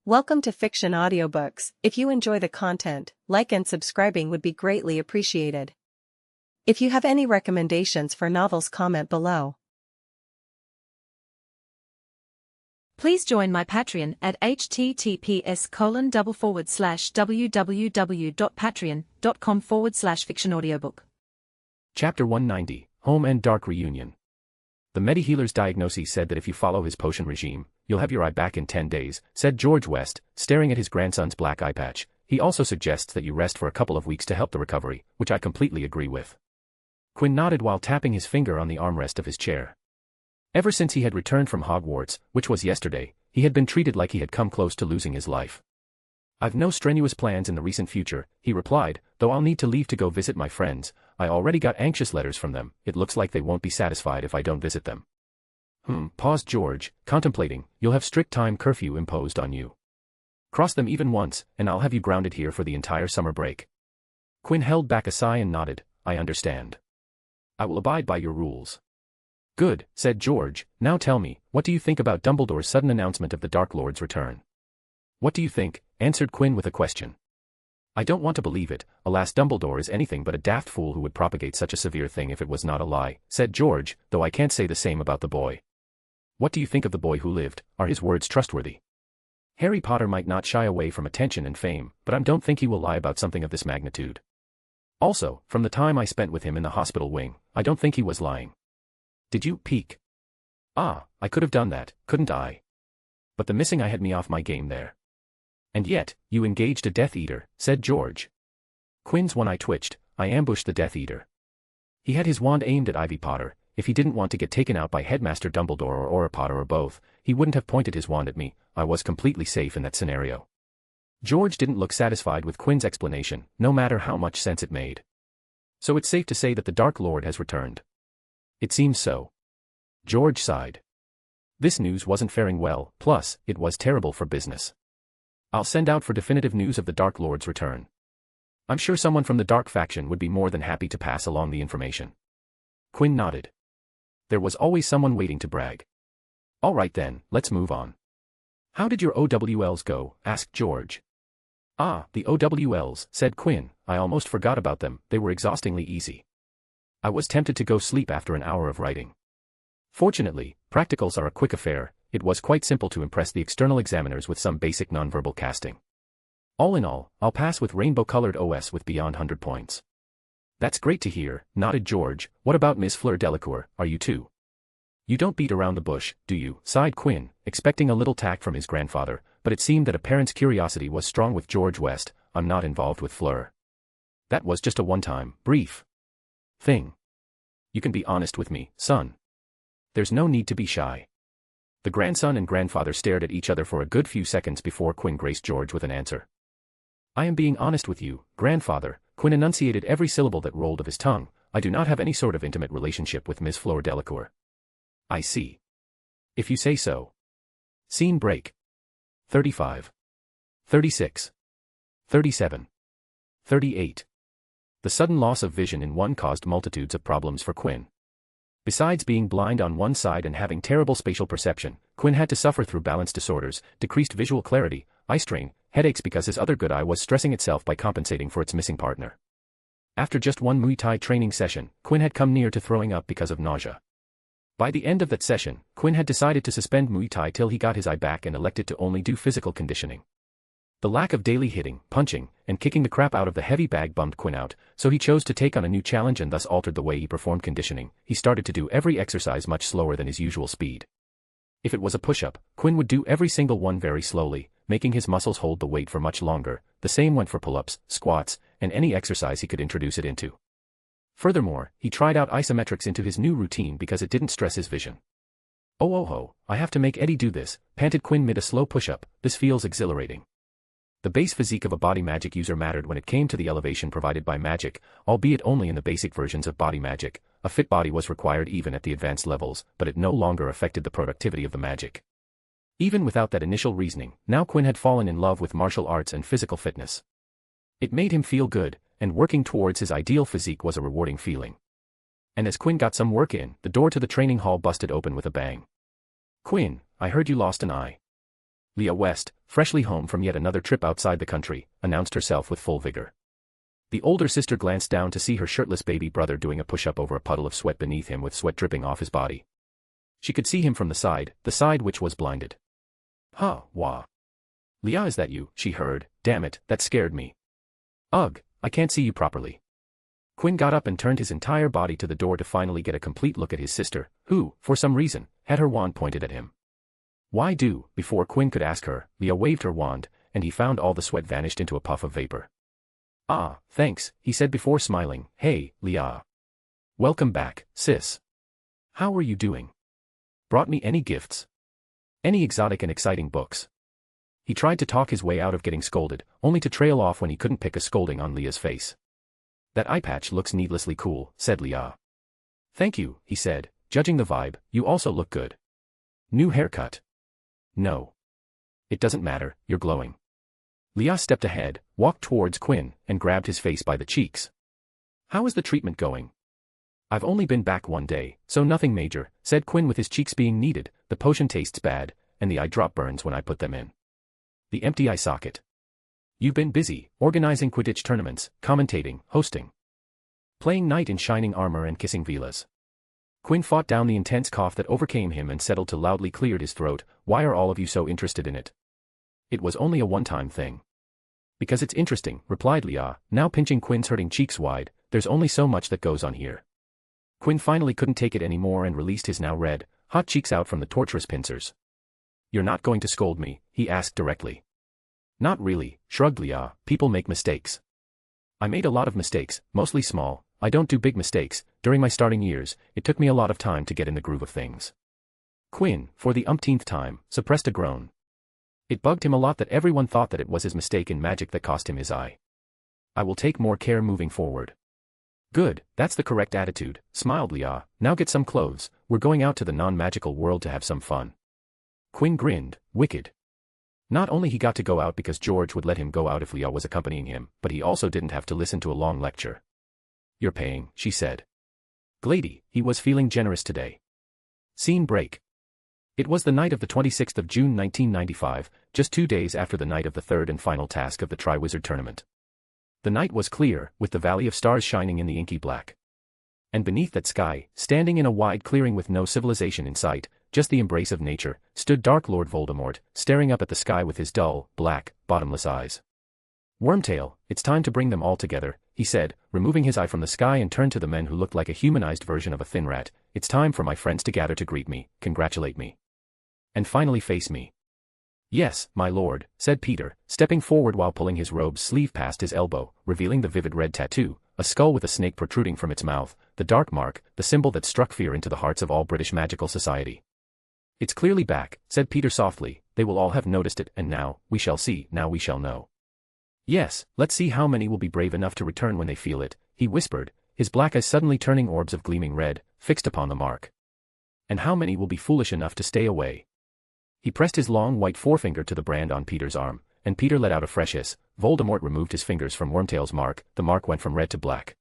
Welcome to Fiction Audiobooks. If you enjoy the content, like and subscribing would be greatly appreciated. If you have any recommendations for novels, comment below. Please join my Patreon at https://www.patreon.com/fictionaudiobook. Chapter 190, Home and Dark Reunion. The Medi-healer's diagnosis said that if you follow his potion regime, you'll have your eye back in 10 days, said George West, staring at his grandson's black eye patch. He also suggests that you rest for a couple of weeks to help the recovery, which I completely agree with. Quinn nodded while tapping his finger on the armrest of his chair. Ever since he had returned from Hogwarts, which was yesterday, he had been treated like he had come close to losing his life. I've no strenuous plans in the recent future, he replied, though I'll need to leave to go visit my friends. I already got anxious letters from them. It looks like they won't be satisfied if I don't visit them. Paused George, contemplating. You'll have strict time curfew imposed on you. Cross them even once, and I'll have you grounded here for the entire summer break. Quinn held back a sigh and nodded. I understand. I will abide by your rules. Good, said George. Now tell me, what do you think about Dumbledore's sudden announcement of the Dark Lord's return? What do you think? Answered Quinn with a question. I don't want to believe it. Alas, Dumbledore is anything but a daft fool who would propagate such a severe thing if it was not a lie, said George, though I can't say the same about the boy. What do you think of the boy who lived? Are his words trustworthy? Harry Potter might not shy away from attention and fame, but I don't think he will lie about something of this magnitude. Also, from the time I spent with him in the hospital wing, I don't think he was lying. Did you peek? I could have done that, couldn't I? But the missing eye had me off my game there. And yet, you engaged a Death Eater, said George. Quinn's one eye twitched. I ambushed the Death Eater. He had his wand aimed at Ivy Potter. If he didn't want to get taken out by Headmaster Dumbledore or Aura Potter or both, he wouldn't have pointed his wand at me. I was completely safe in that scenario. George didn't look satisfied with Quinn's explanation, no matter how much sense it made. So it's safe to say that the Dark Lord has returned. It seems so. George sighed. This news wasn't faring well, plus, it was terrible for business. I'll send out for definitive news of the Dark Lord's return. I'm sure someone from the Dark faction would be more than happy to pass along the information. Quinn nodded. There was always someone waiting to brag. All right then, let's move on. How did your OWLs go? Asked George. The OWLs, said Quinn. I almost forgot about them. They were exhaustingly easy. I was tempted to go sleep after an hour of writing. Fortunately, practicals are a quick affair. It was quite simple to impress the external examiners with some basic nonverbal casting. All in all, I'll pass with rainbow-colored OS with beyond 100 points. That's great to hear, nodded George. What about Miss Fleur Delacour, are you too? You don't beat around the bush, do you? Sighed Quinn, expecting a little tact from his grandfather, but it seemed that a parent's curiosity was strong with George West. I'm not involved with Fleur. That was just a one-time, brief thing. You can be honest with me, son. There's no need to be shy. The grandson and grandfather stared at each other for a good few seconds before Quinn graced George with an answer. I am being honest with you, grandfather. Quinn enunciated every syllable that rolled of his tongue. I do not have any sort of intimate relationship with Miss Fleur Delacour. I see. If you say so. Scene break. 35. 36. 37. 38. The sudden loss of vision in one caused multitudes of problems for Quinn. Besides being blind on one side and having terrible spatial perception, Quinn had to suffer through balance disorders, decreased visual clarity, eye strain, headaches because his other good eye was stressing itself by compensating for its missing partner. After just one Muay Thai training session, Quinn had come near to throwing up because of nausea. By the end of that session, Quinn had decided to suspend Muay Thai till he got his eye back and elected to only do physical conditioning. The lack of daily hitting, punching, and kicking the crap out of the heavy bag bummed Quinn out, so he chose to take on a new challenge and thus altered the way he performed conditioning. He started to do every exercise much slower than his usual speed. If it was a push-up, Quinn would do every single one very slowly, making his muscles hold the weight for much longer. The same went for pull-ups, squats, and any exercise he could introduce it into. Furthermore, he tried out isometrics into his new routine because it didn't stress his vision. Oh, I have to make Eddie do this, panted Quinn mid a slow push-up. This feels exhilarating. The base physique of a body magic user mattered when it came to the elevation provided by magic, albeit only in the basic versions of body magic. A fit body was required even at the advanced levels, but it no longer affected the productivity of the magic. Even without that initial reasoning, now Quinn had fallen in love with martial arts and physical fitness. It made him feel good, and working towards his ideal physique was a rewarding feeling. And as Quinn got some work in, the door to the training hall busted open with a bang. Quinn, I heard you lost an eye. Leah West, freshly home from yet another trip outside the country, announced herself with full vigor. The older sister glanced down to see her shirtless baby brother doing a push-up over a puddle of sweat beneath him with sweat dripping off his body. She could see him from the side which was blinded. "Huh, wah. Leah, is that you?" she heard. "Damn it, that scared me. Ugh, I can't see you properly." Quinn got up and turned his entire body to the door to finally get a complete look at his sister, who, for some reason, had her wand pointed at him. "Why do?" Before Quinn could ask her, Leah waved her wand, and he found all the sweat vanished into a puff of vapor. "Ah, thanks," he said before smiling. "Hey, Leah. Welcome back, sis. How are you doing? Brought me any gifts? Any exotic and exciting books?" He tried to talk his way out of getting scolded, only to trail off when he couldn't pick a scolding on Leah's face. "That eye patch looks needlessly cool," said Leah. "Thank you," he said, judging the vibe. "You also look good. New haircut?" "No. It doesn't matter, you're glowing." Leah stepped ahead, walked towards Quinn, and grabbed his face by the cheeks. "How is the treatment going?" "I've only been back 1 day, so nothing major," said Quinn with his cheeks being kneaded. "The potion tastes bad, and the eye drop burns when I put them in. The empty eye socket." "You've been busy, organizing Quidditch tournaments, commentating, hosting, playing knight in shining armor and kissing Velas." Quinn fought down the intense cough that overcame him and settled to loudly cleared his throat. "Why are all of you so interested in it?" "It was only a one-time thing." "Because it's interesting," replied Leah, now pinching Quinn's hurting cheeks wide. "There's only so much that goes on here." Quinn finally couldn't take it anymore and released his now red, hot cheeks out from the torturous pincers. "You're not going to scold me?" he asked directly. "Not really," shrugged Leah. "People make mistakes. I made a lot of mistakes, mostly small. I don't do big mistakes. During my starting years, it took me a lot of time to get in the groove of things." Quinn, for the umpteenth time, suppressed a groan. It bugged him a lot that everyone thought that it was his mistake in magic that cost him his eye. "I will take more care moving forward." "Good, that's the correct attitude," smiled Leah. "Now get some clothes, we're going out to the non-magical world to have some fun." Quinn grinned, wicked. Not only he got to go out because George would let him go out if Leah was accompanying him, but he also didn't have to listen to a long lecture. "You're paying," she said. Glady, he was feeling generous today. Scene break. It was the night of the 26th of June 1995, just 2 days after the night of the third and final task of the Triwizard Tournament. The night was clear, with the Valley of Stars shining in the inky black. And beneath that sky, standing in a wide clearing with no civilization in sight, just the embrace of nature, stood Dark Lord Voldemort, staring up at the sky with his dull, black, bottomless eyes. "Wormtail, it's time to bring them all together," he said, removing his eye from the sky and turned to the men who looked like a humanized version of a thin rat. "It's time for my friends to gather to greet me, congratulate me, and finally face me." "Yes, my lord," said Peter, stepping forward while pulling his robe's sleeve past his elbow, revealing the vivid red tattoo, a skull with a snake protruding from its mouth, the dark mark, the symbol that struck fear into the hearts of all British magical society. "It's clearly back," said Peter softly. "They will all have noticed it, and now, we shall see, now we shall know." "Yes, let's see how many will be brave enough to return when they feel it," he whispered, his black eyes suddenly turning orbs of gleaming red, fixed upon the mark. "And how many will be foolish enough to stay away?" He pressed his long white forefinger to the brand on Peter's arm, and Peter let out a fresh hiss. Voldemort removed his fingers from Wormtail's mark. The mark went from red to black.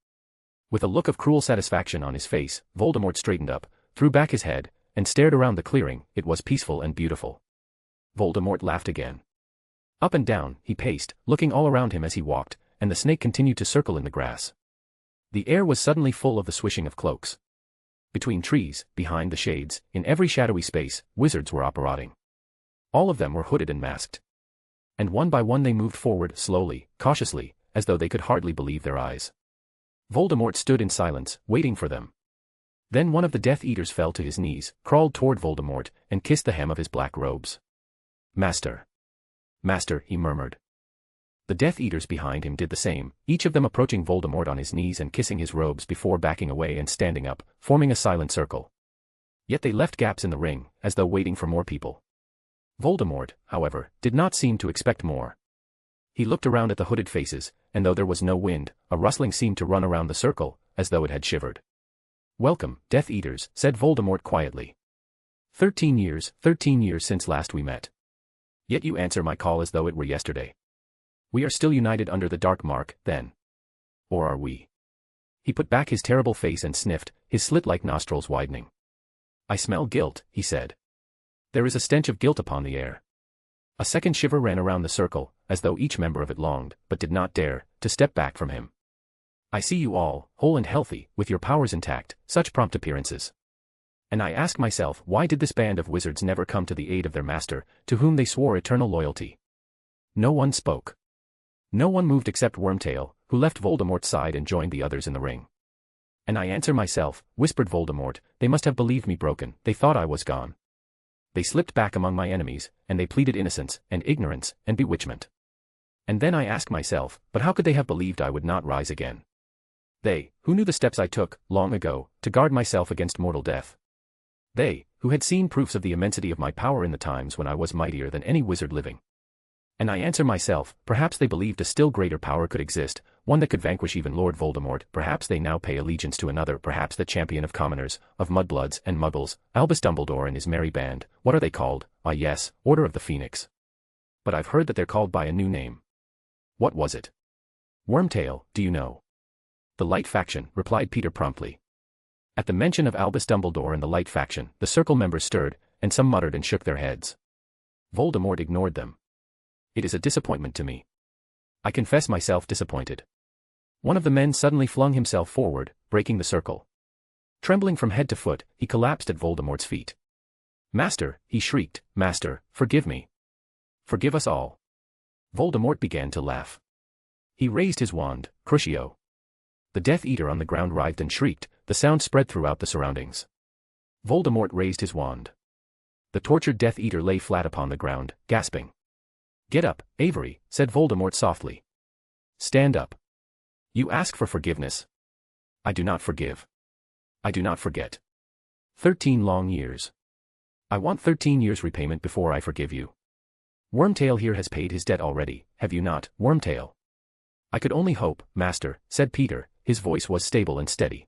With a look of cruel satisfaction on his face, Voldemort straightened up, threw back his head, and stared around the clearing. It was peaceful and beautiful. Voldemort laughed again. Up and down, he paced, looking all around him as he walked, and the snake continued to circle in the grass. The air was suddenly full of the swishing of cloaks. Between trees, behind the shades, in every shadowy space, wizards were operating. All of them were hooded and masked. And one by one they moved forward, slowly, cautiously, as though they could hardly believe their eyes. Voldemort stood in silence, waiting for them. Then one of the Death Eaters fell to his knees, crawled toward Voldemort, and kissed the hem of his black robes. "Master. Master," he murmured. The Death Eaters behind him did the same, each of them approaching Voldemort on his knees and kissing his robes before backing away and standing up, forming a silent circle. Yet they left gaps in the ring, as though waiting for more people. Voldemort, however, did not seem to expect more. He looked around at the hooded faces, and though there was no wind, a rustling seemed to run around the circle, as though it had shivered. "Welcome, Death Eaters," said Voldemort quietly. 13 years since last we met. Yet you answer my call as though it were yesterday. We are still united under the dark mark, then. Or are we? He put back his terrible face and sniffed, his slit-like nostrils widening. "I smell guilt," he said. "There is a stench of guilt upon the air." A second shiver ran around the circle, as though each member of it longed, but did not dare, to step back from him. I see you all, whole and healthy, with your powers intact, such prompt appearances. And I ask myself, why did this band of wizards never come to the aid of their master, to whom they swore eternal loyalty? No one spoke. No one moved except Wormtail, who left Voldemort's side and joined the others in the ring. And I answer myself, whispered Voldemort, they must have believed me broken, they thought I was gone. They slipped back among my enemies, and they pleaded innocence, and ignorance, and bewitchment. And then I ask myself, but how could they have believed I would not rise again? They, who knew the steps I took, long ago, to guard myself against mortal death. They, who had seen proofs of the immensity of my power in the times when I was mightier than any wizard living. And I answer myself, perhaps they believed a still greater power could exist, one that could vanquish even Lord Voldemort, perhaps they now pay allegiance to another, perhaps the champion of commoners, of mudbloods and muggles, Albus Dumbledore and his merry band. What are they called? Ah yes, Order of the Phoenix. But I've heard that they're called by a new name. What was it? Wormtail, do you know? The Light Faction, replied Peter promptly. At the mention of Albus Dumbledore and the Light Faction, the circle members stirred, and some muttered and shook their heads. Voldemort ignored them. It is a disappointment to me. I confess myself disappointed. One of the men suddenly flung himself forward, breaking the circle. Trembling from head to foot, he collapsed at Voldemort's feet. Master, he shrieked, Master, forgive me. Forgive us all. Voldemort began to laugh. He raised his wand, Crucio. The Death Eater on the ground writhed and shrieked, the sound spread throughout the surroundings. Voldemort raised his wand. The tortured Death Eater lay flat upon the ground, gasping. Get up, Avery, said Voldemort softly. Stand up. You ask for forgiveness. I do not forgive. I do not forget. 13 long years. I want 13 years repayment before I forgive you. Wormtail here has paid his debt already, have you not, Wormtail? I could only hope, Master, said Peter, his voice was stable and steady.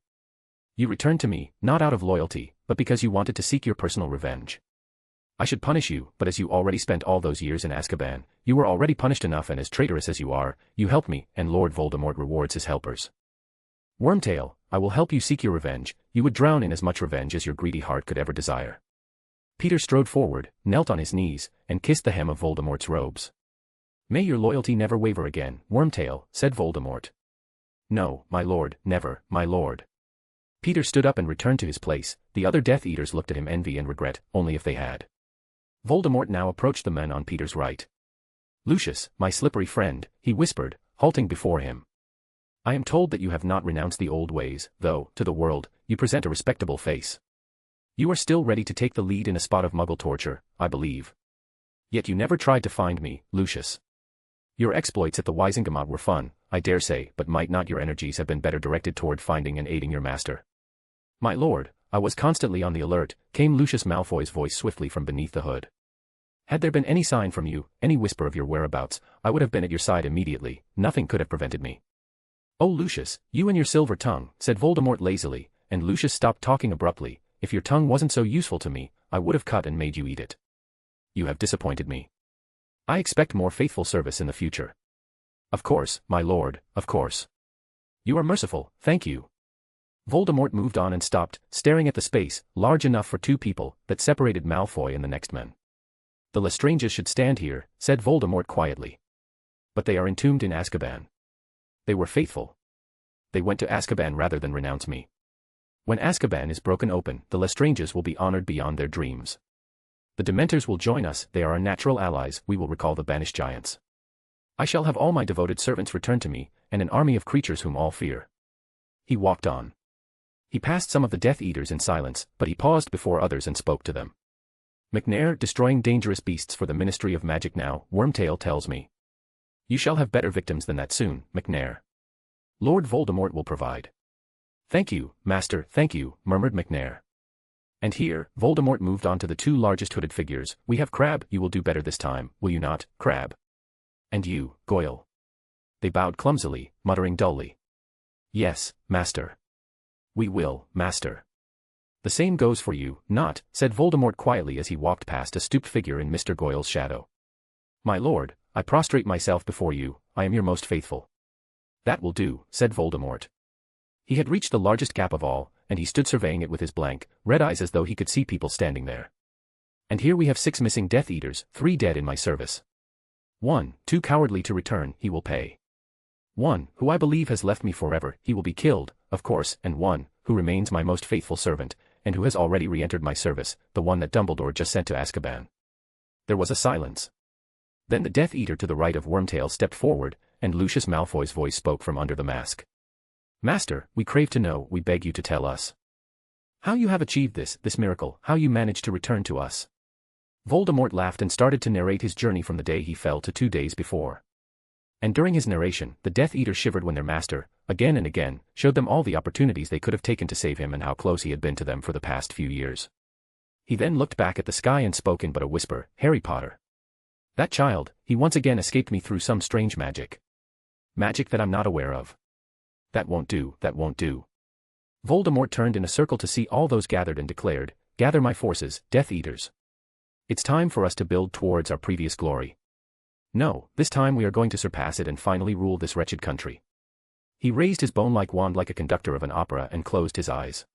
You returned to me, not out of loyalty, but because you wanted to seek your personal revenge. I should punish you, but as you already spent all those years in Azkaban, you were already punished enough, and as traitorous as you are, you helped me, and Lord Voldemort rewards his helpers. Wormtail, I will help you seek your revenge, you would drown in as much revenge as your greedy heart could ever desire. Peter strode forward, knelt on his knees, and kissed the hem of Voldemort's robes. May your loyalty never waver again, Wormtail, said Voldemort. No, my lord, never, my lord. Peter stood up and returned to his place. The other Death Eaters looked at him envy and regret, only if they had. Voldemort now approached the men on Peter's right. Lucius, my slippery friend, he whispered, halting before him. I am told that you have not renounced the old ways, though, to the world, you present a respectable face. You are still ready to take the lead in a spot of Muggle torture, I believe. Yet you never tried to find me, Lucius. Your exploits at the Wisingamot were fun, I dare say, but might not your energies have been better directed toward finding and aiding your master? My lord, I was constantly on the alert, came Lucius Malfoy's voice swiftly from beneath the hood. Had there been any sign from you, any whisper of your whereabouts, I would have been at your side immediately, nothing could have prevented me. Oh Lucius, you and your silver tongue, said Voldemort lazily, and Lucius stopped talking abruptly. If your tongue wasn't so useful to me, I would have cut and made you eat it. You have disappointed me. I expect more faithful service in the future. Of course, my lord, of course. You are merciful, thank you. Voldemort moved on and stopped, staring at the space, large enough for two people, that separated Malfoy and the next men. The Lestranges should stand here, said Voldemort quietly. But they are entombed in Azkaban. They were faithful. They went to Azkaban rather than renounce me. When Azkaban is broken open, the Lestranges will be honored beyond their dreams. The Dementors will join us, they are our natural allies, we will recall the banished giants. I shall have all my devoted servants return to me, and an army of creatures whom all fear. He walked on. He passed some of the Death Eaters in silence, but he paused before others and spoke to them. McNair, destroying dangerous beasts for the Ministry of Magic now, Wormtail tells me. You shall have better victims than that soon, McNair. Lord Voldemort will provide. Thank you, Master, thank you, murmured McNair. And here, Voldemort moved on to the two largest hooded figures. We have Crabbe, you will do better this time, will you not, Crabbe? And you, Goyle. They bowed clumsily, muttering dully. Yes, Master. We will, Master. The same goes for you, not, said Voldemort quietly as he walked past a stooped figure in Mr. Goyle's shadow. My lord, I prostrate myself before you, I am your most faithful. That will do, said Voldemort. He had reached the largest gap of all, and he stood surveying it with his blank, red eyes as though he could see people standing there. And here we have 6 missing Death Eaters, 3 dead in my service. 1, too cowardly to return, he will pay. 1, who I believe has left me forever, he will be killed, of course, and 1, who remains my most faithful servant, and who has already re-entered my service, the one that Dumbledore just sent to Azkaban. There was a silence. Then the Death Eater to the right of Wormtail stepped forward, and Lucius Malfoy's voice spoke from under the mask. Master, we crave to know, we beg you to tell us. How you have achieved this miracle, how you managed to return to us. Voldemort laughed and started to narrate his journey from the day he fell to 2 days before. And during his narration, the Death Eater shivered when their master, again and again, showed them all the opportunities they could have taken to save him and how close he had been to them for the past few years. He then looked back at the sky and spoke in but a whisper, Harry Potter. That child, he once again escaped me through some strange magic. Magic that I'm not aware of. That won't do, that won't do. Voldemort turned in a circle to see all those gathered and declared, Gather my forces, Death Eaters. It's time for us to build towards our previous glory. No, this time we are going to surpass it and finally rule this wretched country. He raised his bone-like wand like a conductor of an opera and closed his eyes.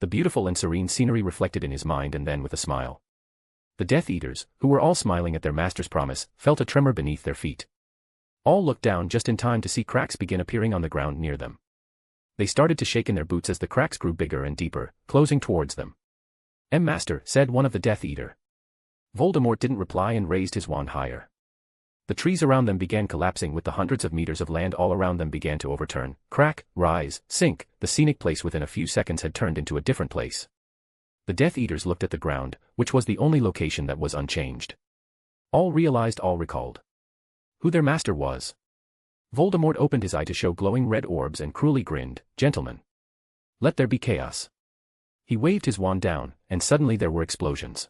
The beautiful and serene scenery reflected in his mind, and then with a smile. The Death Eaters, who were all smiling at their master's promise, felt a tremor beneath their feet. All looked down just in time to see cracks begin appearing on the ground near them. They started to shake in their boots as the cracks grew bigger and deeper, closing towards them. Master, said one of the Death Eater. Voldemort didn't reply and raised his wand higher. The trees around them began collapsing with the hundreds of meters of land all around them began to overturn, crack, rise, sink. The scenic place within a few seconds had turned into a different place. The Death Eaters looked at the ground, which was the only location that was unchanged. All realized, all recalled who their master was. Voldemort opened his eye to show glowing red orbs and cruelly grinned, Gentlemen, let there be chaos. He waved his wand down, and suddenly there were explosions.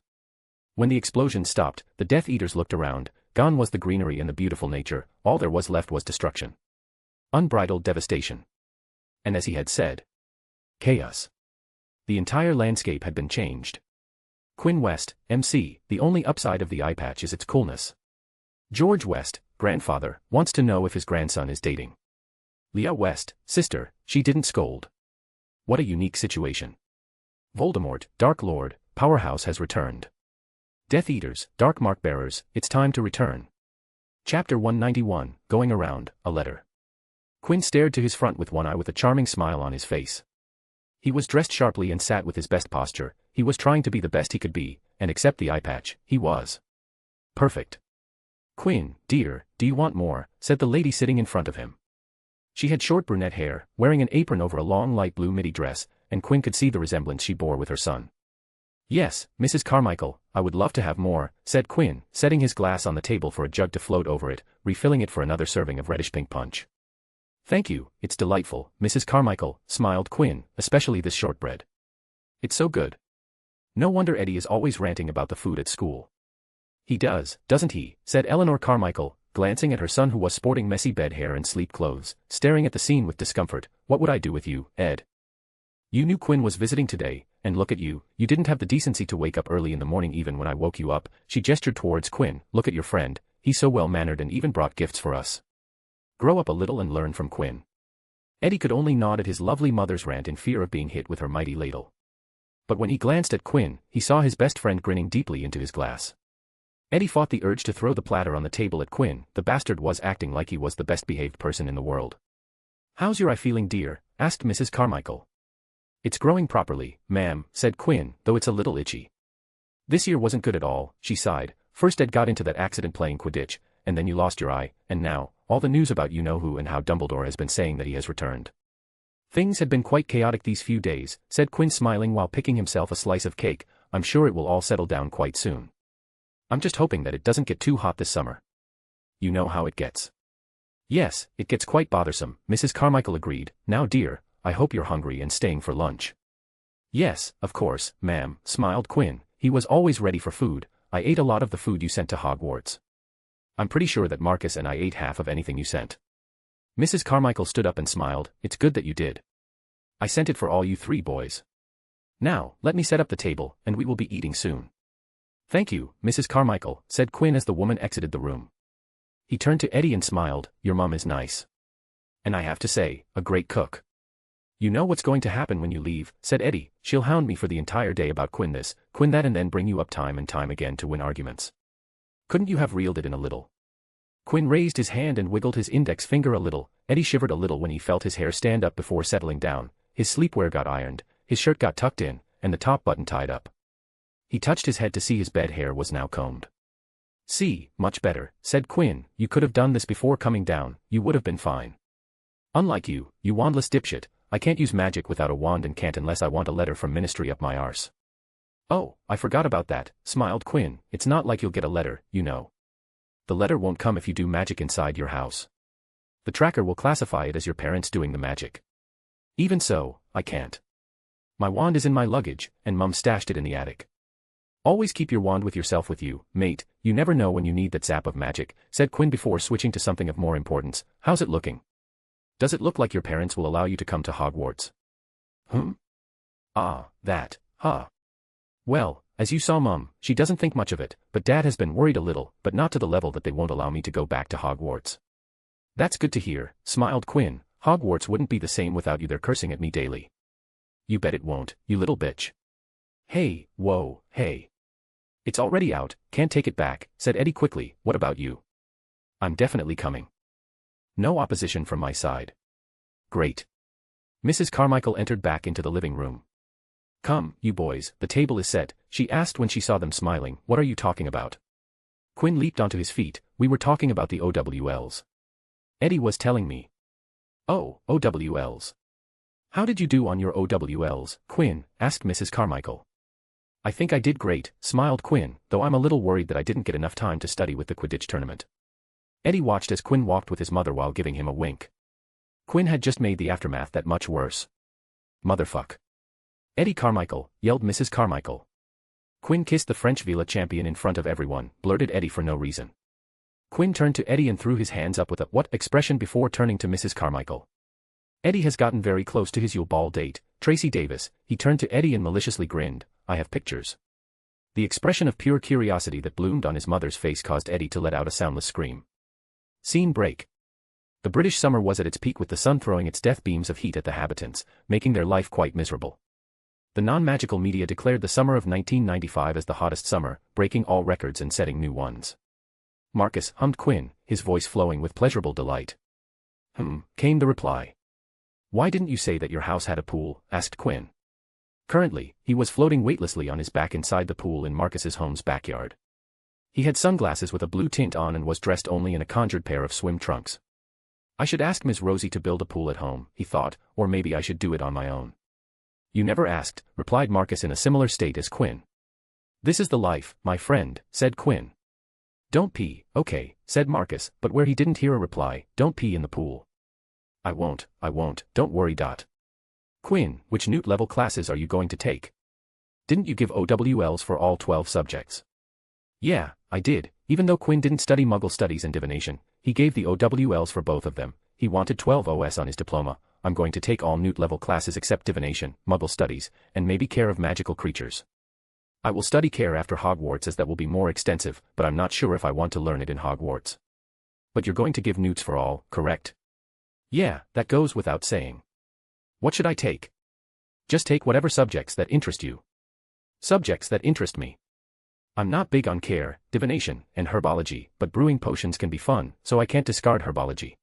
When the explosions stopped, the Death Eaters looked around. Gone was the greenery and the beautiful nature, all there was left was destruction. Unbridled devastation. And as he had said, chaos. The entire landscape had been changed. Quinn West, MC, the only upside of the eye patch is its coolness. George West, grandfather, wants to know if his grandson is dating. Leah West, sister, she didn't scold. What a unique situation. Voldemort, Dark Lord, powerhouse has returned. Death Eaters, Dark Mark Bearers, it's time to return. Chapter 191, Going Around, a Letter. Quinn stared to his front with one eye with a charming smile on his face. He was dressed sharply and sat with his best posture. He was trying to be the best he could be, and except the eye patch, he was perfect. Quinn, dear, do you want more? Said the lady sitting in front of him. She had short brunette hair, wearing an apron over a long light blue midi dress, and Quinn could see the resemblance she bore with her son. Yes, Mrs. Carmichael, I would love to have more, said Quinn, setting his glass on the table for a jug to float over it, refilling it for another serving of reddish-pink punch. Thank you, it's delightful, Mrs. Carmichael, smiled Quinn, especially this shortbread. It's so good. No wonder Eddie is always ranting about the food at school. He does, doesn't he, said Eleanor Carmichael, glancing at her son who was sporting messy bed hair and sleek clothes, staring at the scene with discomfort. What would I do with you, Ed? You knew Quinn was visiting today, and look at you, you didn't have the decency to wake up early in the morning even when I woke you up. She gestured towards Quinn. Look at your friend, he's so well-mannered and even brought gifts for us. Grow up a little and learn from Quinn. Eddie could only nod at his lovely mother's rant in fear of being hit with her mighty ladle. But when he glanced at Quinn, he saw his best friend grinning deeply into his glass. Eddie fought the urge to throw the platter on the table at Quinn. The bastard was acting like he was the best-behaved person in the world. How's your eye feeling, dear? Asked Mrs. Carmichael. It's growing properly, ma'am, said Quinn, though it's a little itchy. This year wasn't good at all, she sighed. First Ed got into that accident playing Quidditch, and then you lost your eye, and now, all the news about you-know-who and how Dumbledore has been saying that he has returned. Things had been quite chaotic these few days, said Quinn smiling while picking himself a slice of cake. I'm sure it will all settle down quite soon. I'm just hoping that it doesn't get too hot this summer. You know how it gets. Yes, it gets quite bothersome, Mrs. Carmichael agreed. Now dear, I hope you're hungry and staying for lunch. Yes, of course, ma'am, smiled Quinn. He was always ready for food. I ate a lot of the food you sent to Hogwarts. I'm pretty sure that Marcus and I ate half of anything you sent. Mrs. Carmichael stood up and smiled. It's good that you did. I sent it for all you 3 boys. Now, let me set up the table, and we will be eating soon. Thank you, Mrs. Carmichael, said Quinn as the woman exited the room. He turned to Eddie and smiled. Your mom is nice. And I have to say, a great cook. You know what's going to happen when you leave, said Eddie. She'll hound me for the entire day about Quinn this, Quinn that, and then bring you up time and time again to win arguments. Couldn't you have reeled it in a little? Quinn raised his hand and wiggled his index finger a little. Eddie shivered a little when he felt his hair stand up before settling down. His sleepwear got ironed, his shirt got tucked in, and the top button tied up. He touched his head to see his bed hair was now combed. See, much better, said Quinn. You could have done this before coming down, you would have been fine. Unlike you, you wandless dipshit, I can't use magic without a wand and can't unless I want a letter from ministry up my arse. Oh, I forgot about that, smiled Quinn. It's not like you'll get a letter, you know. The letter won't come if you do magic inside your house. The tracker will classify it as your parents doing the magic. Even so, I can't. My wand is in my luggage, and Mum stashed it in the attic. Always keep your wand with yourself with you, mate, you never know when you need that zap of magic, said Quinn before switching to something of more importance. How's it looking? Does it look like your parents will allow you to come to Hogwarts? Ah, that, huh. Well, as you saw Mum, she doesn't think much of it, but Dad has been worried a little, but not to the level that they won't allow me to go back to Hogwarts. That's good to hear, smiled Quinn. Hogwarts wouldn't be the same without you there cursing at me daily. You bet it won't, you little bitch. Hey, whoa, hey. It's already out, can't take it back, said Eddie quickly. What about you? I'm definitely coming. No opposition from my side. Great. Mrs. Carmichael entered back into the living room. Come, you boys, the table is set, she asked when she saw them smiling. What are you talking about? Quinn leaped onto his feet. We were talking about the OWLs. Eddie was telling me. Oh, OWLs. How did you do on your OWLs, Quinn? Asked Mrs. Carmichael. I think I did great, smiled Quinn, though I'm a little worried that I didn't get enough time to study with the Quidditch tournament. Eddie watched as Quinn walked with his mother while giving him a wink. Quinn had just made the aftermath that much worse. Motherfuck. Eddie Carmichael, yelled Mrs. Carmichael. Quinn kissed the French Villa champion in front of everyone, blurted Eddie for no reason. Quinn turned to Eddie and threw his hands up with a what expression before turning to Mrs. Carmichael. Eddie has gotten very close to his Yule Ball date, Tracy Davis. He turned to Eddie and maliciously grinned. I have pictures. The expression of pure curiosity that bloomed on his mother's face caused Eddie to let out a soundless scream. Scene break. The British summer was at its peak with the sun throwing its death beams of heat at the habitants, making their life quite miserable. The non-magical media declared the summer of 1995 as the hottest summer, breaking all records and setting new ones. Marcus, hummed Quinn, his voice flowing with pleasurable delight. Came the reply. Why didn't you say that your house had a pool? Asked Quinn. Currently, he was floating weightlessly on his back inside the pool in Marcus's home's backyard. He had sunglasses with a blue tint on and was dressed only in a conjured pair of swim trunks. I should ask Ms. Rosie to build a pool at home, he thought, or maybe I should do it on my own. You never asked, replied Marcus in a similar state as Quinn. This is the life, my friend, said Quinn. Don't pee, okay, said Marcus, but where he didn't hear a reply, don't pee in the pool. I won't, don't worry. Quinn, which Newt level classes are you going to take? Didn't you give OWLs for all 12 subjects? Yeah, I did, even though Quinn didn't study Muggle studies and divination, he gave the OWLs for both of them. He wanted 12 OS on his diploma. I'm going to take all Newt level classes except divination, Muggle studies, and maybe care of magical creatures. I will study care after Hogwarts as that will be more extensive, but I'm not sure if I want to learn it in Hogwarts. But you're going to give Newts for all, correct? Yeah, that goes without saying. What should I take? Just take whatever subjects that interest you. Subjects that interest me. I'm not big on care, divination, and herbology, but brewing potions can be fun, so I can't discard herbology.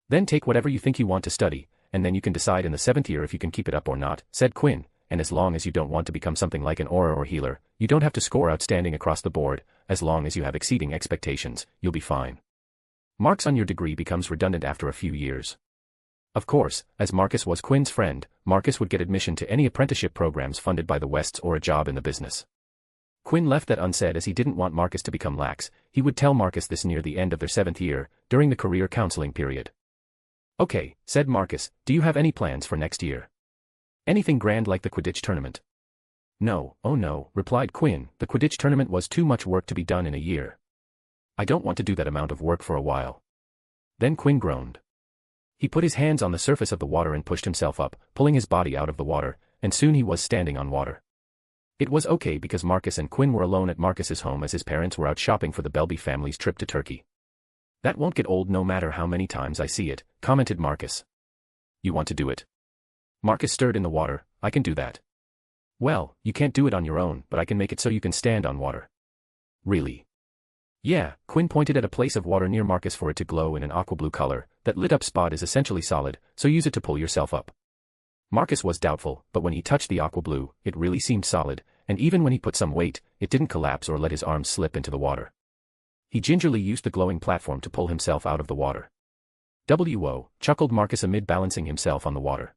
Then take whatever you think you want to study, and then you can decide in the 7th year if you can keep it up or not, said Quinn, and as long as you don't want to become something like an aura or healer, you don't have to score outstanding across the board, as long as you have exceeding expectations, you'll be fine. Marks on your degree becomes redundant after a few years. Of course, as Marcus was Quinn's friend, Marcus would get admission to any apprenticeship programs funded by the Wests or a job in the business. Quinn left that unsaid as he didn't want Marcus to become lax. He would tell Marcus this near the end of their 7th year, during the career counseling period. Okay, said Marcus, do you have any plans for next year? Anything grand like the Quidditch tournament? No, oh no, replied Quinn, the Quidditch tournament was too much work to be done in a year. I don't want to do that amount of work for a while. Then Quinn groaned. He put his hands on the surface of the water and pushed himself up, pulling his body out of the water, and soon he was standing on water. It was okay because Marcus and Quinn were alone at Marcus's home as his parents were out shopping for the Belby family's trip to Turkey. That won't get old no matter how many times I see it, commented Marcus. You want to do it? Marcus stirred in the water. I can do that. Well, you can't do it on your own, but I can make it so you can stand on water. Really? Yeah, Quinn pointed at a place of water near Marcus for it to glow in an aqua blue color. That lit up spot is essentially solid, so use it to pull yourself up. Marcus was doubtful, but when he touched the aqua blue, it really seemed solid, and even when he put some weight, it didn't collapse or let his arms slip into the water. He gingerly used the glowing platform to pull himself out of the water. "Whoa," chuckled Marcus amid balancing himself on the water.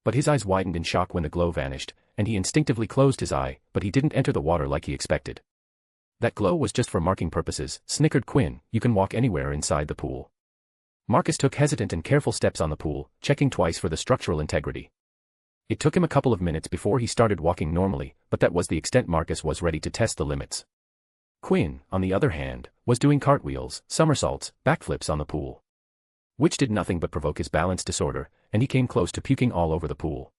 But his eyes widened in shock when the glow vanished, and he instinctively closed his eye, but he didn't enter the water like he expected. "That glow was just for marking purposes," snickered Quinn. "You can walk anywhere inside the pool." Marcus took hesitant and careful steps on the pool, checking twice for the structural integrity. It took him a couple of minutes before he started walking normally, but that was the extent Marcus was ready to test the limits. Quinn, on the other hand, was doing cartwheels, somersaults, backflips on the pool, which did nothing but provoke his balance disorder, and he came close to puking all over the pool.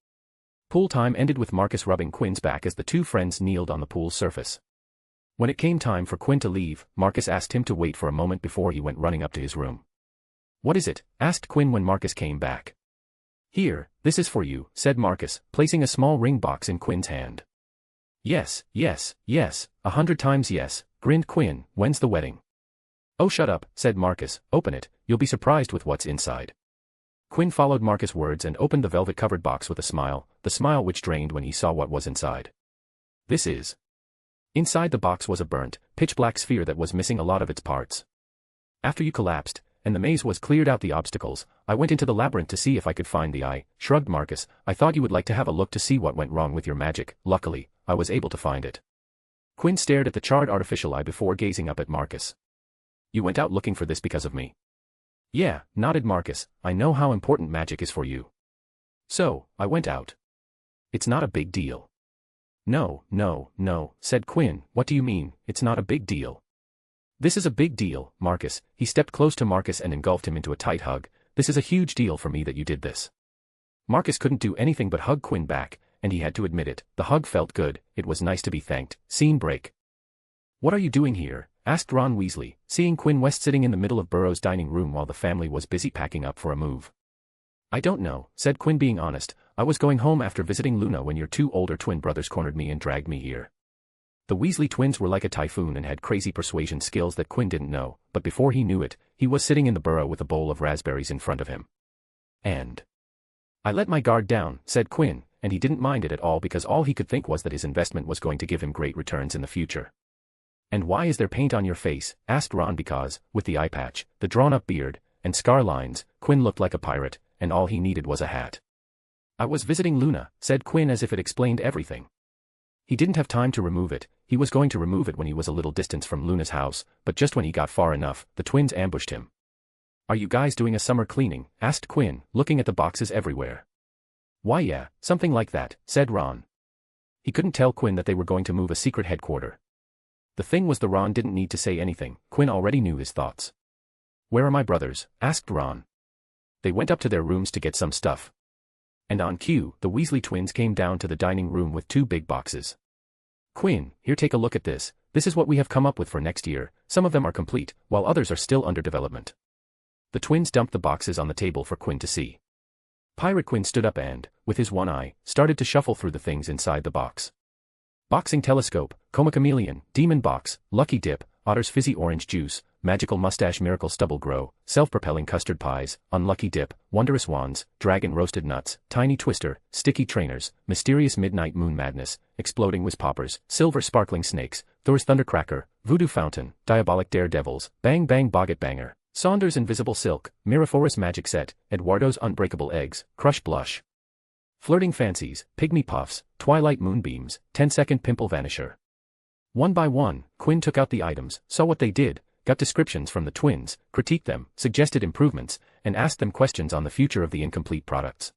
Pool time ended with Marcus rubbing Quinn's back as the two friends kneeled on the pool's surface. When it came time for Quinn to leave, Marcus asked him to wait for a moment before he went running up to his room. "What is it?" asked Quinn when Marcus came back. "Here, this is for you," said Marcus, placing a small ring box in Quinn's hand. "Yes, yes, yes, 100 times yes," grinned Quinn. "When's the wedding?" "Oh, shut up," said Marcus. "Open it, you'll be surprised with what's inside." Quinn followed Marcus' words and opened the velvet-covered box with a smile, the smile which drained when he saw what was inside. "This is..." Inside the box was a burnt, pitch-black sphere that was missing a lot of its parts. "After you collapsed, and the maze was cleared out the obstacles, I went into the labyrinth to see if I could find the eye," shrugged Marcus. "I thought you would like to have a look to see what went wrong with your magic. Luckily, I was able to find it." Quinn stared at the charred artificial eye before gazing up at Marcus. "You went out looking for this because of me?" "Yeah," nodded Marcus. "I know how important magic is for you. So, I went out. It's not a big deal." "No, no, no," said Quinn. "What do you mean, it's not a big deal?" "This is a big deal, Marcus." He stepped close to Marcus and engulfed him into a tight hug. "This is a huge deal for me that you did this." Marcus couldn't do anything but hug Quinn back, and he had to admit it. The hug felt good. It was nice to be thanked. Scene break. "What are you doing here?" asked Ron Weasley, seeing Quinn West sitting in the middle of Burrow's dining room while the family was busy packing up for a move. "I don't know," said Quinn, being honest. "I was going home after visiting Luna when your two older twin brothers cornered me and dragged me here." The Weasley twins were like a typhoon and had crazy persuasion skills that Quinn didn't know, but before he knew it, he was sitting in the burrow with a bowl of raspberries in front of him. "And I let my guard down," said Quinn, and he didn't mind it at all because all he could think was that his investment was going to give him great returns in the future. "And why is there paint on your face?" asked Ron. "Because, with the eye patch, the drawn-up beard, and scar lines, Quinn looked like a pirate, and all he needed was a hat." "I was visiting Luna," said Quinn as if it explained everything. He didn't have time to remove it. He was going to remove it when he was a little distance from Luna's house, but just when he got far enough, the twins ambushed him. "Are you guys doing a summer cleaning?" asked Quinn, looking at the boxes everywhere. "Why yeah, something like that," said Ron. He couldn't tell Quinn that they were going to move a secret headquarters. The thing was, the Ron didn't need to say anything. Quinn already knew his thoughts. "Where are my brothers?" asked Ron. "They went up to their rooms to get some stuff." And on cue, the Weasley twins came down to the dining room with two big boxes. "Quinn, here, take a look at this. This is what we have come up with for next year. Some of them are complete, while others are still under development." The twins dumped the boxes on the table for Quinn to see. Pirate Quinn stood up and, with his one eye, started to shuffle through the things inside the box. Boxing telescope, coma chameleon, demon box, lucky dip, otter's fizzy orange juice, magical mustache, miracle stubble grow, self-propelling custard pies, unlucky dip, wondrous wands, dragon roasted nuts, tiny twister, sticky trainers, mysterious midnight moon madness, exploding whiz poppers, silver sparkling snakes, Thor's thundercracker, voodoo fountain, diabolic daredevils, bang bang boggett banger, Saunders invisible silk, Miraphorus magic set, Eduardo's unbreakable eggs, crush blush, flirting fancies, pygmy puffs, twilight moonbeams, 10-second pimple vanisher. One by one, Quinn took out the items, saw what they did, got descriptions from the twins, critiqued them, suggested improvements, and asked them questions on the future of the incomplete products.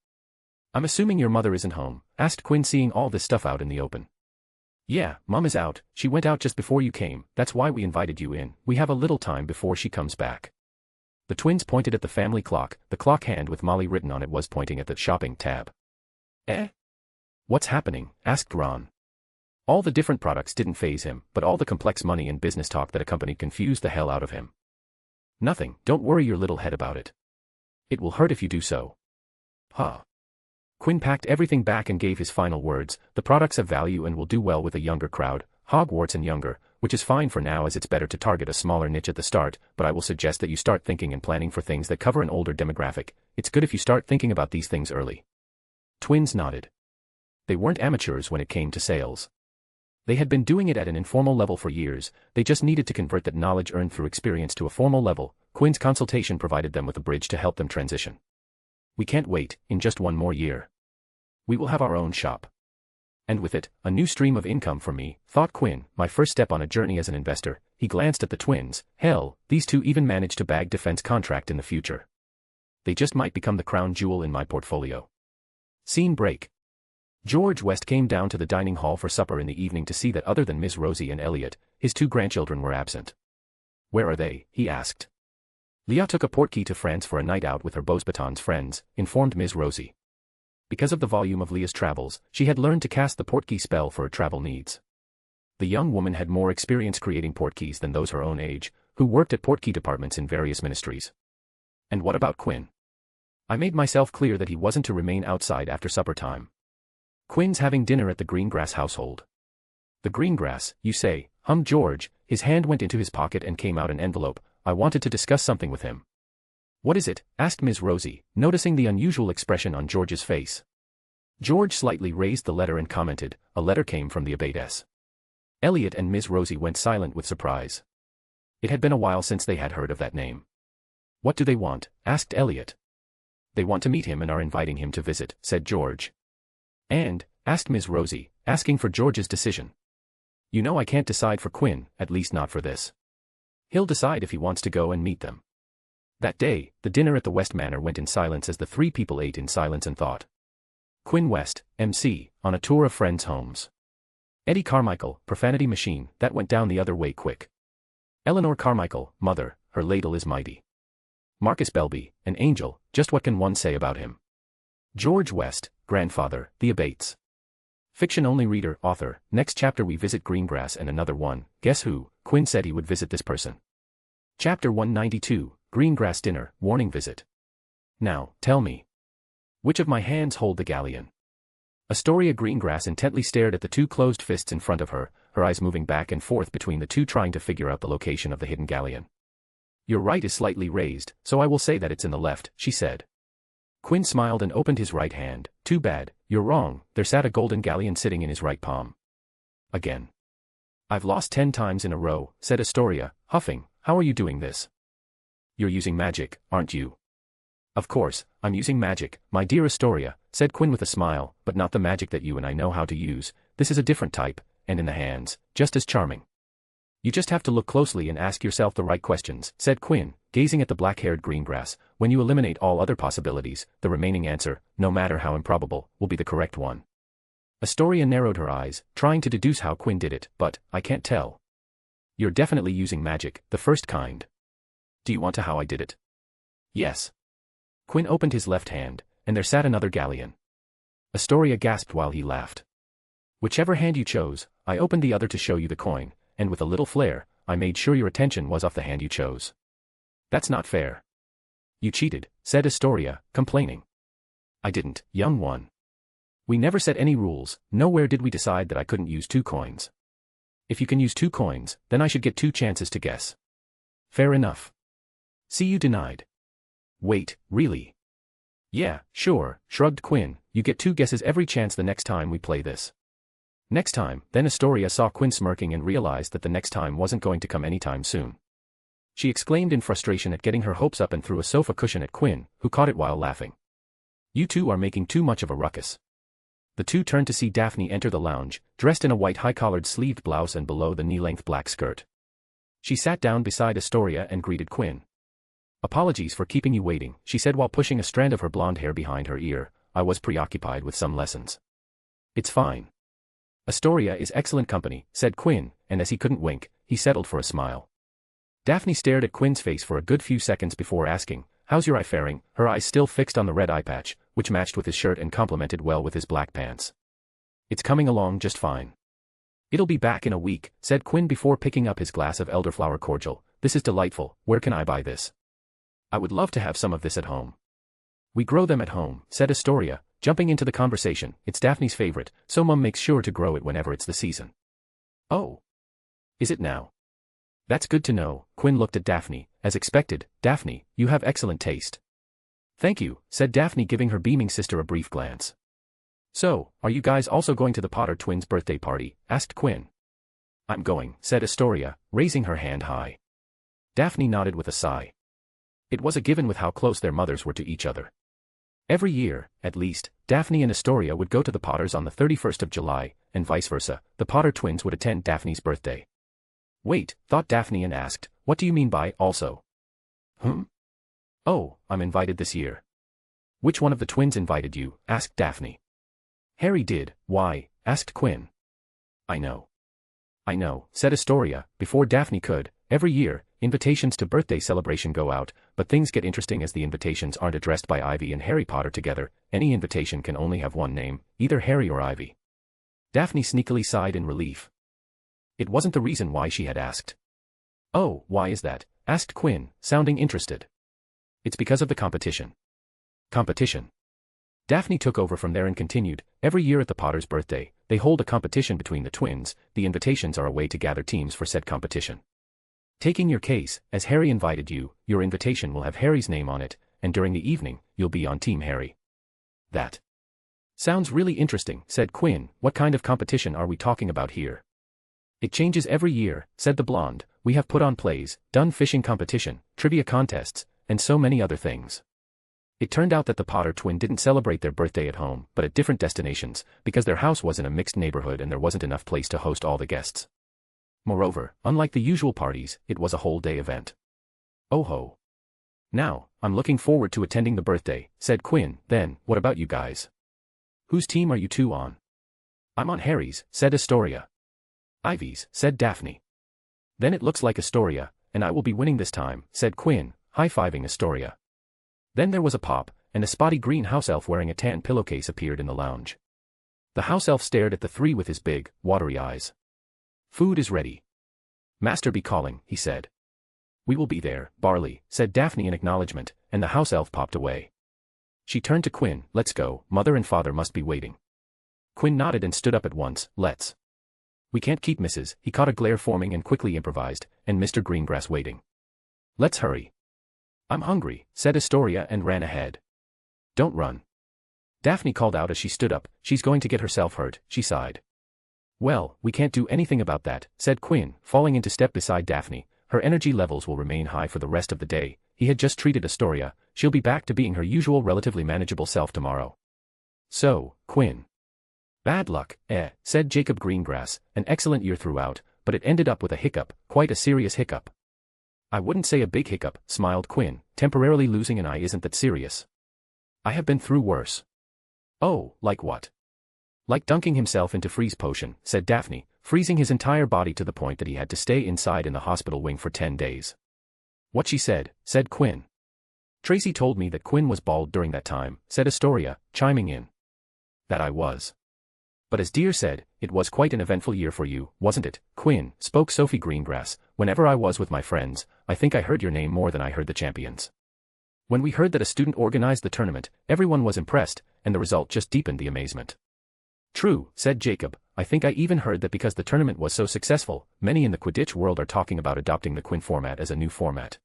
"I'm assuming your mother isn't home?" asked Quinn, seeing all this stuff out in the open. "Yeah, Mom is out. She went out just before you came. That's why we invited you in. We have a little time before she comes back." The twins pointed at the family clock. The clock hand with Molly written on it was pointing at the shopping tab. "Eh? What's happening?" asked Ron. All the different products didn't faze him, but all the complex money and business talk that accompanied confused the hell out of him. "Nothing, don't worry your little head about it. It will hurt if you do so." "Huh. Quinn packed everything back and gave his final words. The products have value and will do well with a younger crowd, Hogwarts and younger, which is fine for now as it's better to target a smaller niche at the start, but I will suggest that you start thinking and planning for things that cover an older demographic. It's good if you start thinking about these things early. Twins nodded. They weren't amateurs when it came to sales. They had been doing it at an informal level for years, they just needed to convert that knowledge earned through experience to a formal level. Quinn's consultation provided them with a bridge to help them transition. We can't wait, in just one more year. We will have our own shop. And with it, a new stream of income for me, thought Quinn, my first step on a journey as an investor. He glanced at the twins. Hell, these two even managed to bag defense contract in the future. They just might become the crown jewel in my portfolio. Scene break. George West came down to the dining hall for supper in the evening to see that other than Miss Rosie and Elliot, his two grandchildren were absent. Where are they? He asked. Leah took a portkey to France for a night out with her Beauxbatons friends, informed Miss Rosie. Because of the volume of Leah's travels, she had learned to cast the portkey spell for her travel needs. The young woman had more experience creating portkeys than those her own age, who worked at portkey departments in various ministries. And what about Quinn? I made myself clear that he wasn't to remain outside after supper time. Quinn's having dinner at the Greengrass household. The Greengrass, you say, hummed George. His hand went into his pocket and came out an envelope. I wanted to discuss something with him. What is it? Asked Ms. Rosie, noticing the unusual expression on George's face. George slightly raised the letter and commented, a letter came from the Abates. Elliot and Ms. Rosie went silent with surprise. It had been a while since they had heard of that name. What do they want? Asked Elliot. They want to meet him and are inviting him to visit, said George. And? Asked Ms. Rosie, asking for George's decision. You know I can't decide for Quinn, at least not for this. He'll decide if he wants to go and meet them. That day, the dinner at the West Manor went in silence as the three people ate in silence and thought. Quinn West, MC, on a tour of friends' homes. Eddie Carmichael, profanity machine, that went down the other way quick. Eleanor Carmichael, mother, her ladle is mighty. Marcus Belby, an angel, just what can one say about him? George West, grandfather, the Abates. Fiction-only reader, author, next chapter we visit Greengrass and another one, guess who? Quinn said he would visit this person. Chapter 192, Greengrass dinner, warning visit. Now, tell me. Which of my hands hold the galleon? Astoria Greengrass intently stared at the two closed fists in front of her, her eyes moving back and forth between the two trying to figure out the location of the hidden galleon. Your right is slightly raised, so I will say that it's in the left, she said. Quinn smiled and opened his right hand. Too bad, you're wrong, there sat a golden galleon sitting in his right palm. Again. I've lost 10 times in a row, said Astoria, huffing. How are you doing this? You're using magic, aren't you? Of course, I'm using magic, my dear Astoria, said Quinn with a smile, but not the magic that you and I know how to use. This is a different type, and in the hands, just as charming. You just have to look closely and ask yourself the right questions, said Quinn, gazing at the black-haired Greengrass. When you eliminate all other possibilities, the remaining answer, no matter how improbable, will be the correct one. Astoria narrowed her eyes, trying to deduce how Quinn did it, but, I can't tell. You're definitely using magic, the first kind. Do you want to how I did it? Yes. Quinn opened his left hand, and there sat another galleon. Astoria gasped while he laughed. Whichever hand you chose, I opened the other to show you the coin, and with a little flair, I made sure your attention was off the hand you chose. That's not fair. You cheated, said Astoria, complaining. I didn't, young one. We never set any rules, nowhere did we decide that I couldn't use 2 coins. If you can use 2 coins, then I should get 2 chances to guess. Fair enough. See, you denied. Wait, really? Yeah, sure, shrugged Quinn, you get 2 guesses every chance the next time we play this. Next time, then Astoria saw Quinn smirking and realized that the next time wasn't going to come anytime soon. She exclaimed in frustration at getting her hopes up and threw a sofa cushion at Quinn, who caught it while laughing. You two are making too much of a ruckus. The two turned to see Daphne enter the lounge, dressed in a white high-collared sleeved blouse and below the knee-length black skirt. She sat down beside Astoria and greeted Quinn. Apologies for keeping you waiting, she said while pushing a strand of her blonde hair behind her ear. I was preoccupied with some lessons. It's fine. Astoria is excellent company, said Quinn, and as he couldn't wink, he settled for a smile. Daphne stared at Quinn's face for a good few seconds before asking, how's your eye faring, her eyes still fixed on the red eye patch, which matched with his shirt and complemented well with his black pants. It's coming along just fine. It'll be back in a week, said Quinn before picking up his glass of elderflower cordial. This is delightful, where can I buy this? I would love to have some of this at home. We grow them at home, said Astoria, jumping into the conversation. It's Daphne's favorite, so Mum makes sure to grow it whenever it's the season. Oh. Is it now? That's good to know. Quinn looked at Daphne. As expected, Daphne, you have excellent taste. Thank you, said Daphne, giving her beaming sister a brief glance. So, are you guys also going to the Potter twins' birthday party? Asked Quinn. I'm going, said Astoria, raising her hand high. Daphne nodded with a sigh. It was a given with how close their mothers were to each other. Every year, at least, Daphne and Astoria would go to the Potters on the 31st of July, and vice versa, the Potter twins would attend Daphne's birthday. Wait, thought Daphne and asked, what do you mean by also? Oh, I'm invited this year. Which one of the twins invited you? Asked Daphne. Harry did. Why? Asked Quinn. I know, said Astoria, before Daphne could. Every year, invitations to birthday celebration go out, but things get interesting as the invitations aren't addressed by Ivy and Harry Potter together. Any invitation can only have one name, either Harry or Ivy. Daphne sneakily sighed in relief. It wasn't the reason why she had asked. Oh, why is that? Asked Quinn, sounding interested. It's because of the competition. Competition. Daphne took over from there and continued, every year at the Potter's birthday, they hold a competition between the twins. The invitations are a way to gather teams for said competition. Taking your case, as Harry invited you, your invitation will have Harry's name on it, and during the evening, you'll be on Team Harry. That sounds really interesting, said Quinn. What kind of competition are we talking about here? It changes every year, said the blonde. We have put on plays, done fishing competition, trivia contests, and so many other things. It turned out that the Potter twin didn't celebrate their birthday at home, but at different destinations, because their house was in a mixed neighborhood and there wasn't enough place to host all the guests. Moreover, unlike the usual parties, it was a whole-day event. Oh ho. Now, I'm looking forward to attending the birthday, said Quinn. Then, what about you guys? Whose team are you two on? I'm on Harry's, said Astoria. Ivy's, said Daphne. Then it looks like Astoria, and I will be winning this time, said Quinn, high-fiving Astoria. Then there was a pop, and a spotty green house elf wearing a tan pillowcase appeared in the lounge. The house elf stared at the three with his big, watery eyes. Food is ready. Master be calling, he said. We will be there, Barley, said Daphne in acknowledgement, and the house elf popped away. She turned to Quinn. Let's go, mother and father must be waiting. Quinn nodded and stood up at once. Let's. We can't keep Mrs. He caught a glare forming and quickly improvised, and Mr. Greengrass waiting. Let's hurry. I'm hungry, said Astoria and ran ahead. Don't run. Daphne called out as she stood up. She's going to get herself hurt, she sighed. Well, we can't do anything about that, said Quinn, falling into step beside Daphne. Her energy levels will remain high for the rest of the day. He had just treated Astoria. She'll be back to being her usual relatively manageable self tomorrow. So, Quinn. Bad luck, said Jacob Greengrass. An excellent year throughout, but it ended up with a hiccup, quite a serious hiccup. I wouldn't say a big hiccup, smiled Quinn. Temporarily losing an eye isn't that serious. I have been through worse. Oh, like what? Like dunking himself into freeze potion, said Daphne, freezing his entire body to the point that he had to stay inside in the hospital wing for 10 days. What she said Quinn. Tracy told me that Quinn was bald during that time, said Astoria, chiming in. That I was. But as Dear said, it was quite an eventful year for you, wasn't it, Quinn, spoke Sophie Greengrass. Whenever I was with my friends, I think I heard your name more than I heard the champions. When we heard that a student organized the tournament, everyone was impressed, and the result just deepened the amazement. True, said Jacob. I think I even heard that because the tournament was so successful, many in the Quidditch world are talking about adopting the Quinn format as a new format.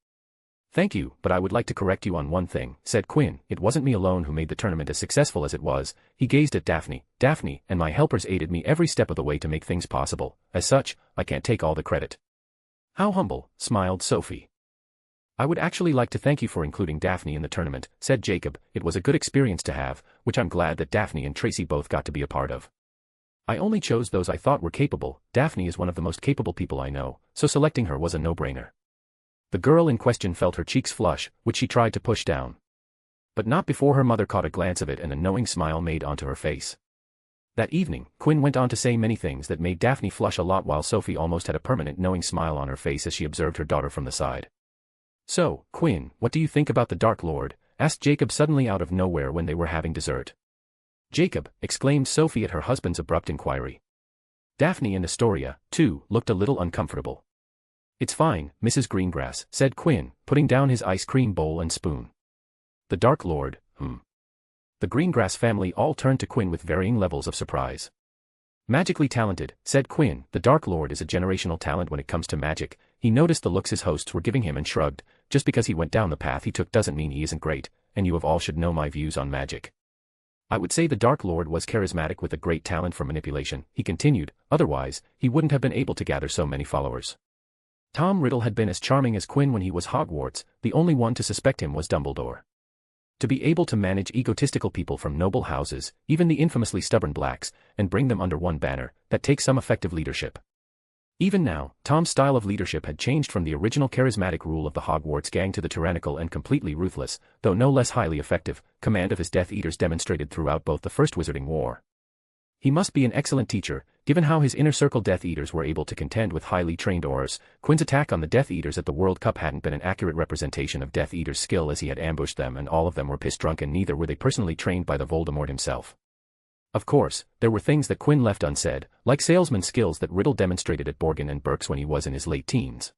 Thank you, but I would like to correct you on one thing, said Quinn. It wasn't me alone who made the tournament as successful as it was. He gazed at Daphne. Daphne and my helpers aided me every step of the way to make things possible. As such, I can't take all the credit. How humble, smiled Sophie. I would actually like to thank you for including Daphne in the tournament, said Jacob. It was a good experience to have, which I'm glad that Daphne and Tracy both got to be a part of. I only chose those I thought were capable. Daphne is one of the most capable people I know, so selecting her was a no-brainer. The girl in question felt her cheeks flush, which she tried to push down. But not before her mother caught a glance of it and a knowing smile made onto her face. That evening, Quinn went on to say many things that made Daphne flush a lot while Sophie almost had a permanent knowing smile on her face as she observed her daughter from the side. So, Quinn, what do you think about the Dark Lord? Asked Jacob suddenly out of nowhere when they were having dessert. Jacob, exclaimed Sophie at her husband's abrupt inquiry. Daphne and Astoria, too, looked a little uncomfortable. It's fine, Mrs. Greengrass, said Quinn, putting down his ice cream bowl and spoon. The Dark Lord, The Greengrass family all turned to Quinn with varying levels of surprise. Magically talented, said Quinn, the Dark Lord is a generational talent when it comes to magic. He noticed the looks his hosts were giving him and shrugged. Just because he went down the path he took doesn't mean he isn't great, and you of all should know my views on magic. I would say the Dark Lord was charismatic with a great talent for manipulation, he continued, otherwise, he wouldn't have been able to gather so many followers. Tom Riddle had been as charming as Quinn when he was Hogwarts, the only one to suspect him was Dumbledore. To be able to manage egotistical people from noble houses, even the infamously stubborn blacks, and bring them under one banner, that takes some effective leadership. Even now, Tom's style of leadership had changed from the original charismatic rule of the Hogwarts gang to the tyrannical and completely ruthless, though no less highly effective, command of his Death Eaters demonstrated throughout both the First Wizarding War. He must be an excellent teacher, given how his inner circle Death Eaters were able to contend with highly trained Aurors. Quinn's attack on the Death Eaters at the World Cup hadn't been an accurate representation of Death Eaters' skill, as he had ambushed them and all of them were piss-drunk, and neither were they personally trained by the Voldemort himself. Of course, there were things that Quinn left unsaid, like salesman skills that Riddle demonstrated at Borgin and Burke's when he was in his late teens.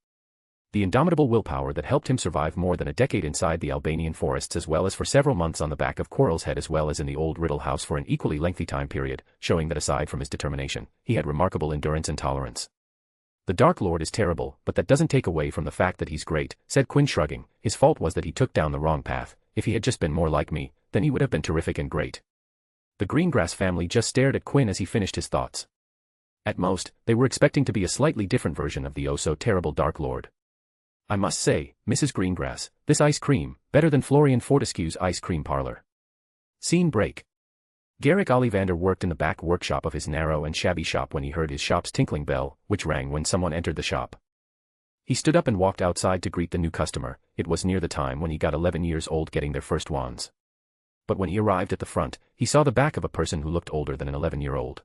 The indomitable willpower that helped him survive more than a decade inside the Albanian forests, as well as for several months on the back of Quirrell's Head, as well as in the old Riddle house for an equally lengthy time period, showing that aside from his determination, he had remarkable endurance and tolerance. The Dark Lord is terrible, but that doesn't take away from the fact that he's great, said Quinn, shrugging. His fault was that he took down the wrong path. If he had just been more like me, then he would have been terrific and great. The Greengrass family just stared at Quinn as he finished his thoughts. At most, they were expecting to be a slightly different version of the oh-so-terrible Dark Lord. I must say, Mrs. Greengrass, this ice cream, better than Florian Fortescue's ice cream parlor. Scene break. Garrick Ollivander worked in the back workshop of his narrow and shabby shop when he heard his shop's tinkling bell, which rang when someone entered the shop. He stood up and walked outside to greet the new customer. It was near the time when he got 11 years old getting their first wands. But when he arrived at the front, he saw the back of a person who looked older than an 11-year-old.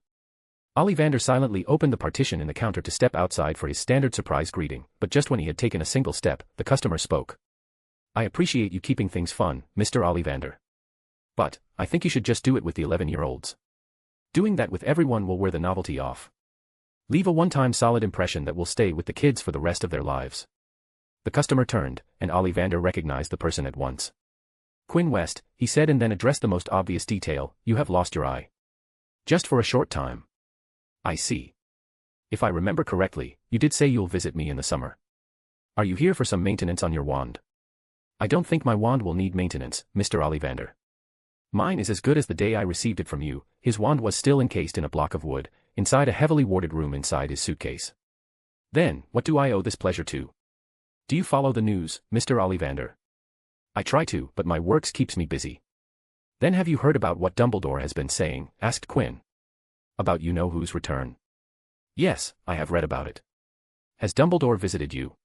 Ollivander silently opened the partition in the counter to step outside for his standard surprise greeting, but just when he had taken a single step, the customer spoke. I appreciate you keeping things fun, Mr. Ollivander. But, I think you should just do it with the 11-year-olds. Doing that with everyone will wear the novelty off. Leave a one-time solid impression that will stay with the kids for the rest of their lives. The customer turned, and Ollivander recognized the person at once. Quinn West, he said, and then addressed the most obvious detail, you have lost your eye. Just for a short time. I see. If I remember correctly, you did say you'll visit me in the summer. Are you here for some maintenance on your wand? I don't think my wand will need maintenance, Mr. Ollivander. Mine is as good as the day I received it from you. His wand was still encased in a block of wood, inside a heavily warded room inside his suitcase. Then, what do I owe this pleasure to? Do you follow the news, Mr. Ollivander? I try to, but my works keeps me busy. Then have you heard about what Dumbledore has been saying? Asked Quinn. About you-know-who's return? Yes, I have read about it. Has Dumbledore visited you?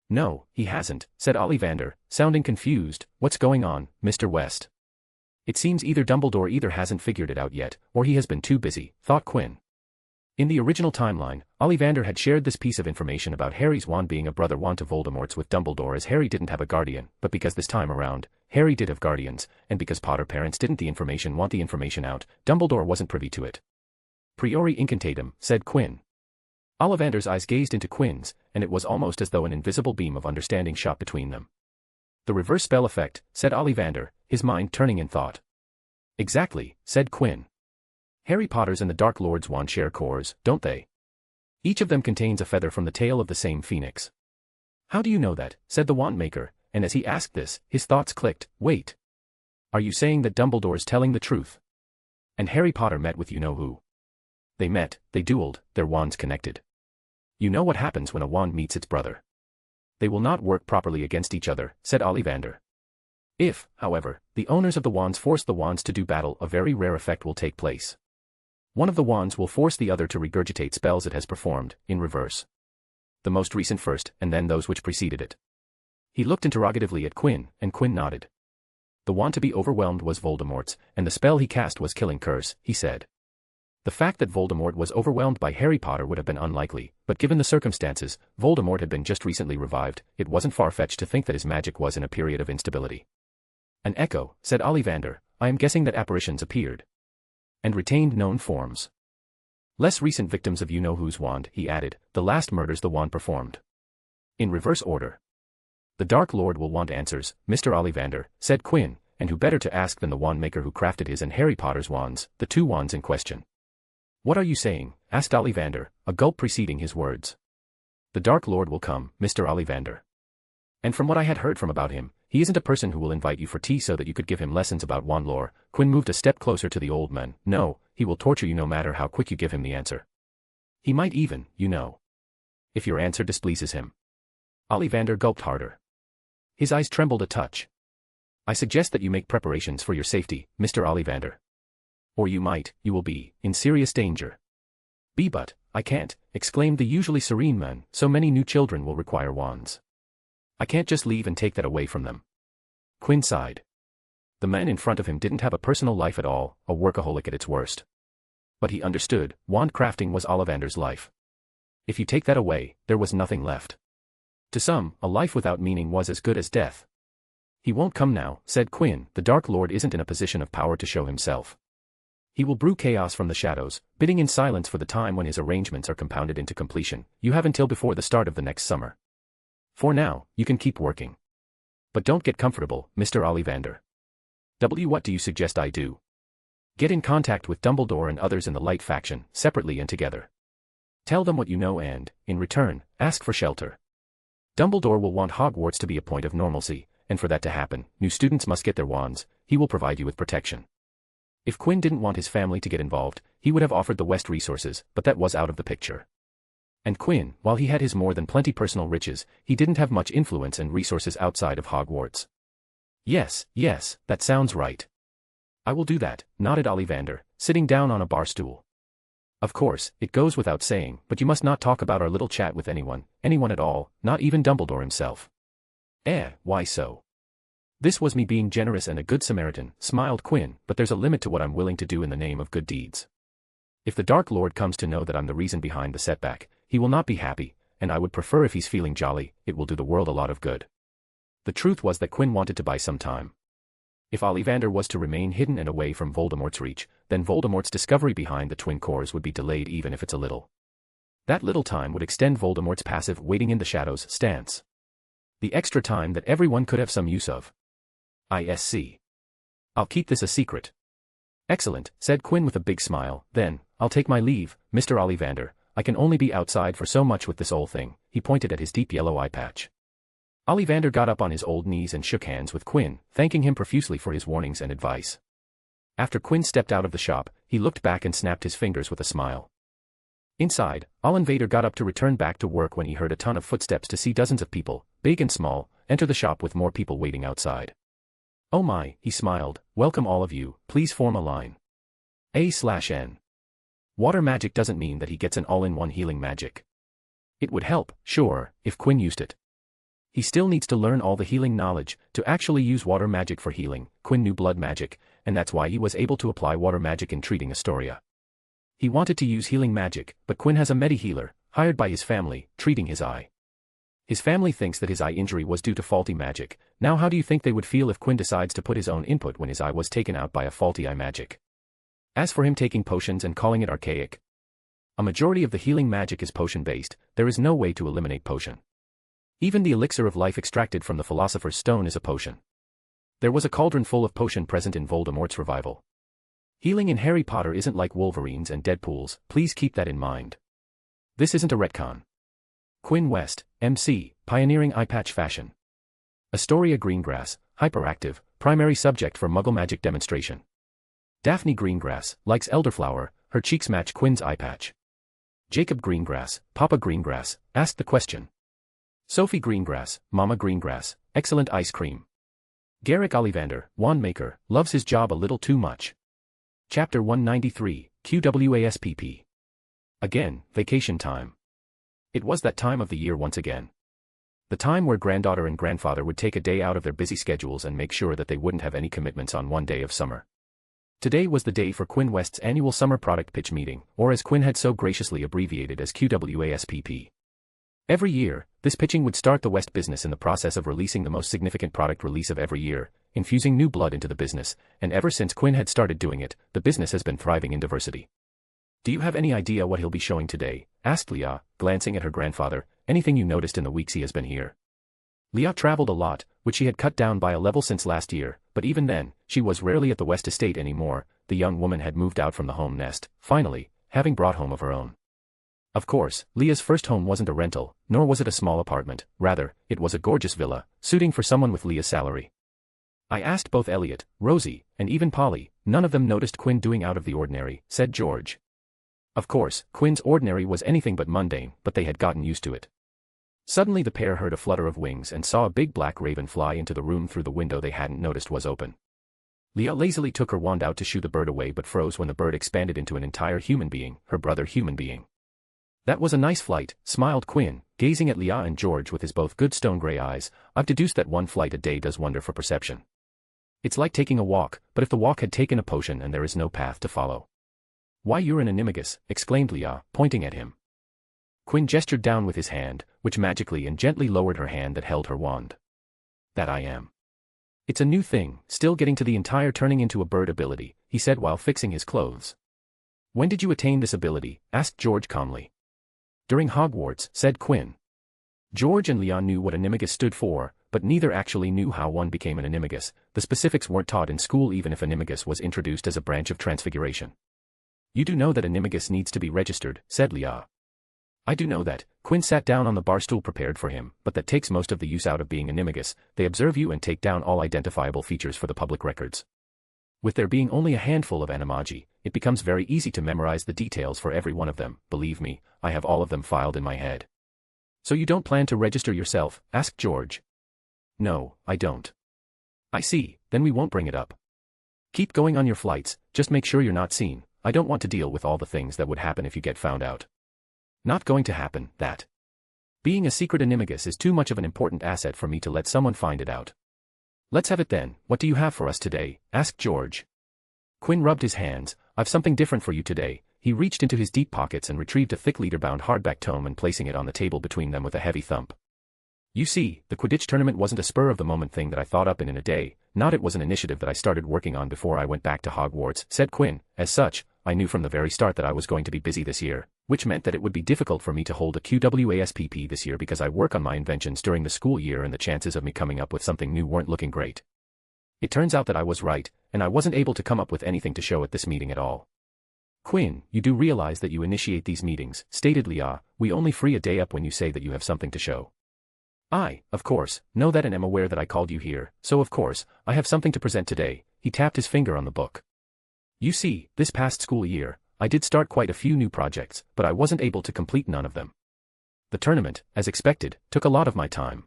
No, he hasn't, said Ollivander, sounding confused. What's going on, Mr. West? It seems either Dumbledore either hasn't figured it out yet, or he has been too busy, thought Quinn. In the original timeline, Ollivander had shared this piece of information about Harry's wand being a brother wand to Voldemort's with Dumbledore, as Harry didn't have a guardian, but because this time around, Harry did have guardians, and because Potter parents didn't the information want the information out, Dumbledore wasn't privy to it. Priori incantatem, said Quinn. Ollivander's eyes gazed into Quinn's, and it was almost as though an invisible beam of understanding shot between them. The reverse spell effect, said Ollivander, his mind turning in thought. Exactly, said Quinn. Harry Potter's and the Dark Lord's wand share cores, don't they? Each of them contains a feather from the tail of the same phoenix. How do you know that? Said the wand maker, and as he asked this, his thoughts clicked. Wait. Are you saying that Dumbledore's telling the truth? And Harry Potter met with you-know-who? They met, they dueled, their wands connected. You know what happens when a wand meets its brother. They will not work properly against each other, said Ollivander. If, however, the owners of the wands force the wands to do battle, a very rare effect will take place. One of the wands will force the other to regurgitate spells it has performed, in reverse. The most recent first, and then those which preceded it. He looked interrogatively at Quinn, and Quinn nodded. The wand to be overwhelmed was Voldemort's, and the spell he cast was Killing Curse, he said. The fact that Voldemort was overwhelmed by Harry Potter would have been unlikely, but given the circumstances, Voldemort had been just recently revived, it wasn't far-fetched to think that his magic was in a period of instability. An echo, said Ollivander, I am guessing that apparitions appeared. And retained known forms. Less recent victims of you-know-who's wand, he added, the last murders the wand performed. In reverse order. The Dark Lord will want answers, Mr. Ollivander, said Quinn, and who better to ask than the wand maker who crafted his and Harry Potter's wands, the two wands in question. "What are you saying?" asked Ollivander, a gulp preceding his words. "The Dark Lord will come, Mr. Ollivander. And from what I had heard from about him, he isn't a person who will invite you for tea so that you could give him lessons about wand lore." Quinn moved a step closer to the old man. "No, he will torture you no matter how quick you give him the answer. He might even, you know, if your answer displeases him." Ollivander gulped harder. His eyes trembled a touch. "I suggest that you make preparations for your safety, Mr. Ollivander. Or you will be, in serious danger." But, I can't," exclaimed the usually serene man, "so many new children will require wands. I can't just leave and take that away from them." Quinn sighed. The man in front of him didn't have a personal life at all, a workaholic at its worst. But he understood, wand crafting was Ollivander's life. If you take that away, there was nothing left. To some, a life without meaning was as good as death. "He won't come now," said Quinn. "The Dark Lord isn't in a position of power to show himself. He will brew chaos from the shadows, bidding in silence for the time when his arrangements are compounded into completion. You have until before the start of the next summer. For now, you can keep working. But don't get comfortable, Mr. Ollivander. What do you suggest I do?" "Get in contact with Dumbledore and others in the Light faction, separately and together. Tell them what you know and, in return, ask for shelter. Dumbledore will want Hogwarts to be a point of normalcy, and for that to happen, new students must get their wands. He will provide you with protection." If Quinn didn't want his family to get involved, he would have offered the West resources, but that was out of the picture. And Quinn, while he had his more than plenty personal riches, he didn't have much influence and resources outside of Hogwarts. Yes, that sounds right. I will do that," nodded Ollivander, sitting down on a bar stool. "Of course, it goes without saying, but you must not talk about our little chat with anyone at all, not even Dumbledore himself." Why so?" "This was me being generous and a good Samaritan," smiled Quinn, "but there's a limit to what I'm willing to do in the name of good deeds. If the Dark Lord comes to know that I'm the reason behind the setback, he will not be happy, and I would prefer if he's feeling jolly. It will do the world a lot of good." The truth was that Quinn wanted to buy some time. If Ollivander was to remain hidden and away from Voldemort's reach, then Voldemort's discovery behind the twin cores would be delayed even if it's a little. That little time would extend Voldemort's passive waiting in the shadows stance. The extra time that everyone could have some use of. I'll keep this a secret." "Excellent," said Quinn with a big smile. "Then, I'll take my leave, Mr. Ollivander. I can only be outside for so much with this old thing." He pointed at his deep yellow eye patch. Ollivander got up on his old knees and shook hands with Quinn, thanking him profusely for his warnings and advice. After Quinn stepped out of the shop, he looked back and snapped his fingers with a smile. Inside, Ollivander got up to return back to work when he heard a ton of footsteps to see dozens of people, big and small, enter the shop with more people waiting outside. "Oh my," he smiled, "welcome all of you, please form a line. A/N. Water magic doesn't mean that he gets an all-in-one healing magic. It would help, sure, if Quinn used it. He still needs to learn all the healing knowledge to actually use water magic for healing." Quinn knew blood magic, and that's why he was able to apply water magic in treating Astoria. He wanted to use healing magic, but Quinn has a medi-healer, hired by his family, treating his eye. His family thinks that his eye injury was due to faulty magic. Now how do you think they would feel if Quinn decides to put his own input when his eye was taken out by a faulty eye magic? As for him taking potions and calling it archaic, a majority of the healing magic is potion-based. There is no way to eliminate potion. Even the elixir of life extracted from the Philosopher's Stone is a potion. There was a cauldron full of potion present in Voldemort's revival. Healing in Harry Potter isn't like Wolverines and Deadpools, please keep that in mind. This isn't a retcon. Quinn West, MC, pioneering eye patch fashion. Astoria Greengrass, hyperactive, primary subject for Muggle magic demonstration. Daphne Greengrass, likes elderflower, her cheeks match Quinn's eye patch. Jacob Greengrass, Papa Greengrass, asked the question. Sophie Greengrass, Mama Greengrass, excellent ice cream. Garrick Ollivander, wand maker, loves his job a little too much. Chapter 193, QWASPP. Again, vacation time. It was that time of the year once again. The time where granddaughter and grandfather would take a day out of their busy schedules and make sure that they wouldn't have any commitments on one day of summer. Today was the day for Quinn West's annual summer product pitch meeting, or as Quinn had so graciously abbreviated as QWASPP. Every year, this pitching would start the West business in the process of releasing the most significant product release of every year, infusing new blood into the business, and ever since Quinn had started doing it, the business has been thriving in diversity. "Do you have any idea what he'll be showing today?" asked Leah, glancing at her grandfather. "Anything you noticed in the weeks he has been here?" Leah traveled a lot, which she had cut down by a level since last year, but even then, she was rarely at the West Estate anymore. The young woman had moved out from the home nest, finally, having brought home of her own. Of course, Leah's first home wasn't a rental, nor was it a small apartment, rather, it was a gorgeous villa, suiting for someone with Leah's salary. I asked both Elliot, Rosie, and even Polly, none of them noticed Quinn doing out of the ordinary, said George. Of course, Quinn's ordinary was anything but mundane, but they had gotten used to it. Suddenly the pair heard a flutter of wings and saw a big black raven fly into the room through the window they hadn't noticed was open. Leah lazily took her wand out to shoo the bird away but froze when the bird expanded into an entire human being, her brother human being. That was a nice flight, smiled Quinn, gazing at Leah and George with his both good stone-gray eyes. I've deduced that one flight a day does wonder for perception. It's like taking a walk, but if the walk had taken a potion and there is no path to follow. Why, you're an animagus, exclaimed Leah, pointing at him. Quinn gestured down with his hand, which magically and gently lowered her hand that held her wand. That I am. It's a new thing, still getting to the entire turning into a bird ability, he said while fixing his clothes. When did you attain this ability? Asked George calmly. During Hogwarts, said Quinn. George and Leah knew what animagus stood for, but neither actually knew how one became an animagus. The specifics weren't taught in school even if animagus was introduced as a branch of transfiguration. You do know that animagus needs to be registered, said Leah. I do know that. Quinn sat down on the bar stool prepared for him, but that takes most of the use out of being animagus. They observe you and take down all identifiable features for the public records. With there being only a handful of animagi, it becomes very easy to memorize the details for every one of them. Believe me, I have all of them filed in my head. So you don't plan to register yourself? Asked George. No, I don't. I see, then we won't bring it up. Keep going on your flights, just make sure you're not seen. I don't want to deal with all the things that would happen if you get found out. Not going to happen, that. Being a secret animagus is too much of an important asset for me to let someone find it out. Let's have it then. What do you have for us today? Asked George. Quinn rubbed his hands. I've something different for you today. He reached into his deep pockets and retrieved a thick leader-bound hardback tome and placing it on the table between them with a heavy thump. You see, the Quidditch tournament wasn't a spur-of-the-moment thing that I thought up in a day, not it was an initiative that I started working on before I went back to Hogwarts, said Quinn. As such, I knew from the very start that I was going to be busy this year, which meant that it would be difficult for me to hold a QWASPP this year because I work on my inventions during the school year and the chances of me coming up with something new weren't looking great. It turns out that I was right, and I wasn't able to come up with anything to show at this meeting at all. Quinn, you do realize that you initiate these meetings, stated Leah. We only free a day up when you say that you have something to show. I, of course, know that and am aware that I called you here, so of course, I have something to present today. He tapped his finger on the book. You see, this past school year, I did start quite a few new projects, but I wasn't able to complete none of them. The tournament, as expected, took a lot of my time.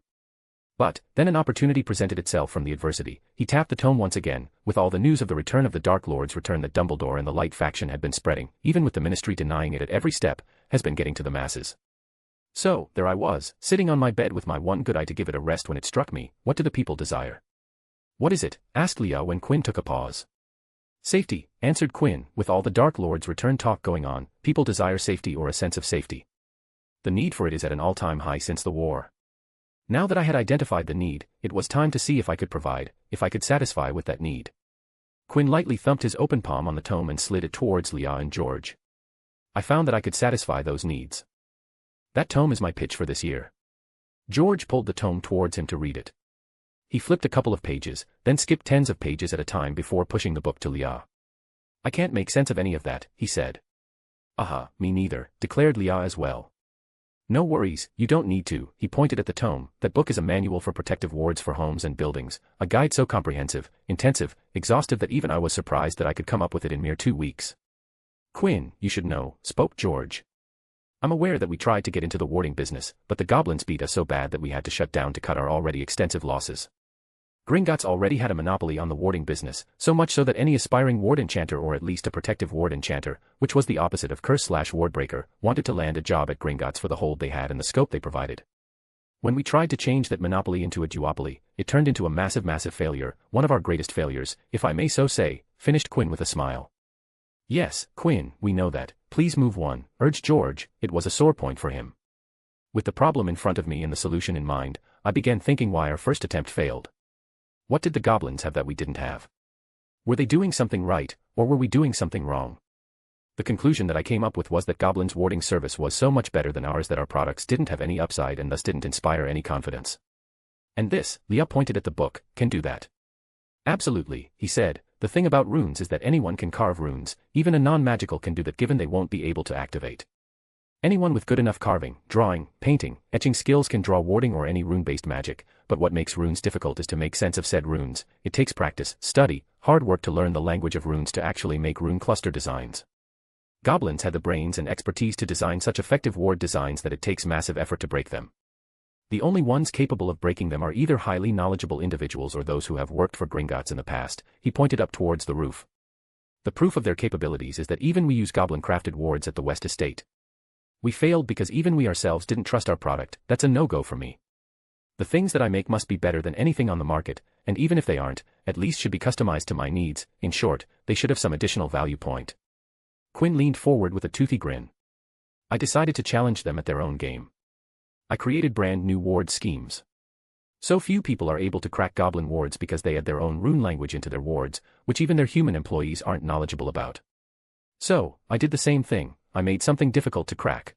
But, then an opportunity presented itself from the adversity. He tapped the tome once again, with all the news of the return of the Dark Lord's return that Dumbledore and the Light faction had been spreading, even with the Ministry denying it at every step, has been getting to the masses. So, there I was, sitting on my bed with my one good eye to give it a rest when it struck me. What do the people desire? What is it? Asked Leah when Quinn took a pause. Safety, answered Quinn. With all the Dark Lord's return talk going on, people desire safety or a sense of safety. The need for it is at an all-time high since the war. Now that I had identified the need, it was time to see if I could provide, if I could satisfy with that need. Quinn lightly thumped his open palm on the tome and slid it towards Leah and George. I found that I could satisfy those needs. That tome is my pitch for this year. George pulled the tome towards him to read it. He flipped a couple of pages, then skipped tens of pages at a time before pushing the book to Leah. I can't make sense of any of that, he said. Me neither, declared Leah as well. No worries, you don't need to, he pointed at the tome. That book is a manual for protective wards for homes and buildings, a guide so comprehensive, intensive, exhaustive that even I was surprised that I could come up with it in mere 2 weeks. Quinn, you should know, spoke George. I'm aware that we tried to get into the warding business, but the goblins beat us so bad that we had to shut down to cut our already extensive losses. Gringotts already had a monopoly on the warding business, so much so that any aspiring ward enchanter or at least a protective ward enchanter, which was the opposite of curse/wardbreaker, wanted to land a job at Gringotts for the hold they had and the scope they provided. When we tried to change that monopoly into a duopoly, it turned into a massive failure, one of our greatest failures, if I may so say, finished Quinn with a smile. Yes, Quinn, we know that. Please move on, urged George. It was a sore point for him. With the problem in front of me and the solution in mind, I began thinking why our first attempt failed. What did the goblins have that we didn't have? Were they doing something right, or were we doing something wrong? The conclusion that I came up with was that goblins' warding service was so much better than ours that our products didn't have any upside and thus didn't inspire any confidence. And this, Leah pointed at the book, can do that. Absolutely, he said. The thing about runes is that anyone can carve runes, even a non-magical can do that given they won't be able to activate. Anyone with good enough carving, drawing, painting, etching skills can draw warding or any rune-based magic, but what makes runes difficult is to make sense of said runes. It takes practice, study, hard work to learn the language of runes to actually make rune cluster designs. Goblins had the brains and expertise to design such effective ward designs that it takes massive effort to break them. The only ones capable of breaking them are either highly knowledgeable individuals or those who have worked for Gringotts in the past. He pointed up towards the roof. The proof of their capabilities is that even we use goblin-crafted wards at the West Estate. We failed because even we ourselves didn't trust our product. That's a no-go for me. The things that I make must be better than anything on the market, and even if they aren't, at least should be customized to my needs. In short, they should have some additional value point. Quinn leaned forward with a toothy grin. I decided to challenge them at their own game. I created brand new ward schemes. So few people are able to crack goblin wards because they add their own rune language into their wards, which even their human employees aren't knowledgeable about. So, I did the same thing. I made something difficult to crack.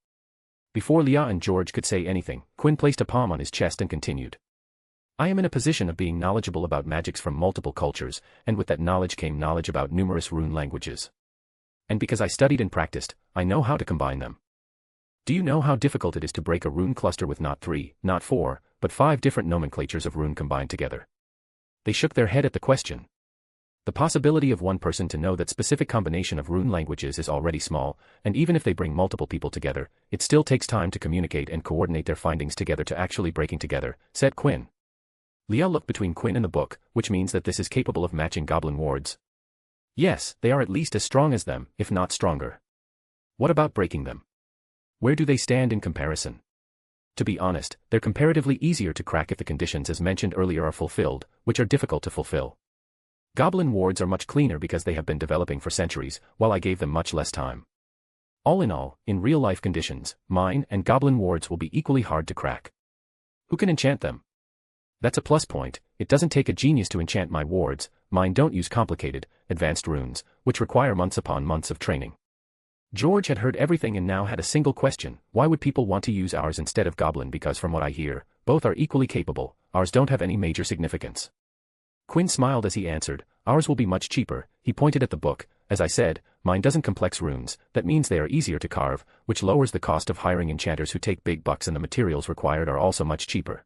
Before Leah and George could say anything, Quinn placed a palm on his chest and continued. I am in a position of being knowledgeable about magics from multiple cultures, and with that knowledge came knowledge about numerous rune languages. And because I studied and practiced, I know how to combine them. Do you know how difficult it is to break a rune cluster with not 3, not 4, but 5 different nomenclatures of rune combined together? They shook their head at the question. The possibility of one person to know that specific combination of rune languages is already small, and even if they bring multiple people together, it still takes time to communicate and coordinate their findings together to actually breaking together, said Quinn. Leah looked between Quinn and the book, which means that this is capable of matching goblin wards. Yes, they are at least as strong as them, if not stronger. What about breaking them? Where do they stand in comparison? To be honest, they're comparatively easier to crack if the conditions as mentioned earlier are fulfilled, which are difficult to fulfill. Goblin wards are much cleaner because they have been developing for centuries, while I gave them much less time. All in all, in real-life conditions, mine and goblin wards will be equally hard to crack. Who can enchant them? That's a plus point. It doesn't take a genius to enchant my wards. Mine don't use complicated, advanced runes, which require months upon months of training. George had heard everything and now had a single question. Why would people want to use ours instead of goblin? Because from what I hear, both are equally capable. Ours don't have any major significance. Quinn smiled as he answered, ours will be much cheaper. He pointed at the book. As I said, mine doesn't complex runes. That means they are easier to carve, which lowers the cost of hiring enchanters who take big bucks, and the materials required are also much cheaper.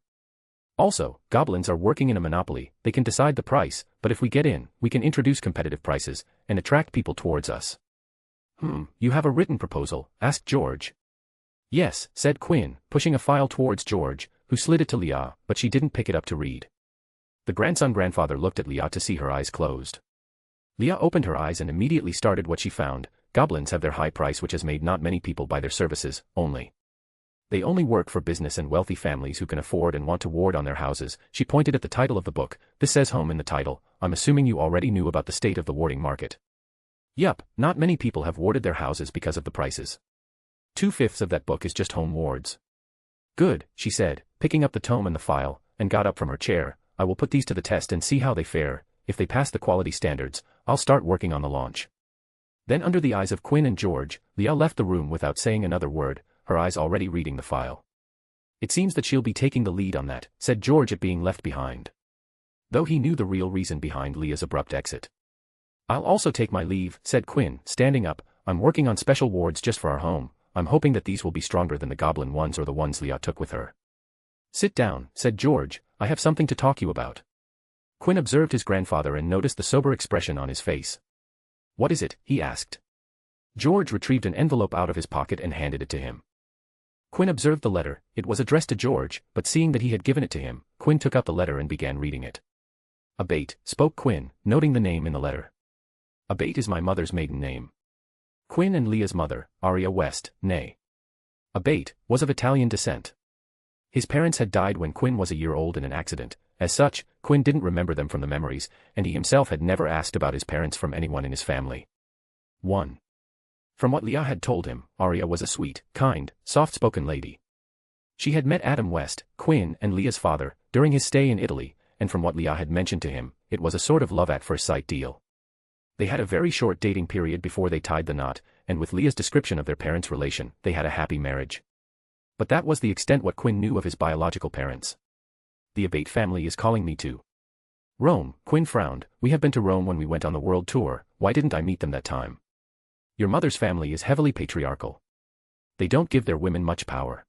Also, goblins are working in a monopoly. They can decide the price, but if we get in, we can introduce competitive prices and attract people towards us. You have a written proposal? Asked George. Yes, said Quinn, pushing a file towards George, who slid it to Leah, but she didn't pick it up to read. The grandfather looked at Leah to see her eyes closed. Leah opened her eyes and immediately started what she found. Goblins have their high price, which has made not many people buy their services, only. They only work for business and wealthy families who can afford and want to ward on their houses. She pointed at the title of the book. This says home in the title. I'm assuming you already knew about the state of the warding market. Yup, not many people have warded their houses because of the prices. 2/5 of that book is just home wards. Good, she said, picking up the tome and the file, and got up from her chair. I will put these to the test and see how they fare. If they pass the quality standards, I'll start working on the launch. Then under the eyes of Quinn and George, Leah left the room without saying another word, her eyes already reading the file. It seems that she'll be taking the lead on that, said George at being left behind. Though he knew the real reason behind Leah's abrupt exit. I'll also take my leave, said Quinn, standing up. I'm working on special wards just for our home. I'm hoping that these will be stronger than the goblin ones or the ones Leah took with her. Sit down, said George. I have something to talk you about. Quinn observed his grandfather and noticed the sober expression on his face. What is it? He asked. George retrieved an envelope out of his pocket and handed it to him. Quinn observed the letter. It was addressed to George, but seeing that he had given it to him, Quinn took out the letter and began reading it. Abate, spoke Quinn, noting the name in the letter. Abate is my mother's maiden name. Quinn and Leah's mother, Aria West, née Abate, was of Italian descent. His parents had died when Quinn was a year old in an accident. As such, Quinn didn't remember them from the memories, and he himself had never asked about his parents from anyone in his family. 1. From what Leah had told him, Aria was a sweet, kind, soft-spoken lady. She had met Adam West, Quinn and Leah's father, during his stay in Italy, and from what Leah had mentioned to him, it was a sort of love-at-first-sight deal. They had a very short dating period before they tied the knot, and with Leah's description of their parents' relation, they had a happy marriage. But that was the extent what Quinn knew of his biological parents. The Abate family is calling me to Rome. Quinn frowned. We have been to Rome when we went on the world tour. Why didn't I meet them that time? Your mother's family is heavily patriarchal. They don't give their women much power.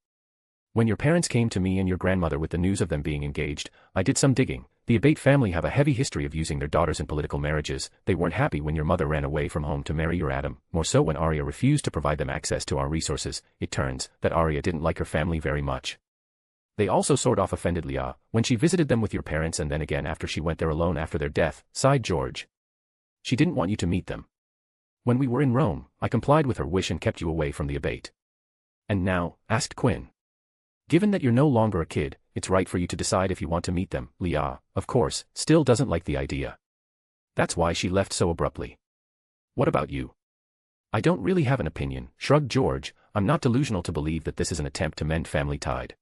When your parents came to me and your grandmother with the news of them being engaged, I did some digging. The Abate family have a heavy history of using their daughters in political marriages. They weren't happy when your mother ran away from home to marry your Adam, more so when Arya refused to provide them access to our resources. It turns that Arya didn't like her family very much. They also sort of offended Leah when she visited them with your parents and then again after she went there alone after their death, sighed George. She didn't want you to meet them. When we were in Rome, I complied with her wish and kept you away from the Abate. And now, asked Quinn. Given that you're no longer a kid, it's right for you to decide if you want to meet them. Leah, of course, still doesn't like the idea. That's why she left so abruptly. What about you? I don't really have an opinion, shrugged George. I'm not delusional to believe that this is an attempt to mend family tide.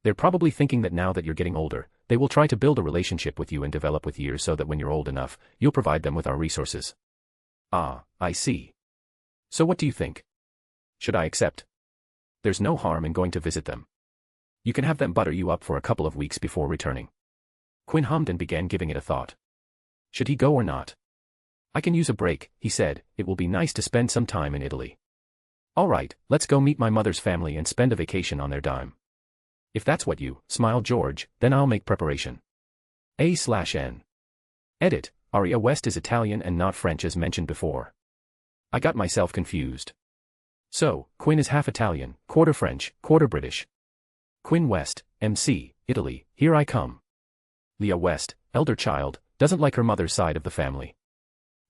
They're probably thinking that now that you're getting older, they will try to build a relationship with you and develop with years so that when you're old enough, you'll provide them with our resources. Ah, I see. So what do you think? Should I accept? There's no harm in going to visit them. You can have them butter you up for a couple of weeks before returning. Quinn hummed and began giving it a thought. Should he go or not? I can use a break, he said. It will be nice to spend some time in Italy. All right, let's go meet my mother's family and spend a vacation on their dime. If that's what you, smiled George, then I'll make preparation. A/N. Edit, Arya West is Italian and not French as mentioned before. I got myself confused. So, Quinn is half Italian, quarter French, quarter British. Quinn West, MC, Italy, here I come. Leah West, elder child, doesn't like her mother's side of the family.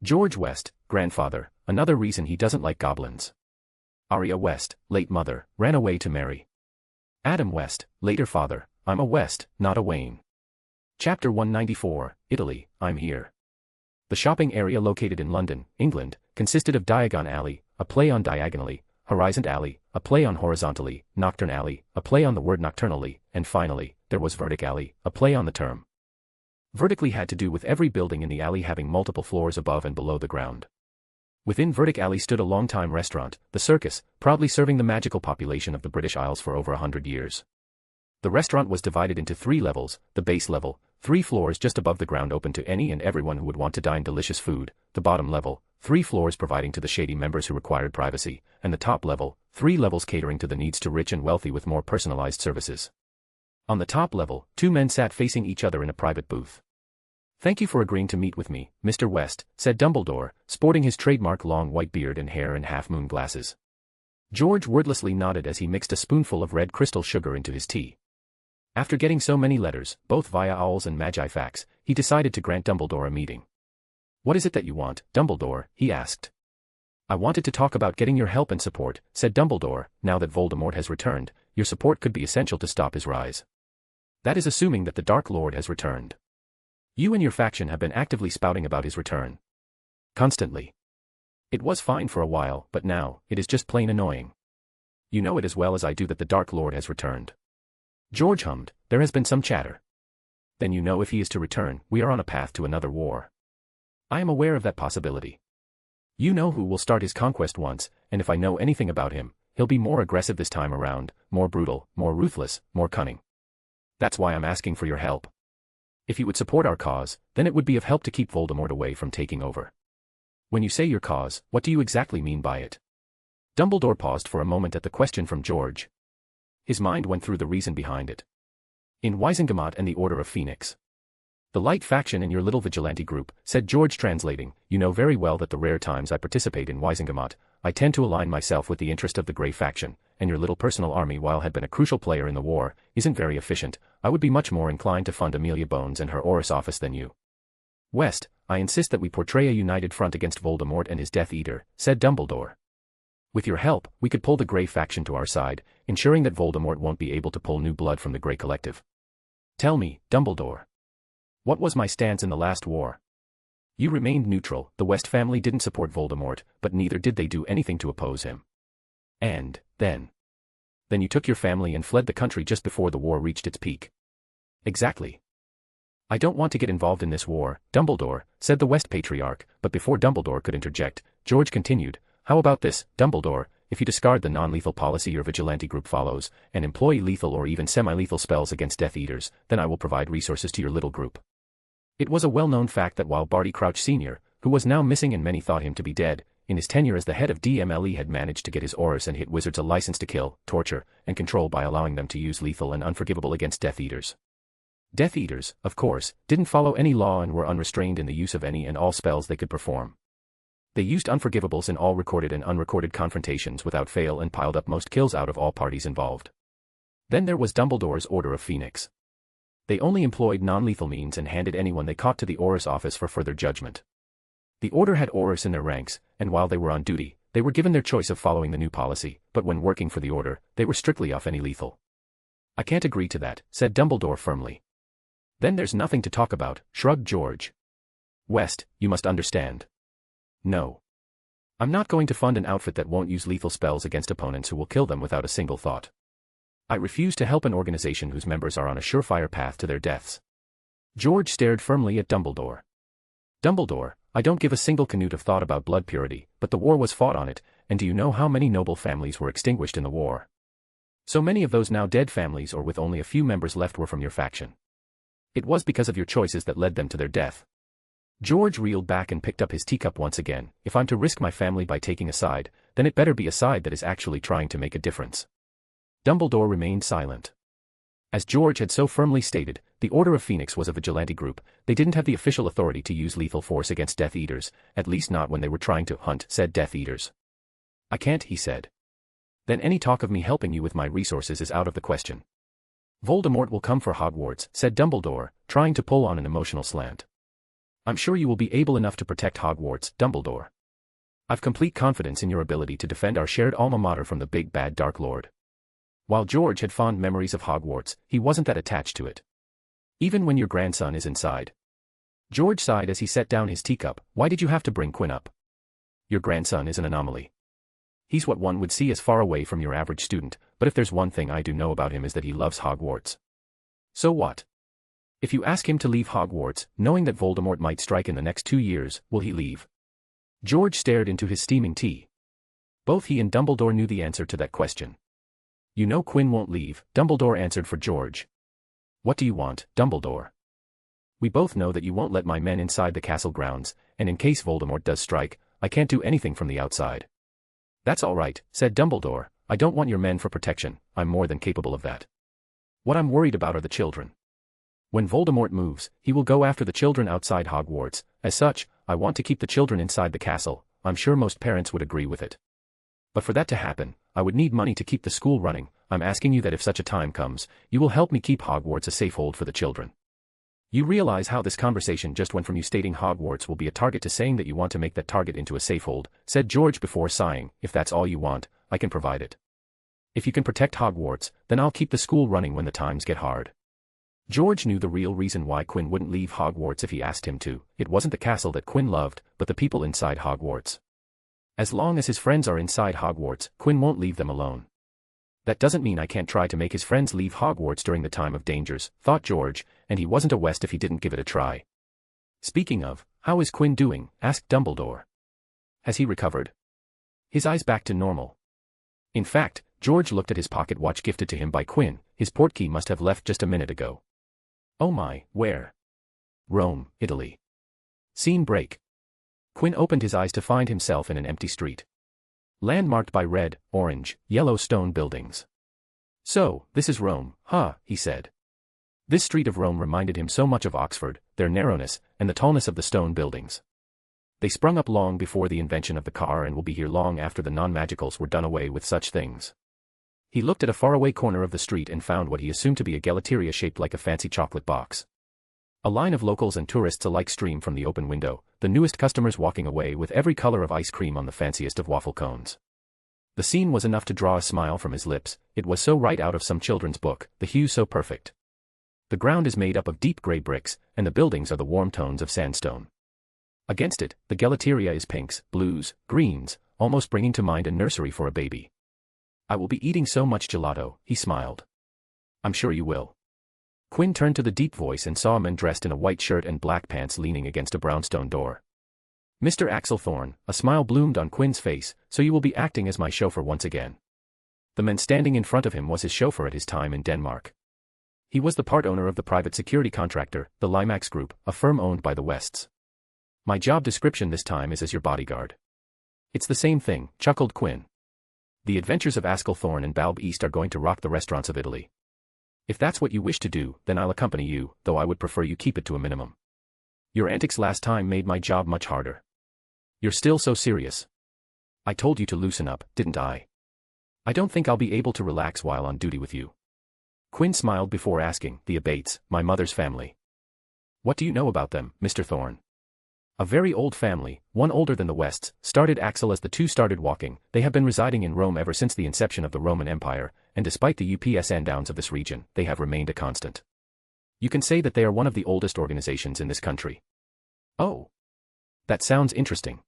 George West, grandfather, another reason he doesn't like goblins. Arya West, late mother, ran away to marry. Adam West, later father, I'm a West, not a Wayne. Chapter 194, Italy, I'm here. The shopping area located in London, England, consisted of Diagon Alley, a play on diagonally, Horizon Alley, a play on horizontally, Nocturne Alley, a play on the word nocturnally, and finally, there was Vertic Alley, a play on the term. Vertically had to do with every building in the alley having multiple floors above and below the ground. Within Vertic Alley stood a long-time restaurant, the Circus, proudly serving the magical population of the British Isles for over 100 years. The restaurant was divided into 3 levels, the base level, 3 floors just above the ground open to any and everyone who would want to dine delicious food, the bottom level, 3 floors providing to the shady members who required privacy, and the top level, 3 levels catering to the needs to rich and wealthy with more personalized services. On the top level, 2 men sat facing each other in a private booth. Thank you for agreeing to meet with me, Mr. West, said Dumbledore, sporting his trademark long white beard and hair and half-moon glasses. George wordlessly nodded as he mixed a spoonful of red crystal sugar into his tea. After getting so many letters, both via owls and Magifax, he decided to grant Dumbledore a meeting. What is it that you want, Dumbledore? He asked. I wanted to talk about getting your help and support, said Dumbledore. Now that Voldemort has returned, your support could be essential to stop his rise. That is assuming that the Dark Lord has returned. You and your faction have been actively spouting about his return. Constantly. It was fine for a while, but now, it is just plain annoying. You know it as well as I do that the Dark Lord has returned. George hummed, there has been some chatter. Then you know if he is to return, we are on a path to another war. I am aware of that possibility. You know who will start his conquest once, and if I know anything about him, he'll be more aggressive this time around, more brutal, more ruthless, more cunning. That's why I'm asking for your help. If you would support our cause, then it would be of help to keep Voldemort away from taking over. When you say your cause, what do you exactly mean by it? Dumbledore paused for a moment at the question from George. His mind went through the reason behind it. In Wizengamot and the Order of Phoenix. The light faction in your little vigilante group, said George translating, you know very well that the rare times I participate in Wizengamot, I tend to align myself with the interest of the Grey faction, and your little personal army while had been a crucial player in the war, isn't very efficient. I would be much more inclined to fund Amelia Bones and her Oris office than you. West, I insist that we portray a united front against Voldemort and his Death Eater, said Dumbledore. With your help, we could pull the Grey faction to our side, ensuring that Voldemort won't be able to pull new blood from the Grey Collective. Tell me, Dumbledore. What was my stance in the last war? You remained neutral. The West family didn't support Voldemort, but neither did they do anything to oppose him. And, then you took your family and fled the country just before the war reached its peak. Exactly. I don't want to get involved in this war, Dumbledore, said the West Patriarch, but before Dumbledore could interject, George continued, how about this, Dumbledore, if you discard the non-lethal policy your vigilante group follows, and employ lethal or even semi-lethal spells against Death Eaters, then I will provide resources to your little group. It was a well-known fact that while Barty Crouch Sr., who was now missing and many thought him to be dead, in his tenure as the head of DMLE had managed to get his Aurors and hit wizards a license to kill, torture, and control by allowing them to use lethal and unforgivable against Death Eaters. Death Eaters, of course, didn't follow any law and were unrestrained in the use of any and all spells they could perform. They used unforgivables in all recorded and unrecorded confrontations without fail and piled up most kills out of all parties involved. Then there was Dumbledore's Order of Phoenix. They only employed non-lethal means and handed anyone they caught to the Aurors office for further judgment. The Order had Aurors in their ranks, and while they were on duty, they were given their choice of following the new policy, but when working for the Order, they were strictly off any lethal. I can't agree to that, said Dumbledore firmly. Then there's nothing to talk about, shrugged George. West, you must understand. No. I'm not going to fund an outfit that won't use lethal spells against opponents who will kill them without a single thought. I refuse to help an organization whose members are on a surefire path to their deaths. George stared firmly at Dumbledore. Dumbledore, I don't give a single canute of thought about blood purity, but the war was fought on it, and do you know how many noble families were extinguished in the war? So many of those now dead families or with only a few members left were from your faction. It was because of your choices that led them to their death. George reeled back and picked up his teacup once again. If I'm to risk my family by taking a side, then it better be a side that is actually trying to make a difference. Dumbledore remained silent. As George had so firmly stated, the Order of Phoenix was a vigilante group. They didn't have the official authority to use lethal force against Death Eaters, at least not when they were trying to hunt said Death Eaters. I can't, he said. Then any talk of me helping you with my resources is out of the question. Voldemort will come for Hogwarts, said Dumbledore, trying to pull on an emotional slant. I'm sure you will be able enough to protect Hogwarts, Dumbledore. I've complete confidence in your ability to defend our shared alma mater from the big bad Dark Lord. While George had fond memories of Hogwarts, he wasn't that attached to it. Even when your grandson is inside. George sighed as he set down his teacup. Why did you have to bring Quinn up? Your grandson is an anomaly. He's what one would see as far away from your average student, but if there's one thing I do know about him is that he loves Hogwarts. So what? If you ask him to leave Hogwarts, knowing that Voldemort might strike in the next 2 years, will he leave? George stared into his steaming tea. Both he and Dumbledore knew the answer to that question. You know Quinn won't leave, Dumbledore answered for George. What do you want, Dumbledore? We both know that you won't let my men inside the castle grounds, and in case Voldemort does strike, I can't do anything from the outside. That's all right, said Dumbledore. I don't want your men for protection, I'm more than capable of that. What I'm worried about are the children. When Voldemort moves, he will go after the children outside Hogwarts. As such, I want to keep the children inside the castle. I'm sure most parents would agree with it. But for that to happen, I would need money to keep the school running. I'm asking you that if such a time comes, you will help me keep Hogwarts a safe hold for the children. You realize how this conversation just went from you stating Hogwarts will be a target to saying that you want to make that target into a safe hold, said George before sighing. If that's all you want, I can provide it. If you can protect Hogwarts, then I'll keep the school running when the times get hard. George knew the real reason why Quinn wouldn't leave Hogwarts if he asked him to. It wasn't the castle that Quinn loved, but the people inside Hogwarts. As long as his friends are inside Hogwarts, Quinn won't leave them alone. That doesn't mean I can't try to make his friends leave Hogwarts during the time of dangers, thought George, and he wasn't a West if he didn't give it a try. Speaking of, how is Quinn doing? Asked Dumbledore. Has he recovered? His eyes back to normal. In fact, George looked at his pocket watch gifted to him by Quinn. His portkey must have left just a minute ago. Oh my, where? Rome, Italy. Scene break. Quinn opened his eyes to find himself in an empty street. Land marked by red, orange, yellow stone buildings. So, this is Rome, huh, he said. This street of Rome reminded him so much of Oxford, their narrowness, and the tallness of the stone buildings. They sprung up long before the invention of the car and will be here long after the non-magicals were done away with such things. He looked at a faraway corner of the street and found what he assumed to be a gelateria shaped like a fancy chocolate box. A line of locals and tourists alike streamed from the open window, the newest customers walking away with every color of ice cream on the fanciest of waffle cones. The scene was enough to draw a smile from his lips. It was so right out of some children's book, the hue so perfect. The ground is made up of deep gray bricks, and the buildings are the warm tones of sandstone. Against it, the gelateria is pinks, blues, greens, almost bringing to mind a nursery for a baby. I will be eating so much gelato, he smiled. I'm sure you will. Quinn turned to the deep voice and saw a man dressed in a white shirt and black pants leaning against a brownstone door. Mr. Axel Thorne, a smile bloomed on Quinn's face, so you will be acting as my chauffeur once again. The man standing in front of him was his chauffeur at his time in Denmark. He was the part owner of the private security contractor, the Limax Group, a firm owned by the Wests. My job description this time is as your bodyguard. It's the same thing, chuckled Quinn. The adventures of Axel Thorne and Balb East are going to rock the restaurants of Italy. If that's what you wish to do, then I'll accompany you, though I would prefer you keep it to a minimum. Your antics last time made my job much harder. You're still so serious. I told you to loosen up, didn't I? I don't think I'll be able to relax while on duty with you. Quinn smiled before asking, the Abates, my mother's family. What do you know about them, Mr. Thorne? A very old family, one older than the Wests, started Axel as the two started walking. They have been residing in Rome ever since the inception of the Roman Empire, and despite the ups and downs of this region, they have remained a constant. You can say that they are one of the oldest organizations in this country. Oh. That sounds interesting.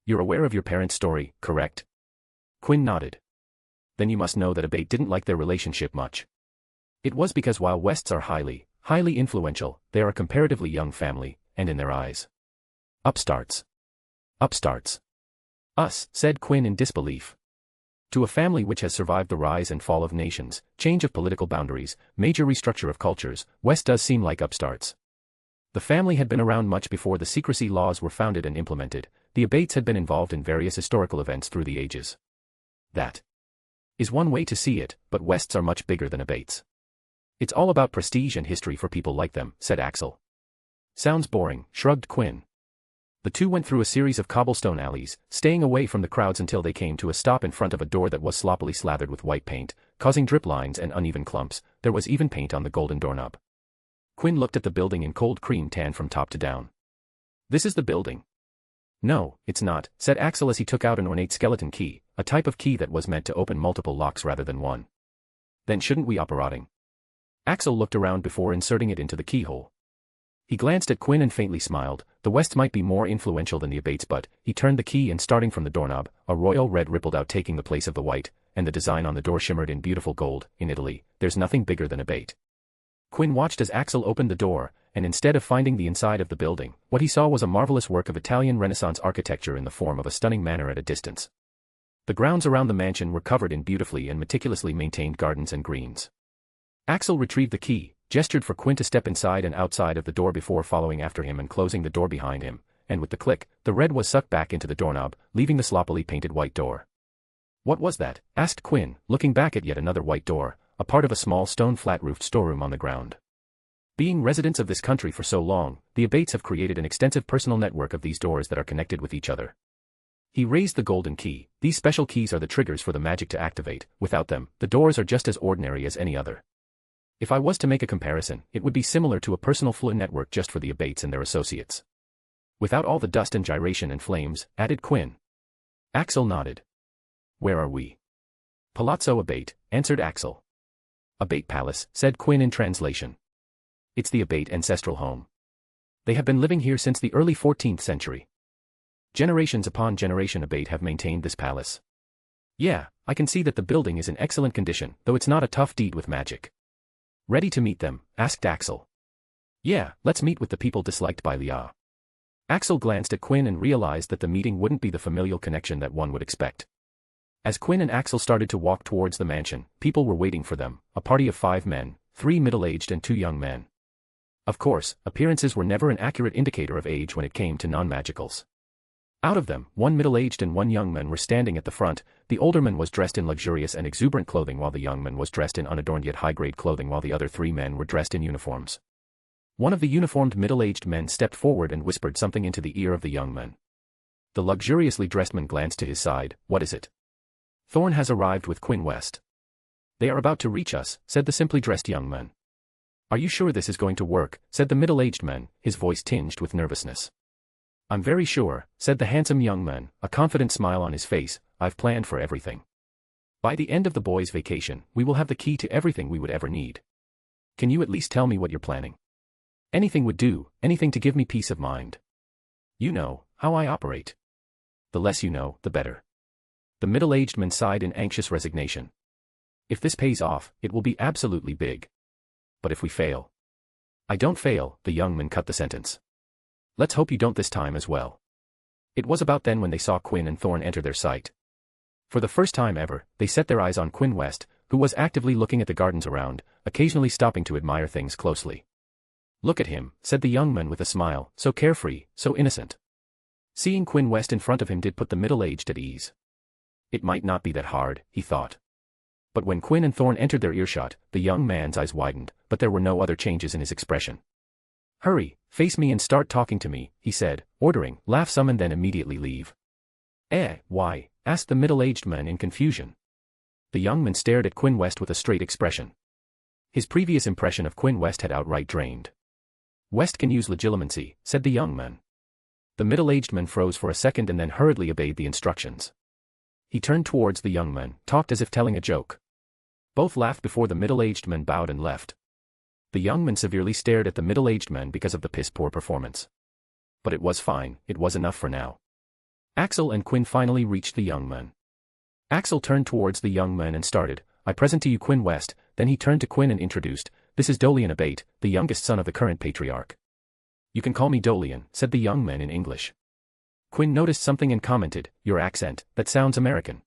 You're aware of your parents' story, correct? Quinn nodded. Then you must know that Abate didn't like their relationship much. It was because while Wests are highly influential, they are a comparatively young family, and in their eyes. Upstarts. Upstarts. Us, said Quinn in disbelief. To a family which has survived the rise and fall of nations, change of political boundaries, major restructure of cultures, West does seem like upstarts. The family had been around much before the secrecy laws were founded and implemented. The Abates had been involved in various historical events through the ages. That is one way to see it, but Wests are much bigger than Abates. It's all about prestige and history for people like them, said Axel. Sounds boring, shrugged Quinn. The two went through a series of cobblestone alleys, staying away from the crowds until they came to a stop in front of a door that was sloppily slathered with white paint, causing drip lines and uneven clumps. There was even paint on the golden doorknob. Quinn looked at the building in cold cream tan from top to down. This is the building. No, it's not, said Axel as he took out an ornate skeleton key, a type of key that was meant to open multiple locks rather than one. Then shouldn't we operating? Axel looked around before inserting it into the keyhole. He glanced at Quinn and faintly smiled. The West might be more influential than the Abates, but he turned the key and starting from the doorknob, a royal red rippled out taking the place of the white, and the design on the door shimmered in beautiful gold. In Italy, there's nothing bigger than Abate. Quinn watched as Axel opened the door, and instead of finding the inside of the building, what he saw was a marvelous work of Italian Renaissance architecture in the form of a stunning manor at a distance. The grounds around the mansion were covered in beautifully and meticulously maintained gardens and greens. Axel retrieved the key, gestured for Quinn to step inside and outside of the door before following after him and closing the door behind him, and with the click, the red was sucked back into the doorknob, leaving the sloppily painted white door. What was that? Asked Quinn, looking back at yet another white door, a part of a small stone flat-roofed storeroom on the ground. Being residents of this country for so long, the Abates have created an extensive personal network of these doors that are connected with each other. He raised the golden key. These special keys are the triggers for the magic to activate. Without them, the doors are just as ordinary as any other. If I was to make a comparison, it would be similar to a personal fluid network just for the Abates and their associates. Without all the dust and gyration and flames, added Quinn. Axel nodded. Where are we? Palazzo Abate, answered Axel. Abate Palace, said Quinn in translation. It's the Abate ancestral home. They have been living here since the early 14th century. Generations upon generation Abate have maintained this palace. Yeah, I can see that the building is in excellent condition, though it's not a tough deed with magic. Ready to meet them? Asked Axel. Yeah, let's meet with the people disliked by Leah. Axel glanced at Quinn and realized that the meeting wouldn't be the familial connection that one would expect. As Quinn and Axel started to walk towards the mansion, people were waiting for them, a party of 5 men, 3 middle-aged and 2 young men. Of course, appearances were never an accurate indicator of age when it came to non-magicals. Out of them, 1 middle-aged and 1 young man were standing at the front. The older man was dressed in luxurious and exuberant clothing while the young man was dressed in unadorned yet high-grade clothing while the other 3 men were dressed in uniforms. One of the uniformed middle-aged men stepped forward and whispered something into the ear of the young man. The luxuriously dressed man glanced to his side. What is it? Thorne has arrived with Quinn West. They are about to reach us, said the simply dressed young man. Are you sure this is going to work? Said the middle-aged man, his voice tinged with nervousness. I'm very sure, said the handsome young man, a confident smile on his face. I've planned for everything. By the end of the boys' vacation, we will have the key to everything we would ever need. Can you at least tell me what you're planning? Anything would do, anything to give me peace of mind. You know how I operate. The less you know, the better. The middle-aged man sighed in anxious resignation. If this pays off, it will be absolutely big. But if we fail? I don't fail, the young man cut the sentence. Let's hope you don't this time as well. It was about then when they saw Quinn and Thorn enter their sight. For the first time ever, they set their eyes on Quinn West, who was actively looking at the gardens around, occasionally stopping to admire things closely. "Look at him," said the young man with a smile, "so carefree, so innocent." Seeing Quinn West in front of him did put the middle-aged at ease. It might not be that hard, he thought. But when Quinn and Thorn entered their earshot, the young man's eyes widened, but there were no other changes in his expression. "Hurry, face me and start talking to me," he said, ordering, "laugh some and then immediately leave." Why?" asked the middle-aged man in confusion. The young man stared at Quinn West with a straight expression. His previous impression of Quinn West had outright drained. "West can use legilimency," said the young man. The middle-aged man froze for a second and then hurriedly obeyed the instructions. He turned towards the young man, talked as if telling a joke. Both laughed before the middle-aged man bowed and left. The young man severely stared at the middle-aged man because of the piss-poor performance. But it was fine, it was enough for now. Axel and Quinn finally reached the young man. Axel turned towards the young man and started, "I present to you Quinn West," then he turned to Quinn and introduced, "This is Dolian Abate, the youngest son of the current patriarch." "You can call me Dolian," said the young man in English. Quinn noticed something and commented, "Your accent, that sounds American."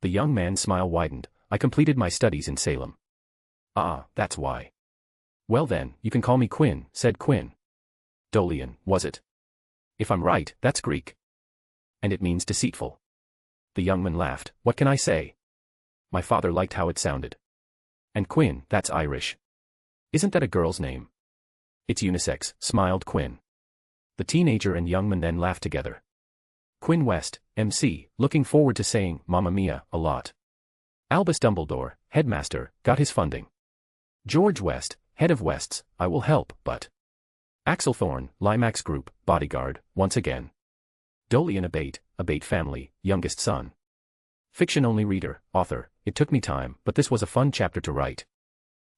The young man's smile widened, "I completed my studies in Salem." "Ah, that's why." "Well then, you can call me Quinn," said Quinn. "Dolian, was it? If I'm right, that's Greek. And it means deceitful." The young man laughed, "What can I say? My father liked how it sounded." "And Quinn, that's Irish. Isn't that a girl's name?" "It's unisex," smiled Quinn. The teenager and young man then laughed together. Quinn West, MC, looking forward to saying, "Mamma Mia," a lot. Albus Dumbledore, headmaster, got his funding. George West, head of Wests, "I will help, but." Axel Thorn, Limax Group, bodyguard, once again. Dolian Abate, Abate family, youngest son. Fiction-only reader, author, it took me time, but this was a fun chapter to write.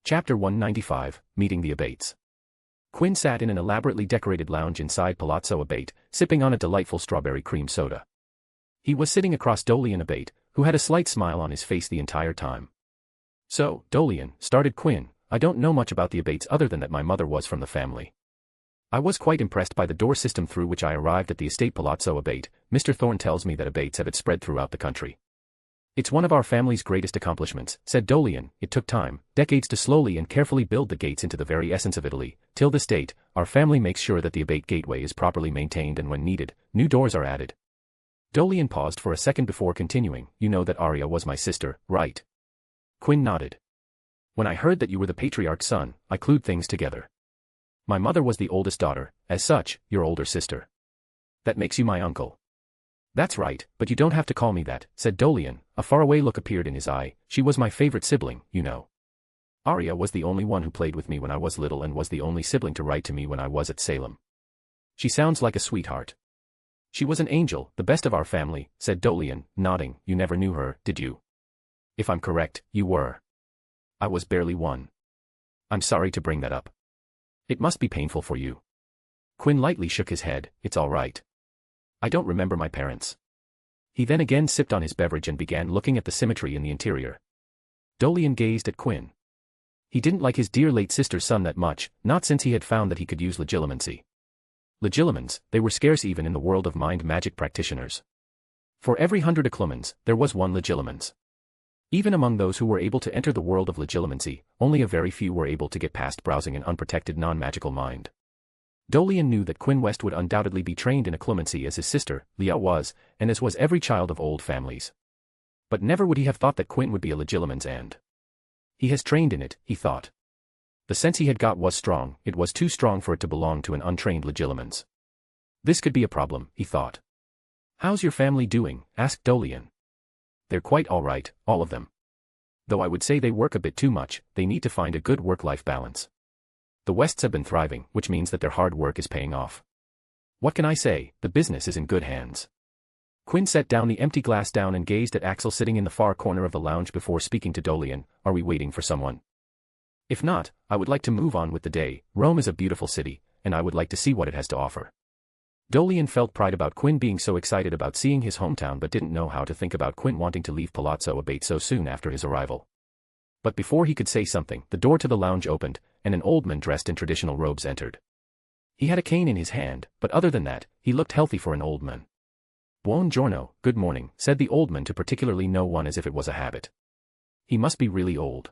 Chapter 195, Meeting the Abates. Quinn sat in an elaborately decorated lounge inside Palazzo Abate, sipping on a delightful strawberry cream soda. He was sitting across Dolian Abate, who had a slight smile on his face the entire time. "So, Dolian," started Quinn, "I don't know much about the Abates other than that my mother was from the family. I was quite impressed by the door system through which I arrived at the estate Palazzo Abate. Mr. Thorn tells me that Abates have it spread throughout the country. It's one of our family's greatest accomplishments," said Dolian. "It took time, decades to slowly and carefully build the gates into the very essence of Italy. Till this date, our family makes sure that the Abate gateway is properly maintained and when needed, new doors are added." Dolian paused for a second before continuing, "You know that Arya was my sister, right?" Quinn nodded. "When I heard that you were the patriarch's son, I clued things together. My mother was the oldest daughter, as such, your older sister. That makes you my uncle." "That's right, but you don't have to call me that," said Dolian. A faraway look appeared in his eye. "She was my favorite sibling, you know. Arya was the only one who played with me when I was little and was the only sibling to write to me when I was at Salem. She sounds like a sweetheart." "She was an angel, the best of our family," said Dolian, nodding. "You never knew her, did you?" "If I'm correct, you were." "I was barely one." "I'm sorry to bring that up. It must be painful for you." Quinn lightly shook his head. "It's all right. I don't remember my parents." He then again sipped on his beverage and began looking at the symmetry in the interior. Dolian gazed at Quinn. He didn't like his dear late sister's son that much, not since he had found that he could use legilimency. Legilimens, they were scarce even in the world of mind magic practitioners. For every 100 occlumens, there was one legilimens. Even among those who were able to enter the world of legilimency, only a very few were able to get past browsing an unprotected non-magical mind. Dolian knew that Quinn West would undoubtedly be trained in occlumency as his sister, Leah, was, and as was every child of old families. But never would he have thought that Quinn would be a legilimens and. He has trained in it, he thought. The sense he had got was strong, it was too strong for it to belong to an untrained legilimens. This could be a problem, he thought. "How's your family doing?" asked Dolian. "They're quite all right, all of them. Though I would say they work a bit too much, they need to find a good work-life balance. The Wests have been thriving, which means that their hard work is paying off. What can I say, the business is in good hands." Quinn set down the empty glass down and gazed at Axel sitting in the far corner of the lounge before speaking to Dolian. "Are we waiting for someone? If not, I would like to move on with the day. Rome is a beautiful city, and I would like to see what it has to offer." Dolian felt pride about Quinn being so excited about seeing his hometown but didn't know how to think about Quinn wanting to leave Palazzo Abate so soon after his arrival. But before he could say something, the door to the lounge opened, and an old man dressed in traditional robes entered. He had a cane in his hand, but other than that, he looked healthy for an old man. Buon giorno, good morning, said the old man to particularly no one as if it was a habit. He must be really old.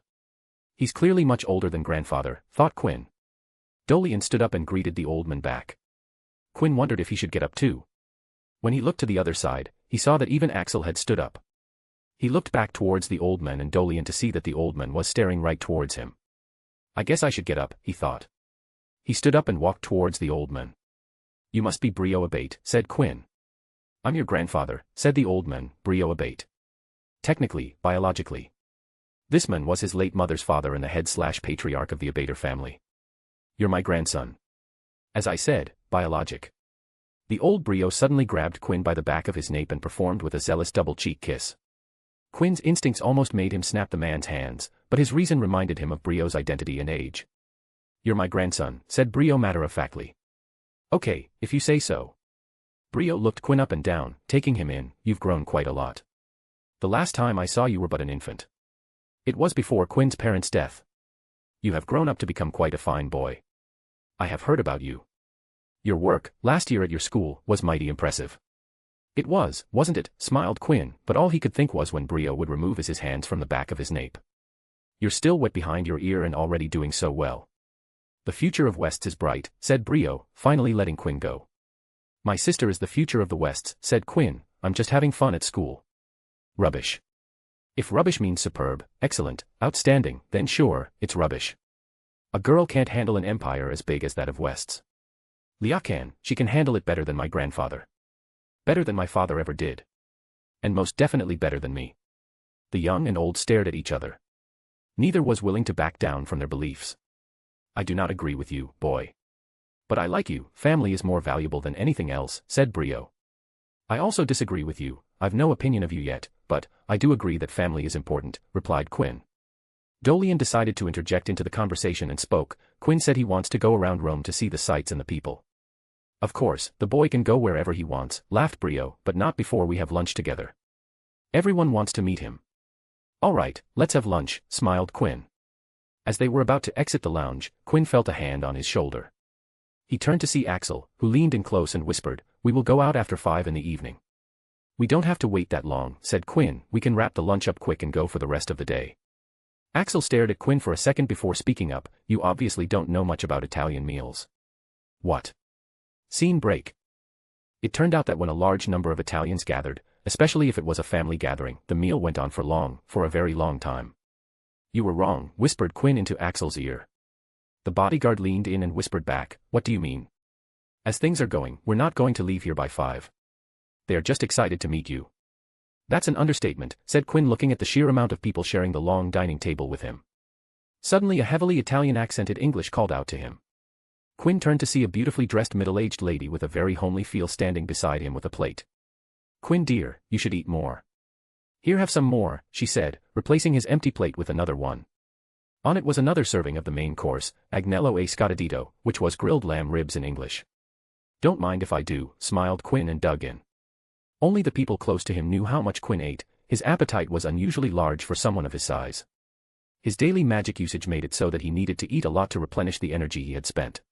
He's clearly much older than grandfather, thought Quinn. Dolian stood up and greeted the old man back. Quinn wondered if he should get up too. When he looked to the other side, he saw that even Axel had stood up. He looked back towards the old man and Dolian to see that the old man was staring right towards him. I guess I should get up, he thought. He stood up and walked towards the old man. You must be Brio Abate, said Quinn. I'm your grandfather, said the old man, Brio Abate. Technically, biologically. This man was his late mother's father and the head/patriarch of the Abater family. You're my grandson. As I said, biologic. The old Brio suddenly grabbed Quinn by the back of his nape and performed with a zealous double-cheek kiss. Quinn's instincts almost made him snap the man's hands, but his reason reminded him of Brio's identity and age. You're my grandson, said Brio matter-of-factly. Okay, if you say so. Brio looked Quinn up and down, taking him in. You've grown quite a lot. The last time I saw you were but an infant. It was before Quinn's parents' death. You have grown up to become quite a fine boy. I have heard about you. Your work, last year at your school, was mighty impressive. It was, wasn't it, smiled Quinn, but all he could think was when Brio would remove his hands from the back of his nape. You're still wet behind your ear and already doing so well. The future of Wests is bright, said Brio, finally letting Quinn go. My sister is the future of the Wests, said Quinn, I'm just having fun at school. Rubbish. If rubbish means superb, excellent, outstanding, then sure, it's rubbish. A girl can't handle an empire as big as that of Wests. Leah can, she can handle it better than my grandfather. Better than my father ever did. And most definitely better than me. The young and old stared at each other. Neither was willing to back down from their beliefs. I do not agree with you, boy. But I like you, family is more valuable than anything else, said Brio. I also disagree with you, I've no opinion of you yet, but I do agree that family is important, replied Quinn. Dolian decided to interject into the conversation and spoke. Quinn said he wants to go around Rome to see the sights and the people. Of course, the boy can go wherever he wants, laughed Brio, but not before we have lunch together. Everyone wants to meet him. All right, let's have lunch, smiled Quinn. As they were about to exit the lounge, Quinn felt a hand on his shoulder. He turned to see Axel, who leaned in close and whispered, we will go out after 5 in the evening. We don't have to wait that long, said Quinn, we can wrap the lunch up quick and go for the rest of the day. Axel stared at Quinn for a second before speaking up, you obviously don't know much about Italian meals. What? Scene break. It turned out that when a large number of Italians gathered, especially if it was a family gathering, the meal went on for a very long time. You were wrong, whispered Quinn into Axel's ear. The bodyguard leaned in and whispered back, what do you mean? As things are going, we're not going to leave here by 5. They are just excited to meet you. That's an understatement, said Quinn looking at the sheer amount of people sharing the long dining table with him. Suddenly a heavily Italian-accented English called out to him. Quinn turned to see a beautifully dressed middle-aged lady with a very homely feel standing beside him with a plate. Quinn dear, you should eat more. Here have some more, she said, replacing his empty plate with another one. On it was another serving of the main course, agnello e scotadito, which was grilled lamb ribs in English. Don't mind if I do, smiled Quinn and dug in. Only the people close to him knew how much Quinn ate. His appetite was unusually large for someone of his size. His daily magic usage made it so that he needed to eat a lot to replenish the energy he had spent.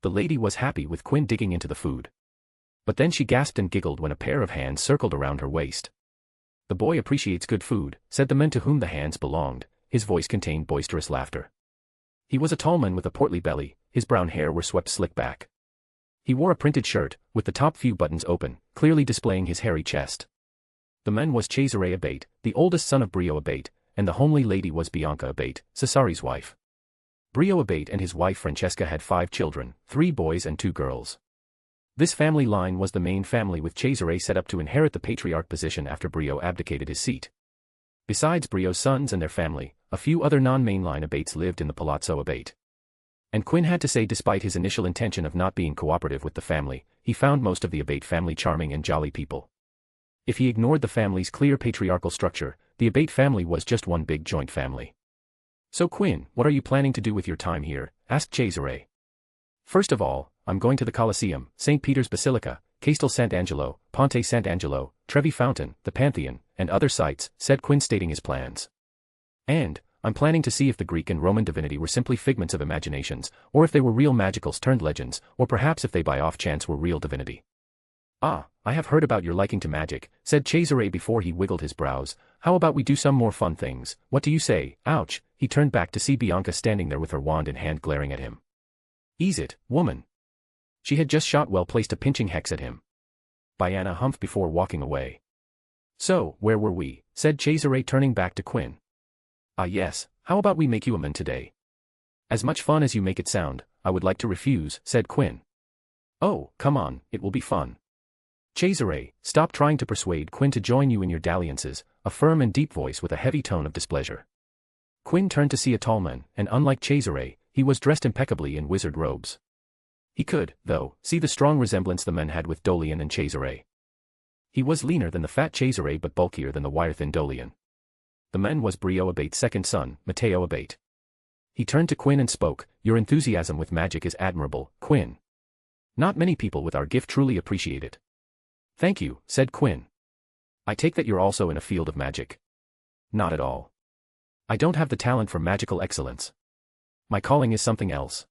The lady was happy with Quinn digging into the food. But then she gasped and giggled when a pair of hands circled around her waist. The boy appreciates good food, said the man to whom the hands belonged. His voice contained boisterous laughter. He was a tall man with a portly belly, his brown hair were swept slick back. He wore a printed shirt, with the top few buttons open, clearly displaying his hairy chest. The man was Cesare Abate, the oldest son of Brio Abate, and the homely lady was Bianca Abate, Cesari's wife. Brio Abate and his wife Francesca had 5 children, 3 boys and 2 girls. This family line was the main family with Cesare set up to inherit the patriarch position after Brio abdicated his seat. Besides Brio's sons and their family, a few other non-mainline Abates lived in the Palazzo Abate. And Quinn had to say despite his initial intention of not being cooperative with the family, he found most of the Abate family charming and jolly people. If he ignored the family's clear patriarchal structure, the Abate family was just one big joint family. So Quinn, what are you planning to do with your time here? Asked Cesare. First of all, I'm going to the Colosseum, St. Peter's Basilica, Castel Sant'Angelo, Ponte Sant'Angelo, Trevi Fountain, the Pantheon, and other sites, said Quinn stating his plans. And, I'm planning to see if the Greek and Roman divinity were simply figments of imaginations, or if they were real magicals turned legends, or perhaps if they by off chance were real divinity. "Ah, I have heard about your liking to magic," said Cesare before he wiggled his brows. "How about we do some more fun things? What do you say?" Ouch, he turned back to see Bianca standing there with her wand in hand glaring at him. "Ease it, woman." She had just shot well placed a pinching hex at him. Bianca humphed before walking away. "So, where were we?" said Cesare turning back to Quinn. "Ah yes, how about we make you a man today?" "As much fun as you make it sound, I would like to refuse," said Quinn. "Oh, come on, it will be fun." "Cesare, stop trying to persuade Quinn to join you in your dalliances," a firm and deep voice with a heavy tone of displeasure. Quinn turned to see a tall man, and unlike Cesare, he was dressed impeccably in wizard robes. He could, though, see the strong resemblance the men had with Dolian and Cesare. He was leaner than the fat Cesare but bulkier than the wire-thin Dolian. The man was Brio Abate's second son, Matteo Abate. He turned to Quinn and spoke, "Your enthusiasm with magic is admirable, Quinn. Not many people with our gift truly appreciate it." "Thank you," said Quinn. "I take that you're also in a field of magic." "Not at all. I don't have the talent for magical excellence. My calling is something else."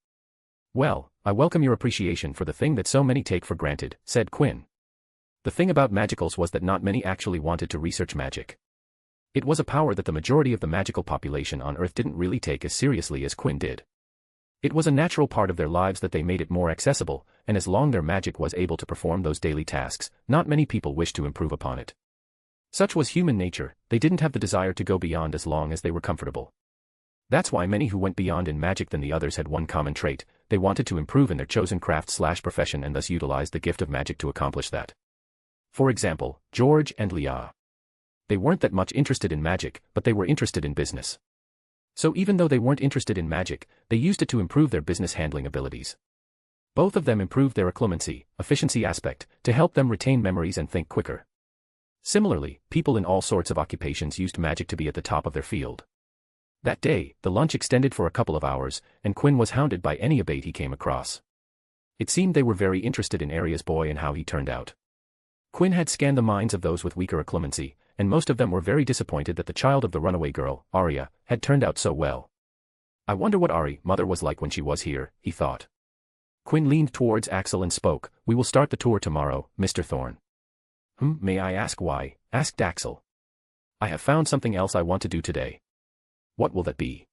"Well, I welcome your appreciation for the thing that so many take for granted," said Quinn. The thing about magicals was that not many actually wanted to research magic. It was a power that the majority of the magical population on Earth didn't really take as seriously as Quinn did. It was a natural part of their lives that they made it more accessible, and as long their magic was able to perform those daily tasks, not many people wished to improve upon it. Such was human nature, they didn't have the desire to go beyond as long as they were comfortable. That's why many who went beyond in magic than the others had one common trait: they wanted to improve in their chosen craft/profession and thus utilized the gift of magic to accomplish that. For example, George and Leah. They weren't that much interested in magic, but they were interested in business. So even though they weren't interested in magic, they used it to improve their business handling abilities. Both of them improved their efficiency aspect, to help them retain memories and think quicker. Similarly, people in all sorts of occupations used magic to be at the top of their field. That day, the lunch extended for a couple of hours, and Quinn was hounded by any Abate he came across. It seemed they were very interested in Aria's boy and how he turned out. Quinn had scanned the minds of those with weaker occlumency, and most of them were very disappointed that the child of the runaway girl, Aria, had turned out so well. "I wonder what Ari's mother was like when she was here," he thought. Quinn leaned towards Axel and spoke, "We will start the tour tomorrow, Mr. Thorne." May I ask why?" asked Axel. "I have found something else I want to do today." "What will that be?"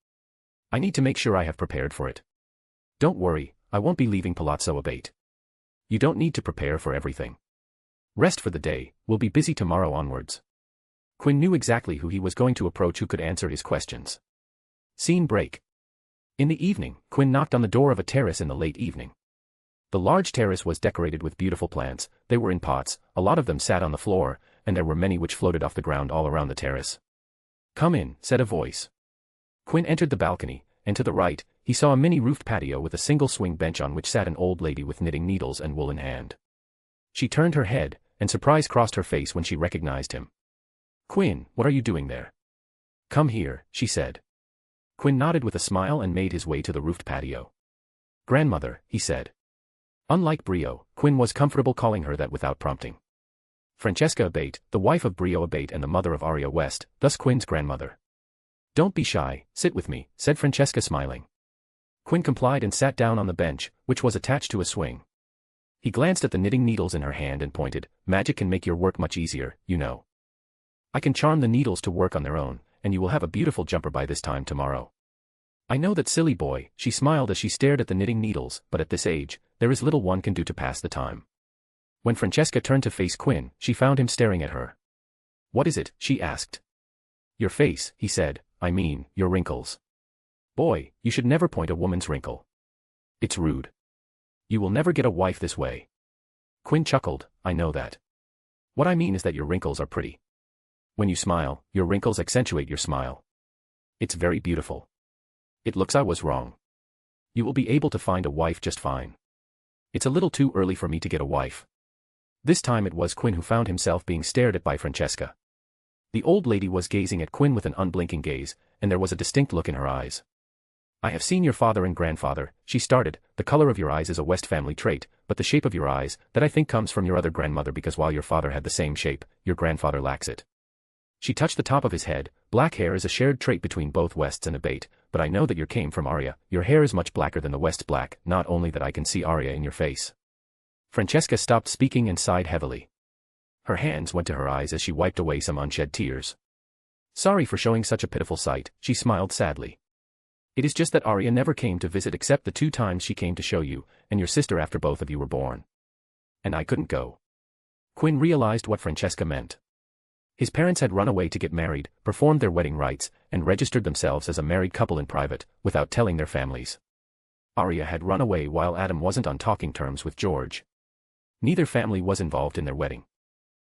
"I need to make sure I have prepared for it." "Don't worry, I won't be leaving Palazzo Abate. You don't need to prepare for everything. Rest for the day, we'll be busy tomorrow onwards." Quinn knew exactly who he was going to approach who could answer his questions. Scene break. In the evening, Quinn knocked on the door of a terrace in the late evening. The large terrace was decorated with beautiful plants, they were in pots, a lot of them sat on the floor, and there were many which floated off the ground all around the terrace. "Come in," said a voice. Quinn entered the balcony, and to the right, he saw a mini-roofed patio with a single swing bench on which sat an old lady with knitting needles and wool in hand. She turned her head, and surprise crossed her face when she recognized him. "Quinn, what are you doing there?" "Come here," she said. Quinn nodded with a smile and made his way to the roofed patio. "Grandmother," he said. Unlike Brio, Quinn was comfortable calling her that without prompting. Francesca Abate, the wife of Brio Abate and the mother of Aria West, thus Quinn's grandmother. "Don't be shy, sit with me," said Francesca smiling. Quinn complied and sat down on the bench, which was attached to a swing. He glanced at the knitting needles in her hand and pointed, "Magic can make your work much easier, you know. I can charm the needles to work on their own, and you will have a beautiful jumper by this time tomorrow." "I know that, silly boy," she smiled as she stared at the knitting needles, "but at this age, there is little one can do to pass the time." When Francesca turned to face Quinn, she found him staring at her. "What is it?" she asked. "Your face," he said, "I mean, your wrinkles. Boy, you should never point a woman's wrinkle. It's rude. You will never get a wife this way." Quinn chuckled, "I know that. What I mean is that your wrinkles are pretty. When you smile, your wrinkles accentuate your smile. It's very beautiful. It looks I was wrong. You will be able to find a wife just fine. It's a little too early for me to get a wife." This time it was Quinn who found himself being stared at by Francesca. The old lady was gazing at Quinn with an unblinking gaze, and there was a distinct look in her eyes. "I have seen your father and grandfather," she started. "The color of your eyes is a West family trait, but the shape of your eyes, that I think comes from your other grandmother because while your father had the same shape, your grandfather lacks it." She touched the top of his head. "Black hair is a shared trait between both Wests and Abate, but I know that your came from Aria. Your hair is much blacker than the West's black, not only that I can see Aria in your face." Francesca stopped speaking and sighed heavily. Her hands went to her eyes as she wiped away some unshed tears. Sorry for showing such a pitiful sight, she smiled sadly. It is just that Arya never came to visit except the 2 times she came to show you, and your sister after both of you were born. And I couldn't go. Quinn realized what Francesca meant. His parents had run away to get married, performed their wedding rites, and registered themselves as a married couple in private, without telling their families. Arya had run away while Adam wasn't on talking terms with George. Neither family was involved in their wedding.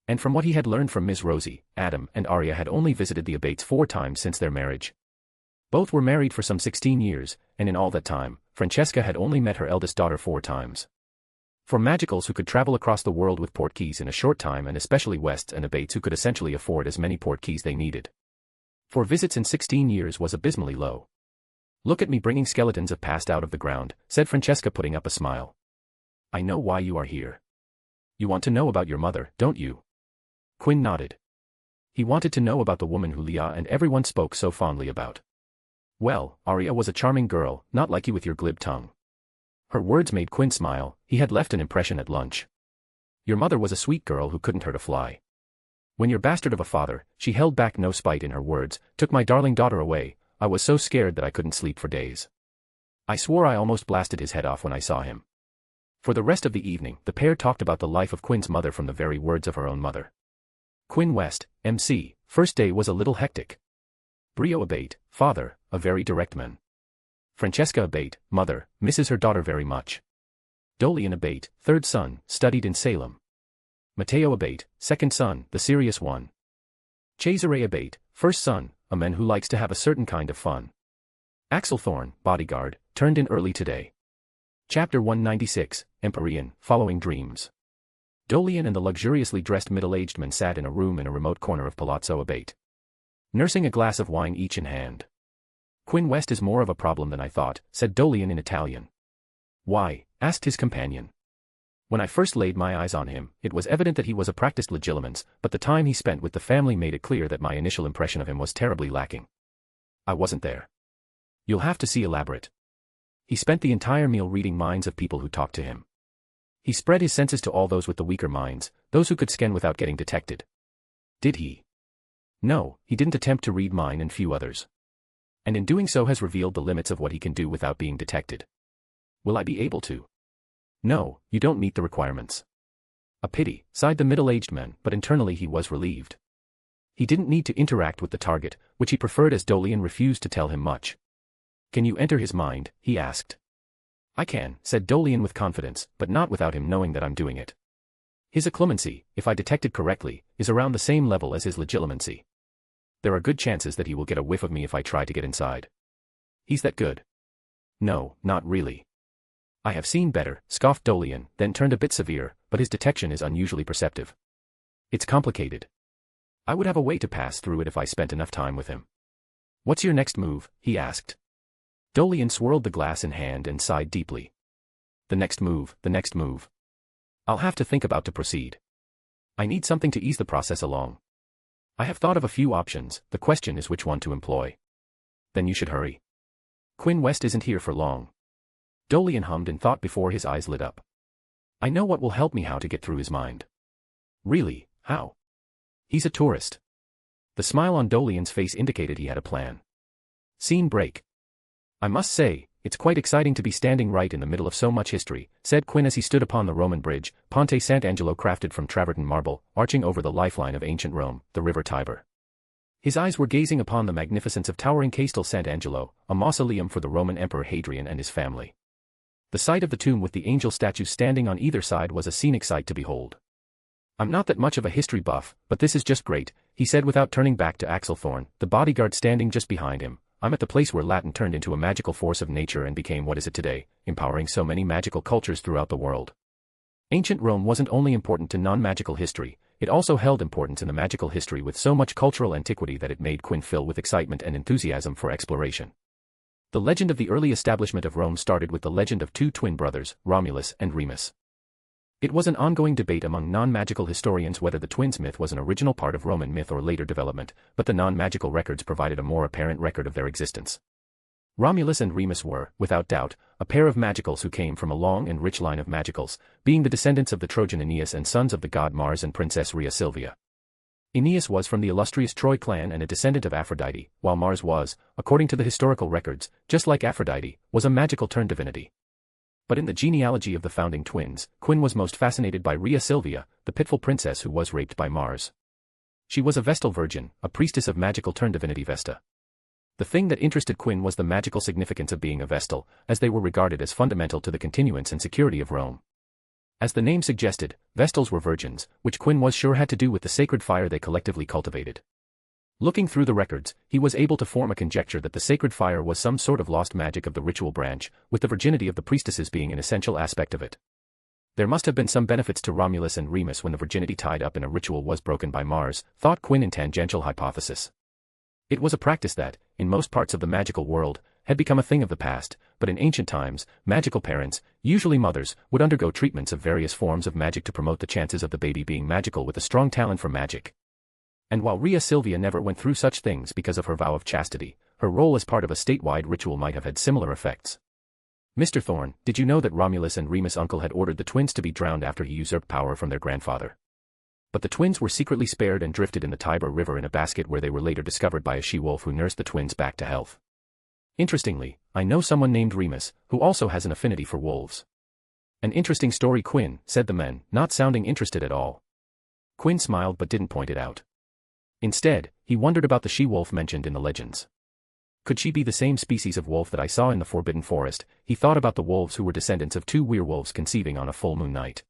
And from what he had learned from Ms. Rosie, Adam and Arya had only visited the Abates 4 times since their marriage. Both were married for some 16 years, and in all that time, Francesca had only met her eldest daughter 4 times. For magicals who could travel across the world with portkeys in a short time, and especially Wests and Abates who could essentially afford as many portkeys they needed, 4 visits in 16 years was abysmally low. Look at me bringing skeletons of past out of the ground, said Francesca, putting up a smile. I know why you are here. You want to know about your mother, don't you? Quinn nodded. He wanted to know about the woman who Leah and everyone spoke so fondly about. Well, Arya was a charming girl, not like you with your glib tongue. Her words made Quinn smile. He had left an impression at lunch. Your mother was a sweet girl who couldn't hurt a fly. When your bastard of a father, she held back no spite in her words, took my darling daughter away, I was so scared that I couldn't sleep for days. I swore I almost blasted his head off when I saw him. For the rest of the evening, the pair talked about the life of Quinn's mother from the very words of her own mother. Quinn West, MC, first day was a little hectic. Brio Abate, father, a very direct man. Francesca Abate, mother, misses her daughter very much. Dolian Abate, 3rd son, studied in Salem. Matteo Abate, 2nd son, the serious one. Cesare Abate, 1st son, a man who likes to have a certain kind of fun. Axel Thorne, bodyguard, turned in early today. Chapter 196, Empyrean, Following Dreams. Dolian and the luxuriously dressed middle-aged man sat in a room in a remote corner of Palazzo Abate, nursing a glass of wine each in hand. Quinn West is more of a problem than I thought, said Dolian in Italian. Why? Asked his companion. When I first laid my eyes on him, it was evident that he was a practiced legilimens, but the time he spent with the family made it clear that my initial impression of him was terribly lacking. I wasn't there. You'll have to see elaborate. He spent the entire meal reading minds of people who talked to him. He spread his senses to all those with the weaker minds, those who could scan without getting detected. Did he? No, he didn't attempt to read mine and few others. And in doing so has revealed the limits of what he can do without being detected. Will I be able to? No, you don't meet the requirements. A pity, sighed the middle-aged man, but internally he was relieved. He didn't need to interact with the target, which he preferred as Dolian refused to tell him much. Can you enter his mind? He asked. I can, said Dolian with confidence, but not without him knowing that I'm doing it. His occlumency, if I detected correctly, is around the same level as his legilimency. There are good chances that he will get a whiff of me if I try to get inside. He's that good. No, not really. I have seen better, scoffed Dolian, then turned a bit severe, but his detection is unusually perceptive. It's complicated. I would have a way to pass through it if I spent enough time with him. What's your next move? He asked. Dolian swirled the glass in hand and sighed deeply. The next move, the next move. I'll have to think about to proceed. I need something to ease the process along. I have thought of a few options, the question is which one to employ. Then you should hurry. Quinn West isn't here for long. Dolian hummed in thought before his eyes lit up. I know what will help me how to get through his mind. Really, how? He's a tourist. The smile on Dolian's face indicated he had a plan. Scene break. I must say, it's quite exciting to be standing right in the middle of so much history, said Quinn as he stood upon the Roman bridge, Ponte Sant'Angelo crafted from travertine marble, arching over the lifeline of ancient Rome, the river Tiber. His eyes were gazing upon the magnificence of towering Castel Sant'Angelo, a mausoleum for the Roman Emperor Hadrian and his family. The sight of the tomb with the angel statues standing on either side was a scenic sight to behold. I'm not that much of a history buff, but this is just great, he said without turning back to Axel Thorne, the bodyguard standing just behind him. I'm at the place where Latin turned into a magical force of nature and became what is it today, empowering so many magical cultures throughout the world. Ancient Rome wasn't only important to non-magical history, it also held importance in the magical history with so much cultural antiquity that it made Quinn fill with excitement and enthusiasm for exploration. The legend of the early establishment of Rome started with the legend of 2 twin brothers, Romulus and Remus. It was an ongoing debate among non-magical historians whether the twins myth was an original part of Roman myth or later development, but the non-magical records provided a more apparent record of their existence. Romulus and Remus were, without doubt, a pair of magicals who came from a long and rich line of magicals, being the descendants of the Trojan Aeneas and sons of the god Mars and Princess Rhea Silvia. Aeneas was from the illustrious Troy clan and a descendant of Aphrodite, while Mars was, according to the historical records, just like Aphrodite, was a magical turned divinity. But in the genealogy of the founding twins, Quinn was most fascinated by Rhea Silvia, the pitiful princess who was raped by Mars. She was a Vestal virgin, a priestess of magical turned divinity Vesta. The thing that interested Quinn was the magical significance of being a Vestal, as they were regarded as fundamental to the continuance and security of Rome. As the name suggested, Vestals were virgins, which Quinn was sure had to do with the sacred fire they collectively cultivated. Looking through the records, he was able to form a conjecture that the sacred fire was some sort of lost magic of the ritual branch, with the virginity of the priestesses being an essential aspect of it. There must have been some benefits to Romulus and Remus when the virginity tied up in a ritual was broken by Mars, thought Quinn in tangential hypothesis. It was a practice that, in most parts of the magical world, had become a thing of the past, but in ancient times, magical parents, usually mothers, would undergo treatments of various forms of magic to promote the chances of the baby being magical with a strong talent for magic. And while Rhea Silvia never went through such things because of her vow of chastity, her role as part of a statewide ritual might have had similar effects. Mr. Thorne, did you know that Romulus and Remus' uncle had ordered the twins to be drowned after he usurped power from their grandfather? But the twins were secretly spared and drifted in the Tiber River in a basket where they were later discovered by a she-wolf who nursed the twins back to health. Interestingly, I know someone named Remus, who also has an affinity for wolves. An interesting story, Quinn, said the man, not sounding interested at all. Quinn smiled but didn't point it out. Instead, he wondered about the she-wolf mentioned in the legends. Could she be the same species of wolf that I saw in the Forbidden Forest? He thought about the wolves who were descendants of two werewolves conceiving on a full moon night.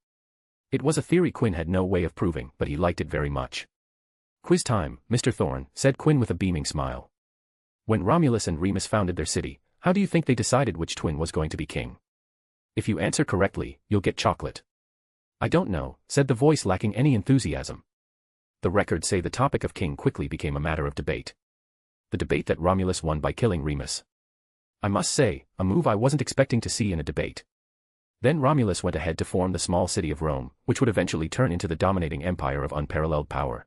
It was a theory Quinn had no way of proving, but he liked it very much. Quiz time, Mr. Thorne, said Quinn with a beaming smile. When Romulus and Remus founded their city, how do you think they decided which twin was going to be king? If you answer correctly, you'll get chocolate. I don't know, said the voice lacking any enthusiasm. The records say the topic of king quickly became a matter of debate. The debate that Romulus won by killing Remus. I must say, a move I wasn't expecting to see in a debate. Then Romulus went ahead to form the small city of Rome, which would eventually turn into the dominating empire of unparalleled power.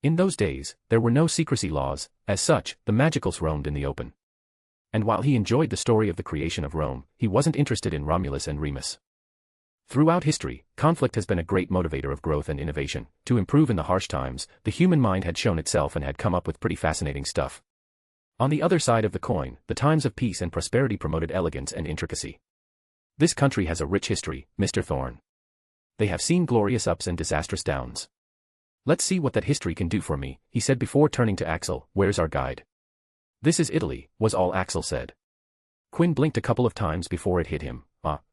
In those days, there were no secrecy laws, as such, the magicals roamed in the open. And while he enjoyed the story of the creation of Rome, he wasn't interested in Romulus and Remus. Throughout history, conflict has been a great motivator of growth and innovation. To improve in the harsh times, the human mind had shown itself and had come up with pretty fascinating stuff. On the other side of the coin, the times of peace and prosperity promoted elegance and intricacy. This country has a rich history, Mr. Thorne. They have seen glorious ups and disastrous downs. Let's see what that history can do for me, he said before turning to Axel. Where's our guide? This is Italy, was all Axel said. Quinn blinked a couple of times before it hit him.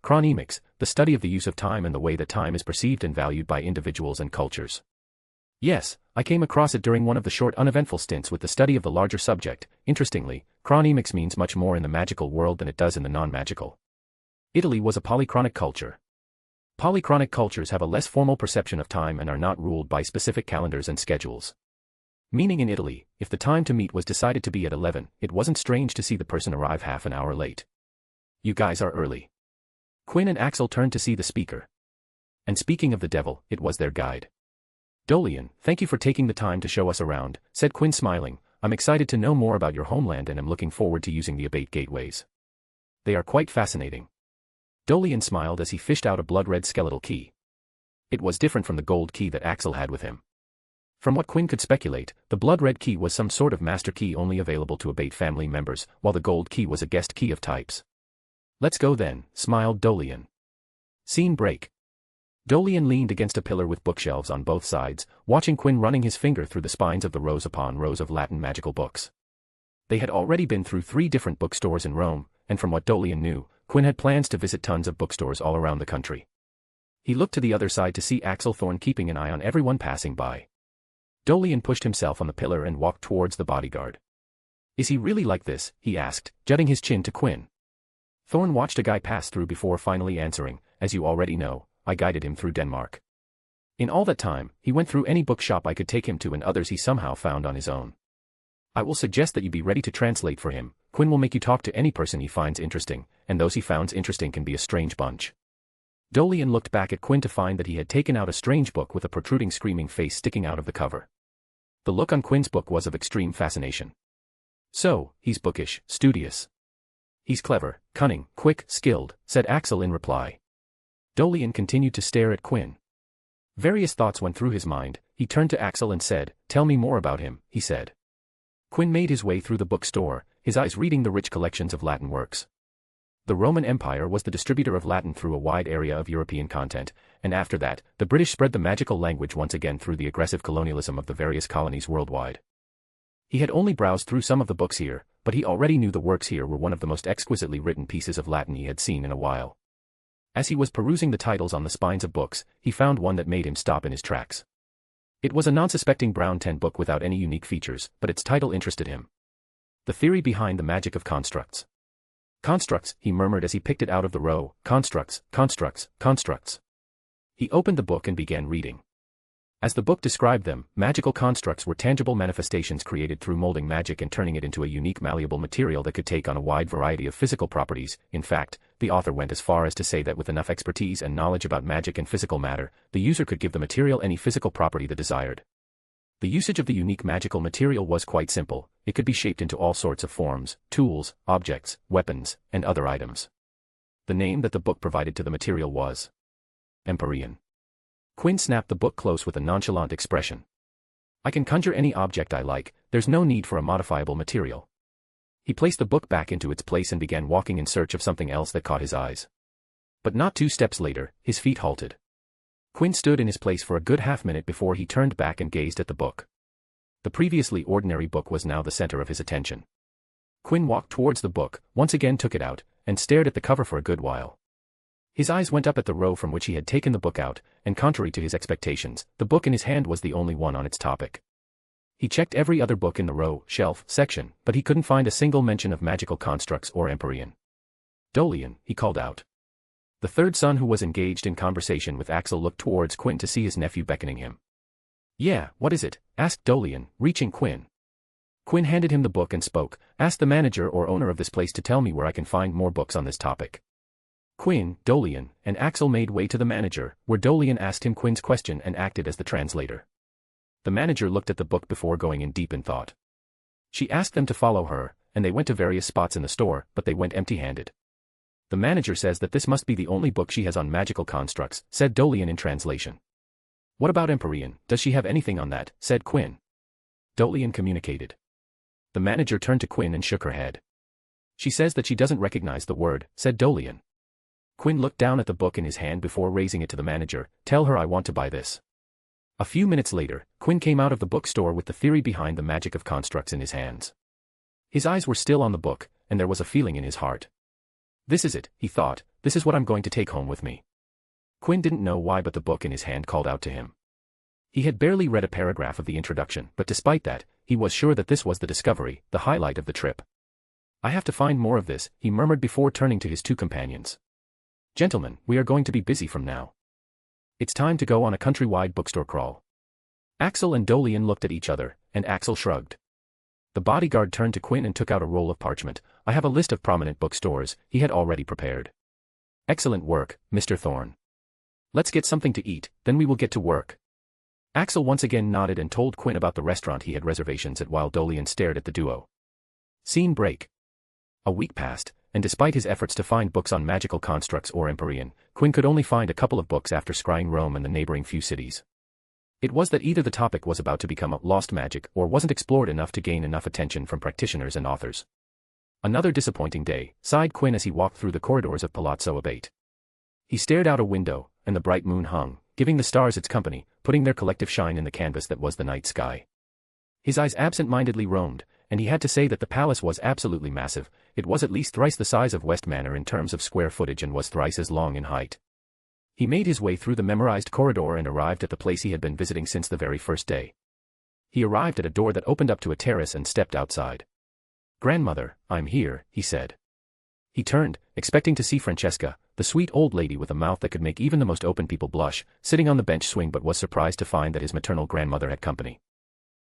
Chronemics, the study of the use of time and the way that time is perceived and valued by individuals and cultures. Yes, I came across it during one of the short uneventful stints with the study of the larger subject. Interestingly, chronemics means much more in the magical world than it does in the non-magical. Italy was a polychronic culture. Polychronic cultures have a less formal perception of time and are not ruled by specific calendars and schedules. Meaning in Italy, if the time to meet was decided to be at 11, it wasn't strange to see the person arrive half an hour late. You guys are early. Quinn and Axel turned to see the speaker. And speaking of the devil, it was their guide. Dolian, thank you for taking the time to show us around, said Quinn smiling. I'm excited to know more about your homeland and am looking forward to using the Abate gateways. They are quite fascinating. Dolian smiled as he fished out a blood-red skeletal key. It was different from the gold key that Axel had with him. From what Quinn could speculate, the blood-red key was some sort of master key only available to Abate family members, while the gold key was a guest key of types. Let's go then, smiled Dolian. Scene break. Dolian leaned against a pillar with bookshelves on both sides, watching Quinn running his finger through the spines of the rows upon rows of Latin magical books. They had already been through 3 different bookstores in Rome, and from what Dolian knew, Quinn had plans to visit tons of bookstores all around the country. He looked to the other side to see Axel Thorne keeping an eye on everyone passing by. Dolian pushed himself on the pillar and walked towards the bodyguard. Is he really like this? He asked, jutting his chin to Quinn. Thorne watched a guy pass through before finally answering, as you already know, I guided him through Denmark. In all that time, he went through any bookshop I could take him to and others he somehow found on his own. I will suggest that you be ready to translate for him. Quinn will make you talk to any person he finds interesting, and those he finds interesting can be a strange bunch. Dolian looked back at Quinn to find that he had taken out a strange book with a protruding screaming face sticking out of the cover. The look on Quinn's book was of extreme fascination. So, he's bookish, studious. He's clever, cunning, quick, skilled, said Axel in reply. Dolian continued to stare at Quinn. Various thoughts went through his mind. He turned to Axel and said, "Tell me more about him," he said. Quinn made his way through the bookstore, his eyes reading the rich collections of Latin works. The Roman Empire was the distributor of Latin through a wide area of European content, and after that, the British spread the magical language once again through the aggressive colonialism of the various colonies worldwide. He had only browsed through some of the books here, but he already knew the works here were one of the most exquisitely written pieces of Latin he had seen in a while. As he was perusing the titles on the spines of books, he found one that made him stop in his tracks. It was a non-suspecting brown 10 book without any unique features, but its title interested him. The Theory Behind the Magic of Constructs. Constructs, he murmured as he picked it out of the row, constructs, constructs, constructs. He opened the book and began reading. As the book described them, magical constructs were tangible manifestations created through molding magic and turning it into a unique malleable material that could take on a wide variety of physical properties. In fact, the author went as far as to say that with enough expertise and knowledge about magic and physical matter, the user could give the material any physical property that desired. The usage of the unique magical material was quite simple. It could be shaped into all sorts of forms, tools, objects, weapons, and other items. The name that the book provided to the material was Empyrean. Quinn snapped the book close with a nonchalant expression. I can conjure any object I like, there's no need for a modifiable material. He placed the book back into its place and began walking in search of something else that caught his eyes. But not 2 steps later, his feet halted. Quinn stood in his place for a good half-minute before he turned back and gazed at the book. The previously ordinary book was now the center of his attention. Quinn walked towards the book, once again took it out, and stared at the cover for a good while. His eyes went up at the row from which he had taken the book out, and contrary to his expectations, the book in his hand was the only one on its topic. He checked every other book in the row, shelf, section, but he couldn't find a single mention of magical constructs or Empyrean. Dolian, he called out. The third son who was engaged in conversation with Axel looked towards Quinn to see his nephew beckoning him. Yeah, what is it? Asked Dolian, reaching Quinn. Quinn handed him the book and spoke, Ask the manager or owner of this place to tell me where I can find more books on this topic. Quinn, Dolian, and Axel made way to the manager, where Dolian asked him Quinn's question and acted as the translator. The manager looked at the book before going in deep in thought. She asked them to follow her, and they went to various spots in the store, but they went empty-handed. The manager says that this must be the only book she has on magical constructs, said Dolian in translation. What about Empyrean, does she have anything on that, said Quinn. Dolian communicated. The manager turned to Quinn and shook her head. She says that she doesn't recognize the word, said Dolian. Quinn looked down at the book in his hand before raising it to the manager, Tell her I want to buy this. A few minutes later, Quinn came out of the bookstore with the Theory Behind the Magic of Constructs in his hands. His eyes were still on the book, and there was a feeling in his heart. This is it, he thought, this is what I'm going to take home with me. Quinn didn't know why, but the book in his hand called out to him. He had barely read a paragraph of the introduction, but despite that, he was sure that this was the discovery, the highlight of the trip. I have to find more of this, he murmured before turning to his 2 companions. Gentlemen, we are going to be busy from now. It's time to go on a countrywide bookstore crawl. Axel and Dolian looked at each other, and Axel shrugged. The bodyguard turned to Quinn and took out a roll of parchment. I have a list of prominent bookstores he had already prepared. Excellent work, Mr. Thorne. Let's get something to eat, then we will get to work. Axel once again nodded and told Quinn about the restaurant he had reservations at while Dolian stared at the duo. Scene break. A week passed, and despite his efforts to find books on magical constructs or Empyrean, Quinn could only find a couple of books after scrying Rome and the neighboring few cities. It was that either the topic was about to become a lost magic or wasn't explored enough to gain enough attention from practitioners and authors. Another disappointing day, sighed Quinn as he walked through the corridors of Palazzo Abate. He stared out a window, and the bright moon hung, giving the stars its company, putting their collective shine in the canvas that was the night sky. His eyes absent-mindedly roamed, and he had to say that the palace was absolutely massive. It was at least thrice the size of West Manor in terms of square footage and was thrice as long in height. He made his way through the memorized corridor and arrived at the place he had been visiting since the very first day. He arrived at a door that opened up to a terrace and stepped outside. Grandmother, I'm here, he said. He turned, expecting to see Francesca, the sweet old lady with a mouth that could make even the most open people blush, sitting on the bench swing, but was surprised to find that his maternal grandmother had company.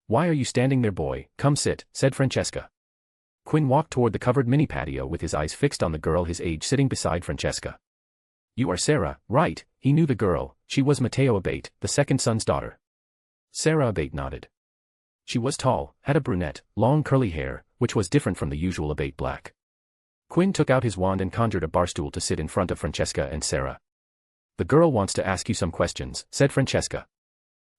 Why are you standing there, boy? Come sit, said Francesca. Quinn walked toward the covered mini patio with his eyes fixed on the girl his age sitting beside Francesca. You are Sarah, right? He knew the girl. She was Matteo Abate, the second son's daughter. Sarah Abate nodded. She was tall, had a brunette, long curly hair, which was different from the usual Abate black. Quinn took out his wand and conjured a barstool to sit in front of Francesca and Sarah. "The girl wants to ask you some questions," said Francesca.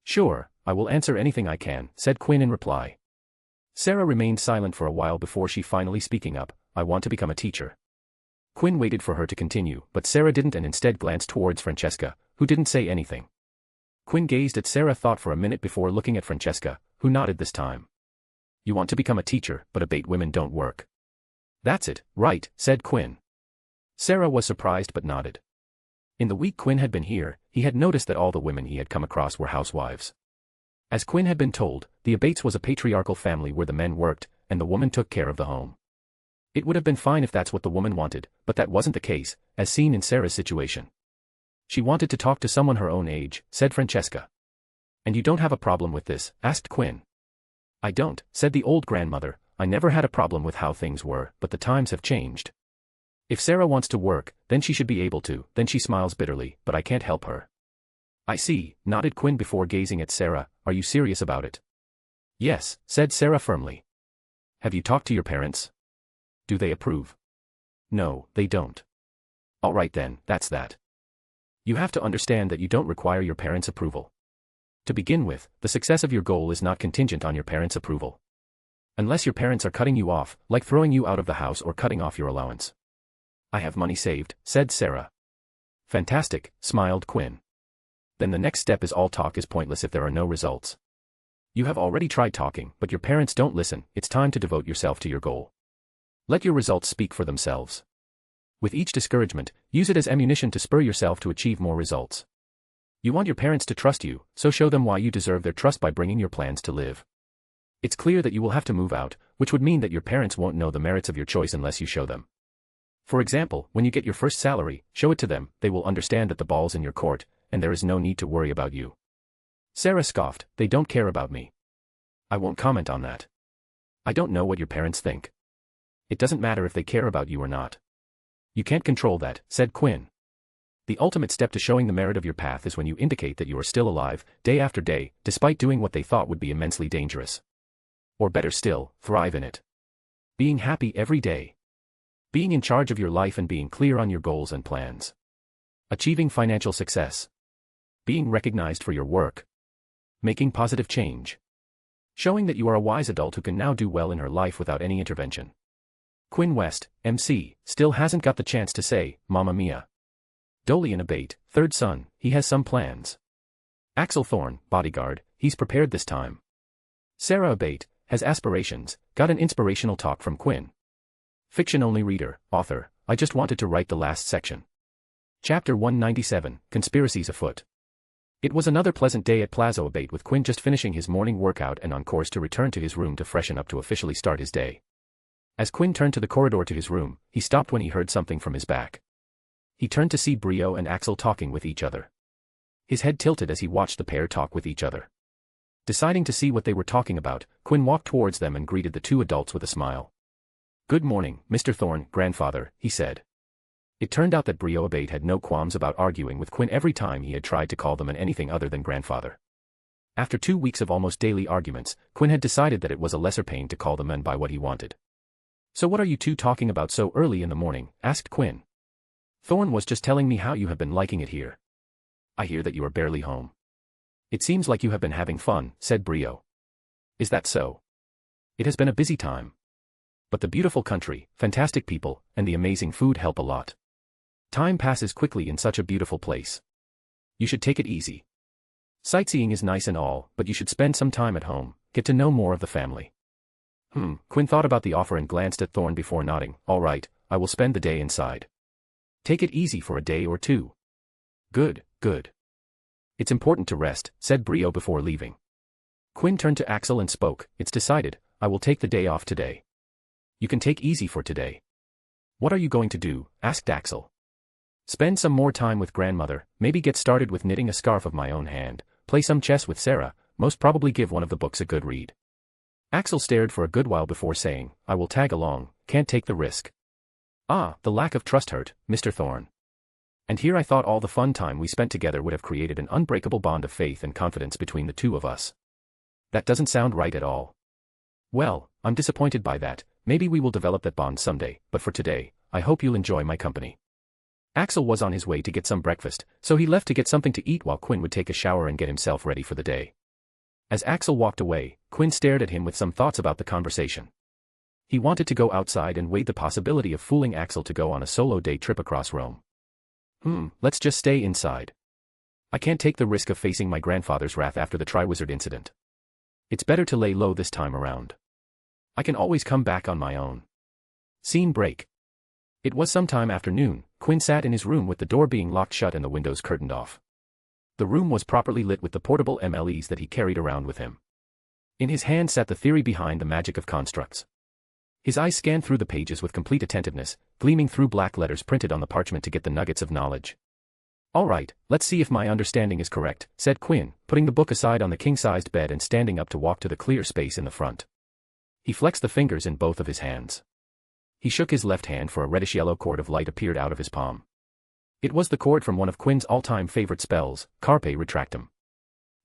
"Sure, I will answer anything I can," said Quinn in reply. Sarah remained silent for a while before she finally speaking up, "I want to become a teacher." Quinn waited for her to continue, but Sarah didn't and instead glanced towards Francesca, who didn't say anything. Quinn gazed at Sarah, thought for a minute before looking at Francesca, who nodded this time. "You want to become a teacher, but Abate women don't work." "That's it, right," said Quinn. Sarah was surprised but nodded. In the week Quinn had been here, he had noticed that all the women he had come across were housewives. As Quinn had been told, the Abates was a patriarchal family where the men worked, and the woman took care of the home. It would have been fine if that's what the woman wanted, but that wasn't the case, as seen in Sarah's situation. She wanted to talk to someone her own age, said Francesca. "And you don't have a problem with this?" asked Quinn. "I don't," said the old grandmother. "I never had a problem with how things were, but the times have changed. If Sarah wants to work, then she should be able to." Then she smiles bitterly, "But I can't help her." "I see," nodded Quinn before gazing at Sarah. "Are you serious about it?" "Yes," said Sarah firmly. "Have you talked to your parents? Do they approve?" "No, they don't." "All right then, that's that. You have to understand that you don't require your parents' approval. To begin with, the success of your goal is not contingent on your parents' approval. Unless your parents are cutting you off, like throwing you out of the house or cutting off your allowance." "I have money saved," said Sarah. "Fantastic," smiled Quinn. "Then the next step is all talk is pointless if there are no results. You have already tried talking, but your parents don't listen. It's time to devote yourself to your goal. Let your results speak for themselves. With each discouragement, use it as ammunition to spur yourself to achieve more results. You want your parents to trust you, so show them why you deserve their trust by bringing your plans to live. It's clear that you will have to move out, which would mean that your parents won't know the merits of your choice unless you show them. For example, when you get your first salary, show it to them. They will understand that the ball's in your court, and there is no need to worry about you." Sarah scoffed. "They don't care about me. I won't comment on that. I don't know what your parents think. It doesn't matter if they care about you or not. You can't control that," said Quinn. "The ultimate step to showing the merit of your path is when you indicate that you are still alive, day after day, despite doing what they thought would be immensely dangerous. Or better still, thrive in it. Being happy every day. Being in charge of your life and being clear on your goals and plans. Achieving financial success. Being recognized for your work. Making positive change. Showing that you are a wise adult who can now do well in her life without any intervention." Quinn West, MC, still hasn't got the chance to say, "Mamma Mia." Dolian Abate, third son, he has some plans. Axel Thorne, bodyguard, he's prepared this time. Sarah Abate, has aspirations, got an inspirational talk from Quinn. Fiction-only reader, author, I just wanted to write the last section. Chapter 197, Conspiracies Afoot. It was another pleasant day at Plaza Abate with Quinn just finishing his morning workout and on course to return to his room to freshen up to officially start his day. As Quinn turned to the corridor to his room, he stopped when he heard something from his back. He turned to see Brio and Axel talking with each other. His head tilted as he watched the pair talk with each other. Deciding to see what they were talking about, Quinn walked towards them and greeted the two adults with a smile. "Good morning, Mr. Thorne, grandfather," he said. It turned out that Brio Abate had no qualms about arguing with Quinn every time he had tried to call them an anything other than grandfather. After 2 weeks of almost daily arguments, Quinn had decided that it was a lesser pain to call the men by what he wanted. "So what are you two talking about so early in the morning?" asked Quinn. "Thorne was just telling me how you have been liking it here. I hear that you are barely home." "It seems like you have been having fun," said Brio. "Is that so?" "It has been a busy time. But the beautiful country, fantastic people, and the amazing food help a lot. Time passes quickly in such a beautiful place. You should take it easy. Sightseeing is nice and all, but you should spend some time at home, get to know more of the family." Quinn thought about the offer and glanced at Thorne before nodding. "All right, I will spend the day inside. Take it easy for a day or two." Good. "It's important to rest," said Brio before leaving. Quinn turned to Axel and spoke. "It's decided, I will take the day off today. You can take easy for today." "What are you going to do?" asked Axel. "Spend some more time with grandmother, maybe get started with knitting a scarf of my own hand, play some chess with Sarah, most probably give one of the books a good read." Axel stared for a good while before saying, "I will tag along, can't take the risk." "Ah, the lack of trust hurt, Mr. Thorne. And here I thought all the fun time we spent together would have created an unbreakable bond of faith and confidence between the two of us. That doesn't sound right at all." "Well, I'm disappointed by that. Maybe we will develop that bond someday, but for today, I hope you'll enjoy my company. Axel was on his way to get some breakfast, so he left to get something to eat while Quinn would take a shower and get himself ready for the day. As Axel walked away, Quinn stared at him with some thoughts about the conversation. He wanted to go outside and weighed the possibility of fooling Axel to go on a solo day trip across Rome. Let's just stay inside. I can't take the risk of facing my grandfather's wrath after the Triwizard incident. It's better to lay low this time around. I can always come back on my own. Scene break. It was sometime after noon. Quinn sat in his room with the door being locked shut and the windows curtained off. The room was properly lit with the portable MLEs that he carried around with him. In his hand sat the theory behind the magic of constructs. His eyes scanned through the pages with complete attentiveness, gleaming through black letters printed on the parchment to get the nuggets of knowledge. All right, let's see if my understanding is correct, said Quinn, putting the book aside on the king-sized bed and standing up to walk to the clear space in the front. He flexed the fingers in both of his hands. He shook his left hand for a reddish-yellow cord of light appeared out of his palm. It was the cord from one of Quinn's all-time favorite spells, Carpe Retractum.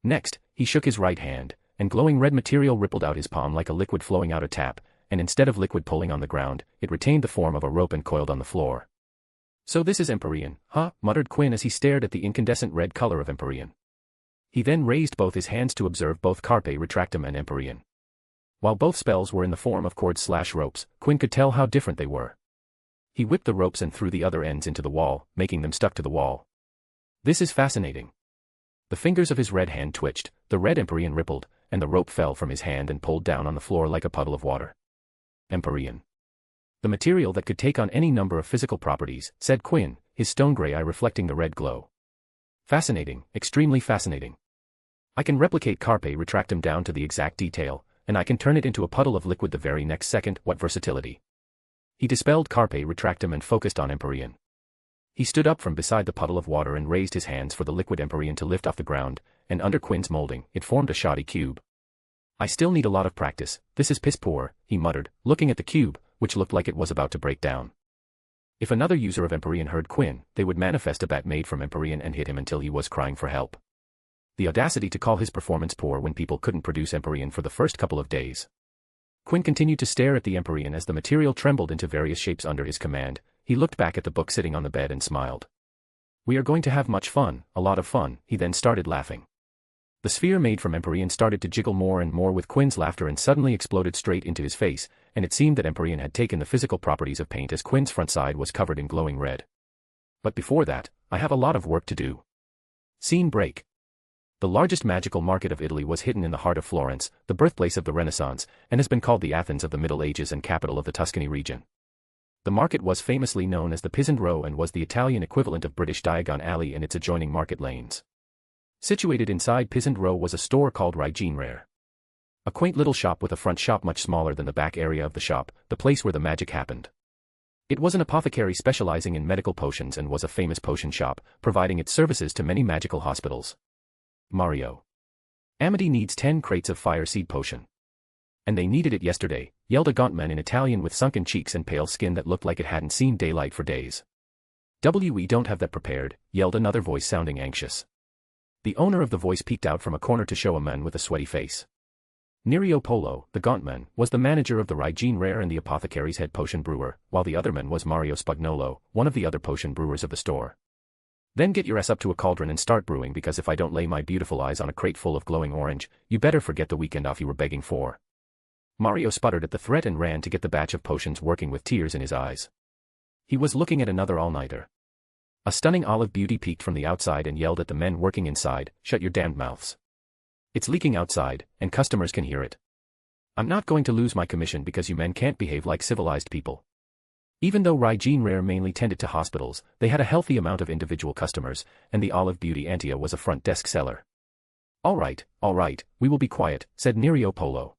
Next, he shook his right hand, and glowing red material rippled out his palm like a liquid flowing out a tap, and instead of liquid pulling on the ground, it retained the form of a rope and coiled on the floor. So this is Empyrean, huh? Muttered Quinn as he stared at the incandescent red color of Empyrean. He then raised both his hands to observe both Carpe Retractum and Empyrean. While both spells were in the form of cords/ropes, Quinn could tell how different they were. He whipped the ropes and threw the other ends into the wall, making them stuck to the wall. This is fascinating. The fingers of his red hand twitched, the red Empyrean rippled, and the rope fell from his hand and pulled down on the floor like a puddle of water. Empyrean. The material that could take on any number of physical properties, said Quinn, his stone-gray eye reflecting the red glow. Fascinating, extremely fascinating. I can replicate Carpe Retractum down to the exact detail, and I can turn it into a puddle of liquid the very next second. What versatility. He dispelled Carpe Retractum and focused on Empyrean. He stood up from beside the puddle of water and raised his hands for the liquid Empyrean to lift off the ground, and under Quinn's molding, it formed a shoddy cube. I still need a lot of practice, this is piss poor, he muttered, looking at the cube, which looked like it was about to break down. If another user of Empyrean heard Quinn, they would manifest a bat made from Empyrean and hit him until he was crying for help. The audacity to call his performance poor when people couldn't produce Empyrean for the first couple of days. Quinn continued to stare at the Empyrean as the material trembled into various shapes under his command. He looked back at the book sitting on the bed and smiled. We are going to have much fun, a lot of fun, he then started laughing. The sphere made from Empyrean started to jiggle more and more with Quinn's laughter and suddenly exploded straight into his face, and it seemed that Empyrean had taken the physical properties of paint as Quinn's front side was covered in glowing red. But before that, I have a lot of work to do. Scene break. The largest magical market of Italy was hidden in the heart of Florence, the birthplace of the Renaissance, and has been called the Athens of the Middle Ages and capital of the Tuscany region. The market was famously known as the Pisan Row and was the Italian equivalent of British Diagon Alley and its adjoining market lanes. Situated inside Pisan Row was a store called Rare. A quaint little shop with a front shop much smaller than the back area of the shop, the place where the magic happened. It was an apothecary specializing in medical potions and was a famous potion shop, providing its services to many magical hospitals. Mario. Amity needs 10 crates of fire seed potion. And they needed it yesterday, yelled a gaunt man in Italian with sunken cheeks and pale skin that looked like it hadn't seen daylight for days. We don't have that prepared, yelled another voice sounding anxious. The owner of the voice peeked out from a corner to show a man with a sweaty face. Nerio Polo, the gaunt man, was the manager of the Rare and the apothecary's head potion brewer, while the other man was Mario Spagnolo, one of the other potion brewers of the store. Then get your ass up to a cauldron and start brewing because if I don't lay my beautiful eyes on a crate full of glowing orange, you better forget the weekend off you were begging for. Mario sputtered at the threat and ran to get the batch of potions working with tears in his eyes. He was looking at another all-nighter. A stunning olive beauty peeked from the outside and yelled at the men working inside, "Shut your damned mouths. It's leaking outside, and customers can hear it. I'm not going to lose my commission because you men can't behave like civilized people." Even though Rare mainly tended to hospitals, they had a healthy amount of individual customers, and the olive beauty Antia was a front desk seller. All right, we will be quiet, said Nerio Polo.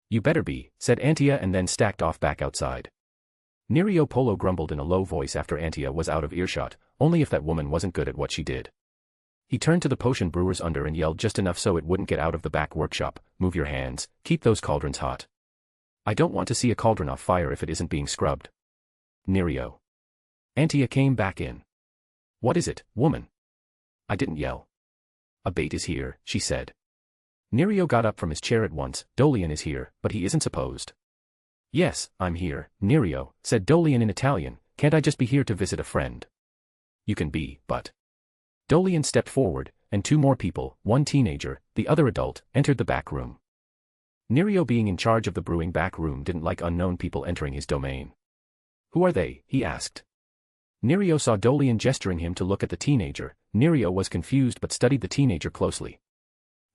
You better be, said Antia and then stacked off back outside. Nerio Polo grumbled in a low voice after Antia was out of earshot, only if that woman wasn't good at what she did. He turned to the potion brewers under and yelled just enough so it wouldn't get out of the back workshop, "Move your hands, keep those cauldrons hot. I don't want to see a cauldron off fire if it isn't being scrubbed." Nerio. Antia came back in. "What is it, woman?" "I didn't yell." "Abate is here," she said. Nerio got up from his chair at once. "Dolian is here, but he isn't supposed." "Yes, I'm here, Nerio," said Dolian in Italian, can't I just be here to visit a friend? You can be, but... Dolian stepped forward, and two more people, one teenager, the other adult, entered the back room. Nerio, being in charge of the brewing back room, didn't like unknown people entering his domain. Who are they? He asked. Nerio saw Dolian gesturing him to look at the teenager. Nerio was confused but studied the teenager closely.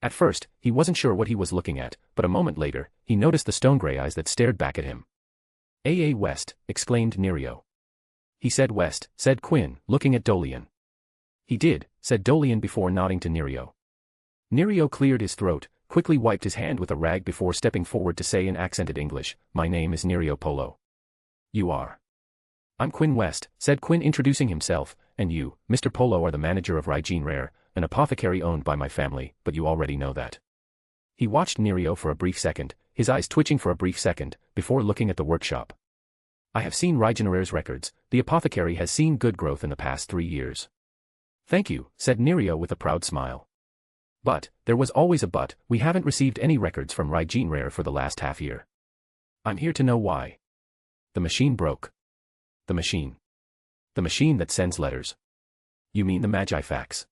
At first, he wasn't sure what he was looking at, but a moment later, he noticed the stone-gray eyes that stared back at him. West, exclaimed Nerio. He said West, said Quinn, looking at Dolian. He did, said Dolian before nodding to Nerio. Nerio cleared his throat, quickly wiped his hand with a rag before stepping forward to say in accented English, "My name is Nerio Polo." "You are?" "I'm Quinn West," said Quinn, introducing himself, "and you, Mr. Polo, are the manager of Rare, an apothecary owned by my family, but you already know that." He watched Nerio for a brief second, his eyes twitching for a brief second, before looking at the workshop. "I have seen Rara's records. The apothecary has seen good growth in the past 3 years." "Thank you," said Nerio with a proud smile. "But, there was always a but, we haven't received any records from Rare for the last half year. I'm here to know why." "The machine broke." "The machine? The machine that sends letters? You mean the Magifax?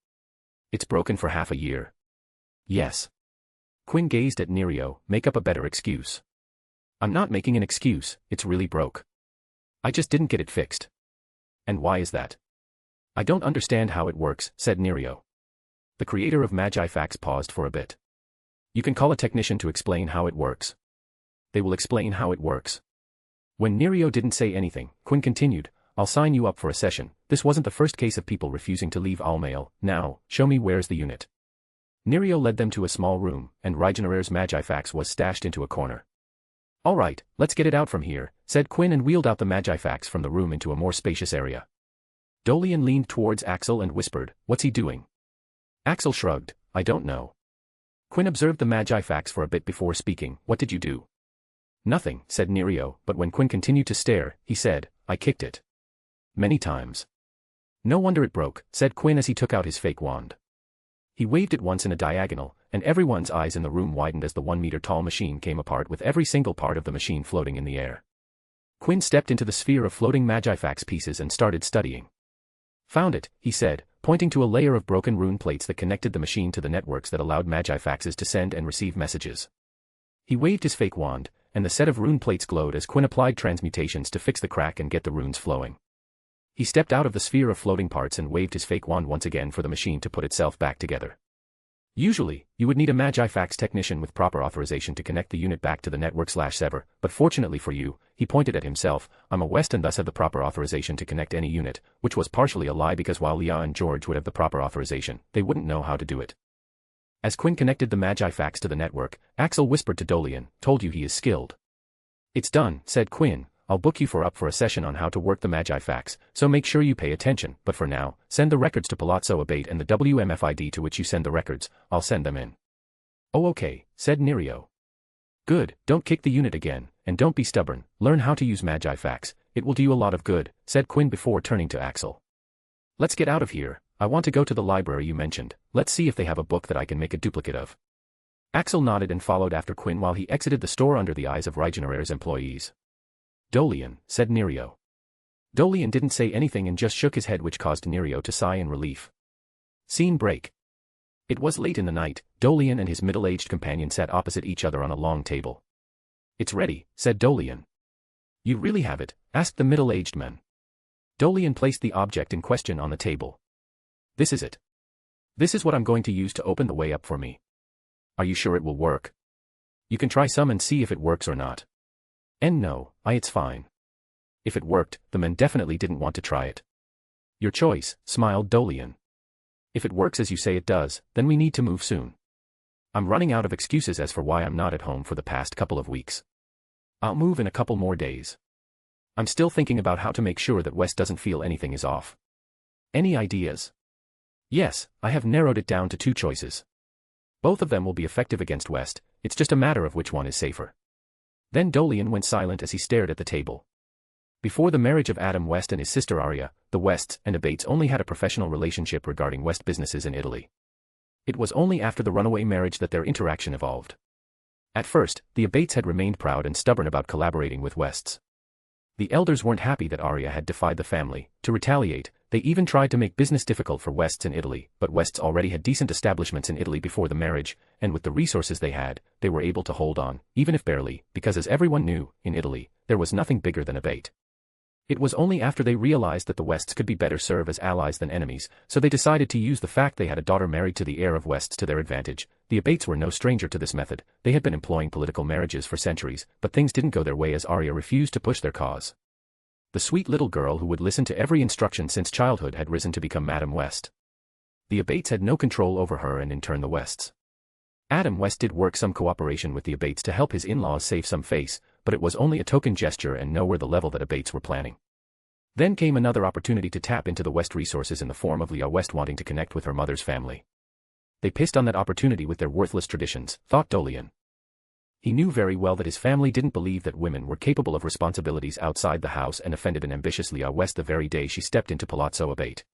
It's broken for half a year?" "Yes." Quinn gazed at Nerio. "Make up a better excuse." "I'm not making an excuse, it's really broke. I just didn't get it fixed." "And why is that?" "I don't understand how it works," said Nerio. The creator of Magifax paused for a bit. "You can call a technician to explain how it works. They will explain how it works." When Nerio didn't say anything, Quinn continued, "I'll sign you up for a session. This wasn't the first case of people refusing to leave Almail. Now, show me where's the unit." Nerio led them to a small room, and Rara's Magifax was stashed into a corner. "All right, let's get it out from here," said Quinn, and wheeled out the Magifax from the room into a more spacious area. Dolian leaned towards Axel and whispered, "What's he doing?" Axel shrugged, "I don't know." Quinn observed the Magifax for a bit before speaking. "What did you do?" "Nothing," said Nerio, but when Quinn continued to stare, he said, "I kicked it. Many times." "No wonder it broke," said Quinn as he took out his fake wand. He waved it once in a diagonal, and everyone's eyes in the room widened as the 1-meter-tall machine came apart with every single part of the machine floating in the air. Quinn stepped into the sphere of floating Magifax pieces and started studying. "Found it," he said, pointing to a layer of broken rune plates that connected the machine to the networks that allowed Magifaxes to send and receive messages. He waved his fake wand, and the set of rune plates glowed as Quinn applied transmutations to fix the crack and get the runes flowing. He stepped out of the sphere of floating parts and waved his fake wand once again for the machine to put itself back together. Usually, you would need a Magifax technician with proper authorization to connect the unit back to the network/sever, but fortunately for you, he pointed at himself, "I'm a West and thus have the proper authorization to connect any unit," which was partially a lie because while Leah and George would have the proper authorization, they wouldn't know how to do it. As Quinn connected the Magifax to the network, Axel whispered to Dolian, "Told you he is skilled." "It's done," said Quinn. "I'll book you up for a session on how to work the Magifax, so make sure you pay attention, but for now, send the records to Palazzo Abate and the WMFID to which you send the records, I'll send them in." "Oh okay," said Nerio. "Good, don't kick the unit again, and don't be stubborn, learn how to use Magifax, it will do you a lot of good," said Quinn before turning to Axel. "Let's get out of here, I want to go to the library you mentioned, let's see if they have a book that I can make a duplicate of." Axel nodded and followed after Quinn while he exited the store under the eyes of Rara's employees. "Dolian," said Nerio. Dolian didn't say anything and just shook his head, which caused Nerio to sigh in relief. Scene break. It was late in the night. Dolian and his middle-aged companion sat opposite each other on a long table. "It's ready," said Dolian. "You really have it?" asked the middle-aged man. Dolian placed the object in question on the table. "This is it. This is what I'm going to use to open the way up for me. Are you sure it will work? You can try some and see if it works or not." "And no, it's fine." If it worked, the men definitely didn't want to try it. "Your choice," smiled Dolian. "If it works as you say it does, then we need to move soon. I'm running out of excuses as for why I'm not at home for the past couple of weeks. I'll move in a couple more days. I'm still thinking about how to make sure that West doesn't feel anything is off. Any ideas?" "Yes, I have narrowed it down to 2 choices. Both of them will be effective against West, it's just a matter of which one is safer." Then Dolian went silent as he stared at the table. Before the marriage of Adam West and his sister Arya, the Wests and Abates only had a professional relationship regarding West businesses in Italy. It was only after the runaway marriage that their interaction evolved. At first, the Abates had remained proud and stubborn about collaborating with Wests. The elders weren't happy that Arya had defied the family. To retaliate, they even tried to make business difficult for Wests in Italy, but Wests already had decent establishments in Italy before the marriage, and with the resources they had, they were able to hold on, even if barely, because as everyone knew, in Italy, there was nothing bigger than Abate. It was only after they realized that the Wests could be better serve as allies than enemies, so they decided to use the fact they had a daughter married to the heir of Wests to their advantage. The Abates were no stranger to this method. They had been employing political marriages for centuries, but things didn't go their way as Arya refused to push their cause. The sweet little girl who would listen to every instruction since childhood had risen to become Madame West. The Abates had no control over her and in turn the Wests. Adam West did work some cooperation with the Abates to help his in-laws save some face, but it was only a token gesture and nowhere the level that Abates were planning. Then came another opportunity to tap into the West resources in the form of Leah West wanting to connect with her mother's family. They pissed on that opportunity with their worthless traditions, thought Dolian. He knew very well that his family didn't believe that women were capable of responsibilities outside the house and offended an ambitious Leah West the very day she stepped into Palazzo Abate.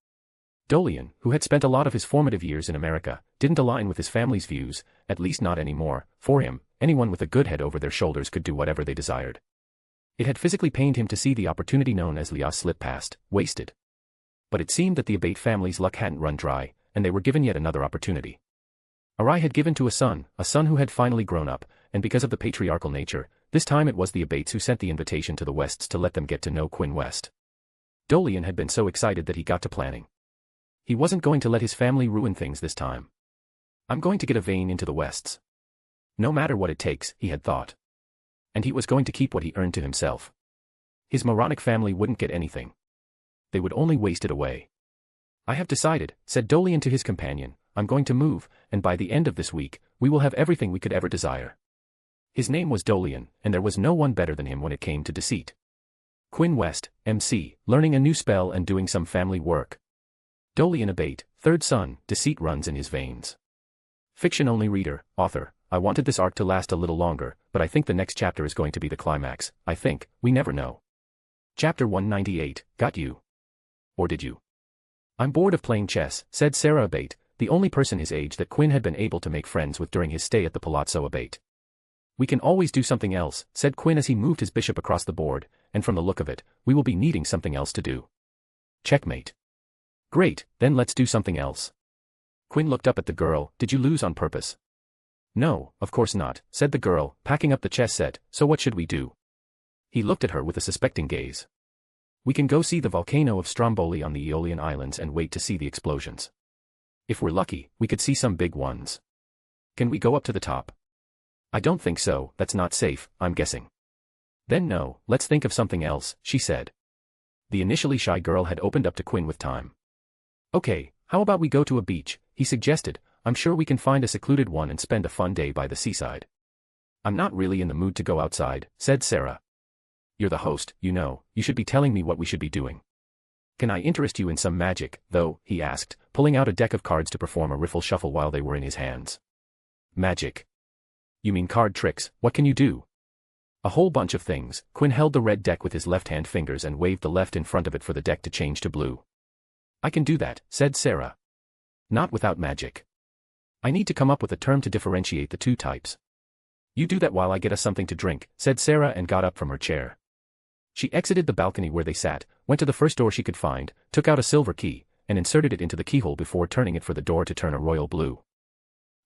Dolian, who had spent a lot of his formative years in America, didn't align with his family's views, at least not anymore. For him, anyone with a good head over their shoulders could do whatever they desired. It had physically pained him to see the opportunity known as Leah slip past, wasted. But it seemed that the Abate family's luck hadn't run dry, and they were given yet another opportunity. Arai had given to a son who had finally grown up, and because of the patriarchal nature, this time it was the Abates who sent the invitation to the Wests to let them get to know Quinn West. Dolian had been so excited that he got to planning. He wasn't going to let his family ruin things this time. I'm going to get a vein into the Wests. No matter what it takes, he had thought. And he was going to keep what he earned to himself. His moronic family wouldn't get anything. They would only waste it away. I have decided, said Dolian to his companion, I'm going to move, and by the end of this week, we will have everything we could ever desire. His name was Dolian, and there was no one better than him when it came to deceit. Quinn West, MC, learning a new spell and doing some family work. Dolian Abate, third son, deceit runs in his veins. Fiction-only reader, author, I wanted this arc to last a little longer, but I think the next chapter is going to be the climax. I think, we never know. Chapter 198, got you. Or did you? I'm bored of playing chess, said Sarah Abate, the only person his age that Quinn had been able to make friends with during his stay at the Palazzo Abate. We can always do something else, said Quinn as he moved his bishop across the board, and from the look of it, we will be needing something else to do. Checkmate. Great, then let's do something else. Quinn looked up at the girl, did you lose on purpose? No, of course not, said the girl, packing up the chess set, so what should we do? He looked at her with a suspecting gaze. We can go see the volcano of Stromboli on the Aeolian Islands and wait to see the explosions. If we're lucky, we could see some big ones. Can we go up to the top? I don't think so, that's not safe, I'm guessing. Then no, let's think of something else, she said. The initially shy girl had opened up to Quinn with time. Okay, how about we go to a beach, he suggested, I'm sure we can find a secluded one and spend a fun day by the seaside. I'm not really in the mood to go outside, said Sarah. You're the host, you know, you should be telling me what we should be doing. Can I interest you in some magic, though, he asked, pulling out a deck of cards to perform a riffle shuffle while they were in his hands. Magic. You mean card tricks, what can you do? A whole bunch of things. Quinn held the red deck with his left-hand fingers and waved the left in front of it for the deck to change to blue. I can do that, said Sarah. Not without magic. I need to come up with a term to differentiate the two types. You do that while I get us something to drink, said Sarah and got up from her chair. She exited the balcony where they sat, went to the first door she could find, took out a silver key, and inserted it into the keyhole before turning it for the door to turn a royal blue.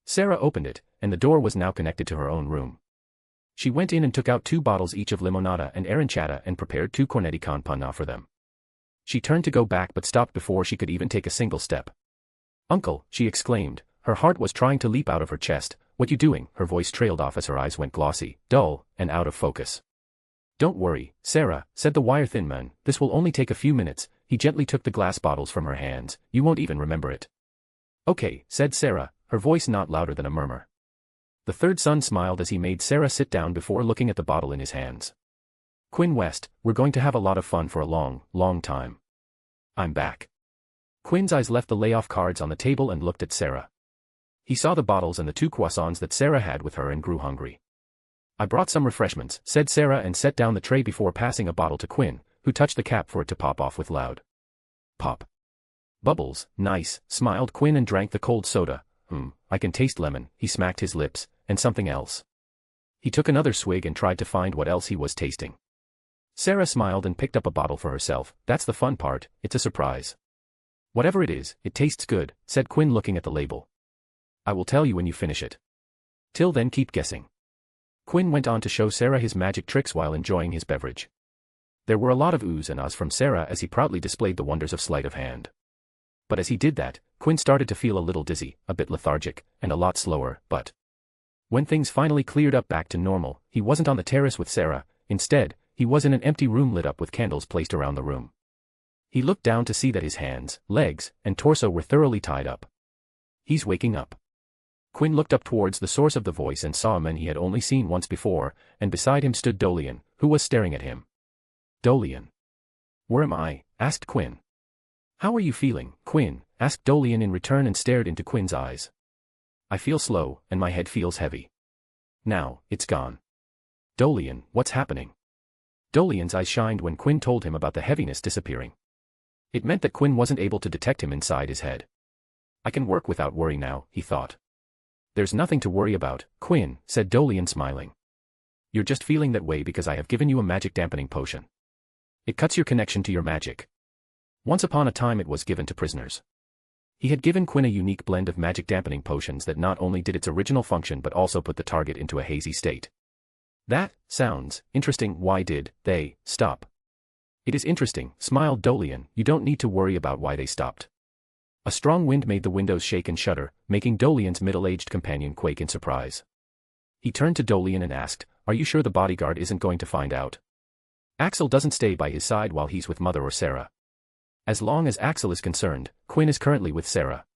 Sarah opened it, and the door was now connected to her own room. She went in and took out 2 bottles each of limonata and arancetta and prepared 2 cornetti con panna for them. She turned to go back but stopped before she could even take a single step. Uncle, she exclaimed, her heart was trying to leap out of her chest, what you doing? Her voice trailed off as her eyes went glossy, dull, and out of focus. Don't worry, Sarah, said the wire-thin man, this will only take a few minutes. He gently took the glass bottles from her hands, you won't even remember it. Okay, said Sarah, her voice not louder than a murmur. The third son smiled as he made Sarah sit down before looking at the bottle in his hands. Quinn West, we're going to have a lot of fun for a long, long time. I'm back. Quinn's eyes left the layoff cards on the table and looked at Sarah. He saw the bottles and the 2 croissants that Sarah had with her and grew hungry. I brought some refreshments, said Sarah and set down the tray before passing a bottle to Quinn, who touched the cap for it to pop off with loud pop. Bubbles, nice, smiled Quinn and drank the cold soda. I can taste lemon, he smacked his lips, and something else. He took another swig and tried to find what else he was tasting. Sarah smiled and picked up a bottle for herself. That's the fun part, it's a surprise. Whatever it is, it tastes good, said Quinn looking at the label. I will tell you when you finish it. Till then keep guessing. Quinn went on to show Sarah his magic tricks while enjoying his beverage. There were a lot of oohs and ahs from Sarah as he proudly displayed the wonders of sleight of hand. But as he did that, Quinn started to feel a little dizzy, a bit lethargic, and a lot slower, but when things finally cleared up back to normal, he wasn't on the terrace with Sarah. Instead, he was in an empty room lit up with candles placed around the room. He looked down to see that his hands, legs, and torso were thoroughly tied up. He's waking up. Quinn looked up towards the source of the voice and saw a man he had only seen once before, and beside him stood Dolian, who was staring at him. Dolian. Where am I? Asked Quinn. How are you feeling, Quinn? Asked Dolian in return and stared into Quinn's eyes. I feel slow, and my head feels heavy. Now, it's gone. Dolian, what's happening? Dolian's eyes shined when Quinn told him about the heaviness disappearing. It meant that Quinn wasn't able to detect him inside his head. I can work without worry now, he thought. There's nothing to worry about, Quinn, said Dolian smiling. You're just feeling that way because I have given you a magic dampening potion. It cuts your connection to your magic. Once upon a time it was given to prisoners. He had given Quinn a unique blend of magic dampening potions that not only did its original function but also put the target into a hazy state. That sounds interesting. Why did they stop? It is interesting, smiled Dolian. You don't need to worry about why they stopped. A strong wind made the windows shake and shudder, making Dolian's middle-aged companion quake in surprise. He turned to Dolian and asked, Are you sure the bodyguard isn't going to find out? Axel doesn't stay by his side while he's with Mother or Sarah. As long as Axel is concerned, Quinn is currently with Sarah.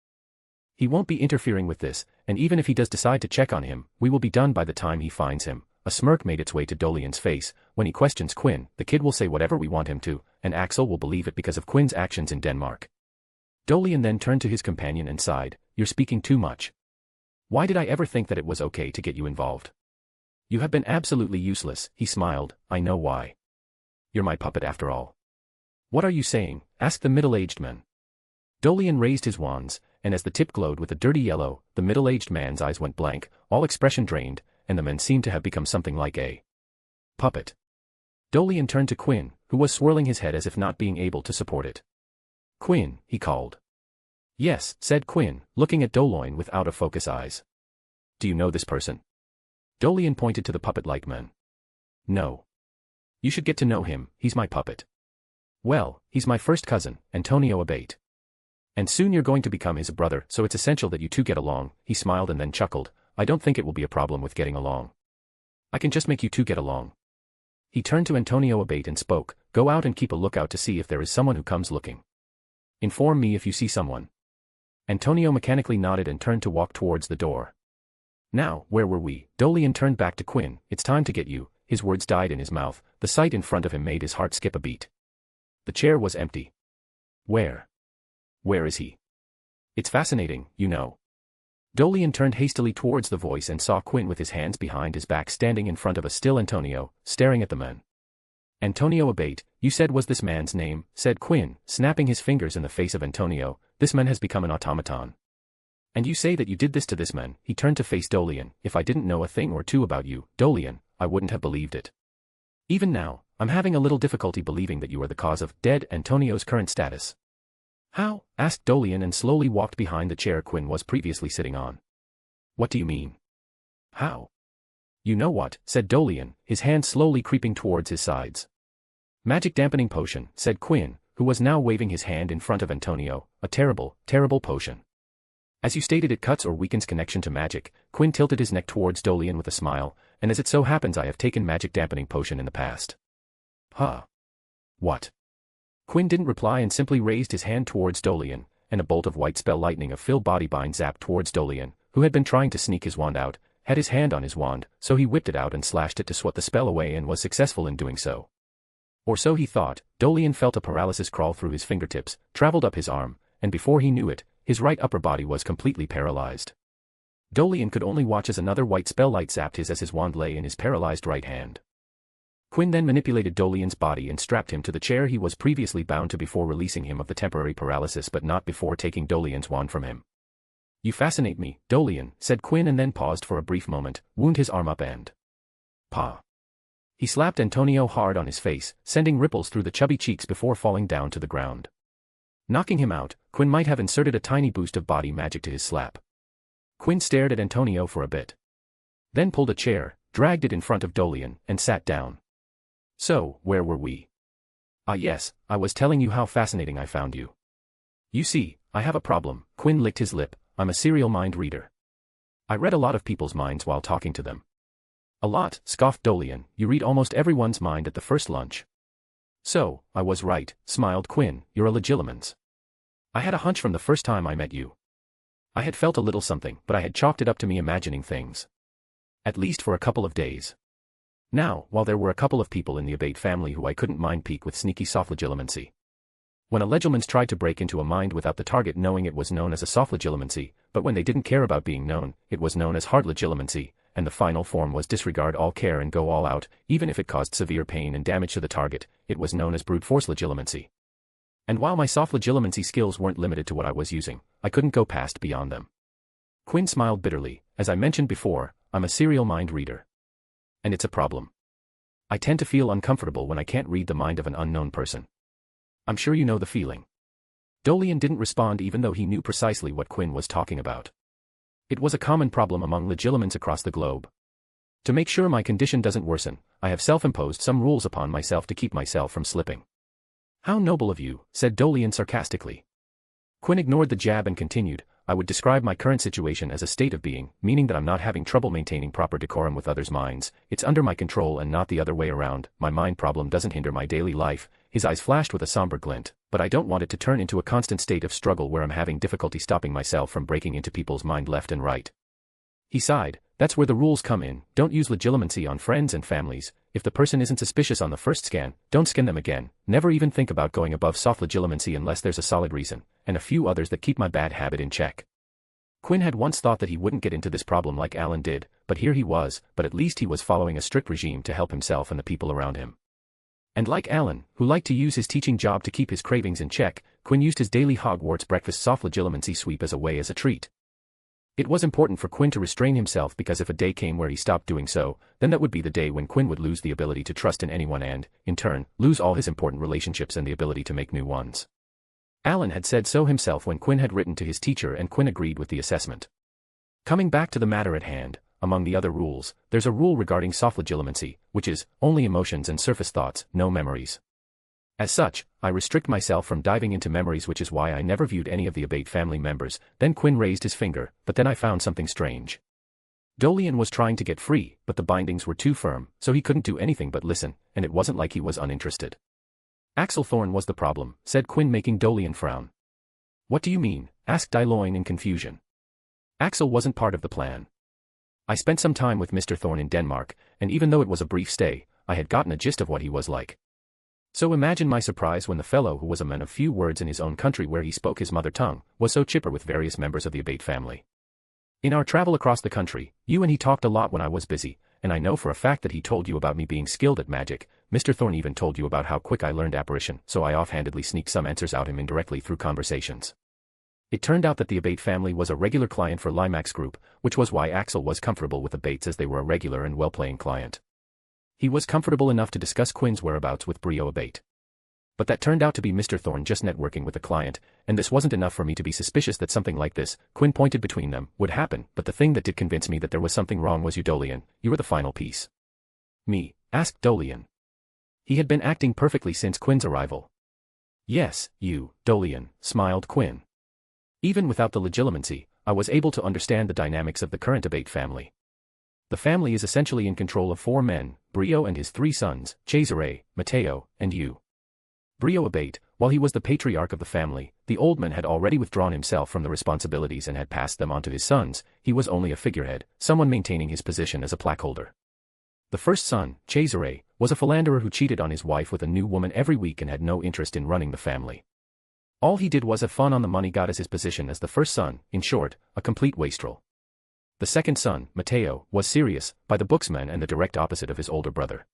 He won't be interfering with this, and even if he does decide to check on him, we will be done by the time he finds him. A smirk made its way to Dolian's face. When he questions Quinn, the kid will say whatever we want him to, and Axel will believe it because of Quinn's actions in Denmark. Dolian then turned to his companion and sighed, You're speaking too much. Why did I ever think that it was okay to get you involved? You have been absolutely useless, he smiled. I know why. You're my puppet after all. What are you saying? Asked the middle-aged man. Dolian raised his wands, and as the tip glowed with a dirty yellow, the middle-aged man's eyes went blank, all expression drained, and the man seemed to have become something like a puppet. Dolian turned to Quinn, who was swirling his head as if not being able to support it. Quinn, he called. Yes, said Quinn, looking at Dolian with out-of-focus eyes. Do you know this person? Dolian pointed to the puppet-like man. No. You should get to know him, he's my puppet. Well, he's my first cousin, Antonio Abate. And soon you're going to become his brother, so it's essential that you two get along. He smiled and then chuckled. I don't think it will be a problem with getting along. I can just make you two get along. He turned to Antonio Abate and spoke, Go out and keep a lookout to see if there is someone who comes looking. Inform me if you see someone. Antonio mechanically nodded and turned to walk towards the door. Now, where were we? Dolian turned back to Quinn. It's time to get you. His words died in his mouth. The sight in front of him made his heart skip a beat. The chair was empty. Where? Where is he? It's fascinating, you know. Dolian turned hastily towards the voice and saw Quinn with his hands behind his back standing in front of a still Antonio, staring at the man. Antonio Abate, you said was this man's name, said Quinn, snapping his fingers in the face of Antonio. This man has become an automaton. And you say that you did this to this man. He turned to face Dolian. If I didn't know a thing or two about you, Dolian, I wouldn't have believed it. Even now, I'm having a little difficulty believing that you are the cause of dead Antonio's current status. How? Asked Dolian and slowly walked behind the chair Quinn was previously sitting on. What do you mean? How? You know what, said Dolian, his hand slowly creeping towards his sides. Magic dampening potion, said Quinn, who was now waving his hand in front of Antonio, a terrible, terrible potion. As you stated, it cuts or weakens connection to magic. Quinn tilted his neck towards Dolian with a smile, and as it so happens I have taken magic dampening potion in the past. Huh? What? Quinn didn't reply and simply raised his hand towards Dolian, and a bolt of white spell lightning of Phil Bodybind zapped towards Dolian, who had been trying to sneak his wand out, had his hand on his wand, so he whipped it out and slashed it to swat the spell away and was successful in doing so. Or so he thought. Dolian felt a paralysis crawl through his fingertips, traveled up his arm, and before he knew it, his right upper body was completely paralyzed. Dolian could only watch as another white spell light zapped his as his wand lay in his paralyzed right hand. Quinn then manipulated Dolian's body and strapped him to the chair he was previously bound to before releasing him of the temporary paralysis but not before taking Dolian's wand from him. You fascinate me, Dolian, said Quinn and then paused for a brief moment, wound his arm up and... Pa. He slapped Antonio hard on his face, sending ripples through the chubby cheeks before falling down to the ground. Knocking him out, Quinn might have inserted a tiny boost of body magic to his slap. Quinn stared at Antonio for a bit. Then pulled a chair, dragged it in front of Dolian, and sat down. So, where were we? Ah yes, I was telling you how fascinating I found you. You see, I have a problem. Quinn licked his lip. I'm a serial mind reader. I read a lot of people's minds while talking to them. A lot, scoffed Dolian. You read almost everyone's mind at the first lunch. So, I was right, smiled Quinn. You're a legilimens. I had a hunch from the first time I met you. I had felt a little something, but I had chalked it up to me imagining things. At least for a couple of days. Now, while there were a couple of people in the Abate family who I couldn't mind peek with sneaky soft legilimency. When a legilimens tried to break into a mind without the target knowing, it was known as a soft legilimency, but when they didn't care about being known, it was known as hard legilimency, and the final form was disregard all care and go all out, even if it caused severe pain and damage to the target. It was known as brute force legilimency. And while my soft legilimency skills weren't limited to what I was using, I couldn't go past beyond them. Quinn smiled bitterly. As I mentioned before, I'm a serial mind reader. And it's a problem. I tend to feel uncomfortable when I can't read the mind of an unknown person. I'm sure you know the feeling. Dolian didn't respond even though he knew precisely what Quinn was talking about. It was a common problem among legilimens across the globe. To make sure my condition doesn't worsen, I have self-imposed some rules upon myself to keep myself from slipping. How noble of you, said Dolian sarcastically. Quinn ignored the jab and continued, I would describe my current situation as a state of being, meaning that I'm not having trouble maintaining proper decorum with others' minds. It's under my control and not the other way around. My mind problem doesn't hinder my daily life. His eyes flashed with a somber glint, but I don't want it to turn into a constant state of struggle where I'm having difficulty stopping myself from breaking into people's mind left and right. He sighed. That's where the rules come in. Don't use legilimency on friends and families. If the person isn't suspicious on the first scan, don't scan them again. Never even think about going above soft legilimency unless there's a solid reason, and a few others that keep my bad habit in check. Quinn had once thought that he wouldn't get into this problem like Alan did, but here he was, but at least he was following a strict regime to help himself and the people around him. And like Alan, who liked to use his teaching job to keep his cravings in check, Quinn used his daily Hogwarts breakfast soft legilimency sweep as a treat. It was important for Quinn to restrain himself because if a day came where he stopped doing so, then that would be the day when Quinn would lose the ability to trust in anyone and, in turn, lose all his important relationships and the ability to make new ones. Alan had said so himself when Quinn had written to his teacher and Quinn agreed with the assessment. Coming back to the matter at hand, among the other rules, there's a rule regarding soft legilimency, which is, only emotions and surface thoughts, no memories. As such, I restrict myself from diving into memories, which is why I never viewed any of the Abate family members. Then Quinn raised his finger, but then I found something strange. Dolian was trying to get free, but the bindings were too firm, so he couldn't do anything but listen, and it wasn't like he was uninterested. Axel Thorne was the problem, said Quinn, making Dolian frown. What do you mean? Asked Dolian in confusion. Axel wasn't part of the plan. I spent some time with Mr. Thorne in Denmark, and even though it was a brief stay, I had gotten a gist of what he was like. So imagine my surprise when the fellow, who was a man of few words in his own country where he spoke his mother tongue, was so chipper with various members of the Abate family. In our travel across the country, you and he talked a lot when I was busy, and I know for a fact that he told you about me being skilled at magic. Mr. Thorne even told you about how quick I learned apparition, so I offhandedly sneaked some answers out him indirectly through conversations. It turned out that the Abate family was a regular client for Limax Group, which was why Axel was comfortable with Abates, as they were a regular and well-playing client. He was comfortable enough to discuss Quinn's whereabouts with Brio Abate. But that turned out to be Mr. Thorne just networking with the client, and this wasn't enough for me to be suspicious that something like this, Quinn pointed between them, would happen. But the thing that did convince me that there was something wrong was you, Dolian. You were the final piece. Me? Asked Dolian. He had been acting perfectly since Quinn's arrival. Yes, you, Dolian, smiled Quinn. Even without the legilimency, I was able to understand the dynamics of the current Abate family. The family is essentially in control of 4 men, Brio and his 3 sons, Cesare, Matteo, and you. Brio Abate, while he was the patriarch of the family, the old man had already withdrawn himself from the responsibilities and had passed them on to his sons. He was only a figurehead, someone maintaining his position as a plaqueholder. The first son, Cesare, was a philanderer who cheated on his wife with a new woman every week and had no interest in running the family. All he did was have fun on the money got as his position as the first son, in short, a complete wastrel. The second son, Matteo, was serious, by the booksman and the direct opposite of his older brother.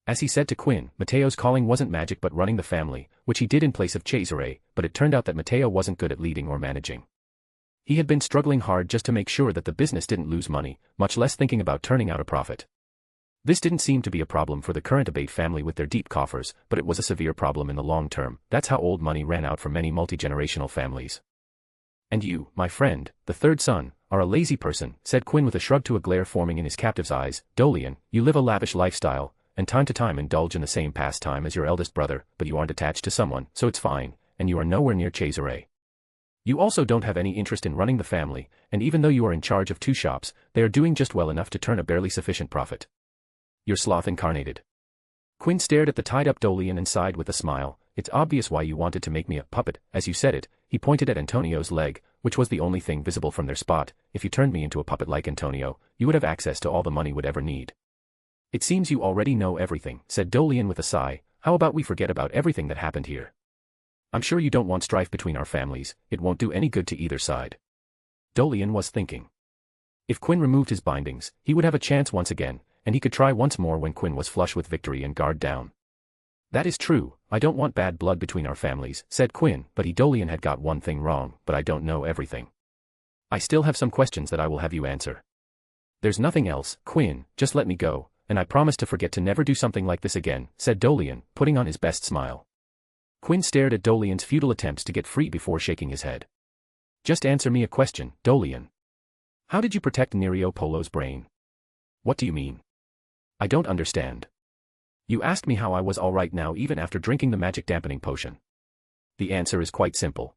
As he said to Quinn, Matteo's calling wasn't magic but running the family, which he did in place of Cesare, but it turned out that Matteo wasn't good at leading or managing. He had been struggling hard just to make sure that the business didn't lose money, much less thinking about turning out a profit. This didn't seem to be a problem for the current Abate family with their deep coffers, but it was a severe problem in the long term. That's how old money ran out for many multi-generational families. "And you, my friend, the third son, are a lazy person," said Quinn with a shrug to a glare forming in his captive's eyes. "Dolian, you live a lavish lifestyle, and time to time indulge in the same pastime as your eldest brother, but you aren't attached to someone, so it's fine, and you are nowhere near Cesare. You also don't have any interest in running the family, and even though you are in charge of 2 shops, they are doing just well enough to turn a barely sufficient profit. You're sloth incarnated." Quinn stared at the tied-up Dolian and sighed with a smile. "It's obvious why you wanted to make me a puppet, as you said it." He pointed at Antonio's leg, which was the only thing visible from their spot. "If you turned me into a puppet like Antonio, you would have access to all the money would ever need." "It seems you already know everything," said Dolian with a sigh. "How about we forget about everything that happened here? I'm sure you don't want strife between our families, it won't do any good to either side." Dolian was thinking. If Quinn removed his bindings, he would have a chance once again, and he could try once more when Quinn was flush with victory and guard down. "That is true, I don't want bad blood between our families," said Quinn, but Dolian had got one thing wrong, "but I don't know everything. I still have some questions that I will have you answer." "There's nothing else, Quinn, just let me go, and I promise to forget to never do something like this again," said Dolian, putting on his best smile. Quinn stared at Dolian's futile attempts to get free before shaking his head. "Just answer me a question, Dolian. How did you protect Nerio Polo's brain?" "What do you mean? I don't understand." "You asked me how I was all right now even after drinking the magic dampening potion. The answer is quite simple.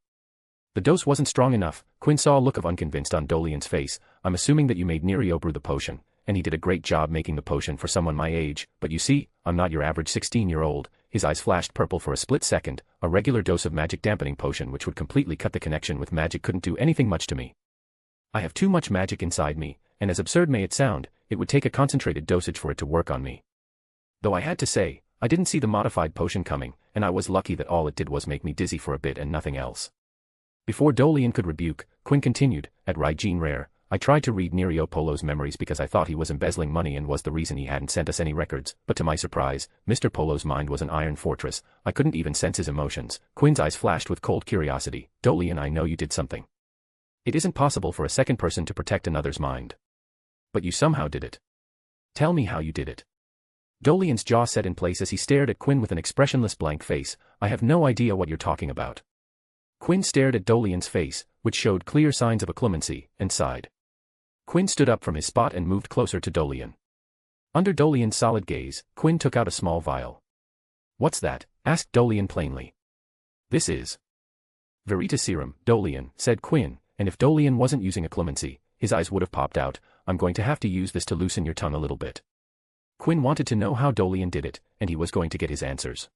The dose wasn't strong enough." Quinn saw a look of unconvinced on Dolian's face. "I'm assuming that you made Nerio brew the potion, and he did a great job making the potion for someone my age, but you see, I'm not your average 16-year-old. His eyes flashed purple for a split second. "A regular dose of magic dampening potion which would completely cut the connection with magic couldn't do anything much to me. I have too much magic inside me, and as absurd may it sound, it would take a concentrated dosage for it to work on me. Though I had to say, I didn't see the modified potion coming, and I was lucky that all it did was make me dizzy for a bit and nothing else." Before Dolian could rebuke, Quinn continued, "At Rygene Rare, I tried to read Nerio Polo's memories because I thought he was embezzling money and was the reason he hadn't sent us any records, but to my surprise, Mr. Polo's mind was an iron fortress. I couldn't even sense his emotions." Quinn's eyes flashed with cold curiosity. "Dolian, I know you did something. It isn't possible for a second person to protect another's mind. But you somehow did it. Tell me how you did it." Dolian's jaw set in place as he stared at Quinn with an expressionless blank face. "I have no idea what you're talking about." Quinn stared at Dolian's face, which showed clear signs of acclimacy, and sighed. Quinn stood up from his spot and moved closer to Dolian. Under Dolian's solid gaze, Quinn took out a small vial. "What's that?" asked Dolian plainly. "This is Veritaserum, serum, Dolian," said Quinn, and if Dolian wasn't using acclimacy, his eyes would have popped out. "I'm going to have to use this to loosen your tongue a little bit." Quinn wanted to know how Dolian did it, and he was going to get his answers.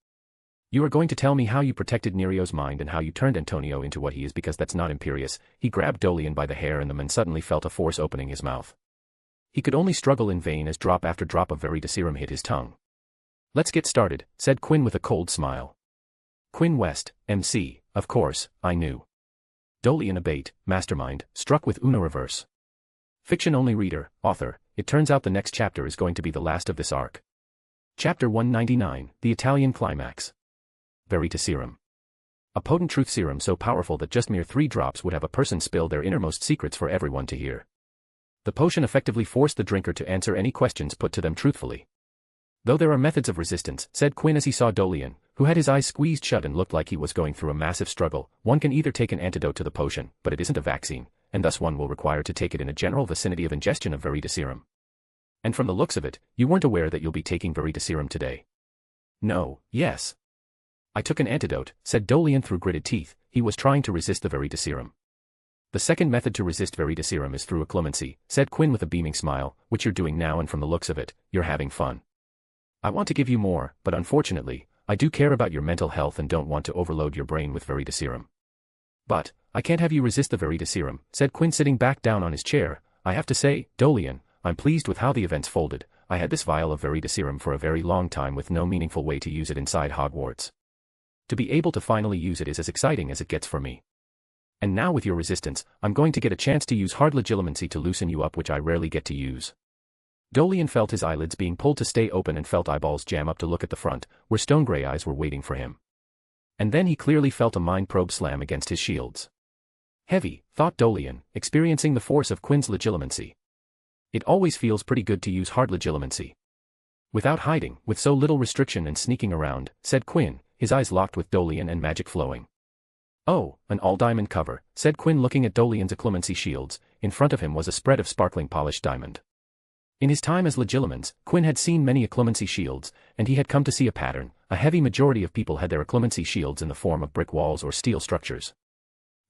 "You are going to tell me how you protected Nerio's mind and how you turned Antonio into what he is, because that's not imperious." He grabbed Dolian by the hair and the man suddenly felt a force opening his mouth. He could only struggle in vain as drop after drop of Veritaserum hit his tongue. "Let's get started," said Quinn with a cold smile. Quinn West, MC, of course, I knew. Dolian Abate, mastermind, struck with Uno reverse. Fiction-only reader, author, it turns out the next chapter is going to be the last of this arc. Chapter 199, The Italian Climax. Veritaserum. A potent truth serum so powerful that just mere 3 drops would have a person spill their innermost secrets for everyone to hear. The potion effectively forced the drinker to answer any questions put to them truthfully. "Though there are methods of resistance," said Quinn as he saw Dolian, who had his eyes squeezed shut and looked like he was going through a massive struggle. "One can either take an antidote to the potion, but it isn't a vaccine, and thus one will require to take it in a general vicinity of ingestion of Veritaserum. And from the looks of it, you weren't aware that you'll be taking Veritaserum today." "No, yes. I took an antidote," said Dolian through gritted teeth. He was trying to resist the Veritaserum. "The second method to resist Veritaserum is through acclimacy," said Quinn with a beaming smile, "which you're doing now, and from the looks of it, you're having fun. I want to give you more, but unfortunately, I do care about your mental health and don't want to overload your brain with Veritaserum." "But, I can't have you resist the Veritaserum," said Quinn sitting back down on his chair. "I have to say, Dolian, I'm pleased with how the events folded. I had this vial of Veritaserum for a very long time with no meaningful way to use it inside Hogwarts. To be able to finally use it is as exciting as it gets for me. And now with your resistance, I'm going to get a chance to use hard legilimency to loosen you up, which I rarely get to use." Dolian felt his eyelids being pulled to stay open and felt eyeballs jam up to look at the front, where stone gray eyes were waiting for him. And then he clearly felt a mind probe slam against his shields. Heavy, thought Dolian, experiencing the force of Quinn's legilimency. It always feels pretty good to use hard legilimency. Without hiding, with so little restriction and sneaking around, said Quinn, his eyes locked with Dolian and magic flowing. Oh, an all-diamond cover, said Quinn looking at Dolian's occlumency shields. In front of him was a spread of sparkling polished diamond. In his time as Legilimens, Quinn had seen many occlumency shields, and he had come to see a pattern. A heavy majority of people had their occlumency shields in the form of brick walls or steel structures.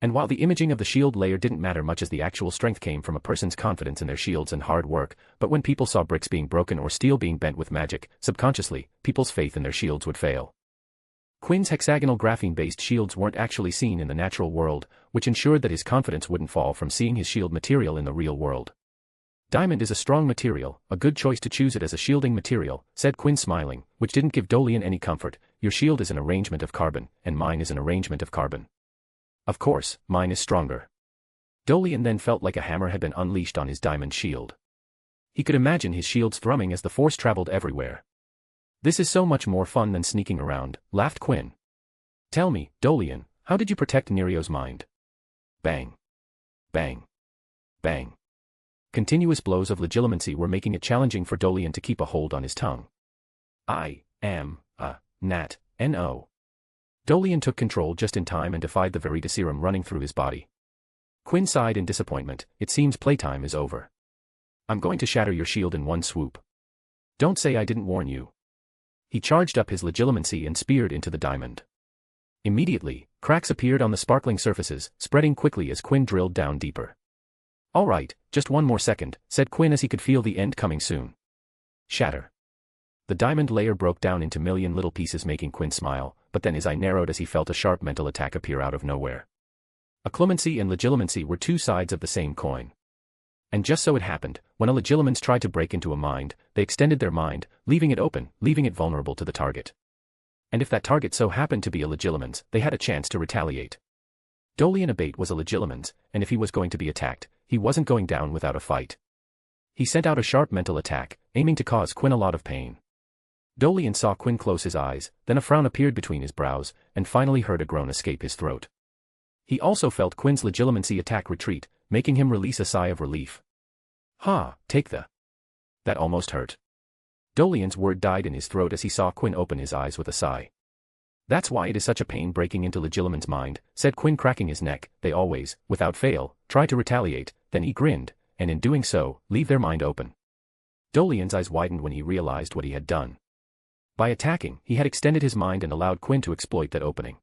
And while the imaging of the shield layer didn't matter much as the actual strength came from a person's confidence in their shields and hard work, but when people saw bricks being broken or steel being bent with magic, subconsciously, people's faith in their shields would fail. Quinn's hexagonal graphene-based shields weren't actually seen in the natural world, which ensured that his confidence wouldn't fall from seeing his shield material in the real world. Diamond is a strong material, a good choice to choose it as a shielding material, said Quinn smiling, which didn't give Dolian any comfort. Your shield is an arrangement of carbon, and mine is an arrangement of carbon. Of course, mine is stronger. Dolian then felt like a hammer had been unleashed on his diamond shield. He could imagine his shields thrumming as the force traveled everywhere. This is so much more fun than sneaking around, laughed Quinn. Tell me, Dolian, how did you protect Nerio's mind? Bang. Bang. Bang. Continuous blows of legilimency were making it challenging for Dolian to keep a hold on his tongue. I am a nat, no. Dolian took control just in time and defied the Verita serum running through his body. Quinn sighed in disappointment. It seems playtime is over. I'm going to shatter your shield in one swoop. Don't say I didn't warn you. He charged up his legilimency and speared into the diamond. Immediately, cracks appeared on the sparkling surfaces, spreading quickly as Quinn drilled down deeper. All right, just one more second, said Quinn as he could feel the end coming soon. Shatter. The diamond layer broke down into million little pieces, making Quinn smile, but then his eye narrowed as he felt a sharp mental attack appear out of nowhere. Occlumency and legilimency were two sides of the same coin. And just so it happened, when a legilimens tried to break into a mind, they extended their mind, leaving it open, leaving it vulnerable to the target. And if that target so happened to be a legilimens, they had a chance to retaliate. Dolian Abate was a legilimens, and if he was going to be attacked, he wasn't going down without a fight. He sent out a sharp mental attack, aiming to cause Quinn a lot of pain. Dolian saw Quinn close his eyes, then a frown appeared between his brows, and finally heard a groan escape his throat. He also felt Quinn's legilimency attack retreat, making him release a sigh of relief. Ha, take the. That almost hurt. Dolian's word died in his throat as he saw Quinn open his eyes with a sigh. That's why it is such a pain breaking into Legilimen's mind, said Quinn cracking his neck. They always, without fail, try to retaliate, then he grinned, and in doing so, leave their mind open. Dolian's eyes widened when he realized what he had done. By attacking, he had extended his mind and allowed Quinn to exploit that opening.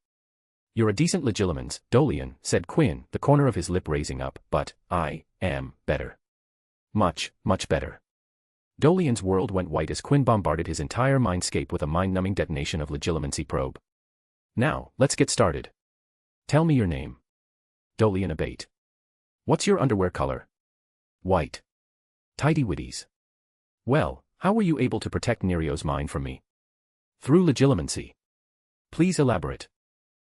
You're a decent Legilimens, Dolian, said Quinn, the corner of his lip raising up, but I am better. Much, much better. Dolian's world went white as Quinn bombarded his entire mindscape with a mind-numbing detonation of Legilimency probe. Now, let's get started. Tell me your name. Dolian Abate. What's your underwear color? White. Tidy Witties. Well, how were you able to protect Nerio's mind from me? Through Legilimency. Please elaborate.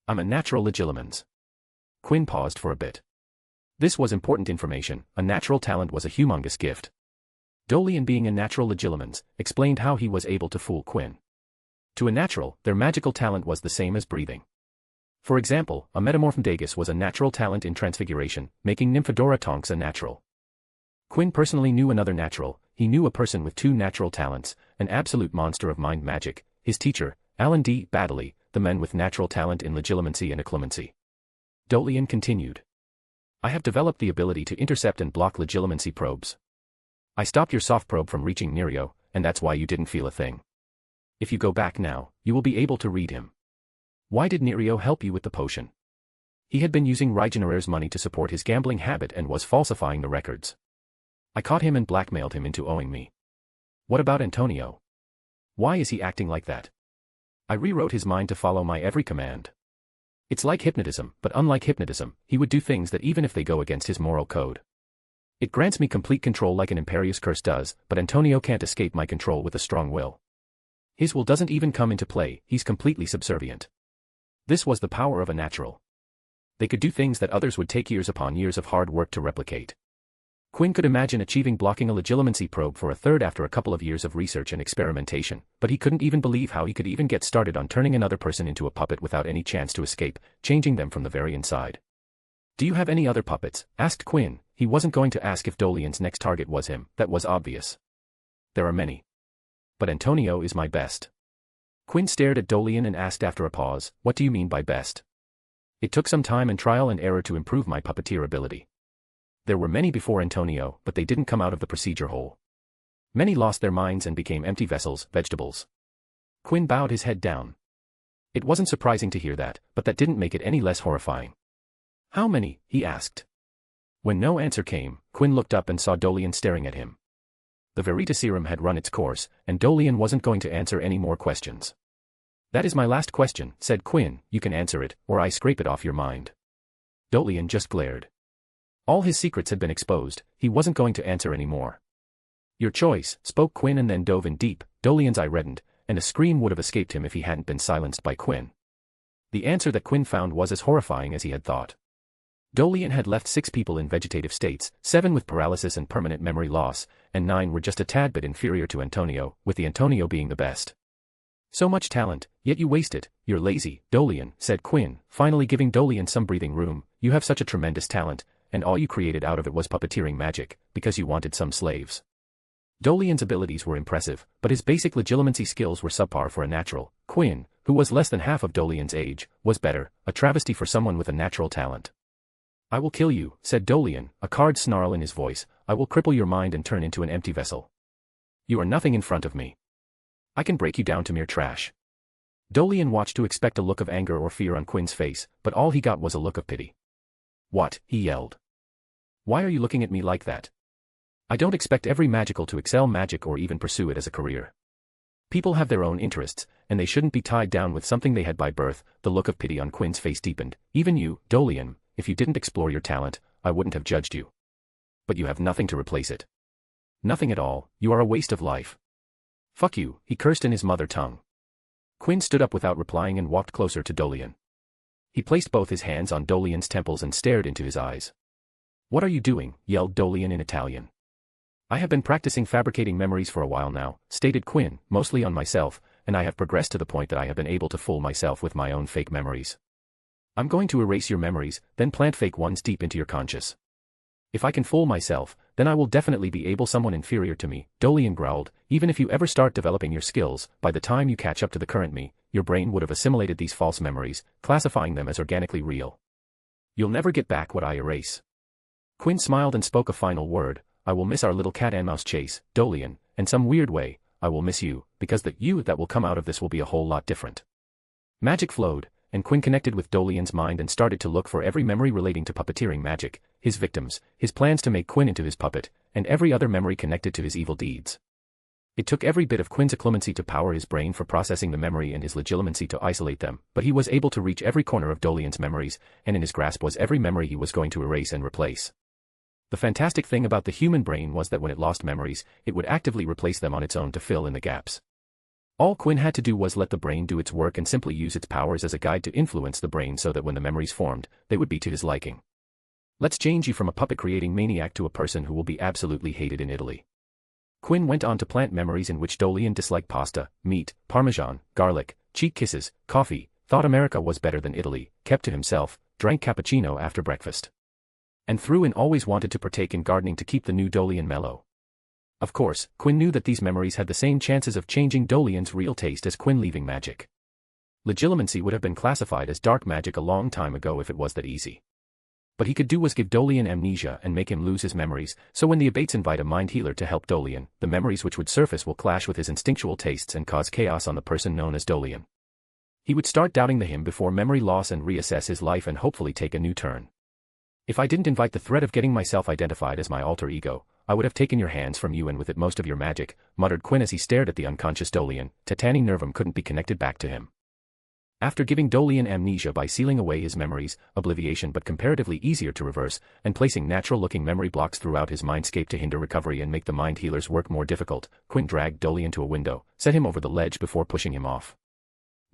I'm a natural Legilimens. Quinn paused for a bit. This was important information. A natural talent was a humongous gift. Dolian, being a natural Legilimens, explained how he was able to fool Quinn. To a natural, their magical talent was the same as breathing. For example, a Metamorphdagus was a natural talent in transfiguration, making Nymphadora Tonks a natural. Quinn personally knew another natural. He knew a person with two natural talents, an absolute monster of mind magic, his teacher, Alan D. Baddeley, the men with natural talent in Legilimency and Occlumency. Dolian continued. I have developed the ability to intercept and block Legilimency probes. I stopped your soft probe from reaching Nerio, and that's why you didn't feel a thing. If you go back now, you will be able to read him. Why did Nerio help you with the potion? He had been using Regenerer's money to support his gambling habit and was falsifying the records. I caught him and blackmailed him into owing me. What about Antonio? Why is he acting like that? I rewrote his mind to follow my every command. It's like hypnotism, but unlike hypnotism, he would do things that even if they go against his moral code. It grants me complete control like an Imperious curse does, but Antonio can't escape my control with a strong will. His will doesn't even come into play, he's completely subservient. This was the power of a natural. They could do things that others would take years upon years of hard work to replicate. Quinn could imagine achieving blocking a Legilimency probe for a third after a couple of years of research and experimentation, but he couldn't even believe how he could even get started on turning another person into a puppet without any chance to escape, changing them from the very inside. Do you have any other puppets? Asked Quinn. He wasn't going to ask if Dolian's next target was him, that was obvious. There are many. But Antonio is my best. Quinn stared at Dolian and asked after a pause, what do you mean by best? It took some time and trial and error to improve my puppeteer ability. There were many before Antonio, but they didn't come out of the procedure hole. Many lost their minds and became empty vessels, vegetables. Quinn bowed his head down. It wasn't surprising to hear that, but that didn't make it any less horrifying. How many? He asked. When no answer came, Quinn looked up and saw Dolian staring at him. The Veritaserum had run its course, and Dolian wasn't going to answer any more questions. That is my last question, said Quinn, you can answer it, or I scrape it off your mind. Dolian just glared. All his secrets had been exposed, he wasn't going to answer any more. Your choice, spoke Quinn and then dove in deep. Dolian's eye reddened, and a scream would have escaped him if he hadn't been silenced by Quinn. The answer that Quinn found was as horrifying as he had thought. Dolian had left 6 people in vegetative states, 7 with paralysis and permanent memory loss, and 9 were just a tad bit inferior to Antonio, with the Antonio being the best. So much talent, yet you waste it, you're lazy, Dolian, said Quinn, finally giving Dolian some breathing room. You have such a tremendous talent, and all you created out of it was puppeteering magic, because you wanted some slaves. Dolian's abilities were impressive, but his basic legilimency skills were subpar for a natural. Quinn, who was less than half of Dolian's age, was better, a travesty for someone with a natural talent. I will kill you, said Dolian, a card snarl in his voice. I will cripple your mind and turn into an empty vessel. You are nothing in front of me. I can break you down to mere trash. Dolian watched to expect a look of anger or fear on Quinn's face, but all he got was a look of pity. What? He yelled. Why are you looking at me like that? I don't expect every magical to excel magic or even pursue it as a career. People have their own interests, and they shouldn't be tied down with something they had by birth. The look of pity on Quinn's face deepened. Even you, Dolian, if you didn't explore your talent, I wouldn't have judged you. But you have nothing to replace it. Nothing at all, you are a waste of life. Fuck you, he cursed in his mother tongue. Quinn stood up without replying and walked closer to Dolian. He placed both his hands on Dolian's temples and stared into his eyes. What are you doing? Yelled Dolian in Italian. I have been practicing fabricating memories for a while now, stated Quinn, mostly on myself, and I have progressed to the point that I have been able to fool myself with my own fake memories. I'm going to erase your memories, then plant fake ones deep into your conscious. If I can fool myself, then I will definitely be able someone inferior to me, Dolian growled. Even if you ever start developing your skills, by the time you catch up to the current me, your brain would have assimilated these false memories, classifying them as organically real. You'll never get back what I erase. Quinn smiled and spoke a final word. I will miss our little cat and mouse chase, Dolian, and some weird way, I will miss you, because the you that will come out of this will be a whole lot different. Magic flowed, and Quinn connected with Dolian's mind and started to look for every memory relating to puppeteering magic, his victims, his plans to make Quinn into his puppet, and every other memory connected to his evil deeds. It took every bit of Quinn's occlumency to power his brain for processing the memory and his legilimency to isolate them, but he was able to reach every corner of Dolian's memories, and in his grasp was every memory he was going to erase and replace. The fantastic thing about the human brain was that when it lost memories, it would actively replace them on its own to fill in the gaps. All Quinn had to do was let the brain do its work and simply use its powers as a guide to influence the brain so that when the memories formed, they would be to his liking. Let's change you from a puppet-creating maniac to a person who will be absolutely hated in Italy. Quinn went on to plant memories in which Dolian disliked pasta, meat, parmesan, garlic, cheek kisses, coffee, thought America was better than Italy, kept to himself, drank cappuccino after breakfast. And threw in always wanted to partake in gardening to keep the new Dolian mellow. Of course, Quinn knew that these memories had the same chances of changing Dolian's real taste as Quinn leaving magic. Legilimency would have been classified as dark magic a long time ago if it was that easy. But he could do was give Dolian amnesia and make him lose his memories, so when the Abates invite a mind healer to help Dolian, the memories which would surface will clash with his instinctual tastes and cause chaos on the person known as Dolian. He would start doubting him before memory loss and reassess his life and hopefully take a new turn. If I didn't invite the threat of getting myself identified as my alter ego, I would have taken your hands from you and with it most of your magic, muttered Quinn as he stared at the unconscious Dolian. Tetani nervum couldn't be connected back to him. After giving Dolian amnesia by sealing away his memories, obliviation but comparatively easier to reverse, and placing natural-looking memory blocks throughout his mindscape to hinder recovery and make the mind healer's work more difficult, Quinn dragged Dolian to a window, set him over the ledge before pushing him off.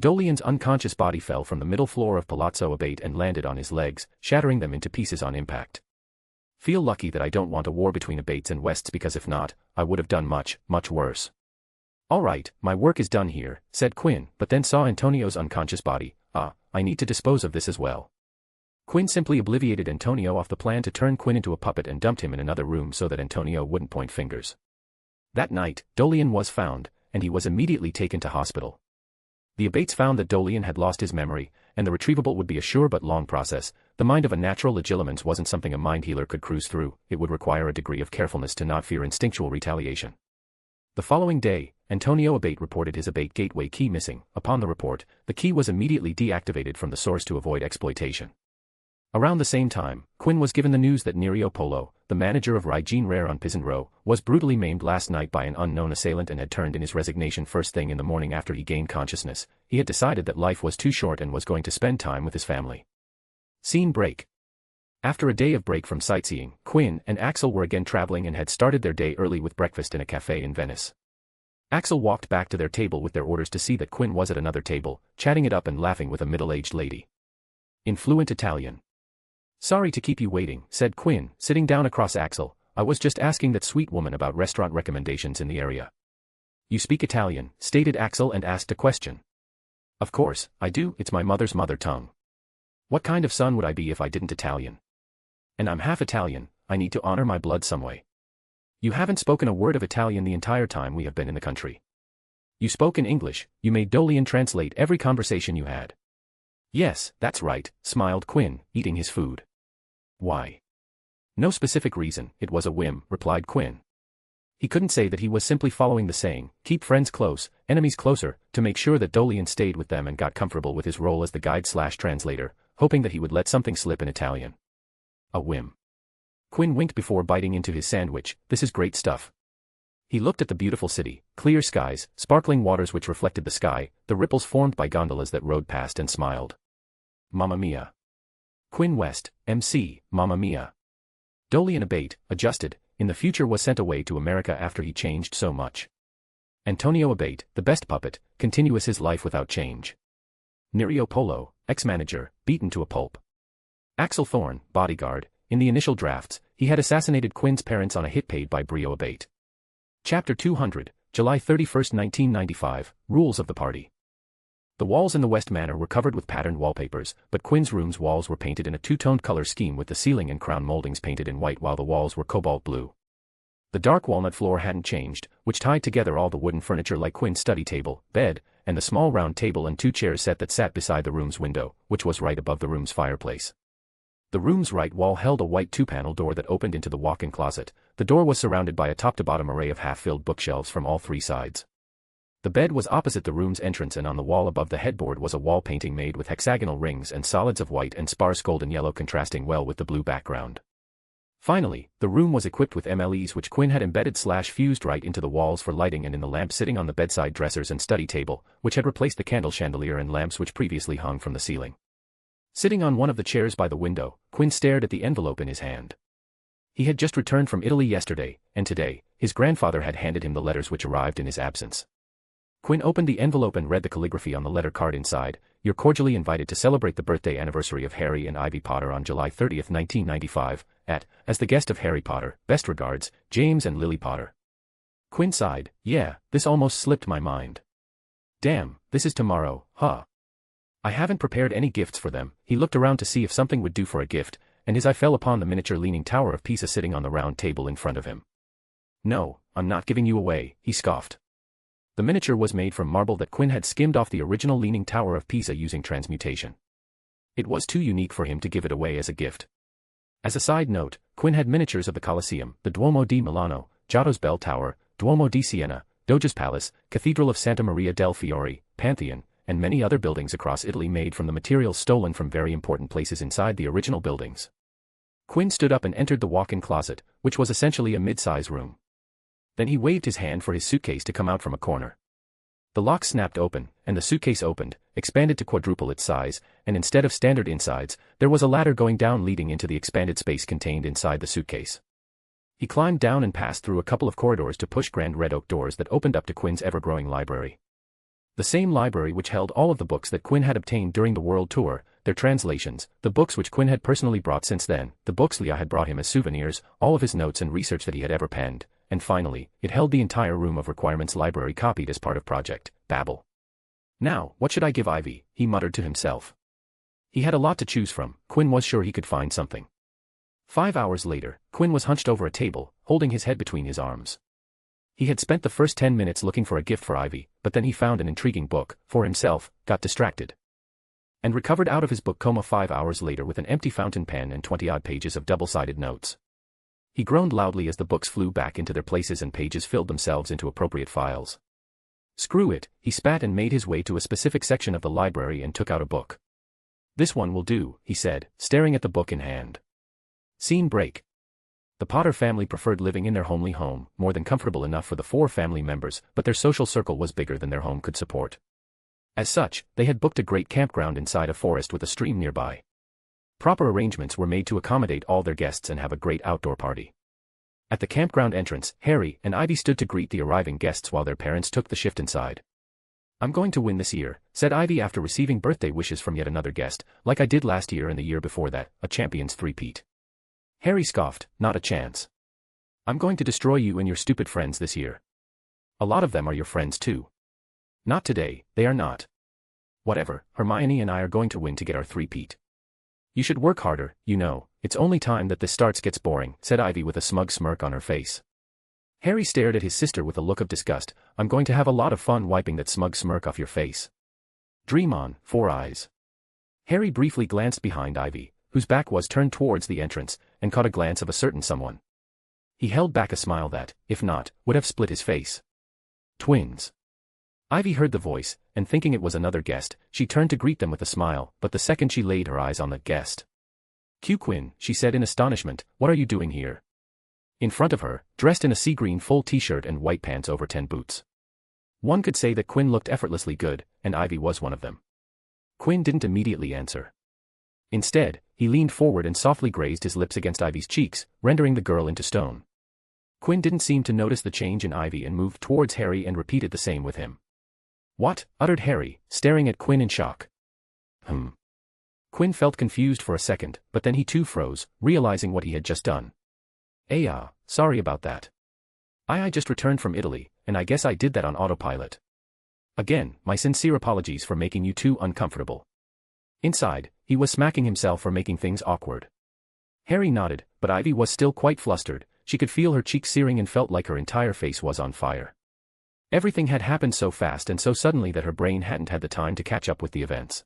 Dolian's unconscious body fell from the middle floor of Palazzo Abate and landed on his legs, shattering them into pieces on impact. Feel lucky that I don't want a war between Abates and Wests because if not, I would have done much, much worse. All right, my work is done here, said Quinn, but then saw Antonio's unconscious body. I need to dispose of this as well. Quinn simply obliviated Antonio off the plan to turn Quinn into a puppet and dumped him in another room so that Antonio wouldn't point fingers. That night, Dolian was found, and he was immediately taken to hospital. The Abates found that Dolian had lost his memory, and the retrieval would be a sure but long process. The mind of a natural legilimens wasn't something a mind healer could cruise through, it would require a degree of carefulness to not fear instinctual retaliation. The following day, Antonio Abate reported his Abate gateway key missing. Upon the report, the key was immediately deactivated from the source to avoid exploitation. Around the same time, Quinn was given the news that Nerio Polo, the manager of Rygene Rare on Pisan Row, was brutally maimed last night by an unknown assailant and had turned in his resignation first thing in the morning after he gained consciousness. He had decided that life was too short and was going to spend time with his family. Scene break. After a day of break from sightseeing, Quinn and Axel were again traveling and had started their day early with breakfast in a cafe in Venice. Axel walked back to their table with their orders to see that Quinn was at another table, chatting it up and laughing with a middle-aged lady. In fluent Italian. "Sorry to keep you waiting," said Quinn, sitting down across Axel. "I was just asking that sweet woman about restaurant recommendations in the area." "You speak Italian," stated Axel and asked a question. "Of course, I do, it's my mother's mother tongue. What kind of son would I be if I didn't Italian? And I'm half Italian, I need to honor my blood some way." "You haven't spoken a word of Italian the entire time we have been in the country. You spoke in English, you made Dolian translate every conversation you had." "Yes, that's right," smiled Quinn, eating his food. "Why?" "No specific reason, it was a whim," replied Quinn. He couldn't say that he was simply following the saying, keep friends close, enemies closer, to make sure that Dolian stayed with them and got comfortable with his role as the guide/translator, hoping that he would let something slip in Italian. A whim. Quinn winked before biting into his sandwich. "This is great stuff." He looked at the beautiful city, clear skies, sparkling waters which reflected the sky, the ripples formed by gondolas that rode past, and smiled. Mamma mia. Quinn West, MC, Mamma mia. Dolian Abate, adjusted, in the future was sent away to America after he changed so much. Antonio Abate, the best puppet, continuous his life without change. Nerio Polo, ex-manager, beaten to a pulp. Axel Thorne, bodyguard, in the initial drafts, he had assassinated Quinn's parents on a hit paid by Brio Abate. Chapter 200, July 31, 1995, Rules of the Party. The walls in the West Manor were covered with patterned wallpapers, but Quinn's room's walls were painted in a two-toned color scheme with the ceiling and crown moldings painted in white while the walls were cobalt blue. The dark walnut floor hadn't changed, which tied together all the wooden furniture like Quinn's study table, bed, and the small round table and two chairs set that sat beside the room's window, which was right above the room's fireplace. The room's right wall held a white two-panel door that opened into the walk-in closet. The door was surrounded by a top-to-bottom array of half-filled bookshelves from all three sides. The bed was opposite the room's entrance, and on the wall above the headboard was a wall painting made with hexagonal rings and solids of white and sparse golden yellow contrasting well with the blue background. Finally, the room was equipped with MLEs which Quinn had embedded/fused right into the walls for lighting and in the lamps sitting on the bedside dressers and study table, which had replaced the candle chandelier and lamps which previously hung from the ceiling. Sitting on one of the chairs by the window, Quinn stared at the envelope in his hand. He had just returned from Italy yesterday, and today, his grandfather had handed him the letters which arrived in his absence. Quinn opened the envelope and read the calligraphy on the letter card inside. "You're cordially invited to celebrate the birthday anniversary of Harry and Ivy Potter on July 30, 1995, as the guest of Harry Potter, best regards, James and Lily Potter." Quinn sighed. "Yeah, this almost slipped my mind. Damn, this is tomorrow, huh? I haven't prepared any gifts for them." He looked around to see if something would do for a gift, and his eye fell upon the miniature leaning tower of Pisa sitting on the round table in front of him. "No, I'm not giving you away," he scoffed. The miniature was made from marble that Quinn had skimmed off the original Leaning Tower of Pisa using transmutation. It was too unique for him to give it away as a gift. As a side note, Quinn had miniatures of the Colosseum, the Duomo di Milano, Giotto's Bell Tower, Duomo di Siena, Doge's Palace, Cathedral of Santa Maria del Fiore, Pantheon, and many other buildings across Italy made from the materials stolen from very important places inside the original buildings. Quinn stood up and entered the walk-in closet, which was essentially a mid-size room. Then he waved his hand for his suitcase to come out from a corner. The lock snapped open, and the suitcase opened, expanded to quadruple its size, and instead of standard insides, there was a ladder going down leading into the expanded space contained inside the suitcase. He climbed down and passed through a couple of corridors to push grand red oak doors that opened up to Quinn's ever-growing library. The same library which held all of the books that Quinn had obtained during the world tour, their translations, the books which Quinn had personally brought since then, the books Leah had brought him as souvenirs, all of his notes and research that he had ever penned, and finally, it held the entire room of requirements library copied as part of Project Babel. "Now, what should I give Ivy?" he muttered to himself. He had a lot to choose from. Quinn was sure he could find something. 5 hours later, Quinn was hunched over a table, holding his head between his arms. He had spent the first 10 minutes looking for a gift for Ivy, but then he found an intriguing book, for himself, got distracted, and recovered out of his book coma 5 hours later with an empty fountain pen and 20-odd pages of double-sided notes. He groaned loudly as the books flew back into their places and pages filled themselves into appropriate files. Screw it, he spat and made his way to a specific section of the library and took out a book. This one will do, he said, staring at the book in hand. Scene break. The Potter family preferred living in their homely home, more than comfortable enough for the 4 family members, but their social circle was bigger than their home could support. As such, they had booked a great campground inside a forest with a stream nearby. Proper arrangements were made to accommodate all their guests and have a great outdoor party. At the campground entrance, Harry and Ivy stood to greet the arriving guests while their parents took the shift inside. I'm going to win this year, said Ivy after receiving birthday wishes from yet another guest, like I did last year and the year before that, a champion's three-peat. Harry scoffed, not a chance. I'm going to destroy you and your stupid friends this year. A lot of them are your friends too. Not today, they are not. Whatever, Hermione and I are going to win to get our three-peat. You should work harder, you know, it's only time that this starts gets boring, said Ivy with a smug smirk on her face. Harry stared at his sister with a look of disgust. I'm going to have a lot of fun wiping that smug smirk off your face. Dream on, Four Eyes. Harry briefly glanced behind Ivy, whose back was turned towards the entrance, and caught a glance of a certain someone. He held back a smile that, if not, would have split his face. Twins. Ivy heard the voice, and thinking it was another guest, she turned to greet them with a smile, but the second she laid her eyes on the guest. Q Quinn, she said in astonishment, what are you doing here? In front of her, dressed in a sea-green full t-shirt and white pants over 10 boots. One could say that Quinn looked effortlessly good, and Ivy was one of them. Quinn didn't immediately answer. Instead, he leaned forward and softly grazed his lips against Ivy's cheeks, rendering the girl into stone. Quinn didn't seem to notice the change in Ivy and moved towards Harry and repeated the same with him. What? Uttered Harry, staring at Quinn in shock. Quinn felt confused for a second, but then he too froze, realizing what he had just done. Sorry about that. I just returned from Italy, and I guess I did that on autopilot. Again, my sincere apologies for making you too uncomfortable. Inside, he was smacking himself for making things awkward. Harry nodded, but Ivy was still quite flustered. She could feel her cheeks searing and felt like her entire face was on fire. Everything had happened so fast and so suddenly that her brain hadn't had the time to catch up with the events.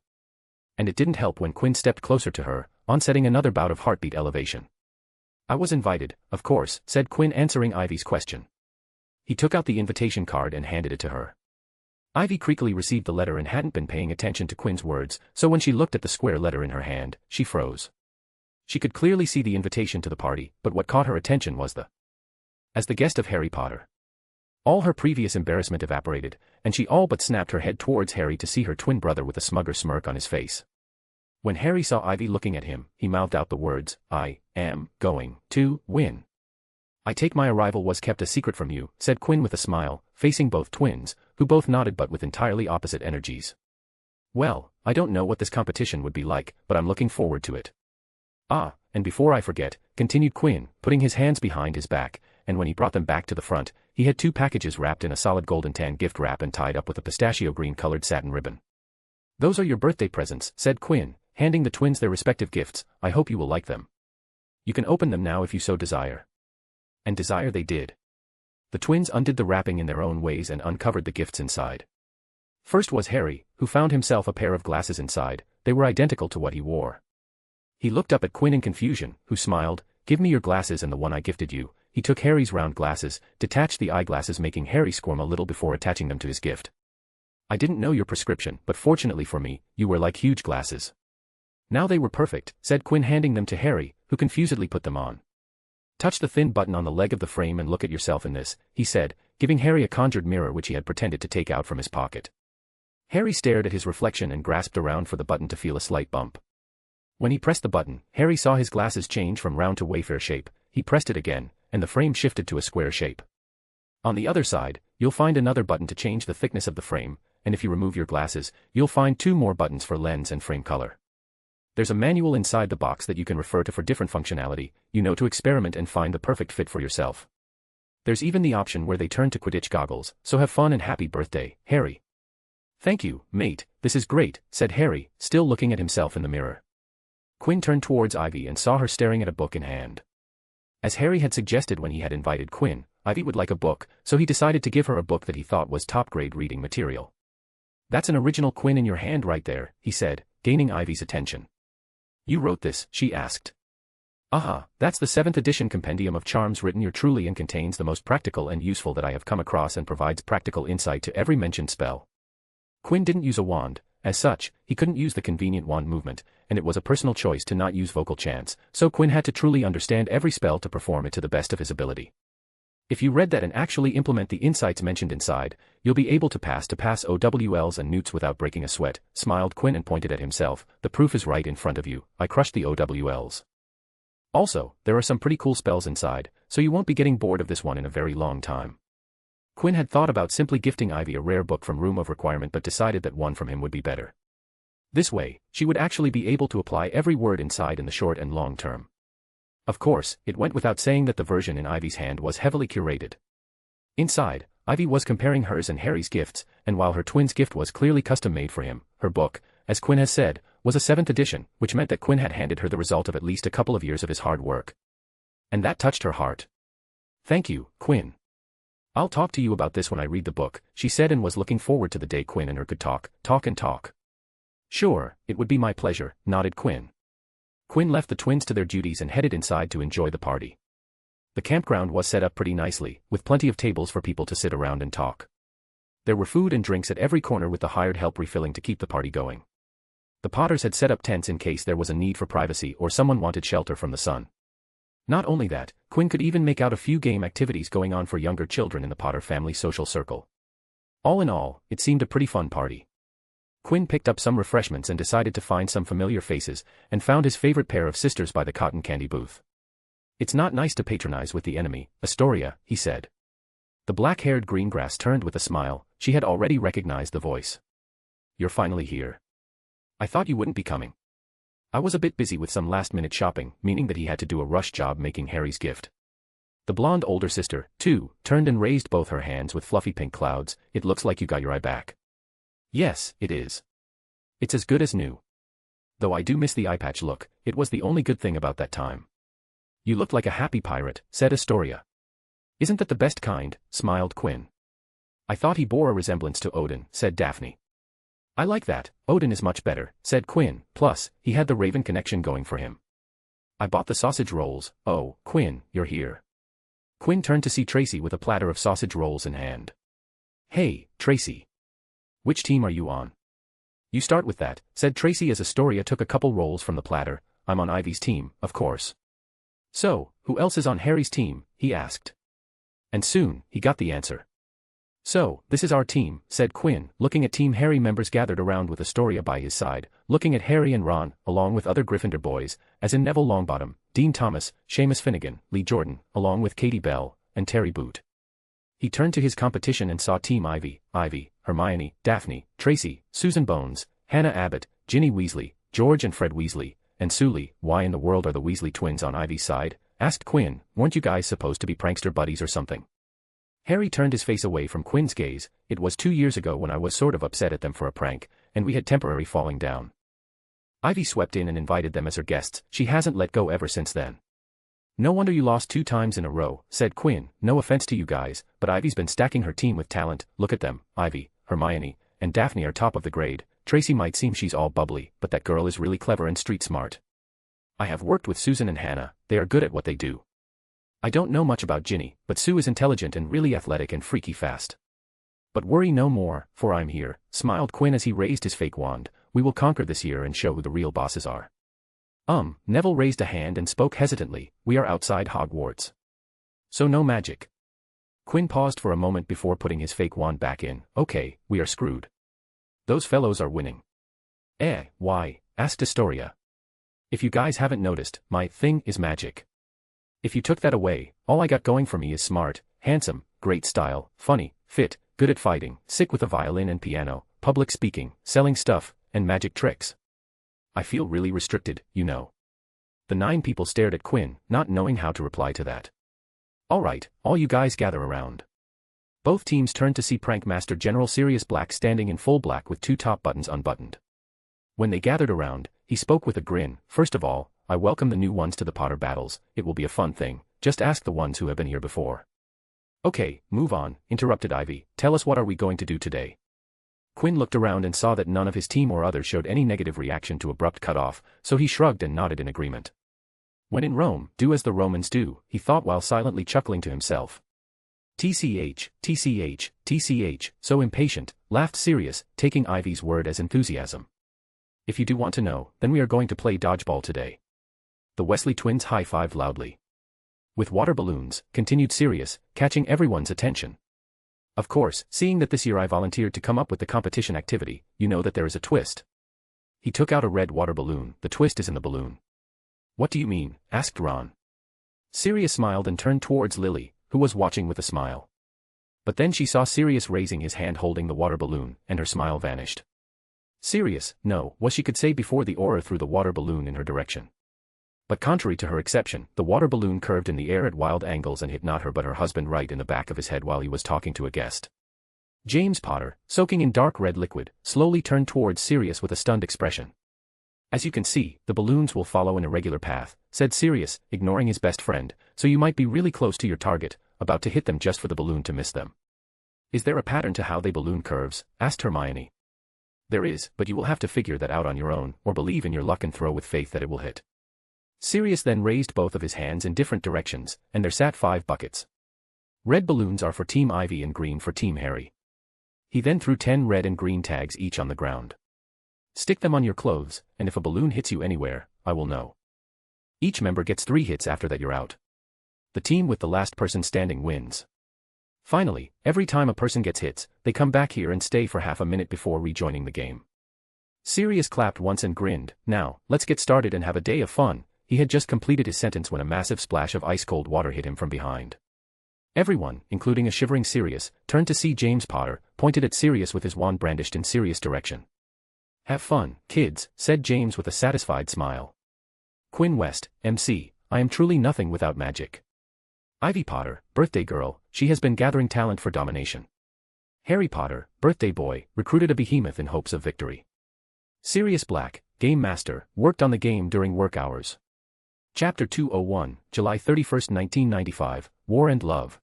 And it didn't help when Quinn stepped closer to her, onsetting another bout of heartbeat elevation. I was invited, of course, said Quinn answering Ivy's question. He took out the invitation card and handed it to her. Ivy creakily received the letter and hadn't been paying attention to Quinn's words, so when she looked at the square letter in her hand, she froze. She could clearly see the invitation to the party, but what caught her attention was as the guest of Harry Potter. All her previous embarrassment evaporated, and she all but snapped her head towards Harry to see her twin brother with a smugger smirk on his face. When Harry saw Ivy looking at him, he mouthed out the words, I am going to win. I take my arrival was kept a secret from you, said Quinn with a smile, facing both twins, who both nodded but with entirely opposite energies. Well, I don't know what this competition would be like, but I'm looking forward to it. And before I forget, continued Quinn, putting his hands behind his back, and when he brought them back to the front, he had 2 packages wrapped in a solid golden tan gift wrap and tied up with a pistachio green colored satin ribbon. Those are your birthday presents, said Quinn, handing the twins their respective gifts. I hope you will like them. You can open them now if you so desire. And desire they did. The twins undid the wrapping in their own ways and uncovered the gifts inside. First was Harry, who found himself a pair of glasses inside. They were identical to what he wore. He looked up at Quinn in confusion, who smiled. Give me your glasses and the one I gifted you. He took Harry's round glasses, detached the eyeglasses, making Harry squirm a little before attaching them to his gift. I didn't know your prescription, but fortunately for me, you were like huge glasses. Now they were perfect, said Quinn, handing them to Harry, who confusedly put them on. Touch the thin button on the leg of the frame and look at yourself in this, he said, giving Harry a conjured mirror which he had pretended to take out from his pocket. Harry stared at his reflection and grasped around for the button to feel a slight bump. When he pressed the button, Harry saw his glasses change from round to wafer shape. He pressed it again, and the frame shifted to a square shape. On the other side, you'll find another button to change the thickness of the frame, and if you remove your glasses, you'll find 2 more buttons for lens and frame color. There's a manual inside the box that you can refer to for different functionality, to experiment and find the perfect fit for yourself. There's even the option where they turn to Quidditch goggles, so have fun and happy birthday, Harry. Thank you, mate, this is great, said Harry, still looking at himself in the mirror. Quinn turned towards Ivy and saw her staring at a book in hand. As Harry had suggested when he had invited Quinn, Ivy would like a book, so he decided to give her a book that he thought was top-grade reading material. "That's an original Quinn in your hand right there," he said, gaining Ivy's attention. "You wrote this?" she asked. That's the 7th edition compendium of charms written here truly and contains the most practical and useful that I have come across and provides practical insight to every mentioned spell." Quinn didn't use a wand. As such, he couldn't use the convenient wand movement, and it was a personal choice to not use vocal chants, so Quinn had to truly understand every spell to perform it to the best of his ability. "If you read that and actually implement the insights mentioned inside, you'll be able to pass OWLs and newts without breaking a sweat," smiled Quinn and pointed at himself. "The proof is right in front of you. I crushed the OWLs. Also, there are some pretty cool spells inside, so you won't be getting bored of this one in a very long time." Quinn had thought about simply gifting Ivy a rare book from Room of Requirement but decided that one from him would be better. This way, she would actually be able to apply every word inside in the short and long term. Of course, it went without saying that the version in Ivy's hand was heavily curated. Inside, Ivy was comparing hers and Harry's gifts, and while her twin's gift was clearly custom-made for him, her book, as Quinn has said, was a 7th edition, which meant that Quinn had handed her the result of at least a couple of years of his hard work. And that touched her heart. "Thank you, Quinn. I'll talk to you about this when I read the book," she said, and was looking forward to the day Quinn and her could talk. "Sure, it would be my pleasure," nodded Quinn. Quinn left the twins to their duties and headed inside to enjoy the party. The campground was set up pretty nicely, with plenty of tables for people to sit around and talk. There were food and drinks at every corner with the hired help refilling to keep the party going. The Potters had set up tents in case there was a need for privacy or someone wanted shelter from the sun. Not only that, Quinn could even make out a few game activities going on for younger children in the Potter family social circle. All in all, it seemed a pretty fun party. Quinn picked up some refreshments and decided to find some familiar faces, and found his favorite pair of sisters by the cotton candy booth. "It's not nice to patronize with the enemy, Astoria," he said. The black-haired Greengrass turned with a smile. She had already recognized the voice. "You're finally here. I thought you wouldn't be coming. I was a bit busy with some last-minute shopping," meaning that he had to do a rush job making Harry's gift. The blonde older sister, too, turned and raised both her hands with fluffy pink clouds. "It looks like you got your eye back." "Yes, it is. It's as good as new. Though I do miss the eye patch look, it was the only good thing about that time." "You looked like a happy pirate," said Astoria. "Isn't that the best kind?" smiled Quinn. "I thought he bore a resemblance to Odin," said Daphne. "I like that. Odin is much better," said Quinn, plus, he had the Raven connection going for him. "I bought the sausage rolls." "Oh, Quinn, you're here." Quinn turned to see Tracy with a platter of sausage rolls in hand. "Hey, Tracy. Which team are you on?" "You start with that," said Tracy as Astoria took a couple rolls from the platter. "I'm on Ivy's team, of course." "So, who else is on Harry's team?" he asked. And soon, he got the answer. "So, this is our team," said Quinn, looking at Team Harry members gathered around with Astoria by his side, looking at Harry and Ron, along with other Gryffindor boys, as in Neville Longbottom, Dean Thomas, Seamus Finnegan, Lee Jordan, along with Katie Bell, and Terry Boot. He turned to his competition and saw Team Ivy, Hermione, Daphne, Tracy, Susan Bones, Hannah Abbott, Ginny Weasley, George and Fred Weasley, and Sully. "Why in the world are the Weasley twins on Ivy's side?" asked Quinn. "Weren't you guys supposed to be prankster buddies or something?" Harry turned his face away from Quinn's gaze. "It was 2 years ago when I was sort of upset at them for a prank, and we had temporary falling down. Ivy swept in and invited them as her guests. She hasn't let go ever since then." "No wonder you lost 2 times in a row," said Quinn. "No offense to you guys, but Ivy's been stacking her team with talent. Look at them. Ivy, Hermione, and Daphne are top of the grade. Tracy might seem she's all bubbly, but that girl is really clever and street smart. I have worked with Susan and Hannah. They are good at what they do. I don't know much about Ginny, but Sue is intelligent and really athletic and freaky fast. But worry no more, for I'm here," smiled Quinn as he raised his fake wand. "We will conquer this year and show who the real bosses are." Neville raised a hand and spoke hesitantly. "We are outside Hogwarts. So no magic." Quinn paused for a moment before putting his fake wand back in. "Okay, we are screwed. Those fellows are winning." Why?" asked Astoria. "If you guys haven't noticed, my thing is magic. If you took that away, all I got going for me is smart, handsome, great style, funny, fit, good at fighting, sick with a violin and piano, public speaking, selling stuff, and magic tricks. I feel really restricted, you know." The 9 people stared at Quinn, not knowing how to reply to that. "All right, all you guys gather around." Both teams turned to see Prank Master General Sirius Black standing in full black with 2 top buttons unbuttoned. When they gathered around, he spoke with a grin. "First of all, I welcome the new ones to the Potter battles. It will be a fun thing. Just ask the ones who have been here before." Okay, move on, interrupted Ivy. Tell us, what are we going to do today? Quinn looked around and saw that none of his team or others showed any negative reaction to abrupt cutoff, so he shrugged and nodded in agreement. When in Rome, do as the Romans do, he thought while silently chuckling to himself. TCH, TCH, TCH, so impatient, laughed Sirius, taking Ivy's word as enthusiasm. If you do want to know, then we are going to play dodgeball today. The Weasley twins high-fived loudly. With water balloons, continued Sirius, catching everyone's attention. Of course, seeing that this year I volunteered to come up with the competition activity, you know that there is a twist. He took out a red water balloon. The twist is in the balloon. What do you mean? Asked Ron. Sirius smiled and turned towards Lily, who was watching with a smile. But then she saw Sirius raising his hand holding the water balloon, and her smile vanished. Sirius, no, was she could say before the aura threw the water balloon in her direction. But contrary to her exception, the water balloon curved in the air at wild angles and hit not her but her husband right in the back of his head while he was talking to a guest. James Potter, soaking in dark red liquid, slowly turned towards Sirius with a stunned expression. As you can see, the balloons will follow an irregular path, said Sirius, ignoring his best friend, so you might be really close to your target, about to hit them just for the balloon to miss them. Is there a pattern to how they balloon curves? Asked Hermione. There is, but you will have to figure that out on your own, or believe in your luck and throw with faith that it will hit. Sirius then raised both of his hands in different directions, and there sat 5 buckets. Red balloons are for Team Ivy and green for Team Harry. He then threw 10 red and green tags each on the ground. Stick them on your clothes, and if a balloon hits you anywhere, I will know. Each member gets 3 hits. After that you're out. The team with the last person standing wins. Finally, every time a person gets hits, they come back here and stay for half a minute before rejoining the game. Sirius clapped once and grinned. Now, let's get started and have a day of fun. He had just completed his sentence when a massive splash of ice-cold water hit him from behind. Everyone, including a shivering Sirius, turned to see James Potter, pointed at Sirius with his wand brandished in Sirius' direction. Have fun, kids, said James with a satisfied smile. Quinn West, MC, I am truly nothing without magic. Ivy Potter, birthday girl, she has been gathering talent for domination. Harry Potter, birthday boy, recruited a behemoth in hopes of victory. Sirius Black, game master, worked on the game during work hours. Chapter 201, July 31, 1995, War and Love.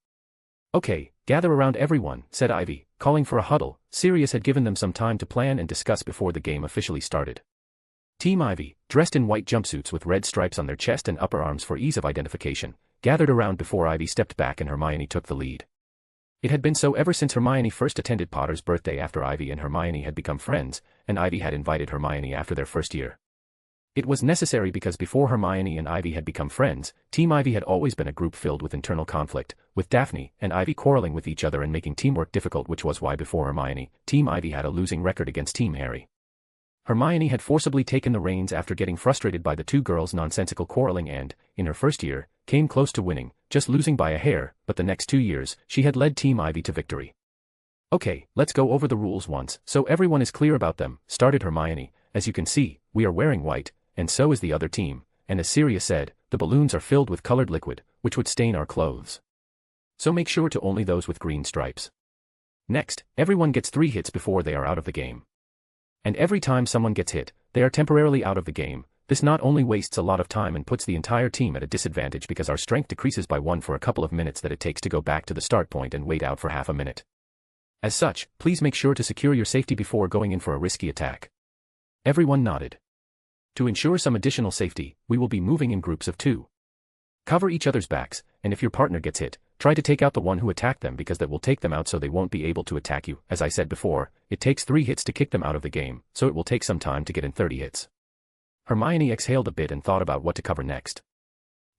Okay, gather around everyone, said Ivy, calling for a huddle. Sirius had given them some time to plan and discuss before the game officially started. Team Ivy, dressed in white jumpsuits with red stripes on their chest and upper arms for ease of identification, gathered around before Ivy stepped back and Hermione took the lead. It had been so ever since Hermione first attended Potter's birthday after Ivy and Hermione had become friends, and Ivy had invited Hermione after their first year. It was necessary because before Hermione and Ivy had become friends, Team Ivy had always been a group filled with internal conflict, with Daphne and Ivy quarreling with each other and making teamwork difficult, which was why before Hermione, Team Ivy had a losing record against Team Harry. Hermione had forcibly taken the reins after getting frustrated by the two girls' nonsensical quarreling and, in her first year, came close to winning, just losing by a hair, but the next 2 years, she had led Team Ivy to victory. Okay, let's go over the rules once, so everyone is clear about them, started Hermione. As you can see, we are wearing white, and so is the other team, and as Sirius said, the balloons are filled with colored liquid, which would stain our clothes. So make sure to only those with green stripes. Next, everyone gets 3 hits before they are out of the game. And every time someone gets hit, they are temporarily out of the game. This not only wastes a lot of time and puts the entire team at a disadvantage because our strength decreases by 1 for a couple of minutes that it takes to go back to the start point and wait out for half a minute. As such, please make sure to secure your safety before going in for a risky attack. Everyone nodded. To ensure some additional safety, we will be moving in groups of 2. Cover each other's backs, and if your partner gets hit, try to take out the one who attacked them because that will take them out so they won't be able to attack you. As I said before, it takes 3 hits to kick them out of the game, so it will take some time to get in 30 hits. Hermione exhaled a bit and thought about what to cover next.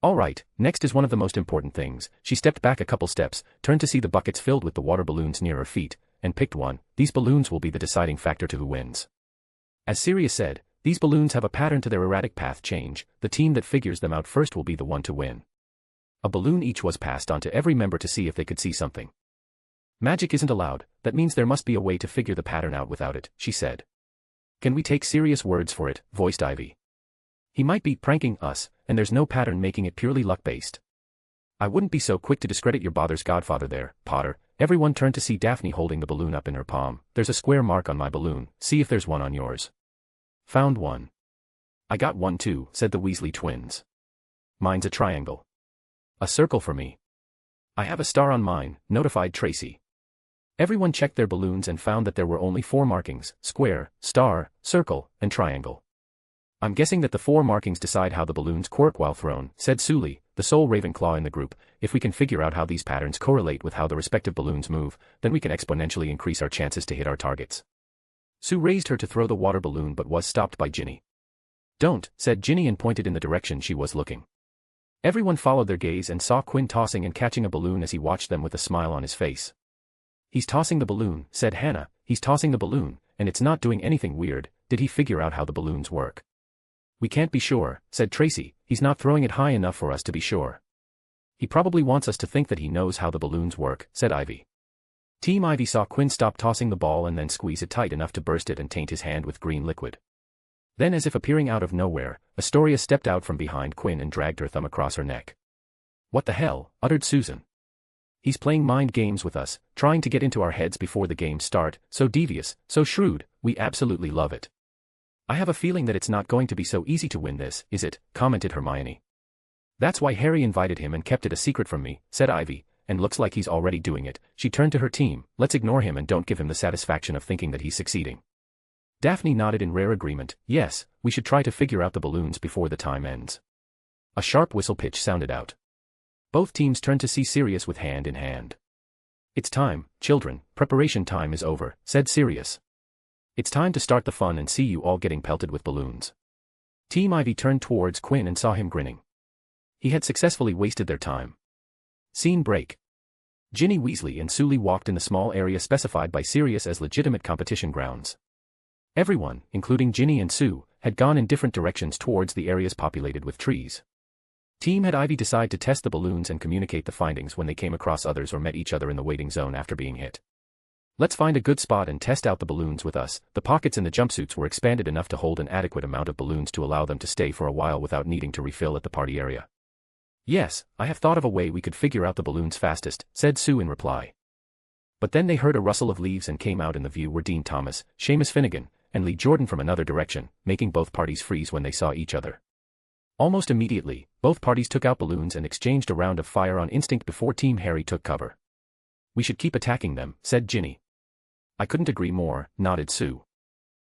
Alright, next is one of the most important things. She stepped back a couple steps, turned to see the buckets filled with the water balloons near her feet, and picked one. These balloons will be the deciding factor to who wins. As Sirius said, these balloons have a pattern to their erratic path change. The team that figures them out first will be the one to win. A balloon each was passed on to every member to see if they could see something. Magic isn't allowed, that means there must be a way to figure the pattern out without it, she said. Can we take serious words for it, voiced Ivy. He might be pranking us, and there's no pattern making it purely luck-based. I wouldn't be so quick to discredit your father's godfather there, Potter. Everyone turned to see Daphne holding the balloon up in her palm. There's a square mark on my balloon, see if there's one on yours. Found one. I got one too, said the Weasley twins. Mine's a triangle. A circle for me. I have a star on mine, notified Tracy. Everyone checked their balloons and found that there were only 4 markings: square, star, circle, and triangle. I'm guessing that the 4 markings decide how the balloons quirk while thrown, said Sully, the sole Ravenclaw in the group. If we can figure out how these patterns correlate with how the respective balloons move, then we can exponentially increase our chances to hit our targets. Sue raised her to throw the water balloon but was stopped by Ginny. Don't, said Ginny and pointed in the direction she was looking. Everyone followed their gaze and saw Quinn tossing and catching a balloon as he watched them with a smile on his face. He's tossing the balloon, said Hannah. He's tossing the balloon, and it's not doing anything weird. Did he figure out how the balloons work? We can't be sure, said Tracy. He's not throwing it high enough for us to be sure. He probably wants us to think that he knows how the balloons work, said Ivy. Team Ivy saw Quinn stop tossing the ball and then squeeze it tight enough to burst it and taint his hand with green liquid. Then, as if appearing out of nowhere, Astoria stepped out from behind Quinn and dragged her thumb across her neck. What the hell, uttered Susan. He's playing mind games with us, trying to get into our heads before the games start, so devious, so shrewd, we absolutely love it. I have a feeling that it's not going to be so easy to win this, is it, commented Hermione. That's why Harry invited him and kept it a secret from me, said Ivy, and looks like he's already doing it. She turned to her team. Let's ignore him and don't give him the satisfaction of thinking that he's succeeding. Daphne nodded in rare agreement. Yes, we should try to figure out the balloons before the time ends. A sharp whistle pitch sounded out. Both teams turned to see Sirius with hand in hand. It's time, children, preparation time is over, said Sirius. It's time to start the fun and see you all getting pelted with balloons. Team Ivy turned towards Quinn and saw him grinning. He had successfully wasted their time. Scene break. Ginny Weasley and Sully walked in the small area specified by Sirius as legitimate competition grounds. Everyone, including Ginny and Sue, had gone in different directions towards the areas populated with trees. Team had Ivy decide to test the balloons and communicate the findings when they came across others or met each other in the waiting zone after being hit. Let's find a good spot and test out the balloons with us. The pockets in the jumpsuits were expanded enough to hold an adequate amount of balloons to allow them to stay for a while without needing to refill at the party area. Yes, I have thought of a way we could figure out the balloons fastest, said Sue in reply. But then they heard a rustle of leaves and came out in the view were Dean Thomas, Seamus Finnegan, and Lee Jordan from another direction, making both parties freeze when they saw each other. Almost immediately, both parties took out balloons and exchanged a round of fire on instinct before Team Harry took cover. We should keep attacking them, said Ginny. I couldn't agree more, nodded Sue.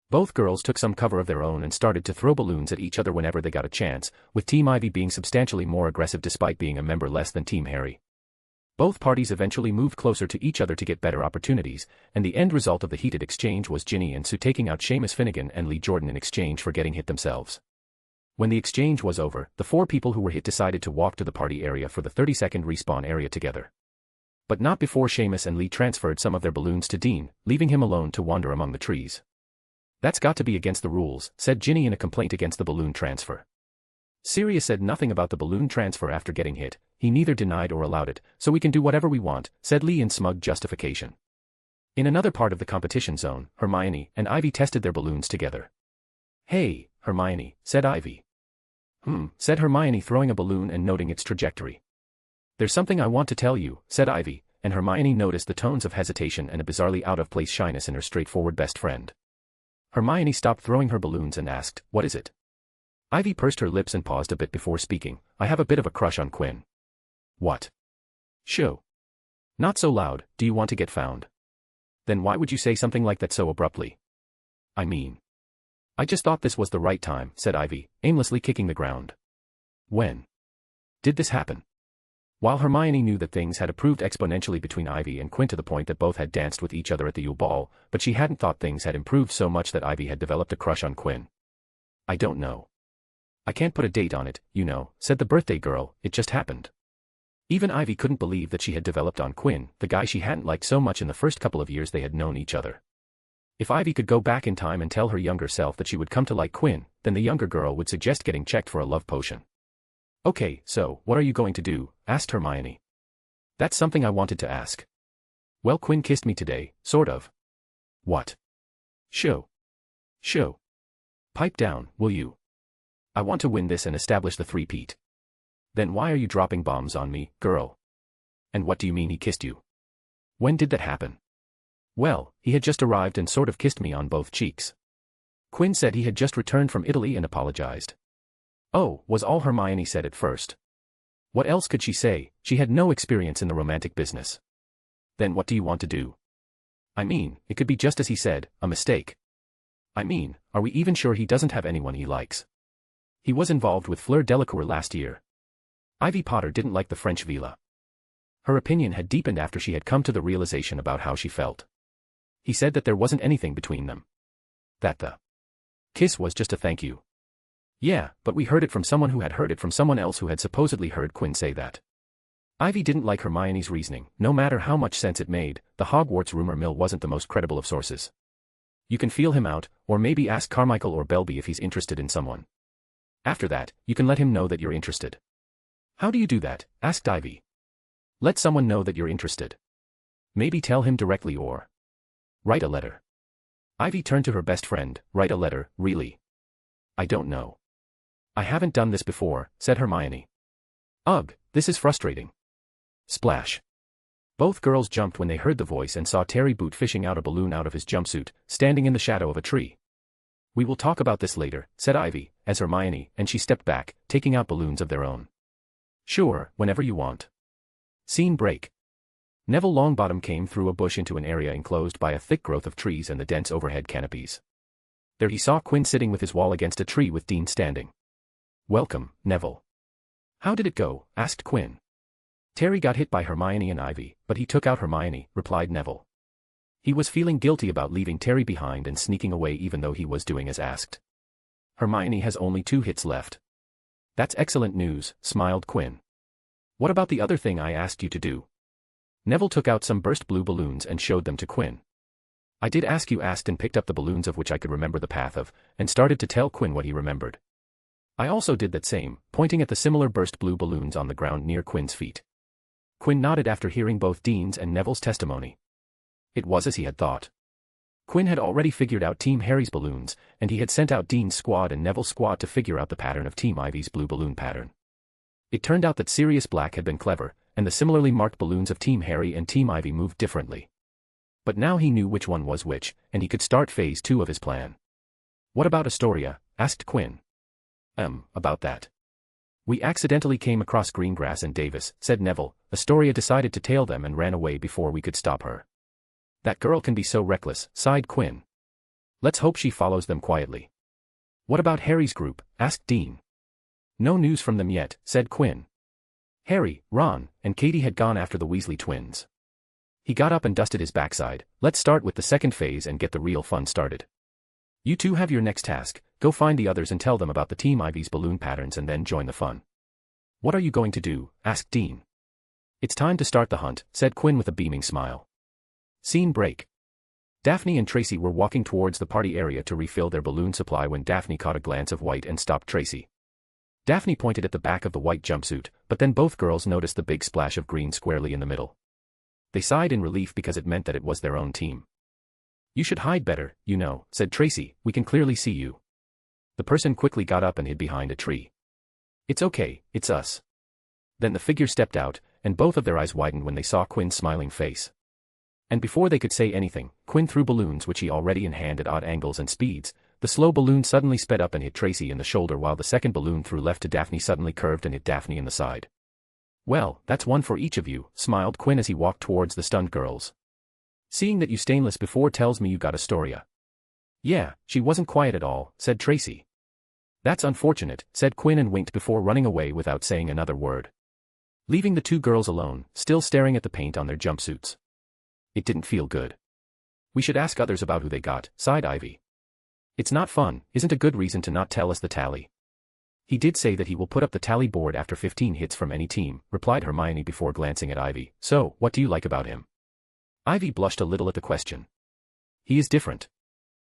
Both girls took some cover of their own and started to throw balloons at each other whenever they got a chance, with Team Ivy being substantially more aggressive despite being a member less than Team Harry. Both parties eventually moved closer to each other to get better opportunities, and the end result of the heated exchange was Ginny and Sue taking out Seamus Finnegan and Lee Jordan in exchange for getting hit themselves. When the exchange was over, the 4 people who were hit decided to walk to the party area for the 30-second respawn area together. But not before Seamus and Lee transferred some of their balloons to Dean, leaving him alone to wander among the trees. That's got to be against the rules, said Ginny in a complaint against the balloon transfer. Sirius said nothing about the balloon transfer after getting hit. He neither denied or allowed it, so we can do whatever we want, said Lee in smug justification. In another part of the competition zone, Hermione and Ivy tested their balloons together. Hey, Hermione, said Ivy. Said Hermione throwing a balloon and noting its trajectory. There's something I want to tell you, said Ivy, and Hermione noticed the tones of hesitation and a bizarrely out-of-place shyness in her straightforward best friend. Hermione stopped throwing her balloons and asked, what is it? Ivy pursed her lips and paused a bit before speaking. I have a bit of a crush on Quinn. What? Shoo. Not so loud, do you want to get found? Then why would you say something like that so abruptly? I mean. I just thought this was the right time, said Ivy, aimlessly kicking the ground. When did this happen? While Hermione knew that things had improved exponentially between Ivy and Quinn to the point that both had danced with each other at the Yule Ball, but she hadn't thought things had improved so much that Ivy had developed a crush on Quinn. I don't know. I can't put a date on it, you know, said the birthday girl, it just happened. Even Ivy couldn't believe that she had developed on Quinn, the guy she hadn't liked so much in the first couple of years they had known each other. If Ivy could go back in time and tell her younger self that she would come to like Quinn, then the younger girl would suggest getting checked for a love potion. Okay, so, what are you going to do? Asked Hermione. That's something I wanted to ask. Well, Quinn kissed me today, sort of. What? Shoo. Shoo. Pipe down, will you? I want to win this and establish the three-peat. Then why are you dropping bombs on me, girl? And what do you mean he kissed you? When did that happen? Well, he had just arrived and sort of kissed me on both cheeks. Quinn said he had just returned from Italy and apologized. Oh, was all Hermione said at first. What else could she say? She had no experience in the romantic business. Then what do you want to do? I mean, it could be just as he said, a mistake. I mean, are we even sure he doesn't have anyone he likes? He was involved with Fleur Delacour last year. Ivy Potter didn't like the French villa. Her opinion had deepened after she had come to the realization about how she felt. He said that there wasn't anything between them. That the kiss was just a thank you. Yeah, but we heard it from someone who had heard it from someone else who had supposedly heard Quinn say that. Ivy didn't like Hermione's reasoning. No matter how much sense it made, the Hogwarts rumor mill wasn't the most credible of sources. You can feel him out, or maybe ask Carmichael or Belby if he's interested in someone. After that, you can let him know that you're interested. How do you do that? Asked Ivy. Let someone know that you're interested. Maybe tell him directly or write a letter. Ivy turned to her best friend. Write a letter, really? I don't know. I haven't done this before, said Hermione. Ugh, this is frustrating. Splash. Both girls jumped when they heard the voice and saw Terry Boot fishing out a balloon out of his jumpsuit, standing in the shadow of a tree. We will talk about this later, said Ivy, as Hermione, and she stepped back, taking out balloons of their own. Sure, whenever you want. Scene break. Neville Longbottom came through a bush into an area enclosed by a thick growth of trees and the dense overhead canopies. There he saw Quinn sitting with his wall against a tree with Dean standing. Welcome, Neville. How did it go? Asked Quinn. Terry got hit by Hermione and Ivy, but he took out Hermione, replied Neville. He was feeling guilty about leaving Terry behind and sneaking away even though he was doing as asked. Hermione has only 2 hits left. That's excellent news, smiled Quinn. What about the other thing I asked you to do? Neville took out some burst blue balloons and showed them to Quinn. I did ask you asked and picked up the balloons of which I could remember the path of, and started to tell Quinn what he remembered. I also did that same, pointing at the similar burst blue balloons on the ground near Quinn's feet. Quinn nodded after hearing both Dean's and Neville's testimony. It was as he had thought. Quinn had already figured out Team Harry's balloons, and he had sent out Dean's squad and Neville's squad to figure out the pattern of Team Ivy's blue balloon pattern. It turned out that Sirius Black had been clever, and the similarly marked balloons of Team Harry and Team Ivy moved differently. But now he knew which one was which, and he could start phase 2 of his plan. What about Astoria? Asked Quinn. About that. We accidentally came across Greengrass and Davis, said Neville. Astoria decided to tail them and ran away before we could stop her. That girl can be so reckless, sighed Quinn. Let's hope she follows them quietly. What about Harry's group? Asked Dean. No news from them yet, said Quinn. Harry, Ron, and Katie had gone after the Weasley twins. He got up and dusted his backside. Let's start with the second phase and get the real fun started. You two have your next task. Go find the others and tell them about the Team Ivy's balloon patterns and then join the fun. What are you going to do? Asked Dean. It's time to start the hunt, said Quinn with a beaming smile. Scene break. Daphne and Tracy were walking towards the party area to refill their balloon supply when Daphne caught a glance of white and stopped Tracy. Daphne pointed at the back of the white jumpsuit, but then both girls noticed the big splash of green squarely in the middle. They sighed in relief because it meant that it was their own team. You should hide better, you know, said Tracy. We can clearly see you. The person quickly got up and hid behind a tree. It's okay, it's us. Then the figure stepped out, and both of their eyes widened when they saw Quinn's smiling face. And before they could say anything, Quinn threw balloons which he already in hand at odd angles and speeds. The slow balloon suddenly sped up and hit Tracy in the shoulder while the second balloon threw left to Daphne suddenly curved and hit Daphne in the side. Well, that's one for each of you, smiled Quinn as he walked towards the stunned girls. Seeing that you stainless before tells me you got Astoria. Yeah, she wasn't quiet at all, said Tracy. That's unfortunate, said Quinn and winked before running away without saying another word. Leaving the two girls alone, still staring at the paint on their jumpsuits. It didn't feel good. We should ask others about who they got, sighed Ivy. It's not fun, isn't a good reason to not tell us the tally. He did say that he will put up the tally board after 15 hits from any team, replied Hermione before glancing at Ivy. So, what do you like about him? Ivy blushed a little at the question. He is different.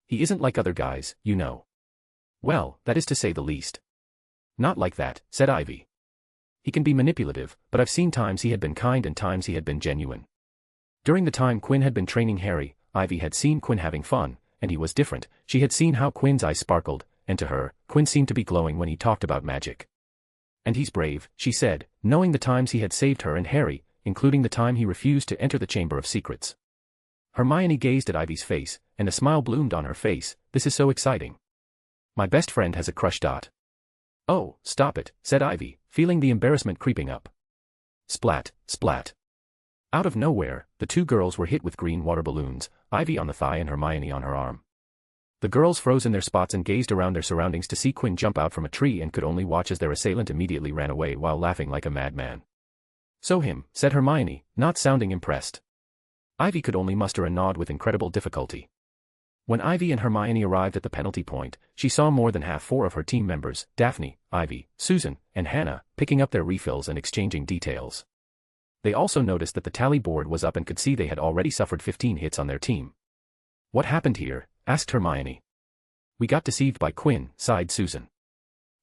He isn't like other guys, you know. Well, that is to say the least. Not like that, said Ivy. He can be manipulative, but I've seen times he had been kind and times he had been genuine. During the time Quinn had been training Harry, Ivy had seen Quinn having fun, and he was different. She had seen how Quinn's eyes sparkled, and to her, Quinn seemed to be glowing when he talked about magic. And he's brave, she said, knowing the times he had saved her and Harry, including the time he refused to enter the Chamber of Secrets. Hermione gazed at Ivy's face, and a smile bloomed on her face. This is so exciting. My best friend has a crush. Oh, stop it, said Ivy, feeling the embarrassment creeping up. Splat, splat. Out of nowhere, the two girls were hit with green water balloons, Ivy on the thigh and Hermione on her arm. The girls froze in their spots and gazed around their surroundings to see Quinn jump out from a tree and could only watch as their assailant immediately ran away while laughing like a madman. "So him," said Hermione, not sounding impressed. Ivy could only muster a nod with incredible difficulty. When Ivy and Hermione arrived at the penalty point, she saw more than half four of her team members, Daphne, Ivy, Susan, and Hannah, picking up their refills and exchanging details. They also noticed that the tally board was up and could see they had already suffered 15 hits on their team. "What happened here?" asked Hermione. "We got deceived by Quinn," sighed Susan.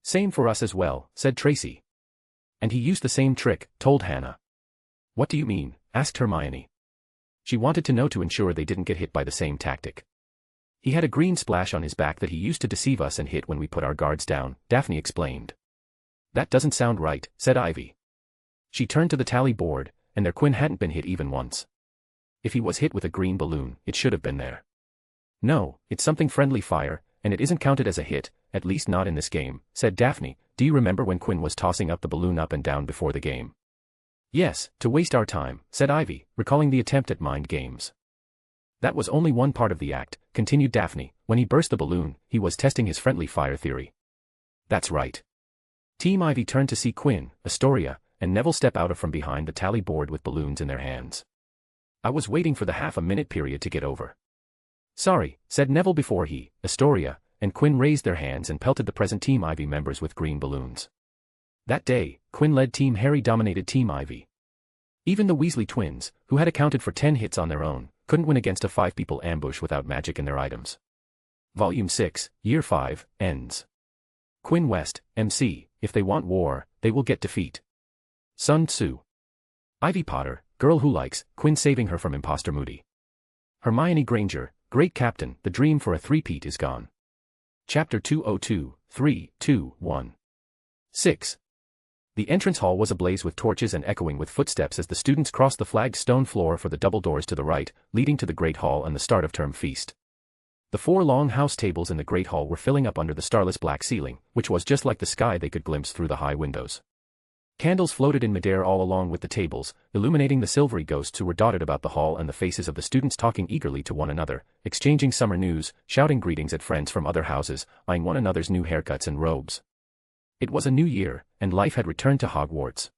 "Same for us as well," said Tracy. "And he used the same trick," told Hannah. "What do you mean?" asked Hermione. She wanted to know to ensure they didn't get hit by the same tactic. "He had a green splash on his back that he used to deceive us and hit when we put our guards down," Daphne explained. "That doesn't sound right," said Ivy. She turned to the tally board, and their Quinn hadn't been hit even once. If he was hit with a green balloon, it should have been there. "No, it's something friendly fire, and it isn't counted as a hit, at least not in this game," said Daphne. "Do you remember when Quinn was tossing up the balloon up and down before the game?" "Yes, to waste our time," said Ivy, recalling the attempt at mind games. "That was only one part of the act," continued Daphne. "When he burst the balloon, he was testing his friendly fire theory." "That's right." Team Ivy turned to see Quinn, Astoria, and Neville step out from behind the tally board with balloons in their hands. "I was waiting for the half-a-minute period to get over." "Sorry," said Neville before he, Astoria, and Quinn raised their hands and pelted the present Team Ivy members with green balloons. That day, Quinn led Team Harry dominated Team Ivy. Even the Weasley twins, who had accounted for 10 hits on their own, couldn't win against a 5-people ambush without magic in their items. Volume 6, Year 5, ends. Quinn West, MC, if they want war, they will get defeat. Sun Tzu. Ivy Potter, girl who likes, Quinn saving her from imposter Moody. Hermione Granger, great captain, the dream for a three-peat is gone. Chapter 202, 3, 2, 1. 6. The entrance hall was ablaze with torches and echoing with footsteps as the students crossed the flagged stone floor for the double doors to the right, leading to the Great Hall and the start of term feast. The 4 long house tables in the Great Hall were filling up under the starless black ceiling, which was just like the sky they could glimpse through the high windows. Candles floated in midair all along with the tables, illuminating the silvery ghosts who were dotted about the hall and the faces of the students talking eagerly to one another, exchanging summer news, shouting greetings at friends from other houses, eyeing one another's new haircuts and robes. It was a new year, and life had returned to Hogwarts.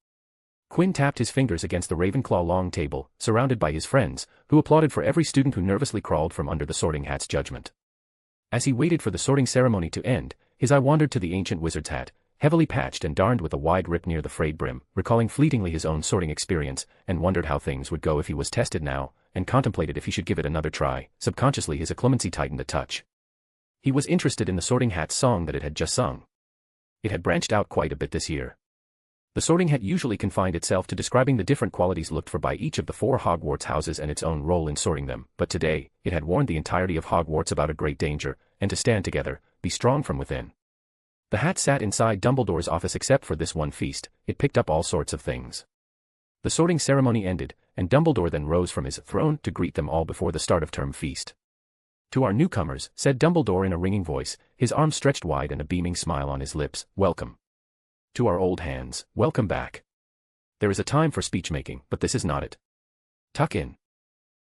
Quinn tapped his fingers against the Ravenclaw long table, surrounded by his friends, who applauded for every student who nervously crawled from under the Sorting Hat's judgment. As he waited for the sorting ceremony to end, his eye wandered to the ancient wizard's hat, heavily patched and darned with a wide rip near the frayed brim, recalling fleetingly his own sorting experience, and wondered how things would go if he was tested now, and contemplated if he should give it another try. Subconsciously his occlumency tightened a touch. He was interested in the Sorting Hat's song that it had just sung. It had branched out quite a bit this year. The Sorting Hat usually confined itself to describing the different qualities looked for by each of the 4 Hogwarts houses and its own role in sorting them, but today, it had warned the entirety of Hogwarts about a great danger, and to stand together, be strong from within. The hat sat inside Dumbledore's office except for this one feast. It picked up all sorts of things. The sorting ceremony ended, and Dumbledore then rose from his throne to greet them all before the start of term feast. "To our newcomers," said Dumbledore in a ringing voice, his arms stretched wide and a beaming smile on his lips, "welcome. To our old hands, welcome back. There is a time for speech-making, but this is not it. Tuck in."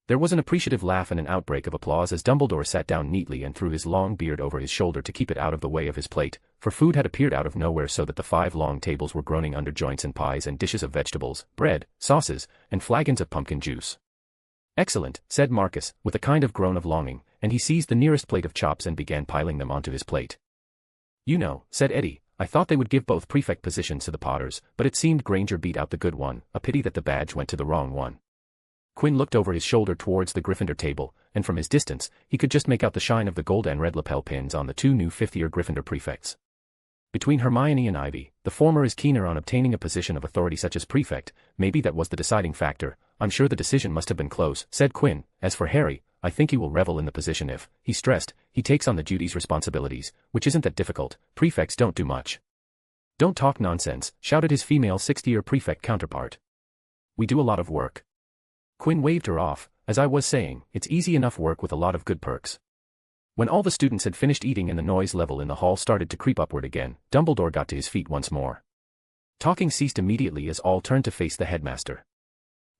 There was an appreciative laugh and an outbreak of applause as Dumbledore sat down neatly and threw his long beard over his shoulder to keep it out of the way of his plate, for food had appeared out of nowhere so that the 5 long tables were groaning under joints and pies and dishes of vegetables, bread, sauces, and flagons of pumpkin juice. "Excellent," said Marcus, with a kind of groan of longing, and he seized the nearest plate of chops and began piling them onto his plate. "You know," said Eddie, "I thought they would give both prefect positions to the Potters, but it seemed Granger beat out the good one. A pity that the badge went to the wrong one." Quinn looked over his shoulder towards the Gryffindor table, and from his distance, he could just make out the shine of the gold and red lapel pins on the 2 new 5th-year Gryffindor prefects. Between Hermione and Ivy, the former is keener on obtaining a position of authority such as prefect. "Maybe that was the deciding factor. I'm sure the decision must have been close," said Quinn. "As for Harry, I think he will revel in the position if," he stressed, "he takes on the duties responsibilities, which isn't that difficult. Prefects don't do much." "Don't talk nonsense," shouted his female 6th-year prefect counterpart. "We do a lot of work." Quinn waved her off. "As I was saying, it's easy enough work with a lot of good perks." When all the students had finished eating and the noise level in the hall started to creep upward again, Dumbledore got to his feet once more. Talking ceased immediately as all turned to face the headmaster.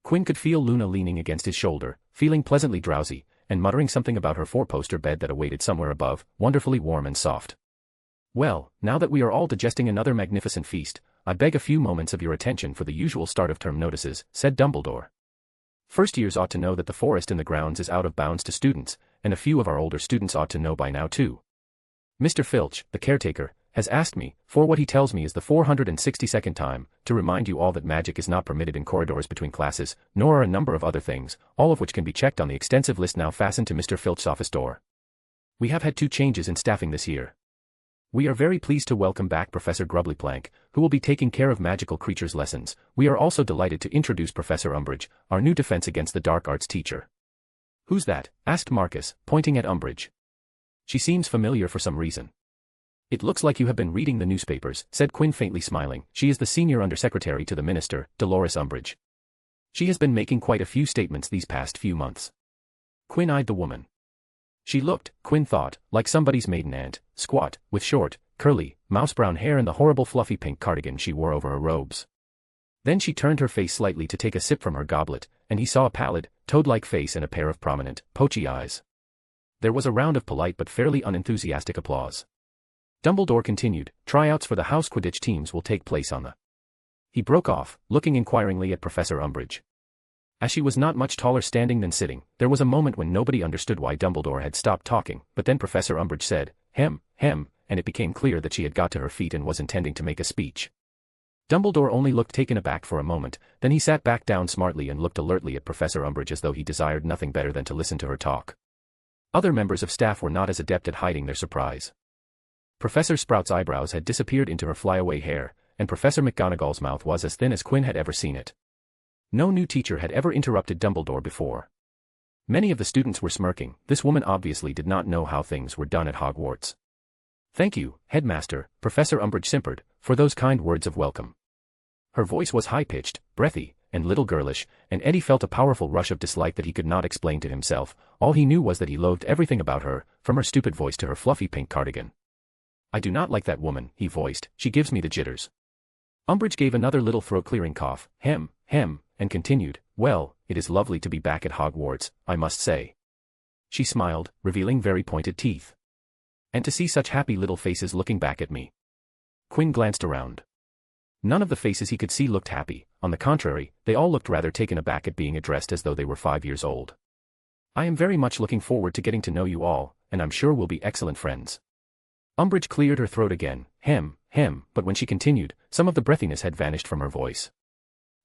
Quinn could feel Luna leaning against his shoulder, feeling pleasantly drowsy, and muttering something about her four-poster bed that awaited somewhere above, wonderfully warm and soft. "Well, now that we are all digesting another magnificent feast, I beg a few moments of your attention for the usual start-of-term notices," said Dumbledore. "First years ought to know that the forest in the grounds is out of bounds to students, and a few of our older students ought to know by now too. Mr. Filch, the caretaker, has asked me, for what he tells me is the 462nd time, to remind you all that magic is not permitted in corridors between classes, nor are a number of other things, all of which can be checked on the extensive list now fastened to Mr. Filch's office door. We have had 2 changes in staffing this year. We are very pleased to welcome back Professor Grubblyplank, who will be taking care of magical creatures lessons. We are also delighted to introduce Professor Umbridge, our new defense against the dark arts teacher." "Who's that?" asked Marcus, pointing at Umbridge. "She seems familiar for some reason." "It looks like you have been reading the newspapers," said Quinn faintly smiling. "She is the senior undersecretary to the minister, Dolores Umbridge. She has been making quite a few statements these past few months." Quinn eyed the woman. She looked, Quinn thought, like somebody's maiden aunt, squat, with short, curly, mouse-brown hair and the horrible fluffy pink cardigan she wore over her robes. Then she turned her face slightly to take a sip from her goblet, and he saw a pallid, toad-like face and a pair of prominent, poachy eyes. There was a round of polite but fairly unenthusiastic applause. Dumbledore continued, "Tryouts for the house Quidditch teams will take place on the—" He broke off, looking inquiringly at Professor Umbridge. As she was not much taller standing than sitting, there was a moment when nobody understood why Dumbledore had stopped talking, but then Professor Umbridge said, hem, and it became clear that she had got to her feet and was intending to make a speech. Dumbledore only looked taken aback for a moment, then he sat back down smartly and looked alertly at Professor Umbridge as though he desired nothing better than to listen to her talk. Other members of staff were not as adept at hiding their surprise. Professor Sprout's eyebrows had disappeared into her flyaway hair, and Professor McGonagall's mouth was as thin as Quinn had ever seen it. No new teacher had ever interrupted Dumbledore before. Many of the students were smirking. This woman obviously did not know how things were done at Hogwarts. "Thank you, Headmaster," Professor Umbridge simpered, "for those kind words of welcome." Her voice was high-pitched, breathy, and little girlish, and Eddie felt a powerful rush of dislike that he could not explain to himself. All he knew was that he loathed everything about her, from her stupid voice to her fluffy pink cardigan. "I do not like that woman," he voiced. "She gives me the jitters." Umbridge gave another little throat-clearing cough, hem, and continued, "Well, it is lovely to be back at Hogwarts, I must say." She smiled, revealing very pointed teeth. "And to see such happy little faces looking back at me." Quinn glanced around. None of the faces he could see looked happy. On the contrary, they all looked rather taken aback at being addressed as though they were 5 years old. "I am very much looking forward to getting to know you all, and I'm sure we'll be excellent friends." Umbridge cleared her throat again, but when she continued, some of the breathiness had vanished from her voice.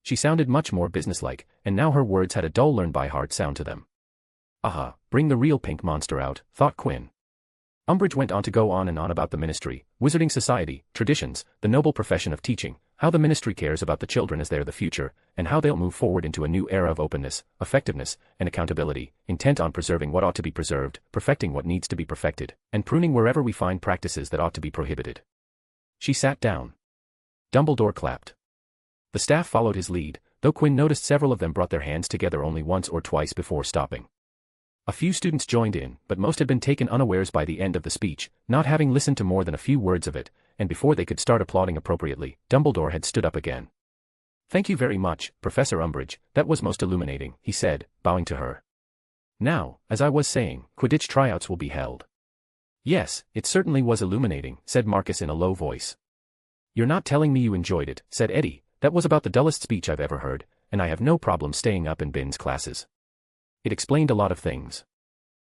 She sounded much more businesslike, and now her words had a dull learn-by-heart sound to them. "Aha, bring the real pink monster out," thought Quinn. Umbridge went on to go on and on about the ministry, Wizarding Society, traditions, the noble profession of teaching, how the ministry cares about the children as they're the future, and how they'll move forward into a new era of openness, effectiveness, and accountability, intent on preserving what ought to be preserved, perfecting what needs to be perfected, and pruning wherever we find practices that ought to be prohibited. She sat down. Dumbledore clapped. The staff followed his lead, though Quinn noticed several of them brought their hands together only once or twice before stopping. A few students joined in, but most had been taken unawares by the end of the speech, not having listened to more than a few words of it, and before they could start applauding appropriately, Dumbledore had stood up again. "Thank you very much, Professor Umbridge, that was most illuminating," he said, bowing to her. "Now, as I was saying, Quidditch tryouts will be held." "Yes, it certainly was illuminating," said Marcus in a low voice. "You're not telling me you enjoyed it," said Eddie. "That was about the dullest speech I've ever heard, and I have no problem staying up in Bin's classes. It explained a lot of things."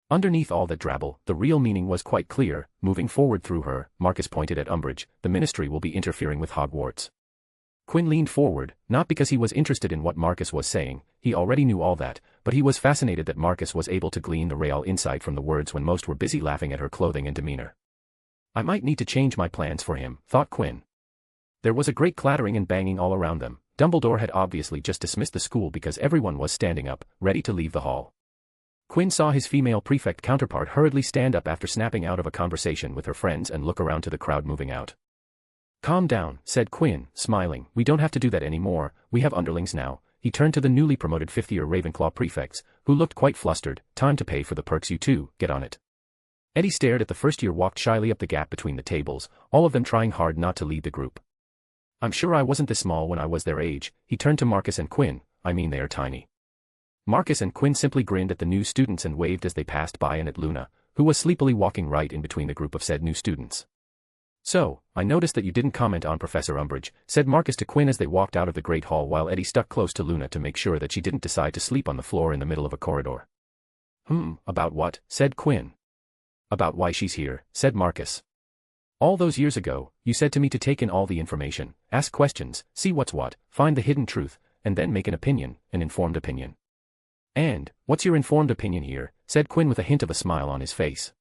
Underneath all that drabble, the real meaning was quite clear. Moving forward through her, Marcus pointed at Umbridge, the ministry will be interfering with Hogwarts. Quinn leaned forward, not because he was interested in what Marcus was saying, he already knew all that, but he was fascinated that Marcus was able to glean the real insight from the words when most were busy laughing at her clothing and demeanor. "I might need to change my plans for him," thought Quinn. There was a great clattering and banging all around them. Dumbledore had obviously just dismissed the school because everyone was standing up, ready to leave the hall. Quinn saw his female prefect counterpart hurriedly stand up after snapping out of a conversation with her friends and look around to the crowd moving out. "Calm down," said Quinn, smiling. "We don't have to do that anymore, we have underlings now." He turned to the newly promoted fifth-year Ravenclaw prefects, who looked quite flustered. "Time to pay for the perks, you two, get on it." Eddie stared at the first year walked shyly up the gap between the tables, all of them trying hard not to lead the group. I'm sure I wasn't this small when I was their age. He turned to Marcus and Quinn. I mean, they are tiny. Marcus and Quinn simply grinned at the new students and waved as they passed by and at Luna, who was sleepily walking right in between the group of said new students. So, I noticed that you didn't comment on Professor Umbridge, said Marcus to Quinn as they walked out of the Great Hall while Eddie stuck close to Luna to make sure that she didn't decide to sleep on the floor in the middle of a corridor. About what? Said Quinn. About why she's here, said Marcus. All those years ago, you said to me to take in all the information, ask questions, see what's what, find the hidden truth, and then make an opinion, an informed opinion. And, what's your informed opinion here? Said Quinn with a hint of a smile on his face.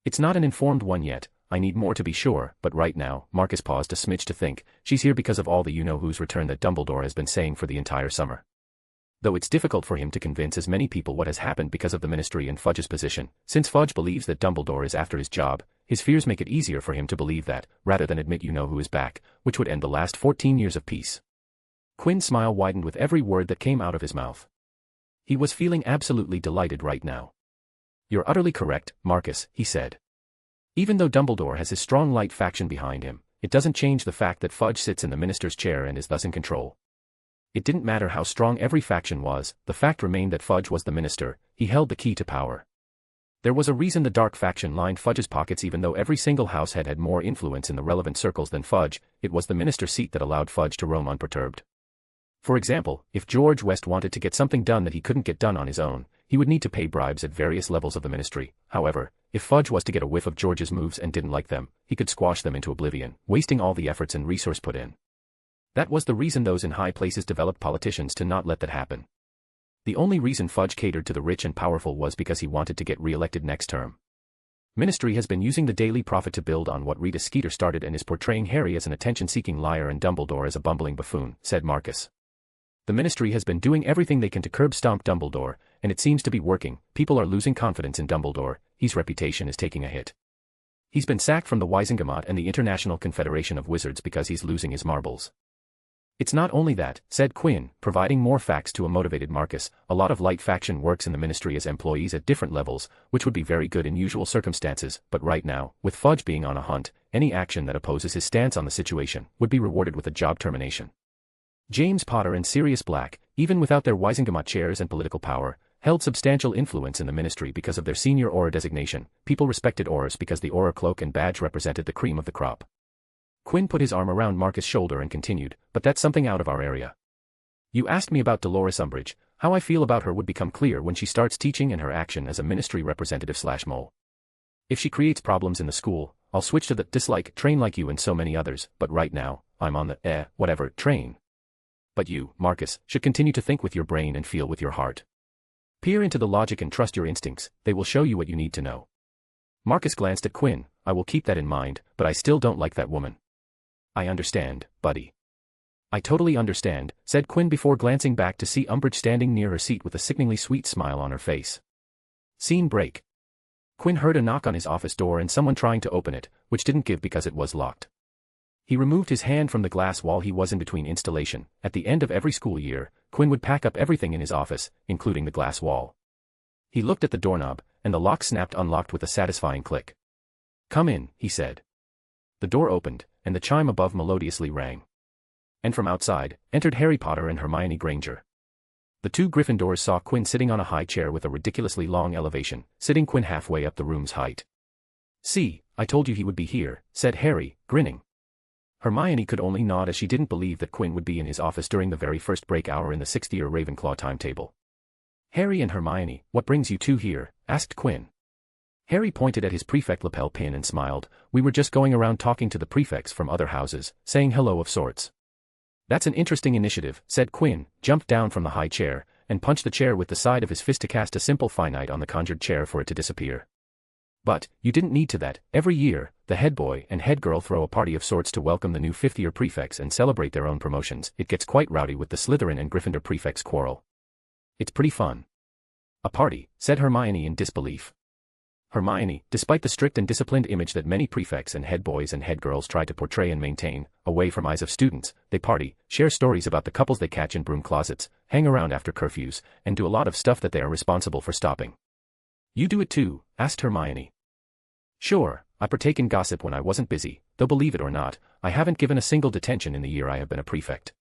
It's not an informed one yet, I need more to be sure, but right now, Marcus paused a smidge to think, she's here because of all the you-know-who's return that Dumbledore has been saying for the entire summer. Though it's difficult for him to convince as many people what has happened because of the Ministry and Fudge's position, since Fudge believes that Dumbledore is after his job, his fears make it easier for him to believe that, rather than admit you-know-who is back, which would end the last 14 years of peace. Quinn's smile widened with every word that came out of his mouth. He was feeling absolutely delighted right now. You're utterly correct, Marcus, he said. Even though Dumbledore has his strong light faction behind him, it doesn't change the fact that Fudge sits in the minister's chair and is thus in control. It didn't matter how strong every faction was, the fact remained that Fudge was the minister, he held the key to power. There was a reason the dark faction lined Fudge's pockets even though every single house had more influence in the relevant circles than Fudge, it was the minister's seat that allowed Fudge to roam unperturbed. For example, if George West wanted to get something done that he couldn't get done on his own, he would need to pay bribes at various levels of the ministry. However, if Fudge was to get a whiff of George's moves and didn't like them, he could squash them into oblivion, wasting all the efforts and resource put in. That was the reason those in high places developed politicians to not let that happen. The only reason Fudge catered to the rich and powerful was because he wanted to get re-elected next term. Ministry has been using the Daily Prophet to build on what Rita Skeeter started and is portraying Harry as an attention-seeking liar and Dumbledore as a bumbling buffoon, said Marcus. The Ministry has been doing everything they can to curb-stomp Dumbledore, and it seems to be working. People are losing confidence in Dumbledore, his reputation is taking a hit. He's been sacked from the Wizengamot and the International Confederation of Wizards because he's losing his marbles. It's not only that, said Quinn, providing more facts to a motivated Marcus, a lot of light faction works in the Ministry as employees at different levels, which would be very good in usual circumstances, but right now, with Fudge being on a hunt, any action that opposes his stance on the situation would be rewarded with a job termination. James Potter and Sirius Black, even without their Wizengamot chairs and political power, held substantial influence in the Ministry because of their senior Auror designation. People respected Aurors because the Auror cloak and badge represented the cream of the crop. Quinn put his arm around Marcus' shoulder and continued, but that's something out of our area. You asked me about Dolores Umbridge. How I feel about her would become clear when she starts teaching and her action as a Ministry representative/mole. If she creates problems in the school, I'll switch to the dislike train like you and so many others, but right now, I'm on the whatever train. But you, Marcus, should continue to think with your brain and feel with your heart. Peer into the logic and trust your instincts, they will show you what you need to know. Marcus glanced at Quinn. I will keep that in mind, but I still don't like that woman. I understand, buddy. I totally understand, said Quinn before glancing back to see Umbridge standing near her seat with a sickeningly sweet smile on her face. Scene break. Quinn heard a knock on his office door and someone trying to open it, which didn't give because it was locked. He removed his hand from the glass while he was in between installation. At the end of every school year, Quinn would pack up everything in his office, including the glass wall. He looked at the doorknob, and the lock snapped unlocked with a satisfying click. Come in, he said. The door opened, and the chime above melodiously rang. And from outside, entered Harry Potter and Hermione Granger. The two Gryffindors saw Quinn sitting on a high chair with a ridiculously long elevation, sitting Quinn halfway up the room's height. See, I told you he would be here, said Harry, grinning. Hermione could only nod as she didn't believe that Quinn would be in his office during the very first break hour in the 6th-year Ravenclaw timetable. Harry and Hermione, what brings you two here? Asked Quinn. Harry pointed at his prefect lapel pin and smiled. We were just going around talking to the prefects from other houses, saying hello of sorts. That's an interesting initiative, said Quinn, jumped down from the high chair, and punched the chair with the side of his fist to cast a simple finite on the conjured chair for it to disappear. But, you didn't need to that. Every year, the head boy and head girl throw a party of sorts to welcome the new 5th-year prefects and celebrate their own promotions. It gets quite rowdy with the Slytherin and Gryffindor prefects quarrel. It's pretty fun. A party, said Hermione in disbelief. Hermione, despite the strict and disciplined image that many prefects and head boys and head girls try to portray and maintain, away from eyes of students, they party, share stories about the couples they catch in broom closets, hang around after curfews, and do a lot of stuff that they are responsible for stopping. You do it too? Asked Hermione. Sure, I partake in gossip when I wasn't busy, though believe it or not, I haven't given a single detention in the year I have been a prefect.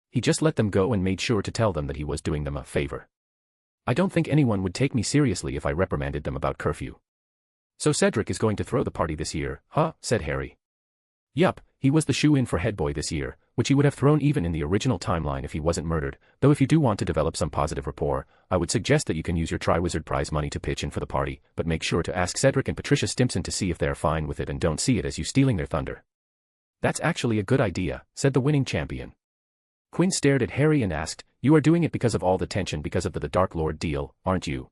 He just let them go and made sure to tell them that he was doing them a favor. I don't think anyone would take me seriously if I reprimanded them about curfew. So Cedric is going to throw the party this year, huh? Said Harry. Yup, he was the shoe-in for head boy this year, which he would have thrown even in the original timeline if he wasn't murdered, though if you do want to develop some positive rapport, I would suggest that you can use your Triwizard Prize money to pitch in for the party, but make sure to ask Cedric and Patricia Stimpson to see if they're fine with it and don't see it as you stealing their thunder. That's actually a good idea, said the winning champion. Quinn stared at Harry and asked, you are doing it because of all the tension because of the Dark Lord deal, aren't you?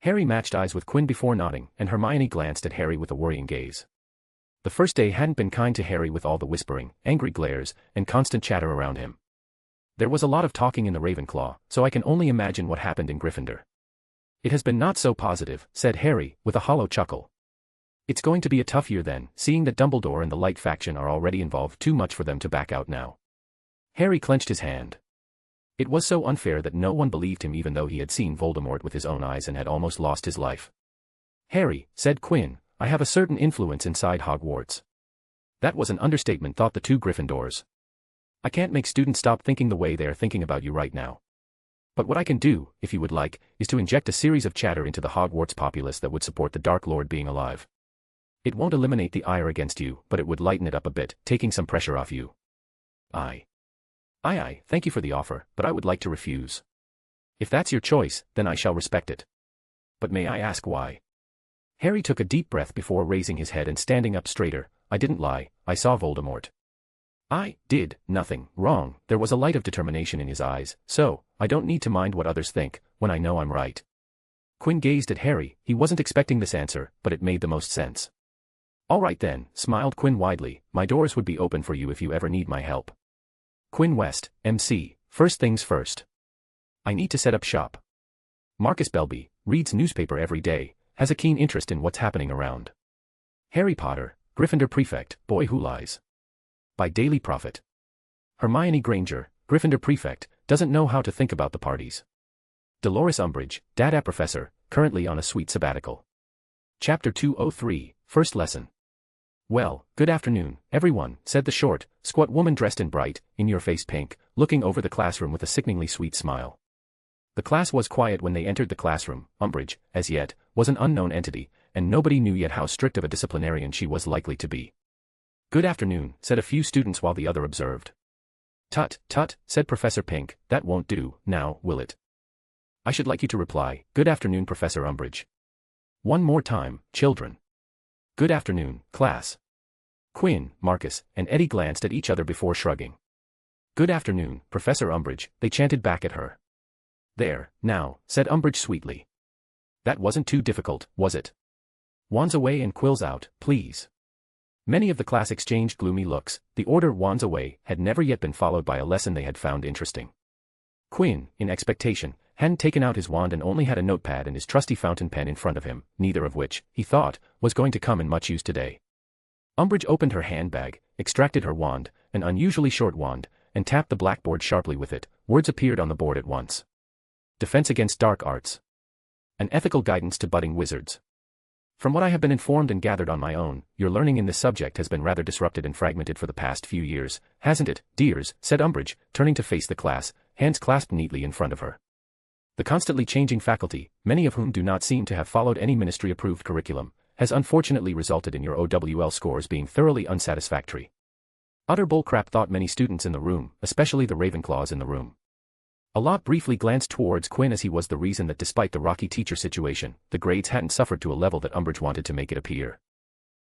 Harry matched eyes with Quinn before nodding, and Hermione glanced at Harry with a worrying gaze. The first day hadn't been kind to Harry with all the whispering, angry glares, and constant chatter around him. There was a lot of talking in the Ravenclaw, so I can only imagine what happened in Gryffindor. It has been not so positive, said Harry, with a hollow chuckle. It's going to be a tough year then, seeing that Dumbledore and the Light faction are already involved too much for them to back out now. Harry clenched his hand. It was so unfair that no one believed him even though he had seen Voldemort with his own eyes and had almost lost his life. Harry, said Quinn, I have a certain influence inside Hogwarts. That was an understatement, thought the two Gryffindors. I can't make students stop thinking the way they are thinking about you right now. But what I can do, if you would like, is to inject a series of chatter into the Hogwarts populace that would support the Dark Lord being alive. It won't eliminate the ire against you, but it would lighten it up a bit, taking some pressure off you. Aye, thank you for the offer, but I would like to refuse. If that's your choice, then I shall respect it. But may I ask why? Harry took a deep breath before raising his head and standing up straighter. I didn't lie, I saw Voldemort. I did nothing wrong. There was a light of determination in his eyes, so I don't need to mind what others think, when I know I'm right. Quinn gazed at Harry. He wasn't expecting this answer, but it made the most sense. All right then, smiled Quinn widely, my doors would be open for you if you ever need my help. Quinn West, MC, first things first. I need to set up shop. Marcus Belby, reads newspaper every day, has a keen interest in what's happening around. Harry Potter, Gryffindor Prefect, Boy Who Lies. By Daily Prophet. Hermione Granger, Gryffindor Prefect, doesn't know how to think about the parties. Dolores Umbridge, Dada Professor, currently on a sweet sabbatical. Chapter 203, First Lesson. Well, good afternoon, everyone, said the short, squat woman dressed in bright, in-your-face pink, looking over the classroom with a sickeningly sweet smile. The class was quiet when they entered the classroom. Umbridge, as yet, was an unknown entity, and nobody knew yet how strict of a disciplinarian she was likely to be. Good afternoon, said a few students while the other observed. Tut, tut, said Professor Pink, that won't do, now, will it? I should like you to reply, good afternoon, Professor Umbridge. One more time, children. Good afternoon, class. Quinn, Marcus, and Eddie glanced at each other before shrugging. Good afternoon, Professor Umbridge, they chanted back at her. There, now, said Umbridge sweetly. That wasn't too difficult, was it? Wands away and quills out, please. Many of the class exchanged gloomy looks. The order wands away had never yet been followed by a lesson they had found interesting. Quinn, in expectation, hadn't taken out his wand and only had a notepad and his trusty fountain pen in front of him, neither of which, he thought, was going to come in much use today. Umbridge opened her handbag, extracted her wand, an unusually short wand, and tapped the blackboard sharply with it. Words appeared on the board at once. Defense against dark arts. An ethical guidance to budding wizards. From what I have been informed and gathered on my own, your learning in this subject has been rather disrupted and fragmented for the past few years, hasn't it, dears, said Umbridge, turning to face the class, hands clasped neatly in front of her. The constantly changing faculty, many of whom do not seem to have followed any ministry-approved curriculum, has unfortunately resulted in your OWL scores being thoroughly unsatisfactory. Utter bullcrap, thought many students in the room, especially the Ravenclaws in the room. A lot briefly glanced towards Quinn as he was the reason that despite the rocky teacher situation, the grades hadn't suffered to a level that Umbridge wanted to make it appear.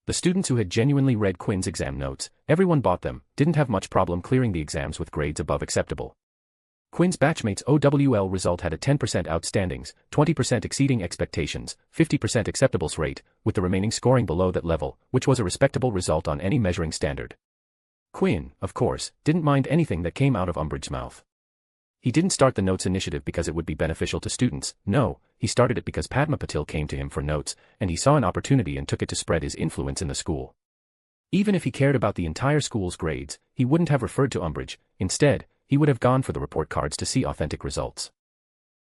The students who had genuinely read Quinn's exam notes, everyone bought them, didn't have much problem clearing the exams with grades above acceptable. Quinn's batchmates' OWL result had a 10% outstandings, 20% exceeding expectations, 50% acceptables rate, with the remaining scoring below that level, which was a respectable result on any measuring standard. Quinn, of course, didn't mind anything that came out of Umbridge's mouth. He didn't start the notes initiative because it would be beneficial to students, no, he started it because Padma Patil came to him for notes, and he saw an opportunity and took it to spread his influence in the school. Even if he cared about the entire school's grades, he wouldn't have referred to Umbridge. Instead, he would have gone for the report cards to see authentic results.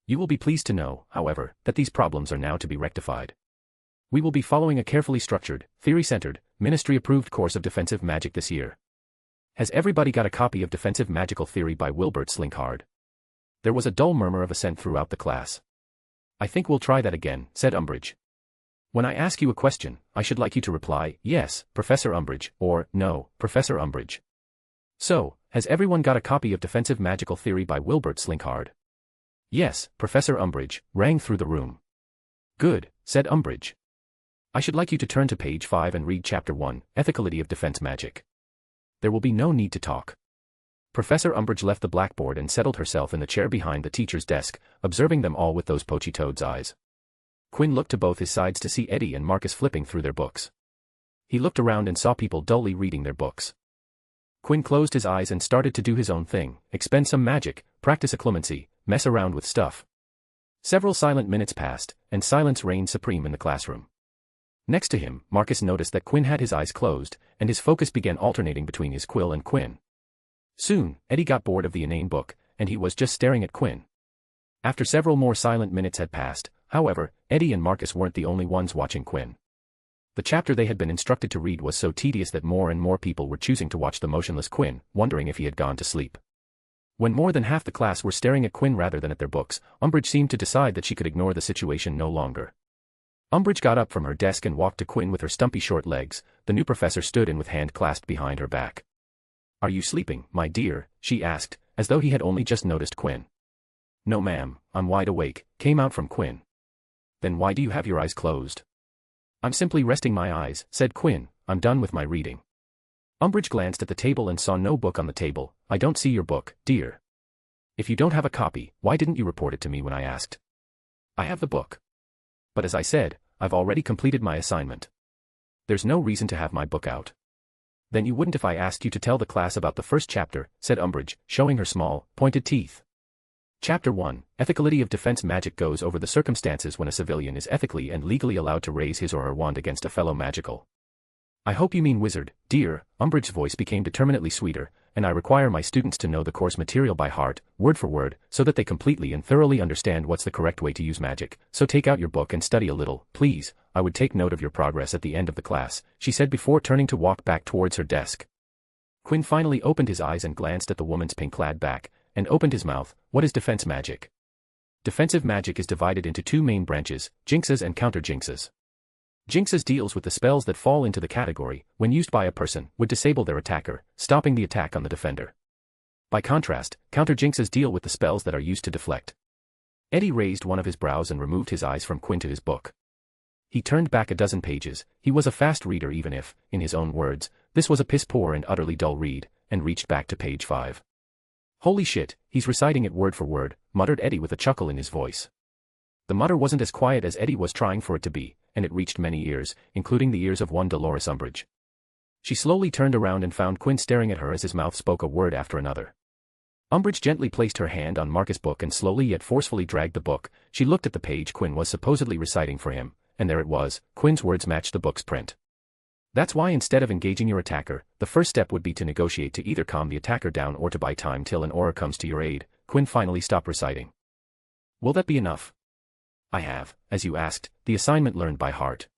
You will be pleased to know, however, that these problems are now to be rectified. We will be following a carefully structured, theory-centered, ministry-approved course of defensive magic this year. Has everybody got a copy of Defensive Magical Theory by Wilbert Slinkhard? There was a dull murmur of assent throughout the class. I think we'll try that again, said Umbridge. When I ask you a question, I should like you to reply, yes, Professor Umbridge, or no, Professor Umbridge. So, has everyone got a copy of Defensive Magical Theory by Wilbert Slinkhard? Yes, Professor Umbridge, rang through the room. Good, said Umbridge. I should like you to turn to page 5 and read Chapter 1, Ethicality of Defense Magic. There will be no need to talk. Professor Umbridge left the blackboard and settled herself in the chair behind the teacher's desk, observing them all with those poachy toad's eyes. Quinn looked to both his sides to see Eddie and Marcus flipping through their books. He looked around and saw people dully reading their books. Quinn closed his eyes and started to do his own thing, expend some magic, practice occlumency, mess around with stuff. Several silent minutes passed, and silence reigned supreme in the classroom. Next to him, Marcus noticed that Quinn had his eyes closed, and his focus began alternating between his quill and Quinn. Soon, Eddie got bored of the inane book, and he was just staring at Quinn. After several more silent minutes had passed, however, Eddie and Marcus weren't the only ones watching Quinn. The chapter they had been instructed to read was so tedious that more and more people were choosing to watch the motionless Quinn, wondering if he had gone to sleep. When more than half the class were staring at Quinn rather than at their books, Umbridge seemed to decide that she could ignore the situation no longer. Umbridge got up from her desk and walked to Quinn with her stumpy short legs. The new professor stood in with hand clasped behind her back. Are you sleeping, my dear? She asked, as though he had only just noticed Quinn. No ma'am, I'm wide awake, came out from Quinn. Then why do you have your eyes closed? I'm simply resting my eyes, said Quinn, I'm done with my reading. Umbridge glanced at the table and saw no book on the table. I don't see your book, dear. If you don't have a copy, why didn't you report it to me when I asked? I have the book. But as I said, I've already completed my assignment. There's no reason to have my book out. Then you wouldn't if I asked you to tell the class about the first chapter, said Umbridge, showing her small, pointed teeth. Chapter 1, Ethicality of Defense Magic goes over the circumstances when a civilian is ethically and legally allowed to raise his or her wand against a fellow magical. I hope you mean wizard, dear. Umbridge's voice became determinately sweeter, and I require my students to know the course material by heart, word for word, so that they completely and thoroughly understand what's the correct way to use magic. So take out your book and study a little, please. I would take note of your progress at the end of the class, she said before turning to walk back towards her desk. Quinn finally opened his eyes and glanced at the woman's pink-clad back, and opened his mouth. What is defense magic? Defensive magic is divided into two main branches, jinxes and counter-jinxes. Jinxes deals with the spells that fall into the category, when used by a person, would disable their attacker, stopping the attack on the defender. By contrast, counter-jinxes deal with the spells that are used to deflect. Eddie raised one of his brows and removed his eyes from Quinn to his book. He turned back a dozen pages. He was a fast reader even if, in his own words, this was a piss-poor and utterly dull read, and reached back to page 5. Holy shit, he's reciting it word for word, muttered Eddie with a chuckle in his voice. The mutter wasn't as quiet as Eddie was trying for it to be, and it reached many ears, including the ears of one Dolores Umbridge. She slowly turned around and found Quinn staring at her as his mouth spoke a word after another. Umbridge gently placed her hand on Marcus' book and slowly yet forcefully dragged the book. She looked at the page Quinn was supposedly reciting for him, and there it was, Quinn's words matched the book's print. That's why instead of engaging your attacker, the first step would be to negotiate to either calm the attacker down or to buy time till an aura comes to your aid. Quinn finally stopped reciting. Will that be enough? I have, as you asked, the assignment learned by heart.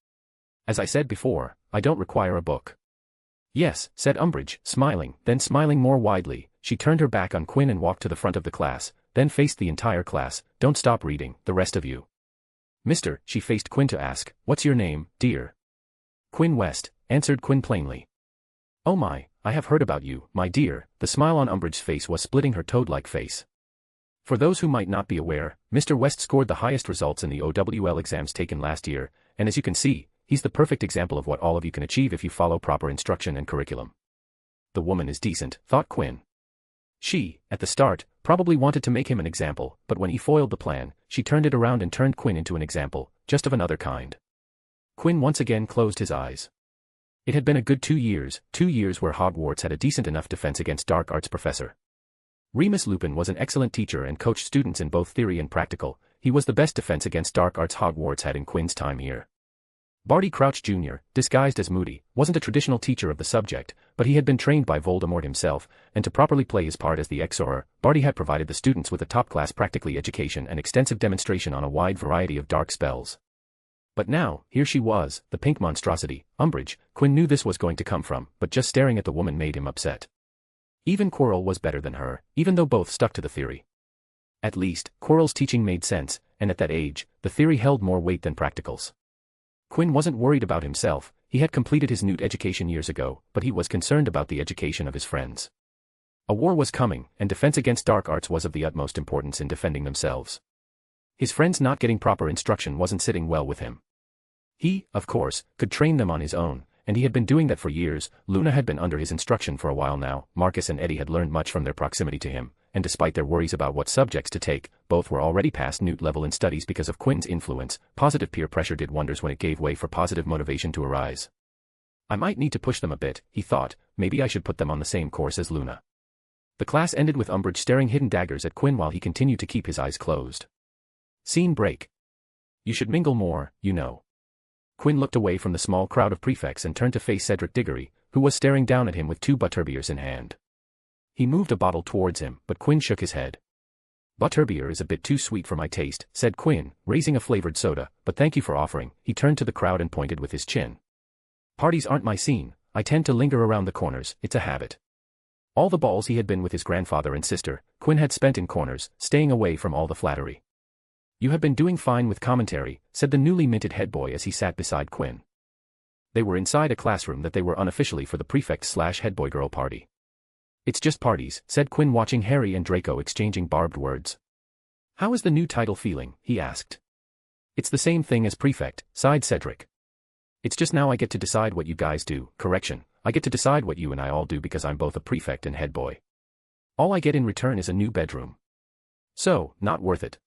As I said before, I don't require a book. Yes, said Umbridge, smiling, then smiling more widely, she turned her back on Quinn and walked to the front of the class, then faced the entire class. Don't stop reading, the rest of you. Mister, she faced Quinn to ask, what's your name, dear? Quinn West, answered Quinn plainly. Oh my, I have heard about you, my dear. The smile on Umbridge's face was splitting her toad-like face. For those who might not be aware, Mr. West scored the highest results in the OWL exams taken last year, and as you can see, he's the perfect example of what all of you can achieve if you follow proper instruction and curriculum. The woman is decent, thought Quinn. She, at the start, probably wanted to make him an example, but when he foiled the plan, she turned it around and turned Quinn into an example, just of another kind. Quinn once again closed his eyes. It had been a good 2 years where Hogwarts had a decent enough defense against dark arts professor. Remus Lupin was an excellent teacher and coached students in both theory and practical. He was the best defense against dark arts Hogwarts had in Quinn's time here. Barty Crouch Jr., disguised as Moody, wasn't a traditional teacher of the subject, but he had been trained by Voldemort himself, and to properly play his part as the Exoror, Barty had provided the students with a top-class practically education and extensive demonstration on a wide variety of dark spells. But now, here she was, the pink monstrosity, Umbridge. Quinn knew this was going to come from, but just staring at the woman made him upset. Even Quirrell was better than her, even though both stuck to the theory. At least, Quirrell's teaching made sense, and at that age, the theory held more weight than practicals. Quinn wasn't worried about himself. He had completed his Newt education years ago, but he was concerned about the education of his friends. A war was coming, and defense against dark arts was of the utmost importance in defending themselves. His friends not getting proper instruction wasn't sitting well with him. He, of course, could train them on his own, and he had been doing that for years. Luna had been under his instruction for a while now. Marcus and Eddie had learned much from their proximity to him, and despite their worries about what subjects to take, both were already past Newt level in studies because of Quinn's influence. Positive peer pressure did wonders when it gave way for positive motivation to arise. I might need to push them a bit, he thought. Maybe I should put them on the same course as Luna. The class ended with Umbridge staring hidden daggers at Quinn while he continued to keep his eyes closed. Scene break. You should mingle more, you know. Quinn looked away from the small crowd of prefects and turned to face Cedric Diggory, who was staring down at him with 2 butterbeers in hand. He moved a bottle towards him, but Quinn shook his head. Butterbeer is a bit too sweet for my taste, said Quinn, raising a flavored soda, but thank you for offering. He turned to the crowd and pointed with his chin. Parties aren't my scene. I tend to linger around the corners, it's a habit. All the balls he had been with his grandfather and sister, Quinn had spent in corners, staying away from all the flattery. You have been doing fine with commentary, said the newly minted head boy as he sat beside Quinn. They were inside a classroom that they were unofficially for the prefect/head boy girl party. It's just parties, said Quinn watching Harry and Draco exchanging barbed words. How is the new title feeling, he asked. It's the same thing as prefect, sighed Cedric. It's just now I get to decide what you guys do. Correction, I get to decide what you and I all do because I'm both a prefect and head boy. All I get in return is a new bedroom. So, not worth it.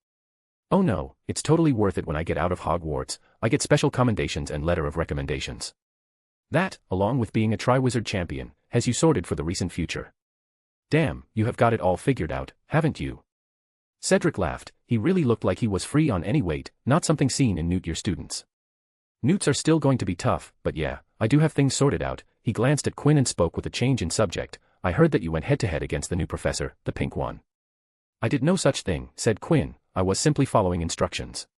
Oh no, it's totally worth it when I get out of Hogwarts. I get special commendations and letter of recommendations. That, along with being a Triwizard champion, has you sorted for the recent future. Damn, you have got it all figured out, haven't you? Cedric laughed. He really looked like he was free on any weight, not something seen in Newt year students. Newts are still going to be tough, but yeah, I do have things sorted out. He glanced at Quinn and spoke with a change in subject. I heard that you went head-to-head against the new professor, the pink one. I did no such thing, said Quinn. I was simply following instructions.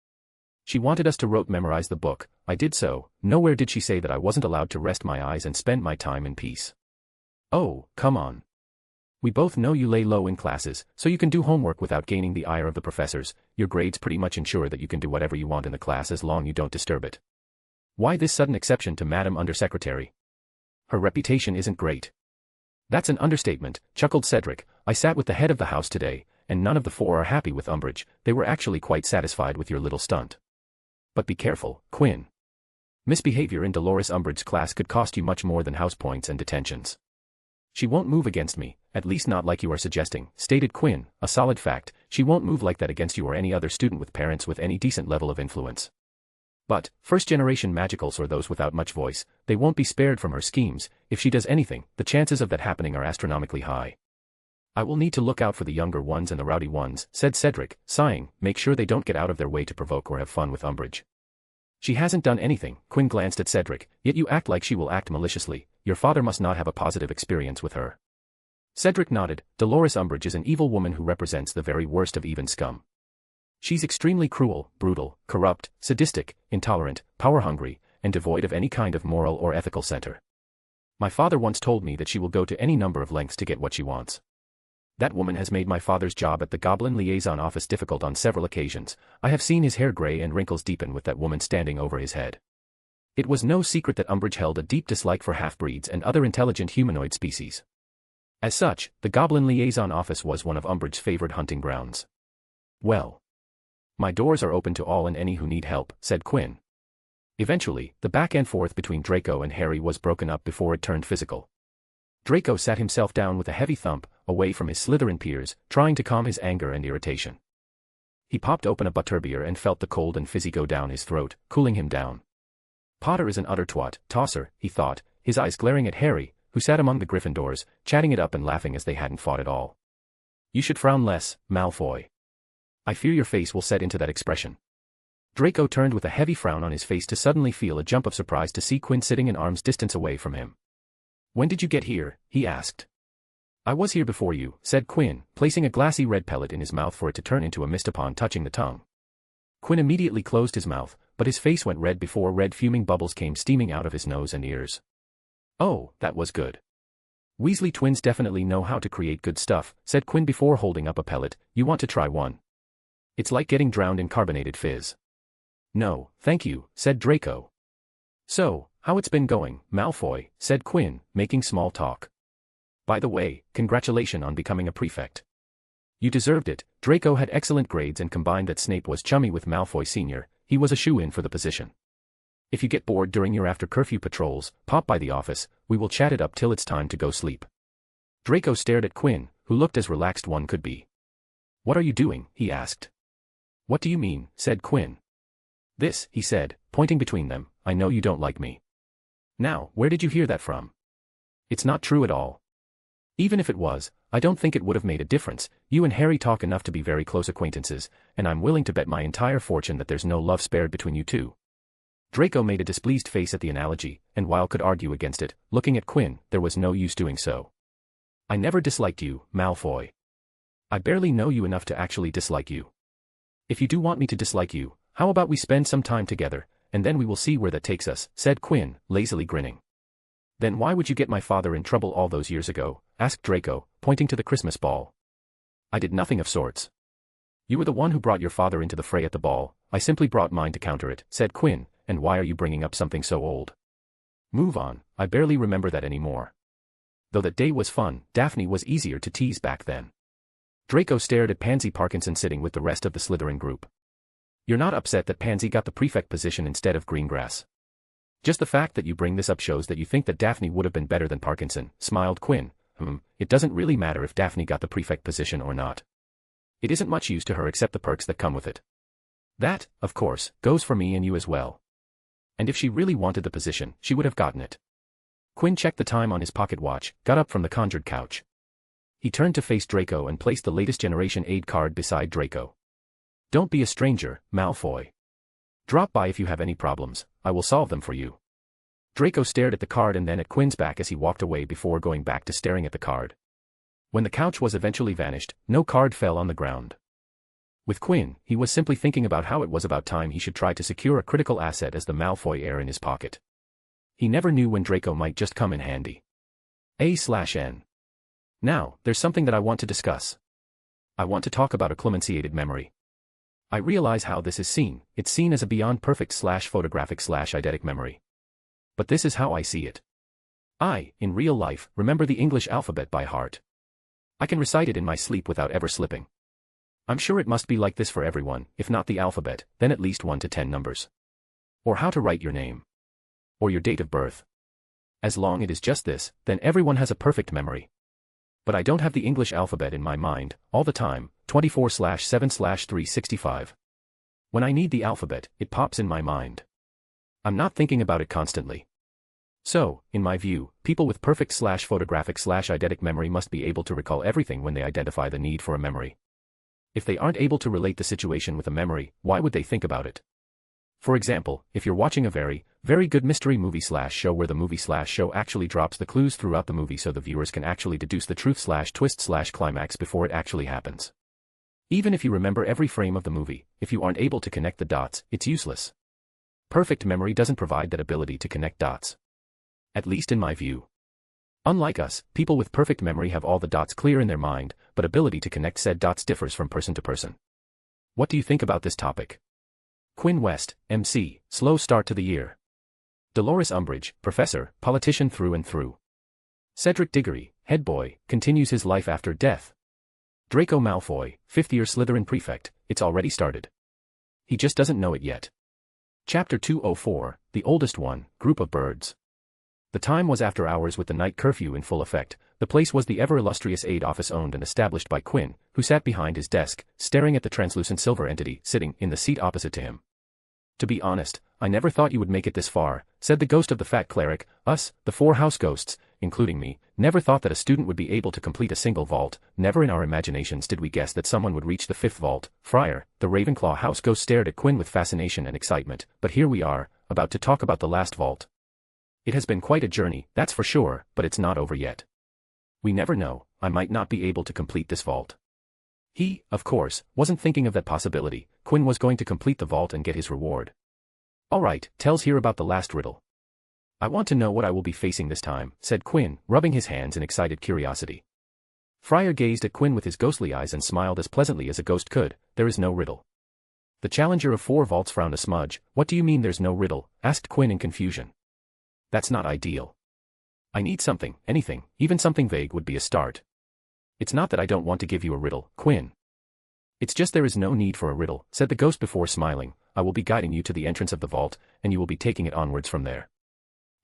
She wanted us to rote memorize the book. I did so. Nowhere did she say that I wasn't allowed to rest my eyes and spend my time in peace. Oh, come on. We both know you lay low in classes, so you can do homework without gaining the ire of the professors. Your grades pretty much ensure that you can do whatever you want in the class as long as you don't disturb it. Why this sudden exception to Madam Undersecretary? Her reputation isn't great. That's an understatement, chuckled Cedric. I sat with the head of the house today, and none of the 4 are happy with Umbridge. They were actually quite satisfied with your little stunt. But be careful, Quinn. Misbehavior in Dolores Umbridge's class could cost you much more than house points and detentions. She won't move against me, at least not like you are suggesting, stated Quinn. A solid fact, she won't move like that against you or any other student with parents with any decent level of influence. But, first-generation magicals or those without much voice, they won't be spared from her schemes. If she does anything, the chances of that happening are astronomically high. I will need to look out for the younger ones and the rowdy ones, said Cedric, sighing. Make sure they don't get out of their way to provoke or have fun with Umbridge. She hasn't done anything, Quinn glanced at Cedric, yet you act like she will act maliciously. Your father must not have a positive experience with her. Cedric nodded. Dolores Umbridge is an evil woman who represents the very worst of even scum. She's extremely cruel, brutal, corrupt, sadistic, intolerant, power-hungry, and devoid of any kind of moral or ethical center. My father once told me that she will go to any number of lengths to get what she wants. That woman has made my father's job at the Goblin Liaison Office difficult on several occasions. I have seen his hair gray and wrinkles deepen with that woman standing over his head. It was no secret that Umbridge held a deep dislike for half-breeds and other intelligent humanoid species. As such, the Goblin Liaison Office was one of Umbridge's favored hunting grounds. Well, my doors are open to all and any who need help, said Quinn. Eventually, the back and forth between Draco and Harry was broken up before it turned physical. Draco sat himself down with a heavy thump, away from his Slytherin peers, trying to calm his anger and irritation. He popped open a butterbeer and felt the cold and fizzy go down his throat, cooling him down. Potter is an utter twat, tosser, he thought, his eyes glaring at Harry, who sat among the Gryffindors, chatting it up and laughing as they hadn't fought at all. You should frown less, Malfoy. I fear your face will set into that expression. Draco turned with a heavy frown on his face to suddenly feel a jump of surprise to see Quinn sitting an arm's distance away from him. When did you get here? He asked. I was here before you, said Quinn, placing a glassy red pellet in his mouth for it to turn into a mist upon touching the tongue. Quinn immediately closed his mouth, but his face went red before red fuming bubbles came steaming out of his nose and ears. Oh, that was good. Weasley twins definitely know how to create good stuff, said Quinn before holding up a pellet. You want to try one? It's like getting drowned in carbonated fizz. No, thank you, said Draco. So, how it's been going, Malfoy, said Quinn, making small talk. By the way, congratulations on becoming a prefect. You deserved it. Draco had excellent grades and combined that Snape was chummy with Malfoy Sr., he was a shoo-in for the position. If you get bored during your after-curfew patrols, pop by the office, we will chat it up till it's time to go sleep. Draco stared at Quinn, who looked as relaxed one could be. What are you doing? He asked. What do you mean? Said Quinn. This, he said, pointing between them, I know you don't like me. Now, where did you hear that from? It's not true at all. Even if it was, I don't think it would have made a difference. You and Harry talk enough to be very close acquaintances, and I'm willing to bet my entire fortune that there's no love spared between you two. Draco made a displeased face at the analogy, and while could argue against it, looking at Quinn, there was no use doing so. I never disliked you, Malfoy. I barely know you enough to actually dislike you. If you do want me to dislike you, how about we spend some time together, and then we will see where that takes us, said Quinn, lazily grinning. Then why would you get my father in trouble all those years ago? Asked Draco, pointing to the Christmas ball. I did nothing of sorts. You were the one who brought your father into the fray at the ball, I simply brought mine to counter it, said Quinn, and why are you bringing up something so old? Move on, I barely remember that anymore. Though that day was fun, Daphne was easier to tease back then. Draco stared at Pansy Parkinson sitting with the rest of the Slytherin group. You're not upset that Pansy got the prefect position instead of Greengrass? Just the fact that you bring this up shows that you think that Daphne would have been better than Parkinson, smiled Quinn. It doesn't really matter if Daphne got the prefect position or not. It isn't much use to her except the perks that come with it. That, of course, goes for me and you as well. And if she really wanted the position, she would have gotten it. Quinn checked the time on his pocket watch, got up from the conjured couch. He turned to face Draco and placed the latest generation aid card beside Draco. Don't be a stranger, Malfoy. Drop by if you have any problems, I will solve them for you. Draco stared at the card and then at Quinn's back as he walked away before going back to staring at the card. When the couch was eventually vanished, no card fell on the ground. With Quinn, he was simply thinking about how it was about time he should try to secure a critical asset as the Malfoy heir in his pocket. He never knew when Draco might just come in handy. A/N. Now, there's something that I want to discuss. I want to talk about a clemency-aided memory. I realize how this is seen. It's seen as a beyond perfect photographic eidetic memory. But this is how I see it. I, in real life, remember the English alphabet by heart. I can recite it in my sleep without ever slipping. I'm sure it must be like this for everyone, if not the alphabet, then at least 1 to 10 numbers. Or how to write your name. Or your date of birth. As long as it is just this, then everyone has a perfect memory. But I don't have the English alphabet in my mind, all the time, 24/7/365. When I need the alphabet, it pops in my mind. I'm not thinking about it constantly. So, in my view, people with perfect photographic eidetic memory must be able to recall everything when they identify the need for a memory. If they aren't able to relate the situation with a memory, why would they think about it? For example, if you're watching a very, very good mystery movie/show where the movie/show actually drops the clues throughout the movie so the viewers can actually deduce the truth/twist/climax before it actually happens. Even if you remember every frame of the movie, if you aren't able to connect the dots, it's useless. Perfect memory doesn't provide that ability to connect dots. At least in my view. Unlike us, people with perfect memory have all the dots clear in their mind, but ability to connect said dots differs from person to person. What do you think about this topic? Quinn West, MC, slow start to the year. Dolores Umbridge, professor, politician through and through. Cedric Diggory, head boy, continues his life after death. Draco Malfoy, 5th-year Slytherin prefect, it's already started. He just doesn't know it yet. Chapter 204, The Oldest One, Group of Birds. The time was after hours with the night curfew in full effect. The place was the ever-illustrious aid office owned and established by Quinn, who sat behind his desk, staring at the translucent silver entity sitting in the seat opposite to him. To be honest, I never thought you would make it this far, said the ghost of the fat cleric. Us, the 4 house ghosts, including me, never thought that a student would be able to complete a single vault. Never in our imaginations did we guess that someone would reach the 5th vault. Friar, the Ravenclaw house ghost stared at Quinn with fascination and excitement, but here we are, about to talk about the last vault. It has been quite a journey, that's for sure, but it's not over yet. We never know, I might not be able to complete this vault. He, of course, wasn't thinking of that possibility. Quinn was going to complete the vault and get his reward. All right, tell's hear about the last riddle. I want to know what I will be facing this time, said Quinn, rubbing his hands in excited curiosity. Friar gazed at Quinn with his ghostly eyes and smiled as pleasantly as a ghost could. There is no riddle. The challenger of 4 vaults frowned a smudge. What do you mean there's no riddle? Asked Quinn in confusion. That's not ideal. I need something, anything, even something vague would be a start. It's not that I don't want to give you a riddle, Quinn. It's just there is no need for a riddle, said the ghost before smiling. I will be guiding you to the entrance of the vault, and you will be taking it onwards from there.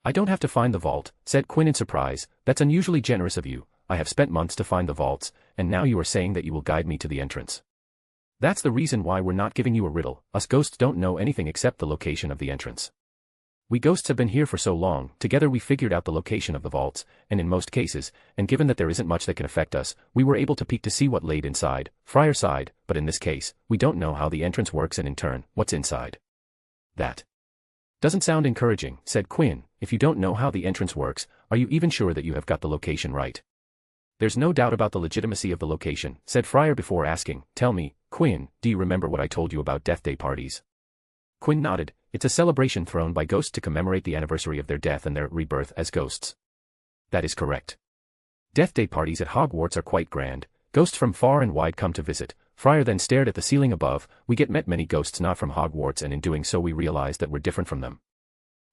I don't have to find the vault, said Quinn in surprise. That's unusually generous of you. I have spent months to find the vaults, and now you are saying that you will guide me to the entrance. That's the reason why we're not giving you a riddle. Us ghosts don't know anything except the location of the entrance. We ghosts have been here for so long, together we figured out the location of the vaults, and in most cases, and given that there isn't much that can affect us, we were able to peek to see what laid inside. Friar sighed, but in this case, we don't know how the entrance works and in turn, what's inside. That doesn't sound encouraging, said Quinn. If you don't know how the entrance works, are you even sure that you have got the location right? There's no doubt about the legitimacy of the location, said Friar before asking, tell me, Quinn, do you remember what I told you about Death Day parties? Quinn nodded. It's a celebration thrown by ghosts to commemorate the anniversary of their death and their rebirth as ghosts. That is correct. Death Day parties at Hogwarts are quite grand. Ghosts from far and wide come to visit. Friar then stared at the ceiling above. We get met many ghosts not from Hogwarts, and in doing so we realize that we're different from them.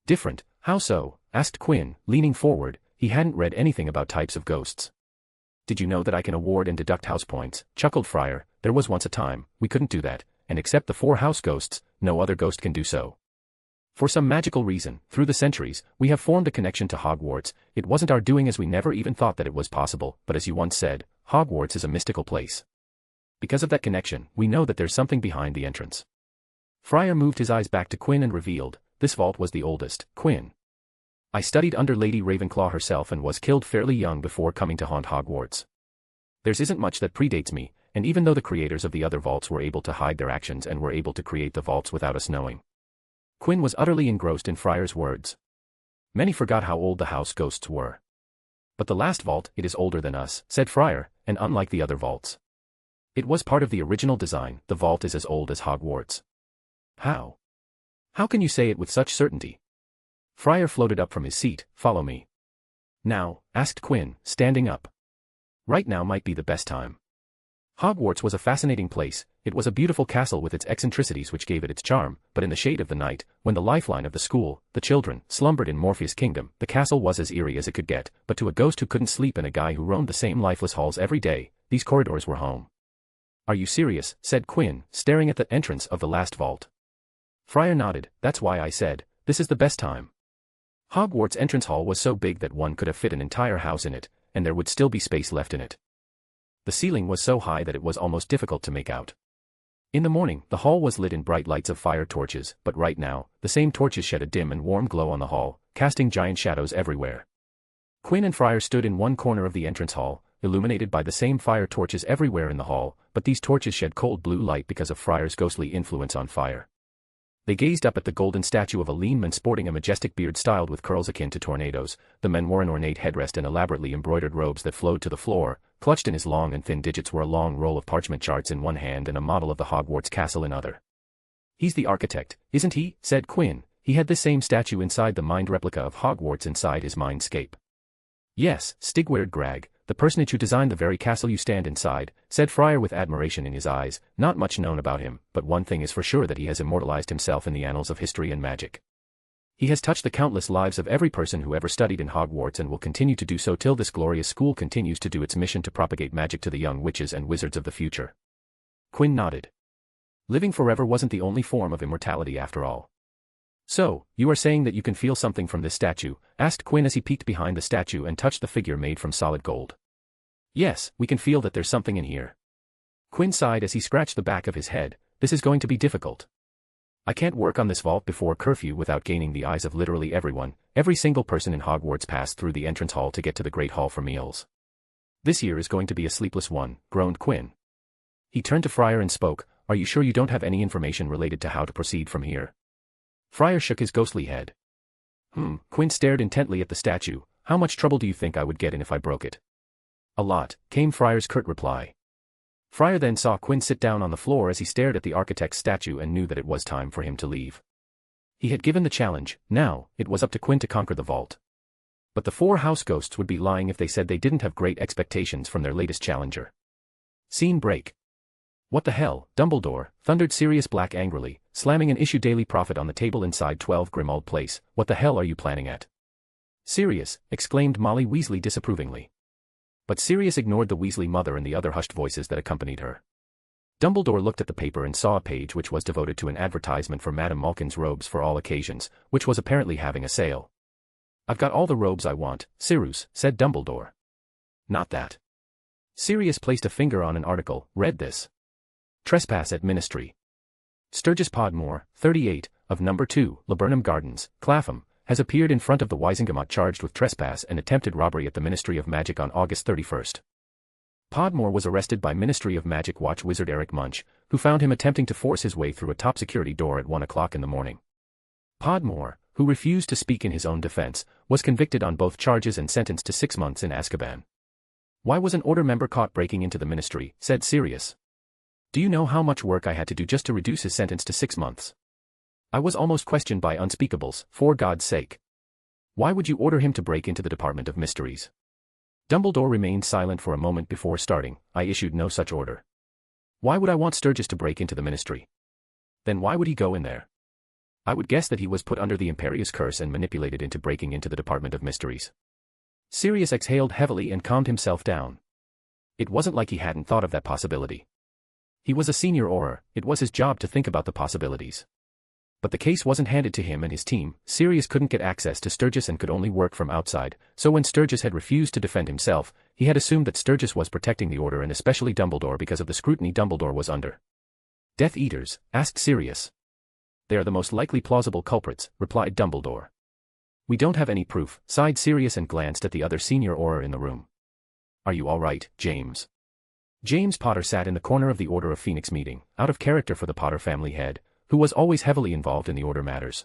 Different? How so? Asked Quinn, leaning forward. He hadn't read anything about types of ghosts. Did you know that I can award and deduct house points? Chuckled Friar. There was once a time we couldn't do that, and except the 4 house ghosts, no other ghost can do so. For some magical reason, through the centuries, we have formed a connection to Hogwarts. It wasn't our doing, as we never even thought that it was possible, but as you once said, Hogwarts is a mystical place. Because of that connection, we know that there's something behind the entrance. Friar moved his eyes back to Quinn and revealed, this vault was the oldest, Quinn. I studied under Lady Ravenclaw herself and was killed fairly young before coming to haunt Hogwarts. There isn't much that predates me, and even though the creators of the other vaults were able to hide their actions and were able to create the vaults without us knowing. Quinn was utterly engrossed in Friar's words. Many forgot how old the house ghosts were. But the last vault, it is older than us, said Friar, and unlike the other vaults. It was part of the original design. The vault is as old as Hogwarts. How? How can you say it with such certainty? Friar floated up from his seat. Follow me. Now? Asked Quinn, standing up. Right now might be the best time. Hogwarts was a fascinating place. It was a beautiful castle with its eccentricities which gave it its charm, but in the shade of the night, when the lifeline of the school, the children, slumbered in Morpheus' kingdom, the castle was as eerie as it could get, but to a ghost who couldn't sleep and a guy who roamed the same lifeless halls every day, these corridors were home. Are you serious? Said Quinn, staring at the entrance of the last vault. Friar nodded. That's why I said, this is the best time. Hogwarts' entrance hall was so big that one could have fit an entire house in it, and there would still be space left in it. The ceiling was so high that it was almost difficult to make out. In the morning, the hall was lit in bright lights of fire torches, but right now, the same torches shed a dim and warm glow on the hall, casting giant shadows everywhere. Quinn and Friar stood in one corner of the entrance hall, illuminated by the same fire torches everywhere in the hall, but these torches shed cold blue light because of Friar's ghostly influence on fire. They gazed up at the golden statue of a lean man sporting a majestic beard styled with curls akin to tornadoes. The man wore an ornate headrest and elaborately embroidered robes that flowed to the floor. Clutched in his long and thin digits were a long roll of parchment charts in one hand and a model of the Hogwarts castle in other. He's the architect, isn't he? Said Quinn. He had this same statue inside the mind replica of Hogwarts inside his mindscape. Yes, Stigward Grag, the personage who designed the very castle you stand inside, said Friar with admiration in his eyes. Not much known about him, but one thing is for sure, that he has immortalized himself in the annals of history and magic. He has touched the countless lives of every person who ever studied in Hogwarts and will continue to do so till this glorious school continues to do its mission to propagate magic to the young witches and wizards of the future. Quinn nodded. Living forever wasn't the only form of immortality after all. So, you are saying that you can feel something from this statue? Asked Quinn as he peeked behind the statue and touched the figure made from solid gold. Yes, we can feel that there's something in here. Quinn sighed as he scratched the back of his head. This is going to be difficult. I can't work on this vault before curfew without gaining the eyes of literally everyone. Every single person in Hogwarts passed through the entrance hall to get to the Great Hall for meals. This year is going to be a sleepless one, groaned Quinn. He turned to Friar and spoke. Are you sure you don't have any information related to how to proceed from here? Friar shook his ghostly head. Quinn stared intently at the statue. How much trouble do you think I would get in if I broke it? A lot, came Friar's curt reply. Friar then saw Quinn sit down on the floor as he stared at the architect's statue and knew that it was time for him to leave. He had given the challenge, now, it was up to Quinn to conquer the vault. But the 4 house ghosts would be lying if they said they didn't have great expectations from their latest challenger. Scene break. What the hell, Dumbledore, thundered Sirius Black angrily, slamming an issue Daily Prophet on the table inside 12 Grimmauld Place. What the hell are you planning at? Sirius, exclaimed Molly Weasley disapprovingly. But Sirius ignored the Weasley mother and the other hushed voices that accompanied her. Dumbledore looked at the paper and saw a page which was devoted to an advertisement for Madame Malkin's robes for all occasions, which was apparently having a sale. I've got all the robes I want, Sirius, said Dumbledore. Not that. Sirius placed a finger on an article, read this. Trespass at Ministry. Sturgis Podmore, 38, of No. 2, Laburnum Gardens, Clapham, has appeared in front of the Wisingamot charged with trespass and attempted robbery at the Ministry of Magic on August 31st. Podmore was arrested by Ministry of Magic watch wizard Eric Munch, who found him attempting to force his way through a top-security door at 1 o'clock in the morning. Podmore, who refused to speak in his own defense, was convicted on both charges and sentenced to 6 months in Azkaban. Why was an Order member caught breaking into the Ministry, said Sirius. Do you know how much work I had to do just to reduce his sentence to 6 months? I was almost questioned by unspeakables, for God's sake. Why would you order him to break into the Department of Mysteries? Dumbledore remained silent for a moment before starting. I issued no such order. Why would I want Sturgis to break into the Ministry? Then why would he go in there? I would guess that he was put under the Imperious Curse and manipulated into breaking into the Department of Mysteries. Sirius exhaled heavily and calmed himself down. It wasn't like he hadn't thought of that possibility. He was a senior Auror, it was his job to think about the possibilities. But the case wasn't handed to him and his team. Sirius couldn't get access to Sturgis and could only work from outside, so when Sturgis had refused to defend himself, he had assumed that Sturgis was protecting the Order and especially Dumbledore because of the scrutiny Dumbledore was under. Death Eaters? Asked Sirius. They are the most likely plausible culprits, replied Dumbledore. We don't have any proof, sighed Sirius and glanced at the other senior Auror in the room. Are you all right, James? James Potter sat in the corner of the Order of Phoenix meeting, out of character for the Potter family head, who was always heavily involved in the Order matters.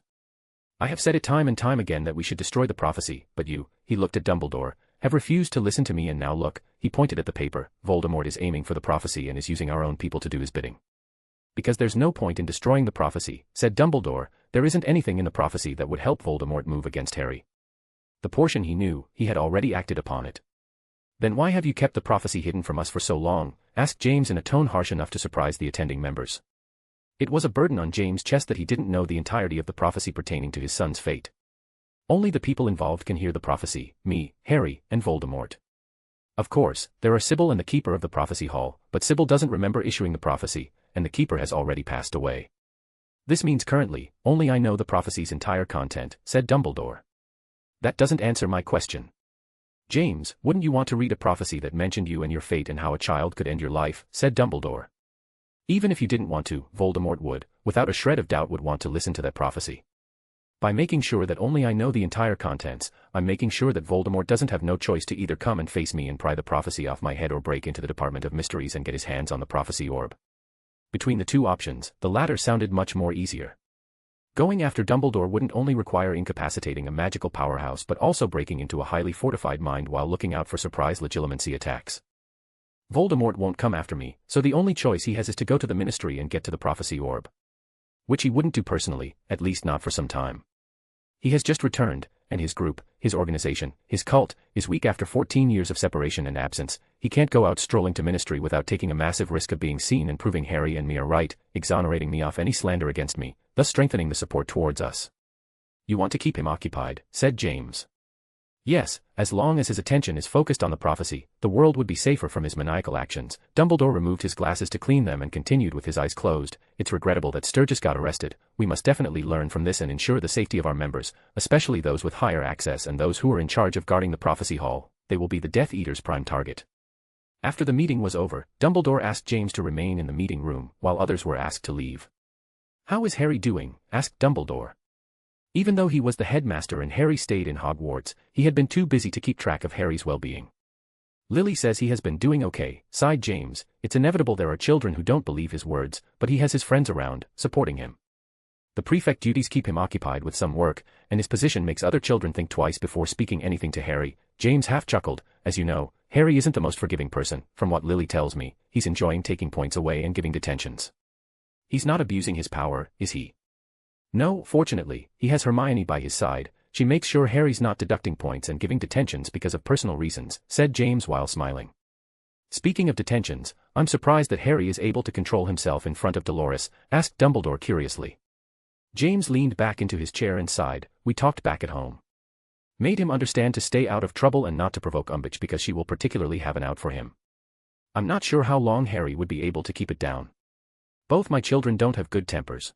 I have said it time and time again that we should destroy the prophecy, but you, he looked at Dumbledore, have refused to listen to me and now look, he pointed at the paper, Voldemort is aiming for the prophecy and is using our own people to do his bidding. Because there's no point in destroying the prophecy, said Dumbledore, there isn't anything in the prophecy that would help Voldemort move against Harry. The portion he knew, he had already acted upon it. Then why have you kept the prophecy hidden from us for so long? Asked James in a tone harsh enough to surprise the attending members. It was a burden on James' chest that he didn't know the entirety of the prophecy pertaining to his son's fate. Only the people involved can hear the prophecy, me, Harry, and Voldemort. Of course, there are Sybil and the Keeper of the Prophecy Hall, but Sybil doesn't remember issuing the prophecy, and the Keeper has already passed away. This means currently, only I know the prophecy's entire content, said Dumbledore. That doesn't answer my question. James, wouldn't you want to read a prophecy that mentioned you and your fate and how a child could end your life, said Dumbledore. Even if you didn't want to, Voldemort would, without a shred of doubt would want to listen to that prophecy. By making sure that only I know the entire contents, I'm making sure that Voldemort doesn't have no choice to either come and face me and pry the prophecy off my head or break into the Department of Mysteries and get his hands on the prophecy orb. Between the two options, the latter sounded much more easier. Going after Dumbledore wouldn't only require incapacitating a magical powerhouse but also breaking into a highly fortified mind while looking out for surprise legitimacy attacks. Voldemort won't come after me, so the only choice he has is to go to the Ministry and get to the prophecy orb. Which he wouldn't do personally, at least not for some time. He has just returned, and his group, his organization, his cult, is weak after 14 years of separation and absence. He can't go out strolling to Ministry without taking a massive risk of being seen and proving Harry and me are right, exonerating me off any slander against me, thus strengthening the support towards us. You want to keep him occupied, said James. Yes, as long as his attention is focused on the prophecy, the world would be safer from his maniacal actions. Dumbledore removed his glasses to clean them and continued with his eyes closed. It's regrettable that Sturgis got arrested. We must definitely learn from this and ensure the safety of our members, especially those with higher access and those who are in charge of guarding the prophecy hall. They will be the Death Eaters' prime target. After the meeting was over, Dumbledore asked James to remain in the meeting room, while others were asked to leave. How is Harry doing? Asked Dumbledore. Even though he was the headmaster and Harry stayed in Hogwarts, he had been too busy to keep track of Harry's well-being. Lily says he has been doing okay, sighed James. It's inevitable there are children who don't believe his words, but he has his friends around, supporting him. The prefect duties keep him occupied with some work, and his position makes other children think twice before speaking anything to Harry. James half chuckled. As you know, Harry isn't the most forgiving person. From what Lily tells me, he's enjoying taking points away and giving detentions. He's not abusing his power, is he? No, fortunately, he has Hermione by his side. She makes sure Harry's not deducting points and giving detentions because of personal reasons, said James while smiling. Speaking of detentions, I'm surprised that Harry is able to control himself in front of Dolores, asked Dumbledore curiously. James leaned back into his chair and sighed. We talked back at home. Made him understand to stay out of trouble and not to provoke Umbridge because she will particularly have an out for him. I'm not sure how long Harry would be able to keep it down. Both my children don't have good tempers.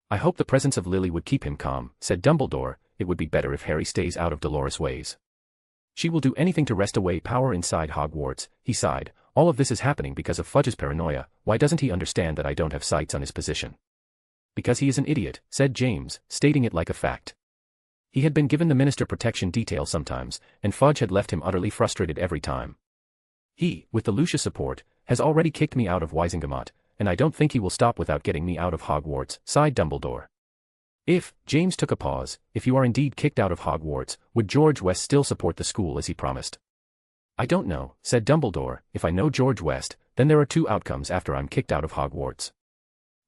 I hope the presence of Lily would keep him calm, said Dumbledore. It would be better if Harry stays out of Dolores' ways. She will do anything to wrest away power inside Hogwarts, he sighed. All of this is happening because of Fudge's paranoia. Why doesn't he understand that I don't have sights on his position? Because he is an idiot, said James, stating it like a fact. He had been given the minister protection detail sometimes, and Fudge had left him utterly frustrated every time. He, with the Lucius support, has already kicked me out of Wisingamot, and I don't think he will stop without getting me out of Hogwarts, sighed Dumbledore. If, James took a pause, if you are indeed kicked out of Hogwarts, would George West still support the school as he promised? I don't know, said Dumbledore. If I know George West, then there are two outcomes after I'm kicked out of Hogwarts.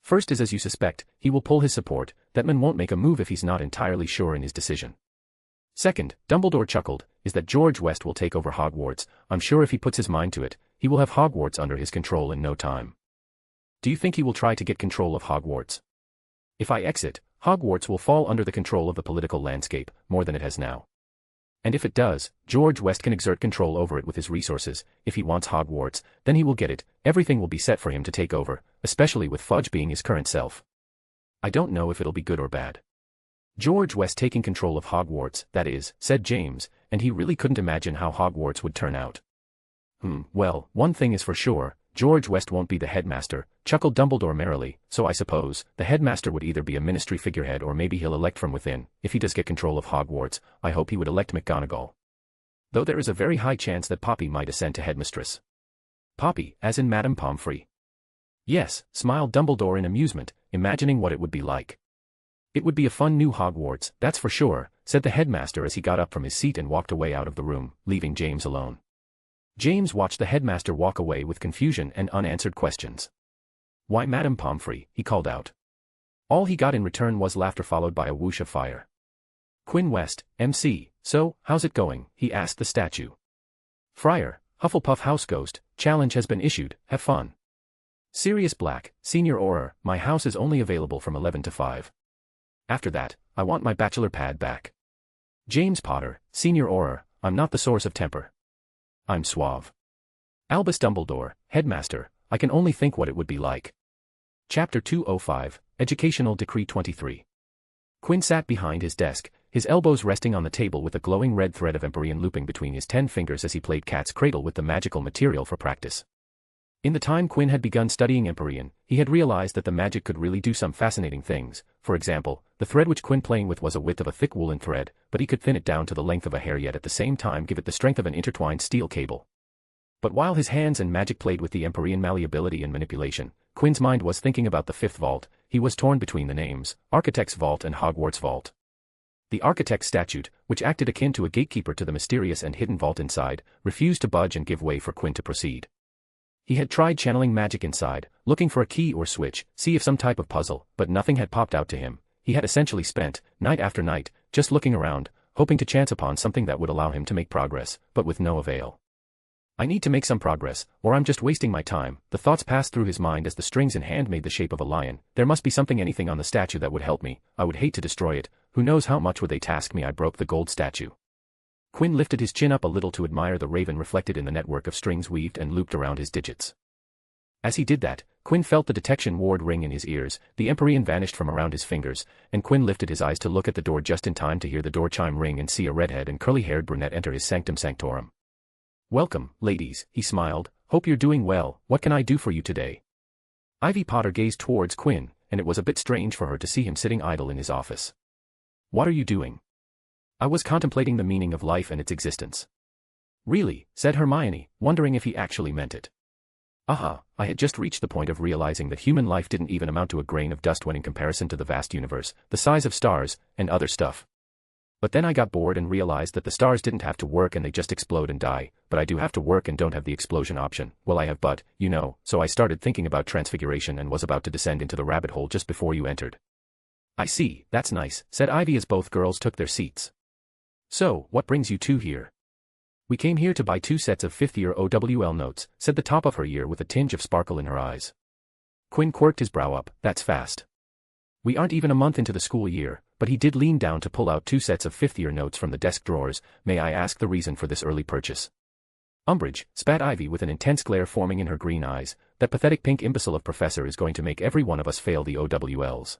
First is as you suspect, he will pull his support. That man won't make a move if he's not entirely sure in his decision. Second, Dumbledore chuckled, is that George West will take over Hogwarts. I'm sure if he puts his mind to it, he will have Hogwarts under his control in no time. Do you think he will try to get control of Hogwarts? If I exit, Hogwarts will fall under the control of the political landscape, more than it has now. And if it does, George West can exert control over it with his resources. If he wants Hogwarts, then he will get it. Everything will be set for him to take over, especially with Fudge being his current self. I don't know if it'll be good or bad. George West taking control of Hogwarts, that is, said James, and he really couldn't imagine how Hogwarts would turn out. Well, one thing is for sure, George West won't be the headmaster, chuckled Dumbledore merrily, so I suppose, the headmaster would either be a ministry figurehead or maybe he'll elect from within. If he does get control of Hogwarts, I hope he would elect McGonagall. Though there is a very high chance that Poppy might ascend to headmistress. Poppy, as in Madame Pomfrey. Yes, smiled Dumbledore in amusement, imagining what it would be like. It would be a fun new Hogwarts, that's for sure, said the headmaster as he got up from his seat and walked away out of the room, leaving James alone. James watched the headmaster walk away with confusion and unanswered questions. Why Madame Pomfrey, he called out. All he got in return was laughter followed by a whoosh of fire. Quinn West, MC, so, how's it going, he asked the statue. Friar, Hufflepuff House Ghost, challenge has been issued, have fun. Sirius Black, Senior Auror, my house is only available from 11 to 5. After that, I want my bachelor pad back. James Potter, Senior Auror, I'm not the source of temper. I'm suave. Albus Dumbledore, Headmaster, I can only think what it would be like. Chapter 205, Educational Decree 23. Quinn sat behind his desk, his elbows resting on the table with a glowing red thread of Empyrean looping between his 10 fingers as he played cat's cradle with the magical material for practice. In the time Quinn had begun studying Empyrean, he had realized that the magic could really do some fascinating things. For example, the thread which Quinn playing with was a width of a thick woolen thread, but he could thin it down to the length of a hair yet at the same time give it the strength of an intertwined steel cable. But while his hands and magic played with the Empyrean malleability and manipulation, Quinn's mind was thinking about the fifth vault. He was torn between the names, Architect's Vault and Hogwarts Vault. The Architect's statute, which acted akin to a gatekeeper to the mysterious and hidden vault inside, refused to budge and give way for Quinn to proceed. He had tried channeling magic inside, looking for a key or switch, see if some type of puzzle, but nothing had popped out to him. He had essentially spent, night after night, just looking around, hoping to chance upon something that would allow him to make progress, but with no avail. I need to make some progress, or I'm just wasting my time, the thoughts passed through his mind as the strings in hand made the shape of a lion. There must be anything on the statue that would help me. I would hate to destroy it. Who knows how much would they task me? I broke the gold statue. Quinn lifted his chin up a little to admire the raven reflected in the network of strings weaved and looped around his digits. As he did that, Quinn felt the detection ward ring in his ears, the Empyrean vanished from around his fingers, and Quinn lifted his eyes to look at the door just in time to hear the door chime ring and see a redhead and curly-haired brunette enter his sanctum sanctorum. Welcome, ladies, he smiled, hope you're doing well, what can I do for you today? Ivy Potter gazed towards Quinn, and it was a bit strange for her to see him sitting idle in his office. What are you doing? I was contemplating the meaning of life and its existence. Really, said Hermione, wondering if he actually meant it. I had just reached the point of realizing that human life didn't even amount to a grain of dust when in comparison to the vast universe, the size of stars, and other stuff. But then I got bored and realized that the stars didn't have to work and they just explode and die, but I do have to work and don't have the explosion option. Well, I have but, so I started thinking about transfiguration and was about to descend into the rabbit hole just before you entered. I see, that's nice, said Ivy as both girls took their seats. So, what brings you two here? We came here to buy 2 sets of 5th-year OWL notes, said the top of her year with a tinge of sparkle in her eyes. Quinn quirked his brow up. That's fast. We aren't even a month into the school year, but he did lean down to pull out 2 sets of 5th-year notes from the desk drawers. May I ask the reason for this early purchase? Umbridge, spat Ivy with an intense glare forming in her green eyes. That pathetic pink imbecile of professor is going to make every one of us fail the OWLs.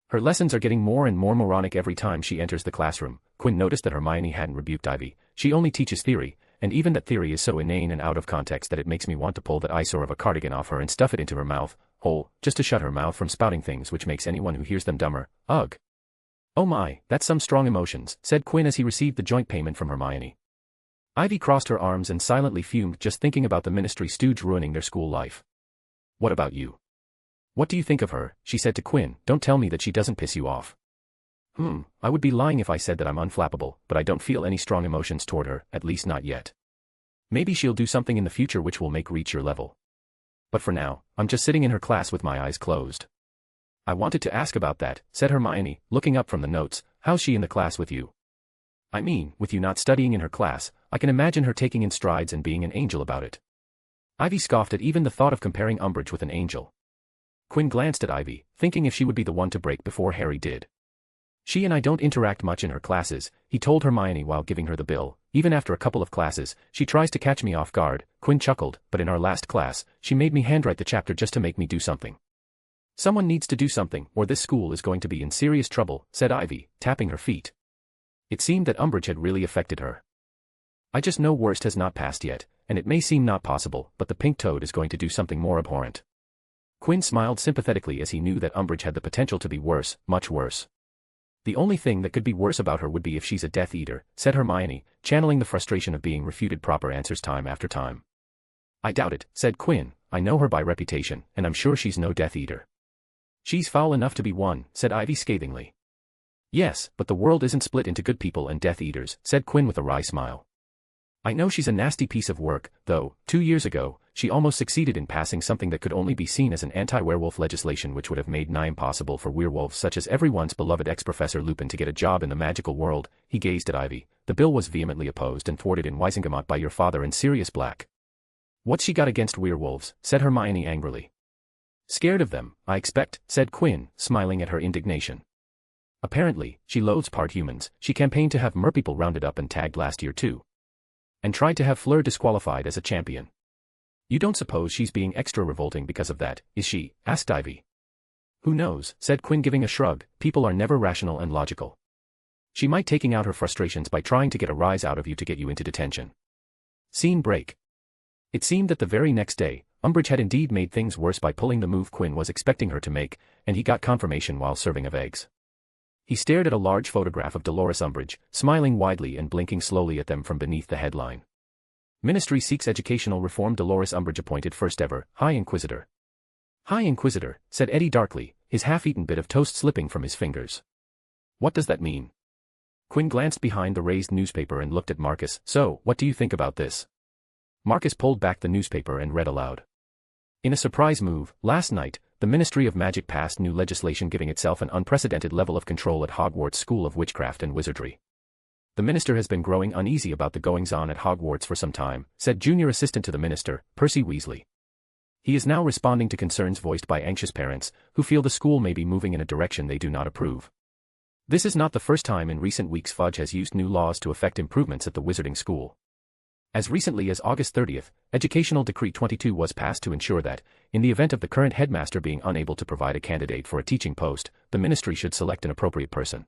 Her lessons are getting more and more moronic every time she enters the classroom. Quinn noticed that Hermione hadn't rebuked Ivy. She only teaches theory, and even that theory is so inane and out of context that it makes me want to pull that eyesore of a cardigan off her and stuff it into her mouth hole, just to shut her mouth from spouting things which makes anyone who hears them dumber. Ugh. Oh my, that's some strong emotions, said Quinn as he received the joint payment from Hermione. Ivy crossed her arms and silently fumed just thinking about the ministry stooge ruining their school life. What about you? What do you think of her? She said to Quinn. Don't tell me that she doesn't piss you off. I would be lying if I said that I'm unflappable, but I don't feel any strong emotions toward her, at least not yet. Maybe she'll do something in the future which will make reach your level. But for now, I'm just sitting in her class with my eyes closed. I wanted to ask about that, said Hermione, looking up from the notes. How's she in the class with you? I mean, with you not studying in her class, I can imagine her taking in strides and being an angel about it. Ivy scoffed at even the thought of comparing Umbridge with an angel. Quinn glanced at Ivy, thinking if she would be the one to break before Harry did. She and I don't interact much in her classes, he told Hermione while giving her the bill. Even after a couple of classes, she tries to catch me off guard. Quinn chuckled, but in our last class, she made me handwrite the chapter just to make me do something. Someone needs to do something, or this school is going to be in serious trouble, said Ivy, tapping her feet. It seemed that Umbridge had really affected her. I just know worst has not passed yet, and it may seem not possible, but the pink toad is going to do something more abhorrent. Quinn smiled sympathetically as he knew that Umbridge had the potential to be worse, much worse. The only thing that could be worse about her would be if she's a Death Eater, said Hermione, channeling the frustration of being refuted proper answers time after time. I doubt it, said Quinn. I know her by reputation, and I'm sure she's no Death Eater. She's foul enough to be one, said Ivy scathingly. Yes, but the world isn't split into good people and Death Eaters, said Quinn with a wry smile. I know she's a nasty piece of work, though. 2 years ago, she almost succeeded in passing something that could only be seen as an anti-werewolf legislation which would have made nigh impossible for werewolves such as everyone's beloved ex-Professor Lupin to get a job in the magical world. He gazed at Ivy. The bill was vehemently opposed and thwarted in Wisingamot by your father and Sirius Black. What's she got against werewolves? Said Hermione angrily. Scared of them, I expect, said Quinn, smiling at her indignation. Apparently, she loathes part humans. She campaigned to have merpeople rounded up and tagged last year too. And tried to have Fleur disqualified as a champion. You don't suppose she's being extra revolting because of that, is she? Asked Ivy. Who knows, said Quinn giving a shrug. People are never rational and logical. She might taking out her frustrations by trying to get a rise out of you to get you into detention. Scene break. It seemed that the very next day, Umbridge had indeed made things worse by pulling the move Quinn was expecting her to make, and he got confirmation while serving of eggs. He stared at a large photograph of Dolores Umbridge, smiling widely and blinking slowly at them from beneath the headline. Ministry seeks educational reform. Dolores Umbridge appointed first ever High Inquisitor. High Inquisitor, said Eddie darkly, his half-eaten bit of toast slipping from his fingers. What does that mean? Quinn glanced behind the raised newspaper and looked at Marcus. So, what do you think about this? Marcus pulled back the newspaper and read aloud. In a surprise move, last night, the Ministry of Magic passed new legislation giving itself an unprecedented level of control at Hogwarts School of Witchcraft and Wizardry. The minister has been growing uneasy about the goings-on at Hogwarts for some time, said junior assistant to the minister, Percy Weasley. He is now responding to concerns voiced by anxious parents, who feel the school may be moving in a direction they do not approve. This is not the first time in recent weeks Fudge has used new laws to effect improvements at the wizarding school. As recently as August 30th, Educational Decree 22 was passed to ensure that, in the event of the current headmaster being unable to provide a candidate for a teaching post, the ministry should select an appropriate person.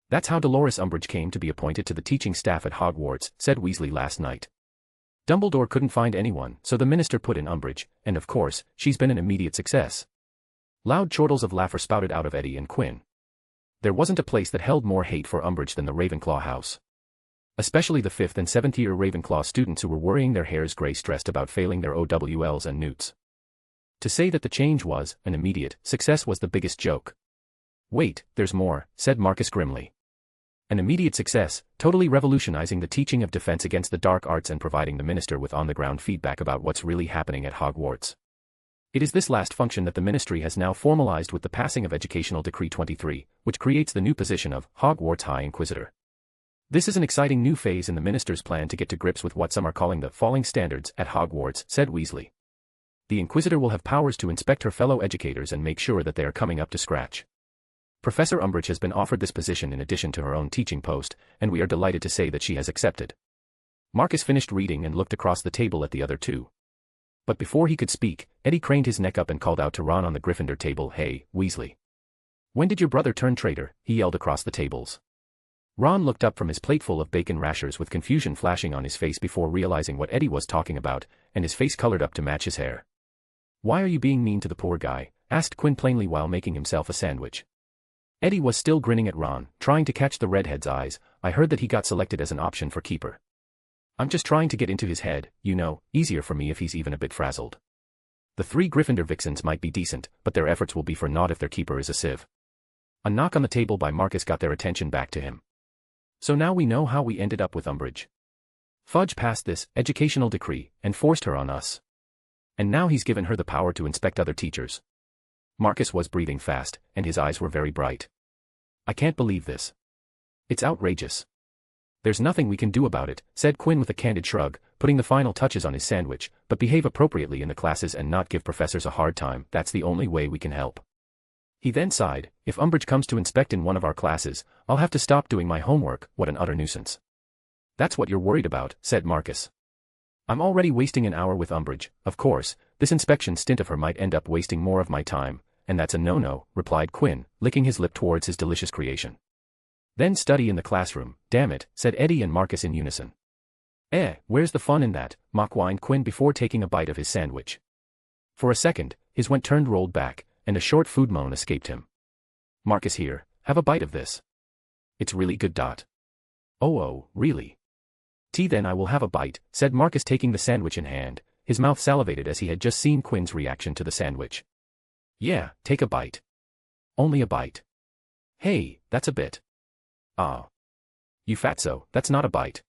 That's how Dolores Umbridge came to be appointed to the teaching staff at Hogwarts, said Weasley last night. Dumbledore couldn't find anyone, so the minister put in Umbridge, and of course, she's been an immediate success. Loud chortles of laughter spouted out of Eddie and Quinn. There wasn't a place that held more hate for Umbridge than the Ravenclaw house. Especially the 5th and 7th year Ravenclaw students who were worrying their hairs gray stressed about failing their OWLs and newts. To say that the change was an immediate success was the biggest joke. Wait, there's more, said Marcus grimly. An immediate success, totally revolutionizing the teaching of defense against the dark arts and providing the minister with on-the-ground feedback about what's really happening at Hogwarts. It is this last function that the Ministry has now formalized with the passing of Educational Decree 23, which creates the new position of Hogwarts High Inquisitor. This is an exciting new phase in the Minister's plan to get to grips with what some are calling the falling standards at Hogwarts, said Weasley. The Inquisitor will have powers to inspect her fellow educators and make sure that they are coming up to scratch. Professor Umbridge has been offered this position in addition to her own teaching post, and we are delighted to say that she has accepted. Marcus finished reading and looked across the table at the other two. But before he could speak, Eddie craned his neck up and called out to Ron on the Gryffindor table, "Hey, Weasley. When did your brother turn traitor?" he yelled across the tables. Ron looked up from his plateful of bacon rashers with confusion flashing on his face before realizing what Eddie was talking about, and his face colored up to match his hair. "Why are you being mean to the poor guy?" asked Quinn plainly while making himself a sandwich. Eddie was still grinning at Ron, trying to catch the redhead's eyes. "I heard that he got selected as an option for keeper. I'm just trying to get into his head, you know, easier for me if he's even a bit frazzled. The 3 Gryffindor vixens might be decent, but their efforts will be for naught if their keeper is a sieve." A knock on the table by Marcus got their attention back to him. "So now we know how we ended up with Umbridge. Fudge passed this educational decree and forced her on us. And now he's given her the power to inspect other teachers." Marcus was breathing fast, and his eyes were very bright. "I can't believe this. It's outrageous." "There's nothing we can do about it," said Quinn with a candid shrug, putting the final touches on his sandwich, "but behave appropriately in the classes and not give professors a hard time. That's the only way we can help." He then sighed, "If Umbridge comes to inspect in one of our classes, I'll have to stop doing my homework. What an utter nuisance." "That's what you're worried about," said Marcus. "I'm already wasting an hour with Umbridge. Of course, this inspection stint of her might end up wasting more of my time, and that's a no-no," replied Quinn, licking his lip towards his delicious creation. "Then study in the classroom, damn it," said Eddie and Marcus in unison. Where's the fun in that?" mock-whined Quinn before taking a bite of his sandwich. For a second, his turned rolled back, and a short food moan escaped him. "Marcus here, have a bite of this. It's really good. Oh, really? Then I will have a bite," said Marcus taking the sandwich in hand, his mouth salivated as he had just seen Quinn's reaction to the sandwich. "Yeah, take a bite. Only a bite. Hey, that's a bit. Ah. You fatso, that's not a bite.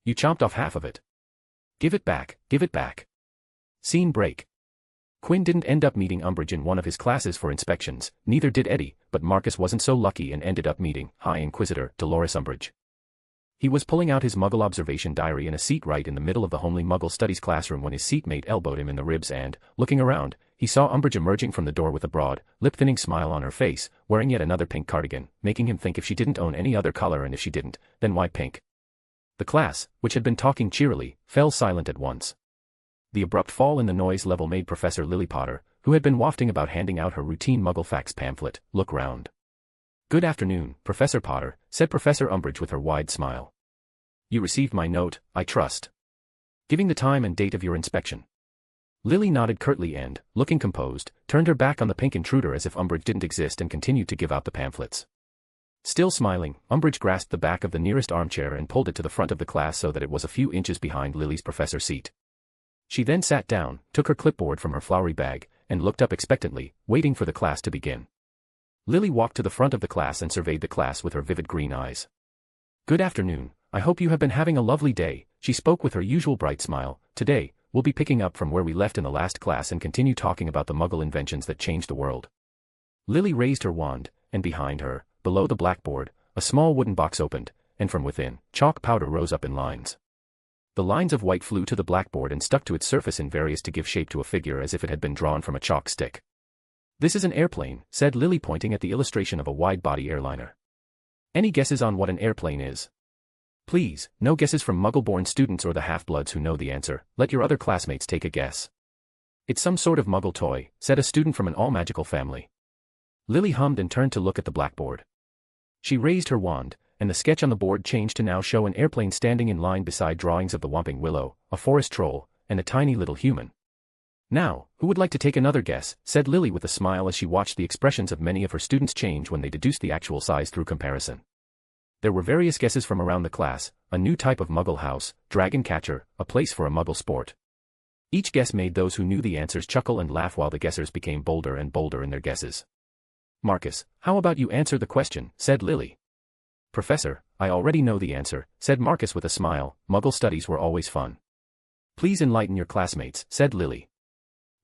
You chomped off half of it. Give it back, give it back." Scene break. Quinn didn't end up meeting Umbridge in one of his classes for inspections, neither did Eddie, but Marcus wasn't so lucky and ended up meeting High Inquisitor Dolores Umbridge. He was pulling out his Muggle observation diary in a seat right in the middle of the homely Muggle studies classroom when his seatmate elbowed him in the ribs and, looking around, he saw Umbridge emerging from the door with a broad, lip-thinning smile on her face, wearing yet another pink cardigan, making him think if she didn't own any other color and if she didn't, then why pink? The class, which had been talking cheerily, fell silent at once. The abrupt fall in the noise level made Professor Lily Potter, who had been wafting about handing out her routine Muggle facts pamphlet, look round. "Good afternoon, Professor Potter," said Professor Umbridge with her wide smile. "You received my note, I trust. Giving the time and date of your inspection." Lily nodded curtly and, looking composed, turned her back on the pink intruder as if Umbridge didn't exist and continued to give out the pamphlets. Still smiling, Umbridge grasped the back of the nearest armchair and pulled it to the front of the class so that it was a few inches behind Lily's professor's seat. She then sat down, took her clipboard from her flowery bag, and looked up expectantly, waiting for the class to begin. Lily walked to the front of the class and surveyed the class with her vivid green eyes. "Good afternoon, I hope you have been having a lovely day," she spoke with her usual bright smile. "Today, we'll be picking up from where we left in the last class and continue talking about the Muggle inventions that changed the world." Lily raised her wand, and behind her, below the blackboard, a small wooden box opened, and from within, chalk powder rose up in lines. The lines of white flew to the blackboard and stuck to its surface in various to give shape to a figure as if it had been drawn from a chalk stick. "This is an airplane," said Lily pointing at the illustration of a wide-body airliner. "Any guesses on what an airplane is? Please, no guesses from Muggle-born students or the half-bloods who know the answer. Let your other classmates take a guess." "It's some sort of Muggle toy," said a student from an all-magical family. Lily hummed and turned to look at the blackboard. She raised her wand, and the sketch on the board changed to now show an airplane standing in line beside drawings of the Whomping Willow, a forest troll, and a tiny little human. "Now, who would like to take another guess?" said Lily with a smile as she watched the expressions of many of her students change when they deduced the actual size through comparison. There were various guesses from around the class: a new type of Muggle house, dragon catcher, a place for a Muggle sport. Each guess made those who knew the answers chuckle and laugh while the guessers became bolder and bolder in their guesses. "Marcus, how about you answer the question?" said Lily. "Professor, I already know the answer," said Marcus with a smile. "Muggle studies were always fun." "Please enlighten your classmates," said Lily.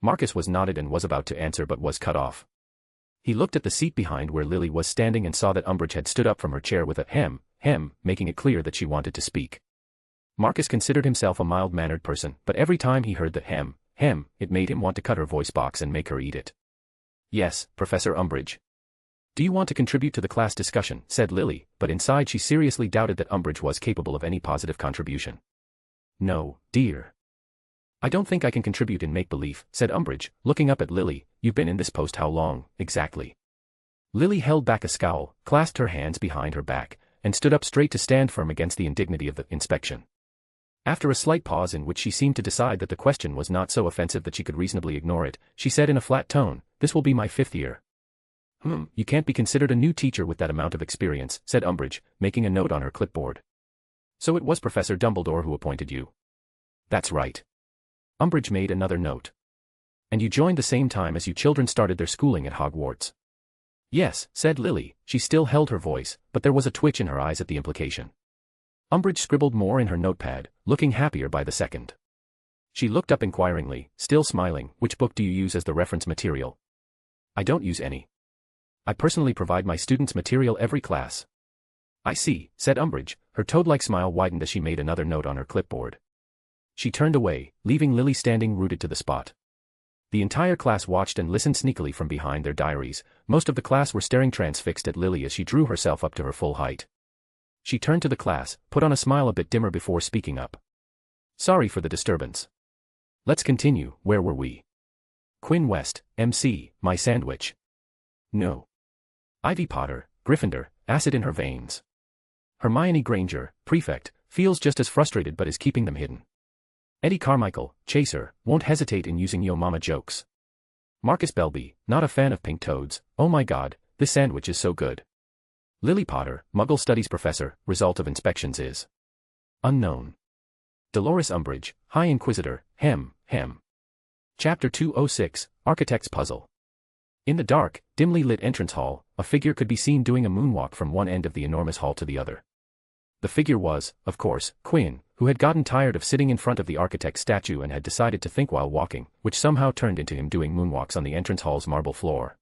Marcus was nodded and was about to answer but was cut off. He looked at the seat behind where Lily was standing and saw that Umbridge had stood up from her chair with a hem, making it clear that she wanted to speak. Marcus considered himself a mild-mannered person, but every time he heard the hem, it made him want to cut her voice box and make her eat it. "Yes, Professor Umbridge. Do you want to contribute to the class discussion?" said Lily, but inside she seriously doubted that Umbridge was capable of any positive contribution. "No, dear. I don't think I can contribute in make-believe," said Umbridge, looking up at Lily. "You've been in this post how long, exactly?" Lily held back a scowl, clasped her hands behind her back, and stood up straight to stand firm against the indignity of the inspection. After a slight pause in which she seemed to decide that the question was not so offensive that she could reasonably ignore it, she said in a flat tone, "This will be my 5th year." You can't be considered a new teacher with that amount of experience," said Umbridge, making a note on her clipboard. "So it was Professor Dumbledore who appointed you?" "That's right." Umbridge made another note. "And you joined the same time as you children started their schooling at Hogwarts?" "Yes," said Lily. She still held her voice, but there was a twitch in her eyes at the implication. Umbridge scribbled more in her notepad, looking happier by the second. She looked up inquiringly, still smiling. "Which book do you use as the reference material?" "I don't use any. I personally provide my students material every class." "I see," said Umbridge. Her toad-like smile widened as she made another note on her clipboard. She turned away, leaving Lily standing rooted to the spot. The entire class watched and listened sneakily from behind their diaries. Most of the class were staring transfixed at Lily as she drew herself up to her full height. She turned to the class, put on a smile a bit dimmer before speaking up. "Sorry for the disturbance. Let's continue. Where were we?" "Quinn West, MC, my sandwich." "No. Ivy Potter, Gryffindor, acid in her veins. Hermione Granger, prefect, feels just as frustrated but is keeping them hidden. Eddie Carmichael, chaser, won't hesitate in using yo mama jokes. Marcus Belby, not a fan of pink toads. Oh my god, this sandwich is so good. Lily Potter, Muggle Studies professor, result of inspections is unknown. Dolores Umbridge, High Inquisitor, hem. Chapter 206, Architect's Puzzle. In the dark, dimly lit entrance hall, a figure could be seen doing a moonwalk from one end of the enormous hall to the other. The figure was, of course, Quinn, who had gotten tired of sitting in front of the architect's statue and had decided to think while walking, which somehow turned into him doing moonwalks on the entrance hall's marble floor.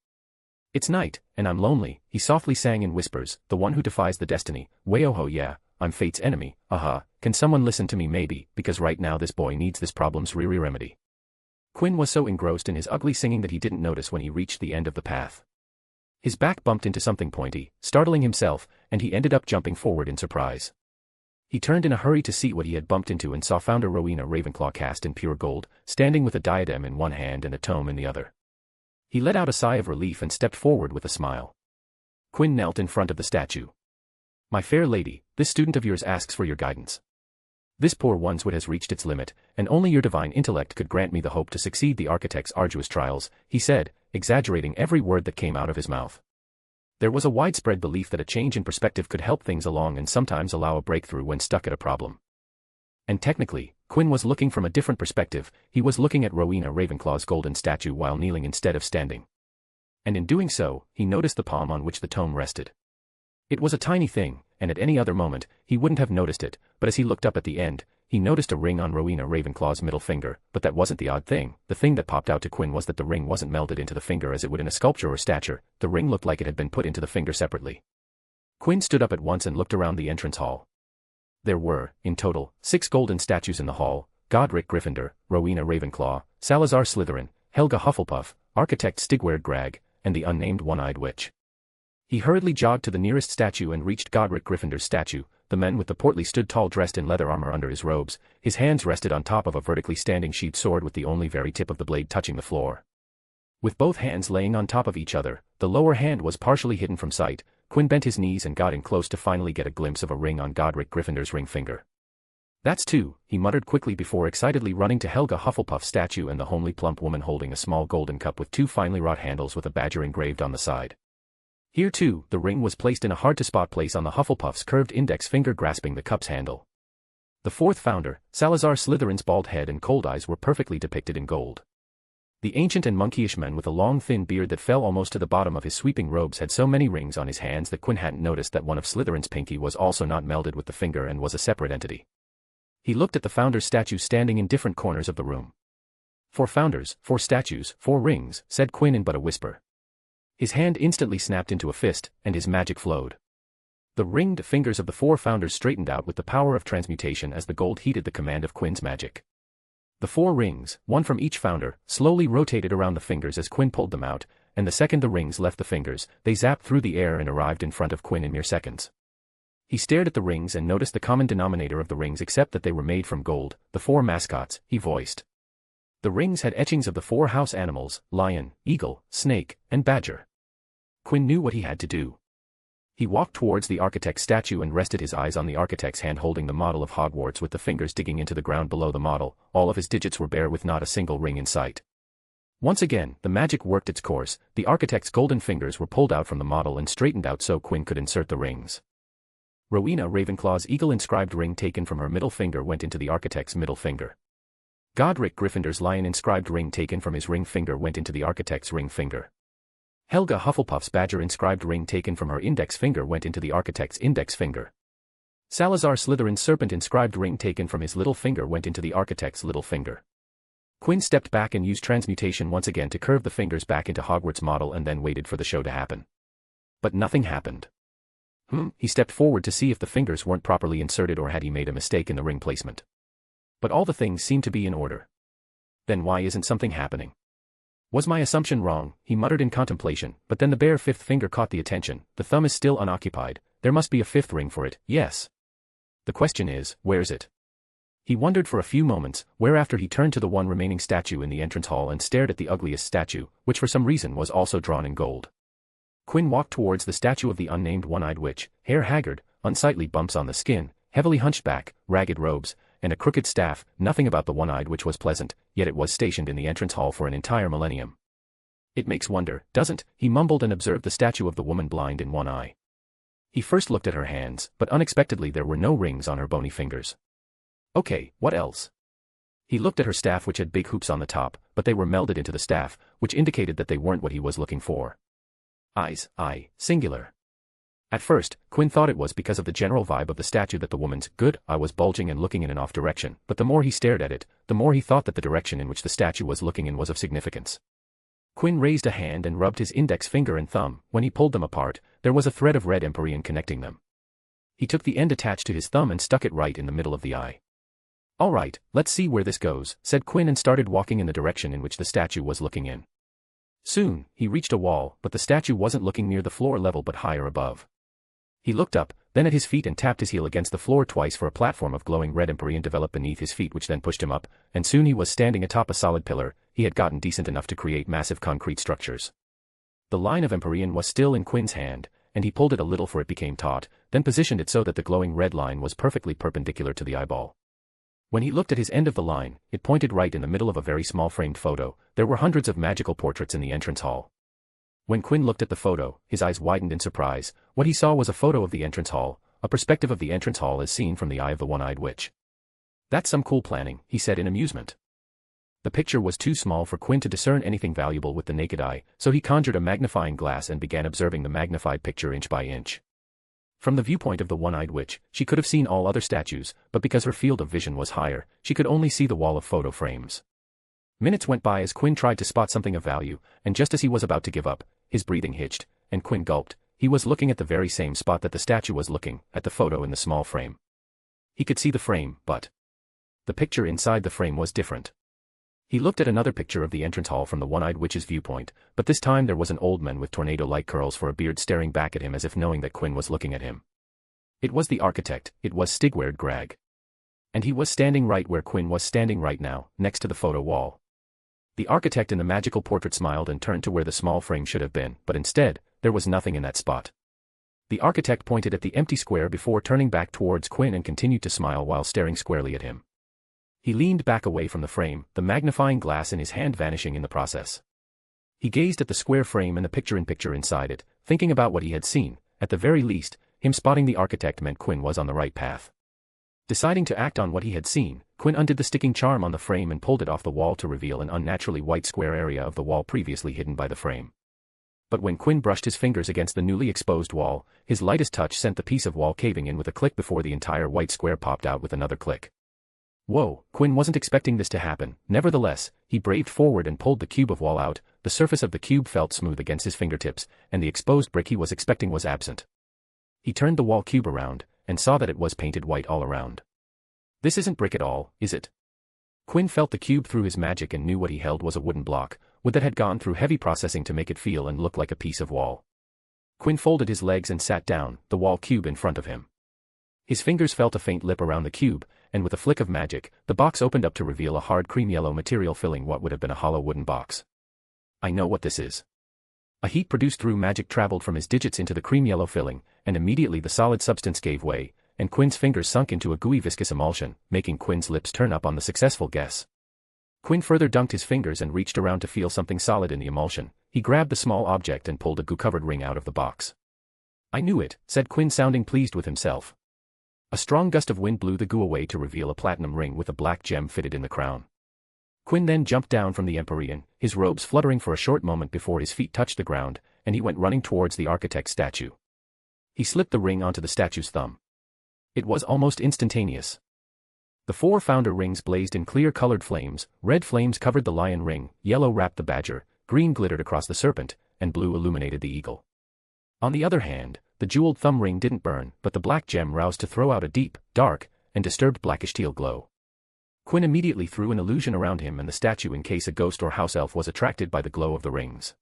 "It's night, and I'm lonely," he softly sang in whispers, "the one who defies the destiny. Way-oh-ho yeah, I'm fate's enemy, can someone listen to me maybe, because right now this boy needs this problem's remedy." Quinn was so engrossed in his ugly singing that he didn't notice when he reached the end of the path. His back bumped into something pointy, startling himself, and he ended up jumping forward in surprise. He turned in a hurry to see what he had bumped into and saw Founder Rowena Ravenclaw cast in pure gold, standing with a diadem in one hand and a tome in the other. He let out a sigh of relief and stepped forward with a smile. Quinn knelt in front of the statue. "My fair lady, this student of yours asks for your guidance. This poor one's wit has reached its limit, and only your divine intellect could grant me the hope to succeed the architect's arduous trials," he said, exaggerating every word that came out of his mouth. There was a widespread belief that a change in perspective could help things along and sometimes allow a breakthrough when stuck at a problem. And technically, Quinn was looking from a different perspective. He was looking at Rowena Ravenclaw's golden statue while kneeling instead of standing. And in doing so, he noticed the palm on which the tome rested. It was a tiny thing, and at any other moment, he wouldn't have noticed it, but as he looked up at the end, he noticed a ring on Rowena Ravenclaw's middle finger. But that wasn't the odd thing. The thing that popped out to Quinn was that the ring wasn't melded into the finger as it would in a sculpture or statue. The ring looked like it had been put into the finger separately. Quinn stood up at once and looked around the entrance hall. There were, in total, 6 golden statues in the hall: Godric Gryffindor, Rowena Ravenclaw, Salazar Slytherin, Helga Hufflepuff, Architect Stigward Grag, and the unnamed One-Eyed Witch. He hurriedly jogged to the nearest statue and reached Godric Gryffindor's statue. The man with the portly stood tall dressed in leather armor under his robes. His hands rested on top of a vertically standing sheathed sword with the only very tip of the blade touching the floor. With both hands laying on top of each other, the lower hand was partially hidden from sight. Quinn bent his knees and got in close to finally get a glimpse of a ring on Godric Gryffindor's ring finger. "That's 2, he muttered quickly before excitedly running to Helga Hufflepuff's statue and the homely plump woman holding a small golden cup with 2 finely wrought handles with a badger engraved on the side. Here too, the ring was placed in a hard-to-spot place on the Hufflepuff's curved index finger grasping the cup's handle. The 4th founder, Salazar Slytherin's bald head and cold eyes were perfectly depicted in gold. The ancient and monkeyish man with a long thin beard that fell almost to the bottom of his sweeping robes had so many rings on his hands that Quinn hadn't noticed that one of Slytherin's pinky was also not melded with the finger and was a separate entity. He looked at the founder's statues standing in different corners of the room. 4 founders, 4 statues, 4 rings, said Quinn in but a whisper. His hand instantly snapped into a fist, and his magic flowed. The ringed fingers of the 4 founders straightened out with the power of transmutation as the gold heeded the command of Quinn's magic. The 4 rings, one from each founder, slowly rotated around the fingers as Quinn pulled them out, and the second the rings left the fingers, they zapped through the air and arrived in front of Quinn in mere seconds. He stared at the rings and noticed the common denominator of the rings except that they were made from gold, the 4 mascots, he voiced. The rings had etchings of the 4 house animals, lion, eagle, snake, and badger. Quinn knew what he had to do. He walked towards the architect's statue and rested his eyes on the architect's hand holding the model of Hogwarts with the fingers digging into the ground below the model. All of his digits were bare with not a single ring in sight. Once again, the magic worked its course, the architect's golden fingers were pulled out from the model and straightened out so Quinn could insert the rings. Rowena Ravenclaw's eagle-inscribed ring taken from her middle finger went into the architect's middle finger. Godric Gryffindor's lion-inscribed ring taken from his ring finger went into the architect's ring finger. Helga Hufflepuff's badger-inscribed ring taken from her index finger went into the architect's index finger. Salazar Slytherin's serpent-inscribed ring taken from his little finger went into the architect's little finger. Quinn stepped back and used transmutation once again to curve the fingers back into Hogwarts' model and then waited for the show to happen. But nothing happened. He stepped forward to see if the fingers weren't properly inserted or had he made a mistake in the ring placement. But all the things seemed to be in order. Then why isn't something happening? Was my assumption wrong, he muttered in contemplation, but then the bare 5th finger caught the attention, the thumb is still unoccupied, there must be a 5th ring for it, yes. The question is, where's it? He wondered for a few moments, whereafter he turned to the one remaining statue in the entrance hall and stared at the ugliest statue, which for some reason was also drawn in gold. Quinn walked towards the statue of the unnamed one-eyed witch, hair haggard, unsightly bumps on the skin, heavily hunched back, ragged robes, and a crooked staff. Nothing about the one-eyed witch was pleasant, yet it was stationed in the entrance hall for an entire millennium. It makes wonder, doesn't, he mumbled and observed the statue of the woman blind in one eye. He first looked at her hands, but unexpectedly there were no rings on her bony fingers. Okay, what else? He looked at her staff which had big hoops on the top, but they were melded into the staff, which indicated that they weren't what he was looking for. Eyes, eye, singular. At first, Quinn thought it was because of the general vibe of the statue that the woman's good eye was bulging and looking in an off direction, but the more he stared at it, the more he thought that the direction in which the statue was looking in was of significance. Quinn raised a hand and rubbed his index finger and thumb. When he pulled them apart, there was a thread of red empyrean connecting them. He took the end attached to his thumb and stuck it right in the middle of the eye. All right, let's see where this goes, said Quinn and started walking in the direction in which the statue was looking in. Soon, he reached a wall, but the statue wasn't looking near the floor level but higher above. He looked up, then at his feet and tapped his heel against the floor twice for a platform of glowing red empyrean developed beneath his feet which then pushed him up, and soon he was standing atop a solid pillar. He had gotten decent enough to create massive concrete structures. The line of empyrean was still in Quinn's hand, and he pulled it a little for it became taut, then positioned it so that the glowing red line was perfectly perpendicular to the eyeball. When he looked at his end of the line, it pointed right in the middle of a very small framed photo. There were hundreds of magical portraits in the entrance hall. When Quinn looked at the photo, his eyes widened in surprise. What he saw was a photo of the entrance hall, a perspective of the entrance hall as seen from the eye of the one-eyed witch. That's some cool planning, he said in amusement. The picture was too small for Quinn to discern anything valuable with the naked eye, so he conjured a magnifying glass and began observing the magnified picture inch by inch. From the viewpoint of the one-eyed witch, she could have seen all other statues, but because her field of vision was higher, she could only see the wall of photo frames. Minutes went by as Quinn tried to spot something of value, and just as he was about to give up, his breathing hitched, and Quinn gulped. He was looking at the very same spot that the statue was looking, at the photo in the small frame. He could see the frame, but the picture inside the frame was different. He looked at another picture of the entrance hall from the one-eyed witch's viewpoint, but this time there was an old man with tornado-like curls for a beard staring back at him as if knowing that Quinn was looking at him. It was the architect, it was Stigward Grag. And he was standing right where Quinn was standing right now, next to the photo wall. The architect in the magical portrait smiled and turned to where the small frame should have been, but instead, there was nothing in that spot. The architect pointed at the empty square before turning back towards Quinn and continued to smile while staring squarely at him. He leaned back away from the frame, the magnifying glass in his hand vanishing in the process. He gazed at the square frame and the picture-in-picture inside it, thinking about what he had seen. At the very least, him spotting the architect meant Quinn was on the right path. Deciding to act on what he had seen, Quinn undid the sticking charm on the frame and pulled it off the wall to reveal an unnaturally white square area of the wall previously hidden by the frame. But when Quinn brushed his fingers against the newly exposed wall, his lightest touch sent the piece of wall caving in with a click before the entire white square popped out with another click. Whoa, Quinn wasn't expecting this to happen. Nevertheless, he braved forward and pulled the cube of wall out. The surface of the cube felt smooth against his fingertips, and the exposed brick he was expecting was absent. He turned the wall cube around, and saw that it was painted white all around. This isn't brick at all, is it? Quinn felt the cube through his magic and knew what he held was a wooden block, wood that had gone through heavy processing to make it feel and look like a piece of wall. Quinn folded his legs and sat down, the wall cube in front of him. His fingers felt a faint lip around the cube, and with a flick of magic, the box opened up to reveal a hard cream-yellow material filling what would have been a hollow wooden box. I know what this is. A heat produced through magic traveled from his digits into the cream-yellow filling, and immediately the solid substance gave way, and Quinn's fingers sunk into a gooey viscous emulsion, making Quinn's lips turn up on the successful guess. Quinn further dunked his fingers and reached around to feel something solid in the emulsion. He grabbed the small object and pulled a goo-covered ring out of the box. I knew it, said Quinn, sounding pleased with himself. A strong gust of wind blew the goo away to reveal a platinum ring with a black gem fitted in the crown. Quinn then jumped down from the Empyrean, his robes fluttering for a short moment before his feet touched the ground, and he went running towards the architect's statue. He slipped the ring onto the statue's thumb. It was almost instantaneous. The 4 founder rings blazed in clear-colored flames. Red flames covered the lion ring, yellow wrapped the badger, green glittered across the serpent, and blue illuminated the eagle. On the other hand, the jeweled thumb ring didn't burn, but the black gem roused to throw out a deep, dark, and disturbed blackish-teal glow. Quinn immediately threw an illusion around him and the statue in case a ghost or house elf was attracted by the glow of the rings.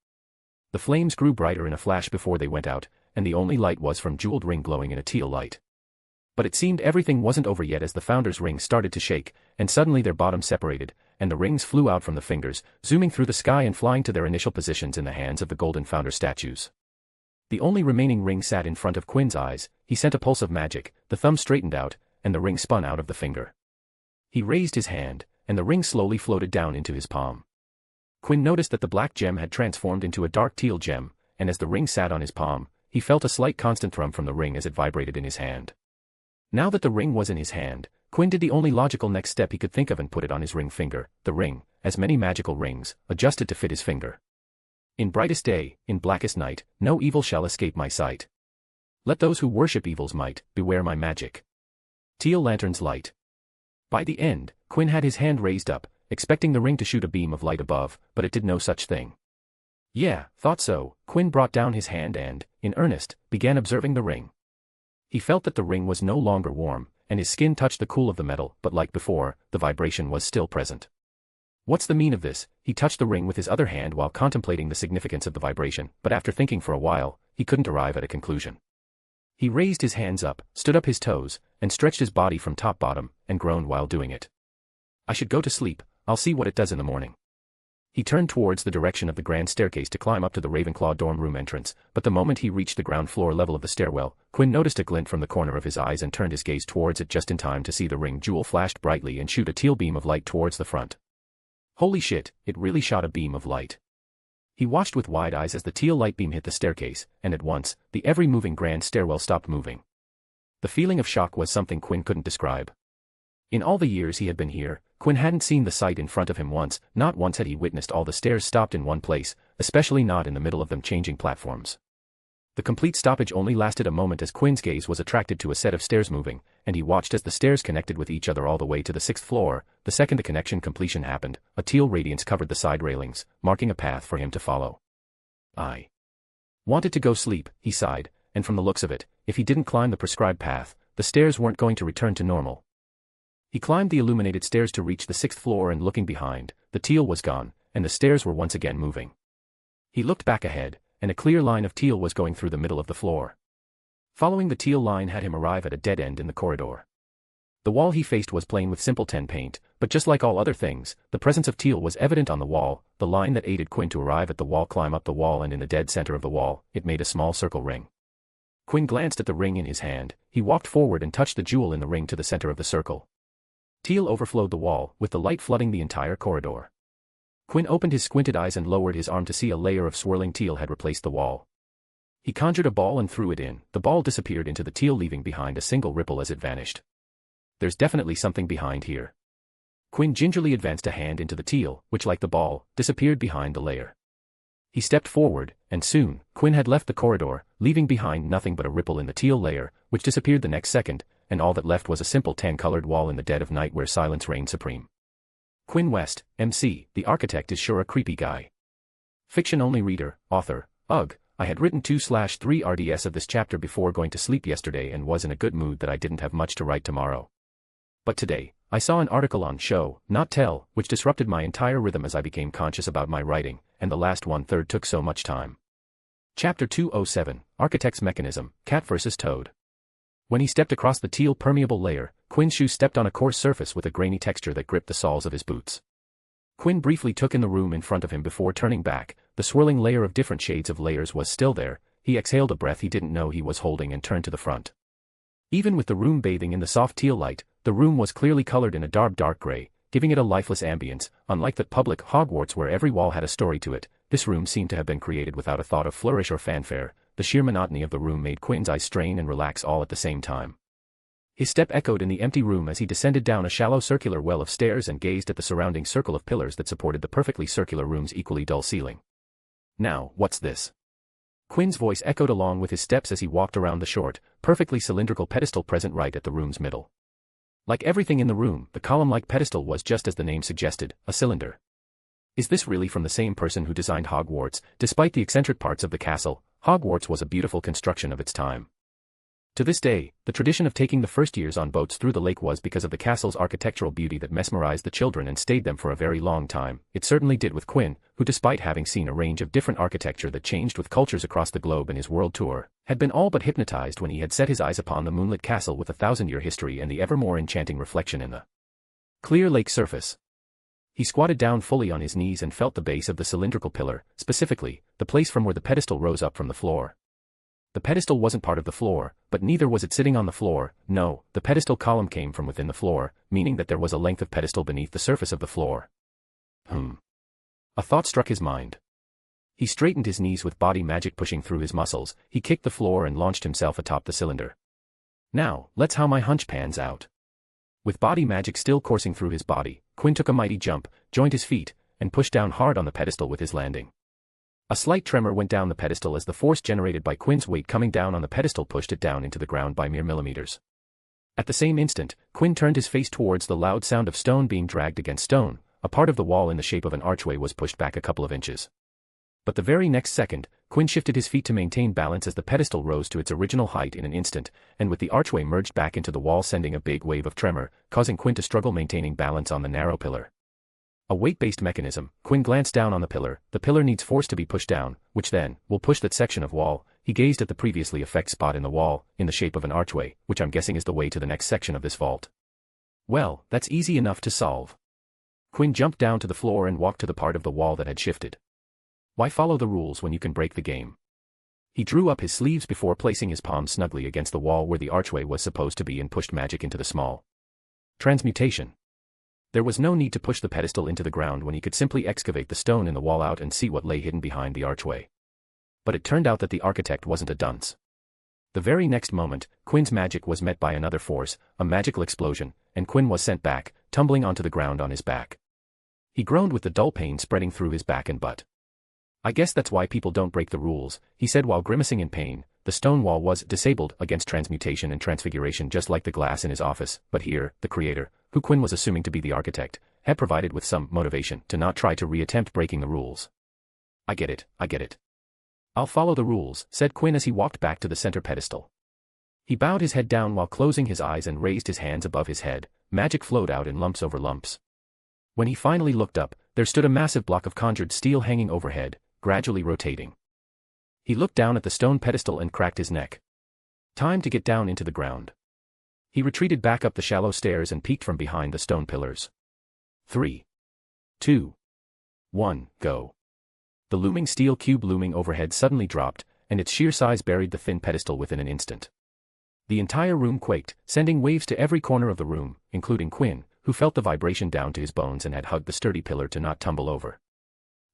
The flames grew brighter in a flash before they went out, and the only light was from jeweled ring glowing in a teal light. But it seemed everything wasn't over yet as the founder's rings started to shake, and suddenly their bottoms separated, and the rings flew out from the fingers, zooming through the sky and flying to their initial positions in the hands of the golden founder statues. The only remaining ring sat in front of Quinn's eyes. He sent a pulse of magic, the thumb straightened out, and the ring spun out of the finger. He raised his hand, and the ring slowly floated down into his palm. Quinn noticed that the black gem had transformed into a dark teal gem, and as the ring sat on his palm, he felt a slight constant thrum from the ring as it vibrated in his hand. Now that the ring was in his hand, Quinn did the only logical next step he could think of and put it on his ring finger. The ring, as many magical rings, adjusted to fit his finger. In brightest day, in blackest night, no evil shall escape my sight. Let those who worship evil's might, beware my magic. Teal lantern's light. By the end, Quinn had his hand raised up, expecting the ring to shoot a beam of light above, but it did no such thing. Yeah, thought so. Quinn brought down his hand and, in earnest, began observing the ring. He felt that the ring was no longer warm, and his skin touched the cool of the metal, but like before, the vibration was still present. What's the mean of this? He touched the ring with his other hand while contemplating the significance of the vibration, but after thinking for a while, he couldn't arrive at a conclusion. He raised his hands up, stood up his toes, and stretched his body from top-bottom, and groaned while doing it. I should go to sleep. I'll see what it does in the morning. He turned towards the direction of the grand staircase to climb up to the Ravenclaw dorm room entrance, but the moment he reached the ground floor level of the stairwell, Quinn noticed a glint from the corner of his eyes and turned his gaze towards it just in time to see the ring jewel flashed brightly and shoot a teal beam of light towards the front. Holy shit, it really shot a beam of light. He watched with wide eyes as the teal light beam hit the staircase, and at once, the ever-moving grand stairwell stopped moving. The feeling of shock was something Quinn couldn't describe. In all the years he had been here, Quinn hadn't seen the sight in front of him once. Not once had he witnessed all the stairs stopped in one place, especially not in the middle of them changing platforms. The complete stoppage only lasted a moment as Quinn's gaze was attracted to a set of stairs moving, and he watched as the stairs connected with each other all the way to the 6th floor. The second the connection completion happened, a teal radiance covered the side railings, marking a path for him to follow. I wanted to go sleep, he sighed, and from the looks of it, if he didn't climb the prescribed path, the stairs weren't going to return to normal. He climbed the illuminated stairs to reach the 6th floor and looking behind, the teal was gone, and the stairs were once again moving. He looked back ahead, and a clear line of teal was going through the middle of the floor. Following the teal line had him arrive at a dead end in the corridor. The wall he faced was plain with simple tin paint, but just like all other things, the presence of teal was evident on the wall. The line that aided Quinn to arrive at the wall climb up the wall, and in the dead center of the wall, it made a small circle ring. Quinn glanced at the ring in his hand. He walked forward and touched the jewel in the ring to the center of the circle. Teal overflowed the wall, with the light flooding the entire corridor. Quinn opened his squinted eyes and lowered his arm to see a layer of swirling teal had replaced the wall. He conjured a ball and threw it in. The ball disappeared into the teal, leaving behind a single ripple as it vanished. There's definitely something behind here. Quinn gingerly advanced a hand into the teal, which like the ball, disappeared behind the layer. He stepped forward, and soon, Quinn had left the corridor, leaving behind nothing but a ripple in the teal layer, which disappeared the next second, and all that left was a simple tan-colored wall in the dead of night where silence reigned supreme. Quinn West, MC, the architect is sure a creepy guy. Fiction-only reader, author, ugh, I had written 2/3 RDS of this chapter before going to sleep yesterday and was in a good mood that I didn't have much to write tomorrow. But today, I saw an article on Show, Not Tell, which disrupted my entire rhythm as I became conscious about my writing, and the last 1/3 took so much time. Chapter 207, Architect's Mechanism, Cat vs. Toad. When he stepped across the teal permeable layer, Quinn's shoe stepped on a coarse surface with a grainy texture that gripped the soles of his boots. Quinn briefly took in the room in front of him before turning back. The swirling layer of different shades of layers was still there. He exhaled a breath he didn't know he was holding and turned to the front. Even with the room bathing in the soft teal light, the room was clearly colored in a dark gray, giving it a lifeless ambience. Unlike the public Hogwarts where every wall had a story to it, this room seemed to have been created without a thought of flourish or fanfare. The sheer monotony of the room made Quinn's eyes strain and relax all at the same time. His step echoed in the empty room as he descended down a shallow circular well of stairs and gazed at the surrounding circle of pillars that supported the perfectly circular room's equally dull ceiling. Now, what's this? Quinn's voice echoed along with his steps as he walked around the short, perfectly cylindrical pedestal present right at the room's middle. Like everything in the room, the column-like pedestal was just as the name suggested, a cylinder. Is this really from the same person who designed Hogwarts? Despite the eccentric parts of the castle, Hogwarts was a beautiful construction of its time. To this day, the tradition of taking the first years on boats through the lake was because of the castle's architectural beauty that mesmerized the children and stayed them for a very long time. It certainly did with Quinn, who despite having seen a range of different architecture that changed with cultures across the globe in his world tour, had been all but hypnotized when he had set his eyes upon the moonlit castle with a 1,000-year history and the ever more enchanting reflection in the clear lake surface. He squatted down fully on his knees and felt the base of the cylindrical pillar, specifically, the place from where the pedestal rose up from the floor. The pedestal wasn't part of the floor, but neither was it sitting on the floor. No, the pedestal column came from within the floor, meaning that there was a length of pedestal beneath the surface of the floor. A thought struck his mind. He straightened his knees with body magic pushing through his muscles. He kicked the floor and launched himself atop the cylinder. Now, let's how my hunch pans out. With body magic still coursing through his body, Quinn took a mighty jump, joined his feet, and pushed down hard on the pedestal with his landing. A slight tremor went down the pedestal as the force generated by Quinn's weight coming down on the pedestal pushed it down into the ground by mere millimeters. At the same instant, Quinn turned his face towards the loud sound of stone being dragged against stone. A part of the wall in the shape of an archway was pushed back a couple of inches. But the very next second, Quinn shifted his feet to maintain balance as the pedestal rose to its original height in an instant, and with the archway merged back into the wall sending a big wave of tremor, causing Quinn to struggle maintaining balance on the narrow pillar. A weight-based mechanism. Quinn glanced down on the pillar needs force to be pushed down, which then, will push that section of wall. He gazed at the previously effect spot in the wall, in the shape of an archway, which I'm guessing is the way to the next section of this vault. Well, that's easy enough to solve. Quinn jumped down to the floor and walked to the part of the wall that had shifted. Why follow the rules when you can break the game? He drew up his sleeves before placing his palms snugly against the wall where the archway was supposed to be and pushed magic into the small transmutation. There was no need to push the pedestal into the ground when he could simply excavate the stone in the wall out and see what lay hidden behind the archway. But it turned out that the architect wasn't a dunce. The very next moment, Quinn's magic was met by another force, a magical explosion, and Quinn was sent back, tumbling onto the ground on his back. He groaned with the dull pain spreading through his back and butt. I guess that's why people don't break the rules, he said while grimacing in pain. The stone wall was disabled against transmutation and transfiguration just like the glass in his office, but here, the creator, who Quinn was assuming to be the architect, had provided with some motivation to not try to reattempt breaking the rules. I get it. I'll follow the rules, said Quinn as he walked back to the center pedestal. He bowed his head down while closing his eyes and raised his hands above his head. Magic flowed out in lumps over lumps. When he finally looked up, there stood a massive block of conjured steel hanging overhead, gradually rotating. He looked down at the stone pedestal and cracked his neck. Time to get down into the ground. He retreated back up the shallow stairs and peeked from behind the stone pillars. 3, 2, 1, go. The looming steel cube looming overhead suddenly dropped, and its sheer size buried the thin pedestal within an instant. The entire room quaked, sending waves to every corner of the room, including Quinn, who felt the vibration down to his bones and had hugged the sturdy pillar to not tumble over.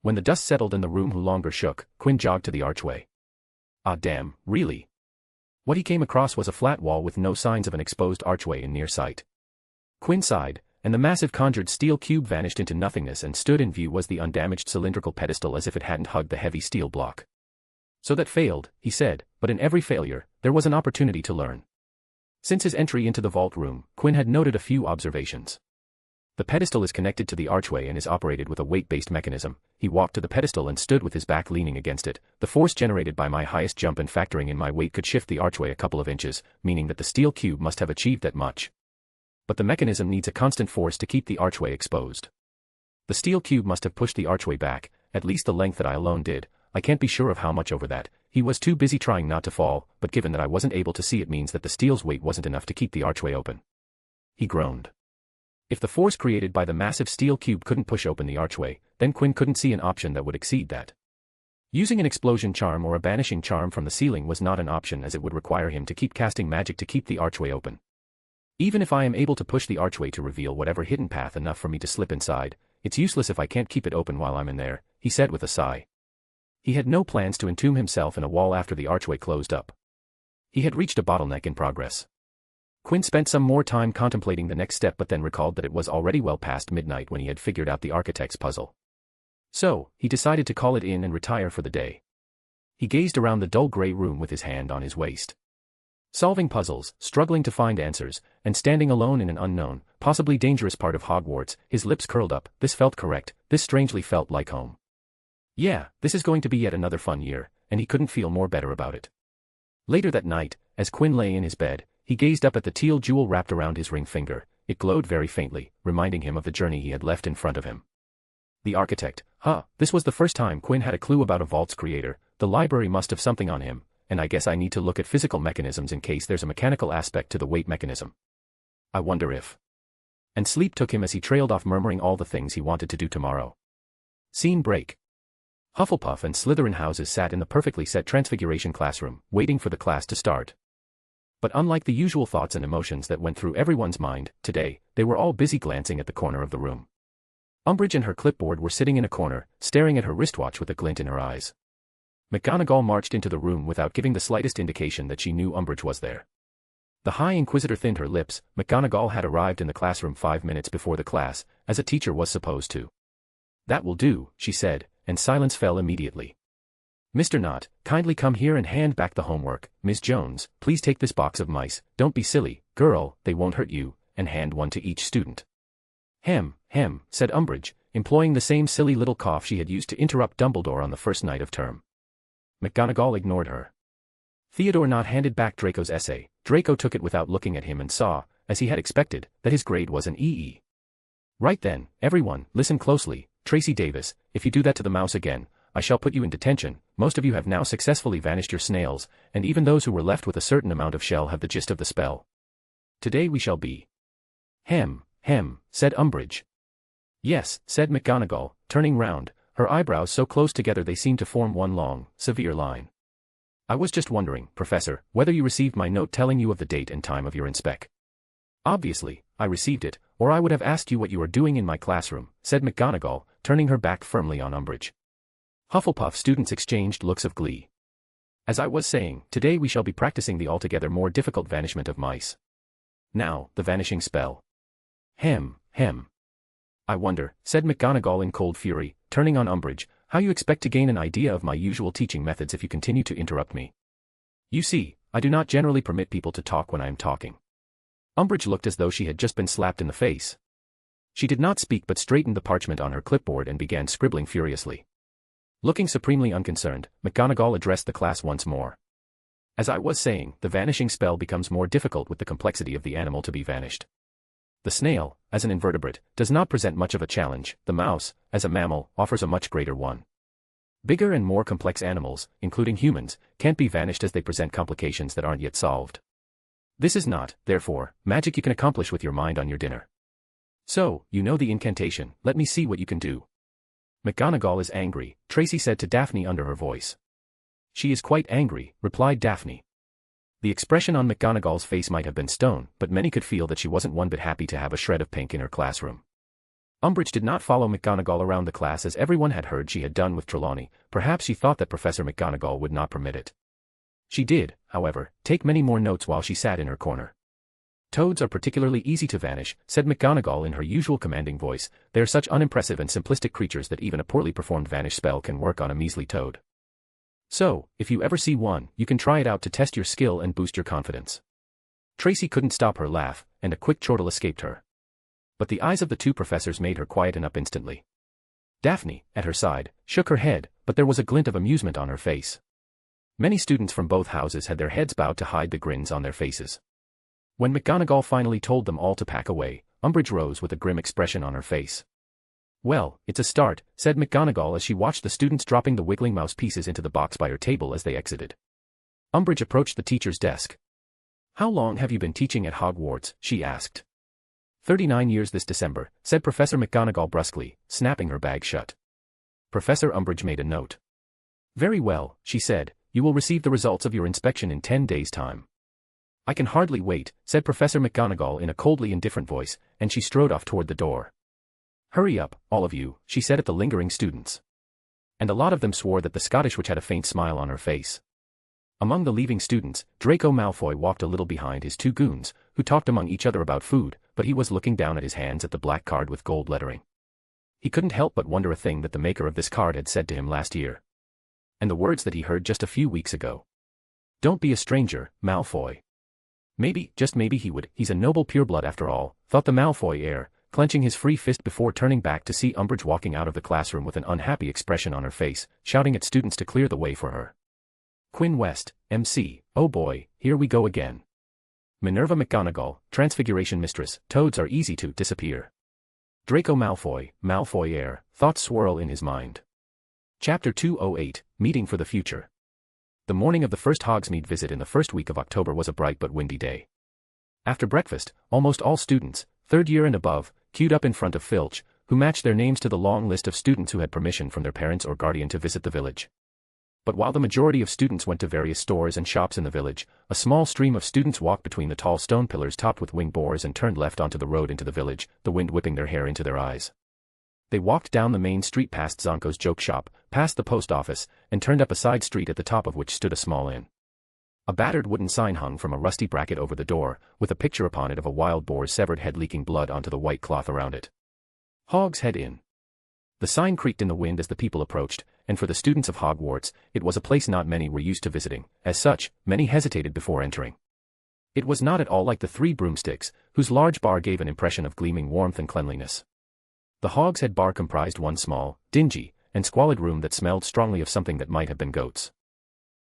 When the dust settled and the room no longer shook, Quinn jogged to the archway. Ah damn, really? What he came across was a flat wall with no signs of an exposed archway in near sight. Quinn sighed, and the massive conjured steel cube vanished into nothingness and stood in view was the undamaged cylindrical pedestal as if it hadn't hugged the heavy steel block. So that failed, he said, but in every failure, there was an opportunity to learn. Since his entry into the vault room, Quinn had noted a few observations. The pedestal is connected to the archway and is operated with a weight-based mechanism. He walked to the pedestal and stood with his back leaning against it. The force generated by my highest jump and factoring in my weight could shift the archway a couple of inches, meaning that the steel cube must have achieved that much. But the mechanism needs a constant force to keep the archway exposed. The steel cube must have pushed the archway back, at least the length that I alone did. I can't be sure of how much over that. He was too busy trying not to fall, but given that I wasn't able to see, it means that the steel's weight wasn't enough to keep the archway open. He groaned. If the force created by the massive steel cube couldn't push open the archway, then Quinn couldn't see an option that would exceed that. Using an explosion charm or a banishing charm from the ceiling was not an option, as it would require him to keep casting magic to keep the archway open. Even if I am able to push the archway to reveal whatever hidden path enough for me to slip inside, it's useless if I can't keep it open while I'm in there, he said with a sigh. He had no plans to entomb himself in a wall after the archway closed up. He had reached a bottleneck in progress. Quinn spent some more time contemplating the next step, but then recalled that it was already well past midnight when he had figured out the architect's puzzle. So, he decided to call it in and retire for the day. He gazed around the dull gray room with his hand on his waist. Solving puzzles, struggling to find answers, and standing alone in an unknown, possibly dangerous part of Hogwarts, his lips curled up. This felt correct. This strangely felt like home. Yeah, this is going to be yet another fun year, and he couldn't feel more better about it. Later that night, as Quinn lay in his bed, he gazed up at the teal jewel wrapped around his ring finger. It glowed very faintly, reminding him of the journey he had left in front of him. The architect. This was the first time Quinn had a clue about a vault's creator. The library must have something on him, and I guess I need to look at physical mechanisms in case there's a mechanical aspect to the weight mechanism. I wonder if... And sleep took him as he trailed off, murmuring all the things he wanted to do tomorrow. Scene break. Hufflepuff and Slytherin houses sat in the perfectly set Transfiguration classroom, waiting for the class to start. But unlike the usual thoughts and emotions that went through everyone's mind, today, they were all busy glancing at the corner of the room. Umbridge and her clipboard were sitting in a corner, staring at her wristwatch with a glint in her eyes. McGonagall marched into the room without giving the slightest indication that she knew Umbridge was there. The High Inquisitor thinned her lips. McGonagall had arrived in the classroom 5 minutes before the class, as a teacher was supposed to. That will do, she said, and silence fell immediately. Mr. Knott, kindly come here and hand back the homework. Ms. Jones, please take this box of mice. Don't be silly, girl, they won't hurt you, and hand one to each student. Hem, said Umbridge, employing the same silly little cough she had used to interrupt Dumbledore on the first night of term. McGonagall ignored her. Theodore Knott handed back Draco's essay. Draco took it without looking at him and saw, as he had expected, that his grade was an EE. Right then, everyone, listen closely. Tracy Davis, if you do that to the mouse again, I shall put you in detention. Most of you have now successfully vanished your snails, and even those who were left with a certain amount of shell have the gist of the spell. Today we shall be. Hem, said Umbridge. Yes, said McGonagall, turning round, her eyebrows so close together they seemed to form one long, severe line. I was just wondering, Professor, whether you received my note telling you of the date and time of your inspec. Obviously, I received it, or I would have asked you what you are doing in my classroom, said McGonagall, turning her back firmly on Umbridge. Hufflepuff students exchanged looks of glee. As I was saying, today we shall be practicing the altogether more difficult vanishment of mice. Now, the vanishing spell. Hem. I wonder, said McGonagall in cold fury, turning on Umbridge, how you expect to gain an idea of my usual teaching methods if you continue to interrupt me. You see, I do not generally permit people to talk when I am talking. Umbridge looked as though she had just been slapped in the face. She did not speak but straightened the parchment on her clipboard and began scribbling furiously. Looking supremely unconcerned, McGonagall addressed the class once more. As I was saying, the vanishing spell becomes more difficult with the complexity of the animal to be vanished. The snail, as an invertebrate, does not present much of a challenge. The mouse, as a mammal, offers a much greater one. Bigger and more complex animals, including humans, can't be vanished as they present complications that aren't yet solved. This is not, therefore, magic you can accomplish with your mind on your dinner. So, you know the incantation, let me see what you can do. McGonagall is angry, Tracy said to Daphne under her voice. She is quite angry, replied Daphne. The expression on McGonagall's face might have been stone, but many could feel that she wasn't one bit happy to have a shred of pink in her classroom. Umbridge did not follow McGonagall around the class as everyone had heard she had done with Trelawney. Perhaps she thought that Professor McGonagall would not permit it. She did, however, take many more notes while she sat in her corner. Toads are particularly easy to vanish, said McGonagall in her usual commanding voice. They are such unimpressive and simplistic creatures that even a poorly performed vanish spell can work on a measly toad. So, if you ever see one, you can try it out to test your skill and boost your confidence. Tracy couldn't stop her laugh, and a quick chortle escaped her. But the eyes of the two professors made her quieten up instantly. Daphne, at her side, shook her head, but there was a glint of amusement on her face. Many students from both houses had their heads bowed to hide the grins on their faces. When McGonagall finally told them all to pack away, Umbridge rose with a grim expression on her face. "Well, it's a start," said McGonagall as she watched the students dropping the wiggling mouse pieces into the box by her table as they exited. Umbridge approached the teacher's desk. "How long have you been teaching at Hogwarts?" she asked. 39 years this December, said Professor McGonagall brusquely, snapping her bag shut. Professor Umbridge made a note. "Very well," she said, "you will receive the results of your inspection in 10 days' time." "I can hardly wait," said Professor McGonagall in a coldly indifferent voice, and she strode off toward the door. "Hurry up, all of you," she said at the lingering students. And a lot of them swore that the Scottish witch had a faint smile on her face. Among the leaving students, Draco Malfoy walked a little behind his two goons, who talked among each other about food, but he was looking down at his hands at the black card with gold lettering. He couldn't help but wonder a thing that the maker of this card had said to him last year. And the words that he heard just a few weeks ago. "Don't be a stranger, Malfoy." Maybe, just maybe he's a noble pureblood after all, thought the Malfoy heir, clenching his free fist before turning back to see Umbridge walking out of the classroom with an unhappy expression on her face, shouting at students to clear the way for her. Quinn West, MC, oh boy, here we go again. Minerva McGonagall, Transfiguration Mistress, toads are easy to disappear. Draco Malfoy, Malfoy heir, thoughts swirl in his mind. Chapter 208, Meeting for the Future. The morning of the first Hogsmeade visit in the first week of October was a bright but windy day. After breakfast, almost all students, third year and above, queued up in front of Filch, who matched their names to the long list of students who had permission from their parents or guardian to visit the village. But while the majority of students went to various stores and shops in the village, a small stream of students walked between the tall stone pillars topped with winged boars and turned left onto the road into the village, the wind whipping their hair into their eyes. They walked down the main street past Zonko's joke shop, past the post office, and turned up a side street at the top of which stood a small inn. A battered wooden sign hung from a rusty bracket over the door, with a picture upon it of a wild boar's severed head leaking blood onto the white cloth around it. Hog's Head Inn. The sign creaked in the wind as the people approached, and for the students of Hogwarts, it was a place not many were used to visiting. As such, many hesitated before entering. It was not at all like the Three Broomsticks, whose large bar gave an impression of gleaming warmth and cleanliness. The Hog's Head bar comprised one small, dingy, and squalid room that smelled strongly of something that might have been goats.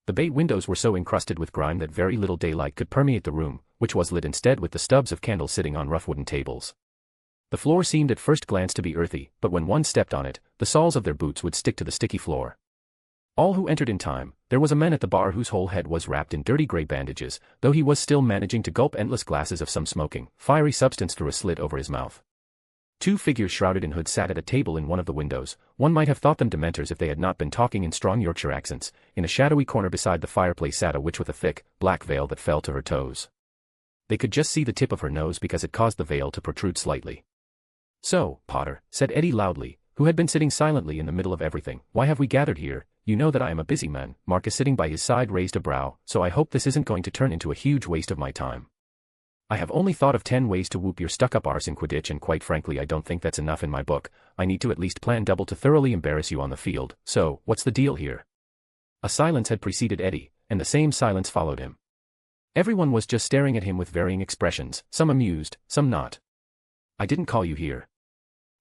The bay windows were so encrusted with grime that very little daylight could permeate the room, which was lit instead with the stubs of candles sitting on rough wooden tables. The floor seemed at first glance to be earthy, but when one stepped on it, the soles of their boots would stick to the sticky floor. All who entered in time, there was a man at the bar whose whole head was wrapped in dirty grey bandages, though he was still managing to gulp endless glasses of some smoking, fiery substance through a slit over his mouth. Two figures shrouded in hoods sat at a table in one of the windows. One might have thought them Dementors if they had not been talking in strong Yorkshire accents. In a shadowy corner beside the fireplace sat a witch with a thick, black veil that fell to her toes. They could just see the tip of her nose because it caused the veil to protrude slightly. "So, Potter," said Eddie loudly, who had been sitting silently in the middle of everything, "why have we gathered here? You know that I am a busy man." Marcus, sitting by his side, raised a brow. "So I hope this isn't going to turn into a huge waste of my time. I have only thought of 10 ways to whoop your stuck-up arse in Quidditch, and quite frankly I don't think that's enough in my book. I need to at least plan double to thoroughly embarrass you on the field. So, what's the deal here?" A silence had preceded Eddie, and the same silence followed him. Everyone was just staring at him with varying expressions, some amused, some not. "I didn't call you here."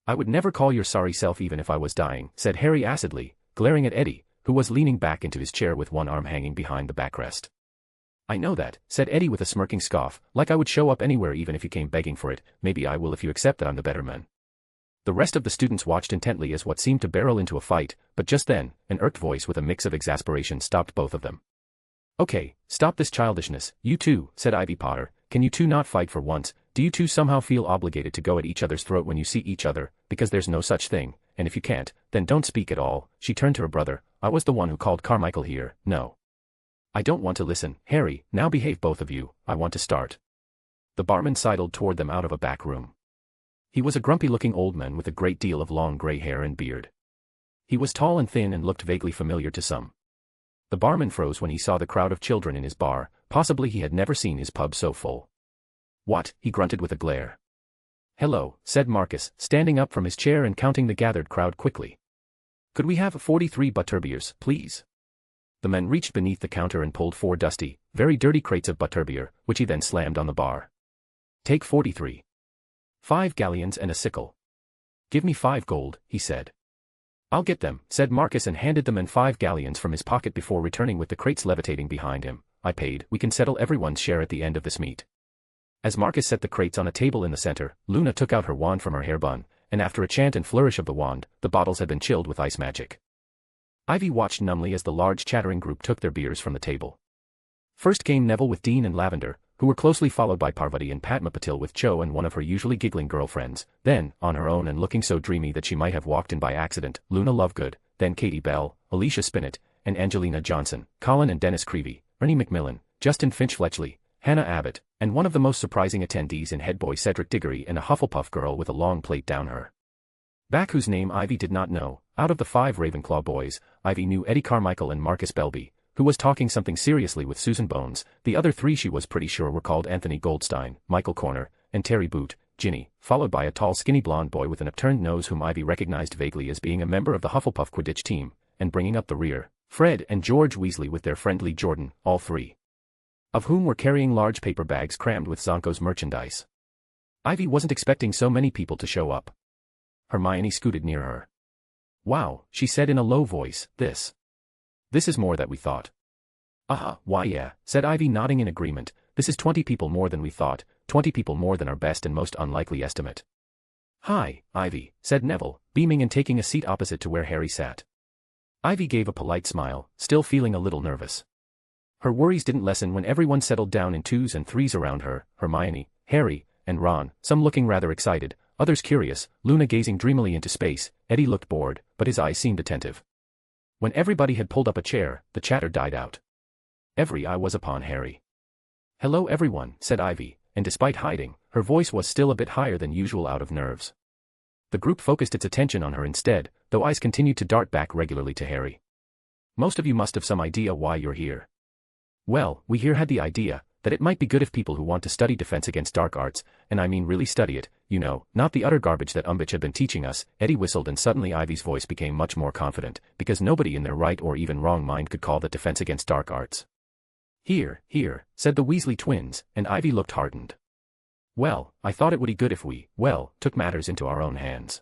"I would never call your sorry self even if I was dying," said Harry acidly, glaring at Eddie, who was leaning back into his chair with one arm hanging behind the backrest. "I know that," said Eddie with a smirking scoff, "like I would show up anywhere even if you came begging for it. Maybe I will if you accept that I'm the better man." The rest of the students watched intently as what seemed to barrel into a fight, but just then, an irked voice with a mix of exasperation stopped both of them. "Okay, stop this childishness, you two," said Ivy Potter. "Can you two not fight for once? Do you two somehow feel obligated to go at each other's throat when you see each other? Because there's no such thing, and if you can't, then don't speak at all." She turned to her brother. "I was the one who called Carmichael here, no. I don't want to listen." "Harry, now behave both of you, I want to start." The barman sidled toward them out of a back room. He was a grumpy-looking old man with a great deal of long grey hair and beard. He was tall and thin and looked vaguely familiar to some. The barman froze when he saw the crowd of children in his bar. Possibly he had never seen his pub so full. "What?" he grunted with a glare. "Hello," said Marcus, standing up from his chair and counting the gathered crowd quickly. "Could we have 43 butterbeers, please?" The men reached beneath the counter and pulled 4 dusty, very dirty crates of butterbeer, which he then slammed on the bar. Take 43. 5 galleons and a sickle. Give me 5 gold, he said. I'll get them, said Marcus and handed the men 5 galleons from his pocket before returning with the crates levitating behind him. I paid, we can settle everyone's share at the end of this meet. As Marcus set the crates on a table in the center, Luna took out her wand from her hair bun, and after a chant and flourish of the wand, the bottles had been chilled with ice magic. Ivy watched numbly as the large chattering group took their beers from the table. First came Neville with Dean and Lavender, who were closely followed by Parvati and Padma Patil with Cho and one of her usually giggling girlfriends, then, on her own and looking so dreamy that she might have walked in by accident, Luna Lovegood, then Katie Bell, Alicia Spinett, and Angelina Johnson, Colin and Dennis Creevy, Ernie McMillan, Justin Finch-Fletchley, Hannah Abbott, and one of the most surprising attendees in headboy Cedric Diggory and a Hufflepuff girl with a long plait down her back whose name Ivy did not know. Out of the 5 Ravenclaw boys, Ivy knew Eddie Carmichael and Marcus Belby, who was talking something seriously with Susan Bones. The other 3 she was pretty sure were called Anthony Goldstein, Michael Corner, and Terry Boot, Ginny, followed by a tall skinny blonde boy with an upturned nose whom Ivy recognized vaguely as being a member of the Hufflepuff Quidditch team, and bringing up the rear, Fred and George Weasley with their friend Lee Jordan, all 3 of whom were carrying large paper bags crammed with Zonko's merchandise. Ivy wasn't expecting so many people to show up. Hermione scooted near her. Wow, she said in a low voice, this is more than we thought. Why yeah, said Ivy nodding in agreement, this is 20 people more than we thought, 20 people more than our best and most unlikely estimate. Hi, Ivy, said Neville, beaming and taking a seat opposite to where Harry sat. Ivy gave a polite smile, still feeling a little nervous. Her worries didn't lessen when everyone settled down in 2s and 3s around her, Hermione, Harry, and Ron, some looking rather excited, others curious, Luna gazing dreamily into space. Eddie looked bored, but his eyes seemed attentive. When everybody had pulled up a chair, the chatter died out. Every eye was upon Harry. Hello everyone, said Ivy, and despite hiding, her voice was still a bit higher than usual out of nerves. The group focused its attention on her instead, though eyes continued to dart back regularly to Harry. Most of you must have some idea why you're here. Well, we here had the idea that it might be good if people who want to study defense against dark arts, and I mean really study it, you know, not the utter garbage that Umbridge had been teaching us. Eddie whistled and suddenly Ivy's voice became much more confident, because nobody in their right or even wrong mind could call that defense against dark arts. Here, said the Weasley twins, and Ivy looked heartened. Well, I thought it would be good if we, took matters into our own hands.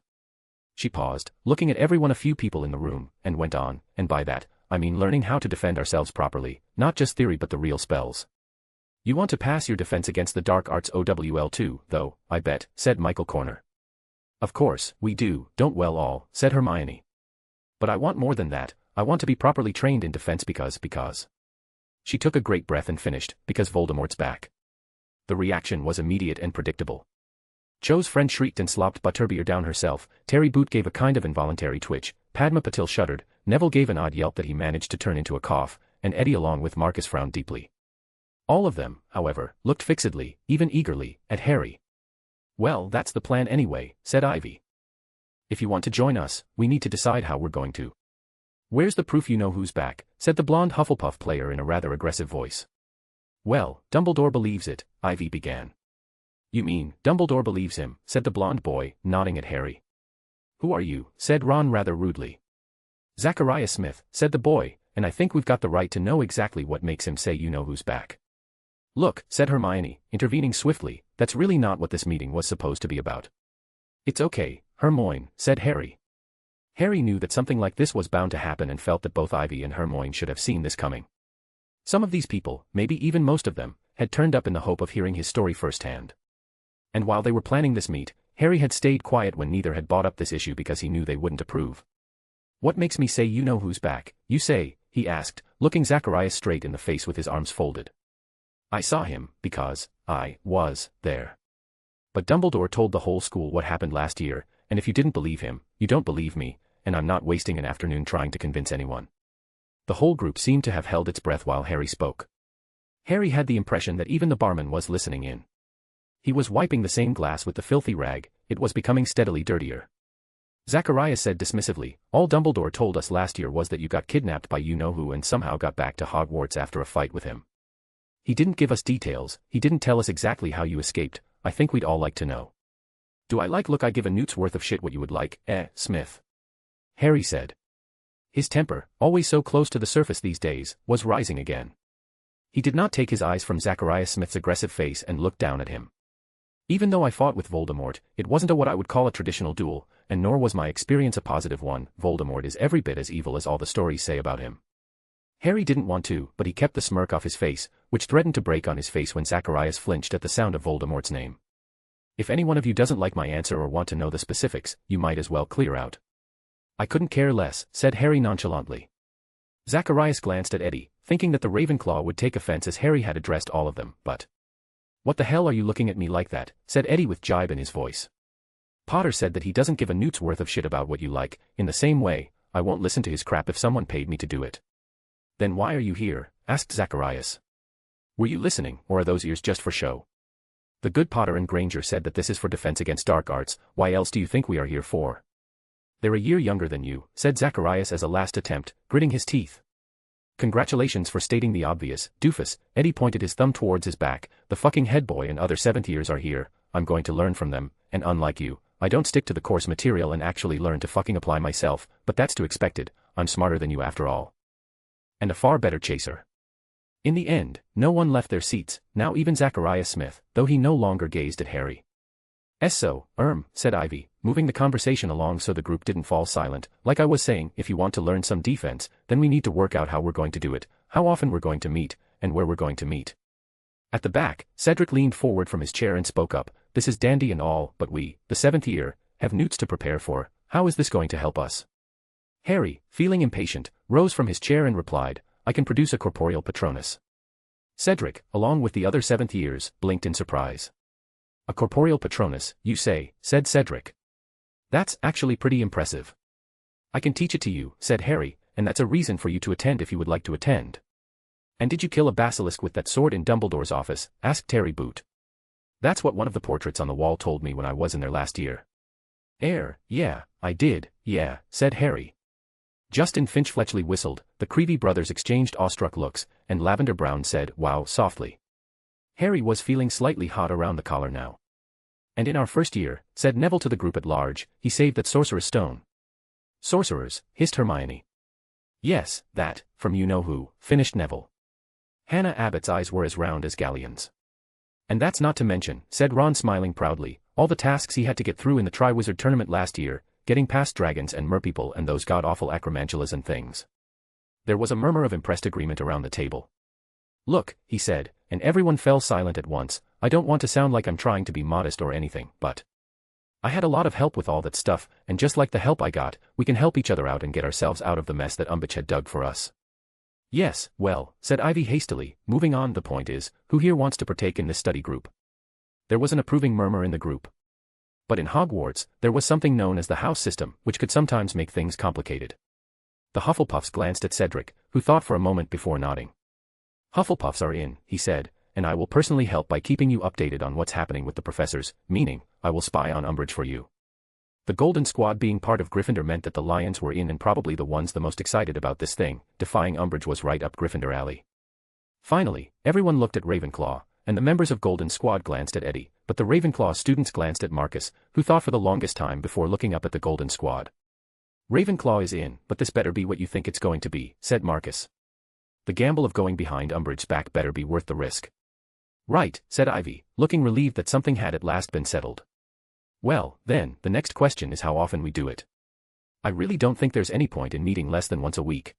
She paused, looking at everyone, a few people in the room, and went on, and by that, I mean learning how to defend ourselves properly, not just theory but the real spells. You want to pass your defense against the dark arts OWL too, though, I bet, said Michael Corner. Of course, we do, don't well all, said Hermione. But I want more than that, I want to be properly trained in defense because. She took a great breath and finished, because Voldemort's back. The reaction was immediate and predictable. Cho's friend shrieked and slopped butterbeer down herself, Terry Boot gave a kind of involuntary twitch, Padma Patil shuddered, Neville gave an odd yelp that he managed to turn into a cough, and Eddie along with Marcus frowned deeply. All of them, however, looked fixedly, even eagerly, at Harry. Well, that's the plan anyway, said Ivy. If you want to join us, we need to decide how we're going to. Where's the proof you know who's back, said the blonde Hufflepuff player in a rather aggressive voice. Well, Dumbledore believes it, Ivy began. You mean, Dumbledore believes him, said the blonde boy, nodding at Harry. Who are you, said Ron rather rudely. Zachariah Smith, said the boy, and I think we've got the right to know exactly what makes him say you know who's back. Look, said Hermione, intervening swiftly, that's really not what this meeting was supposed to be about. It's okay, Hermione, said Harry. Harry knew that something like this was bound to happen and felt that both Ivy and Hermione should have seen this coming. Some of these people, maybe even most of them, had turned up in the hope of hearing his story firsthand. And while they were planning this meet, Harry had stayed quiet when neither had brought up this issue because he knew they wouldn't approve. What makes me say you know who's back, you say, he asked, looking Zacharias straight in the face with his arms folded. I saw him, because I was there. But Dumbledore told the whole school what happened last year, and if you didn't believe him, you don't believe me, and I'm not wasting an afternoon trying to convince anyone. The whole group seemed to have held its breath while Harry spoke. Harry had the impression that even the barman was listening in. He was wiping the same glass with the filthy rag, it was becoming steadily dirtier. Zacharias said dismissively, all Dumbledore told us last year was that you got kidnapped by you-know-who and somehow got back to Hogwarts after a fight with him. He didn't give us details, he didn't tell us exactly how you escaped, I think we'd all like to know. Do I look I give a newt's worth of shit what you would like, Smith? Harry said. His temper, always so close to the surface these days, was rising again. He did not take his eyes from Zacharias Smith's aggressive face and looked down at him. Even though I fought with Voldemort, it wasn't what I would call a traditional duel, and nor was my experience a positive one. Voldemort is every bit as evil as all the stories say about him. Harry didn't want to, but he kept the smirk off his face, which threatened to break on his face when Zacharias flinched at the sound of Voldemort's name. If any one of you doesn't like my answer or want to know the specifics, you might as well clear out. I couldn't care less, said Harry nonchalantly. Zacharias glanced at Eddie, thinking that the Ravenclaw would take offense as Harry had addressed all of them, but... What the hell are you looking at me like that, said Eddie with jibe in his voice. Potter said that he doesn't give a newt's worth of shit about what you like. In the same way, I won't listen to his crap if someone paid me to do it. Then why are you here? Asked Zacharias. Were you listening, or are those ears just for show? The good Potter and Granger said that this is for defense against dark arts. Why else do you think we are here for? They're a year younger than you, said Zacharias as a last attempt, gritting his teeth. Congratulations for stating the obvious, doofus. Eddie pointed his thumb towards his back. The fucking head boy and other 7th years are here. I'm going to learn from them, and unlike you, I don't stick to the course material and actually learn to fucking apply myself, but that's to expected. I'm smarter than you after all. And a far better chaser. In the end, no one left their seats, now even Zacharias Smith, though he no longer gazed at Harry. So, said Ivy, moving the conversation along so the group didn't fall silent. Like I was saying, if you want to learn some defense, then we need to work out how we're going to do it, how often we're going to meet, and where we're going to meet. At the back, Cedric leaned forward from his chair and spoke up. This is dandy and all, but we, the 7th year, have newts to prepare for. How is this going to help us? Harry, feeling impatient, rose from his chair and replied, I can produce a corporeal patronus. Cedric, along with the other 7th years, blinked in surprise. A corporeal patronus, you say, said Cedric. That's actually pretty impressive. I can teach it to you, said Harry, and that's a reason for you to attend if you would like to attend. And did you kill a basilisk with that sword in Dumbledore's office? Asked Terry Boot. That's what one of the portraits on the wall told me when I was in there last year. Yeah, I did, yeah, said Harry. Justin Finch-Fletchley whistled, the Creevy brothers exchanged awestruck looks, and Lavender Brown said, wow, softly. Harry was feeling slightly hot around the collar now. And in our first year, said Neville to the group at large, he saved that sorcerer's stone. Sorcerers, hissed Hermione. Yes, that, from you-know-who, finished Neville. Hannah Abbott's eyes were as round as galleons. And that's not to mention, said Ron smiling proudly, all the tasks he had to get through in the Triwizard Tournament last year, getting past dragons and merpeople and those god-awful acromantulas and things. There was a murmur of impressed agreement around the table. Look, he said, and everyone fell silent at once. I don't want to sound like I'm trying to be modest or anything, but I had a lot of help with all that stuff, and just like the help I got, we can help each other out and get ourselves out of the mess that Umbridge had dug for us. Yes, well, said Ivy hastily, moving on. The point is, who here wants to partake in this study group? There was an approving murmur in the group. But in Hogwarts, there was something known as the house system, which could sometimes make things complicated. The Hufflepuffs glanced at Cedric, who thought for a moment before nodding. Hufflepuffs are in, he said, and I will personally help by keeping you updated on what's happening with the professors, meaning, I will spy on Umbridge for you. The Golden Squad being part of Gryffindor meant that the Lions were in and probably the ones the most excited about this thing. Defying Umbridge was right up Gryffindor alley. Finally, everyone looked at Ravenclaw, and the members of Golden Squad glanced at Eddie, but the Ravenclaw students glanced at Marcus, who thought for the longest time before looking up at the Golden Squad. Ravenclaw is in, but this better be what you think it's going to be, said Marcus. The gamble of going behind Umbridge's back better be worth the risk. Right, said Ivy, looking relieved that something had at last been settled. Well, then, the next question is how often we do it. I really don't think there's any point in meeting less than once a week.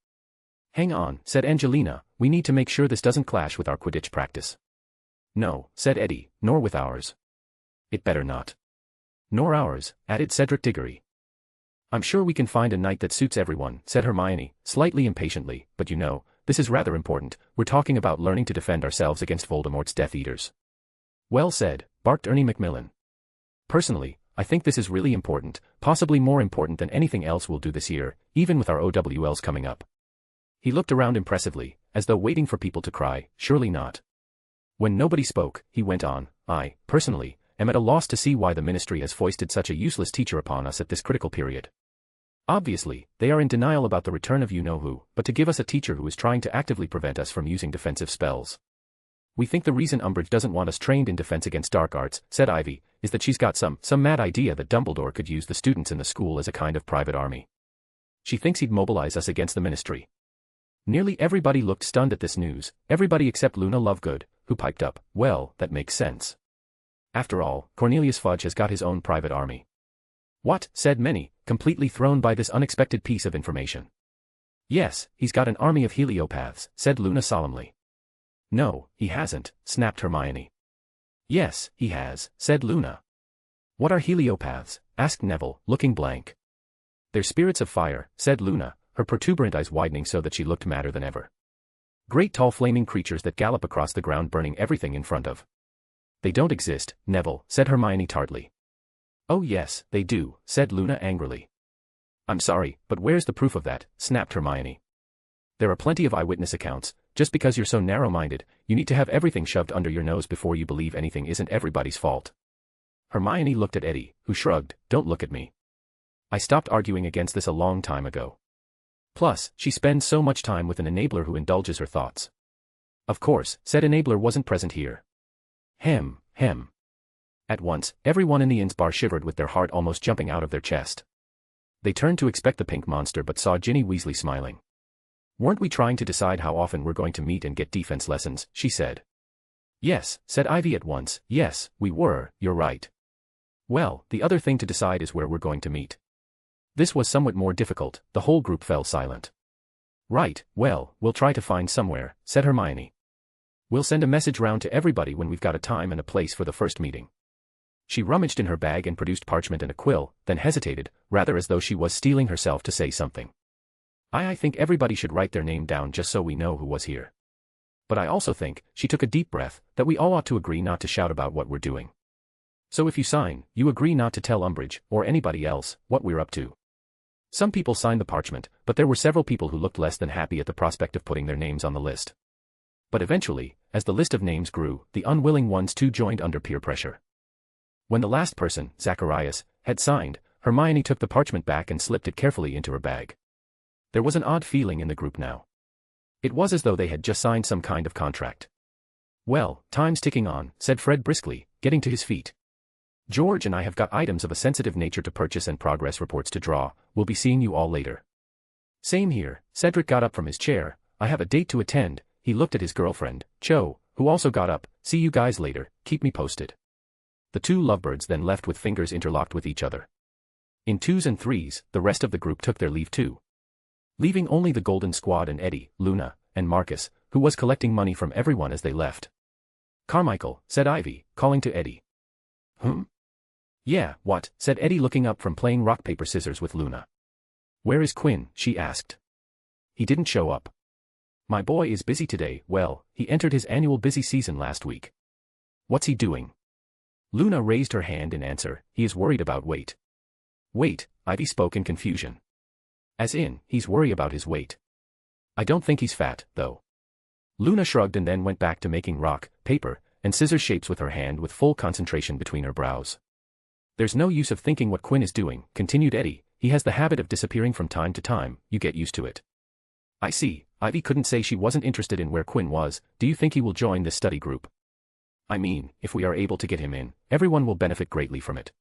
Hang on, said Angelina, we need to make sure this doesn't clash with our Quidditch practice. No, said Eddie, nor with ours. It better not. Nor ours, added Cedric Diggory. I'm sure we can find a night that suits everyone, said Hermione, slightly impatiently, but you know, this is rather important. We're talking about learning to defend ourselves against Voldemort's Death Eaters. Well said, barked Ernie Macmillan. Personally, I think this is really important, possibly more important than anything else we'll do this year, even with our OWLs coming up. He looked around impressively, as though waiting for people to cry, surely not. When nobody spoke, he went on, I, personally, am at a loss to see why the Ministry has foisted such a useless teacher upon us at this critical period. Obviously, they are in denial about the return of you-know-who, but to give us a teacher who is trying to actively prevent us from using defensive spells. We think the reason Umbridge doesn't want us trained in defense against dark arts, said Ivy, is that she's got some mad idea that Dumbledore could use the students in the school as a kind of private army. She thinks he'd mobilize us against the ministry. Nearly everybody looked stunned at this news, everybody except Luna Lovegood, who piped up, well, that makes sense. After all, Cornelius Fudge has got his own private army. What, said many, completely thrown by this unexpected piece of information. Yes, he's got an army of heliopaths, said Luna solemnly. No, he hasn't, snapped Hermione. Yes, he has, said Luna. What are heliopaths? Asked Neville, looking blank. They're spirits of fire, said Luna, her protuberant eyes widening so that she looked madder than ever. Great tall flaming creatures that gallop across the ground burning everything in front of. They don't exist, Neville, said Hermione tartly. Oh yes, they do, said Luna angrily. I'm sorry, but where's the proof of that, snapped Hermione. There are plenty of eyewitness accounts. Just because you're so narrow-minded, you need to have everything shoved under your nose before you believe anything isn't everybody's fault. Hermione looked at Eddie, who shrugged, don't look at me. I stopped arguing against this a long time ago. Plus, she spends so much time with an enabler who indulges her thoughts. Of course, said enabler wasn't present here. Hem. At once, everyone in the inn's bar shivered with their heart almost jumping out of their chest. They turned to expect the pink monster but saw Ginny Weasley smiling. Weren't we trying to decide how often we're going to meet and get defense lessons, she said. Yes, said Ivy at once, yes, we were, you're right. Well, the other thing to decide is where we're going to meet. This was somewhat more difficult, the whole group fell silent. Right, well, we'll try to find somewhere, said Hermione. We'll send a message round to everybody when we've got a time and a place for the first meeting. She rummaged in her bag and produced parchment and a quill, then hesitated, rather as though she was steeling herself to say something. I think everybody should write their name down just so we know who was here. But I also think, she took a deep breath, that we all ought to agree not to shout about what we're doing. So if you sign, you agree not to tell Umbridge, or anybody else, what we're up to. Some people signed the parchment, but there were several people who looked less than happy at the prospect of putting their names on the list. But eventually, as the list of names grew, the unwilling ones too joined under peer pressure. When the last person, Zacharias, had signed, Hermione took the parchment back and slipped it carefully into her bag. There was an odd feeling in the group now. It was as though they had just signed some kind of contract. Well, time's ticking on, said Fred briskly, getting to his feet. George and I have got items of a sensitive nature to purchase and progress reports to draw, we'll be seeing you all later. Same here, Cedric got up from his chair, I have a date to attend, he looked at his girlfriend, Cho, who also got up, see you guys later, keep me posted. The two lovebirds then left with fingers interlocked with each other. In twos and threes, the rest of the group took their leave too. Leaving only the Golden Squad and Eddie, Luna, and Marcus, who was collecting money from everyone as they left. Carmichael, said Ivy, calling to Eddie. Yeah, what, said Eddie looking up from playing rock paper scissors with Luna. Where is Quinn, she asked. He didn't show up. My boy is busy today, well, he entered his annual busy season last week. What's he doing? Luna raised her hand in answer, he is worried about weight. Weight, Ivy spoke in confusion. As in, he's worried about his weight. I don't think he's fat, though. Luna shrugged and then went back to making rock, paper, and scissors shapes with her hand with full concentration between her brows. There's no use of thinking what Quinn is doing, continued Eddie, he has the habit of disappearing from time to time, you get used to it. I see, Ivy couldn't say she wasn't interested in where Quinn was, do you think he will join this study group? I mean, if we are able to get him in, everyone will benefit greatly from it.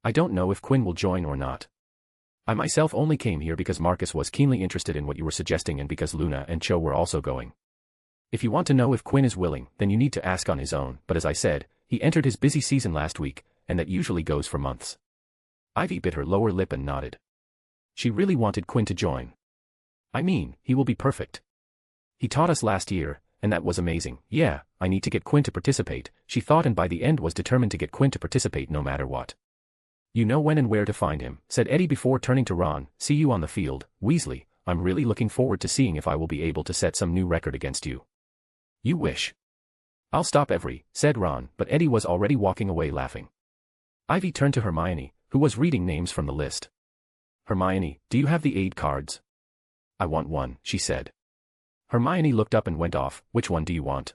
I don't know if Quinn will join or not. I myself only came here because Marcus was keenly interested in what you were suggesting and because Luna and Cho were also going. If you want to know if Quinn is willing, then you need to ask on his own, but as I said, he entered his busy season last week, and that usually goes for months. Ivy bit her lower lip and nodded. She really wanted Quinn to join. I mean, he will be perfect. He taught us last year, and that was amazing. Yeah, I need to get Quinn to participate, she thought, and by the end was determined to get Quinn to participate no matter what. You know when and where to find him, said Eddie before turning to Ron, see you on the field, Weasley, I'm really looking forward to seeing if I will be able to set some new record against you. You wish. I'll stop said Ron, but Eddie was already walking away laughing. Ivy turned to Hermione, who was reading names from the list. Hermione, do you have the aid cards? I want one, she said. Hermione looked up and went off, which one do you want?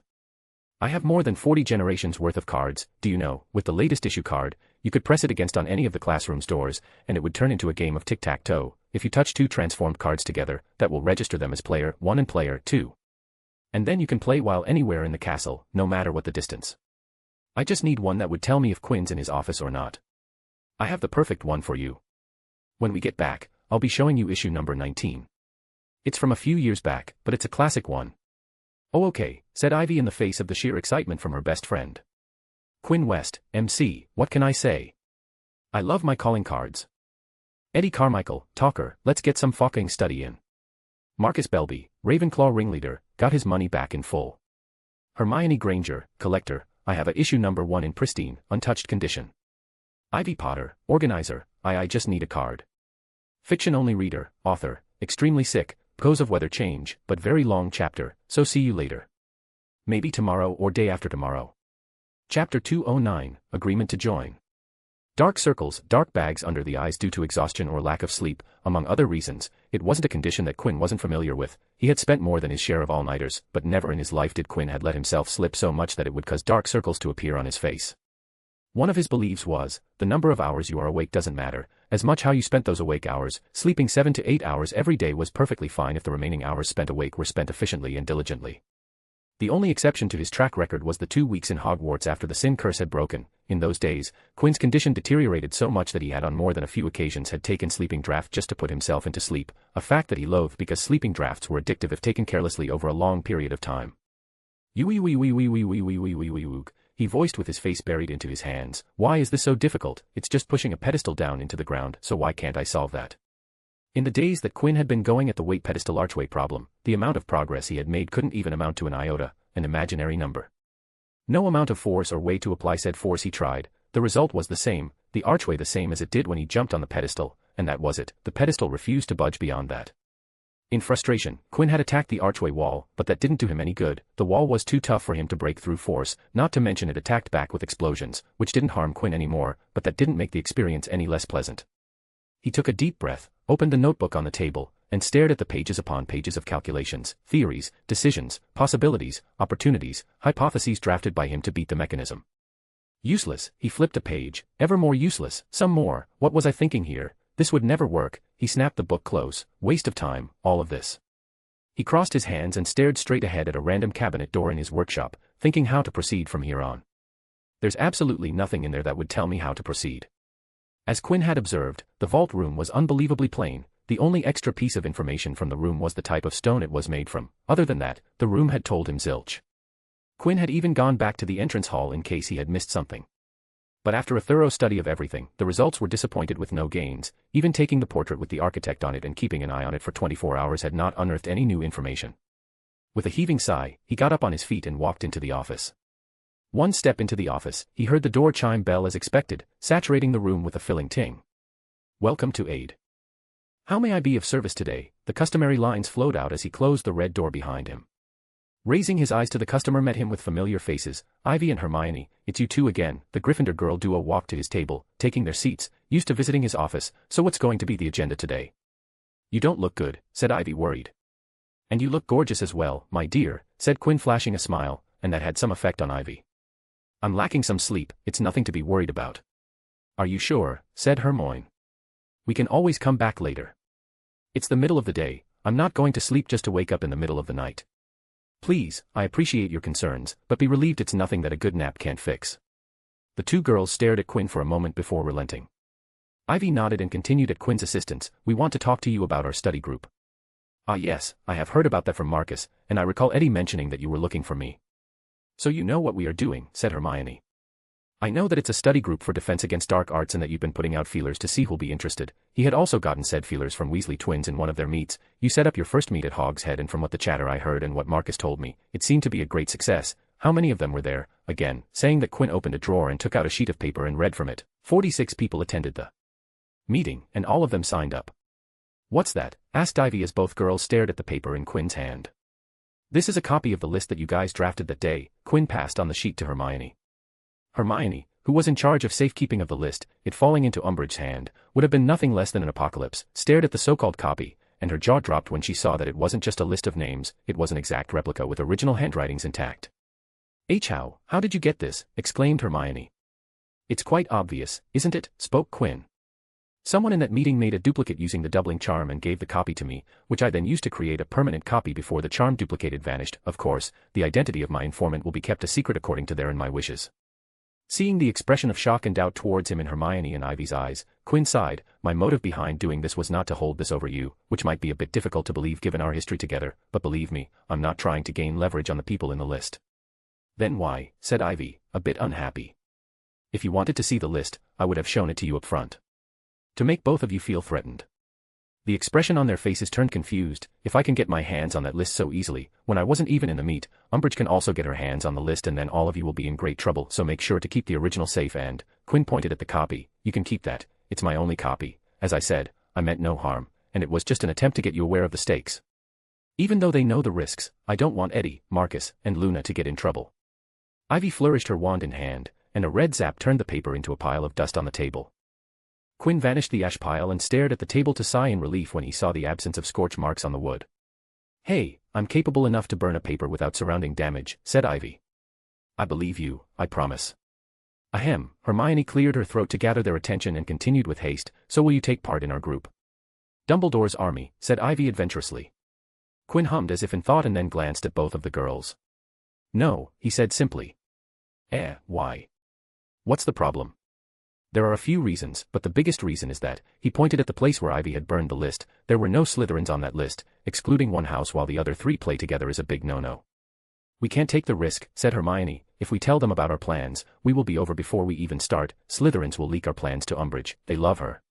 I have more than 40 generations worth of cards, do you know, with the latest issue card, you could press it against on any of the classroom's doors, and it would turn into a game of tic-tac-toe. If you touch two transformed cards together, that will register them as player 1 and player 2. And then you can play while anywhere in the castle, no matter what the distance. I just need one that would tell me if Quinn's in his office or not. I have the perfect one for you. When we get back, I'll be showing you issue number 19. It's from a few years back, but it's a classic one. Oh okay, said Ivy in the face of the sheer excitement from her best friend. Quinn West, MC, what can I say? I love my calling cards. Eddie Carmichael, talker, let's get some fucking study in. Marcus Belby, Ravenclaw ringleader, got his money back in full. Hermione Granger, collector, I have a issue number 1 in pristine, untouched condition. Ivy Potter, organizer, I just need a card. Fiction-only reader, author, extremely sick, because of weather change, but very long chapter, so see you later. Maybe tomorrow or day after tomorrow. Chapter 209, Agreement to Join. Dark circles, dark bags under the eyes due to exhaustion or lack of sleep, among other reasons. It wasn't a condition that Quinn wasn't familiar with. He had spent more than his share of all-nighters, but never in his life did Quinn had let himself slip so much that it would cause dark circles to appear on his face. One of his beliefs was, the number of hours you are awake doesn't matter, as much how you spent those awake hours. Sleeping 7 to 8 hours every day was perfectly fine if the remaining hours spent awake were spent efficiently and diligently. The only exception to his track record was the 2 weeks in Hogwarts after the sin curse had broken. In those days, Quinn's condition deteriorated so much that he had on more than a few occasions had taken sleeping draughts just to put himself into sleep, a fact that he loathed because sleeping draughts were addictive if taken carelessly over a long period of time. He voiced with his face buried into his hands, why is this so difficult? It's just pushing a pedestal down into the ground, so why can't I solve that? In the days that Quinn had been going at the weight pedestal archway problem, the amount of progress he had made couldn't even amount to an iota, an imaginary number. No amount of force or way to apply said force he tried, the result was the same, the archway the same as it did when he jumped on the pedestal, and that was it, the pedestal refused to budge beyond that. In frustration, Quinn had attacked the archway wall, but that didn't do him any good. The wall was too tough for him to break through force, not to mention it attacked back with explosions, which didn't harm Quinn anymore, but that didn't make the experience any less pleasant. He took a deep breath, opened the notebook on the table, and stared at the pages upon pages of calculations, theories, decisions, possibilities, opportunities, hypotheses drafted by him to beat the mechanism. Useless, he flipped a page, ever more useless, some more, what was I thinking here? This would never work. He snapped the book close, waste of time, all of this. He crossed his hands and stared straight ahead at a random cabinet door in his workshop, thinking how to proceed from here on. There's absolutely nothing in there that would tell me how to proceed. As Quinn had observed, the vault room was unbelievably plain. The only extra piece of information from the room was the type of stone it was made from. Other than that, the room had told him zilch. Quinn had even gone back to the entrance hall in case he had missed something. But after a thorough study of everything, the results were disappointed with no gains. Even taking the portrait with the architect on it and keeping an eye on it for 24 hours had not unearthed any new information. With a heaving sigh, he got up on his feet and walked into the office. One step into the office, he heard the door chime bell as expected, saturating the room with a filling ting. Welcome to Aid. How may I be of service today? The customary lines flowed out as he closed the red door behind him. Raising his eyes to the customer met him with familiar faces, Ivy and Hermione. It's you two again. The Gryffindor girl duo walked to his table, taking their seats, used to visiting his office. So what's going to be the agenda today? You don't look good, said Ivy worried. And you look gorgeous as well, my dear, said Quinn flashing a smile, and that had some effect on Ivy. I'm lacking some sleep, it's nothing to be worried about. Are you sure, said Hermione. We can always come back later. It's the middle of the day, I'm not going to sleep just to wake up in the middle of the night. Please, I appreciate your concerns, but be relieved it's nothing that a good nap can't fix. The two girls stared at Quinn for a moment before relenting. Ivy nodded and continued at Quinn's assistance. We want to talk to you about our study group. Ah yes, I have heard about that from Marcus, and I recall Eddie mentioning that you were looking for me. So you know what we are doing, said Hermione. I know that it's a study group for defense against dark arts and that you've been putting out feelers to see who'll be interested. He had also gotten said feelers from Weasley twins in one of their meets. You set up your first meet at Hog's Head, and from what the chatter I heard and what Marcus told me, it seemed to be a great success. How many of them were there? Again, saying that Quinn opened a drawer and took out a sheet of paper and read from it. 46 people attended the meeting, and all of them signed up. What's that? Asked Ivy as both girls stared at the paper in Quinn's hand. This is a copy of the list that you guys drafted that day. Quinn passed on the sheet to Hermione. Hermione, who was in charge of safekeeping of the list, it falling into Umbridge's hand, would have been nothing less than an apocalypse, stared at the so-called copy, and her jaw dropped when she saw that it wasn't just a list of names, it was an exact replica with original handwritings intact. How did you get this? Exclaimed Hermione. It's quite obvious, isn't it? Spoke Quinn. Someone in that meeting made a duplicate using the doubling charm and gave the copy to me, which I then used to create a permanent copy before the charm duplicated vanished. Of course, the identity of my informant will be kept a secret according to their and my wishes. Seeing the expression of shock and doubt towards him in Hermione and Ivy's eyes, Quinn sighed. My motive behind doing this was not to hold this over you, which might be a bit difficult to believe given our history together, but believe me, I'm not trying to gain leverage on the people in the list. Then why? Said Ivy, a bit unhappy. If you wanted to see the list, I would have shown it to you up front. To make both of you feel threatened. The expression on their faces turned confused. If I can get my hands on that list so easily, when I wasn't even in the meet, Umbridge can also get her hands on the list and then all of you will be in great trouble, so make sure to keep the original safe and, Quinn pointed at the copy, you can keep that, it's my only copy. As I said, I meant no harm, and it was just an attempt to get you aware of the stakes. Even though they know the risks, I don't want Eddie, Marcus, and Luna to get in trouble. Ivy flourished her wand in hand, and a red zap turned the paper into a pile of dust on the table. Quinn vanished the ash pile and stared at the table to sigh in relief when he saw the absence of scorch marks on the wood. Hey, I'm capable enough to burn a paper without surrounding damage, said Ivy. I believe you, I promise. Ahem, Hermione cleared her throat to gather their attention and continued with haste, so will you take part in our group? Dumbledore's army, said Ivy adventurously. Quinn hummed as if in thought and then glanced at both of the girls. No, he said simply. Why? What's the problem? There are a few reasons, but the biggest reason is that, he pointed at the place where Ivy had burned the list, there were no Slytherins on that list, excluding one house while the other three play together is a big no-no. We can't take the risk, said Hermione, if we tell them about our plans, we will be over before we even start, Slytherins will leak our plans to Umbridge, they love her.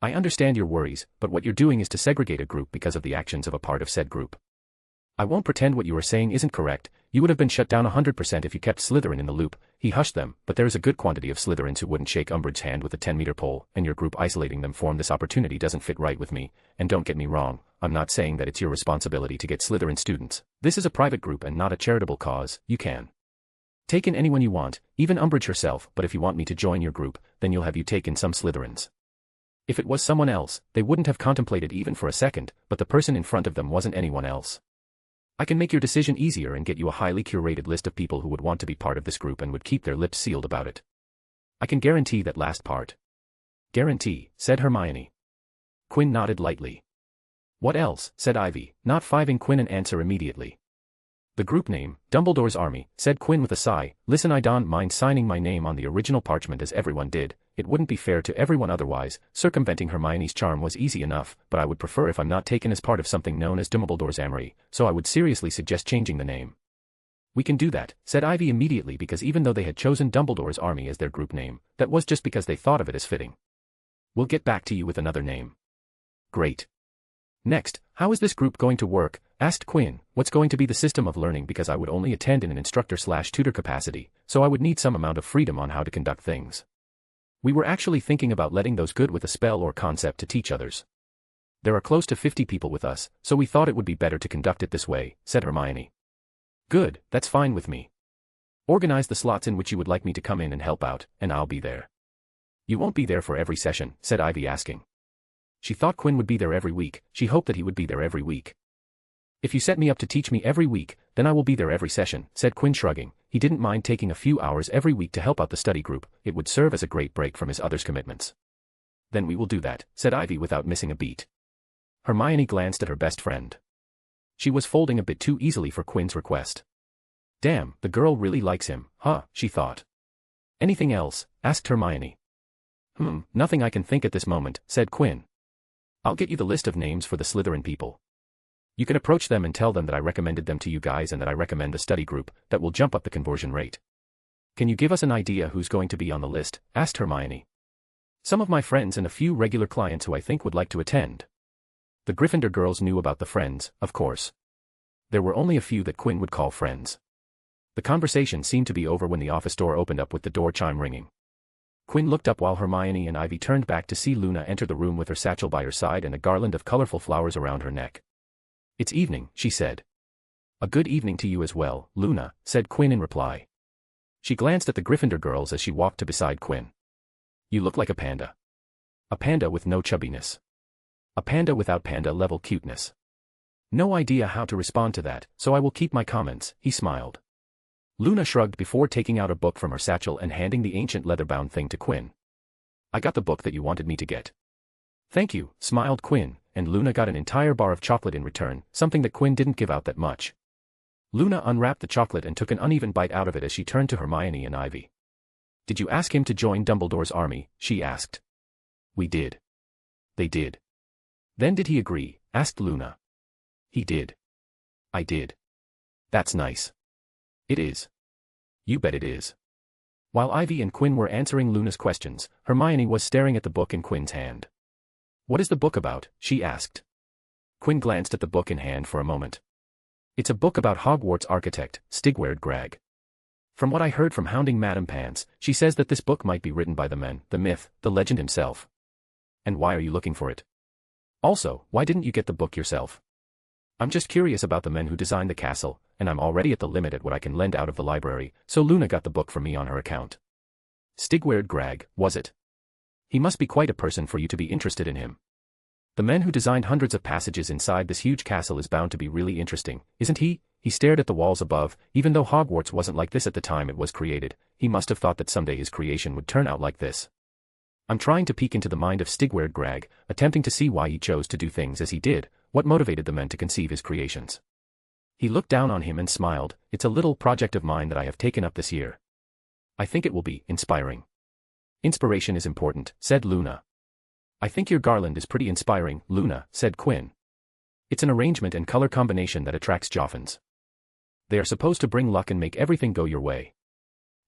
I understand your worries, but what you're doing is to segregate a group because of the actions of a part of said group. I won't pretend what you are saying isn't correct, you would have been shut down 100% if you kept Slytherin in the loop. He hushed them, but there is a good quantity of Slytherins who wouldn't shake Umbridge's hand with a 10-meter pole, and your group isolating them from this opportunity doesn't fit right with me, and don't get me wrong, I'm not saying that it's your responsibility to get Slytherin students. This is a private group and not a charitable cause, you can take in anyone you want, even Umbridge herself, but if you want me to join your group, then you'll have you take in some Slytherins. If it was someone else, they wouldn't have contemplated even for a second, but the person in front of them wasn't anyone else. I can make your decision easier and get you a highly curated list of people who would want to be part of this group and would keep their lips sealed about it. I can guarantee that last part. Guarantee, said Hermione. Quinn nodded lightly. What else, said Ivy, not fiving Quinn an answer immediately. The group name, Dumbledore's Army, said Quinn with a sigh. Listen, I don't mind signing my name on the original parchment as everyone did. It wouldn't be fair to everyone otherwise. Circumventing Hermione's charm was easy enough, but I would prefer if I'm not taken as part of something known as Dumbledore's Army, so I would seriously suggest changing the name. We can do that, said Ivy immediately, because even though they had chosen Dumbledore's Army as their group name, that was just because they thought of it as fitting. We'll get back to you with another name. Great. Next, how is this group going to work? Asked Quinn. What's going to be the system of learning, because I would only attend in an instructor/tutor capacity, so I would need some amount of freedom on how to conduct things. We were actually thinking about letting those good with a spell or concept to teach others. There are close to 50 people with us, so we thought it would be better to conduct it this way, said Hermione. Good, that's fine with me. Organize the slots in which you would like me to come in and help out, and I'll be there. You won't be there for every session, said Ivy asking. She thought Quinn would be there every week, she hoped that he would be there every week. If you set me up to teach me every week, then I will be there every session, said Quinn shrugging. He didn't mind taking a few hours every week to help out the study group, it would serve as a great break from his other commitments. Then we will do that, said Ivy without missing a beat. Hermione glanced at her best friend. She was folding a bit too easily for Quinn's request. Damn, the girl really likes him, huh, she thought. Anything else? Asked Hermione. Nothing I can think at this moment, said Quinn. I'll get you the list of names for the Slytherin people. You can approach them and tell them that I recommended them to you guys and that I recommend the study group, that will jump up the conversion rate. Can you give us an idea who's going to be on the list? Asked Hermione. Some of my friends and a few regular clients who I think would like to attend. The Gryffindor girls knew about the friends, of course. There were only a few that Quinn would call friends. The conversation seemed to be over when the office door opened up with the door chime ringing. Quinn looked up while Hermione and Ivy turned back to see Luna enter the room with her satchel by her side and a garland of colorful flowers around her neck. It's evening, she said. A good evening to you as well, Luna, said Quinn in reply. She glanced at the Gryffindor girls as she walked to beside Quinn. You look like a panda. A panda with no chubbiness. A panda without panda-level cuteness. No idea how to respond to that, so I will keep my comments, he smiled. Luna shrugged before taking out a book from her satchel and handing the ancient leather-bound thing to Quinn. I got the book that you wanted me to get. Thank you, smiled Quinn, and Luna got an entire bar of chocolate in return, something that Quinn didn't give out that much. Luna unwrapped the chocolate and took an uneven bite out of it as she turned to Hermione and Ivy. Did you ask him to join Dumbledore's army? She asked. We did. They did. Then did he agree? Asked Luna. He did. I did. That's nice. It is. You bet it is. While Ivy and Quinn were answering Luna's questions, Hermione was staring at the book in Quinn's hand. What is the book about? She asked. Quinn glanced at the book in hand for a moment. It's a book about Hogwarts architect, Stigward Grag. From what I heard from Hounding Madame Pants, she says that this book might be written by the man, the myth, the legend himself. And why are you looking for it? Also, why didn't you get the book yourself? I'm just curious about the men who designed the castle, and I'm already at the limit at what I can lend out of the library, so Luna got the book from me on her account. Stigward Grag, was it? He must be quite a person for you to be interested in him. The man who designed hundreds of passages inside this huge castle is bound to be really interesting, isn't he? He stared at the walls above. Even though Hogwarts wasn't like this at the time it was created, he must have thought that someday his creation would turn out like this. I'm trying to peek into the mind of Stigward Grag, attempting to see why he chose to do things as he did, what motivated the men to conceive his creations. He looked down on him and smiled. It's a little project of mine that I have taken up this year. I think it will be inspiring. Inspiration is important, said Luna. I think your garland is pretty inspiring, Luna, said Quinn. It's an arrangement and color combination that attracts Joffins. They are supposed to bring luck and make everything go your way.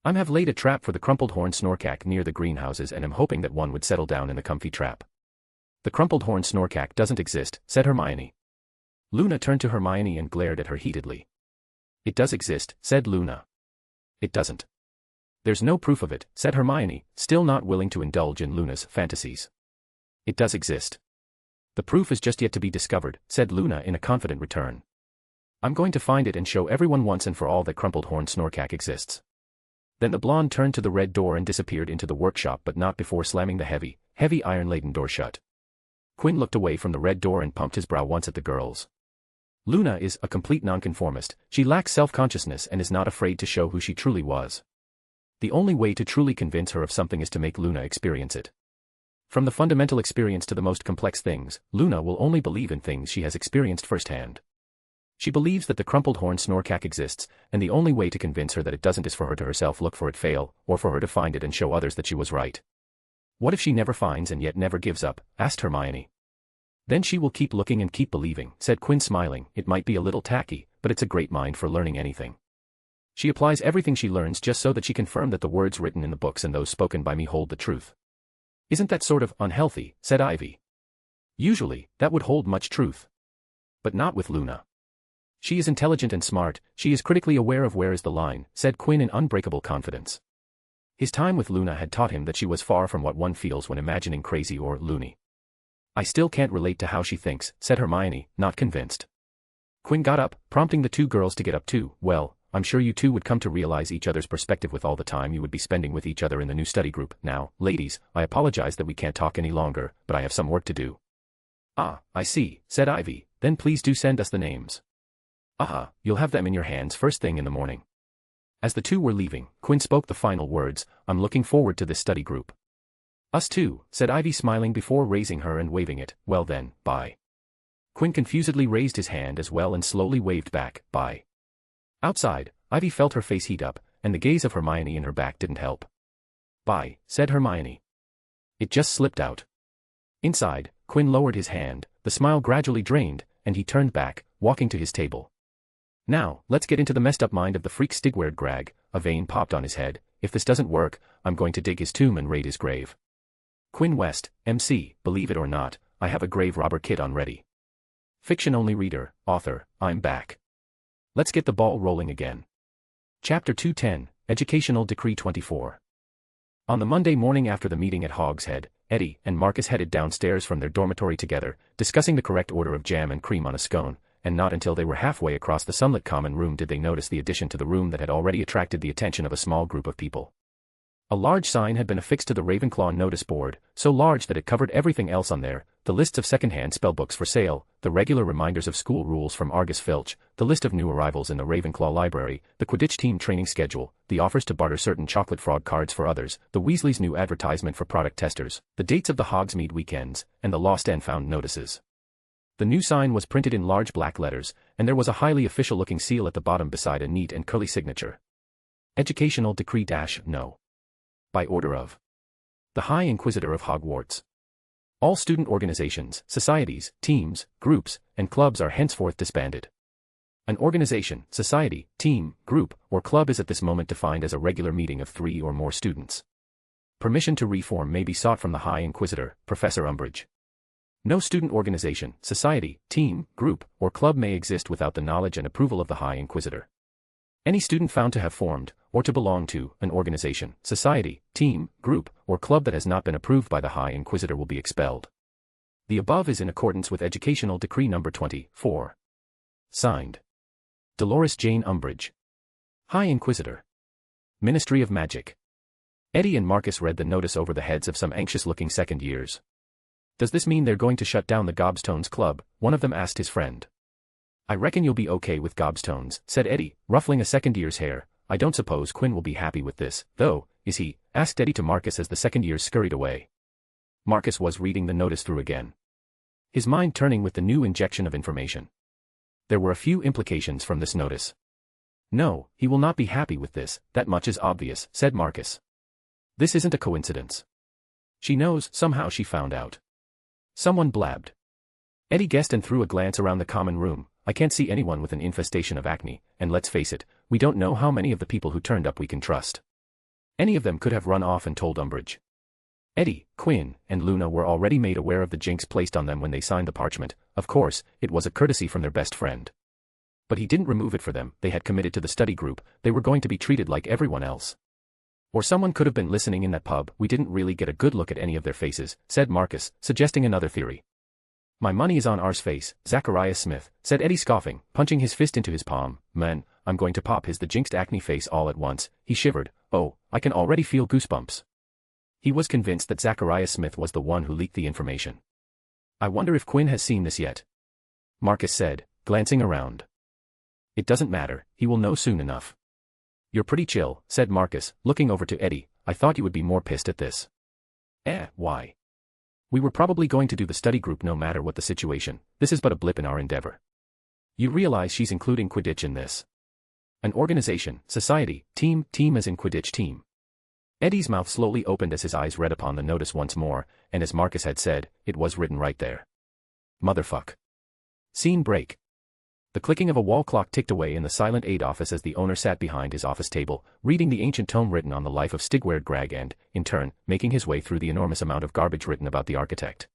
I have laid a trap for the crumpled horn snorkack near the greenhouses and am hoping that one would settle down in the comfy trap. The crumpled horn snorkack doesn't exist, said Hermione. Luna turned to Hermione and glared at her heatedly. It does exist, said Luna. It doesn't. There's no proof of it, said Hermione, still not willing to indulge in Luna's fantasies. It does exist. The proof is just yet to be discovered, said Luna in a confident return. I'm going to find it and show everyone once and for all that crumpled horn snorkack exists. Then the blonde turned to the red door and disappeared into the workshop, but not before slamming the heavy iron-laden door shut. Quinn looked away from the red door and pumped his brow once at the girls. Luna is a complete nonconformist. She lacks self-consciousness and is not afraid to show who she truly was. The only way to truly convince her of something is to make Luna experience it. From the fundamental experience to the most complex things, Luna will only believe in things she has experienced firsthand. She believes that the crumpled horn snorkack exists, and the only way to convince her that it doesn't is for her to herself look for it, fail, or for her to find it and show others that she was right. What if she never finds and yet never gives up? Asked Hermione. Then she will keep looking and keep believing, said Quinn smiling. It might be a little tacky, but it's a great mind for learning anything. She applies everything she learns just so that she confirms that the words written in the books and those spoken by me hold the truth. Isn't that sort of unhealthy? Said Ivy. Usually, that would hold much truth. But not with Luna. She is intelligent and smart, she is critically aware of where is the line, said Quinn in unbreakable confidence. His time with Luna had taught him that she was far from what one feels when imagining crazy or loony. I still can't relate to how she thinks, said Hermione, not convinced. Quinn got up, prompting the two girls to get up too. Well, I'm sure you two would come to realize each other's perspective with all the time you would be spending with each other in the new study group. Now, ladies, I apologize that we can't talk any longer, but I have some work to do. Ah, I see, said Ivy, then please do send us the names. Aha, you'll have them in your hands first thing in the morning. As the two were leaving, Quinn spoke the final words. I'm looking forward to this study group. Us too, said Ivy smiling before raising her and waving it. Well then, bye. Quinn confusedly raised his hand as well and slowly waved back, bye. Outside, Ivy felt her face heat up, and the gaze of Hermione in her back didn't help. Bye, said Hermione. It just slipped out. Inside, Quinn lowered his hand, the smile gradually drained, and he turned back, walking to his table. Now, let's get into the messed up mind of the freak Stigward Grag. A vein popped on his head. If this doesn't work, I'm going to dig his tomb and raid his grave. Quinn West, MC, believe it or not, I have a grave robber kit on ready. Fiction-only reader, author, I'm back. Let's get the ball rolling again. Chapter 210, Educational Decree 24. On the Monday morning after the meeting at Hogshead, Eddie and Marcus headed downstairs from their dormitory together, discussing the correct order of jam and cream on a scone, and not until they were halfway across the sunlit common room did they notice the addition to the room that had already attracted the attention of a small group of people. A large sign had been affixed to the Ravenclaw notice board, so large that it covered everything else on there: the lists of second-hand spellbooks for sale, the regular reminders of school rules from Argus Filch, the list of new arrivals in the Ravenclaw library, the Quidditch team training schedule, the offers to barter certain chocolate frog cards for others, the Weasley's new advertisement for product testers, the dates of the Hogsmeade weekends, and the lost and found notices. The new sign was printed in large black letters, and there was a highly official-looking seal at the bottom beside a neat and curly signature. Educational Decree-No. by order of the High Inquisitor of Hogwarts. All student organizations, societies, teams, groups, and clubs are henceforth disbanded. An organization, society, team, group, or club is at this moment defined as a regular meeting of 3 or more students. Permission to reform may be sought from the High Inquisitor, Professor Umbridge. No student organization, society, team, group, or club may exist without the knowledge and approval of the High Inquisitor. Any student found to have formed, or to belong to, an organization, society, team, group, or club that has not been approved by the High Inquisitor will be expelled. The above is in accordance with Educational Decree No. 24. Signed, Dolores Jane Umbridge, High Inquisitor, Ministry of Magic. Eddie and Marcus read the notice over the heads of some anxious-looking second years. "Does this mean they're going to shut down the Gobstones Club?" one of them asked his friend. "I reckon you'll be okay with Gobstones," said Eddie, ruffling a second year's hair. "I don't suppose Quinn will be happy with this, though, is he?" asked Eddie to Marcus as the second years scurried away. Marcus was reading the notice through again, his mind turning with the new injection of information. There were a few implications from this notice. "No, he will not be happy with this, that much is obvious," said Marcus. "This isn't a coincidence. She knows, somehow she found out." Someone blabbed. Eddie guessed and threw a glance around the common room. "I can't see anyone with an infestation of acne, and let's face it, we don't know how many of the people who turned up we can trust. Any of them could have run off and told Umbridge." Eddie, Quinn, and Luna were already made aware of the jinx placed on them when they signed the parchment. Of course, it was a courtesy from their best friend. But he didn't remove it for them. They had committed to the study group. They were going to be treated like everyone else. "Or someone could have been listening in that pub. We didn't really get a good look at any of their faces," said Marcus, suggesting another theory. "My money is on ours face, Zacharias Smith," said Eddie scoffing, punching his fist into his palm. "Man, I'm going to pop his the jinxed acne face all at once." He shivered. "Oh, I can already feel goosebumps." He was convinced that Zacharias Smith was the one who leaked the information. "I wonder if Quinn has seen this yet," Marcus said, glancing around. "It doesn't matter, he will know soon enough." "You're pretty chill," said Marcus, looking over to Eddie. "I thought you would be more pissed at this." Why? We were probably going to do the study group no matter what the situation. This is but a blip in our endeavor. You realize she's including Quidditch in this. An organization, society, team as in Quidditch team." Eddie's mouth slowly opened as his eyes read upon the notice once more, and as Marcus had said, it was written right there. Motherfuck. Scene break. The clicking of a wall clock ticked away in the silent aid office as the owner sat behind his office table, reading the ancient tome written on the life of Stigward Grag and, in turn, making his way through the enormous amount of garbage written about the architect.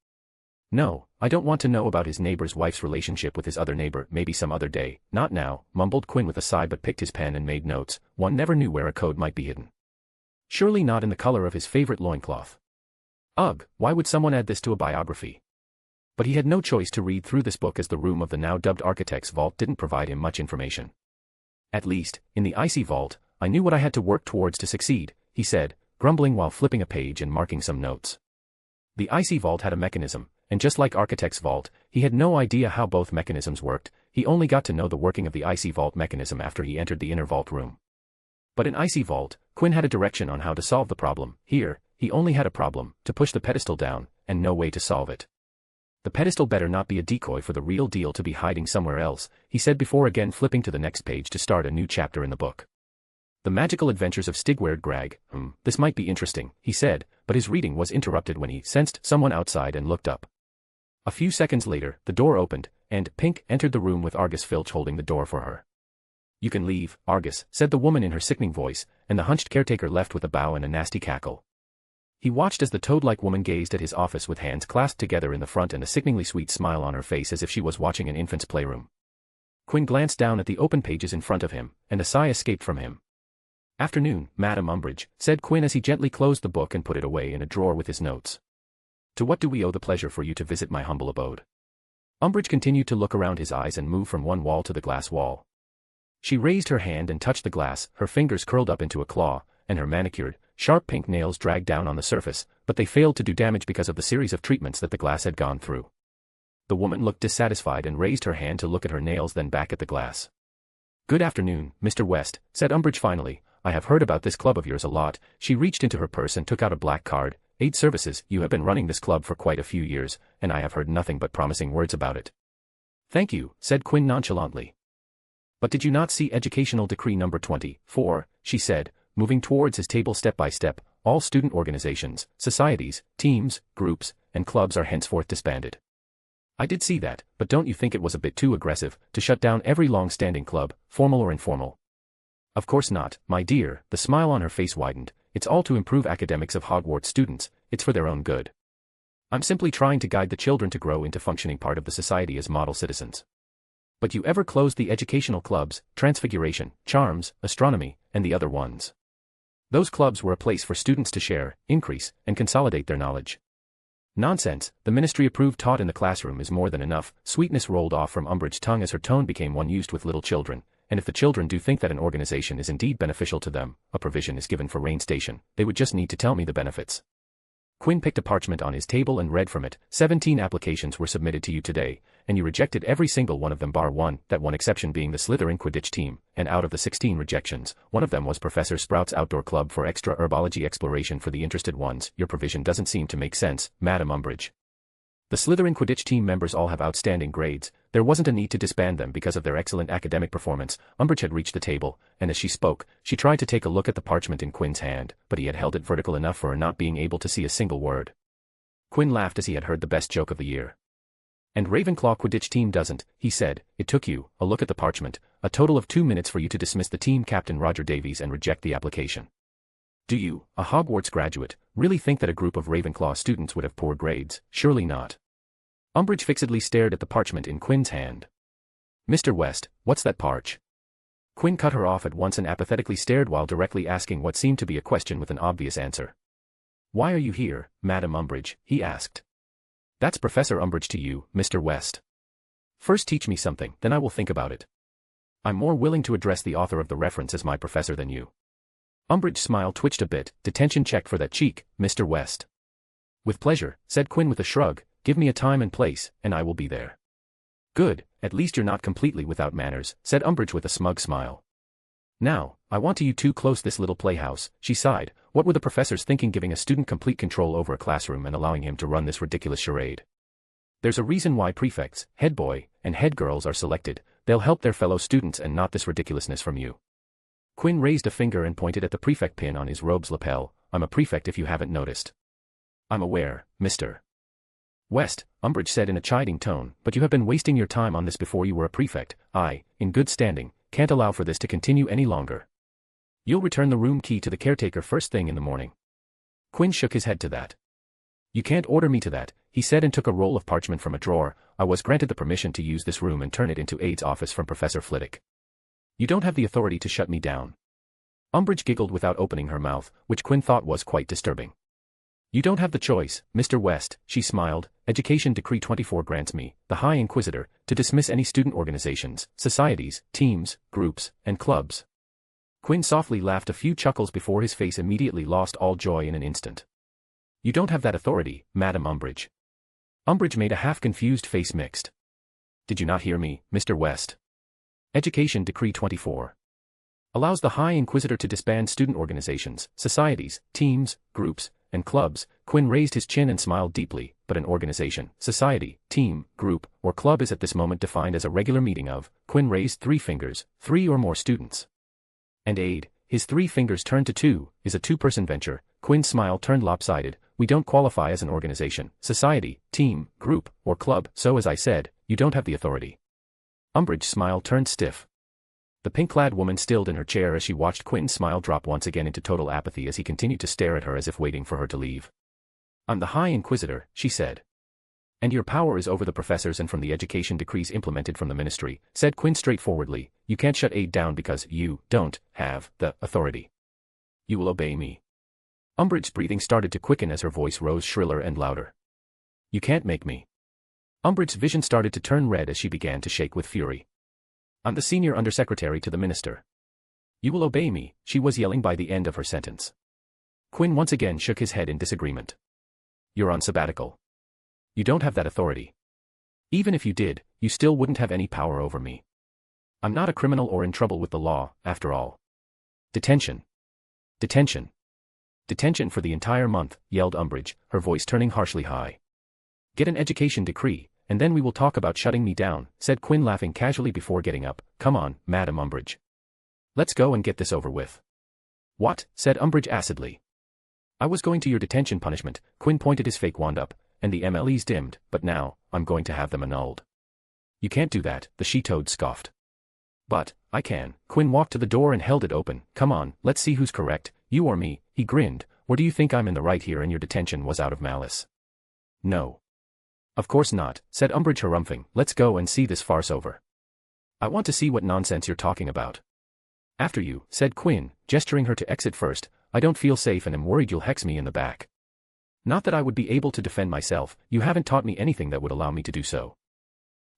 "No, I don't want to know about his neighbor's wife's relationship with his other neighbor, maybe some other day, not now," mumbled Quinn with a sigh, but picked his pen and made notes. One never knew where a code might be hidden. Surely not in the color of his favorite loincloth. Ugh, why would someone add this to a biography? But he had no choice to read through this book as the room of the now dubbed architect's vault didn't provide him much information. "At least, in the icy vault, I knew what I had to work towards to succeed," he said, grumbling while flipping a page and marking some notes. The icy vault had a mechanism, and just like architect's vault, he had no idea how both mechanisms worked. He only got to know the working of the icy vault mechanism after he entered the inner vault room. But in icy vault, Quinn had a direction on how to solve the problem. Here, he only had a problem, to push the pedestal down, and no way to solve it. "The pedestal better not be a decoy for the real deal to be hiding somewhere else," he said before again flipping to the next page to start a new chapter in the book. "The Magical Adventures of Stigward Grag. This might be interesting," he said, but his reading was interrupted when he sensed someone outside and looked up. A few seconds later, the door opened, and Pink entered the room with Argus Filch holding the door for her. "You can leave, Argus," said the woman in her sickening voice, and the hunched caretaker left with a bow and a nasty cackle. He watched as the toad-like woman gazed at his office with hands clasped together in the front and a sickeningly sweet smile on her face as if she was watching an infant's playroom. Quinn glanced down at the open pages in front of him, and a sigh escaped from him. "Afternoon, Madam Umbridge," said Quinn as he gently closed the book and put it away in a drawer with his notes. "To what do we owe the pleasure for you to visit my humble abode?" Umbridge continued to look around his eyes and move from one wall to the glass wall. She raised her hand and touched the glass, her fingers curled up into a claw, and her manicured, sharp pink nails dragged down on the surface, but they failed to do damage because of the series of treatments that the glass had gone through. The woman looked dissatisfied and raised her hand to look at her nails, then back at the glass. "Good afternoon, Mr. West," said Umbridge finally. "I have heard about this club of yours a lot." She reached into her purse and took out a black card. "Aid Services, you have been running this club for quite a few years, and I have heard nothing but promising words about it." "Thank you," said Quinn nonchalantly. "But did you not see Educational Decree No. 24, she said, moving towards his table step by step. all student organizations, societies, teams, groups, and clubs are henceforth disbanded. I did see that, but don't you think it was a bit too aggressive to shut down every long-standing club, formal or informal? Of course not, my dear, the smile on her face widened. It's all to improve academics of Hogwarts students, it's for their own good. I'm simply trying to guide the children to grow into functioning part of the society as model citizens. But you ever closed the educational clubs, Transfiguration, Charms, Astronomy, and the other ones? Those clubs were a place for students to share, increase, and consolidate their knowledge. Nonsense, the ministry approved taught in the classroom is more than enough. Sweetness rolled off from Umbridge's tongue as her tone became one used with little children, and if the children do think that an organization is indeed beneficial to them, a provision is given for Rain Station, they would just need to tell me the benefits. Quinn picked a parchment on his table and read from it. 17 applications were submitted to you today, and you rejected every single one of them bar one, that one exception being the Slytherin Quidditch team, and out of the 16 rejections, one of them was Professor Sprout's outdoor club for extra herbology exploration for the interested ones. Your provision doesn't seem to make sense, Madam Umbridge. The Slytherin Quidditch team members all have outstanding grades. There wasn't a need to disband them because of their excellent academic performance. Umbridge had reached the table, and as she spoke, she tried to take a look at the parchment in Quinn's hand, but he had held it vertical enough for her not being able to see a single word. Quinn laughed as he had heard the best joke of the year. And Ravenclaw Quidditch team doesn't, he said. It took you a look at the parchment, a total of 2 minutes for you to dismiss the team captain Roger Davies and reject the application. Do you, a Hogwarts graduate, really think that a group of Ravenclaw students would have poor grades? Surely not. Umbridge fixedly stared at the parchment in Quinn's hand. Mr. West, what's that parch? Quinn cut her off at once and apathetically stared while directly asking what seemed to be a question with an obvious answer. Why are you here, Madam Umbridge? He asked. That's Professor Umbridge to you, Mr. West. First teach me something, then I will think about it. I'm more willing to address the author of the reference as my professor than you. Umbridge's smile twitched a bit. Detention check for that cheek, Mr. West. With pleasure, said Quinn with a shrug. Give me a time and place, and I will be there. Good, at least you're not completely without manners, said Umbridge with a smug smile. Now, I want you two close this little playhouse, she sighed. What were the professors thinking giving a student complete control over a classroom and allowing him to run this ridiculous charade? There's a reason why prefects, head boy, and head girls are selected. They'll help their fellow students and not this ridiculousness from you. Quinn raised a finger and pointed at the prefect pin on his robe's lapel. I'm a prefect if you haven't noticed. I'm aware, Mr. West, Umbridge said in a chiding tone, but you have been wasting your time on this before you were a prefect. I, in good standing, can't allow for this to continue any longer. You'll return the room key to the caretaker first thing in the morning. Quinn shook his head to that. You can't order me to that, he said and took a roll of parchment from a drawer. I was granted the permission to use this room and turn it into Aid's office from Professor Flitwick. You don't have the authority to shut me down. Umbridge giggled without opening her mouth, which Quinn thought was quite disturbing. You don't have the choice, Mr. West, she smiled. Education Decree 24 grants me, the High Inquisitor, to dismiss any student organizations, societies, teams, groups, and clubs. Quinn softly laughed a few chuckles before his face immediately lost all joy in an instant. You don't have that authority, Madam Umbridge. Umbridge made a half-confused face mixed. Did you not hear me, Mr. West? Education Decree 24 allows the High Inquisitor to disband student organizations, societies, teams, groups, and clubs. Quinn raised his chin and smiled deeply, but an organization, society, team, group, or club is at this moment defined as a regular meeting of, Quinn raised 3 fingers, 3 or more students. And Aid, his 3 fingers turned to 2, is a 2-person venture. Quinn's smile turned lopsided. We don't qualify as an organization, society, team, group, or club, so as I said, you don't have the authority. Umbridge's smile turned stiff. The pink-clad woman stilled in her chair as she watched Quinn's smile drop once again into total apathy as he continued to stare at her as if waiting for her to leave. I'm the High Inquisitor, she said. And your power is over the professors and from the education decrees implemented from the ministry, said Quinn straightforwardly. You can't shut Aid down because you don't have the authority. You will obey me. Umbridge's breathing started to quicken as her voice rose shriller and louder. You can't make me. Umbridge's vision started to turn red as she began to shake with fury. I'm the senior undersecretary to the minister. You will obey me, she was yelling by the end of her sentence. Quinn once again shook his head in disagreement. You're on sabbatical. You don't have that authority. Even if you did, you still wouldn't have any power over me. I'm not a criminal or in trouble with the law, after all. Detention. Detention. Detention for the entire month, yelled Umbridge, her voice turning harshly high. Get an education decree, and then we will talk about shutting me down, said Quinn laughing casually before getting up. Come on, Madam Umbridge. Let's go and get this over with. What? Said Umbridge acidly. I was going to your detention punishment, Quinn pointed his fake wand up, and the MLEs dimmed, but now, I'm going to have them annulled. You can't do that, the she-toad scoffed. But, I can. Quinn walked to the door and held it open. Come on, let's see who's correct, you or me, he grinned. Or do you think I'm in the right here and your detention was out of malice? No. Of course not, said Umbridge harumphing. Let's go and see this farce over. I want to see what nonsense you're talking about. After you, said Quinn, gesturing her to exit first. I don't feel safe and am worried you'll hex me in the back. Not that I would be able to defend myself, you haven't taught me anything that would allow me to do so.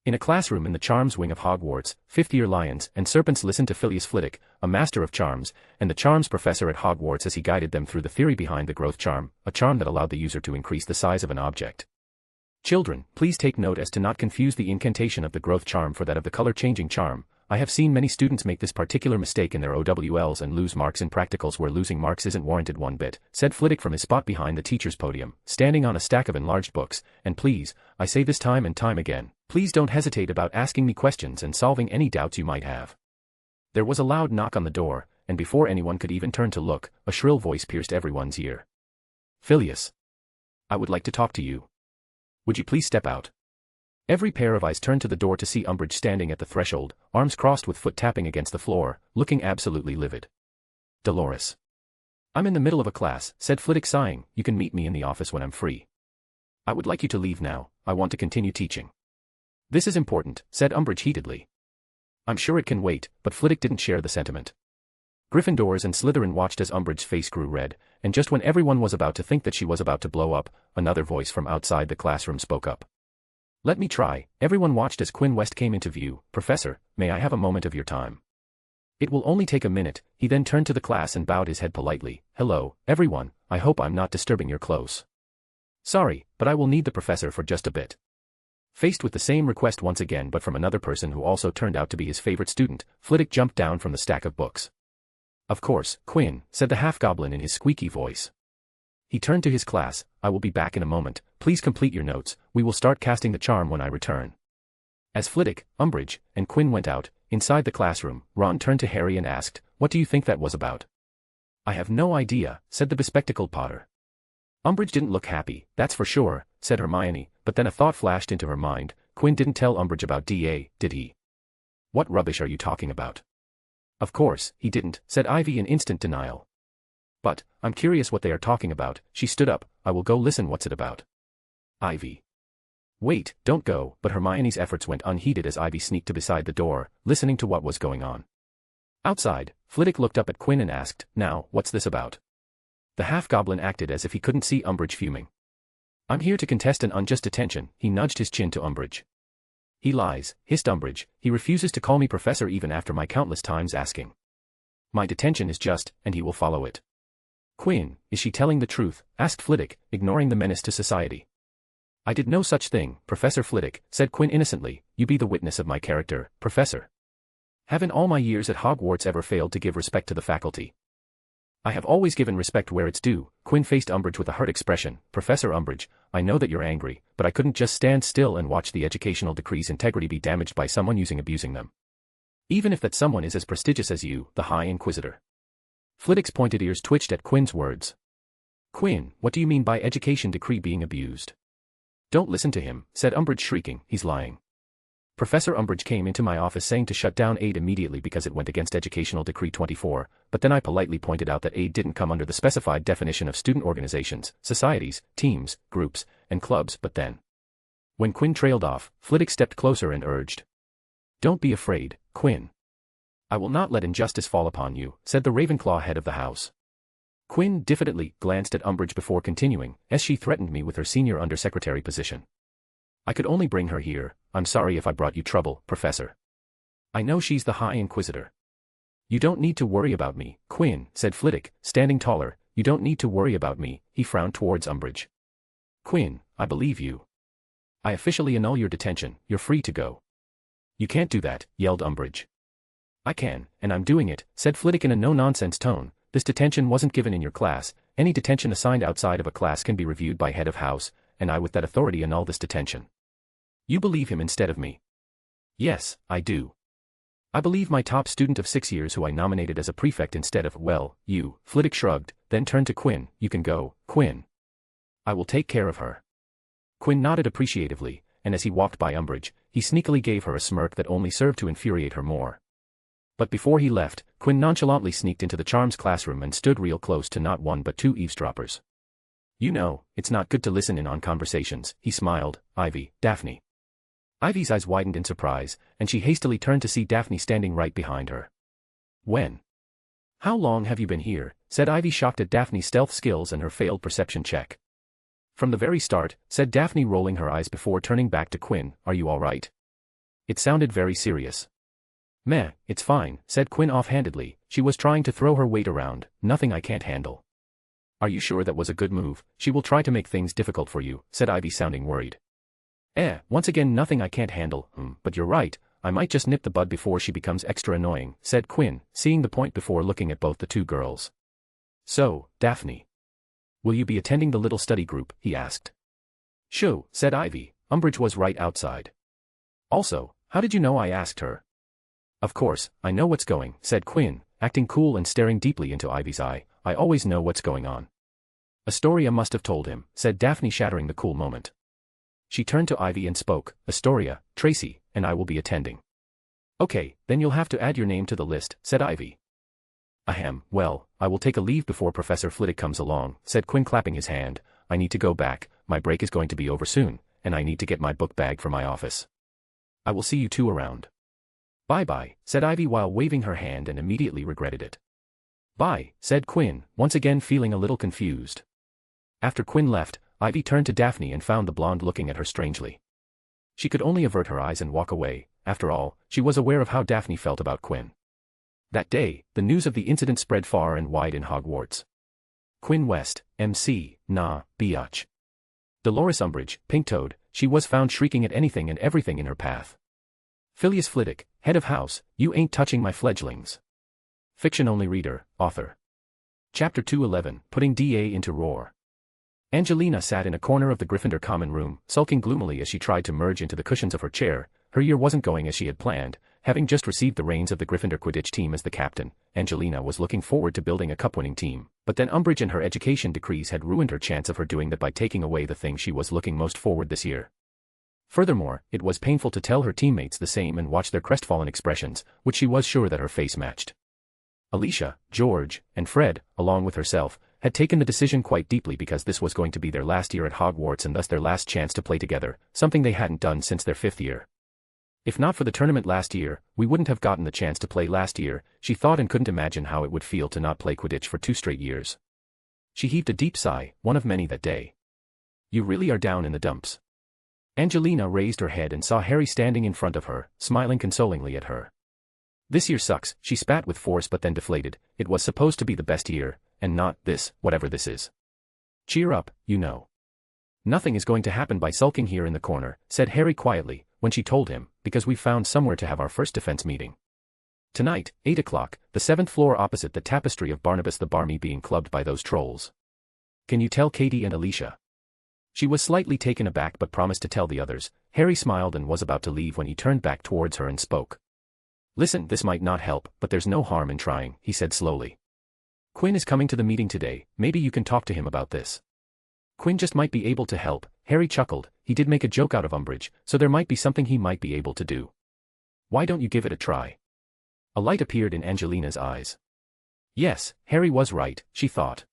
In a classroom in the Charms wing of Hogwarts, fifth-year lions and serpents listened to Phileas Flitwick, a master of charms, and the charms professor at Hogwarts as he guided them through the theory behind the growth charm, a charm that allowed the user to increase the size of an object. Children, please take note as to not confuse the incantation of the growth charm for that of the color-changing charm. I have seen many students make this particular mistake in their OWLs and lose marks in practicals where losing marks isn't warranted one bit, said Flitwick from his spot behind the teacher's podium, standing on a stack of enlarged books, and please, I say this time and time again, please don't hesitate about asking me questions and solving any doubts you might have. There was a loud knock on the door, and before anyone could even turn to look, a shrill voice pierced everyone's ear. Phileas. I would like to talk to you. Would you please step out? Every pair of eyes turned to the door to see Umbridge standing at the threshold, arms crossed with foot tapping against the floor, looking absolutely livid. Dolores. I'm in the middle of a class, said Flitwick sighing. You can meet me in the office when I'm free. I would like you to leave now, I want to continue teaching. This is important, said Umbridge heatedly. I'm sure it can wait, but Flitwick didn't share the sentiment. Gryffindors and Slytherin watched as Umbridge's face grew red, and just when everyone was about to think that she was about to blow up, another voice from outside the classroom spoke up. Let me try. Everyone watched as Quinn West came into view. Professor, may I have a moment of your time? It will only take a minute. He then turned to the class and bowed his head politely. Hello, everyone, I hope I'm not disturbing your close. Sorry, but I will need the professor for just a bit. Faced with the same request once again but from another person who also turned out to be his favorite student, Flitwick jumped down from the stack of books. Of course, Quinn, said the half-goblin in his squeaky voice. He turned to his class. I will be back in a moment, please complete your notes, we will start casting the charm when I return. As Flitwick, Umbridge, and Quinn went out, inside the classroom, Ron turned to Harry and asked, what do you think that was about? I have no idea, said the bespectacled Potter. Umbridge didn't look happy, that's for sure, said Hermione, but then a thought flashed into her mind. Quinn didn't tell Umbridge about DA, did he? What rubbish are you talking about? Of course, he didn't, said Ivy in instant denial. But, I'm curious what they are talking about. She stood up. I will go listen. What's it about? Ivy. Wait, don't go, but Hermione's efforts went unheeded as Ivy sneaked to beside the door, listening to what was going on. Outside, Flitwick looked up at Quinn and asked, now, what's this about? The half-goblin acted as if he couldn't see Umbridge fuming. I'm here to contest an unjust detention. He nudged his chin to Umbridge. He lies, hissed Umbridge. He refuses to call me professor even after my countless times asking. My detention is just, and he will follow it. Quinn, is she telling the truth? Asked Flitwick, ignoring the menace to society. I did no such thing, Professor Flitwick, said Quinn innocently. You be the witness of my character, Professor. Have in all my years at Hogwarts ever failed to give respect to the faculty? I have always given respect where it's due. Quinn faced Umbridge with a hurt expression. Professor Umbridge, I know that you're angry, but I couldn't just stand still and watch the educational decree's integrity be damaged by someone abusing them. Even if that someone is as prestigious as you, the High Inquisitor. Flitwick's pointed ears twitched at Quinn's words. Quinn, what do you mean by education decree being abused? Don't listen to him, said Umbridge shrieking, he's lying. Professor Umbridge came into my office saying to shut down aid immediately because it went against Educational Decree 24, but then I politely pointed out that aid didn't come under the specified definition of student organizations, societies, teams, groups, and clubs. But then, when Quinn trailed off, Flitwick stepped closer and urged. Don't be afraid, Quinn. I will not let injustice fall upon you, said the Ravenclaw head of the house. Quinn diffidently glanced at Umbridge before continuing, as she threatened me with her senior undersecretary position. I could only bring her here. I'm sorry if I brought you trouble, Professor. I know she's the High Inquisitor. You don't need to worry about me, Quinn, said Flitwick, standing taller. You don't need to worry about me. He frowned towards Umbridge. Quinn, I believe you. I officially annul your detention. You're free to go. You can't do that, yelled Umbridge. I can, and I'm doing it, said Flitwick in a no-nonsense tone. This detention wasn't given in your class. Any detention assigned outside of a class can be reviewed by head of house, and I with that authority annul this detention. You believe him instead of me? Yes, I do. I believe my top student of 6 years who I nominated as a prefect instead of, well, you, Flitwick shrugged, then turned to Quinn. You can go, Quinn. I will take care of her. Quinn nodded appreciatively, and as he walked by Umbridge, he sneakily gave her a smirk that only served to infuriate her more. But before he left, Quinn nonchalantly sneaked into the charms classroom and stood real close to not one but two eavesdroppers. You know, it's not good to listen in on conversations, he smiled. Ivy, Daphne. Ivy's eyes widened in surprise, and she hastily turned to see Daphne standing right behind her. When? How long have you been here? Said Ivy, shocked at Daphne's stealth skills and her failed perception check. From the very start, said Daphne, rolling her eyes before turning back to Quinn. Are you all right? It sounded very serious. Meh, it's fine, said Quinn offhandedly. She was trying to throw her weight around. Nothing I can't handle. Are you sure that was a good move? She will try to make things difficult for you, said Ivy, sounding worried. Once again, nothing I can't handle. But you're right, I might just nip the bud before she becomes extra annoying, said Quinn, seeing the point before looking at both the two girls. So, Daphne. Will you be attending the little study group? He asked. Shoo, said Ivy. Umbridge was right outside. Also, how did you know I asked her? Of course, I know what's going, said Quinn, acting cool and staring deeply into Ivy's eye. I always know what's going on. Astoria must have told him, said Daphne, shattering the cool moment. She turned to Ivy and spoke. Astoria, Tracy, and I will be attending. Okay, then you'll have to add your name to the list, said Ivy. Ahem, well, I will take a leave before Professor Flitwick comes along, said Quinn, clapping his hand. I need to go back, my break is going to be over soon, and I need to get my book bag for my office. I will see you two around. Bye-bye, said Ivy while waving her hand, and immediately regretted it. Bye, said Quinn, once again feeling a little confused. After Quinn left, Ivy turned to Daphne and found the blonde looking at her strangely. She could only avert her eyes and walk away. After all, she was aware of how Daphne felt about Quinn. That day, the news of the incident spread far and wide in Hogwarts. Quinn West, MC, nah, biatch. Dolores Umbridge, Pink-Toed, she was found shrieking at anything and everything in her path. Phileas Flitwick, head of house, you ain't touching my fledglings. Fiction-only reader, author. Chapter 211, Putting DA into Roar. Angelina sat in a corner of the Gryffindor common room, sulking gloomily as she tried to merge into the cushions of her chair. Her year wasn't going as she had planned. Having just received the reins of the Gryffindor Quidditch team as the captain, Angelina was looking forward to building a cup-winning team. But then Umbridge and her education decrees had ruined her chance of her doing that by taking away the thing she was looking most forward this year. Furthermore, it was painful to tell her teammates the same and watch their crestfallen expressions, which she was sure that her face matched. Alicia, George, and Fred, along with herself, had taken the decision quite deeply because this was going to be their last year at Hogwarts and thus their last chance to play together, something they hadn't done since their 5th year. If not for the tournament last year, we wouldn't have gotten the chance to play last year, she thought, and couldn't imagine how it would feel to not play Quidditch for 2 straight years. She heaved a deep sigh, one of many that day. You really are down in the dumps. Angelina raised her head and saw Harry standing in front of her, smiling consolingly at her. This year sucks, she spat with force but then deflated. It was supposed to be the best year, and not this, whatever this is. Cheer up, you know. Nothing is going to happen by sulking here in the corner, said Harry quietly, when she told him, because we've found somewhere to have our first defense meeting. Tonight, 8 o'clock, the 7th floor opposite the tapestry of Barnabas the Barmy being clubbed by those trolls. Can you tell Katie and Alicia? She was slightly taken aback but promised to tell the others. Harry smiled and was about to leave when he turned back towards her and spoke. Listen, this might not help, but there's no harm in trying, he said slowly. Quinn is coming to the meeting today, maybe you can talk to him about this. Quinn just might be able to help, Harry chuckled. He did make a joke out of Umbridge, so there might be something he might be able to do. Why don't you give it a try? A light appeared in Angelina's eyes. Yes, Harry was right, she thought.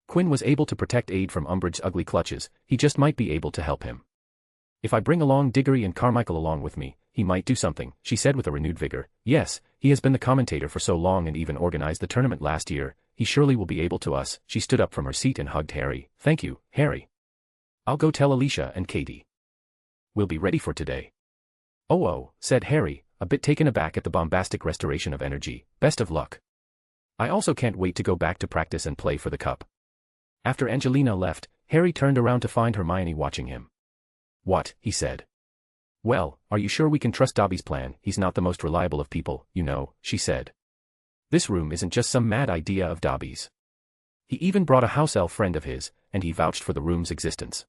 Quinn was able to protect Aid from Umbridge's ugly clutches, he just might be able to help him. If I bring along Diggory and Carmichael along with me, he might do something, she said with a renewed vigor. Yes, he has been the commentator for so long and even organized the tournament last year, he surely will be able to us. She stood up from her seat and hugged Harry. Thank you, Harry. I'll go tell Alicia and Katie. We'll be ready for today. Oh, said Harry, a bit taken aback at the bombastic restoration of energy. Best of luck. I also can't wait to go back to practice and play for the cup. After Angelina left, Harry turned around to find Hermione watching him. What, he said. Well, are you sure we can trust Dobby's plan? He's not the most reliable of people, you know, she said. This room isn't just some mad idea of Dobby's. He even brought a house elf friend of his, and he vouched for the room's existence.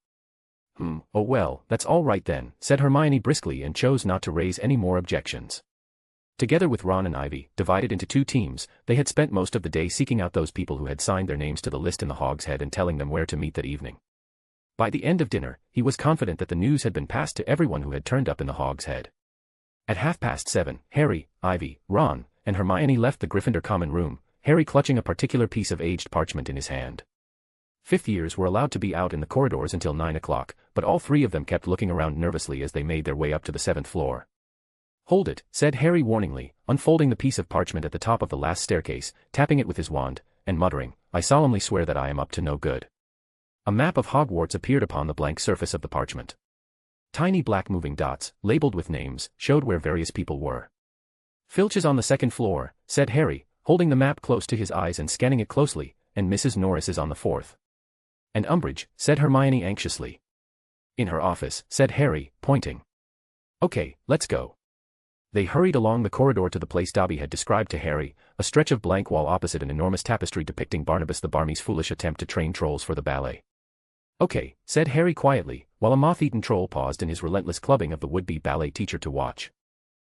Oh well, that's all right then, said Hermione briskly and chose not to raise any more objections. Together with Ron and Ivy, divided into two teams, they had spent most of the day seeking out those people who had signed their names to the list in the Hog's Head and telling them where to meet that evening. By the end of dinner, he was confident that the news had been passed to everyone who had turned up in the Hog's Head. At 7:30, Harry, Ivy, Ron, and Hermione left the Gryffindor common room, Harry clutching a particular piece of aged parchment in his hand. Fifth years were allowed to be out in the corridors until 9 o'clock, but all three of them kept looking around nervously as they made their way up to the 7th floor. "Hold it," said Harry warningly, unfolding the piece of parchment at the top of the last staircase, tapping it with his wand, and muttering, "I solemnly swear that I am up to no good." A map of Hogwarts appeared upon the blank surface of the parchment. Tiny black moving dots, labeled with names, showed where various people were. "Filch is on the 2nd floor," said Harry, holding the map close to his eyes and scanning it closely, "and Mrs. Norris is on the 4th. "And Umbridge," said Hermione anxiously. "In her office," said Harry, pointing. "Okay, let's go." They hurried along the corridor to the place Dobby had described to Harry, a stretch of blank wall opposite an enormous tapestry depicting Barnabas the Barmy's foolish attempt to train trolls for the ballet. "Okay," said Harry quietly, while a moth-eaten troll paused in his relentless clubbing of the would-be ballet teacher to watch.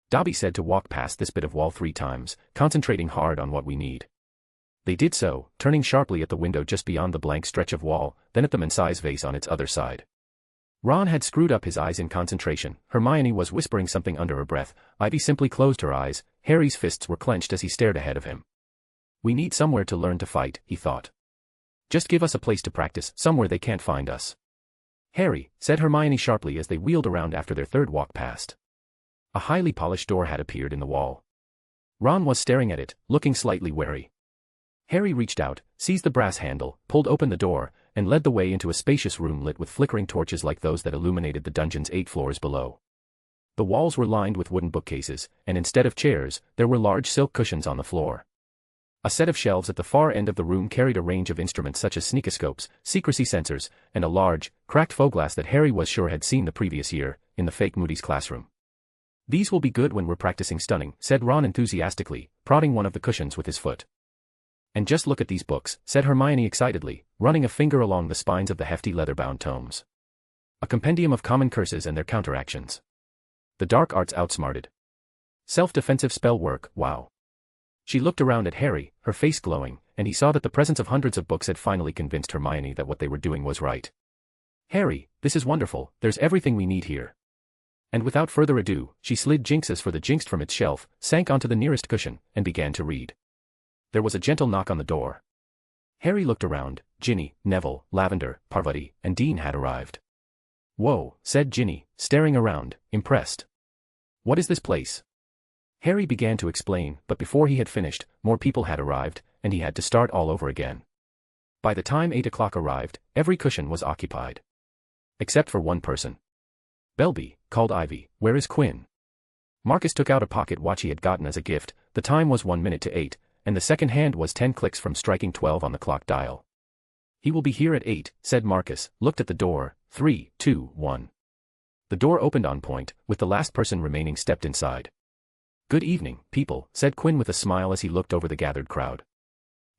Dobby said to walk past this bit of wall 3 times, concentrating hard on what we need. They did so, turning sharply at the window just beyond the blank stretch of wall, then at the men's vase on its other side. Ron had screwed up his eyes in concentration, Hermione was whispering something under her breath, Ivy simply closed her eyes, Harry's fists were clenched as he stared ahead of him. "We need somewhere to learn to fight," he thought. "Just give us a place to practice, somewhere they can't find us." "Harry," said Hermione sharply as they wheeled around after their third walk past. A highly polished door had appeared in the wall. Ron was staring at it, looking slightly wary. Harry reached out, seized the brass handle, pulled open the door, and led the way into a spacious room lit with flickering torches like those that illuminated the dungeon's 8 floors below. The walls were lined with wooden bookcases, and instead of chairs, there were large silk cushions on the floor. A set of shelves at the far end of the room carried a range of instruments such as sneakoscopes, secrecy sensors, and a large, cracked fogglass that Harry was sure had seen the previous year, in the fake Moody's classroom. "These will be good when we're practicing stunning," said Ron enthusiastically, prodding one of the cushions with his foot. "And just look at these books," said Hermione excitedly, running a finger along the spines of the hefty leather-bound tomes. "A compendium of common curses and their counteractions. The dark arts outsmarted. Self-defensive spell work, wow." She looked around at Harry, her face glowing, and he saw that the presence of hundreds of books had finally convinced Hermione that what they were doing was right. "Harry, this is wonderful, there's everything we need here." And without further ado, she slid Jinx's for the Jinxed from its shelf, sank onto the nearest cushion, and began to read. There was a gentle knock on the door. Harry looked around. Ginny, Neville, Lavender, Parvati, and Dean had arrived. "Whoa," said Ginny, staring around, impressed. "What is this place?" Harry began to explain, but before he had finished, more people had arrived, and he had to start all over again. By the time 8 o'clock arrived, every cushion was occupied. Except for one person. "Belby," called Ivy, "where is Quinn?" Marcus took out a pocket watch he had gotten as a gift, the time was 1 minute to 8, and the second hand was 10 clicks from striking 12 on the clock dial. "He will be here at 8, said Marcus, looked at the door, 3, 2, 1. The door opened on point, with the last person remaining stepped inside. "Good evening, people," said Quinn with a smile as he looked over the gathered crowd.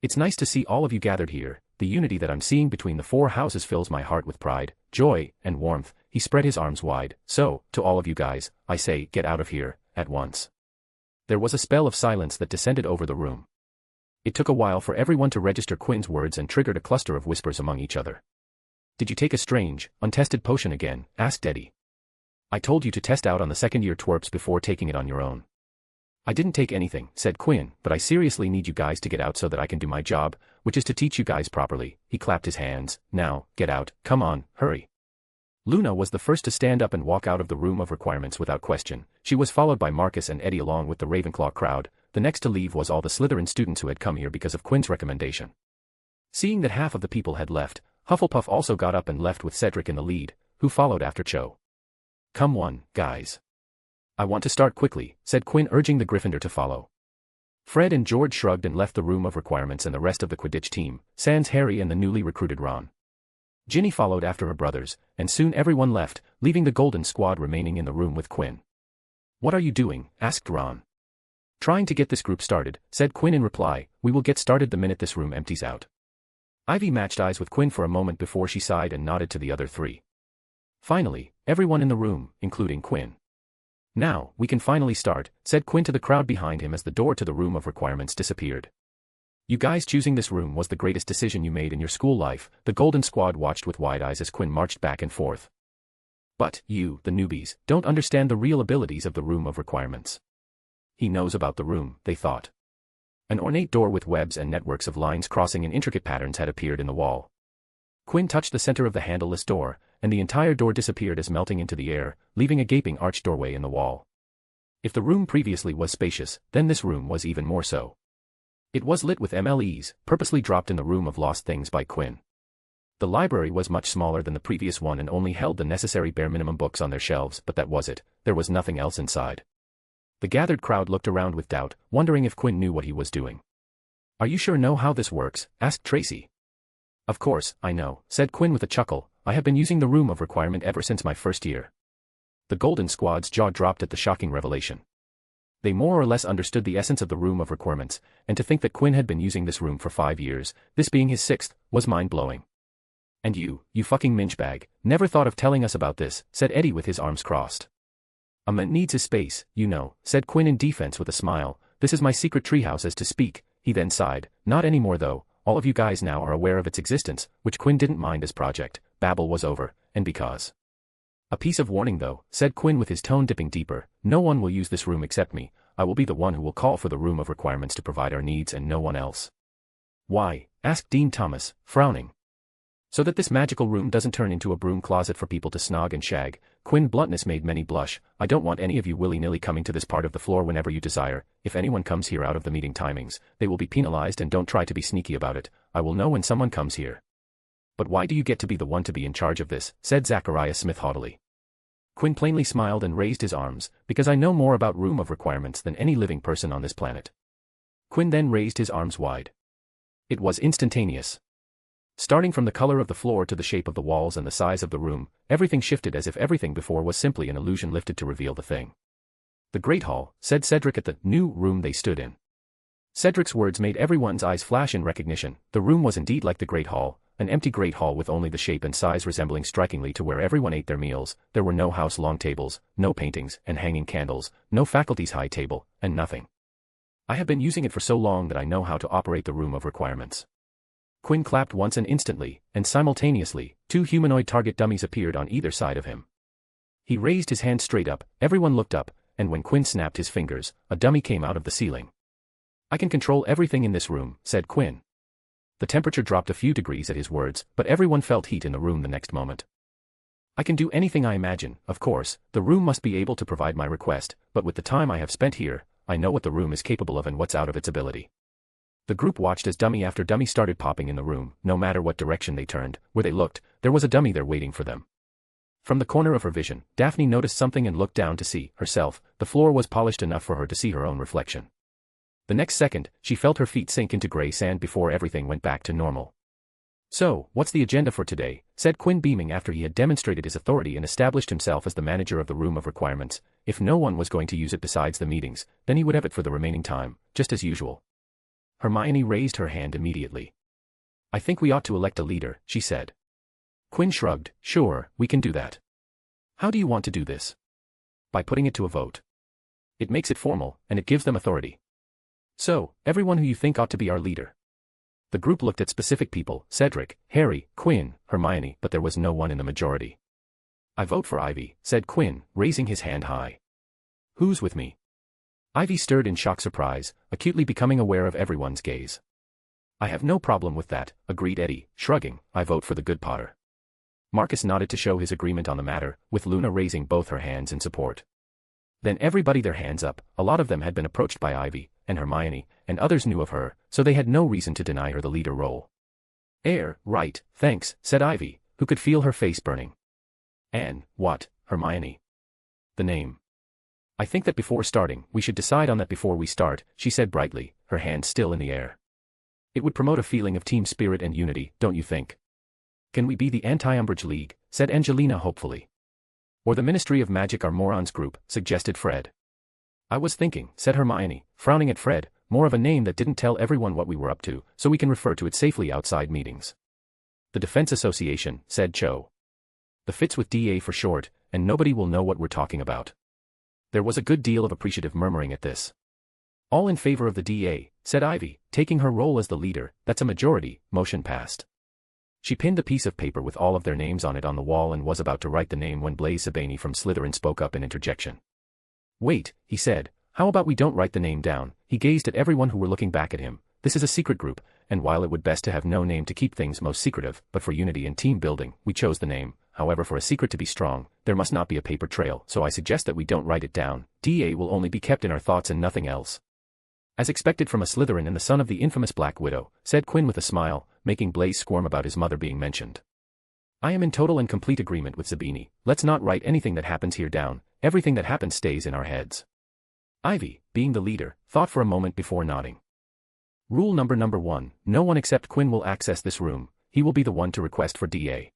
"It's nice to see all of you gathered here, the unity that I'm seeing between the 4 houses fills my heart with pride, joy, and warmth." He spread his arms wide. "So, to all of you guys, I say, get out of here, at once." There was a spell of silence that descended over the room. It took a while for everyone to register Quinn's words and triggered a cluster of whispers among each other. "Did you take a strange, untested potion again?" asked Eddie. "I told you to test out on the second-year twerps before taking it on your own." "I didn't take anything," said Quinn, "but I seriously need you guys to get out so that I can do my job, which is to teach you guys properly." He clapped his hands. "Now, get out, come on, hurry." Luna was the first to stand up and walk out of the room of requirements without question. She was followed by Marcus and Eddie along with the Ravenclaw crowd. The next to leave was all the Slytherin students who had come here because of Quinn's recommendation. Seeing that half of the people had left, Hufflepuff also got up and left with Cedric in the lead, who followed after Cho. "Come on, guys. I want to start quickly," said Quinn, urging the Gryffindor to follow. Fred and George shrugged and left the room of requirements and the rest of the Quidditch team, sans Harry and the newly recruited Ron. Ginny followed after her brothers, and soon everyone left, leaving the Golden Squad remaining in the room with Quinn. "What are you doing?" asked Ron. "Trying to get this group started," said Quinn in reply. "We will get started the minute this room empties out." Ivy matched eyes with Quinn for a moment before she sighed and nodded to the other 3. Finally, everyone in the room, including Quinn. Now, we can finally start, said Quinn to the crowd behind him as the door to the room of requirements disappeared. You guys choosing this room was the greatest decision you made in your school life, the Golden Squad watched with wide eyes as Quinn marched back and forth. But, you, the newbies, don't understand the real abilities of the room of requirements. He knows about the room, they thought. An ornate door with webs and networks of lines crossing in intricate patterns had appeared in the wall. Quinn touched the center of the handleless door, and the entire door disappeared as melting into the air, leaving a gaping arched doorway in the wall. If the room previously was spacious, then this room was even more so. It was lit with MLEs, purposely dropped in the room of lost things by Quinn. The library was much smaller than the previous one and only held the necessary bare minimum books on their shelves, but that was it, there was nothing else inside. The gathered crowd looked around with doubt, wondering if Quinn knew what he was doing. Are you sure know how this works? Asked Tracy. Of course, I know, said Quinn with a chuckle, I have been using the room of requirement ever since my first year. The Golden Squad's jaw dropped at the shocking revelation. They more or less understood the essence of the room of requirements, and to think that Quinn had been using this room for 5 years, this being his 6th, was mind-blowing. And you fucking minchbag, never thought of telling us about this, said Eddie with his arms crossed. A man needs his space, you know, said Quinn in defense with a smile, this is my secret treehouse as to speak, he then sighed, not anymore though, all of you guys now are aware of its existence, which Quinn didn't mind as Project Babel was over, and because. A piece of warning though, said Quinn with his tone dipping deeper, no one will use this room except me, I will be the one who will call for the room of requirements to provide our needs and no one else. Why? Asked Dean Thomas, frowning. So that this magical room doesn't turn into a broom closet for people to snog and shag, Quinn bluntness made many blush, I don't want any of you willy-nilly coming to this part of the floor whenever you desire, if anyone comes here out of the meeting timings, they will be penalized and don't try to be sneaky about it, I will know when someone comes here. But why do you get to be the one to be in charge of this, said Zachariah Smith haughtily. Quinn plainly smiled and raised his arms, because I know more about room of requirements than any living person on this planet. Quinn then raised his arms wide. It was instantaneous. Starting from the color of the floor to the shape of the walls and the size of the room, everything shifted as if everything before was simply an illusion lifted to reveal the thing. The Great Hall, said Cedric at the new room they stood in. Cedric's words made everyone's eyes flash in recognition, the room was indeed like the Great Hall, an empty Great Hall with only the shape and size resembling strikingly to where everyone ate their meals, there were no house-long tables, no paintings and hanging candles, no faculty's high table, and nothing. I have been using it for so long that I know how to operate the room of requirements. Quinn clapped once and instantly, and simultaneously, 2 humanoid target dummies appeared on either side of him. He raised his hand straight up, everyone looked up, and when Quinn snapped his fingers, a dummy came out of the ceiling. I can control everything in this room, said Quinn. The temperature dropped a few degrees at his words, but everyone felt heat in the room the next moment. I can do anything I imagine, of course, the room must be able to provide my request, but with the time I have spent here, I know what the room is capable of and what's out of its ability. The group watched as dummy after dummy started popping in the room, no matter what direction they turned, where they looked, there was a dummy there waiting for them. From the corner of her vision, Daphne noticed something and looked down to see herself, the floor was polished enough for her to see her own reflection. The next second, she felt her feet sink into gray sand before everything went back to normal. So, what's the agenda for today, said Quinn beaming after he had demonstrated his authority and established himself as the manager of the room of requirements. If no one was going to use it besides the meetings, then he would have it for the remaining time, just as usual. Hermione raised her hand immediately. I think we ought to elect a leader, she said. Quinn shrugged, sure, we can do that. How do you want to do this? By putting it to a vote. It makes it formal, and it gives them authority. So, everyone who you think ought to be our leader. The group looked at specific people, Cedric, Harry, Quinn, Hermione, but there was no one in the majority. I vote for Ivy, said Quinn, raising his hand high. Who's with me? Ivy stirred in shocked surprise, acutely becoming aware of everyone's gaze. I have no problem with that, agreed Eddie, shrugging, I vote for the good Potter. Marcus nodded to show his agreement on the matter, with Luna raising both her hands in support. Then everybody their hands up, a lot of them had been approached by Ivy, and Hermione, and others knew of her, so they had no reason to deny her the leader role. Right, thanks, said Ivy, who could feel her face burning. And, what, Hermione? The name. I think that before starting, we should decide on that before we start, she said brightly, her hand still in the air. It would promote a feeling of team spirit and unity, don't you think? Can we be the Anti-Umbridge League, said Angelina hopefully. Or the Ministry of Magic Are Morons group, suggested Fred. I was thinking, said Hermione, frowning at Fred, more of a name that didn't tell everyone what we were up to, so we can refer to it safely outside meetings. The Defense Association, said Cho. The fits with DA for short, and nobody will know what we're talking about. There was a good deal of appreciative murmuring at this. All in favor of the DA, said Ivy, taking her role as the leader. That's a majority. Motion passed. She pinned a piece of paper with all of their names on it on the wall and was about to write the name when Blaise Zabani from Slytherin spoke up in interjection. Wait, he said, how about we don't write the name down? He gazed at everyone who were looking back at him. This is a secret group, and while it would best to have no name to keep things most secretive, but for unity and team building, we chose the name. However, for a secret to be strong, there must not be a paper trail, so I suggest that we don't write it down. DA will only be kept in our thoughts and nothing else. As expected from a Slytherin and the son of the infamous Black Widow, said Quinn with a smile, making Blaise squirm about his mother being mentioned. I am in total and complete agreement with Zabini. Let's not write anything that happens here down. Everything that happens stays in our heads. Ivy, being the leader, thought for a moment before nodding. Rule number 1, no one except Quinn will access this room. He will be the one to request for DA.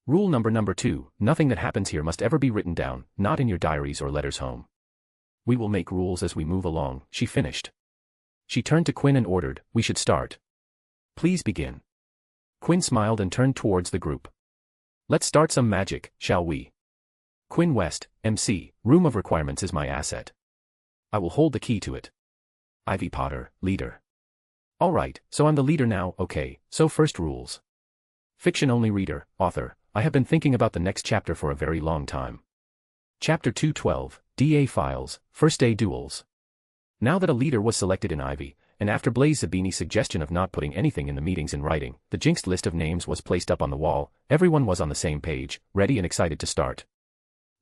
Rule number 2, nothing that happens here must ever be written down, not in your diaries or letters home. We will make rules as we move along, she finished. She turned to Quinn and ordered, we should start. Please begin. Quinn smiled and turned towards the group. Let's start some magic, shall we? Quinn West, MC, Room of Requirements is my asset. I will hold the key to it. Ivy Potter, leader. Alright, so I'm the leader now, okay, so first rules. Fiction-only reader, author, I have been thinking about the next chapter for a very long time. Chapter 212, DA Files, First Day Duels. Now that a leader was selected in Ivy, and after Blaise Zabini's suggestion of not putting anything in the meetings in writing, the jinxed list of names was placed up on the wall. Everyone was on the same page, ready and excited to start.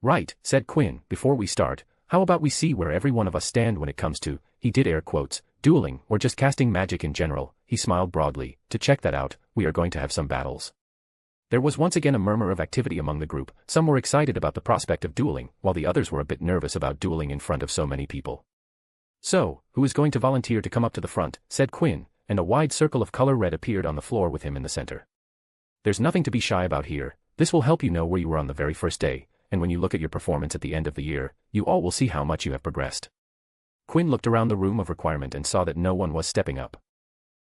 Right, said Quinn, before we start, how about we see where every one of us stand when it comes to, he did air quotes, dueling, or just casting magic in general. He smiled broadly. To check that out, we are going to have some battles. There was once again a murmur of activity among the group. Some were excited about the prospect of dueling, while the others were a bit nervous about dueling in front of so many people. So, who is going to volunteer to come up to the front, said Quinn, and a wide circle of color red appeared on the floor with him in the center. There's nothing to be shy about here. This will help you know where you were on the very first day, and when you look at your performance at the end of the year, you all will see how much you have progressed. Quinn looked around the room of requirement and saw that no one was stepping up.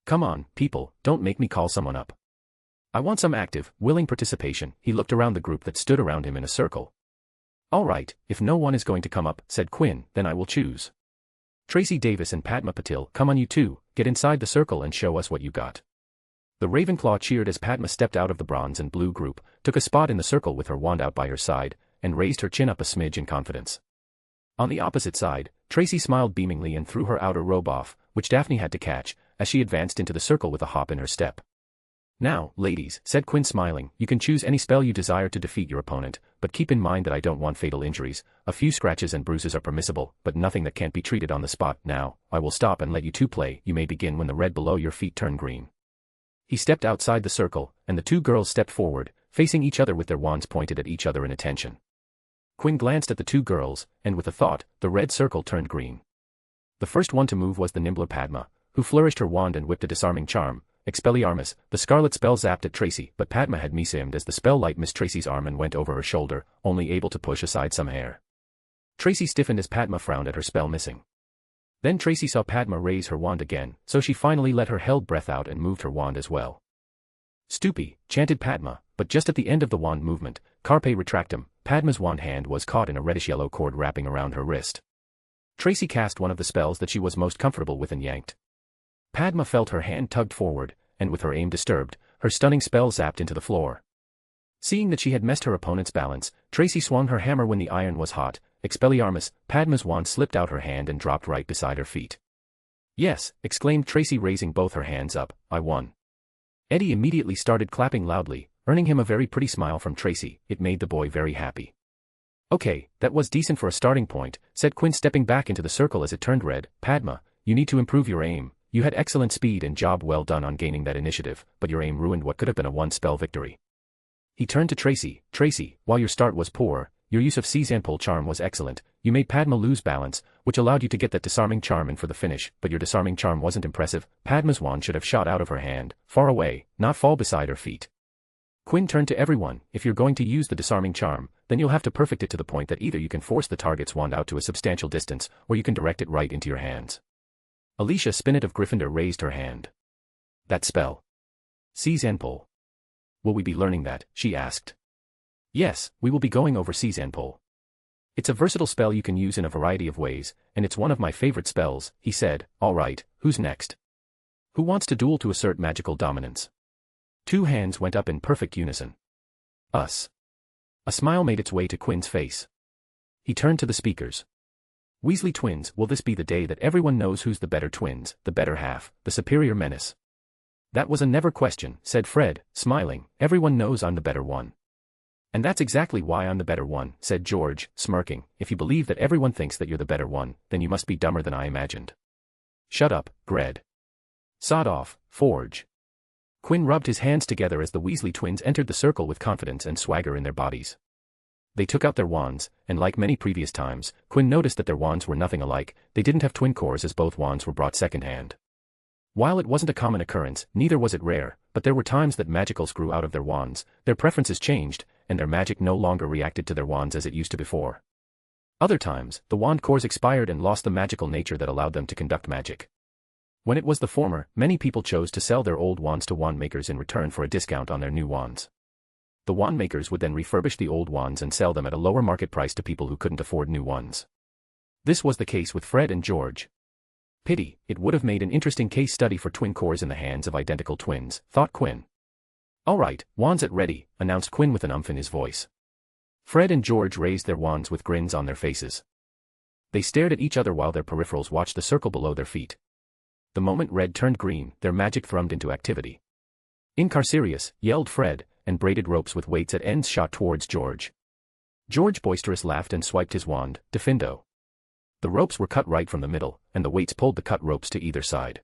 Come on, people, don't make me call someone up. I want some active, willing participation. He looked around the group that stood around him in a circle. All right, if no one is going to come up, said Quinn, then I will choose. Tracy Davis and Padma Patil, come on you two, get inside the circle and show us what you got. The Ravenclaw cheered as Padma stepped out of the bronze and blue group, took a spot in the circle with her wand out by her side, and raised her chin up a smidge in confidence. On the opposite side, Tracy smiled beamingly and threw her outer robe off, which Daphne had to catch, as she advanced into the circle with a hop in her step. Now, ladies, said Quinn smiling, you can choose any spell you desire to defeat your opponent, but keep in mind that I don't want fatal injuries. A few scratches and bruises are permissible, but nothing that can't be treated on the spot. Now, I will stop and let you two play. You may begin when the red below your feet turn green. He stepped outside the circle, and the two girls stepped forward, facing each other with their wands pointed at each other in attention. Quinn glanced at the two girls, and with a thought, the red circle turned green. The first one to move was the nimbler Padma, who flourished her wand and whipped a disarming charm. Expelliarmus, the scarlet spell zapped at Tracy, but Padma had mistimed as the spell light missed Tracy's arm and went over her shoulder, only able to push aside some hair. Tracy stiffened as Padma frowned at her spell missing. Then Tracy saw Padma raise her wand again, so she finally let her held breath out and moved her wand as well. Stupi, chanted Padma, but just at the end of the wand movement, Carpe retractum, Padma's wand hand was caught in a reddish-yellow cord wrapping around her wrist. Tracy cast one of the spells that she was most comfortable with and yanked. Padma felt her hand tugged forward, and with her aim disturbed, her stunning spell zapped into the floor. Seeing that she had messed her opponent's balance, Tracy swung her hammer when the iron was hot. Expelliarmus, Padma's wand slipped out her hand and dropped right beside her feet. Yes, exclaimed Tracy raising both her hands up, I won. Eddie immediately started clapping loudly, earning him a very pretty smile from Tracy. It made the boy very happy. Okay, that was decent for a starting point, said Quinn stepping back into the circle as it turned red. Padma, you need to improve your aim. You had excellent speed and job well done on gaining that initiative, but your aim ruined what could have been a one-spell victory. He turned to Tracy. Tracy, while your start was poor, your use of Seizanpole charm was excellent. You made Padma lose balance, which allowed you to get that disarming charm in for the finish, but your disarming charm wasn't impressive. Padma's wand should have shot out of her hand, far away, not fall beside her feet. Quinn turned to everyone. If you're going to use the disarming charm, then you'll have to perfect it to the point that either you can force the target's wand out to a substantial distance, or you can direct it right into your hands. Alicia Spinnet of Gryffindor raised her hand. That spell. Seizanpole. Will we be learning that? She asked. Yes, we will be going over Seizanpole. It's a versatile spell you can use in a variety of ways, and it's one of my favorite spells, he said. All right, who's next? Who wants to duel to assert magical dominance? 2 hands went up in perfect unison. Us. A smile made its way to Quinn's face. He turned to the speakers. Weasley twins, will this be the day that everyone knows who's the better twins, the better half, the superior menace? That was a never question, said Fred, smiling. Everyone knows I'm the better one. And that's exactly why I'm the better one, said George, smirking. If you believe that everyone thinks that you're the better one, then you must be dumber than I imagined. Shut up, Gred. Sod off, Forge. Quinn rubbed his hands together as the Weasley twins entered the circle with confidence and swagger in their bodies. They took out their wands, and like many previous times, Quinn noticed that their wands were nothing alike. They didn't have twin cores as both wands were brought secondhand. While it wasn't a common occurrence, neither was it rare, but there were times that magicals grew out of their wands, their preferences changed, and their magic no longer reacted to their wands as it used to before. Other times, the wand cores expired and lost the magical nature that allowed them to conduct magic. When it was the former, many people chose to sell their old wands to wand makers in return for a discount on their new wands. The wand makers would then refurbish the old wands and sell them at a lower market price to people who couldn't afford new ones. This was the case with Fred and George. Pity, it would have made an interesting case study for twin cores in the hands of identical twins, thought Quinn. All right, wands at ready, announced Quinn with an umph in his voice. Fred and George raised their wands with grins on their faces. They stared at each other while their peripherals watched the circle below their feet. The moment red turned green, their magic thrummed into activity. Incarcerious, yelled Fred, and braided ropes with weights at ends shot towards George. George boisterous laughed and swiped his wand, Defindo. The ropes were cut right from the middle, and the weights pulled the cut ropes to either side.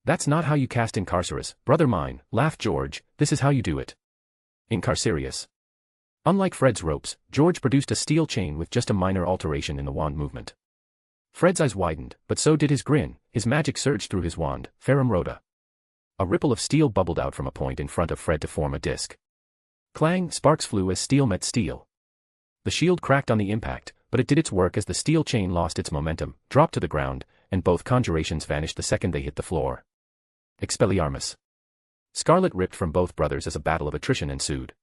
That's not how you cast Incarcerous, brother mine, laughed George, this is how you do it. Incarcerious. Unlike Fred's ropes, George produced a steel chain with just a minor alteration in the wand movement. Fred's eyes widened, but so did his grin. His magic surged through his wand, Ferrum Rhoda. A ripple of steel bubbled out from a point in front of Fred to form a disc. Clang, sparks flew as steel met steel. The shield cracked on the impact, but it did its work as the steel chain lost its momentum, dropped to the ground, and both conjurations vanished the second they hit the floor. Expelliarmus. Scarlet ripped from both brothers as a battle of attrition ensued.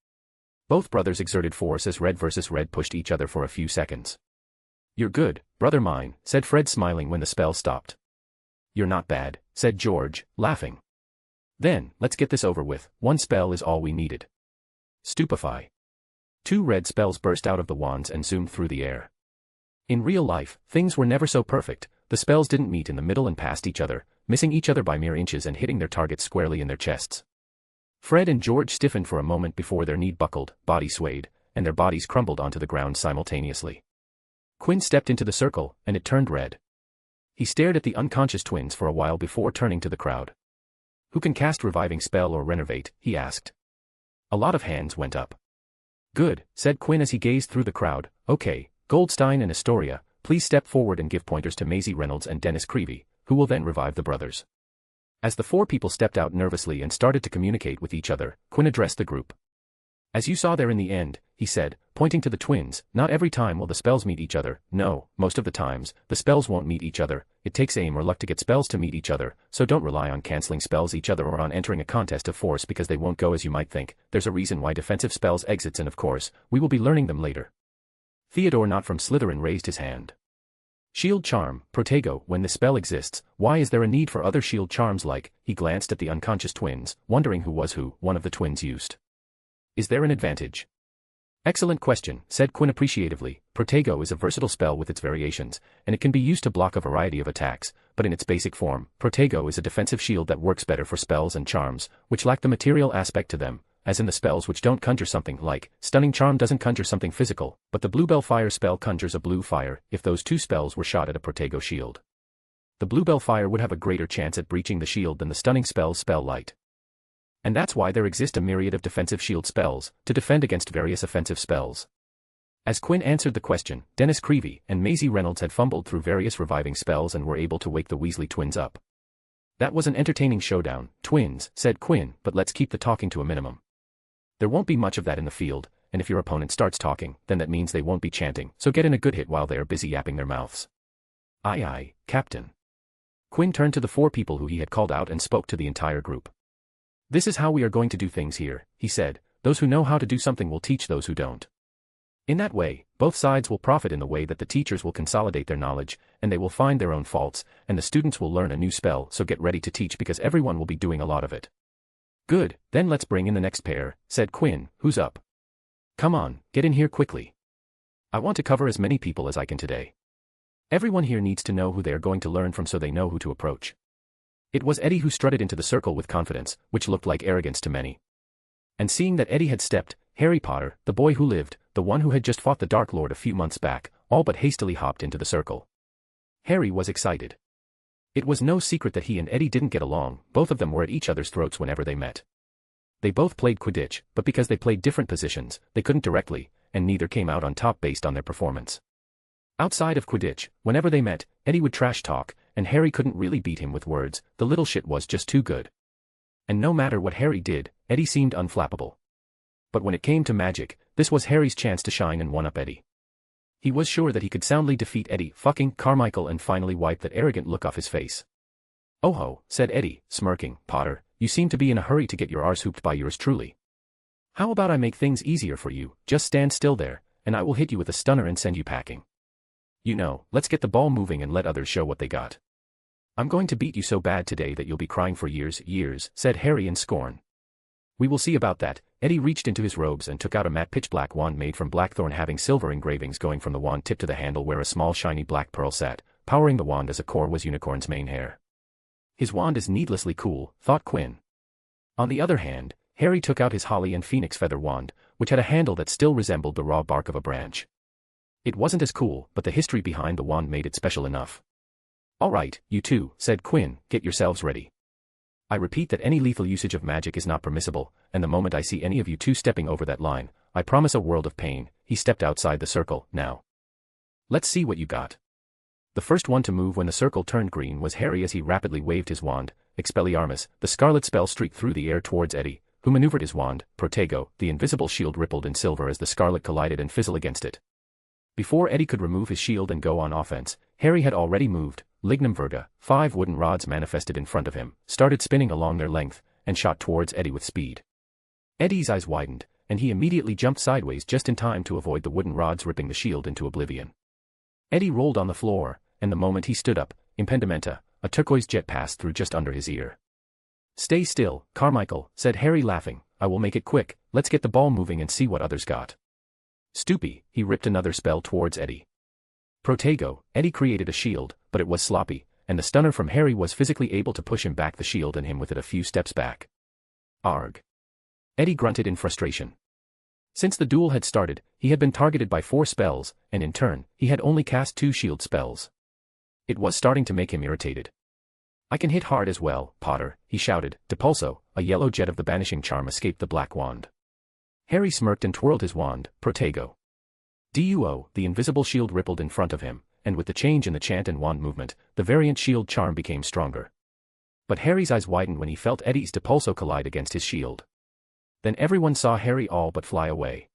Both brothers exerted force as Red versus Red pushed each other for a few seconds. You're good, brother mine, said Fred smiling when the spell stopped. You're not bad, said George, laughing. Then, let's get this over with, one spell is all we needed. Stupefy. 2 red spells burst out of the wands and zoomed through the air. In real life, things were never so perfect. The spells didn't meet in the middle and passed each other, missing each other by mere inches and hitting their targets squarely in their chests. Fred and George stiffened for a moment before their knee buckled, body swayed, and their bodies crumbled onto the ground simultaneously. Quinn stepped into the circle, and it turned red. He stared at the unconscious twins for a while before turning to the crowd. Who can cast Reviving Spell or Renovate, he asked. A lot of hands went up. Good, said Quinn as he gazed through the crowd. Okay, Goldstein and Astoria, please step forward and give pointers to Maisie Reynolds and Dennis Creevy, who will then revive the brothers. As the 4 people stepped out nervously and started to communicate with each other, Quinn addressed the group. As you saw there in the end, he said, pointing to the twins, not every time will the spells meet each other. No, most of the times, the spells won't meet each other. It takes aim or luck to get spells to meet each other, so don't rely on canceling spells each other or on entering a contest of force because they won't go as you might think. There's a reason why defensive spells exits and of course, we will be learning them later. Theodore not from Slytherin raised his hand. Shield Charm, Protego, when the spell exists, why is there a need for other shield charms like, he glanced at the unconscious twins, wondering who was who, one of the twins used. Is there an advantage? Excellent question, said Quinn appreciatively. Protego is a versatile spell with its variations, and it can be used to block a variety of attacks, but in its basic form, Protego is a defensive shield that works better for spells and charms, which lack the material aspect to them, as in the spells which don't conjure something like, Stunning Charm doesn't conjure something physical, but the Bluebell Fire spell conjures a blue fire, if those 2 spells were shot at a Protego shield. The Bluebell Fire would have a greater chance at breaching the shield than the stunning spell's spell light. And that's why there exist a myriad of defensive shield spells, to defend against various offensive spells. As Quinn answered the question, Dennis Creevy and Maisie Reynolds had fumbled through various reviving spells and were able to wake the Weasley twins up. That was an entertaining showdown, twins, said Quinn, but let's keep the talking to a minimum. There won't be much of that in the field, and if your opponent starts talking, then that means they won't be chanting, so get in a good hit while they are busy yapping their mouths. Aye aye, Captain. Quinn turned to the 4 people who he had called out and spoke to the entire group. This is how we are going to do things here, he said. Those who know how to do something will teach those who don't. In that way, both sides will profit in the way that the teachers will consolidate their knowledge, and they will find their own faults, and the students will learn a new spell, so get ready to teach because everyone will be doing a lot of it. Good, then let's bring in the next pair, said Quinn, who's up? Come on, get in here quickly. I want to cover as many people as I can today. Everyone here needs to know who they are going to learn from so they know who to approach. It was Eddie who strutted into the circle with confidence, which looked like arrogance to many. And seeing that Eddie had stepped, Harry Potter, the boy who lived, the one who had just fought the Dark Lord a few months back, all but hastily hopped into the circle. Harry was excited. It was no secret that he and Eddie didn't get along, both of them were at each other's throats whenever they met. They both played Quidditch, but because they played different positions, they couldn't directly, and neither came out on top based on their performance. Outside of Quidditch, whenever they met, Eddie would trash talk, and Harry couldn't really beat him with words, the little shit was just too good. And no matter what Harry did, Eddie seemed unflappable. But when it came to magic, this was Harry's chance to shine and one-up Eddie. He was sure that he could soundly defeat Eddie fucking Carmichael and finally wipe that arrogant look off his face. "Oh ho," said Eddie, smirking, "Potter, you seem to be in a hurry to get your arse hooped by yours truly. How about I make things easier for you, just stand still there, and I will hit you with a stunner and send you packing. You know, let's get the ball moving and let others show what they got. I'm going to beat you so bad today that you'll be crying for years, said Harry in scorn. We will see about that. Eddie reached into his robes and took out a matte pitch-black wand made from blackthorn having silver engravings going from the wand tip to the handle where a small shiny black pearl sat. Powering the wand as a core was Unicorn's mane hair. His wand is needlessly cool, thought Quinn. On the other hand, Harry took out his holly and phoenix feather wand, which had a handle that still resembled the raw bark of a branch. It wasn't as cool, but the history behind the wand made it special enough. All right, you two, said Quinn, get yourselves ready. I repeat that any lethal usage of magic is not permissible, and the moment I see any of you two stepping over that line, I promise a world of pain. He stepped outside the circle, now. Let's see what you got. The first one to move when the circle turned green was Harry as he rapidly waved his wand, Expelliarmus. The scarlet spell streaked through the air towards Eddie, who maneuvered his wand, Protego. The invisible shield rippled in silver as the scarlet collided and fizzled against it. Before Eddie could remove his shield and go on offense, Harry had already moved. Lignum Virga, 5 wooden rods manifested in front of him, started spinning along their length, and shot towards Eddie with speed. Eddie's eyes widened, and he immediately jumped sideways just in time to avoid the wooden rods ripping the shield into oblivion. Eddie rolled on the floor, and the moment he stood up, impedimenta, a turquoise jet passed through just under his ear. Stay still, Carmichael, said Harry laughing, I will make it quick, let's get the ball moving and see what others got. Stoopy, he ripped another spell towards Eddie. Protego, Eddie created a shield, but it was sloppy, and the stunner from Harry was physically able to push him back the shield and him with it a few steps back. Arg. Eddie grunted in frustration. Since the duel had started, he had been targeted by 4 spells, and in turn, he had only cast 2 shield spells. It was starting to make him irritated. I can hit hard as well, Potter, he shouted. Depulso, a yellow jet of the banishing charm escaped the black wand. Harry smirked and twirled his wand, Protego. Duo, the invisible shield rippled in front of him, and with the change in the chant and wand movement, the variant shield charm became stronger. But Harry's eyes widened when he felt Eddie's Depulso collide against his shield. Then everyone saw Harry all but fly away.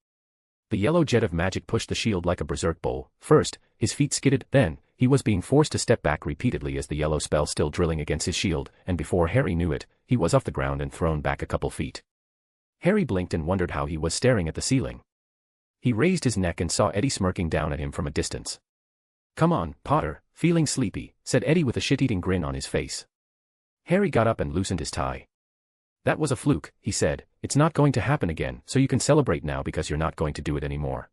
The yellow jet of magic pushed the shield like a berserk bull. First, his feet skidded, then, he was being forced to step back repeatedly as the yellow spell still drilling against his shield, and before Harry knew it, he was off the ground and thrown back a couple feet. Harry blinked and wondered how he was staring at the ceiling. He raised his neck and saw Eddie smirking down at him from a distance. Come on, Potter, feeling sleepy, said Eddie with a shit-eating grin on his face. Harry got up and loosened his tie. That was a fluke, he said, it's not going to happen again, so you can celebrate now because you're not going to do it anymore.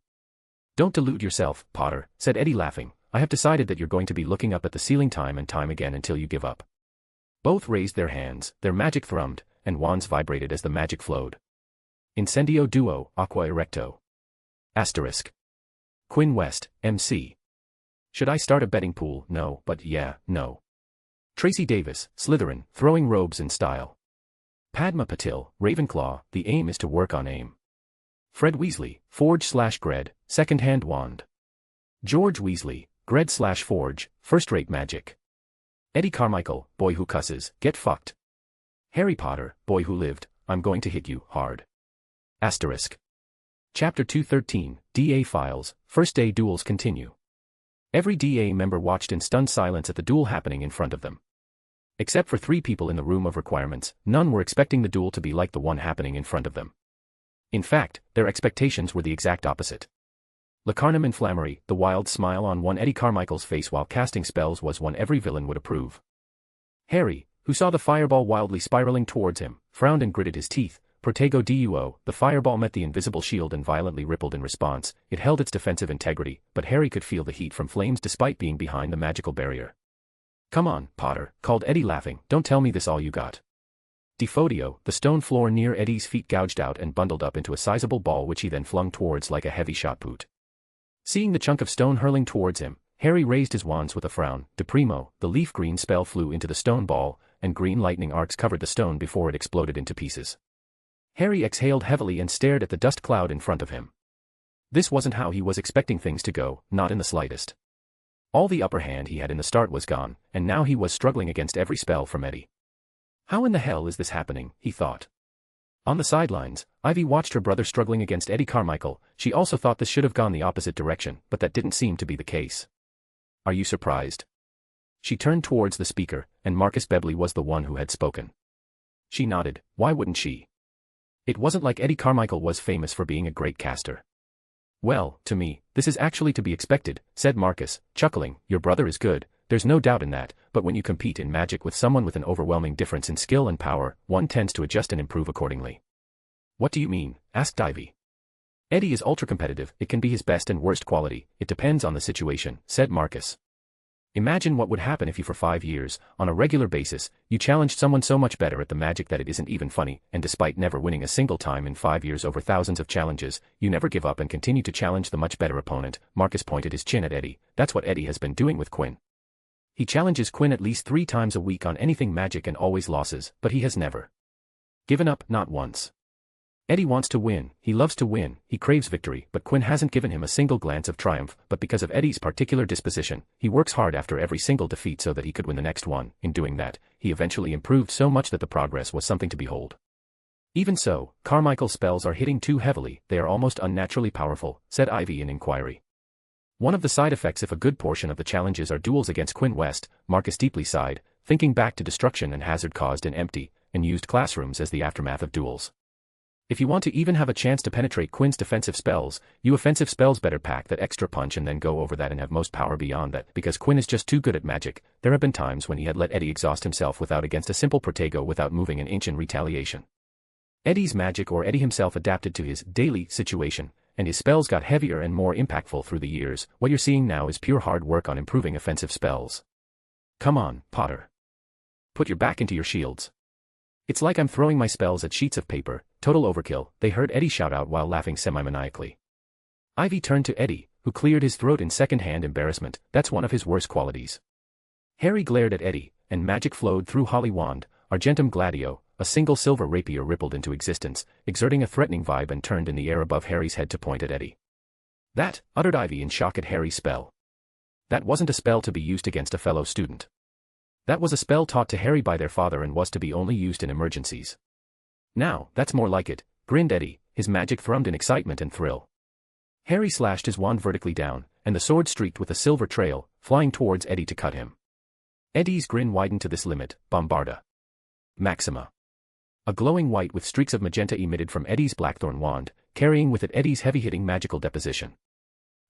Don't delude yourself, Potter, said Eddie laughing, I have decided that you're going to be looking up at the ceiling time and time again until you give up. Both raised their hands, their magic thrummed, and wands vibrated as the magic flowed. Incendio duo, aqua erecto. Asterisk. Quinn West, MC. Should I start a betting pool? No, but yeah, no. Tracy Davis, Slytherin, throwing robes in style. Padma Patil, Ravenclaw, the aim is to work on aim. Fred Weasley, Forge/Gred, second-hand wand. George Weasley, Gred/Forge, first-rate magic. Eddie Carmichael, boy who cusses, get fucked. Harry Potter, boy who lived, I'm going to hit you hard. Asterisk. Chapter 213, DA Files, First Day Duels continue. Every DA member watched in stunned silence at the duel happening in front of them. Except for 3 people in the room of requirements, none were expecting the duel to be like the one happening in front of them. In fact, their expectations were the exact opposite. Lacarnum inflammary, the wild smile on one Eddie Carmichael's face while casting spells was one every villain would approve. Harry, who saw the fireball wildly spiraling towards him, frowned and gritted his teeth. Protego duo, the fireball met the invisible shield and violently rippled in response. It held its defensive integrity, but Harry could feel the heat from flames despite being behind the magical barrier. "Come on, Potter," called Eddie laughing, "don't tell me this all you got." Defodio, the stone floor near Eddie's feet gouged out and bundled up into a sizable ball which he then flung towards like a heavy shot put. Seeing the chunk of stone hurling towards him, Harry raised his wands with a frown. De primo, the leaf green spell flew into the stone ball, and green lightning arcs covered the stone before it exploded into pieces. Harry exhaled heavily and stared at the dust cloud in front of him. This wasn't how he was expecting things to go, not in the slightest. All the upper hand he had in the start was gone, and now he was struggling against every spell from Eddie. How in the hell is this happening, he thought. On the sidelines, Ivy watched her brother struggling against Eddie Carmichael. She also thought this should have gone the opposite direction, but that didn't seem to be the case. "Are you surprised?" She turned towards the speaker, and Marcus Bebley was the one who had spoken. She nodded. Why wouldn't she? It wasn't like Eddie Carmichael was famous for being a great caster. "Well, to me, this is actually to be expected," said Marcus, chuckling. "Your brother is good, there's no doubt in that, but when you compete in Magic with someone with an overwhelming difference in skill and power, one tends to adjust and improve accordingly." "What do you mean?" asked Ivy. "Eddie is ultra-competitive, it can be his best and worst quality, it depends on the situation," said Marcus. "Imagine what would happen if you for 5 years, on a regular basis, you challenged someone so much better at the Magic that it isn't even funny, and despite never winning a single time in 5 years over thousands of challenges, you never give up and continue to challenge the much better opponent." Marcus pointed his chin at Eddie. "That's what Eddie has been doing with Quinn. He challenges Quinn at least 3 times a week on anything Magic and always loses, but he has never given up, not once. Eddie wants to win, he loves to win, he craves victory, but Quinn hasn't given him a single glance of triumph, but because of Eddie's particular disposition, he works hard after every single defeat so that he could win the next one. In doing that, he eventually improved so much that the progress was something to behold. Even so, Carmichael's spells are hitting too heavily, they are almost unnaturally powerful," said Ivy in inquiry. "One of the side effects if a good portion of the challenges are duels against Quinn West," Marcus deeply sighed, thinking back to destruction and hazard caused in empty and used classrooms as the aftermath of duels. "If you want to even have a chance to penetrate Quinn's defensive spells, you offensive spells better pack that extra punch and then go over that and have most power beyond that, because Quinn is just too good at Magic." There have been times when he had let Eddie exhaust himself without against a simple Protego without moving an inch in retaliation. Eddie's Magic or Eddie himself adapted to his daily situation, and his spells got heavier and more impactful through the years. What you're seeing now is pure hard work on improving offensive spells. "Come on, Potter. Put your back into your shields. It's like I'm throwing my spells at sheets of paper, total overkill," they heard Eddie shout out while laughing semi-maniacally. Ivy turned to Eddie, who cleared his throat in second-hand embarrassment. "That's one of his worst qualities." Harry glared at Eddie, and magic flowed through Holly Wand, Argentum Gladio. A single silver rapier rippled into existence, exerting a threatening vibe and turned in the air above Harry's head to point at Eddie. "That," uttered Ivy in shock at Harry's spell. "That wasn't a spell to be used against a fellow student. That was a spell taught to Harry by their father and was to be only used in emergencies." "Now, that's more like it," grinned Eddie, his magic thrummed in excitement and thrill. Harry slashed his wand vertically down, and the sword streaked with a silver trail, flying towards Eddie to cut him. Eddie's grin widened to this limit. Bombarda Maxima. A glowing white with streaks of magenta emitted from Eddie's blackthorn wand, carrying with it Eddie's heavy-hitting magical deposition.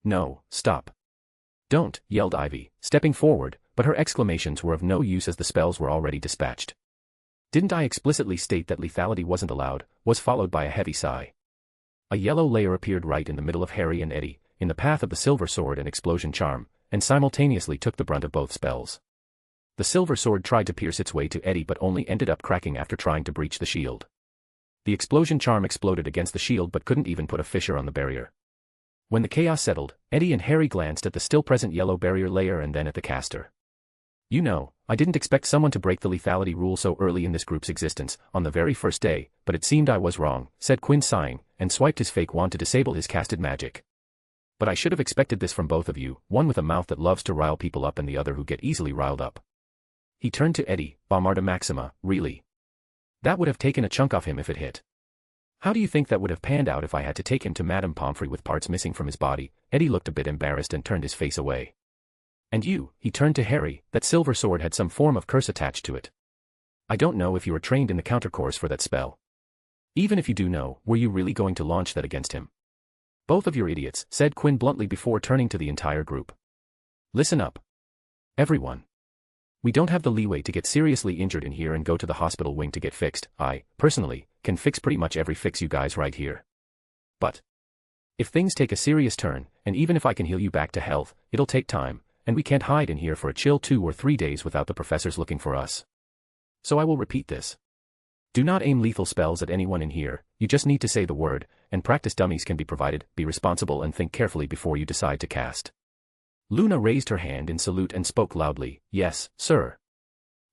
"No, stop. Don't," yelled Ivy, stepping forward, but her exclamations were of no use as the spells were already dispatched. "Didn't I explicitly state that lethality wasn't allowed?" was followed by a heavy sigh. A yellow layer appeared right in the middle of Harry and Eddie, in the path of the silver sword and explosion charm, and simultaneously took the brunt of both spells. The silver sword tried to pierce its way to Eddie but only ended up cracking after trying to breach the shield. The explosion charm exploded against the shield but couldn't even put a fissure on the barrier. When the chaos settled, Eddie and Harry glanced at the still-present yellow barrier layer and then at the caster. "You know, I didn't expect someone to break the lethality rule so early in this group's existence, on the very first day, but it seemed I was wrong," said Quinn sighing, and swiped his fake wand to disable his casted magic. "But I should have expected this from both of you, one with a mouth that loves to rile people up and the other who get easily riled up." He turned to Eddie. "Bombarda Maxima, really? That would have taken a chunk off him if it hit. How do you think that would have panned out if I had to take him to Madame Pomfrey with parts missing from his body?" Eddie looked a bit embarrassed and turned his face away. "And you," he turned to Harry, "that silver sword had some form of curse attached to it. I don't know if you were trained in the counter course for that spell. Even if you do know, were you really going to launch that against him?" Both of you idiots, said Quinn bluntly before turning to the entire group. Listen up. Everyone. We don't have the leeway to get seriously injured in here and go to the hospital wing to get fixed. I, personally, can fix pretty much every fix you guys right here. But if things take a serious turn, and even if I can heal you back to health, it'll take time, and we can't hide in here for a chill 2 or 3 days without the professors looking for us. So I will repeat this. Do not aim lethal spells at anyone in here, you just need to say the word, and practice dummies can be provided. Be responsible and think carefully before you decide to cast. Luna raised her hand in salute and spoke loudly. Yes, sir.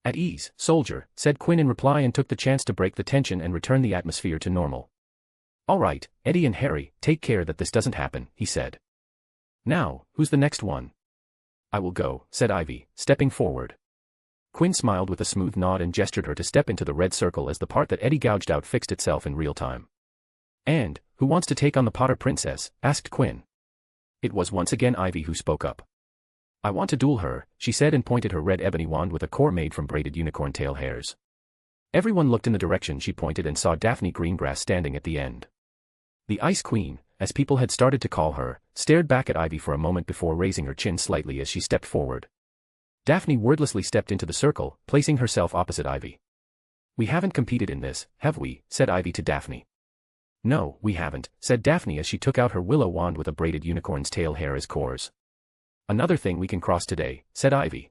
At ease, soldier, said Quinn in reply and took the chance to break the tension and return the atmosphere to normal. All right, Eddie and Harry, take care that this doesn't happen, he said. Now, who's the next one? I will go, said Ivy, stepping forward. Quinn smiled with a smooth nod and gestured her to step into the red circle as the part that Eddie gouged out fixed itself in real time. And, who wants to take on the Potter Princess? Asked Quinn. It was once again Ivy who spoke up. I want to duel her, she said and pointed her red ebony wand with a core made from braided unicorn tail hairs. Everyone looked in the direction she pointed and saw Daphne Greengrass standing at the end. The Ice Queen, as people had started to call her, stared back at Ivy for a moment before raising her chin slightly as she stepped forward. Daphne wordlessly stepped into the circle, placing herself opposite Ivy. We haven't competed in this, have we? Said Ivy to Daphne. No, we haven't, said Daphne as she took out her willow wand with a braided unicorn's tail hair as cores. Another thing we can cross today, said Ivy.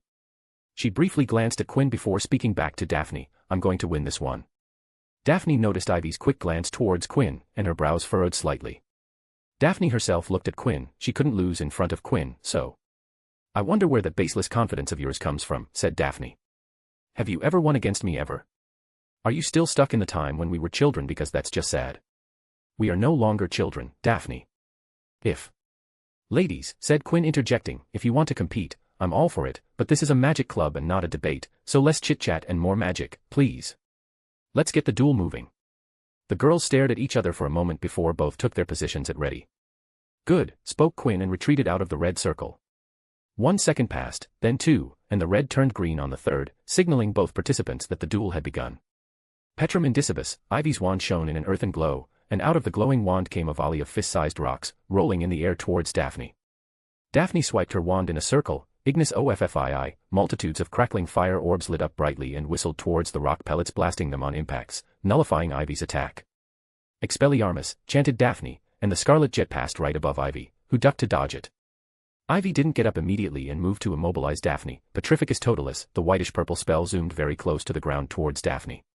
She briefly glanced at Quinn before speaking back to Daphne. I'm going to win this one. Daphne noticed Ivy's quick glance towards Quinn, and her brows furrowed slightly. Daphne herself looked at Quinn. She couldn't lose in front of Quinn, so. I wonder where that baseless confidence of yours comes from, said Daphne. Have you ever won against me ever? Are you still stuck in the time when we were children? Because that's just sad. We are no longer children, Daphne. If. Ladies, said Quinn interjecting, if you want to compete, I'm all for it, but this is a magic club and not a debate, so less chit-chat and more magic, please. Let's get the duel moving. The girls stared at each other for a moment before both took their positions at ready. Good, spoke Quinn and retreated out of the red circle. 1 second passed, then 2, and the red turned green on the third, signaling both participants that the duel had begun. Petrum Indicibus, Ivy's wand shone in an earthen glow, and out of the glowing wand came a volley of fist-sized rocks, rolling in the air towards Daphne. Daphne swiped her wand in a circle, Ignis OFFII, multitudes of crackling fire orbs lit up brightly and whistled towards the rock pellets, blasting them on impacts, nullifying Ivy's attack. Expelliarmus, chanted Daphne, and the scarlet jet passed right above Ivy, who ducked to dodge it. Ivy didn't get up immediately and moved to immobilize Daphne. Petrificus Totalis, the whitish-purple spell zoomed very close to the ground towards Daphne.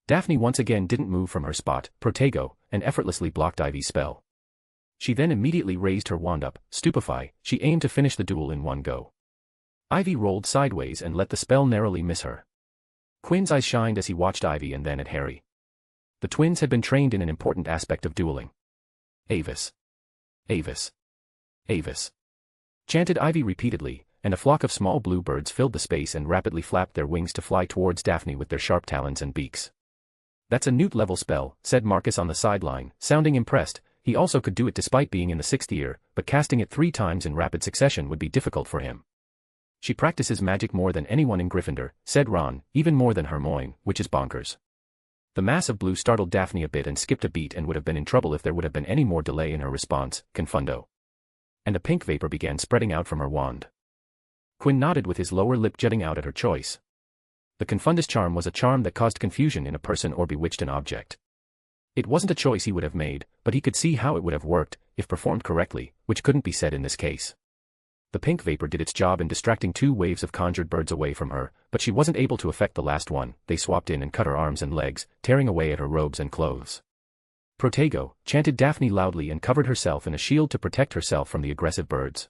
Daphne once again didn't move from her spot, Protego, and effortlessly blocked Ivy's spell. She then immediately raised her wand up, Stupefy. She aimed to finish the duel in one go. Ivy rolled sideways and let the spell narrowly miss her. Quinn's eyes shined as he watched Ivy and then at Harry. The twins had been trained in an important aspect of dueling. Avis. Avis. Avis. Chanted Ivy repeatedly, and a flock of small blue birds filled the space and rapidly flapped their wings to fly towards Daphne with their sharp talons and beaks. That's a Newt-level spell, said Marcus on the sideline, sounding impressed. He also could do it despite being in the 6th year, but casting it 3 times in rapid succession would be difficult for him. She practices magic more than anyone in Gryffindor, said Ron, even more than Hermione, which is bonkers. The mass of blue startled Daphne a bit and skipped a beat and would have been in trouble if there would have been any more delay in her response, confundo. And a pink vapor began spreading out from her wand. Quinn nodded with his lower lip jutting out at her choice. The Confundus charm was a charm that caused confusion in a person or bewitched an object. It wasn't a choice he would have made, but he could see how it would have worked, if performed correctly, which couldn't be said in this case. The pink vapor did its job in distracting 2 waves of conjured birds away from her, but she wasn't able to affect the last one. They swapped in and cut her arms and legs, tearing away at her robes and clothes. Protego, chanted Daphne loudly and covered herself in a shield to protect herself from the aggressive birds.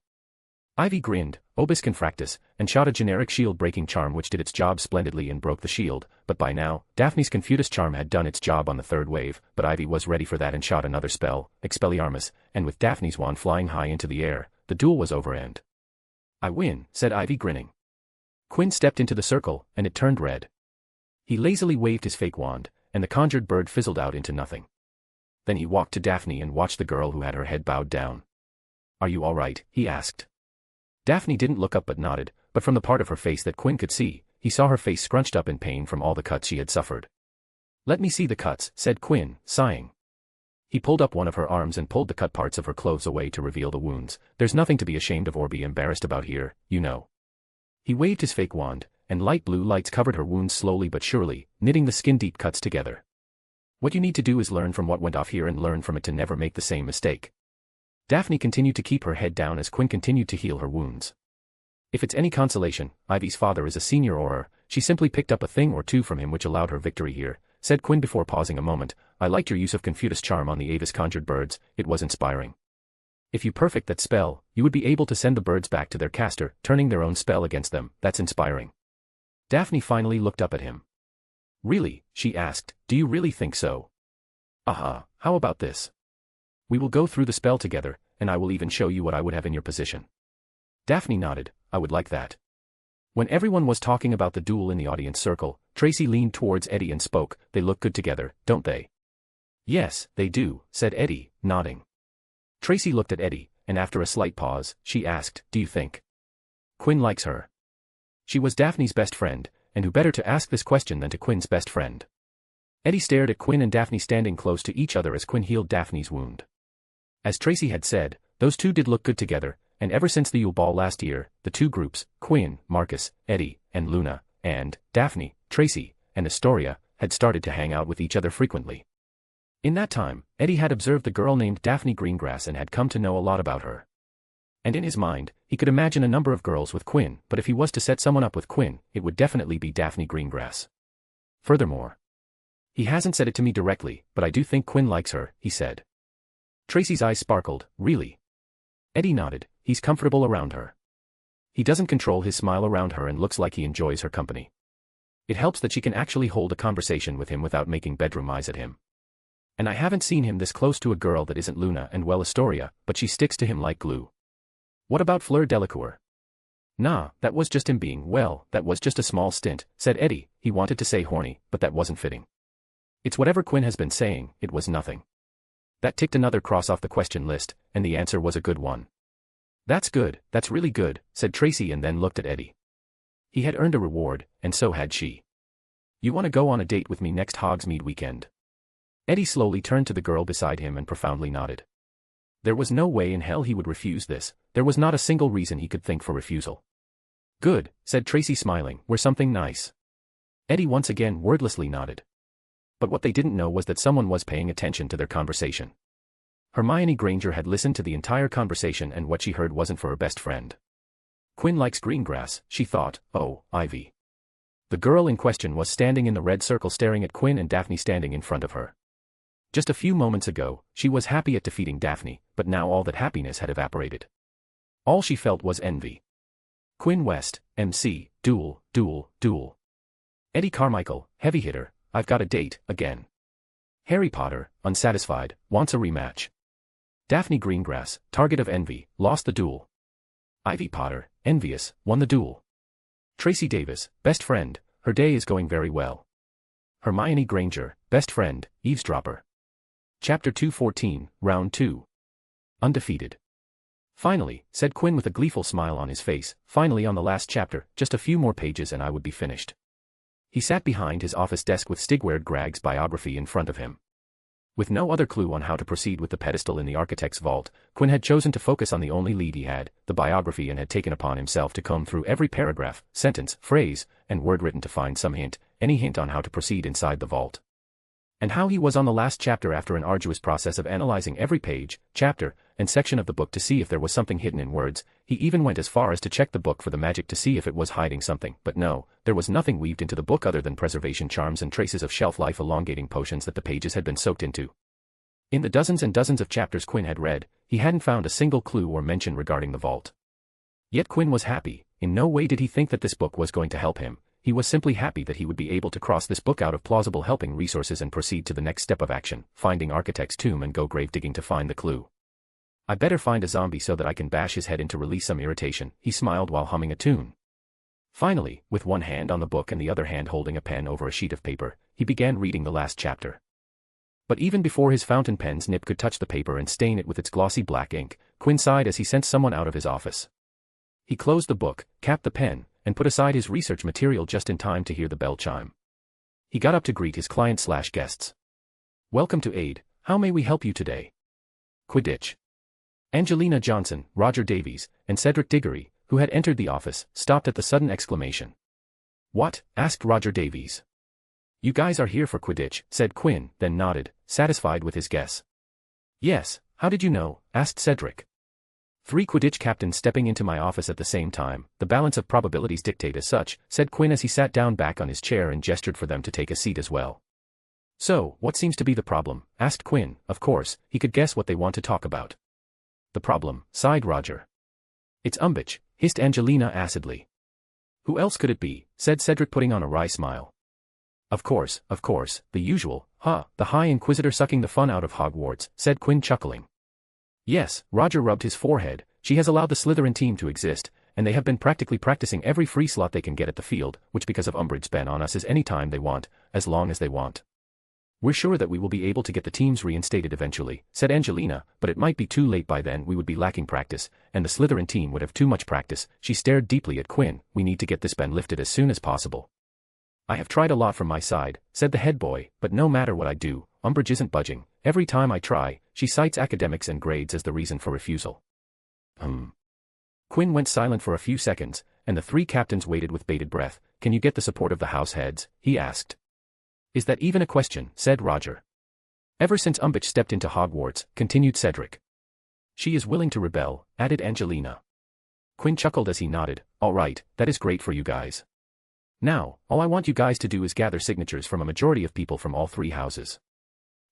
Ivy grinned, Obis Confractus, and shot a generic shield-breaking charm which did its job splendidly and broke the shield, but by now, Daphne's Confutus charm had done its job on the 3rd wave, but Ivy was ready for that and shot another spell, Expelliarmus, and with Daphne's wand flying high into the air, the duel was over and. I win, said Ivy grinning. Quinn stepped into the circle, and it turned red. He lazily waved his fake wand, and the conjured bird fizzled out into nothing. Then he walked to Daphne and watched the girl who had her head bowed down. Are you all right? He asked. Daphne didn't look up but nodded, but from the part of her face that Quinn could see, he saw her face scrunched up in pain from all the cuts she had suffered. Let me see the cuts, said Quinn, sighing. He pulled up one of her arms and pulled the cut parts of her clothes away to reveal the wounds. There's nothing to be ashamed of or be embarrassed about here, you know. He waved his fake wand, and light blue lights covered her wounds slowly but surely, knitting the skin-deep cuts together. What you need to do is learn from what went off here and learn from it to never make the same mistake. Daphne continued to keep her head down as Quinn continued to heal her wounds. If it's any consolation, Ivy's father is a senior Auror. She simply picked up a thing or two from him which allowed her victory here, said Quinn before pausing a moment. I liked your use of Confutus charm on the Avis conjured birds, it was inspiring. If you perfect that spell, you would be able to send the birds back to their caster, turning their own spell against them. That's inspiring. Daphne finally looked up at him. Really, she asked, do you really think so? Aha, how about this? We will go through the spell together, and I will even show you what I would have in your position. Daphne nodded, I would like that. When everyone was talking about the duel in the audience circle, Tracy leaned towards Eddie and spoke, they look good together, don't they? Yes, they do, said Eddie, nodding. Tracy looked at Eddie, and after a slight pause, she asked, do you think Quinn likes her? She was Daphne's best friend, and who better to ask this question than to Quinn's best friend? Eddie stared at Quinn and Daphne standing close to each other as Quinn healed Daphne's wound. As Tracy had said, those two did look good together, and ever since the Yule Ball last year, the two groups, Quinn, Marcus, Eddie, and Luna, and Daphne, Tracy, and Astoria, had started to hang out with each other frequently. In that time, Eddie had observed the girl named Daphne Greengrass and had come to know a lot about her. And in his mind, he could imagine a number of girls with Quinn, but if he was to set someone up with Quinn, it would definitely be Daphne Greengrass. Furthermore, he hasn't said it to me directly, but I do think Quinn likes her, he said. Tracy's eyes sparkled, really? Eddie nodded, he's comfortable around her. He doesn't control his smile around her and looks like he enjoys her company. It helps that she can actually hold a conversation with him without making bedroom eyes at him. And I haven't seen him this close to a girl that isn't Luna and well Astoria, but she sticks to him like glue. What about Fleur Delacour? Nah, that was just him being, well, that was just a small stint, said Eddie. He wanted to say horny, but that wasn't fitting. It's whatever Quinn has been saying, it was nothing. That ticked another cross off the question list, and the answer was a good one. That's good, that's really good, said Tracy and then looked at Eddie. He had earned a reward, and so had she. You want to go on a date with me next Hogsmeade weekend? Eddie slowly turned to the girl beside him and profoundly nodded. There was no way in hell he would refuse this, there was not a single reason he could think for refusal. Good, said Tracy smiling, we're something nice. Eddie once again wordlessly nodded. But what they didn't know was that someone was paying attention to their conversation. Hermione Granger had listened to the entire conversation and what she heard wasn't for her best friend. Quinn likes Greengrass, she thought, oh, Ivy. The girl in question was standing in the red circle staring at Quinn and Daphne standing in front of her. Just a few moments ago, she was happy at defeating Daphne, but now all that happiness had evaporated. All she felt was envy. Quinn West, MC, duel, duel, duel. Eddie Carmichael, heavy hitter, I've got a date, again. Harry Potter, unsatisfied, wants a rematch. Daphne Greengrass, target of envy, lost the duel. Ivy Potter, envious, won the duel. Tracy Davis, best friend, her day is going very well. Hermione Granger, best friend, eavesdropper. Chapter 214, Round 2. Undefeated. Finally, said Quinn with a gleeful smile on his face, finally on the last chapter, just a few more pages and I would be finished. He sat behind his office desk with Stigward Gragg's biography in front of him. With no other clue on how to proceed with the pedestal in the architect's vault, Quinn had chosen to focus on the only lead he had, the biography, and had taken upon himself to comb through every paragraph, sentence, phrase, and word written to find some hint, any hint on how to proceed inside the vault. And how he was on the last chapter after an arduous process of analyzing every page, chapter, and section of the book to see if there was something hidden in words. He even went as far as to check the book for the magic to see if it was hiding something, but no, there was nothing weaved into the book other than preservation charms and traces of shelf life elongating potions that the pages had been soaked into. In the dozens and dozens of chapters Quinn had read, he hadn't found a single clue or mention regarding the vault. Yet Quinn was happy. In no way did he think that this book was going to help him. He was simply happy that he would be able to cross this book out of plausible helping resources and proceed to the next step of action, finding Architect's tomb and go grave digging to find the clue. I better find a zombie so that I can bash his head in to release some irritation, he smiled while humming a tune. Finally, with one hand on the book and the other hand holding a pen over a sheet of paper, he began reading the last chapter. But even before his fountain pen's nib could touch the paper and stain it with its glossy black ink, Quinn sighed as he sent someone out of his office. He closed the book, capped the pen, and put aside his research material just in time to hear the bell chime. He got up to greet his client/guests. Welcome to Aid, How may we help you today? Quidditch. Angelina Johnson, Roger Davies, and Cedric Diggory, who had entered the office, stopped at the sudden exclamation. What? Asked Roger Davies. You guys are here for Quidditch, said Quinn, then nodded, satisfied with his guess. Yes, how did you know? Asked Cedric. 3 Quidditch captains stepping into my office at the same time, the balance of probabilities dictate as such, said Quinn as he sat down back on his chair and gestured for them to take a seat as well. So, what seems to be the problem? Asked Quinn. Of course, he could guess what they want to talk about. The problem, sighed Roger. It's Umbridge, hissed Angelina acidly. Who else could it be? Said Cedric putting on a wry smile. Of course, the usual, the High Inquisitor sucking the fun out of Hogwarts, said Quinn chuckling. Yes, Roger rubbed his forehead, she has allowed the Slytherin team to exist, and they have been practically practicing every free slot they can get at the field, which because of Umbridge's ban on us is any time they want, as long as they want. We're sure that we will be able to get the teams reinstated eventually, said Angelina, but it might be too late by then. We would be lacking practice, and the Slytherin team would have too much practice. She stared deeply at Quinn. We need to get this ban lifted as soon as possible. I have tried a lot from my side, said the head boy, but no matter what I do, Umbridge isn't budging. Every time I try, she cites academics and grades as the reason for refusal. Quinn went silent for a few seconds, and the 3 captains waited with bated breath. Can you get the support of the house heads? He asked. Is that even a question? Said Roger. Ever since Umbridge stepped into Hogwarts, continued Cedric. She is willing to rebel, added Angelina. Quinn chuckled as he nodded. All right, that is great for you guys. Now, all I want you guys to do is gather signatures from a majority of people from all 3 houses.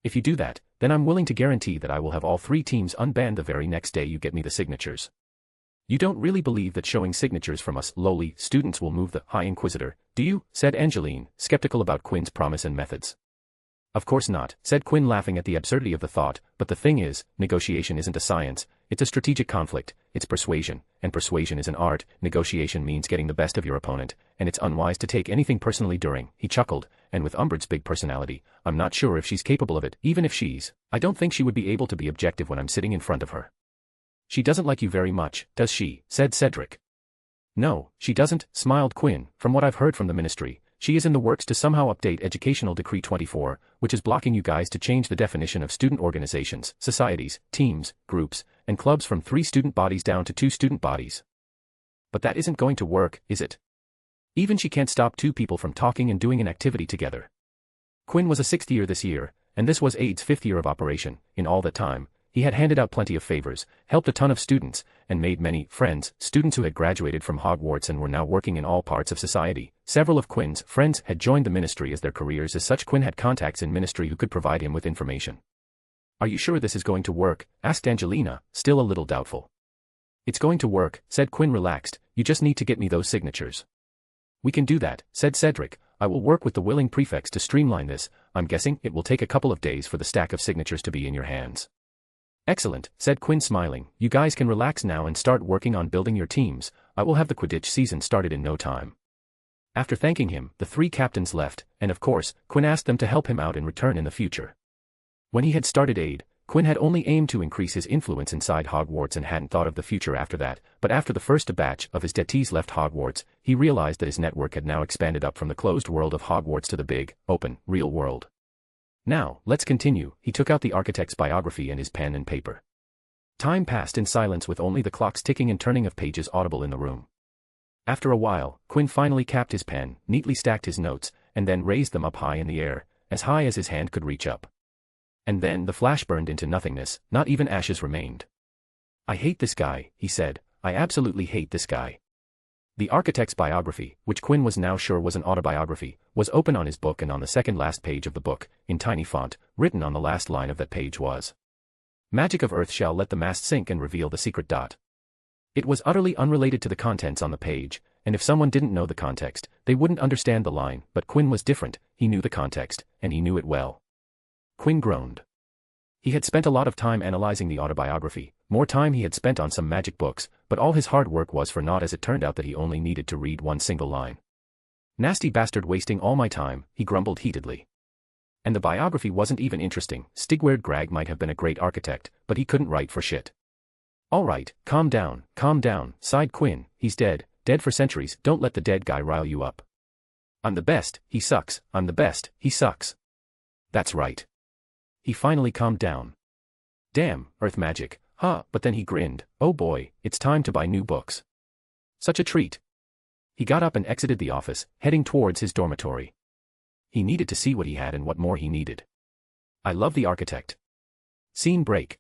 If you do that, then I'm willing to guarantee that I will have all 3 teams unbanned the very next day you get me the signatures. You don't really believe that showing signatures from us lowly students will move the High Inquisitor, do you? Said Angeline, skeptical about Quinn's promise and methods. Of course not, said Quinn laughing at the absurdity of the thought, but the thing is, negotiation isn't a science, it's a strategic conflict, it's persuasion, and persuasion is an art. Negotiation means getting the best of your opponent, and it's unwise to take anything personally during. He chuckled, and with Umbridge's big personality, I'm not sure if she's capable of it. Even if she's, I don't think she would be able to be objective when I'm sitting in front of her. She doesn't like you very much, does she? Said Cedric. No, she doesn't, smiled Quinn. From what I've heard from the ministry, she is in the works to somehow update Educational Decree 24, which is blocking you guys to change the definition of student organizations, societies, teams, groups, and clubs from 3 student bodies down to 2 student bodies. But that isn't going to work, is it? Even she can't stop 2 people from talking and doing an activity together. Quinn was a 6th year this year, and this was Aid's 5th year of operation. In all that time, he had handed out plenty of favors, helped a ton of students, and made many friends, students who had graduated from Hogwarts and were now working in all parts of society. Several of Quinn's friends had joined the ministry as their careers. As such, Quinn had contacts in ministry who could provide him with information. Are you sure this is going to work? Asked Angelina, still a little doubtful. It's going to work, said Quinn relaxed. You just need to get me those signatures. We can do that, said Cedric. I will work with the willing prefects to streamline this. I'm guessing it will take a couple of days for the stack of signatures to be in your hands. Excellent, said Quinn smiling. You guys can relax now and start working on building your teams. I will have the Quidditch season started in no time. After thanking him, the 3 captains left, and of course, Quinn asked them to help him out in return in the future. When he had started Aid, Quinn had only aimed to increase his influence inside Hogwarts and hadn't thought of the future after that, but after the first batch of his detees left Hogwarts, he realized that his network had now expanded up from the closed world of Hogwarts to the big, open, real world. Now, let's continue. He took out the architect's biography and his pen and paper. Time passed in silence with only the clock's ticking and turning of pages audible in the room. After a while, Quinn finally capped his pen, neatly stacked his notes, and then raised them up high in the air, as high as his hand could reach up. And then the flash burned into nothingness, not even ashes remained. I hate this guy, he said. I absolutely hate this guy. The architect's biography, which Quinn was now sure was an autobiography, was open on his book, and on the second last page of the book, in tiny font, written on the last line of that page was, "Magic of Earth shall let the mast sink and reveal the secret dot." It was utterly unrelated to the contents on the page, and if someone didn't know the context, they wouldn't understand the line, but Quinn was different. He knew the context, and he knew it well. Quinn groaned. He had spent a lot of time analyzing the autobiography, more time he had spent on some magic books, but all his hard work was for naught, as it turned out that he only needed to read one single line. Nasty bastard, wasting all my time, he grumbled heatedly. And the biography wasn't even interesting. Stigward Grag might have been a great architect, but he couldn't write for shit. All right, calm down, sighed Quinn. He's dead for centuries. Don't let the dead guy rile you up. I'm the best, he sucks. I'm the best, he sucks. That's right. He finally calmed down. Damn, earth magic, huh, but then he grinned, oh boy, it's time to buy new books. Such a treat. He got up and exited the office, heading towards his dormitory. He needed to see what he had and what more he needed. I love the architect. Scene break.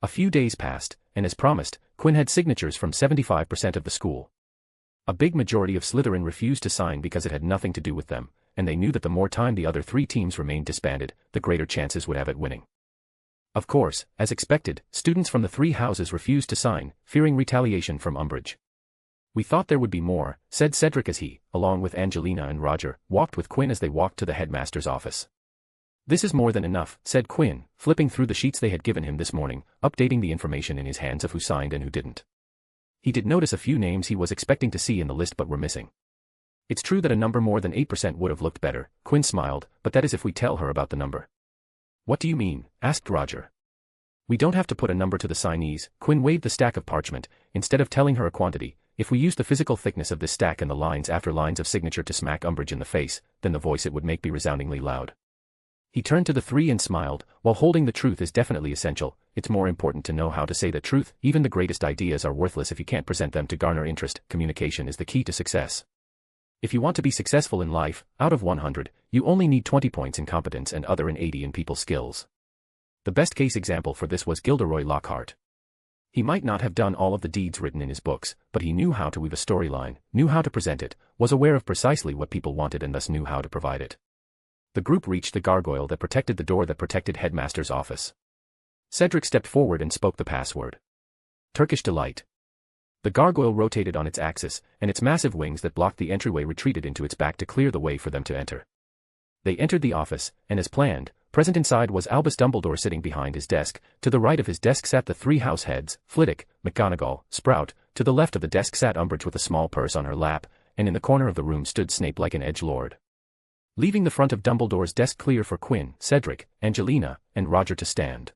A few days passed, and as promised, Quinn had signatures from 75% of the school. A big majority of Slytherin refused to sign because it had nothing to do with them, and they knew that the more time the other 3 teams remained disbanded, the greater chances would have at winning. Of course, as expected, students from the 3 houses refused to sign, fearing retaliation from Umbridge. We thought there would be more, said Cedric as he, along with Angelina and Roger, walked with Quinn as they walked to the headmaster's office. This is more than enough, said Quinn, flipping through the sheets they had given him this morning, updating the information in his hands of who signed and who didn't. He did notice a few names he was expecting to see in the list but were missing. It's true that a number more than 8% would have looked better, Quinn smiled, but that is if we tell her about the number. What do you mean? Asked Roger. We don't have to put a number to the signees, Quinn waved the stack of parchment, instead of telling her a quantity. If we use the physical thickness of this stack and the lines after lines of signature to smack Umbridge in the face, then the voice it would make be resoundingly loud. He turned to the 3 and smiled, while holding the truth is definitely essential, it's more important to know how to say the truth, even the greatest ideas are worthless if you can't present them to garner interest, communication is the key to success. If you want to be successful in life, out of 100, you only need 20 points in competence and other in 80 in people skills. The best case example for this was Gilderoy Lockhart. He might not have done all of the deeds written in his books, but he knew how to weave a storyline, knew how to present it, was aware of precisely what people wanted and thus knew how to provide it. The group reached the gargoyle that protected the door that protected Headmaster's office. Cedric stepped forward and spoke the password. Turkish Delight. The gargoyle rotated on its axis, and its massive wings that blocked the entryway retreated into its back to clear the way for them to enter. They entered the office, and as planned, present inside was Albus Dumbledore sitting behind his desk. To the right of his desk sat the 3 house heads, Flitwick, McGonagall, Sprout. To the left of the desk sat Umbridge with a small purse on her lap, and in the corner of the room stood Snape like an edgelord. Leaving the front of Dumbledore's desk clear for Quinn, Cedric, Angelina, and Roger to stand.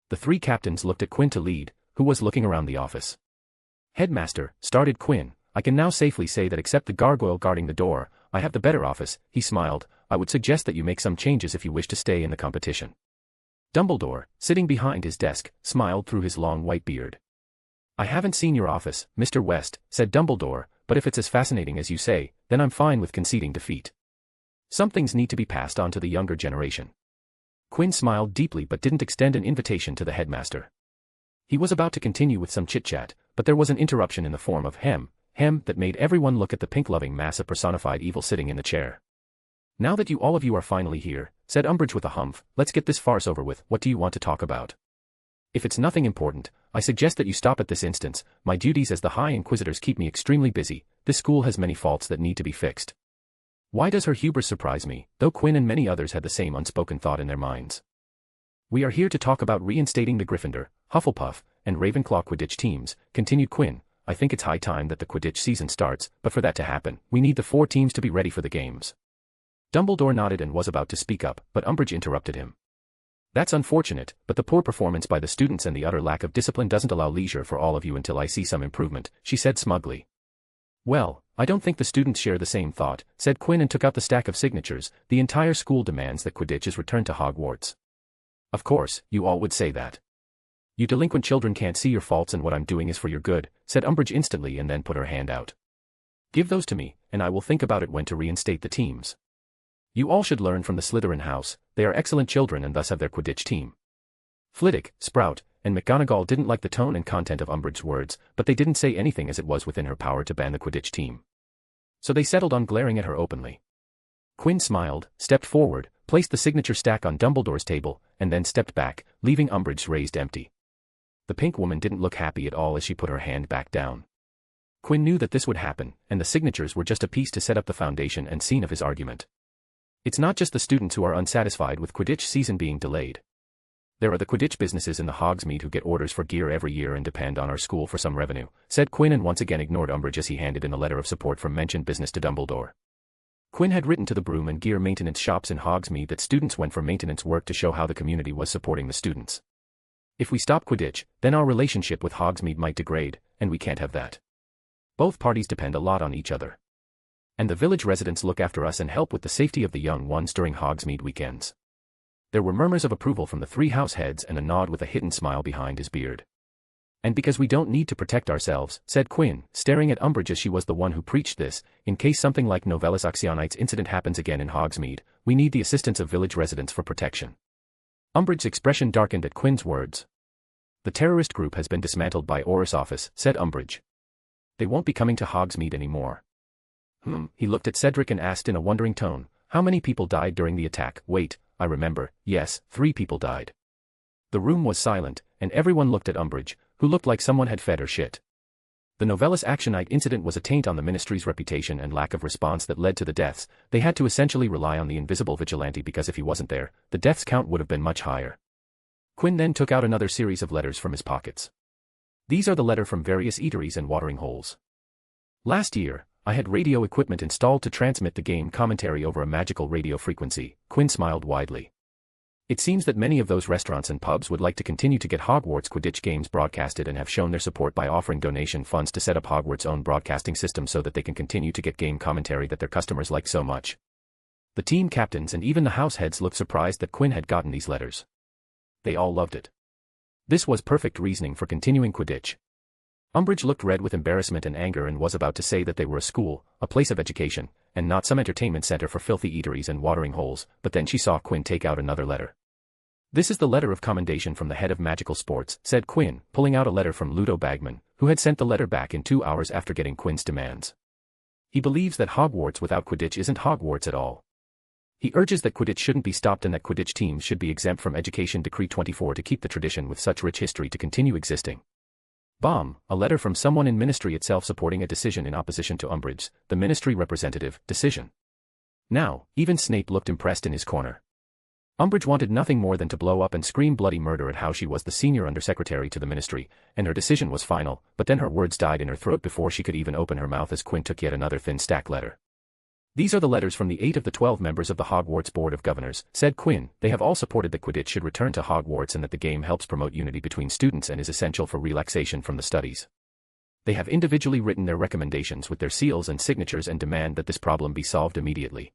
The 3 captains looked at Quinn to lead, who was looking around the office. Headmaster, started Quinn, I can now safely say that except the gargoyle guarding the door, I have the better office, he smiled. I would suggest that you make some changes if you wish to stay in the competition. Dumbledore, sitting behind his desk, smiled through his long white beard. I haven't seen your office, Mr. West, said Dumbledore, but if it's as fascinating as you say, then I'm fine with conceding defeat. Some things need to be passed on to the younger generation. Quinn smiled deeply but didn't extend an invitation to the headmaster. He was about to continue with some chit-chat, but there was an interruption in the form of hem that made everyone look at the pink-loving mass of personified evil sitting in the chair. Now that all of you are finally here, said Umbridge with a humph, let's get this farce over with, what do you want to talk about? If it's nothing important, I suggest that you stop at this instance, my duties as the High Inquisitors keep me extremely busy, this school has many faults that need to be fixed. Why does her hubris surprise me, though Quinn and many others had the same unspoken thought in their minds. We are here to talk about reinstating the Gryffindor, Hufflepuff, and Ravenclaw Quidditch teams, continued Quinn. I think it's high time that the Quidditch season starts, but for that to happen, we need the 4 teams to be ready for the games. Dumbledore nodded and was about to speak up, but Umbridge interrupted him. That's unfortunate, but the poor performance by the students and the utter lack of discipline doesn't allow leisure for all of you until I see some improvement, she said smugly. Well, I don't think the students share the same thought, said Quinn and took out the stack of signatures. The entire school demands that Quidditch is returned to Hogwarts. Of course, you all would say that. You delinquent children can't see your faults and what I'm doing is for your good, said Umbridge instantly and then put her hand out. Give those to me, and I will think about it when to reinstate the teams. You all should learn from the Slytherin house, they are excellent children and thus have their Quidditch team. Flitwick, Sprout, and McGonagall didn't like the tone and content of Umbridge's words, but they didn't say anything as it was within her power to ban the Quidditch team. So they settled on glaring at her openly. Quinn smiled, stepped forward, placed the signature stack on Dumbledore's table, and then stepped back, leaving Umbridge raised empty. The pink woman didn't look happy at all as she put her hand back down. Quinn knew that this would happen, and the signatures were just a piece to set up the foundation and scene of his argument. It's not just the students who are unsatisfied with Quidditch season being delayed. There are the Quidditch businesses in the Hogsmeade who get orders for gear every year and depend on our school for some revenue, said Quinn and once again ignored Umbridge as he handed in a letter of support from mentioned business to Dumbledore. Quinn had written to the broom and gear maintenance shops in Hogsmeade that students went for maintenance work to show how the community was supporting the students. If we stop Quidditch, then our relationship with Hogsmeade might degrade, and we can't have that. Both parties depend a lot on each other. And the village residents look after us and help with the safety of the young ones during Hogsmeade weekends. There were murmurs of approval from the 3 house heads and a nod with a hidden smile behind his beard. "And because we don't need to protect ourselves," said Quinn, staring at Umbridge as she was the one who preached this, "in case something like Novellus Actionites incident happens again in Hogsmeade, we need the assistance of village residents for protection." Umbridge's expression darkened at Quinn's words. "The terrorist group has been dismantled by Auror's office," said Umbridge. "They won't be coming to Hogsmeade anymore." He looked at Cedric and asked in a wondering tone, "How many people died during the attack?" "Wait, I remember, yes, 3 people died." The room was silent, and everyone looked at Umbridge, who looked like someone had fed her shit. The Novellus Actionite incident was a taint on the Ministry's reputation and lack of response that led to the deaths. They had to essentially rely on the invisible vigilante because if he wasn't there, the deaths count would have been much higher. Quinn then took out another series of letters from his pockets. "These are the letter from various eateries and watering holes. Last year, I had radio equipment installed to transmit the game commentary over a magical radio frequency." Quinn smiled widely. "It seems that many of those restaurants and pubs would like to continue to get Hogwarts Quidditch games broadcasted and have shown their support by offering donation funds to set up Hogwarts' own broadcasting system so that they can continue to get game commentary that their customers like so much." The team captains and even the house heads looked surprised that Quinn had gotten these letters. They all loved it. This was perfect reasoning for continuing Quidditch. Umbridge looked red with embarrassment and anger and was about to say that they were a school, a place of education, and not some entertainment center for filthy eateries and watering holes, but then she saw Quinn take out another letter. "This is the letter of commendation from the head of magical sports," said Quinn, pulling out a letter from Ludo Bagman, who had sent the letter back in 2 hours after getting Quinn's demands. "He believes that Hogwarts without Quidditch isn't Hogwarts at all. He urges that Quidditch shouldn't be stopped and that Quidditch teams should be exempt from Education Decree 24 to keep the tradition with such rich history to continue existing." Bomb, a letter from someone in Ministry itself supporting a decision in opposition to Umbridge's, the Ministry representative, decision. Now, even Snape looked impressed in his corner. Umbridge wanted nothing more than to blow up and scream bloody murder at how she was the senior undersecretary to the Ministry, and her decision was final, but then her words died in her throat before she could even open her mouth as Quinn took yet another thin stack letter. "These are the letters from the 8 of the 12 members of the Hogwarts Board of Governors," said Quinn. "They have all supported that Quidditch should return to Hogwarts and that the game helps promote unity between students and is essential for relaxation from the studies. They have individually written their recommendations with their seals and signatures and demand that this problem be solved immediately."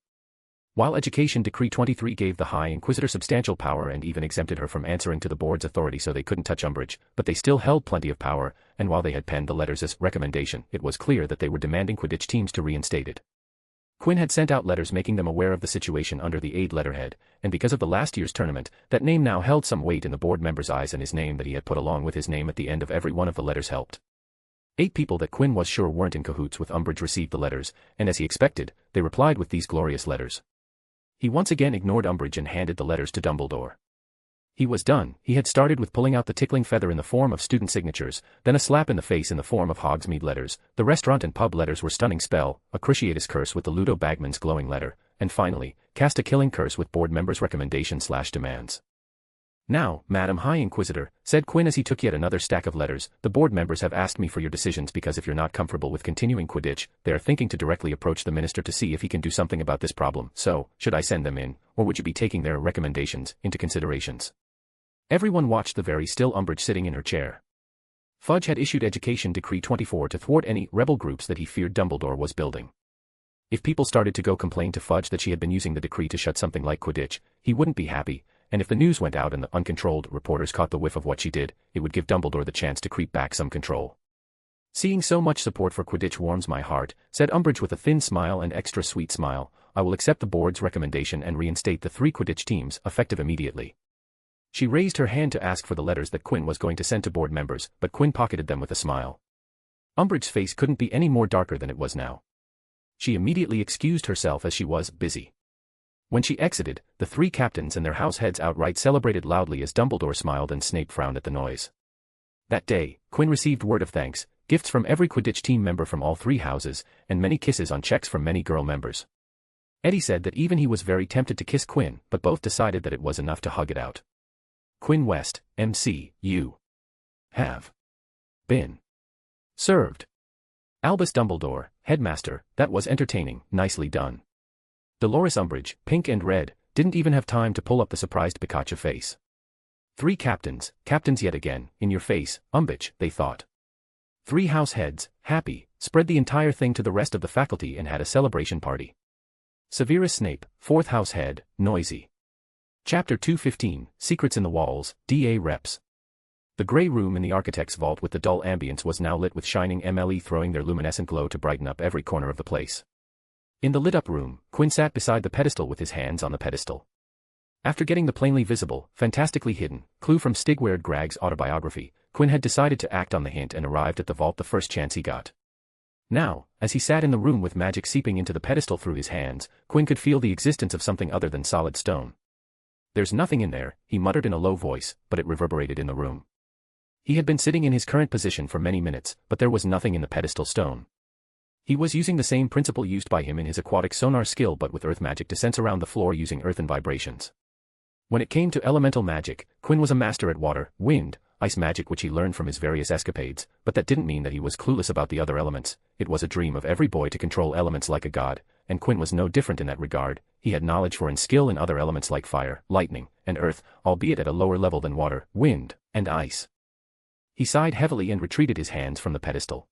While Education Decree 23 gave the High Inquisitor substantial power and even exempted her from answering to the board's authority so they couldn't touch Umbridge, but they still held plenty of power, and while they had penned the letters as recommendation, it was clear that they were demanding Quidditch teams to reinstate it. Quinn had sent out letters making them aware of the situation under the aid letterhead, and because of the last year's tournament, that name now held some weight in the board member's eyes, and his name that he had put along with his name at the end of every one of the letters helped. 8 people that Quinn was sure weren't in cahoots with Umbridge received the letters, and as he expected, they replied with these glorious letters. He once again ignored Umbridge and handed the letters to Dumbledore. He was done. He had started with pulling out the tickling feather in the form of student signatures, then a slap in the face in the form of Hogsmeade letters, the restaurant and pub letters were stunning spell, a Cruciatus curse with the Ludo Bagman's glowing letter, and finally, cast a killing curse with board members' recommendation/demands. "Now, Madam High Inquisitor," said Quinn as he took yet another stack of letters, "the board members have asked me for your decisions because if you're not comfortable with continuing Quidditch, they are thinking to directly approach the minister to see if he can do something about this problem. So, should I send them in, or would you be taking their recommendations into considerations?" Everyone watched the very still Umbridge sitting in her chair. Fudge had issued Education Decree 24 to thwart any rebel groups that he feared Dumbledore was building. If people started to go complain to Fudge that she had been using the decree to shut something like Quidditch, he wouldn't be happy, and if the news went out and the uncontrolled reporters caught the whiff of what she did, it would give Dumbledore the chance to creep back some control. "Seeing so much support for Quidditch warms my heart," said Umbridge with a thin smile and extra sweet smile. "I will accept the board's recommendation and reinstate the 3 Quidditch teams, effective immediately." She raised her hand to ask for the letters that Quinn was going to send to board members, but Quinn pocketed them with a smile. Umbridge's face couldn't be any more darker than it was now. She immediately excused herself as she was busy. When she exited, the 3 captains and their house heads outright celebrated loudly as Dumbledore smiled and Snape frowned at the noise. That day, Quinn received word of thanks, gifts from every Quidditch team member from all 3 houses, and many kisses on checks from many girl members. Eddie said that even he was very tempted to kiss Quinn, but both decided that it was enough to hug it out. Quinn West, MC, you have been served. Albus Dumbledore, Headmaster, that was entertaining, nicely done. Dolores Umbridge, pink and red, didn't even have time to pull up the surprised Pikachu face. 3 captains, captains yet again, in your face, Umbridge, they thought. 3 house heads, happy, spread the entire thing to the rest of the faculty and had a celebration party. Severus Snape, 4th house head, noisy. Chapter 215, Secrets in the Walls, DA Reps. The grey room in the architect's vault with the dull ambience was now lit with shining MLE throwing their luminescent glow to brighten up every corner of the place. In the lit-up room, Quinn sat beside the pedestal with his hands on the pedestal. After getting the plainly visible, fantastically hidden, clue from Stigward Gragg's autobiography, Quinn had decided to act on the hint and arrived at the vault the first chance he got. Now, as he sat in the room with magic seeping into the pedestal through his hands, Quinn could feel the existence of something other than solid stone. "There's nothing in there," he muttered in a low voice, but it reverberated in the room. He had been sitting in his current position for many minutes, but there was nothing in the pedestal stone. He was using the same principle used by him in his aquatic sonar skill but with earth magic to sense around the floor using earthen vibrations. When it came to elemental magic, Quinn was a master at water, wind, ice magic which he learned from his various escapades, but that didn't mean that he was clueless about the other elements. It was a dream of every boy to control elements like a god, and Quinn was no different in that regard. He had knowledge for and skill in other elements like fire, lightning, and earth, albeit at a lower level than water, wind, and ice. He sighed heavily and retreated his hands from the pedestal.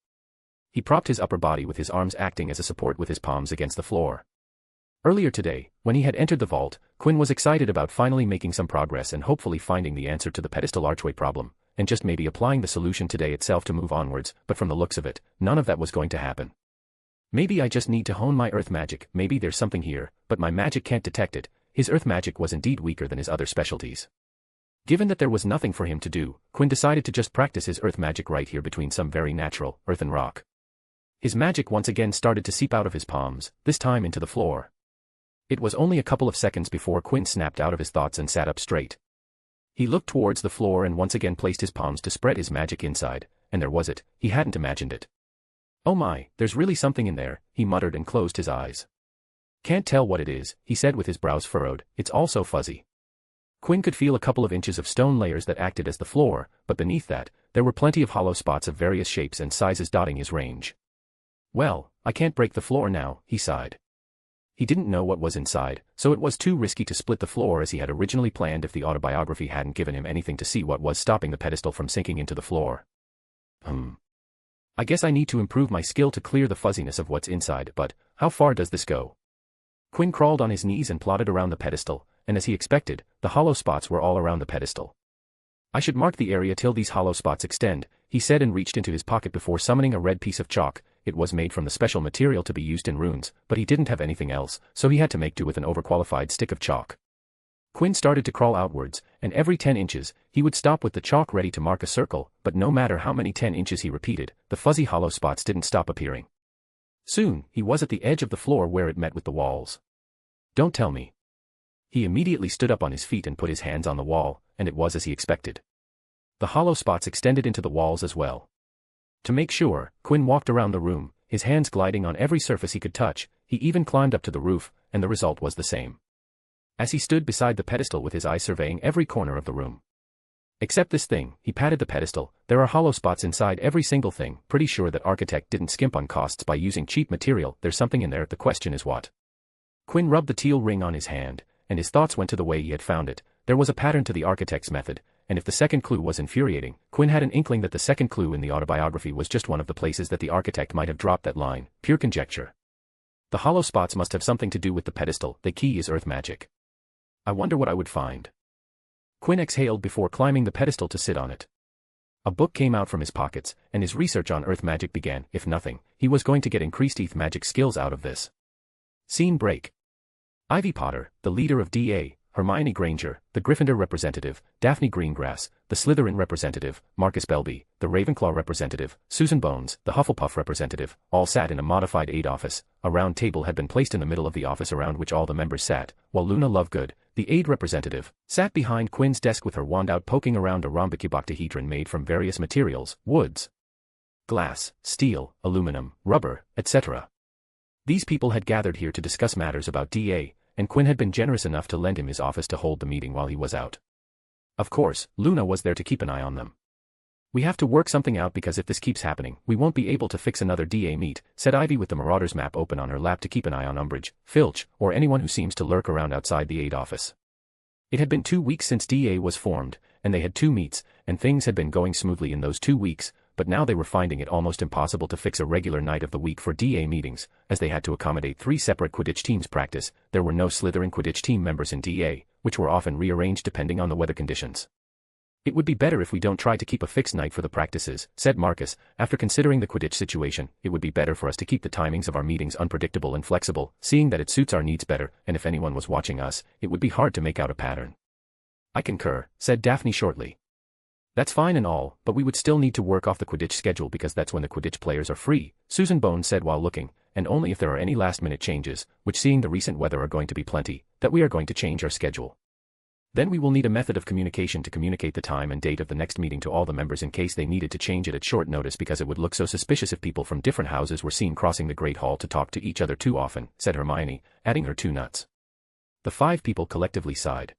He propped his upper body with his arms acting as a support with his palms against the floor. Earlier today, when he had entered the vault, Quinn was excited about finally making some progress and hopefully finding the answer to the pedestal archway problem, and just maybe applying the solution today itself to move onwards, but from the looks of it, none of that was going to happen. Maybe I just need to hone my earth magic, maybe there's something here, but my magic can't detect it. His earth magic was indeed weaker than his other specialties. Given that there was nothing for him to do, Quinn decided to just practice his earth magic right here between some very natural, earthen rock. His magic once again started to seep out of his palms, this time into the floor. It was only a couple of seconds before Quinn snapped out of his thoughts and sat up straight. He looked towards the floor and once again placed his palms to spread his magic inside, and there was it, he hadn't imagined it. "Oh my, there's really something in there," he muttered and closed his eyes. "Can't tell what it is," he said with his brows furrowed, "it's all so fuzzy." Quinn could feel a couple of inches of stone layers that acted as the floor, but beneath that, there were plenty of hollow spots of various shapes and sizes dotting his range. "Well, I can't break the floor now," he sighed. He didn't know what was inside, so it was too risky to split the floor as he had originally planned if the autobiography hadn't given him anything to see what was stopping the pedestal from sinking into the floor. I guess I need to improve my skill to clear the fuzziness of what's inside, but how far does this go? Quinn crawled on his knees and plodded around the pedestal, and as he expected, the hollow spots were all around the pedestal. "I should mark the area till these hollow spots extend," he said and reached into his pocket before summoning a red piece of chalk. It was made from the special material to be used in runes, but he didn't have anything else, so he had to make do with an overqualified stick of chalk. Quinn started to crawl outwards, and every 10 inches, he would stop with the chalk ready to mark a circle, but no matter how many 10 inches he repeated, the fuzzy hollow spots didn't stop appearing. Soon, he was at the edge of the floor where it met with the walls. "Don't tell me." He immediately stood up on his feet and put his hands on the wall, and it was as he expected. The hollow spots extended into the walls as well. To make sure, Quinn walked around the room, his hands gliding on every surface he could touch. He even climbed up to the roof, and the result was the same. As he stood beside the pedestal with his eyes surveying every corner of the room. "Except this thing," he patted the pedestal, "there are hollow spots inside every single thing. Pretty sure that architect didn't skimp on costs by using cheap material. There's something in there, the question is what?" Quinn rubbed the teal ring on his hand, and his thoughts went to the way he had found it. There was a pattern to the architect's method, and if the second clue was infuriating, Quinn had an inkling that the second clue in the autobiography was just one of the places that the architect might have dropped that line. Pure conjecture. The hollow spots must have something to do with the pedestal. The key is earth magic. I wonder what I would find. Quinn exhaled before climbing the pedestal to sit on it. A book came out from his pockets, and his research on earth magic began. If nothing, he was going to get increased ETH magic skills out of this. Scene break. Ivy Potter, the leader of DA, Hermione Granger, the Gryffindor representative, Daphne Greengrass, the Slytherin representative, Marcus Belby, the Ravenclaw representative, Susan Bones, the Hufflepuff representative, all sat in a modified aid office. A round table had been placed in the middle of the office around which all the members sat, while Luna Lovegood, the aid representative, sat behind Quinn's desk with her wand out poking around a rhombicuboctahedron made from various materials, woods, glass, steel, aluminum, rubber, etc. These people had gathered here to discuss matters about DA, and Quinn had been generous enough to lend him his office to hold the meeting while he was out. Of course, Luna was there to keep an eye on them. "We have to work something out because if this keeps happening, we won't be able to fix another DA meet," said Ivy with the Marauders map open on her lap to keep an eye on Umbridge, Filch, or anyone who seems to lurk around outside the aid office. It had been 2 weeks since DA was formed, and they had 2 meets, and things had been going smoothly in those 2 weeks, but now they were finding it almost impossible to fix a regular night of the week for DA meetings, as they had to accommodate 3 separate Quidditch teams practice. There were no Slytherin Quidditch team members in DA, which were often rearranged depending on the weather conditions. It would be better if we don't try to keep a fixed night for the practices, said Marcus. After considering the Quidditch situation, it would be better for us to keep the timings of our meetings unpredictable and flexible, seeing that it suits our needs better, and if anyone was watching us, it would be hard to make out a pattern. I concur, said Daphne shortly. That's fine and all, but we would still need to work off the Quidditch schedule because that's when the Quidditch players are free, Susan Bones said while looking, and only if there are any last-minute changes, which seeing the recent weather are going to be plenty, that we are going to change our schedule. Then we will need a method of communication to communicate the time and date of the next meeting to all the members in case they needed to change it at short notice because it would look so suspicious if people from different houses were seen crossing the Great Hall to talk to each other too often, said Hermione, adding her 2 nuts. The 5 people collectively sighed.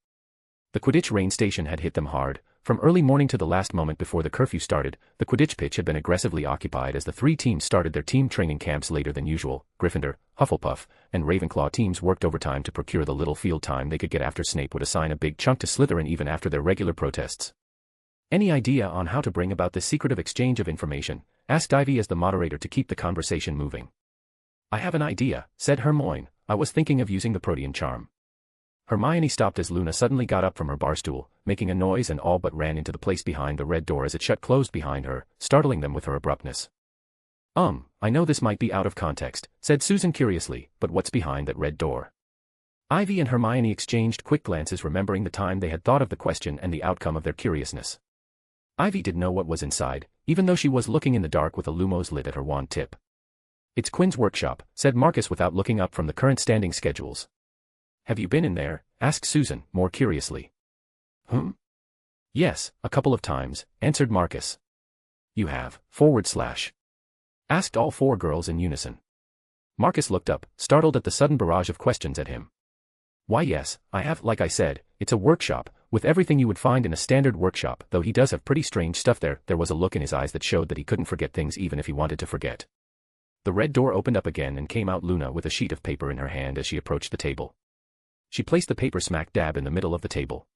The Quidditch rain station had hit them hard. From early morning to the last moment before the curfew started, the Quidditch pitch had been aggressively occupied as the 3 teams started their team training camps later than usual. Gryffindor, Hufflepuff, and Ravenclaw teams worked overtime to procure the little field time they could get after Snape would assign a big chunk to Slytherin even after their regular protests. Any idea on how to bring about this secretive exchange of information? Asked Ivy as the moderator to keep the conversation moving. I have an idea, said Hermione. I was thinking of using the Protean charm. Hermione stopped as Luna suddenly got up from her bar stool, making a noise and all but ran into the place behind the red door as it shut closed behind her, startling them with her abruptness. I know this might be out of context, said Susan curiously, but what's behind that red door? Ivy and Hermione exchanged quick glances remembering the time they had thought of the question and the outcome of their curiousness. Ivy didn't know what was inside, even though she was looking in the dark with a Lumos lit at her wand tip. It's Quinn's workshop, said Marcus without looking up from the current standing schedules. Have you been in there? Asked Susan, more curiously. Yes, a couple of times, answered Marcus. You have, / asked all 4 girls in unison. Marcus looked up, startled at the sudden barrage of questions at him. Why yes, I have, like I said, it's a workshop, with everything you would find in a standard workshop, though he does have pretty strange stuff there. There was a look in his eyes that showed that he couldn't forget things even if he wanted to forget. The red door opened up again and came out Luna with a sheet of paper in her hand as she approached the table. She placed the paper smack dab in the middle of the table.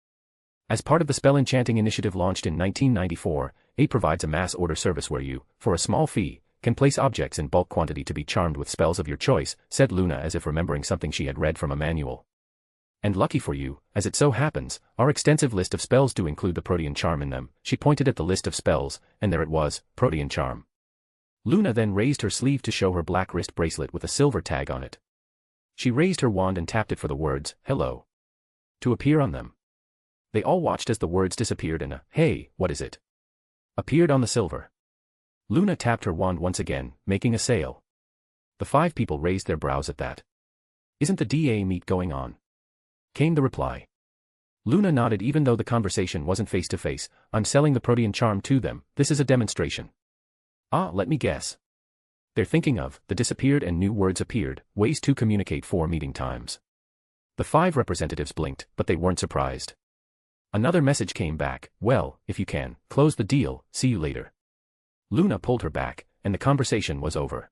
As part of the spell enchanting initiative launched in 1994, A provides a mass order service where you, for a small fee, can place objects in bulk quantity to be charmed with spells of your choice, said Luna as if remembering something she had read from a manual. And lucky for you, as it so happens, our extensive list of spells do include the Protean charm in them. She pointed at the list of spells, and there it was, Protean charm. Luna then raised her sleeve to show her black wrist bracelet with a silver tag on it. She raised her wand and tapped it for the words, hello, to appear on them. They all watched as the words disappeared and a, hey, what is it? Appeared on the silver. Luna tapped her wand once again, making a sail. The 5 people raised their brows at that. Isn't the DA meet going on? Came the reply. Luna nodded even though the conversation wasn't face to face. I'm selling the Protean charm to them, this is a demonstration. Let me guess. They're thinking of, the disappeared and new words appeared, ways to communicate 4 meeting times. The 5 representatives blinked, but they weren't surprised. Another message came back, well, if you can, close the deal, see you later. Luna pulled her back, and the conversation was over.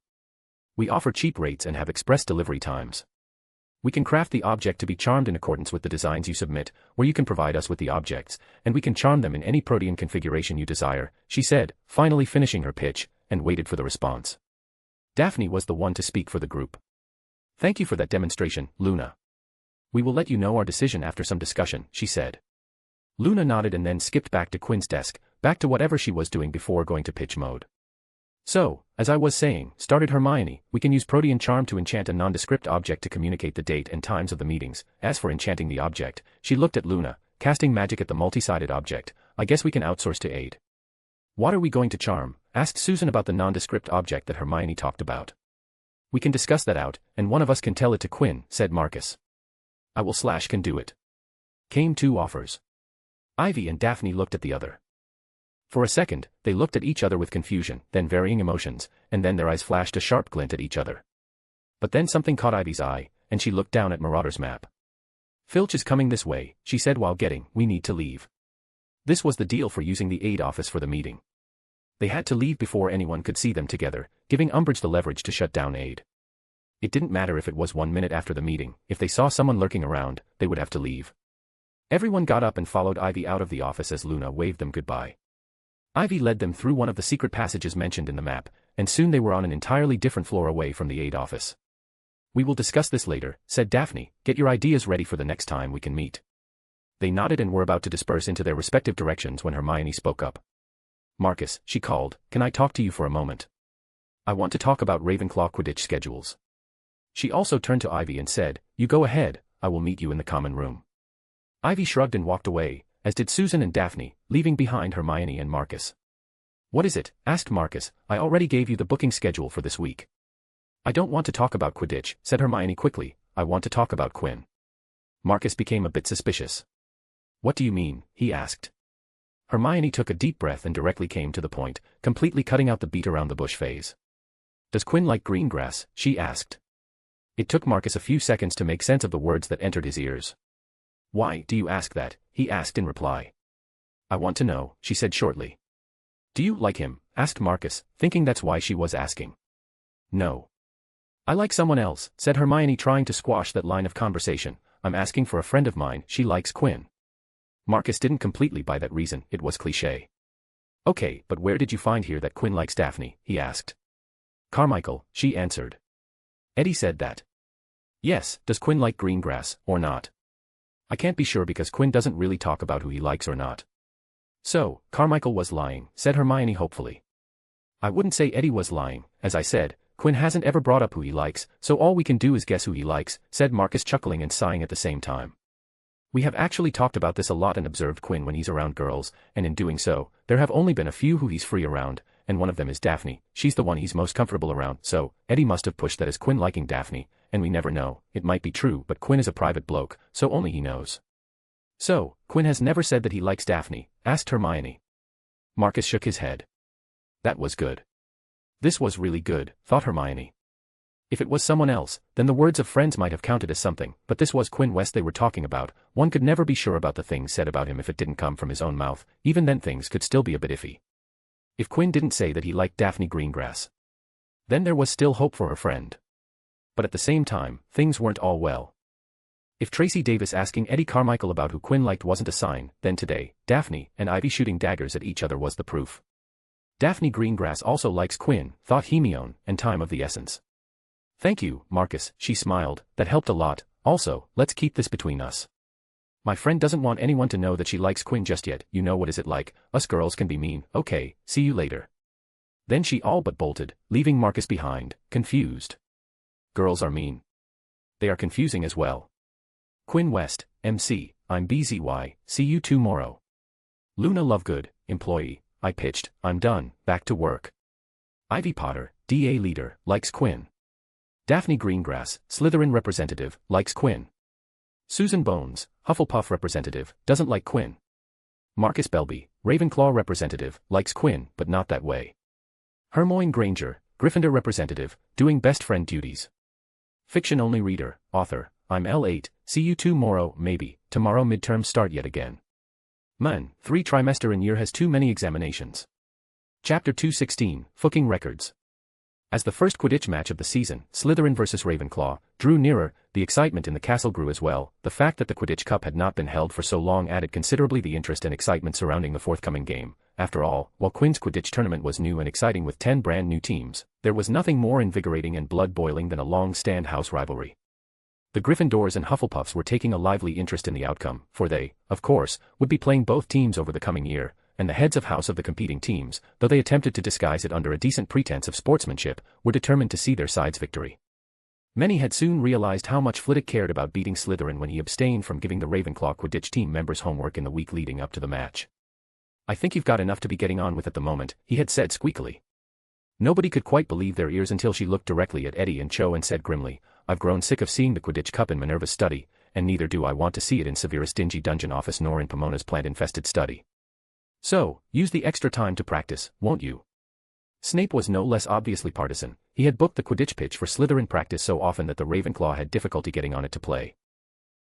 We offer cheap rates and have express delivery times. We can craft the object to be charmed in accordance with the designs you submit, or you can provide us with the objects, and we can charm them in any Protean configuration you desire, she said, finally finishing her pitch, and waited for the response. Daphne was the one to speak for the group. Thank you for that demonstration, Luna. We will let you know our decision after some discussion, she said. Luna nodded and then skipped back to Quinn's desk, back to whatever she was doing before going to pitch mode. So, as I was saying, started Hermione, we can use Protean charm to enchant a nondescript object to communicate the date and times of the meetings. As for enchanting the object, she looked at Luna, casting magic at the multi-sided object. I guess we can outsource to aid. What are we going to charm? Asked Susan about the nondescript object that Hermione talked about. We can discuss that out, and one of us can tell it to Quinn, said Marcus. I will / can do it. Came 2 offers. Ivy and Daphne looked at the other. For a second, they looked at each other with confusion, then varying emotions, and then their eyes flashed a sharp glint at each other. But then something caught Ivy's eye, and she looked down at Marauder's map. Filch is coming this way, she said while we need to leave. This was the deal for using the aid office for the meeting. They had to leave before anyone could see them together, giving Umbridge the leverage to shut down aid. It didn't matter if it was 1 minute after the meeting, if they saw someone lurking around, they would have to leave. Everyone got up and followed Ivy out of the office as Luna waved them goodbye. Ivy led them through one of the secret passages mentioned in the map, and soon they were on an entirely different floor away from the aid office. We will discuss this later, said Daphne, get your ideas ready for the next time we can meet. They nodded and were about to disperse into their respective directions when Hermione spoke up. "Marcus," she called, "can I talk to you for a moment? I want to talk about Ravenclaw Quidditch schedules." She also turned to Ivy and said, "You go ahead, I will meet you in the common room." Ivy shrugged and walked away, as did Susan and Daphne, leaving behind Hermione and Marcus. "What is it?" asked Marcus. "I already gave you the booking schedule for this week." "I don't want to talk about Quidditch," said Hermione quickly. "I want to talk about Quinn." Marcus became a bit suspicious. "What do you mean?" he asked. Hermione took a deep breath and directly came to the point, completely cutting out the beat around the bush phase. "Does Quinn like green grass?" she asked. It took Marcus a few seconds to make sense of the words that entered his ears. "Why do you ask that?" he asked in reply. "I want to know," she said shortly. "Do you like him?" asked Marcus, thinking that's why she was asking. "No. I like someone else," said Hermione, trying to squash that line of conversation. "I'm asking for a friend of mine. She likes Quinn." Marcus didn't completely buy that reason. It was cliché. "Okay, but where did you find here that Quinn likes Daphne?" he asked. "Carmichael," she answered. "Eddie said that." "Yes, does Quinn like Greengrass, or not?" "I can't be sure because Quinn doesn't really talk about who he likes or not." "So, Carmichael was lying," said Hermione hopefully. "I wouldn't say Eddie was lying. As I said, Quinn hasn't ever brought up who he likes, so all we can do is guess who he likes," said Marcus, chuckling and sighing at the same time. "We have actually talked about this a lot and observed Quinn when he's around girls, and in doing so, there have only been a few who he's free around, and one of them is Daphne. She's the one he's most comfortable around, so Eddie must have pushed that as Quinn liking Daphne, and we never know. It might be true, but Quinn is a private bloke, so only he knows." "So, Quinn has never said that he likes Daphne?" asked Hermione. Marcus shook his head. That was good. This was really good, thought Hermione. If it was someone else, then the words of friends might have counted as something, but this was Quinn West they were talking about. One could never be sure about the things said about him if it didn't come from his own mouth. Even then things could still be a bit iffy. If Quinn didn't say that he liked Daphne Greengrass, then there was still hope for her friend. But at the same time, things weren't all well. If Tracy Davis asking Eddie Carmichael about who Quinn liked wasn't a sign, then today, Daphne and Ivy shooting daggers at each other was the proof. Daphne Greengrass also likes Quinn, thought Hermione, and time of the essence. "Thank you, Marcus," she smiled, "that helped a lot. Also, let's keep this between us. My friend doesn't want anyone to know that she likes Quinn just yet. You know what is it like, us girls can be mean. Okay, see you later." Then she all but bolted, leaving Marcus behind, confused. Girls are mean. They are confusing as well. Quinn West, MC, I'm BZY, see you tomorrow. Luna Lovegood, employee, I pitched, I'm done, back to work. Ivy Potter, DA leader, likes Quinn. Daphne Greengrass, Slytherin representative, likes Quinn. Susan Bones, Hufflepuff representative, doesn't like Quinn. Marcus Belby, Ravenclaw representative, likes Quinn, but not that way. Hermione Granger, Gryffindor representative, doing best friend duties. Fiction-only reader, author, I'm L8, see you tomorrow, maybe, tomorrow midterms start yet again. Man, 3 trimester in year has too many examinations. Chapter 216, Fooking Records. As the first Quidditch match of the season, Slytherin vs Ravenclaw, drew nearer, the excitement in the castle grew as well. The fact that the Quidditch Cup had not been held for so long added considerably the interest and excitement surrounding the forthcoming game. After all, while Quinn's Quidditch tournament was new and exciting with 10 brand new teams, there was nothing more invigorating and blood-boiling than a long-stand house rivalry. The Gryffindors and Hufflepuffs were taking a lively interest in the outcome, for they, of course, would be playing both teams over the coming year, and the heads of house of the competing teams, though they attempted to disguise it under a decent pretense of sportsmanship, were determined to see their side's victory. Many had soon realized how much Flitwick cared about beating Slytherin when he abstained from giving the Ravenclaw Quidditch team members homework in the week leading up to the match. "I think you've got enough to be getting on with at the moment," he had said squeakily. Nobody could quite believe their ears until she looked directly at Eddie and Cho and said grimly, "I've grown sick of seeing the Quidditch Cup in Minerva's study, and neither do I want to see it in Severus' dingy dungeon office nor in Pomona's plant-infested study. So, use the extra time to practice, won't you?" Snape was no less obviously partisan. He had booked the Quidditch pitch for Slytherin practice so often that the Ravenclaw had difficulty getting on it to play.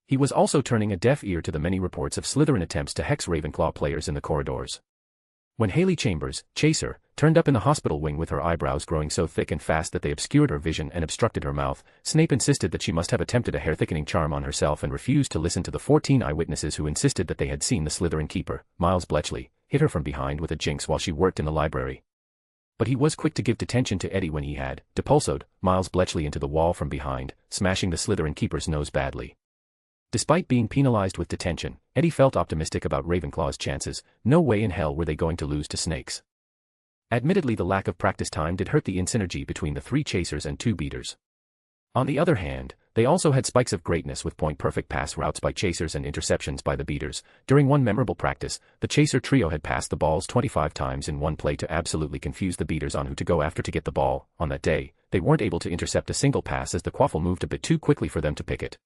He was also turning a deaf ear to the many reports of Slytherin attempts to hex Ravenclaw players in the corridors. When Haley Chambers, Chaser, turned up in the hospital wing with her eyebrows growing so thick and fast that they obscured her vision and obstructed her mouth, Snape insisted that she must have attempted a hair-thickening charm on herself and refused to listen to the 14 eyewitnesses who insisted that they had seen the Slytherin keeper, Miles Bletchley, hit her from behind with a jinx while she worked in the library. But he was quick to give detention to Eddie when he had, depulsoed, Miles Bletchley into the wall from behind, smashing the Slytherin keeper's nose badly. Despite being penalized with detention, Eddie felt optimistic about Ravenclaw's chances. No way in hell were they going to lose to snakes. Admittedly, the lack of practice time did hurt the synergy between the 3 chasers and 2 beaters. On the other hand, they also had spikes of greatness with point-perfect pass routes by chasers and interceptions by the beaters. During one memorable practice, the chaser trio had passed the balls 25 times in one play to absolutely confuse the beaters on who to go after to get the ball. On that day, they weren't able to intercept a single pass as the quaffle moved a bit too quickly for them to pick it.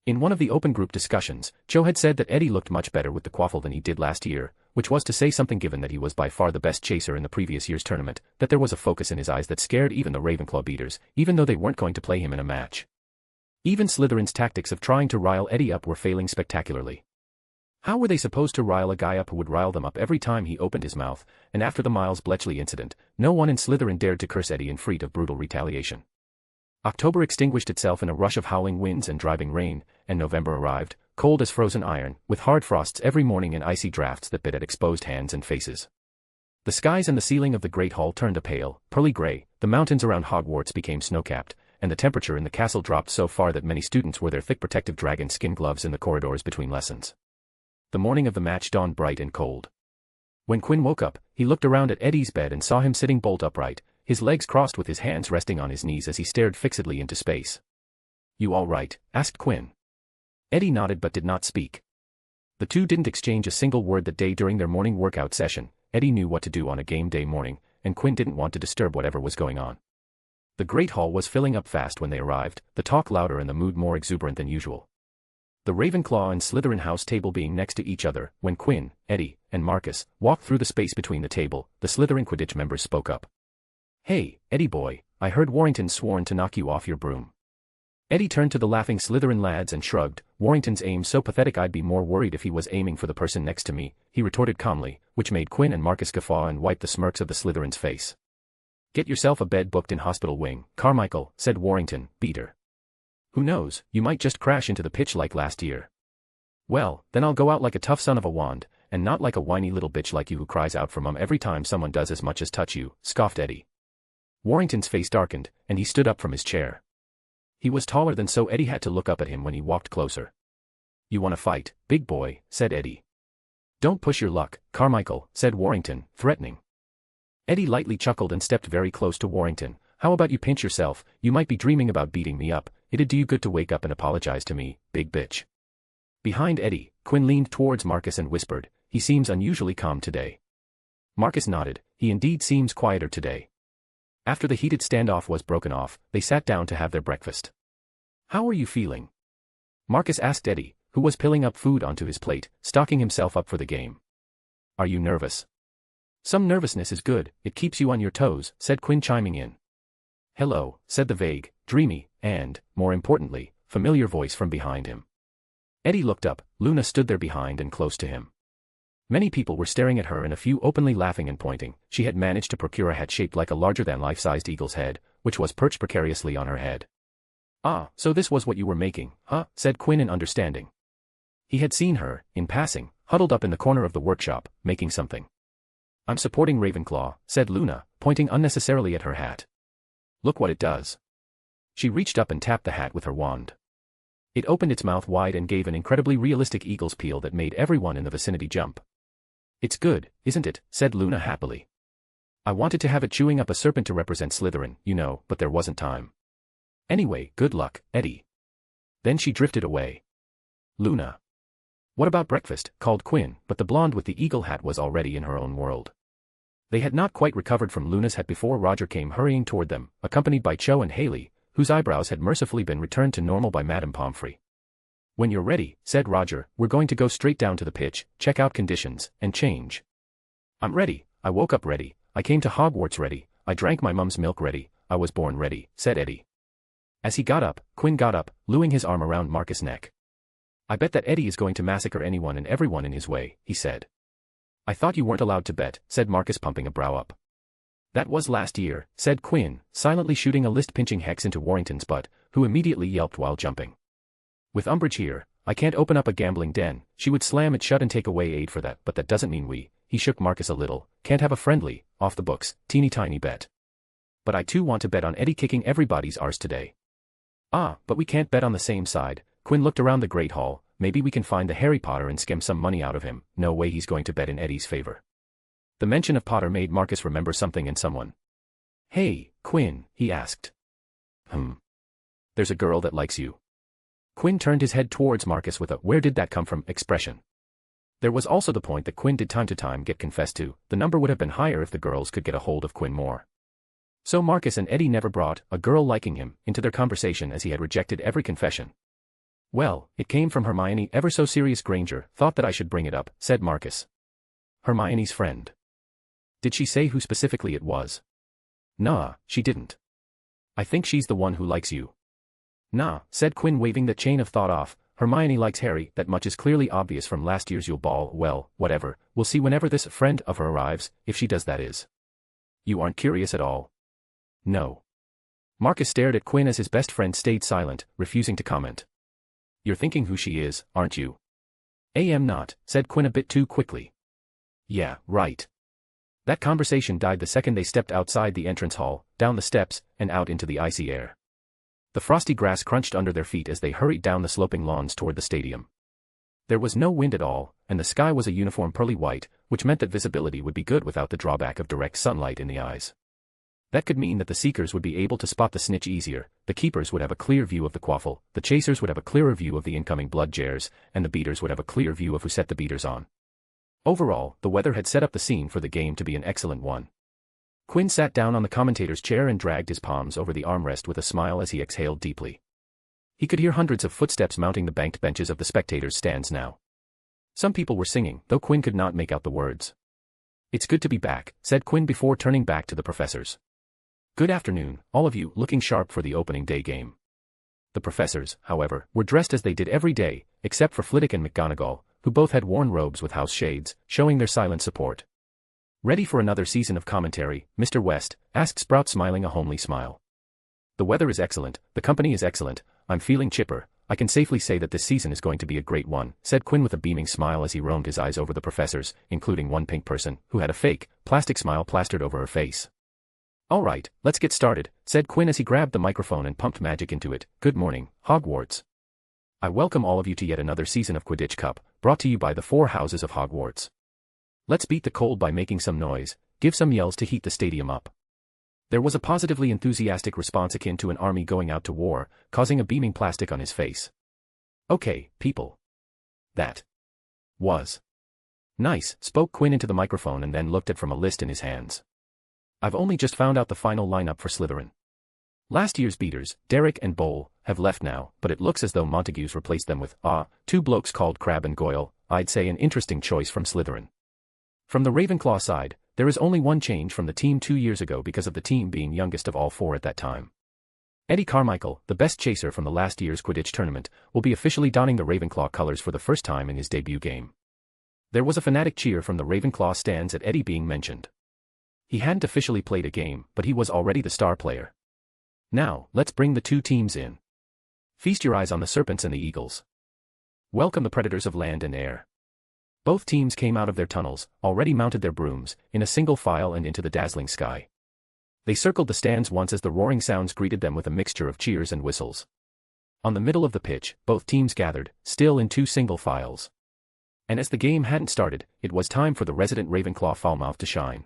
In one of the open group discussions, Joe had said that Eddie looked much better with the quaffle than he did last year, which was to say something given that he was by far the best chaser in the previous year's tournament, that there was a focus in his eyes that scared even the Ravenclaw beaters, even though they weren't going to play him in a match. Even Slytherin's tactics of trying to rile Eddie up were failing spectacularly. How were they supposed to rile a guy up who would rile them up every time he opened his mouth? And after the Miles Bletchley incident, no one in Slytherin dared to curse Eddie in freak of brutal retaliation. October extinguished itself in a rush of howling winds and driving rain, and November arrived, cold as frozen iron, with hard frosts every morning and icy drafts that bit at exposed hands and faces. The skies and the ceiling of the Great Hall turned a pale, pearly gray, the mountains around Hogwarts became snow-capped, and the temperature in the castle dropped so far that many students wore their thick protective dragon skin gloves in the corridors between lessons. The morning of the match dawned bright and cold. When Quinn woke up, he looked around at Eddie's bed and saw him sitting bolt upright, his legs crossed with his hands resting on his knees as he stared fixedly into space. "You all right?" asked Quinn. Eddie nodded but did not speak. The two didn't exchange a single word that day during their morning workout session. Eddie knew what to do on a game day morning, and Quinn didn't want to disturb whatever was going on. The Great Hall was filling up fast when they arrived, the talk louder and the mood more exuberant than usual. The Ravenclaw and Slytherin house table being next to each other, when Quinn, Eddie, and Marcus walked through the space between the table, the Slytherin Quidditch members spoke up. "Hey, Eddie boy, I heard Warrington's sworn to knock you off your broom." Eddie turned to the laughing Slytherin lads and shrugged. "Warrington's aim so pathetic I'd be more worried if he was aiming for the person next to me," he retorted calmly, which made Quinn and Marcus guffaw and wipe the smirks of the Slytherin's face. "Get yourself a bed booked in Hospital Wing, Carmichael," said Warrington, beater. "Who knows, you might just crash into the pitch like last year." "Well, then I'll go out like a tough son of a wand, and not like a whiny little bitch like you who cries out for mum every time someone does as much as touch you," scoffed Eddie. Warrington's face darkened, and he stood up from his chair. He was taller than so Eddie had to look up at him when he walked closer. "You want to fight, big boy," said Eddie. "Don't push your luck, Carmichael," said Warrington, threatening. Eddie lightly chuckled and stepped very close to Warrington. "How about you pinch yourself? You might be dreaming about beating me up. It'd do you good to wake up and apologize to me, big bitch." Behind Eddie, Quinn leaned towards Marcus and whispered, "He seems unusually calm today." Marcus nodded. "He indeed seems quieter today." After the heated standoff was broken off, they sat down to have their breakfast. "How are you feeling?" Marcus asked Eddie, who was piling up food onto his plate, stocking himself up for the game. "Are you nervous?" "Some nervousness is good, it keeps you on your toes," said Quinn chiming in. "Hello," said the vague, dreamy, and, more importantly, familiar voice from behind him. Eddie looked up. Luna stood there behind and close to him. Many people were staring at her and a few openly laughing and pointing. She had managed to procure a hat shaped like a larger-than-life-sized eagle's head, which was perched precariously on her head. "Ah, so this was what you were making, huh?" said Quinn in understanding. He had seen her, in passing, huddled up in the corner of the workshop, making something. "I'm supporting Ravenclaw," said Luna, pointing unnecessarily at her hat. "Look what it does." She reached up and tapped the hat with her wand. It opened its mouth wide and gave an incredibly realistic eagle's peel that made everyone in the vicinity jump. "It's good, isn't it?" said Luna happily. "I wanted to have it chewing up a serpent to represent Slytherin, you know, but there wasn't time. Anyway, good luck, Eddie." Then she drifted away. "Luna." "What about breakfast?" called Quinn, but the blonde with the eagle hat was already in her own world. They had not quite recovered from Luna's hat before Roger came hurrying toward them, accompanied by Cho and Haley, whose eyebrows had mercifully been returned to normal by Madame Pomfrey. "When you're ready," said Roger, "we're going to go straight down to the pitch, check out conditions, and change." "I'm ready. I woke up ready. I came to Hogwarts ready. I drank my mum's milk ready. I was born ready," said Eddie. As he got up, Quinn got up, luing his arm around Marcus' neck. "I bet that Eddie is going to massacre anyone and everyone in his way," he said. "I thought you weren't allowed to bet," said Marcus, pumping a brow up. "That was last year," said Quinn, silently shooting a list-pinching hex into Warrington's butt, who immediately yelped while jumping. "With Umbridge here, I can't open up a gambling den. She would slam it shut and take away aid for that, but that doesn't mean he shook Marcus a little, can't have a friendly, off-the-books, teeny-tiny bet. But I too want to bet on Eddie kicking everybody's arse today." "Ah, but we can't bet on the same side," Quinn looked around the Great Hall. Maybe we can find the Harry Potter and skim some money out of him. No way he's going to bet in Eddie's favor. The mention of Potter made Marcus remember something in someone. Hey, Quinn, he asked. There's a girl that likes you. Quinn turned his head towards Marcus with a "where did that come from" expression. There was also the point that Quinn did time to time get confessed to. The number would have been higher if the girls could get a hold of Quinn more. So Marcus and Eddie never brought a girl liking him into their conversation, as he had rejected every confession. Well, it came from Hermione. Ever so serious. Granger thought that I should bring it up, said Marcus. Hermione's friend. Did she say who specifically it was? Nah, she didn't. I think she's the one who likes you. Nah, said Quinn, waving the chain of thought off. Hermione likes Harry, that much is clearly obvious from last year's Yule Ball. Well, whatever, we'll see whenever this friend of her arrives, if she does, that is. You aren't curious at all? No. Marcus stared at Quinn as his best friend stayed silent, refusing to comment. You're thinking who she is, aren't you? Am not, said Quinn a bit too quickly. Yeah, right. That conversation died the second they stepped outside the entrance hall, down the steps, and out into the icy air. The frosty grass crunched under their feet as they hurried down the sloping lawns toward the stadium. There was no wind at all, and the sky was a uniform pearly white, which meant that visibility would be good without the drawback of direct sunlight in the eyes. That could mean that the seekers would be able to spot the snitch easier, the keepers would have a clear view of the quaffle, the chasers would have a clearer view of the incoming blood jares, and the beaters would have a clear view of who set the beaters on. Overall, the weather had set up the scene for the game to be an excellent one. Quinn sat down on the commentator's chair and dragged his palms over the armrest with a smile as he exhaled deeply. He could hear hundreds of footsteps mounting the banked benches of the spectators' stands now. Some people were singing, though Quinn could not make out the words. It's good to be back, said Quinn before turning back to the professors. Good afternoon, all of you, looking sharp for the opening day game. The professors, however, were dressed as they did every day, except for Flitwick and McGonagall, who both had worn robes with house shades, showing their silent support. Ready for another season of commentary, Mr. West? Asked Sprout, smiling a homely smile. The weather is excellent, the company is excellent, I'm feeling chipper. I can safely say that this season is going to be a great one, said Quinn with a beaming smile as he roamed his eyes over the professors, including one pink person, who had a fake, plastic smile plastered over her face. All right, let's get started, said Quinn as he grabbed the microphone and pumped magic into it. Good morning, Hogwarts. I welcome all of you to yet another season of Quidditch Cup, brought to you by the Four Houses of Hogwarts. Let's beat the cold by making some noise, give some yells to heat the stadium up. There was a positively enthusiastic response akin to an army going out to war, causing a beaming plastic on his face. Okay, people. That was nice, spoke Quinn into the microphone and then looked at from a list in his hands. I've only just found out the final lineup for Slytherin. Last year's beaters, Derek and Bowl, have left now, but it looks as though Montague's replaced them with, two blokes called Crabbe and Goyle. I'd say an interesting choice from Slytherin. From the Ravenclaw side, there is only one change from the team 2 years ago because of the team being youngest of all four at that time. Eddie Carmichael, the best chaser from the last year's Quidditch tournament, will be officially donning the Ravenclaw colors for the first time in his debut game. There was a fanatic cheer from the Ravenclaw stands at Eddie being mentioned. He hadn't officially played a game, but he was already the star player. Now, let's bring the two teams in. Feast your eyes on the Serpents and the Eagles. Welcome the Predators of land and air. Both teams came out of their tunnels, already mounted their brooms, in a single file and into the dazzling sky. They circled the stands once as the roaring sounds greeted them with a mixture of cheers and whistles. On the middle of the pitch, both teams gathered, still in two single files. And as the game hadn't started, it was time for the resident Ravenclaw Falmouth to shine.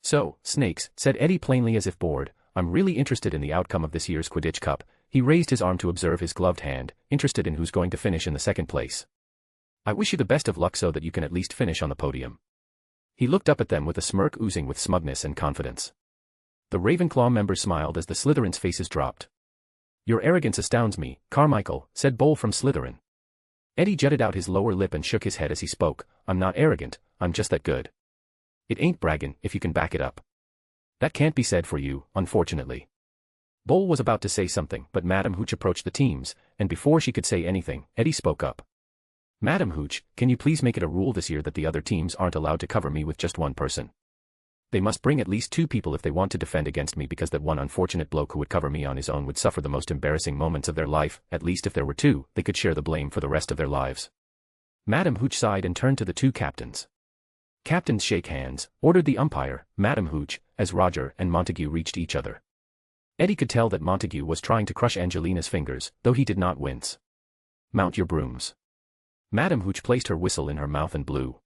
So, Snakes, said Eddie plainly as if bored, I'm really interested in the outcome of this year's Quidditch Cup. He raised his arm to observe his gloved hand, interested in who's going to finish in the second place. I wish you the best of luck so that you can at least finish on the podium. He looked up at them with a smirk oozing with smugness and confidence. The Ravenclaw members smiled as the Slytherins' faces dropped. Your arrogance astounds me, Carmichael, said Bowl from Slytherin. Eddie jutted out his lower lip and shook his head as he spoke. I'm not arrogant, I'm just that good. It ain't braggin' if you can back it up. That can't be said for you, unfortunately. Bowl was about to say something, but Madame Hooch approached the teams, and before she could say anything, Eddie spoke up. Madame Hooch, can you please make it a rule this year that the other teams aren't allowed to cover me with just one person? They must bring at least two people if they want to defend against me, because that one unfortunate bloke who would cover me on his own would suffer the most embarrassing moments of their life. At least if there were two, they could share the blame for the rest of their lives. Madame Hooch sighed and turned to the two captains. Captains, shake hands, ordered the umpire, Madame Hooch, as Roger and Montague reached each other. Eddie could tell that Montague was trying to crush Angelina's fingers, though he did not wince. Mount your brooms. Madam Hooch placed her whistle in her mouth and blew.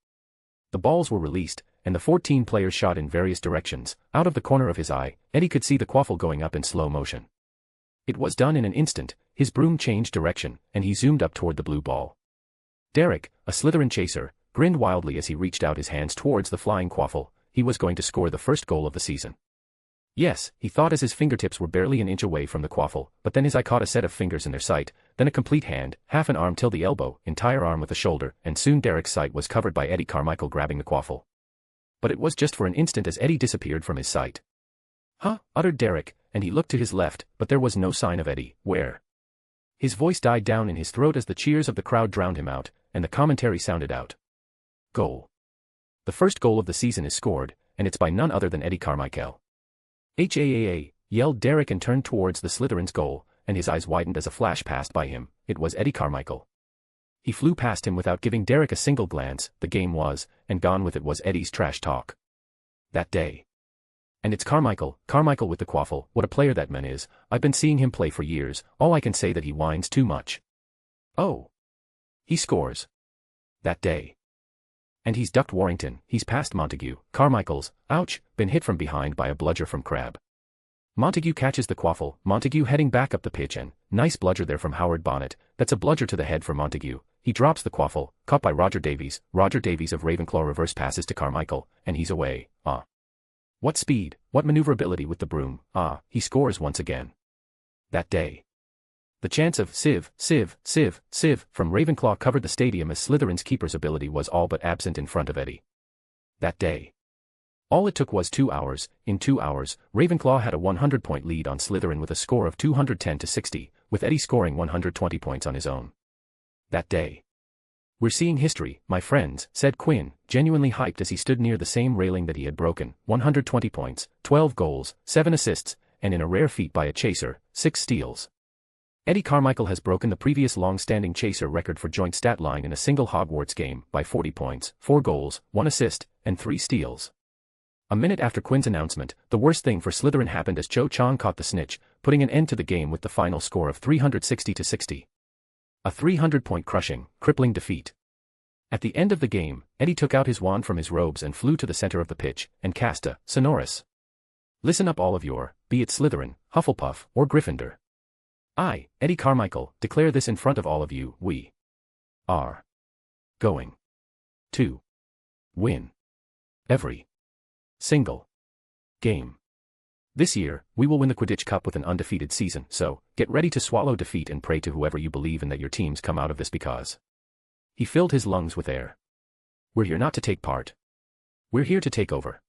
The balls were released, and the 14 players shot in various directions. Out of the corner of his eye, Eddie could see the quaffle going up in slow motion. It was done in an instant. His broom changed direction, and he zoomed up toward the blue ball. Derek, a Slytherin chaser, grinned wildly as he reached out his hands towards the flying quaffle. He was going to score the first goal of the season. Yes, he thought as his fingertips were barely an inch away from the quaffle, but then his eye caught a set of fingers in their sight, then a complete hand, half an arm till the elbow, entire arm with the shoulder, and soon Derek's sight was covered by Eddie Carmichael grabbing the quaffle. But it was just for an instant as Eddie disappeared from his sight. Huh, uttered Derek, and he looked to his left, but there was no sign of Eddie. Where? His voice died down in his throat as the cheers of the crowd drowned him out, and the commentary sounded out. Goal. The first goal of the season is scored, and it's by none other than Eddie Carmichael. H-A-A-A, yelled Derek and turned towards the Slytherin's goal, and his eyes widened as a flash passed by him. It was Eddie Carmichael. He flew past him without giving Derek a single glance. The game was, and gone with it was Eddie's trash talk. That day. And it's Carmichael with the quaffle. What a player that man is. I've been seeing him play for years. All I can say that he whines too much. Oh. He scores. That day. And he's ducked Warrington. He's passed Montague. Carmichael's, ouch, been hit from behind by a bludger from Crabbe. Montague catches the quaffle. Montague heading back up the pitch and, nice bludger there from Howard Bonnet. That's a bludger to the head for Montague. He drops the quaffle, caught by Roger Davies. Roger Davies of Ravenclaw reverse passes to Carmichael, and he's away. What speed, what maneuverability with the broom. He scores once again. That day. The chants of Civ, Civ, Civ, Civ from Ravenclaw covered the stadium as Slytherin's keeper's ability was all but absent in front of Eddie. That day. All it took was 2 hours. In 2 hours, Ravenclaw had a 100-point lead on Slytherin with a score of 210-60, with Eddie scoring 120 points on his own. That day. We're seeing history, my friends, said Quinn, genuinely hyped as he stood near the same railing that he had broken. 120 points, 12 goals, 7 assists, and in a rare feat by a chaser, 6 steals. Eddie Carmichael has broken the previous long-standing chaser record for joint stat line in a single Hogwarts game by 40 points, 4 goals, 1 assist, and 3 steals. A minute after Quinn's announcement, the worst thing for Slytherin happened as Cho Chang caught the snitch, putting an end to the game with the final score of 360-60. A 300-point crushing, crippling defeat. At the end of the game, Eddie took out his wand from his robes and flew to the center of the pitch, and cast a sonorous. Listen up all of your, be it Slytherin, Hufflepuff, or Gryffindor. I, Eddie Carmichael, declare this in front of all of you. We are going to win every single game. This year, we will win the Quidditch Cup with an undefeated season, so get ready to swallow defeat and pray to whoever you believe in that your teams come out of this because. He filled his lungs with air. We're here not to take part. We're here to take over.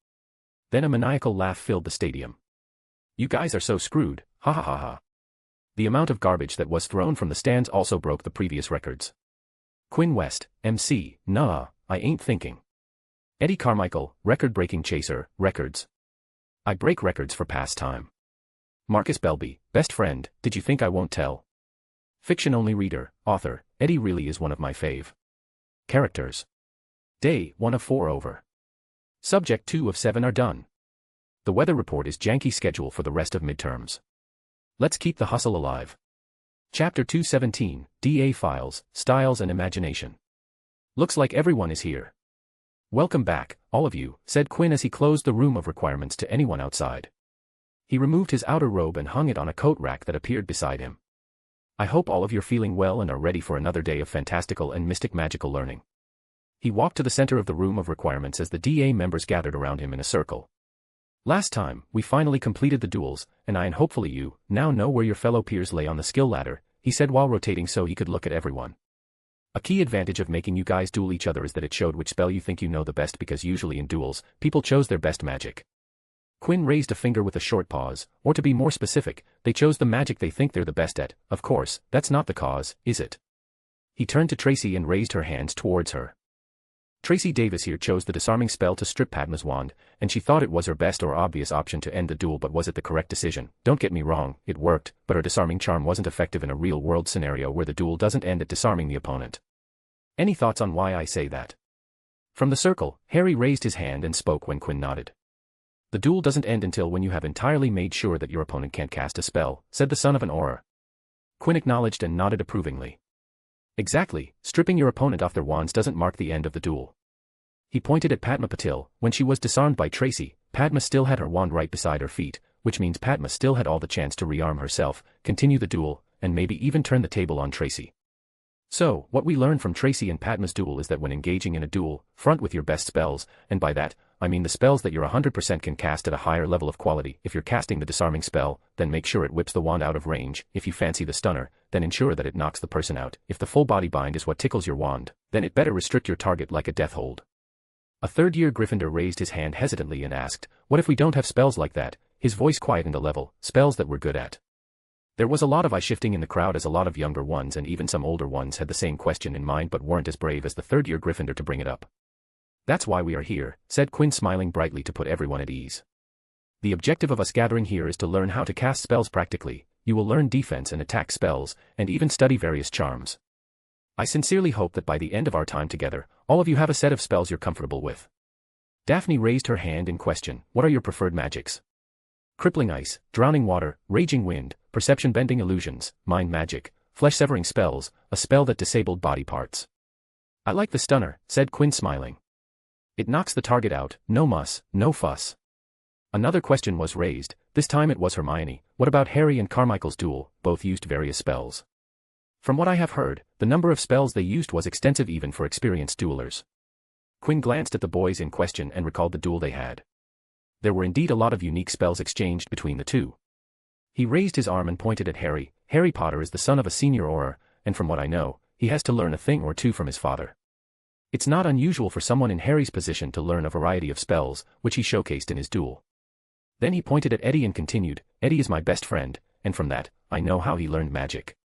Then a maniacal laugh filled the stadium. You guys are so screwed, ha ha ha ha. The amount of garbage that was thrown from the stands also broke the previous records. Quinn West, MC, nah, I ain't thinking. Eddie Carmichael, record-breaking chaser, records. I break records for pastime. Marcus Belby, best friend, did you think I won't tell? Fiction-only reader, author, Eddie really is one of my fave. Characters. Day 1 of 4 over. Subject 2 of 7 are done. The weather report is janky schedule for the rest of midterms. Let's keep the hustle alive. Chapter 217, DA Files, Styles and Imagination. Looks like everyone is here. Welcome back, all of you, said Quinn as he closed the room of requirements to anyone outside. He removed his outer robe and hung it on a coat rack that appeared beside him. I hope all of you're feeling well and are ready for another day of fantastical and mystic magical learning. He walked to the center of the room of requirements as the DA members gathered around him in a circle. Last time, we finally completed the duels, and I and hopefully you now know where your fellow peers lay on the skill ladder, he said while rotating so he could look at everyone. A key advantage of making you guys duel each other is that it showed which spell you think you know the best because usually in duels, people chose their best magic. Quinn raised a finger with a short pause, or to be more specific, they chose the magic they think they're the best at. Of course, that's not the cause, is it? He turned to Tracy and raised her hands towards her. Tracy Davis here chose the disarming spell to strip Padma's wand, and she thought it was her best or obvious option to end the duel, but was it the correct decision? Don't get me wrong, it worked, but her disarming charm wasn't effective in a real-world scenario where the duel doesn't end at disarming the opponent. Any thoughts on why I say that? From the circle, Harry raised his hand and spoke when Quinn nodded. The duel doesn't end until when you have entirely made sure that your opponent can't cast a spell, said the son of an Auror. Quinn acknowledged and nodded approvingly. Exactly, stripping your opponent off their wands doesn't mark the end of the duel. He pointed at Padma Patil. When she was disarmed by Tracy, Padma still had her wand right beside her feet, which means Padma still had all the chance to rearm herself, continue the duel, and maybe even turn the table on Tracy. So, what we learned from Tracy and Padma's duel is that when engaging in a duel, front with your best spells, and by that, I mean the spells that you're 100% can cast at a higher level of quality. If you're casting the disarming spell, then make sure it whips the wand out of range. If you fancy the stunner, then ensure that it knocks the person out. If the full body bind is what tickles your wand, then it better restrict your target like a death hold. A third-year Gryffindor raised his hand hesitantly and asked, "What if we don't have spells like that?" His voice quietened a level, spells that we're good at. There was a lot of eye-shifting in the crowd as a lot of younger ones and even some older ones had the same question in mind but weren't as brave as the third-year Gryffindor to bring it up. "That's why we are here," said Quinn, smiling brightly to put everyone at ease. "The objective of us gathering here is to learn how to cast spells practically. You will learn defense and attack spells, and even study various charms. I sincerely hope that by the end of our time together, all of you have a set of spells you're comfortable with." Daphne raised her hand in question. "What are your preferred magics?" "Crippling ice, drowning water, raging wind, perception-bending illusions, mind magic, flesh-severing spells, a spell that disabled body parts." "I like the stunner," said Quinn, smiling. "It knocks the target out, no muss, no fuss." Another question was raised. This time it was Hermione. "What about Harry and Carmichael's duel? Both used various spells." "From what I have heard, the number of spells they used was extensive even for experienced duelers." Quinn glanced at the boys in question and recalled the duel they had. There were indeed a lot of unique spells exchanged between the two. He raised his arm and pointed at Harry. "Harry Potter is the son of a senior Auror, and from what I know, he has to learn a thing or two from his father. It's not unusual for someone in Harry's position to learn a variety of spells, which he showcased in his duel." Then he pointed at Eddie and continued, "Eddie is my best friend, and from that, I know how he learned magic.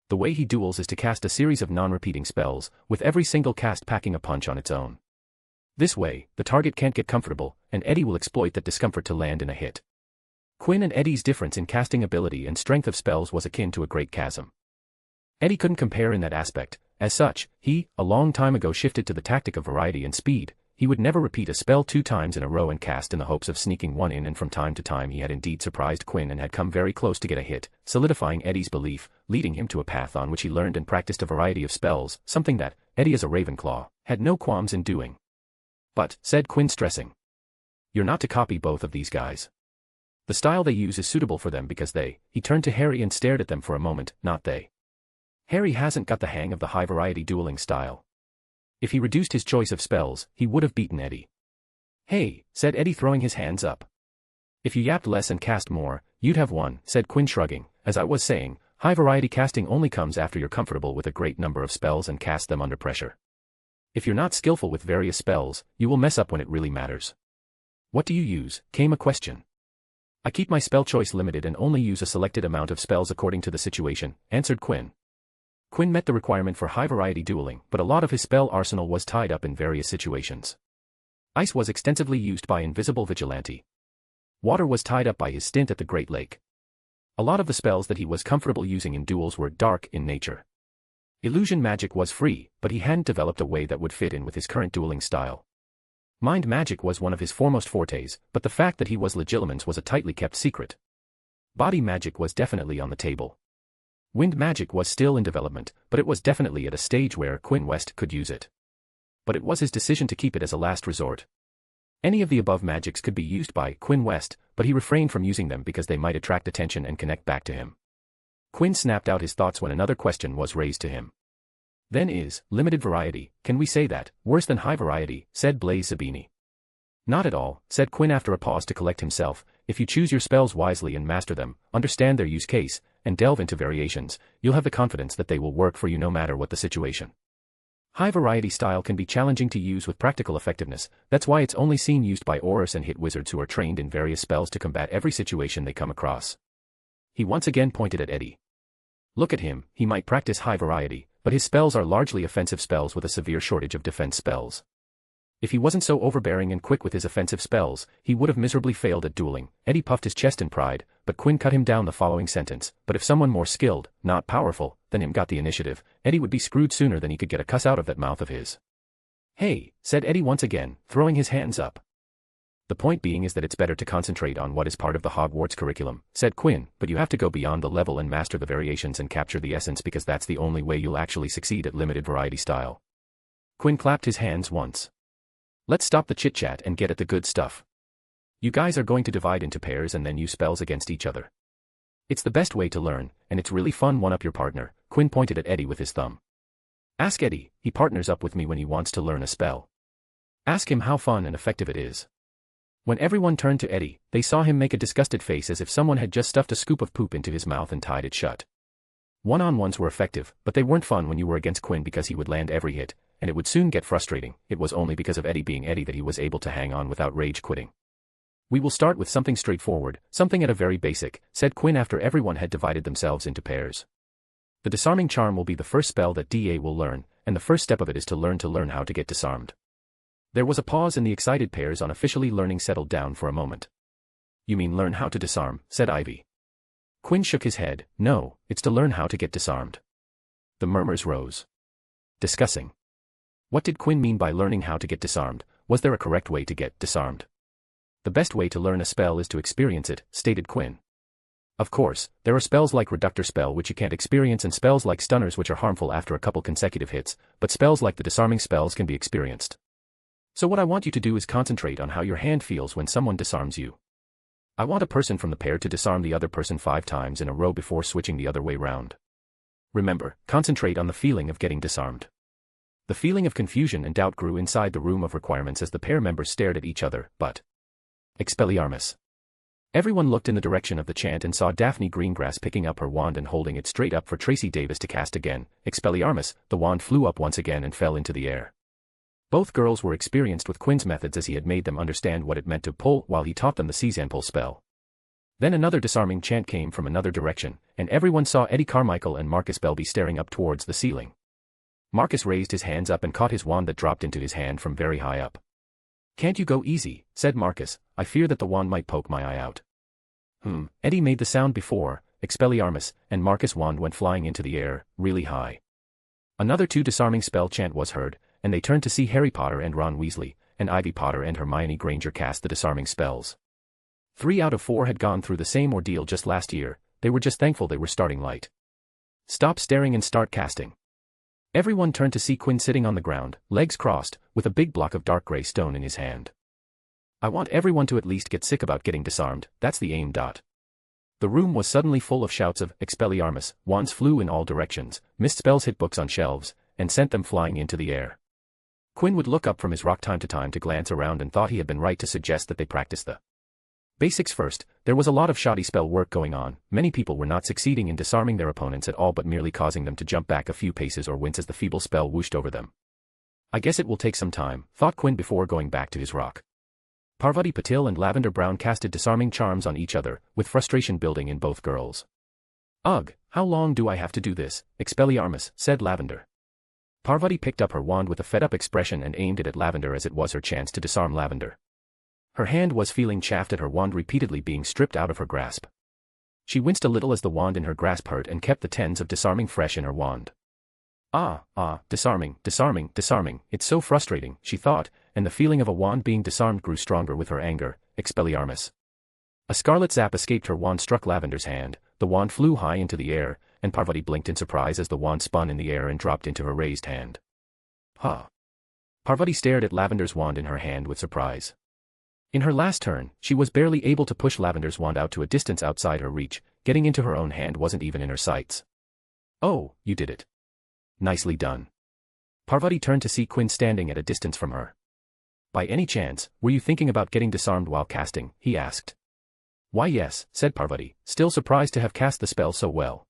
The way he duels is to cast a series of non-repeating spells, with every single cast packing a punch on its own. This way, the target can't get comfortable, and Eddie will exploit that discomfort to land in a hit." Quinn and Eddie's difference in casting ability and strength of spells was akin to a great chasm. Eddie couldn't compare in that aspect. As such, he, a long time ago, shifted to the tactic of variety and speed. He would never repeat a spell 2 times in a row and cast in the hopes of sneaking one in, and from time to time he had indeed surprised Quinn and had come very close to get a hit, solidifying Eddie's belief, leading him to a path on which he learned and practiced a variety of spells, something that, Eddie as a Ravenclaw, had no qualms in doing. "But," said Quinn, stressing, "you're not to copy both of these guys. The style they use is suitable for them because he turned to Harry and stared at them for a moment, "not they. Harry hasn't got the hang of the high-variety dueling style. If he reduced his choice of spells, he would have beaten Eddie." "Hey," said Eddie, throwing his hands up. "If you yapped less and cast more, you'd have won," said Quinn, shrugging. "As I was saying, high-variety casting only comes after you're comfortable with a great number of spells and cast them under pressure. If you're not skillful with various spells, you will mess up when it really matters." "What do you use?" came a question. "I keep my spell choice limited and only use a selected amount of spells according to the situation," answered Quinn. Quinn met the requirement for high-variety dueling, but a lot of his spell arsenal was tied up in various situations. Ice was extensively used by Invisible Vigilante. Water was tied up by his stint at the Great Lake. A lot of the spells that he was comfortable using in duels were dark in nature. Illusion magic was free, but he hadn't developed a way that would fit in with his current dueling style. Mind magic was one of his foremost fortes, but the fact that he was Legilimens was a tightly kept secret. Body magic was definitely on the table. Wind magic was still in development, but it was definitely at a stage where Quinn West could use it. But it was his decision to keep it as a last resort. Any of the above magics could be used by Quinn West, but he refrained from using them because they might attract attention and connect back to him. Quinn snapped out his thoughts when another question was raised to him. "Then is limited variety, can we say that, worse than high variety?" said Blaise Zabini. "Not at all," said Quinn after a pause to collect himself. "If you choose your spells wisely and master them, understand their use case, and delve into variations, you'll have the confidence that they will work for you no matter what the situation. High variety style can be challenging to use with practical effectiveness, that's why it's only seen used by Aurors and hit wizards who are trained in various spells to combat every situation they come across." He once again pointed at Eddie. "Look at him, he might practice high variety, but his spells are largely offensive spells with a severe shortage of defense spells. If he wasn't so overbearing and quick with his offensive spells, he would have miserably failed at dueling." Eddie puffed his chest in pride, but Quinn cut him down the following sentence. "But if someone more skilled, not powerful, than him got the initiative, Eddie would be screwed sooner than he could get a cuss out of that mouth of his." "Hey," said Eddie once again, throwing his hands up. The point being is that it's better to concentrate on what is part of the Hogwarts curriculum, said Quinn, but you have to go beyond the level and master the variations and capture the essence because that's the only way you'll actually succeed at limited variety style. Quinn clapped his hands once. Let's stop the chit-chat and get at the good stuff. You guys are going to divide into pairs and then use spells against each other. It's the best way to learn, and it's really fun one-up your partner, Quinn pointed at Eddie with his thumb. Ask Eddie, he partners up with me when he wants to learn a spell. Ask him how fun and effective it is. When everyone turned to Eddie, they saw him make a disgusted face as if someone had just stuffed a scoop of poop into his mouth and tied it shut. One-on-ones were effective, but they weren't fun when you were against Quinn because he would land every hit, and it would soon get frustrating. It was only because of Eddie being Eddie that he was able to hang on without rage quitting. We will start with something straightforward, something at a very basic, said Quinn after everyone had divided themselves into pairs. The disarming charm will be the first spell that DA will learn, and the first step of it is to learn how to get disarmed. There was a pause and the excited pairs on officially learning settled down for a moment. You mean learn how to disarm, said Ivy. Quinn shook his head. No, it's to learn how to get disarmed. The murmurs rose. Discussing. What did Quinn mean by learning how to get disarmed? Was there a correct way to get disarmed? The best way to learn a spell is to experience it, stated Quinn. Of course, there are spells like Reductor Spell which you can't experience and spells like Stunners which are harmful after a couple consecutive hits, but spells like the disarming spells can be experienced. So what I want you to do is concentrate on how your hand feels when someone disarms you. I want a person from the pair to disarm the other person 5 times in a row before switching the other way round. Remember, concentrate on the feeling of getting disarmed. The feeling of confusion and doubt grew inside the room of requirements as the pair members stared at each other, but Expelliarmus. Everyone looked in the direction of the chant and saw Daphne Greengrass picking up her wand and holding it straight up for Tracy Davis to cast again. Expelliarmus, the wand flew up once again and fell into the air. Both girls were experienced with Quinn's methods as he had made them understand what it meant to pull while he taught them the Seize and Pull spell. Then another disarming chant came from another direction, and everyone saw Eddie Carmichael and Marcus Belby staring up towards the ceiling. Marcus raised his hands up and caught his wand that dropped into his hand from very high up. Can't you go easy, said Marcus, I fear that the wand might poke my eye out. Eddie made the sound before, Expelliarmus, and Marcus' wand went flying into the air, really high. Another 2 disarming spell chant was heard, and they turned to see Harry Potter and Ron Weasley, and Ivy Potter and Hermione Granger cast the disarming spells. 3 out of 4 had gone through the same ordeal just last year, they were just thankful they were starting light. Stop staring and start casting. Everyone turned to see Quinn sitting on the ground, legs crossed, with a big block of dark gray stone in his hand. I want everyone to at least get sick about getting disarmed, that's the aim. The room was suddenly full of shouts of Expelliarmus, wands flew in all directions, mist spells hit books on shelves, and sent them flying into the air. Quinn would look up from his rock time to glance around and thought he had been right to suggest that they practice the basics first. There was a lot of shoddy spell work going on, many people were not succeeding in disarming their opponents at all but merely causing them to jump back a few paces or wince as the feeble spell whooshed over them. I guess it will take some time, thought Quinn before going back to his rock. Parvati Patil and Lavender Brown casted disarming charms on each other, with frustration building in both girls. Ugh, how long do I have to do this, Expelliarmus, said Lavender. Parvati picked up her wand with a fed-up expression and aimed it at Lavender as it was her chance to disarm Lavender. Her hand was feeling chafed at her wand repeatedly being stripped out of her grasp. She winced a little as the wand in her grasp hurt and kept the tens of disarming fresh in her wand. Disarming, it's so frustrating, she thought, and the feeling of a wand being disarmed grew stronger with her anger. Expelliarmus. A scarlet zap escaped her wand struck Lavender's hand, the wand flew high into the air, and Parvati blinked in surprise as the wand spun in the air and dropped into her raised hand. Parvati stared at Lavender's wand in her hand with surprise. In her last turn, she was barely able to push Lavender's wand out to a distance outside her reach, getting into her own hand wasn't even in her sights. Oh, you did it. Nicely done. Parvati turned to see Quinn standing at a distance from her. By any chance, were you thinking about getting disarmed while casting? He asked. Why yes, said Parvati, still surprised to have cast the spell so well.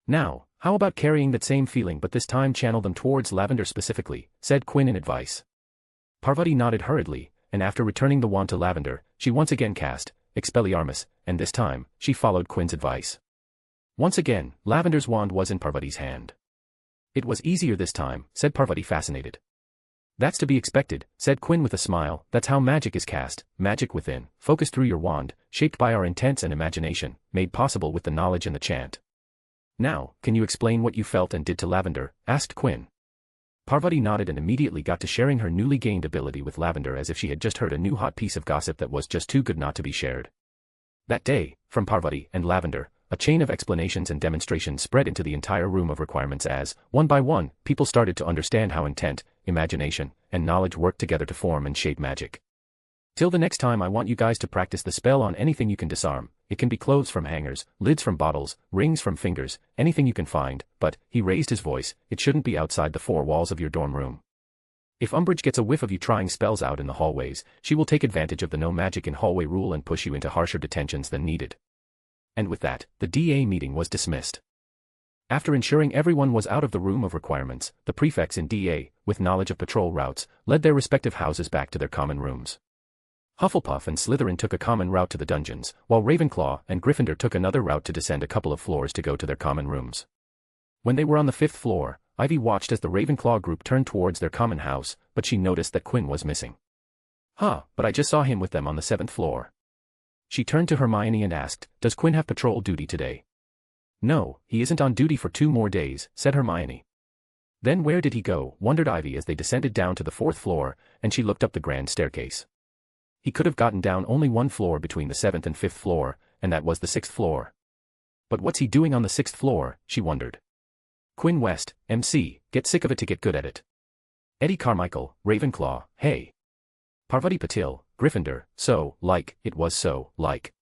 Now, how about carrying that same feeling but this time channel them towards Lavender specifically, said Quinn in advice. Parvati nodded hurriedly, and after returning the wand to Lavender, she once again cast Expelliarmus, and this time, she followed Quinn's advice. Once again, Lavender's wand was in Parvati's hand. It was easier this time, said Parvati fascinated. That's to be expected, said Quinn with a smile, that's how magic is cast, magic within, focused through your wand, shaped by our intents and imagination, made possible with the knowledge and the chant. Now, can you explain what you felt and did to Lavender? Asked Quinn. Parvati nodded and immediately got to sharing her newly gained ability with Lavender as if she had just heard a new hot piece of gossip that was just too good not to be shared. That day, from Parvati and Lavender, a chain of explanations and demonstrations spread into the entire room of requirements as, one by one, people started to understand how intent, imagination, and knowledge work together to form and shape magic. Till the next time, I want you guys to practice the spell on anything you can disarm. It can be clothes from hangers, lids from bottles, rings from fingers, anything you can find, but, he raised his voice, it shouldn't be outside the four walls of your dorm room. If Umbridge gets a whiff of you trying spells out in the hallways, she will take advantage of the no magic in hallway rule and push you into harsher detentions than needed. And with that, the DA meeting was dismissed. After ensuring everyone was out of the room of requirements, the prefects in DA, with knowledge of patrol routes, led their respective houses back to their common rooms. Hufflepuff and Slytherin took a common route to the dungeons, while Ravenclaw and Gryffindor took another route to descend a couple of floors to go to their common rooms. When they were on the 5th floor, Ivy watched as the Ravenclaw group turned towards their common house, but she noticed that Quinn was missing. But I just saw him with them on the 7th floor. She turned to Hermione and asked, does Quinn have patrol duty today? No, he isn't on duty for 2 more days, said Hermione. Then where did he go, wondered Ivy as they descended down to the 4th floor, and she looked up the grand staircase. He could have gotten down only 1 floor between the 7th and 5th floor, and that was the 6th floor. But what's he doing on the 6th floor, she wondered. Quinn West, MC, get sick of it to get good at it. Eddie Carmichael, Ravenclaw, hey. Parvati Patil, Gryffindor, it was so, like.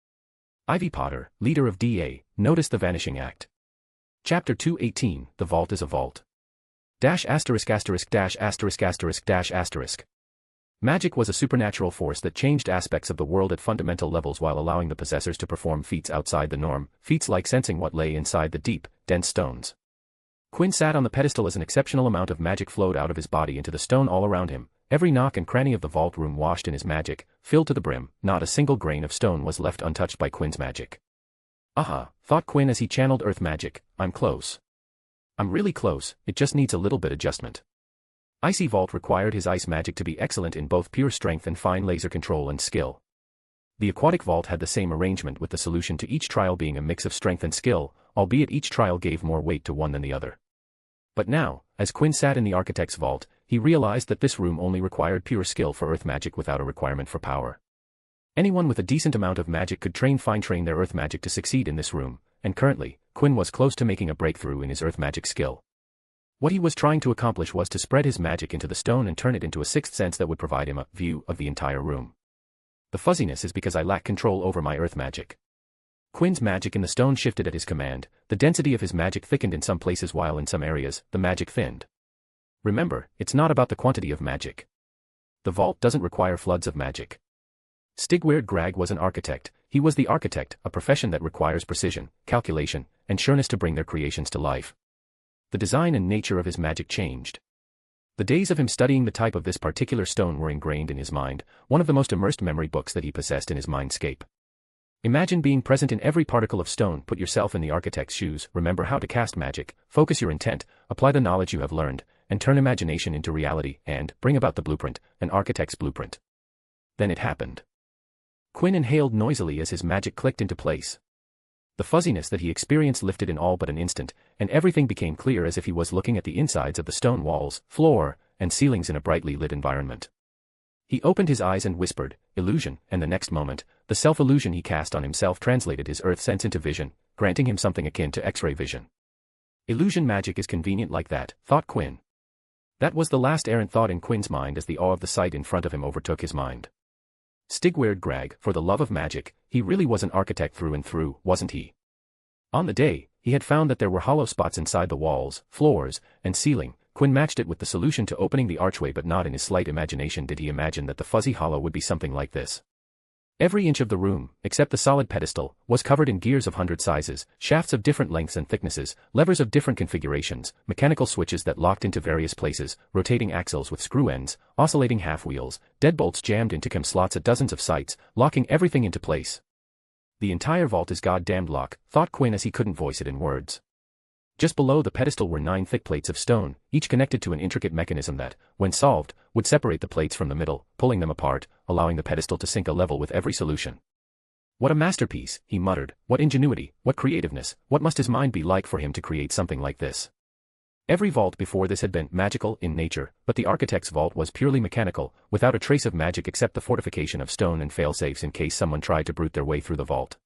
Ivy Potter, leader of DA, noticed the vanishing act. Chapter 218, The Vault is a Vault. *************. Magic was a supernatural force that changed aspects of the world at fundamental levels while allowing the possessors to perform feats outside the norm, feats like sensing what lay inside the deep, dense stones. Quinn sat on the pedestal as an exceptional amount of magic flowed out of his body into the stone all around him, every nook and cranny of the vault room washed in his magic, filled to the brim, not a single grain of stone was left untouched by Quinn's magic. Aha, thought Quinn as he channeled earth magic, I'm close. I'm really close, it just needs a little bit adjustment. Icy Vault required his ice magic to be excellent in both pure strength and fine laser control and skill. The Aquatic Vault had the same arrangement with the solution to each trial being a mix of strength and skill, albeit each trial gave more weight to one than the other. But now, as Quinn sat in the Architect's Vault, he realized that this room only required pure skill for earth magic without a requirement for power. Anyone with a decent amount of magic could fine-train their earth magic to succeed in this room, and currently, Quinn was close to making a breakthrough in his earth magic skill. What he was trying to accomplish was to spread his magic into the stone and turn it into a sixth sense that would provide him a view of the entire room. The fuzziness is because I lack control over my earth magic. Quinn's magic in the stone shifted at his command, the density of his magic thickened in some places while in some areas, the magic thinned. Remember, it's not about the quantity of magic. The vault doesn't require floods of magic. Stigweird Grag was an architect. He was the architect, a profession that requires precision, calculation, and sureness to bring their creations to life. The design and nature of his magic changed. The days of him studying the type of this particular stone were ingrained in his mind, one of the most immersed memory books that he possessed in his mindscape. Imagine being present in every particle of stone. Put yourself in the architect's shoes, remember how to cast magic, focus your intent, apply the knowledge you have learned, and turn imagination into reality, and bring about the blueprint, an architect's blueprint. Then it happened. Quinn inhaled noisily as his magic clicked into place. The fuzziness that he experienced lifted in all but an instant, and everything became clear as if he was looking at the insides of the stone walls, floor, and ceilings in a brightly lit environment. He opened his eyes and whispered, "Illusion," and the next moment, the self-illusion he cast on himself translated his earth sense into vision, granting him something akin to X-ray vision. Illusion magic is convenient like that, thought Quinn. That was the last errant thought in Quinn's mind as the awe of the sight in front of him overtook his mind. Stigweird Grag, for the love of magic, he really was an architect through and through, wasn't he? On the day, he had found that there were hollow spots inside the walls, floors, and ceiling. Quinn matched it with the solution to opening the archway, but not in his slight imagination did he imagine that the fuzzy hollow would be something like this. Every inch of the room, except the solid pedestal, was covered in gears of 100 sizes, shafts of different lengths and thicknesses, levers of different configurations, mechanical switches that locked into various places, rotating axles with screw ends, oscillating half wheels, deadbolts jammed into cam slots at dozens of sites, locking everything into place. The entire vault is goddamned lock, thought Quinn as he couldn't voice it in words. Just below the pedestal were 9 thick plates of stone, each connected to an intricate mechanism that, when solved, would separate the plates from the middle, pulling them apart, allowing the pedestal to sync a level with every solution. What a masterpiece, he muttered, what ingenuity, what creativeness, what must his mind be like for him to create something like this? Every vault before this had been magical in nature, but the architect's vault was purely mechanical, without a trace of magic except the fortification of stone and failsafes in case someone tried to brute their way through the vault.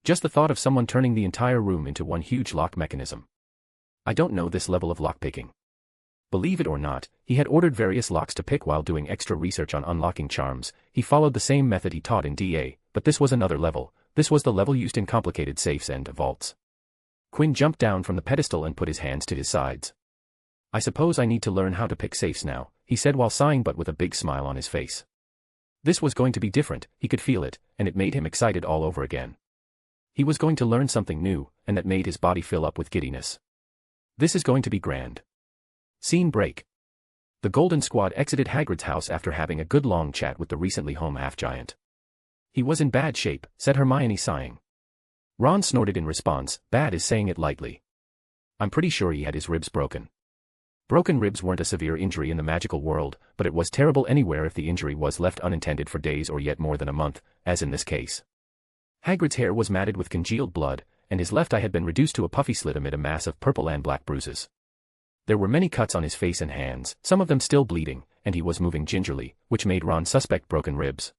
Just the thought of someone turning the entire room into one huge lock mechanism. I don't know this level of lockpicking. Believe it or not, he had ordered various locks to pick while doing extra research on unlocking charms. He followed the same method he taught in DA, but this was another level. This was the level used in complicated safes and vaults. Quinn jumped down from the pedestal and put his hands to his sides. I suppose I need to learn how to pick safes now, he said while sighing but with a big smile on his face. This was going to be different, he could feel it, and it made him excited all over again. He was going to learn something new, and that made his body fill up with giddiness. This is going to be grand. Scene break. The Golden Squad exited Hagrid's house after having a good long chat with the recently home half-giant. He was in bad shape, said Hermione sighing. Ron snorted in response, bad is saying it lightly. I'm pretty sure he had his ribs broken. Broken ribs weren't a severe injury in the magical world, but it was terrible anywhere if the injury was left unattended for days or yet more than a month, as in this case. Hagrid's hair was matted with congealed blood, and his left eye had been reduced to a puffy slit amid a mass of purple and black bruises. There were many cuts on his face and hands, some of them still bleeding, and he was moving gingerly, which made Ron suspect broken ribs.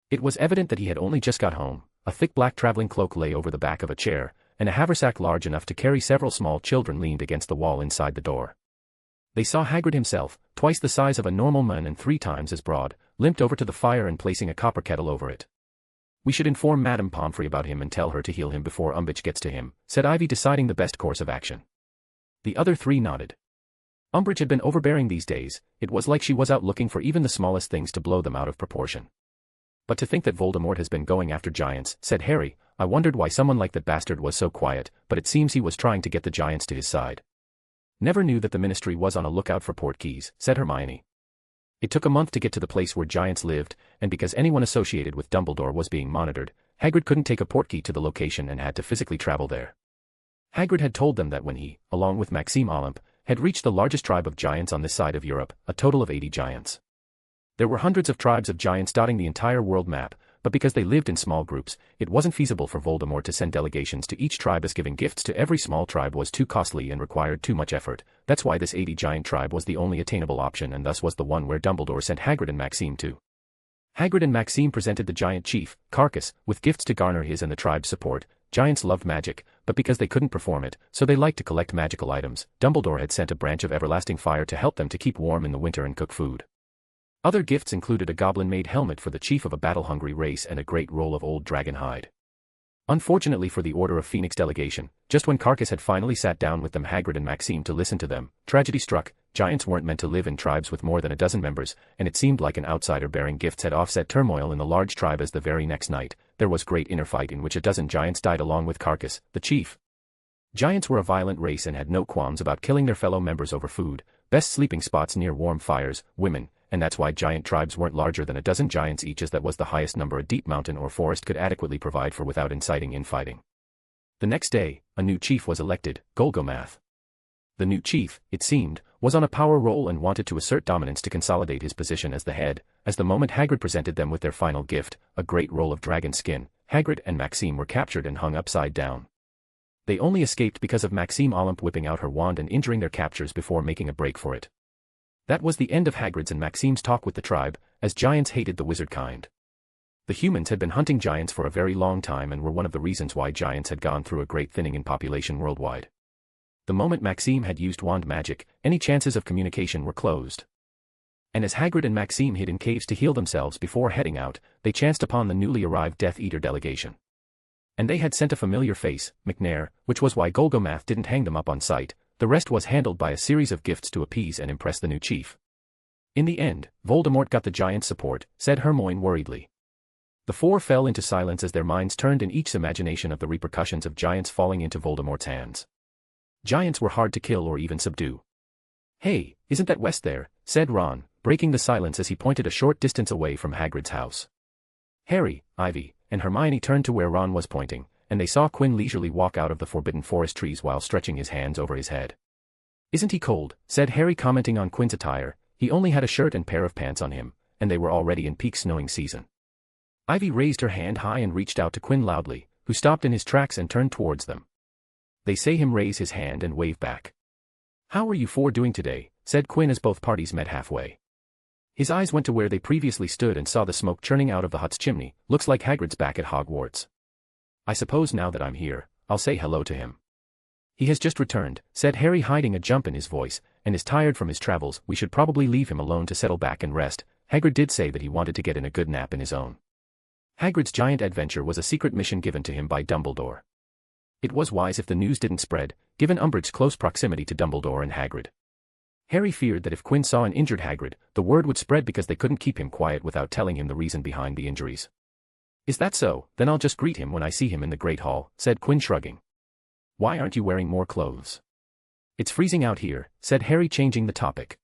It was evident that he had only just got home. A thick black traveling cloak lay over the back of a chair, and a haversack large enough to carry several small children leaned against the wall inside the door. They saw Hagrid himself, twice the size of a normal man and 3 times as broad, limped over to the fire and placing a copper kettle over it. We should inform Madame Pomfrey about him and tell her to heal him before Umbridge gets to him, said Ivy, deciding the best course of action. The other 3 nodded. Umbridge had been overbearing these days. It was like she was out looking for even the smallest things to blow them out of proportion. But to think that Voldemort has been going after giants, said Harry. I wondered why someone like that bastard was so quiet, but it seems he was trying to get the giants to his side. Never knew that the Ministry was on a lookout for portkeys, said Hermione. It took a month to get to the place where giants lived, and because anyone associated with Dumbledore was being monitored, Hagrid couldn't take a portkey to the location and had to physically travel there. Hagrid had told them that when he, along with Maxime Olympe, had reached the largest tribe of giants on this side of Europe, a total of 80 giants. There were hundreds of tribes of giants dotting the entire world map, but because they lived in small groups, it wasn't feasible for Voldemort to send delegations to each tribe, as giving gifts to every small tribe was too costly and required too much effort. That's why this 80 giant tribe was the only attainable option, and thus was the one where Dumbledore sent Hagrid and Maxime to. Hagrid and Maxime presented the giant chief, Carcas, with gifts to garner his and the tribe's support. Giants loved magic, but because they couldn't perform it, so they liked to collect magical items, Dumbledore had sent a branch of everlasting fire to help them to keep warm in the winter and cook food. Other gifts included a goblin-made helmet for the chief of a battle-hungry race and a great roll of old dragon hide. Unfortunately for the Order of Phoenix delegation, just when Carcas had finally sat down with them, Hagrid and Maxime, to listen to them, tragedy struck. Giants weren't meant to live in tribes with more than a dozen members, and it seemed like an outsider bearing gifts had offset turmoil in the large tribe, as the very next night, there was great inner fight in which a dozen giants died along with Carcas, the chief. Giants were a violent race and had no qualms about killing their fellow members over food, best sleeping spots near warm fires, women, and that's why giant tribes weren't larger than a dozen giants each, as that was the highest number a deep mountain or forest could adequately provide for without inciting infighting. The next day, a new chief was elected, Golgomath. The new chief, it seemed, was on a power roll and wanted to assert dominance to consolidate his position as the head. As the moment Hagrid presented them with their final gift, a great roll of dragon skin, Hagrid and Maxime were captured and hung upside down. They only escaped because of Maxime Olympe whipping out her wand and injuring their captors before making a break for it. That was the end of Hagrid's and Maxime's talk with the tribe, as giants hated the wizard kind. The humans had been hunting giants for a very long time and were one of the reasons why giants had gone through a great thinning in population worldwide. The moment Maxime had used wand magic, any chances of communication were closed. And as Hagrid and Maxime hid in caves to heal themselves before heading out, they chanced upon the newly arrived Death Eater delegation. And they had sent a familiar face, McNair, which was why Golgomath didn't hang them up on sight. The rest was handled by a series of gifts to appease and impress the new chief. In the end, Voldemort got the giant's support, said Hermione worriedly. The 4 fell into silence as their minds turned in each's imagination of the repercussions of giants falling into Voldemort's hands. Giants were hard to kill or even subdue. Hey, isn't that West there? Said Ron, breaking the silence as he pointed a short distance away from Hagrid's house. Harry, Ivy, and Hermione turned to where Ron was pointing, and they saw Quinn leisurely walk out of the forbidden forest trees while stretching his hands over his head. Isn't he cold? Said Harry, commenting on Quinn's attire. He only had a shirt and pair of pants on him, and they were already in peak snowing season. Ivy raised her hand high and reached out to Quinn loudly, who stopped in his tracks and turned towards them. They say him raise his hand and wave back. "How are you four doing today?" said Quinn as both parties met halfway. His eyes went to where they previously stood and saw the smoke churning out of the hut's chimney. "Looks like Hagrid's back at Hogwarts. I suppose now that I'm here, I'll say hello to him." "He has just returned," said Harry, hiding a jump in his voice, "and is tired from his travels. We should probably leave him alone to settle back and rest. Hagrid did say that he wanted to get in a good nap in his own." Hagrid's giant adventure was a secret mission given to him by Dumbledore. It was wise if the news didn't spread, given Umbridge's close proximity to Dumbledore and Hagrid. Harry feared that if Quinn saw an injured Hagrid, the word would spread because they couldn't keep him quiet without telling him the reason behind the injuries. "Is that so? Then I'll just greet him when I see him in the Great Hall," said Quinn, shrugging. "Why aren't you wearing more clothes?" "It's freezing out here," said Harry, changing the topic.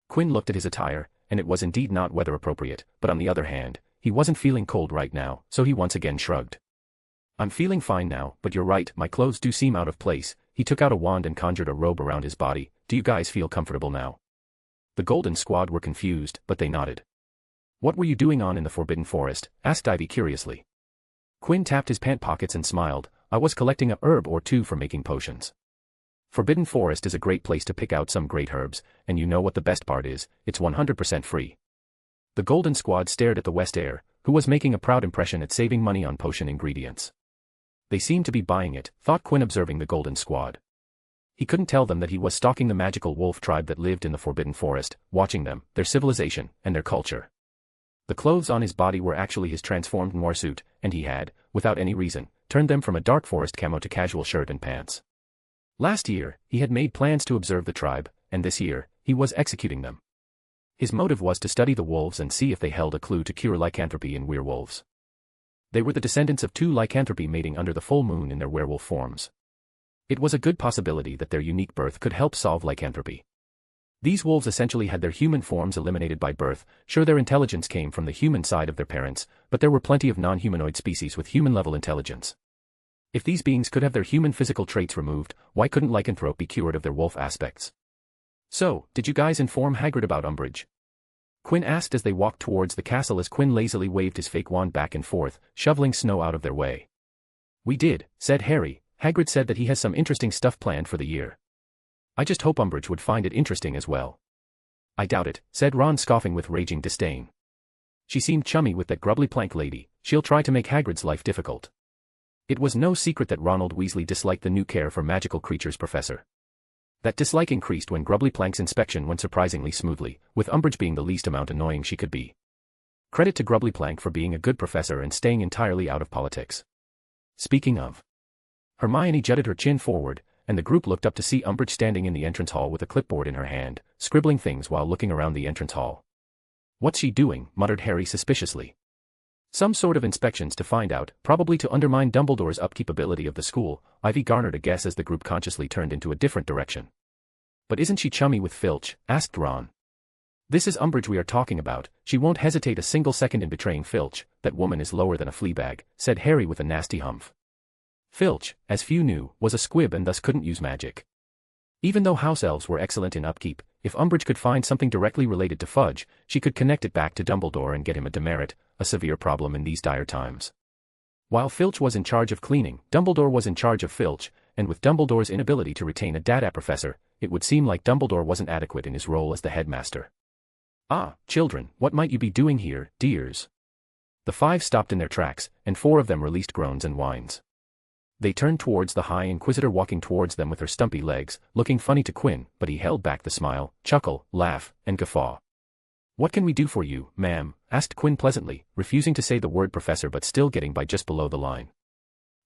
Quinn looked at his attire, and it was indeed not weather appropriate, but on the other hand, he wasn't feeling cold right now, so he once again shrugged. "I'm feeling fine now, but you're right, my clothes do seem out of place." He took out a wand and conjured a robe around his body. "Do you guys feel comfortable now?" The Golden Squad were confused, but they nodded. "What were you doing on in the Forbidden Forest?" asked Ivy curiously. Quinn tapped his pant pockets and smiled. "I was collecting a herb or two for making potions. Forbidden Forest is a great place to pick out some great herbs, and you know what the best part is, it's 100% free." The Golden Squad stared at the West Heir, who was making a proud impression at saving money on potion ingredients. They seemed to be buying it, thought Quinn, observing the Golden Squad. He couldn't tell them that he was stalking the magical wolf tribe that lived in the Forbidden Forest, watching them, their civilization, and their culture. The clothes on his body were actually his transformed noir suit, and he had, without any reason, turned them from a dark forest camo to casual shirt and pants. Last year, he had made plans to observe the tribe, and this year, he was executing them. His motive was to study the wolves and see if they held a clue to cure lycanthropy in werewolves. They were the descendants of two lycanthropy mating under the full moon in their werewolf forms. It was a good possibility that their unique birth could help solve lycanthropy. These wolves essentially had their human forms eliminated by birth. Sure, their intelligence came from the human side of their parents, but there were plenty of non-humanoid species with human-level intelligence. If these beings could have their human physical traits removed, why couldn't lycanthrope be cured of their wolf aspects? "So, did you guys inform Hagrid about Umbridge?" Quinn asked as they walked towards the castle, as Quinn lazily waved his fake wand back and forth, shoveling snow out of their way. "We did," said Harry. "Hagrid said that he has some interesting stuff planned for the year. I just hope Umbridge would find it interesting as well." "I doubt it," said Ron, scoffing with raging disdain. "She seemed chummy with that grubbly plank lady. She'll try to make Hagrid's life difficult." It was no secret that Ronald Weasley disliked the new care for magical creatures professor. That dislike increased when Grubbly Plank's inspection went surprisingly smoothly, with Umbridge being the least amount annoying she could be. Credit to Grubbly Plank for being a good professor and staying entirely out of politics. Speaking of, Hermione jutted her chin forward, and the group looked up to see Umbridge standing in the entrance hall with a clipboard in her hand, scribbling things while looking around the entrance hall. "What's she doing?" muttered Harry suspiciously. "Some sort of inspections to find out, probably to undermine Dumbledore's upkeep ability of the school." Ivy garnered a guess as the group consciously turned into a different direction. "But isn't she chummy with Filch?" asked Ron. "This is Umbridge we are talking about. She won't hesitate a single second in betraying Filch. That woman is lower than a flea bag," said Harry with a nasty humph. Filch, as few knew, was a squib and thus couldn't use magic. Even though house elves were excellent in upkeep, if Umbridge could find something directly related to Fudge, she could connect it back to Dumbledore and get him a demerit, a severe problem in these dire times. While Filch was in charge of cleaning, Dumbledore was in charge of Filch, and with Dumbledore's inability to retain a Dada professor, it would seem like Dumbledore wasn't adequate in his role as the headmaster. "Ah, children, what might you be doing here, dears?" The five stopped in their tracks, and four of them released groans and whines. They turned towards the High Inquisitor walking towards them with her stumpy legs, looking funny to Quinn, but he held back the smile, chuckle, laugh, and guffaw. "What can we do for you, ma'am?" asked Quinn pleasantly, refusing to say the word professor but still getting by just below the line.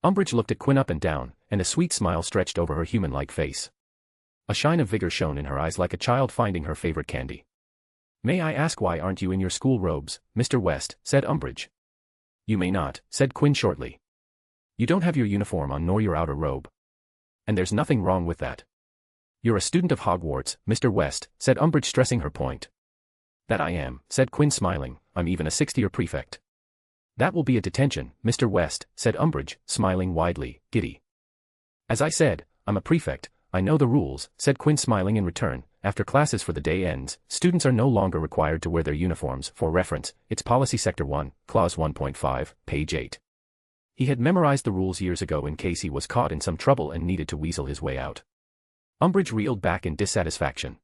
Umbridge looked at Quinn up and down, and a sweet smile stretched over her human-like face. A shine of vigor shone in her eyes like a child finding her favorite candy. "May I ask why aren't you in your school robes, Mr. West?" said Umbridge. "You may not," said Quinn shortly. "You don't have your uniform on nor your outer robe. And there's nothing wrong with that. You're a student of Hogwarts, Mr. West," said Umbridge, stressing her point. "That I am," said Quinn smiling. "I'm even a sixth-year prefect." "That will be a detention, Mr. West," said Umbridge, smiling widely, giddy. "As I said, I'm a prefect. I know the rules," said Quinn, smiling in return. "After classes for the day ends, students are no longer required to wear their uniforms. For reference, it's Policy Sector 1, Clause 1.5, page 8. He had memorized the rules years ago in case he was caught in some trouble and needed to weasel his way out. Umbridge reeled back in dissatisfaction.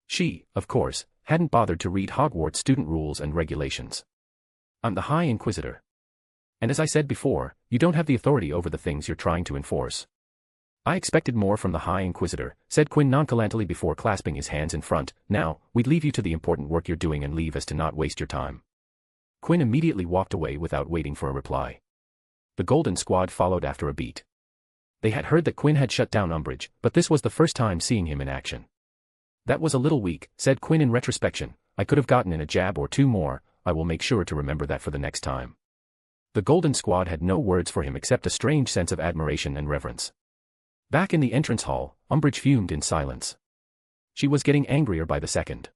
She, of course, hadn't bothered to read Hogwarts student rules and regulations. I'm the High Inquisitor. And as I said before, you don't have the authority over the things you're trying to enforce. I expected more from the High Inquisitor, said Quinn nonchalantly before clasping his hands in front. Now, we'd leave you to the important work you're doing and leave us to not waste your time. Quinn immediately walked away without waiting for a reply. The Golden Squad followed after a beat. They had heard that Quinn had shut down Umbridge, but this was the first time seeing him in action. That was a little weak, said Quinn in retrospection. I could have gotten in a jab or two more. I will make sure to remember that for the next time. The Golden Squad had no words for him except a strange sense of admiration and reverence. Back in the entrance hall, Umbridge fumed in silence. She was getting angrier by the second.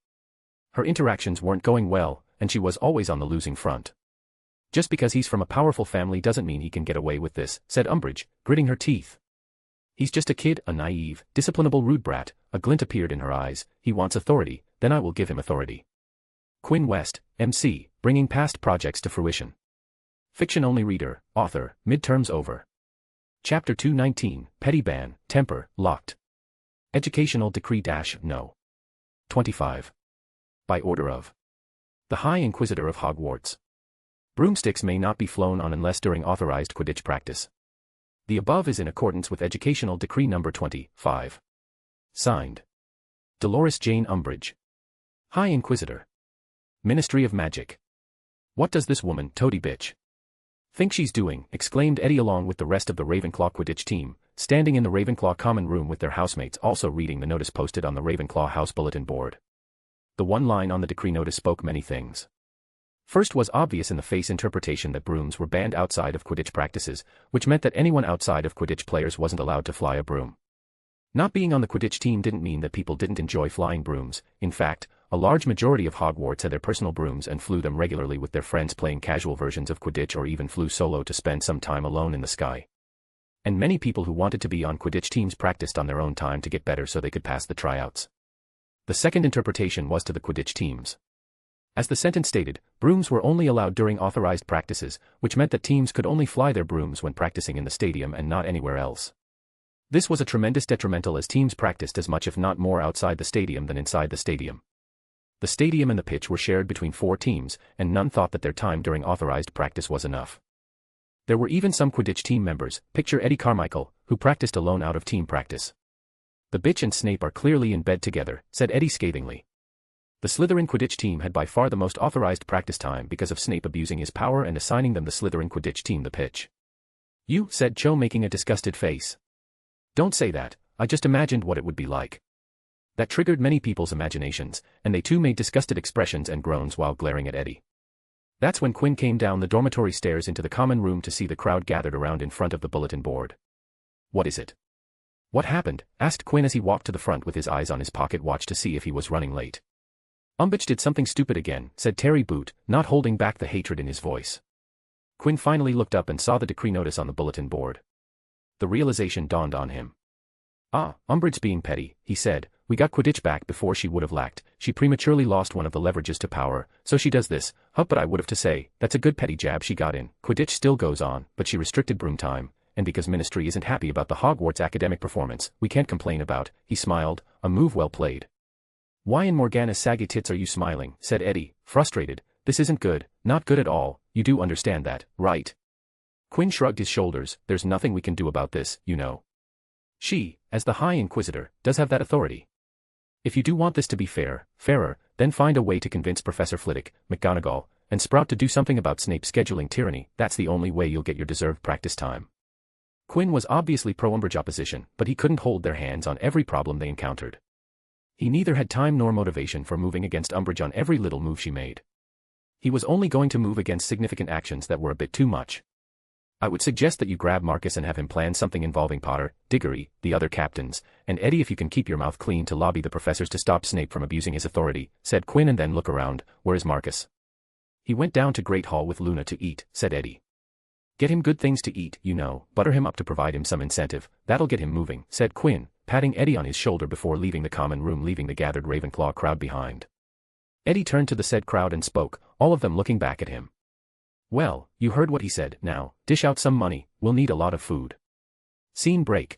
Her interactions weren't going well, and she was always on the losing front. Just because he's from a powerful family doesn't mean he can get away with this, said Umbridge, gritting her teeth. He's just a kid, a naive, disciplinable rude brat. A glint appeared in her eyes. He wants authority, then I will give him authority. Quinn West, MC, bringing past projects to fruition. Fiction-only reader, author, midterms over. Chapter 219, Petty Ban, Temper, Locked. Educational Decree-No. 25. By order of the High Inquisitor of Hogwarts. Broomsticks may not be flown on unless during authorized Quidditch practice. The above is in accordance with Educational Decree No. 25. Signed. Dolores Jane Umbridge. High Inquisitor. Ministry of Magic. What does this woman, toady bitch, think she's doing? Exclaimed Eddie along with the rest of the Ravenclaw Quidditch team, standing in the Ravenclaw common room with their housemates also reading the notice posted on the Ravenclaw house bulletin board. The one line on the decree notice spoke many things. First was obvious in the face interpretation that brooms were banned outside of Quidditch practices, which meant that anyone outside of Quidditch players wasn't allowed to fly a broom. Not being on the Quidditch team didn't mean that people didn't enjoy flying brooms. In fact, a large majority of Hogwarts had their personal brooms and flew them regularly with their friends playing casual versions of Quidditch or even flew solo to spend some time alone in the sky. And many people who wanted to be on Quidditch teams practiced on their own time to get better so they could pass the tryouts. The second interpretation was to the Quidditch teams. As the sentence stated, brooms were only allowed during authorized practices, which meant that teams could only fly their brooms when practicing in the stadium and not anywhere else. This was a tremendous detrimental as teams practiced as much if not more outside the stadium than inside the stadium. The stadium and the pitch were shared between 4 teams, and none thought that their time during authorized practice was enough. There were even some Quidditch team members, picture Eddie Carmichael, who practiced alone out of team practice. The bitch and Snape are clearly in bed together, said Eddie scathingly. The Slytherin Quidditch team had by far the most authorized practice time because of Snape abusing his power and assigning them the Slytherin Quidditch team the pitch. You, said Cho making a disgusted face. Don't say that, I just imagined what it would be like. That triggered many people's imaginations, and they too made disgusted expressions and groans while glaring at Eddie. That's when Quinn came down the dormitory stairs into the common room to see the crowd gathered around in front of the bulletin board. What is it? What happened? Asked Quinn as he walked to the front with his eyes on his pocket watch to see if he was running late. Umbridge did something stupid again, said Terry Boot, not holding back the hatred in his voice. Quinn finally looked up and saw the decree notice on the bulletin board. The realization dawned on him. Ah, Umbridge's being petty, he said. We got Quidditch back before she would have lacked. She prematurely lost one of the leverages to power, so she does this. But I would have to say, that's a good petty jab she got in. Quidditch still goes on, but she restricted broom time, and because Ministry isn't happy about the Hogwarts academic performance, we can't complain about. He smiled, a move well played. Why in Morgana's saggy tits are you smiling? Said Eddie, frustrated. This isn't good, not good at all. You do understand that, right? Quinn shrugged his shoulders. There's nothing we can do about this, you know. She, as the High Inquisitor, does have that authority. If you do want this to be fairer, then find a way to convince Professor Flitwick, McGonagall, and Sprout to do something about Snape's scheduling tyranny. That's the only way you'll get your deserved practice time. Quinn was obviously pro-Umbridge opposition, but he couldn't hold their hands on every problem they encountered. He neither had time nor motivation for moving against Umbridge on every little move she made. He was only going to move against significant actions that were a bit too much. I would suggest that you grab Marcus and have him plan something involving Potter, Diggory, the other captains, and Eddie if you can keep your mouth clean to lobby the professors to stop Snape from abusing his authority, said Quinn and then look around. Where is Marcus? He went down to Great Hall with Luna to eat, said Eddie. Get him good things to eat, you know, butter him up to provide him some incentive, that'll get him moving, said Quinn, patting Eddie on his shoulder before leaving the common room leaving the gathered Ravenclaw crowd behind. Eddie turned to the said crowd and spoke, all of them looking back at him. Well, you heard what he said. Now, dish out some money, we'll need a lot of food. Scene break.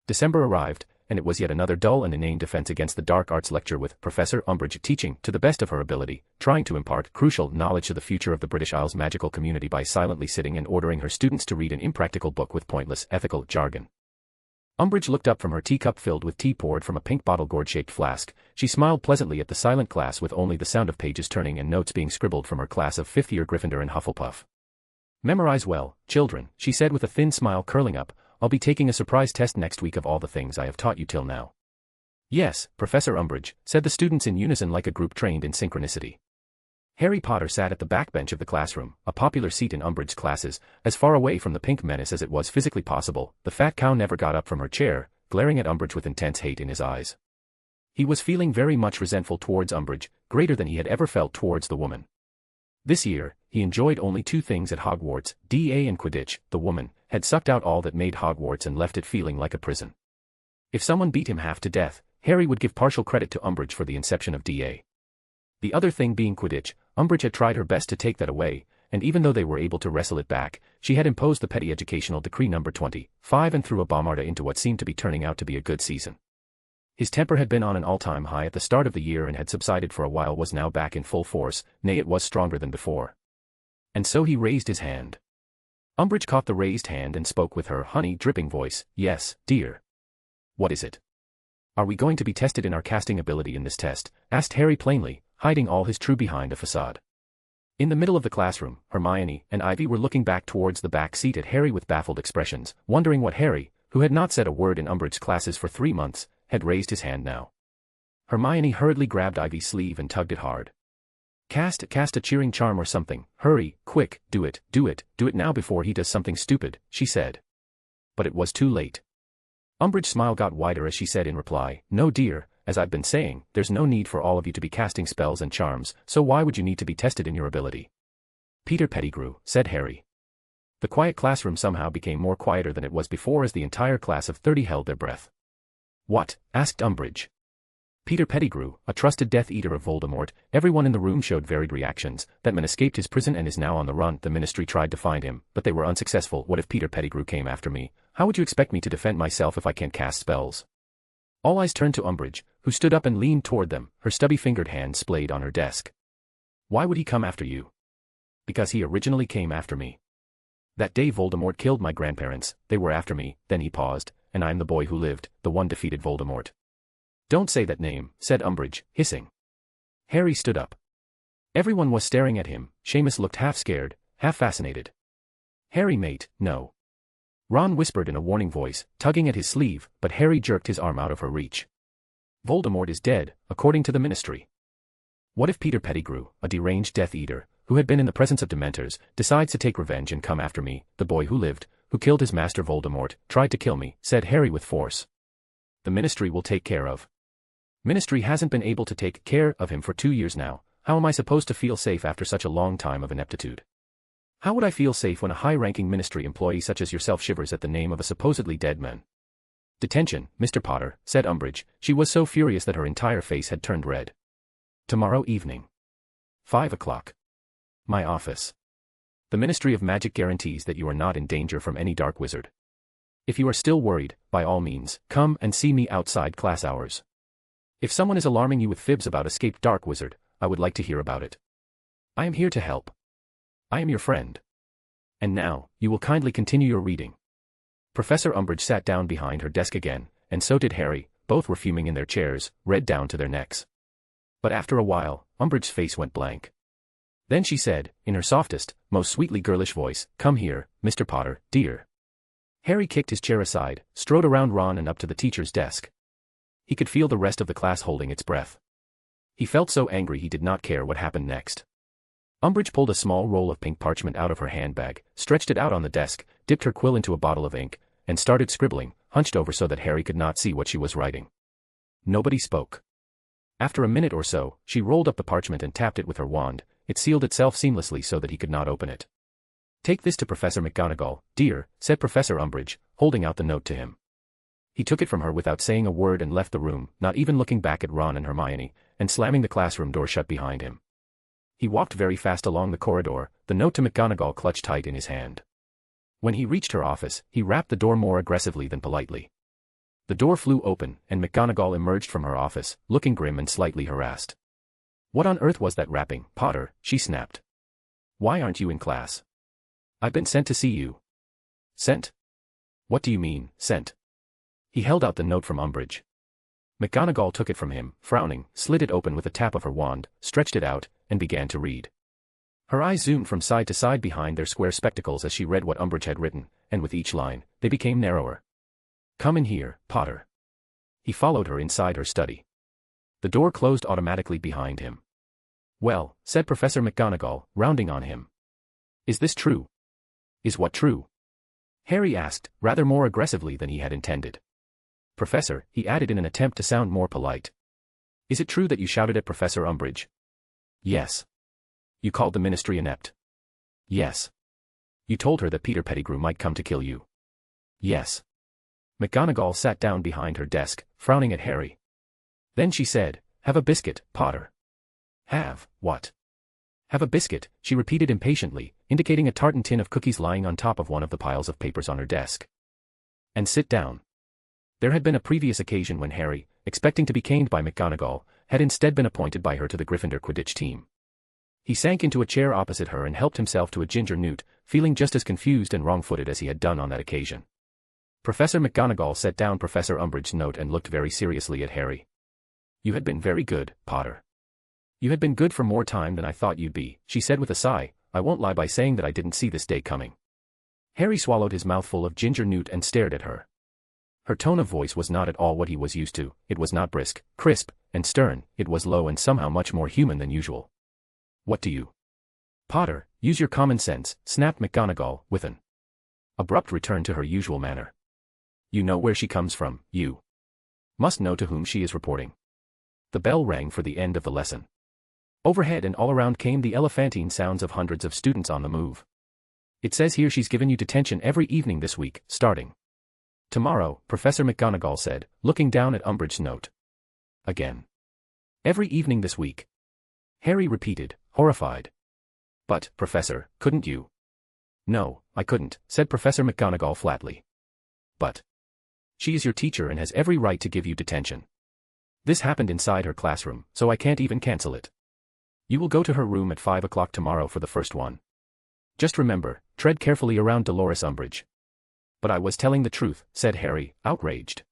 December arrived, and it was yet another dull and inane defense against the dark arts lecture with Professor Umbridge teaching, to the best of her ability, trying to impart crucial knowledge to the future of the British Isles magical community by silently sitting and ordering her students to read an impractical book with pointless ethical jargon. Umbridge looked up from her teacup filled with tea poured from a pink bottle gourd-shaped flask. She smiled pleasantly at the silent class with only the sound of pages turning and notes being scribbled from her class of fifth-year Gryffindor and Hufflepuff. "Memorize well, children," she said with a thin smile curling up. "I'll be taking a surprise test next week of all the things I have taught you till now." "Yes, Professor Umbridge," said the students in unison like a group trained in synchronicity. Harry Potter sat at the backbench of the classroom, a popular seat in Umbridge's classes, as far away from the pink menace as it was physically possible. The fat cow never got up from her chair, glaring at Umbridge with intense hate in his eyes. He was feeling very much resentful towards Umbridge, greater than he had ever felt towards the woman. This year, he enjoyed only two things at Hogwarts, DA and Quidditch. The woman had sucked out all that made Hogwarts and left it feeling like a prison. If someone beat him half to death, Harry would give partial credit to Umbridge for the inception of DA. The other thing being Quidditch. Umbridge had tried her best to take that away, and even though they were able to wrestle it back, she had imposed the petty educational decree number 25 and threw a bombarda into what seemed to be turning out to be a good season. His temper had been on an all-time high at the start of the year and had subsided for a while, was now back in full force, nay it was stronger than before. And so he raised his hand. Umbridge caught the raised hand and spoke with her honey-dripping voice. "Yes, dear." "What is it?" "Are we going to be tested in our casting ability in this test?" asked Harry plainly, hiding all his true behind a facade. In the middle of the classroom, Hermione and Ivy were looking back towards the back seat at Harry with baffled expressions, wondering what Harry, who had not said a word in Umbridge's classes for 3 months, had raised his hand now. Hermione hurriedly grabbed Ivy's sleeve and tugged it hard. Cast a cheering charm or something. Hurry, quick, do it now before he does something stupid," she said. But it was too late. Umbridge's smile got wider as she said in reply, "No dear, as I've been saying, there's no need for all of you to be casting spells and charms, so why would you need to be tested in your ability?" "Peter Pettigrew," said Harry. The quiet classroom somehow became more quieter than it was before as the entire class of 30 held their breath. "What?" asked Umbridge. "Peter Pettigrew, a trusted Death Eater of Voldemort." Everyone in the room showed varied reactions. "That man escaped his prison and is now on the run. The Ministry tried to find him, but they were unsuccessful. What if Peter Pettigrew came after me? How would you expect me to defend myself if I can't cast spells?" All eyes turned to Umbridge, who stood up and leaned toward them, her stubby-fingered hand splayed on her desk. "Why would he come after you?" "Because he originally came after me. That day Voldemort killed my grandparents, they were after me." Then he paused. "And I'm the boy who lived, the one defeated Voldemort." "Don't say that name," said Umbridge, hissing. Harry stood up. Everyone was staring at him. Seamus looked half scared, half fascinated. "Harry mate, no." Ron whispered in a warning voice, tugging at his sleeve, but Harry jerked his arm out of her reach. "Voldemort is dead, according to the Ministry. What if Peter Pettigrew, a deranged Death Eater, who had been in the presence of Dementors, decides to take revenge and come after me, the boy who lived, who killed his master Voldemort, tried to kill me," said Harry with force. "The Ministry will take care of." "Ministry hasn't been able to take care of him for 2 years now. How am I supposed to feel safe after such a long time of ineptitude? How would I feel safe when a high-ranking Ministry employee such as yourself shivers at the name of a supposedly dead man?" "Detention, Mr. Potter," said Umbridge. She was so furious that her entire face had turned red. "Tomorrow evening. 5 o'clock. My office. The Ministry of Magic guarantees that you are not in danger from any dark wizard. If you are still worried, by all means, come and see me outside class hours. If someone is alarming you with fibs about escaped dark wizard, I would like to hear about it. I am here to help. I am your friend. And now, you will kindly continue your reading." Professor Umbridge sat down behind her desk again, and so did Harry. Both were fuming in their chairs, red down to their necks. But after a while, Umbridge's face went blank. Then she said, in her softest, most sweetly girlish voice, "Come here, Mr. Potter, dear." Harry kicked his chair aside, strode around Ron and up to the teacher's desk. He could feel the rest of the class holding its breath. He felt so angry he did not care what happened next. Umbridge pulled a small roll of pink parchment out of her handbag, stretched it out on the desk, dipped her quill into a bottle of ink, and started scribbling, hunched over so that Harry could not see what she was writing. Nobody spoke. After a minute or so, she rolled up the parchment and tapped it with her wand. It sealed itself seamlessly so that he could not open it. "Take this to Professor McGonagall, dear," said Professor Umbridge, holding out the note to him. He took it from her without saying a word and left the room, not even looking back at Ron and Hermione, and slamming the classroom door shut behind him. He walked very fast along the corridor, the note to McGonagall clutched tight in his hand. When he reached her office, he rapped the door more aggressively than politely. The door flew open, and McGonagall emerged from her office, looking grim and slightly harassed. "What on earth was that rapping, Potter?" she snapped. "Why aren't you in class? I've been sent to see you." "Sent? What do you mean, sent?" He held out the note from Umbridge. McGonagall took it from him, frowning, slid it open with a tap of her wand, stretched it out, and began to read. Her eyes zoomed from side to side behind their square spectacles as she read what Umbridge had written, and with each line, they became narrower. "Come in here, Potter." He followed her inside her study. The door closed automatically behind him. "Well," said Professor McGonagall, rounding on him. "Is this true?" "Is what true?" Harry asked, rather more aggressively than he had intended. "Professor," he added in an attempt to sound more polite. "Is it true that you shouted at Professor Umbridge?" "Yes." "You called the Ministry inept?" "Yes." "You told her that Peter Pettigrew might come to kill you?" "Yes." McGonagall sat down behind her desk, frowning at Harry. Then she said, "Have a biscuit, Potter." "Have, what?" "Have a biscuit," she repeated impatiently, indicating a tartan tin of cookies lying on top of one of the piles of papers on her desk. "And sit down." There had been a previous occasion when Harry, expecting to be caned by McGonagall, had instead been appointed by her to the Gryffindor Quidditch team. He sank into a chair opposite her and helped himself to a ginger newt, feeling just as confused and wrong-footed as he had done on that occasion. Professor McGonagall set down Professor Umbridge's note and looked very seriously at Harry. "You had been very good, Potter. You had been good for more time than I thought you'd be," she said with a sigh. "I won't lie by saying that I didn't see this day coming." Harry swallowed his mouthful of ginger newt and stared at her. Her tone of voice was not at all what he was used to. It was not brisk, crisp, and stern. It was low and somehow much more human than usual. "What do you—" "Potter, use your common sense," snapped McGonagall, with an abrupt return to her usual manner. "You know where she comes from, you must know to whom she is reporting." The bell rang for the end of the lesson. Overhead and all around came the elephantine sounds of hundreds of students on the move. "It says here she's given you detention every evening this week, starting tomorrow," Professor McGonagall said, looking down at Umbridge's note. "Again. Every evening this week?" Harry repeated, horrified. "But, Professor, couldn't you—" "No, I couldn't," said Professor McGonagall flatly. "But she is your teacher and has every right to give you detention. This happened inside her classroom, so I can't even cancel it. You will go to her room at 5 o'clock tomorrow for the first one. Just remember, tread carefully around Dolores Umbridge." "But I was telling the truth," said Harry, outraged.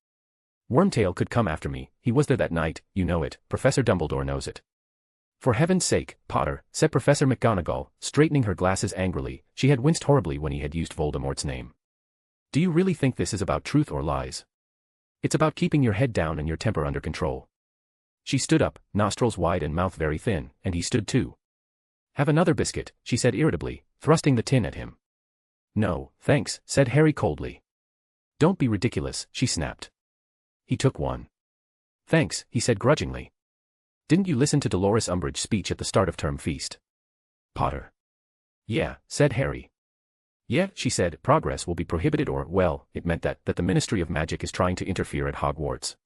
"Wormtail could come after me. He was there that night, you know it. Professor Dumbledore knows it." "For heaven's sake, Potter," said Professor McGonagall, straightening her glasses angrily. She had winced horribly when he had used Voldemort's name. "Do you really think this is about truth or lies? It's about keeping your head down and your temper under control." She stood up, nostrils wide and mouth very thin, and he stood too. "Have another biscuit," she said irritably, thrusting the tin at him. "No, thanks," said Harry coldly. "Don't be ridiculous," she snapped. He took one. "Thanks," he said grudgingly. "Didn't you listen to Dolores Umbridge's speech at the start of term feast?" "Potter." "Yeah," said Harry. "Yeah," she said, "progress will be prohibited or, well, it meant that the Ministry of Magic is trying to interfere at Hogwarts."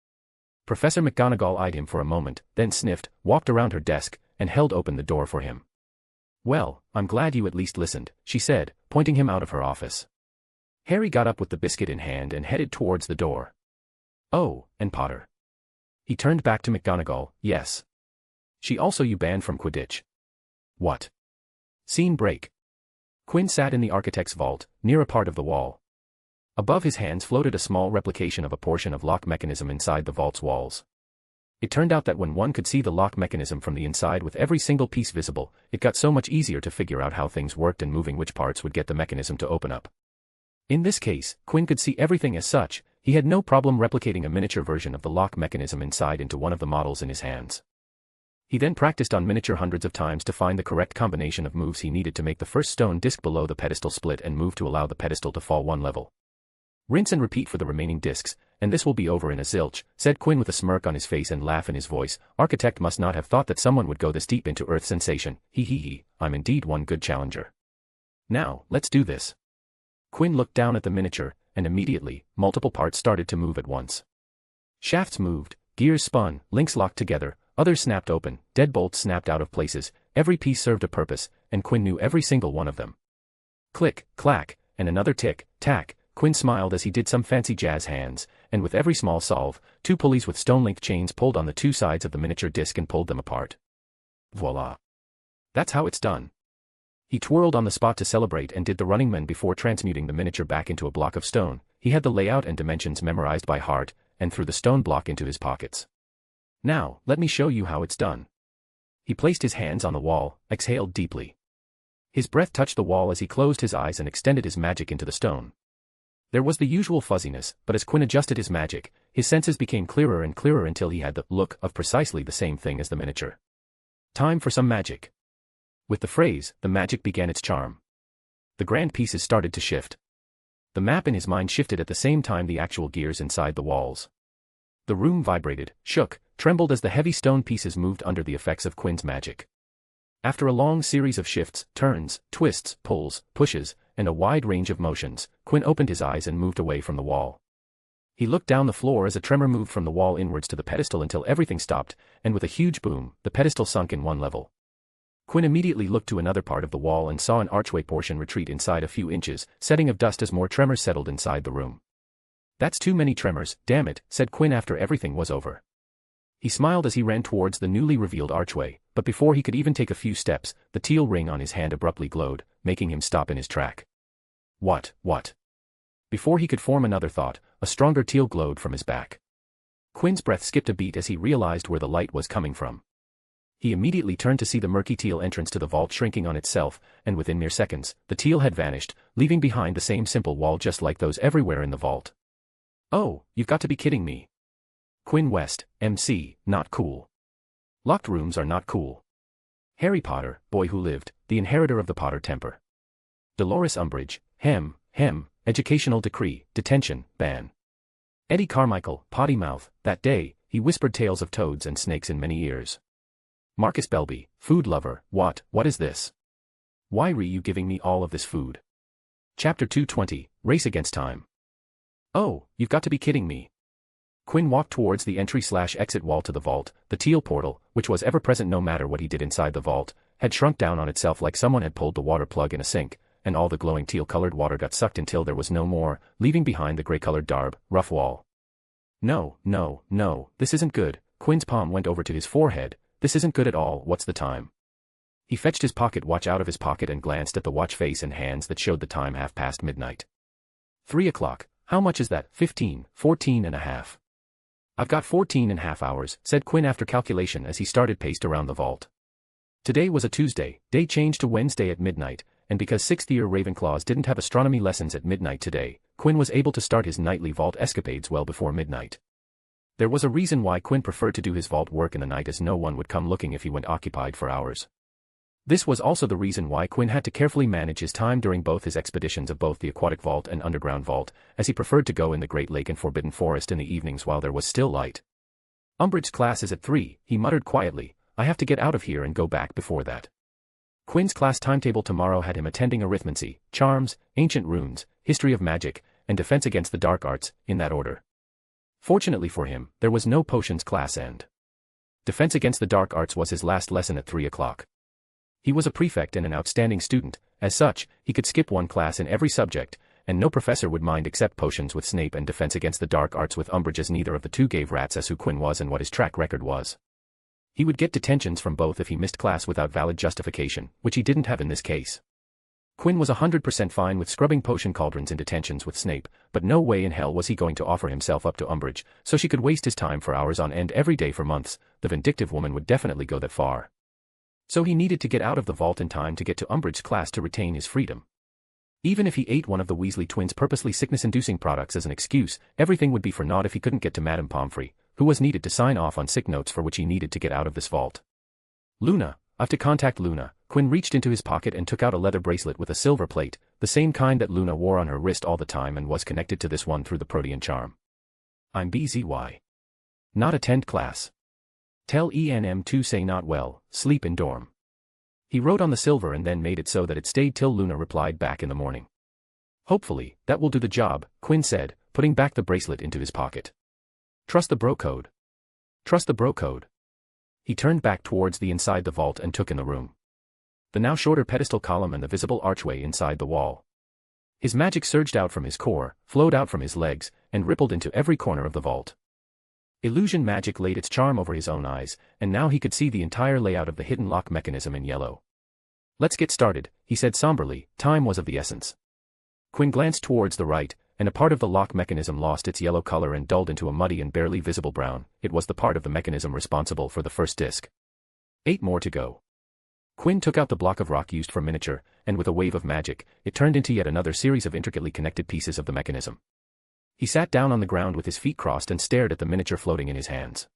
Professor McGonagall eyed him for a moment, then sniffed, walked around her desk, and held open the door for him. "Well, I'm glad you at least listened," she said, pointing him out of her office. Harry got up with the biscuit in hand and headed towards the door. "Oh, and Potter." He turned back to McGonagall. "Yes. She also you banned from Quidditch." "What?" Scene break. Quinn sat in the architect's vault, near a part of the wall. Above his hands floated a small replication of a portion of lock mechanism inside the vault's walls. It turned out that when one could see the lock mechanism from the inside with every single piece visible, it got so much easier to figure out how things worked and moving which parts would get the mechanism to open up. In this case, Quinn could see everything as such. He had no problem replicating a miniature version of the lock mechanism inside into one of the models in his hands. He then practiced on miniature hundreds of times to find the correct combination of moves he needed to make the first stone disc below the pedestal split and move to allow the pedestal to fall one level. "Rinse and repeat for the remaining discs, and this will be over in a zilch," said Quinn with a smirk on his face and laugh in his voice. "Architect must not have thought that someone would go this deep into Earth sensation. He. I'm indeed one good challenger. Now, let's do this." Quinn looked down at the miniature, and immediately, multiple parts started to move at once. Shafts moved, gears spun, links locked together, others snapped open, deadbolts snapped out of places. Every piece served a purpose, and Quinn knew every single one of them. Click, clack, and another tick, tack, Quinn smiled as he did some fancy jazz hands, and with every small solve, 2 pulleys with stone-linked chains pulled on the 2 sides of the miniature disc and pulled them apart. Voila! That's how it's done. He twirled on the spot to celebrate and did the running man before transmuting the miniature back into a block of stone. He had the layout and dimensions memorized by heart, and threw the stone block into his pockets. Now, let me show you how it's done. He placed his hands on the wall, exhaled deeply. His breath touched the wall as he closed his eyes and extended his magic into the stone. There was the usual fuzziness, but as Quinn adjusted his magic, his senses became clearer and clearer until he had the look of precisely the same thing as the miniature. Time for some magic. With the phrase, the magic began its charm. The grand pieces started to shift. The map in his mind shifted at the same time the actual gears inside the walls. The room vibrated, shook, trembled as the heavy stone pieces moved under the effects of Quinn's magic. After a long series of shifts, turns, twists, pulls, pushes, and a wide range of motions, Quinn opened his eyes and moved away from the wall. He looked down the floor as a tremor moved from the wall inwards to the pedestal until everything stopped, and with a huge boom, the pedestal sunk in one level. Quinn immediately looked to another part of the wall and saw an archway portion retreat inside a few inches, setting of dust as more tremors settled inside the room. That's too many tremors, damn it, said Quinn after everything was over. He smiled as he ran towards the newly revealed archway, but before he could even take a few steps, the teal ring on his hand abruptly glowed, making him stop in his track. What? Before he could form another thought, a stronger teal glowed from his back. Quinn's breath skipped a beat as he realized where the light was coming from. He immediately turned to see the murky teal entrance to the vault shrinking on itself, and within mere seconds, the teal had vanished, leaving behind the same simple wall just like those everywhere in the vault. Oh, you've got to be kidding me. Quinn West, MC, not cool. Locked rooms are not cool. Harry Potter, boy who lived, the inheritor of the Potter temper. Dolores Umbridge, hem, educational decree, detention, ban. Eddie Carmichael, potty mouth, that day, he whispered tales of toads and snakes in many ears. Marcus Belby, food lover, what is this? Why re you giving me all of this food? Chapter 220, Race Against Time. Oh, you've got to be kidding me. Quinn walked towards the entry/exit wall to the vault. The teal portal, which was ever present no matter what he did inside the vault, had shrunk down on itself like someone had pulled the water plug in a sink, and all the glowing teal-colored water got sucked until there was no more, leaving behind the gray-colored rough wall. No, this isn't good. Quinn's palm went over to his forehead. This isn't good at all. What's the time? He fetched his pocket watch out of his pocket and glanced at the watch face and hands that showed the time midnight. 3 o'clock. How much is that? 14 and a half. I've got 14 and a half hours, said Quinn after calculation as he started paced around the vault. Today was a Tuesday, day changed to Wednesday at midnight, and because 6th-year Ravenclaws didn't have astronomy lessons at midnight today, Quinn was able to start his nightly vault escapades well before midnight. There was a reason why Quinn preferred to do his vault work in the night as no one would come looking if he went occupied for hours. This was also the reason why Quinn had to carefully manage his time during both his expeditions of both the aquatic vault and underground vault, as he preferred to go in the Great Lake and Forbidden Forest in the evenings while there was still light. Umbridge's class is at 3, he muttered quietly. I have to get out of here and go back before that. Quinn's class timetable tomorrow had him attending arithmancy, charms, ancient runes, history of magic, and defense against the dark arts, in that order. Fortunately for him, there was no potions class and defense against the dark arts was his last lesson at 3 o'clock. He was a prefect and an outstanding student, as such, he could skip one class in every subject, and no professor would mind except potions with Snape and defense against the dark arts with Umbridge, as neither of the two gave rats as who Quinn was and what his track record was. He would get detentions from both if he missed class without valid justification, which he didn't have in this case. Quinn was 100% fine with scrubbing potion cauldrons in detentions with Snape, but no way in hell was he going to offer himself up to Umbridge, so she could waste his time for hours on end every day for months. The vindictive woman would definitely go that far. So he needed to get out of the vault in time to get to Umbridge's class to retain his freedom. Even if he ate one of the Weasley twins' purposely sickness-inducing products as an excuse, everything would be for naught if he couldn't get to Madame Pomfrey, who was needed to sign off on sick notes for which he needed to get out of this vault. Luna, I've to contact Luna. Quinn reached into his pocket and took out a leather bracelet with a silver plate, the same kind that Luna wore on her wrist all the time and was connected to this one through the Protean charm. I'm BZY. Not attend class. Tell ENM to say not well, sleep in dorm. He wrote on the silver and then made it so that it stayed till Luna replied back in the morning. Hopefully, that will do the job, Quinn said, putting back the bracelet into his pocket. Trust the bro code. Trust the bro code. He turned back towards the inside the vault and took in the room. The now shorter pedestal column and the visible archway inside the wall. His magic surged out from his core, flowed out from his legs, and rippled into every corner of the vault. Illusion magic laid its charm over his own eyes, and now he could see the entire layout of the hidden lock mechanism in yellow. "Let's get started," he said somberly. Time was of the essence. Quinn glanced towards the right, and a part of the lock mechanism lost its yellow color and dulled into a muddy and barely visible brown. It was the part of the mechanism responsible for the first disc. 8 more to go. Quinn took out the block of rock used for miniature, and with a wave of magic, it turned into yet another series of intricately connected pieces of the mechanism. He sat down on the ground with his feet crossed and stared at the miniature floating in his hands.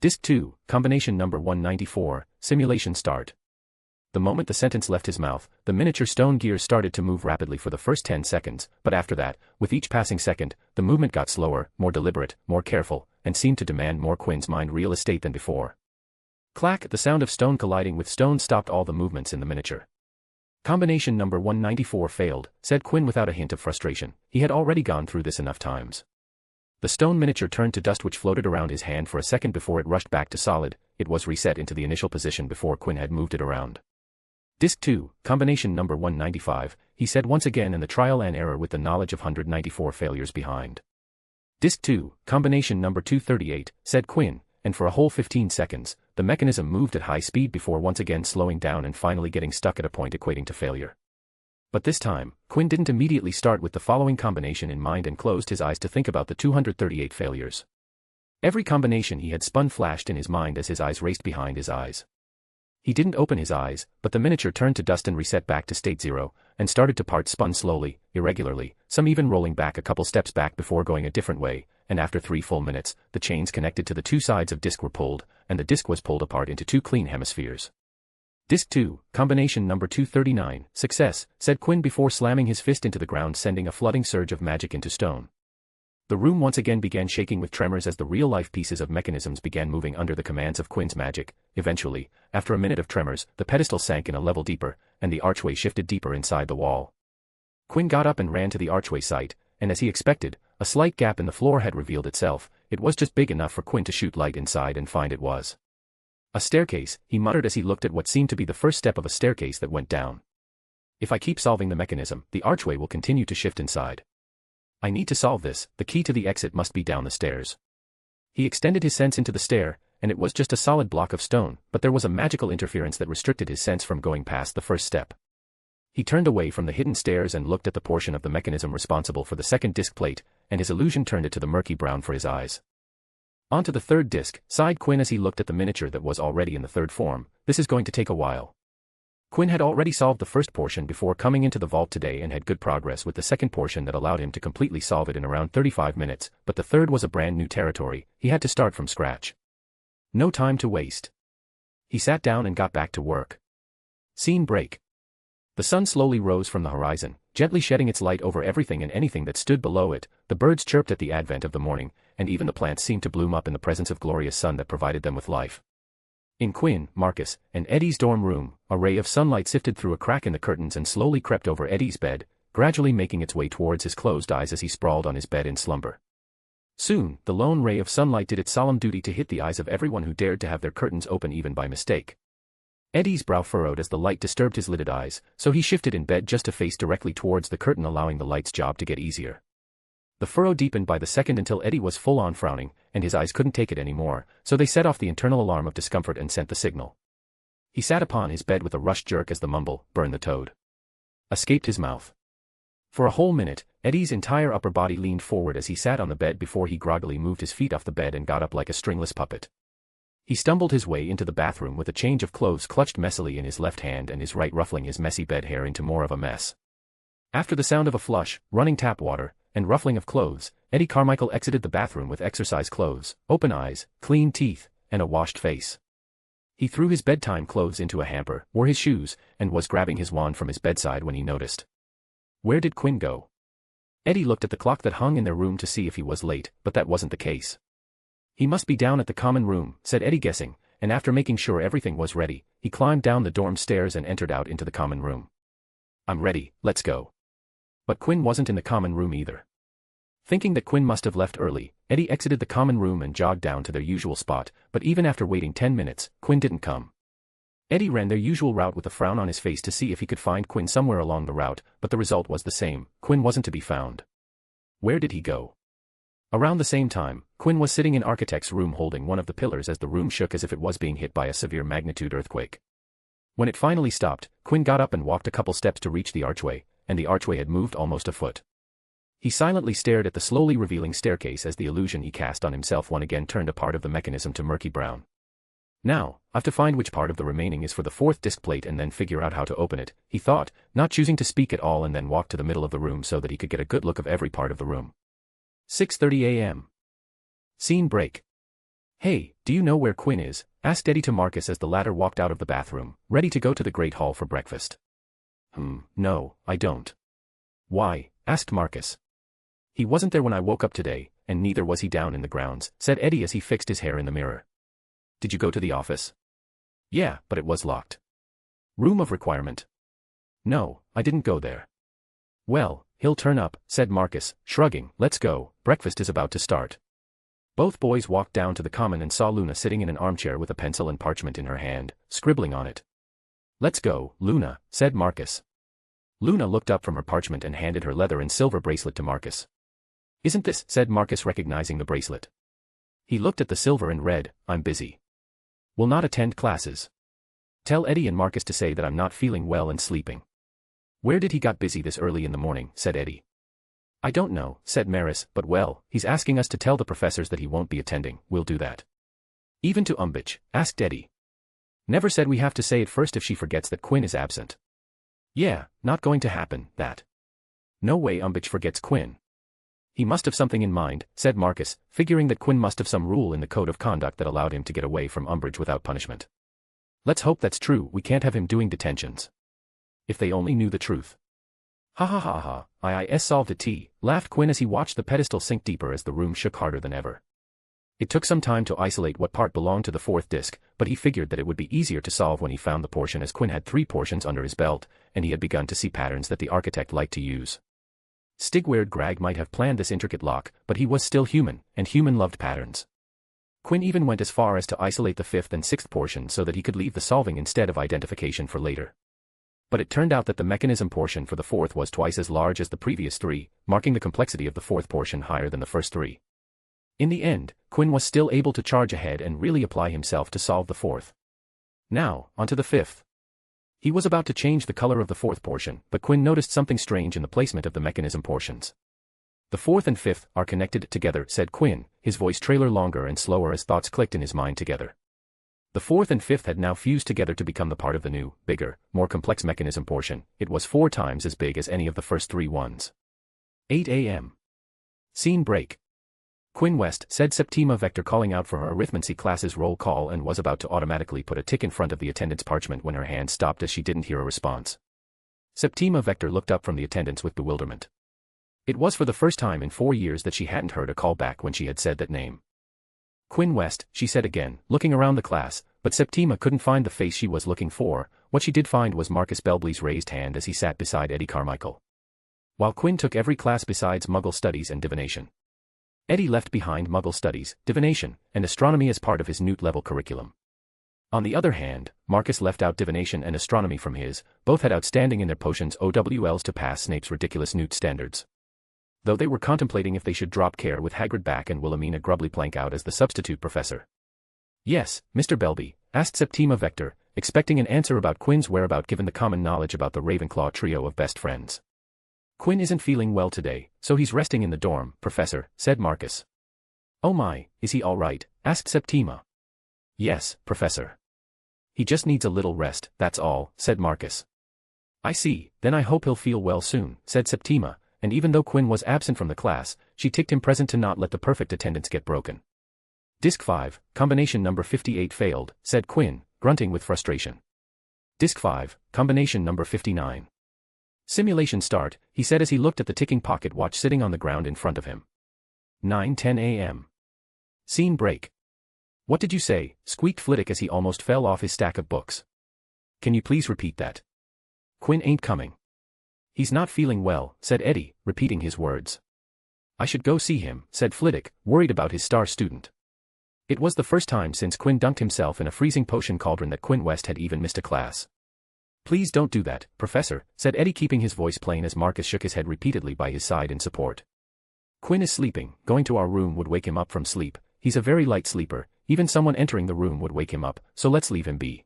Disc 2, combination number 194, simulation start. The moment the sentence left his mouth, the miniature stone gears started to move rapidly for the first 10 seconds, but after that, with each passing second, the movement got slower, more deliberate, more careful, and seemed to demand more Quinn's mind real estate than before. Clack, the sound of stone colliding with stone stopped all the movements in the miniature. Combination number 194 failed, said Quinn without a hint of frustration. He had already gone through this enough times. The stone miniature turned to dust which floated around his hand for a second before it rushed back to solid. It was reset into the initial position before Quinn had moved it around. Disc 2, combination number 195, he said once again in the trial and error with the knowledge of 194 failures behind. Disc 2, combination number 238, said Quinn, and for a whole 15 seconds, the mechanism moved at high speed before once again slowing down and finally getting stuck at a point equating to failure. But this time, Quinn didn't immediately start with the following combination in mind and closed his eyes to think about the 238 failures. Every combination he had spun flashed in his mind as his eyes raced behind his eyes. He didn't open his eyes, but the miniature turned to dust and reset back to state 0, and started to part spun slowly, irregularly, some even rolling back a couple steps back before going a different way, and after 3 full minutes, the chains connected to the 2 sides of disc were pulled, and the disc was pulled apart into 2 clean hemispheres. Disc 2, combination number 239, success, said Quinn before slamming his fist into the ground sending a flooding surge of magic into stone. The room once again began shaking with tremors as the real-life pieces of mechanisms began moving under the commands of Quinn's magic. Eventually, after a minute of tremors, the pedestal sank in a level deeper, and the archway shifted deeper inside the wall. Quinn got up and ran to the archway site, and as he expected, a slight gap in the floor had revealed itself. It was just big enough for Quinn to shoot light inside and find it was a staircase, he muttered as he looked at what seemed to be the first step of a staircase that went down. If I keep solving the mechanism, the archway will continue to shift inside. I need to solve this. The key to the exit must be down the stairs. He extended his sense into the stair, and it was just a solid block of stone, but there was a magical interference that restricted his sense from going past the first step. He turned away from the hidden stairs and looked at the portion of the mechanism responsible for the second disc plate, and his illusion turned it to the murky brown for his eyes. Onto the third disc, sighed Quinn as he looked at the miniature that was already in the third form. This is going to take a while. Quinn had already solved the first portion before coming into the vault today and had good progress with the second portion that allowed him to completely solve it in around 35 minutes, but the third was a brand new territory. He had to start from scratch. No time to waste. He sat down and got back to work. Scene break. The sun slowly rose from the horizon, gently shedding its light over everything and anything that stood below it. The birds chirped at the advent of the morning, and even the plants seemed to bloom up in the presence of glorious sun that provided them with life. In Quinn, Marcus, and Eddie's dorm room, a ray of sunlight sifted through a crack in the curtains and slowly crept over Eddie's bed, gradually making its way towards his closed eyes as he sprawled on his bed in slumber. Soon, the lone ray of sunlight did its solemn duty to hit the eyes of everyone who dared to have their curtains open even by mistake. Eddie's brow furrowed as the light disturbed his lidded eyes, so he shifted in bed just to face directly towards the curtain, allowing the light's job to get easier. The furrow deepened by the second until Eddie was full-on frowning, and his eyes couldn't take it anymore, so they set off the internal alarm of discomfort and sent the signal. He sat upon his bed with a rushed jerk as the mumble, "Burn the toad," escaped his mouth. For a whole minute, Eddie's entire upper body leaned forward as he sat on the bed before he groggily moved his feet off the bed and got up like a stringless puppet. He stumbled his way into the bathroom with a change of clothes clutched messily in his left hand and his right ruffling his messy bed hair into more of a mess. After the sound of a flush, running tap water, and ruffling of clothes, Eddie Carmichael exited the bathroom with exercise clothes, open eyes, clean teeth, and a washed face. He threw his bedtime clothes into a hamper, wore his shoes, and was grabbing his wand from his bedside when he noticed. Where did Quinn go? Eddie looked at the clock that hung in their room to see if he was late, but that wasn't the case. He must be down at the common room, said Eddie guessing, and after making sure everything was ready, he climbed down the dorm stairs and entered out into the common room. I'm ready, let's go. But Quinn wasn't in the common room either. Thinking that Quinn must have left early, Eddie exited the common room and jogged down to their usual spot, but even after waiting 10 minutes, Quinn didn't come. Eddie ran their usual route with a frown on his face to see if he could find Quinn somewhere along the route, but the result was the same. Quinn wasn't to be found. Where did he go? Around the same time, Quinn was sitting in Architect's room holding one of the pillars as the room shook as if it was being hit by a severe magnitude earthquake. When it finally stopped, Quinn got up and walked a couple steps to reach the archway, and the archway had moved almost a foot. He silently stared at the slowly revealing staircase as the illusion he cast on himself once again turned a part of the mechanism to murky brown. Now, I've to find which part of the remaining is for the fourth disc plate and then figure out how to open it, he thought, not choosing to speak at all, and then walked to the middle of the room so that he could get a good look of every part of the room. 6:30 a.m. Scene break. Hey, do you know where Quinn is? Asked Eddie to Marcus as the latter walked out of the bathroom, ready to go to the Great Hall for breakfast. No, I don't. Why? Asked Marcus. He wasn't there when I woke up today, and neither was he down in the grounds, said Eddie as he fixed his hair in the mirror. Did you go to the office? Yeah, but it was locked. Room of requirement? No, I didn't go there. Well, he'll turn up, said Marcus, shrugging. Let's go, breakfast is about to start. Both boys walked down to the common and saw Luna sitting in an armchair with a pencil and parchment in her hand, scribbling on it. Let's go, Luna, said Marcus. Luna looked up from her parchment and handed her leather and silver bracelet to Marcus. Isn't this? Said Marcus, recognizing the bracelet. He looked at the silver and read, I'm busy. Will not attend classes. Tell Eddie and Marcus to say that I'm not feeling well and sleeping. Where did he got busy this early in the morning? Said Eddie. I don't know, said Maris, but well, he's asking us to tell the professors that he won't be attending. We'll do that. Even to Umbridge? Asked Eddie. Never said we have to say it first if she forgets that Quinn is absent. Yeah, not going to happen, that. No way Umbridge forgets Quinn. He must have something in mind, said Marcus, figuring that Quinn must have some rule in the code of conduct that allowed him to get away from Umbridge without punishment. Let's hope that's true. We can't have him doing detentions. If they only knew the truth. Ha ha ha ha, I solved it, laughed Quinn as he watched the pedestal sink deeper as the room shook harder than ever. It took some time to isolate what part belonged to the fourth disc, but he figured that it would be easier to solve when he found the portion, as Quinn had 3 portions under his belt, and he had begun to see patterns that the architect liked to use. Stigweird Grag might have planned this intricate lock, but he was still human, and human loved patterns. Quinn even went as far as to isolate the 5th and 6th portion so that he could leave the solving instead of identification for later. But it turned out that the mechanism portion for the 4th was twice as large as the previous 3, marking the complexity of the 4th portion higher than the first 3. In the end, Quinn was still able to charge ahead and really apply himself to solve the 4th. Now, onto the 5th. He was about to change the color of the 4th portion, but Quinn noticed something strange in the placement of the mechanism portions. The 4th and 5th are connected together, said Quinn, his voice trailer longer and slower as thoughts clicked in his mind together. The 4th and 5th had now fused together to become the part of the new, bigger, more complex mechanism portion. It was 4 times as big as any of the first 3 ones. 8 a.m. Scene break. Quinn West, said Septima Vector, calling out for her arithmancy class's roll call, and was about to automatically put a tick in front of the attendant's parchment when her hand stopped as she didn't hear a response. Septima Vector looked up from the attendants with bewilderment. It was for the first time in 4 years that she hadn't heard a call back when she had said that name. Quinn West, she said again, looking around the class, but Septima couldn't find the face she was looking for. What she did find was Marcus Belbley's raised hand as he sat beside Eddie Carmichael. While Quinn took every class besides Muggle Studies and Divination, Eddie left behind Muggle Studies, Divination, and Astronomy as part of his Newt-level curriculum. On the other hand, Marcus left out Divination and Astronomy from his. Both had outstanding in their potions OWLs to pass Snape's ridiculous Newt standards. Though they were contemplating if they should drop Care with Hagrid back and Wilhelmina Grubbly Plank out as the substitute professor. Yes, Mr. Belby, asked Septima Vector, expecting an answer about Quinn's whereabout given the common knowledge about the Ravenclaw trio of best friends. Quinn isn't feeling well today, so he's resting in the dorm, Professor, said Marcus. Oh my, is he all right? Asked Septima. Yes, Professor. He just needs a little rest, that's all, said Marcus. I see, then I hope he'll feel well soon, said Septima, and even though Quinn was absent from the class, she ticked him present to not let the perfect attendance get broken. Disc 5, combination number 58 failed, said Quinn, grunting with frustration. Disc 5, combination number 59. Simulation start, he said as he looked at the ticking pocket watch sitting on the ground in front of him. 9:10 a.m. Scene break. What did you say? Squeaked Flitwick as he almost fell off his stack of books. Can you please repeat that? Quinn ain't coming. He's not feeling well, said Eddie, repeating his words. I should go see him, said Flitwick, worried about his star student. It was the first time since Quinn dunked himself in a freezing potion cauldron that Quinn West had even missed a class. "Please don't do that, Professor," said Eddie, keeping his voice plain as Marcus shook his head repeatedly by his side in support. "Quinn is sleeping. Going to our room would wake him up from sleep. He's a very light sleeper, even someone entering the room would wake him up, so let's leave him be."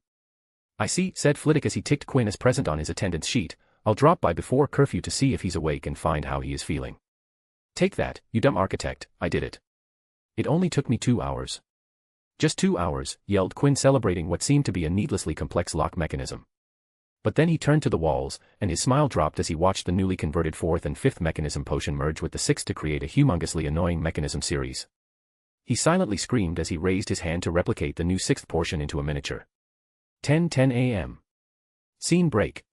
"I see," said Flitwick as he ticked Quinn as present on his attendance sheet. "I'll drop by before curfew to see if he's awake and find how he is feeling." "Take that, you dumb architect, I did it. It only took me 2 hours." "Just 2 hours," yelled Quinn, celebrating what seemed to be a needlessly complex lock mechanism. But then he turned to the walls, and his smile dropped as he watched the newly converted 4th and 5th mechanism potion merge with the 6th to create a humongously annoying mechanism series. He silently screamed as he raised his hand to replicate the new 6th portion into a miniature. 10:10 a.m. Scene break.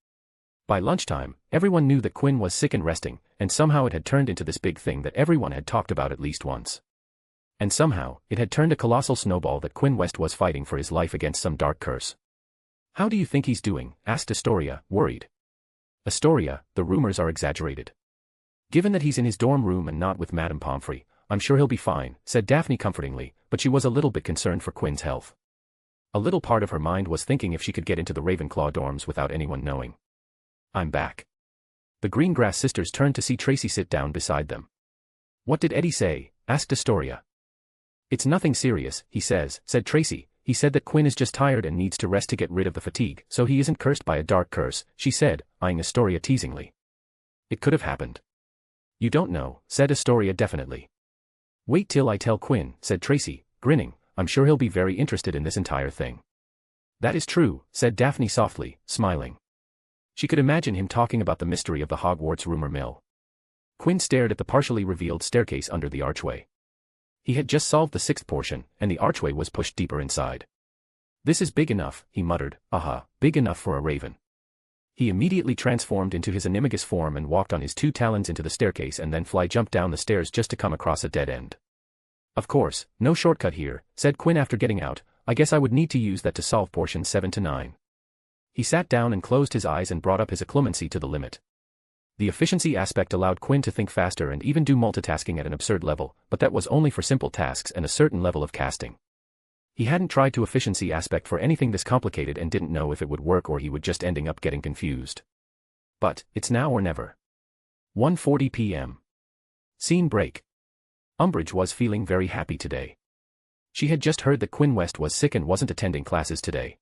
By lunchtime, everyone knew that Quinn was sick and resting, and somehow it had turned into this big thing that everyone had talked about at least once. And somehow, it had turned a colossal snowball that Quinn West was fighting for his life against some dark curse. "How do you think he's doing?" asked Astoria, worried. "Astoria, the rumors are exaggerated. Given that he's in his dorm room and not with Madame Pomfrey, I'm sure he'll be fine," said Daphne comfortingly, but she was a little bit concerned for Quinn's health. A little part of her mind was thinking if she could get into the Ravenclaw dorms without anyone knowing. "I'm back." The Greengrass sisters turned to see Tracy sit down beside them. "What did Eddie say?" asked Astoria. "It's nothing serious, he says," said Tracy. "He said that Quinn is just tired and needs to rest to get rid of the fatigue, so he isn't cursed by a dark curse," she said, eyeing Astoria teasingly. "It could have happened." "You don't know," said Astoria definitely. "Wait till I tell Quinn," said Tracy, grinning. "I'm sure he'll be very interested in this entire thing." "That is true," said Daphne softly, smiling. She could imagine him talking about the mystery of the Hogwarts rumor mill. Quinn stared at the partially revealed staircase under the archway. He had just solved the 6th portion, and the archway was pushed deeper inside. "This is big enough," he muttered, big enough for a raven." He immediately transformed into his animagus form and walked on his 2 talons into the staircase and then jumped down the stairs just to come across a dead end. "Of course, no shortcut here," said Quinn after getting out. "I guess I would need to use that to solve portions 7 to 9. He sat down and closed his eyes and brought up his occlumency to the limit. The efficiency aspect allowed Quinn to think faster and even do multitasking at an absurd level, but that was only for simple tasks and a certain level of casting. He hadn't tried to efficiency aspect for anything this complicated and didn't know if it would work or he would just ending up getting confused. But, it's now or never. 1:40 p.m. Scene break. Umbridge was feeling very happy today. She had just heard that Quinn West was sick and wasn't attending classes today.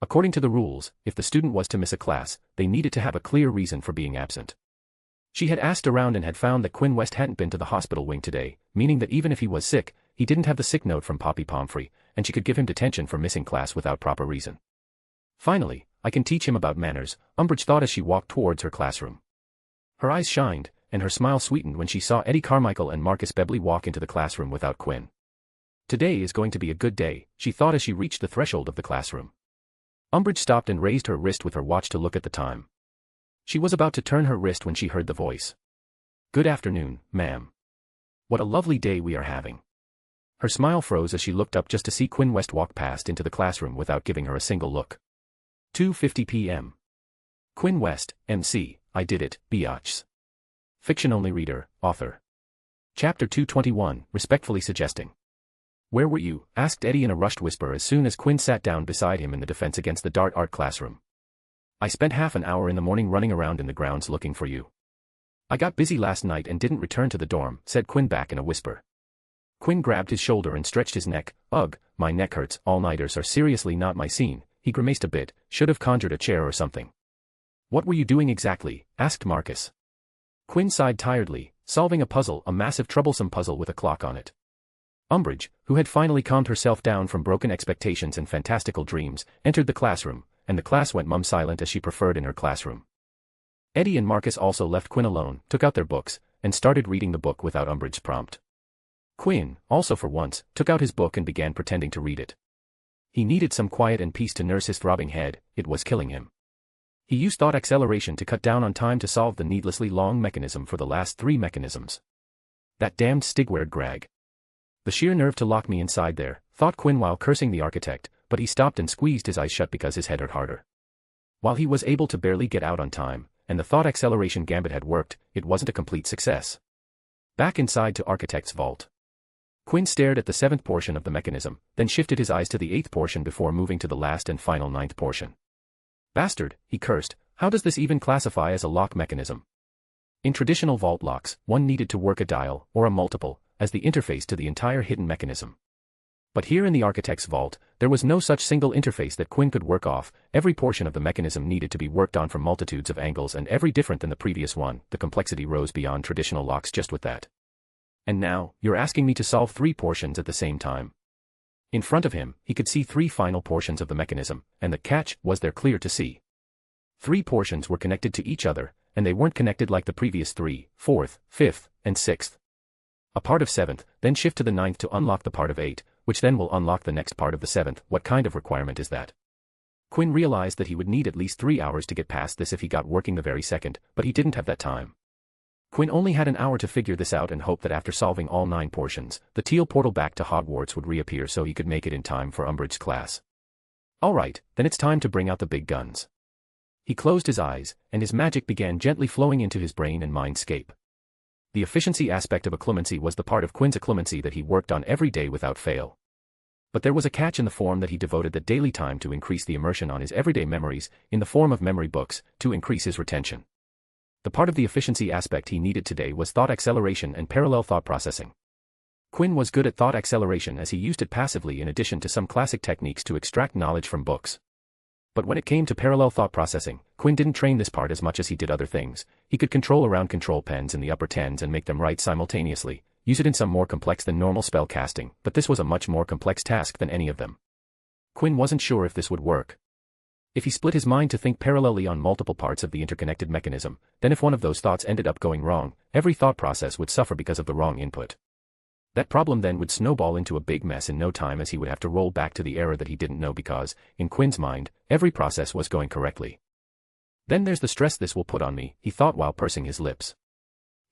According to the rules, if the student was to miss a class, they needed to have a clear reason for being absent. She had asked around and had found that Quinn West hadn't been to the hospital wing today, meaning that even if he was sick, he didn't have the sick note from Poppy Pomfrey, and she could give him detention for missing class without proper reason. "Finally, I can teach him about manners," Umbridge thought as she walked towards her classroom. Her eyes shined, and her smile sweetened when she saw Eddie Carmichael and Marcus Bebley walk into the classroom without Quinn. Today is going to be a good day, she thought as she reached the threshold of the classroom. Umbridge stopped and raised her wrist with her watch to look at the time. She was about to turn her wrist when she heard the voice. "Good afternoon, ma'am. What a lovely day we are having." Her smile froze as she looked up just to see Quinn West walk past into the classroom without giving her a single look. 2:50 p.m. Quinn West, MC, I did it, biatches. Fiction-only reader, author. Chapter 221, respectfully suggesting. "Where were you?" asked Eddie in a rushed whisper as soon as Quinn sat down beside him in the Defense Against the Dark Art classroom. "I spent half an hour in the morning running around in the grounds looking for you. I got busy last night and didn't return to the dorm," said Quinn back in a whisper. Quinn grabbed his shoulder and stretched his neck. "Ugh, my neck hurts. All-nighters are seriously not my scene." He grimaced a bit. "Should have conjured a chair or something." "What were you doing exactly?" asked Marcus. Quinn sighed tiredly, solving a puzzle, a massive troublesome puzzle with a clock on it. Umbridge, who had finally calmed herself down from broken expectations and fantastical dreams, entered the classroom, and the class went mum-silent as she preferred in her classroom. Eddie and Marcus also left Quinn alone, took out their books, and started reading the book without Umbridge's prompt. Quinn, also for once, took out his book and began pretending to read it. He needed some quiet and peace to nurse his throbbing head, it was killing him. He used thought acceleration to cut down on time to solve the needlessly long mechanism for the last 3 mechanisms. That damned Stigward Grag. The sheer nerve to lock me inside there, thought Quinn while cursing the architect, but he stopped and squeezed his eyes shut because his head hurt harder. While he was able to barely get out on time, and the thought acceleration gambit had worked, it wasn't a complete success. Back inside to Architect's vault. Quinn stared at the 7th portion of the mechanism, then shifted his eyes to the 8th portion before moving to the last and final 9th portion. Bastard, he cursed, how does this even classify as a lock mechanism? In traditional vault locks, one needed to work a dial, or a multiple, as the interface to the entire hidden mechanism. But here in the architect's vault, there was no such single interface that Quinn could work off. Every portion of the mechanism needed to be worked on from multitudes of angles and every different than the previous one. The complexity rose beyond traditional locks just with that. And now, you're asking me to solve 3 portions at the same time. In front of him, he could see 3 final portions of the mechanism, and the catch was they're clear to see. 3 portions were connected to each other, and they weren't connected like the previous 3, 4th, 5th, and 6th. A part of 7th, then shift to the 9th to unlock the part of 8, which then will unlock the next part of the 7th. What kind of requirement is that? Quinn realized that he would need at least 3 hours to get past this if he got working the very second, but he didn't have that time. Quinn only had an hour to figure this out and hope that after solving all 9 portions, the teal portal back to Hogwarts would reappear so he could make it in time for Umbridge's class. Alright, then it's time to bring out the big guns. He closed his eyes, and his magic began gently flowing into his brain and mindscape. The efficiency aspect of occlumency was the part of Quinn's occlumency that he worked on every day without fail. But there was a catch in the form that he devoted the daily time to increase the immersion on his everyday memories, in the form of memory books, to increase his retention. The part of the efficiency aspect he needed today was thought acceleration and parallel thought processing. Quinn was good at thought acceleration as he used it passively in addition to some classic techniques to extract knowledge from books. But when it came to parallel thought processing, Quinn didn't train this part as much as he did other things. He could control around control pens in the upper tens and make them write simultaneously, use it in some more complex than normal spell casting, but this was a much more complex task than any of them. Quinn wasn't sure if this would work. If he split his mind to think parallelly on multiple parts of the interconnected mechanism, then if one of those thoughts ended up going wrong, every thought process would suffer because of the wrong input. That problem then would snowball into a big mess in no time as he would have to roll back to the error that he didn't know because, in Quinn's mind, every process was going correctly. Then there's the stress this will put on me, he thought while pursing his lips.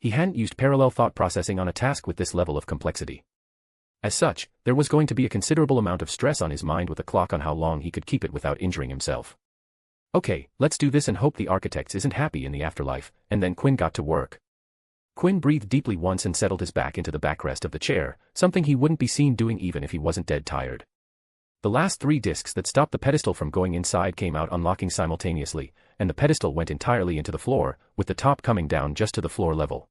He hadn't used parallel thought processing on a task with this level of complexity. As such, there was going to be a considerable amount of stress on his mind with a clock on how long he could keep it without injuring himself. Okay, let's do this and hope the architect isn't happy in the afterlife, and then Quinn got to work. Quinn breathed deeply once and settled his back into the backrest of the chair, something he wouldn't be seen doing even if he wasn't dead tired. The last 3 discs that stopped the pedestal from going inside came out unlocking simultaneously, and the pedestal went entirely into the floor, with the top coming down just to the floor level.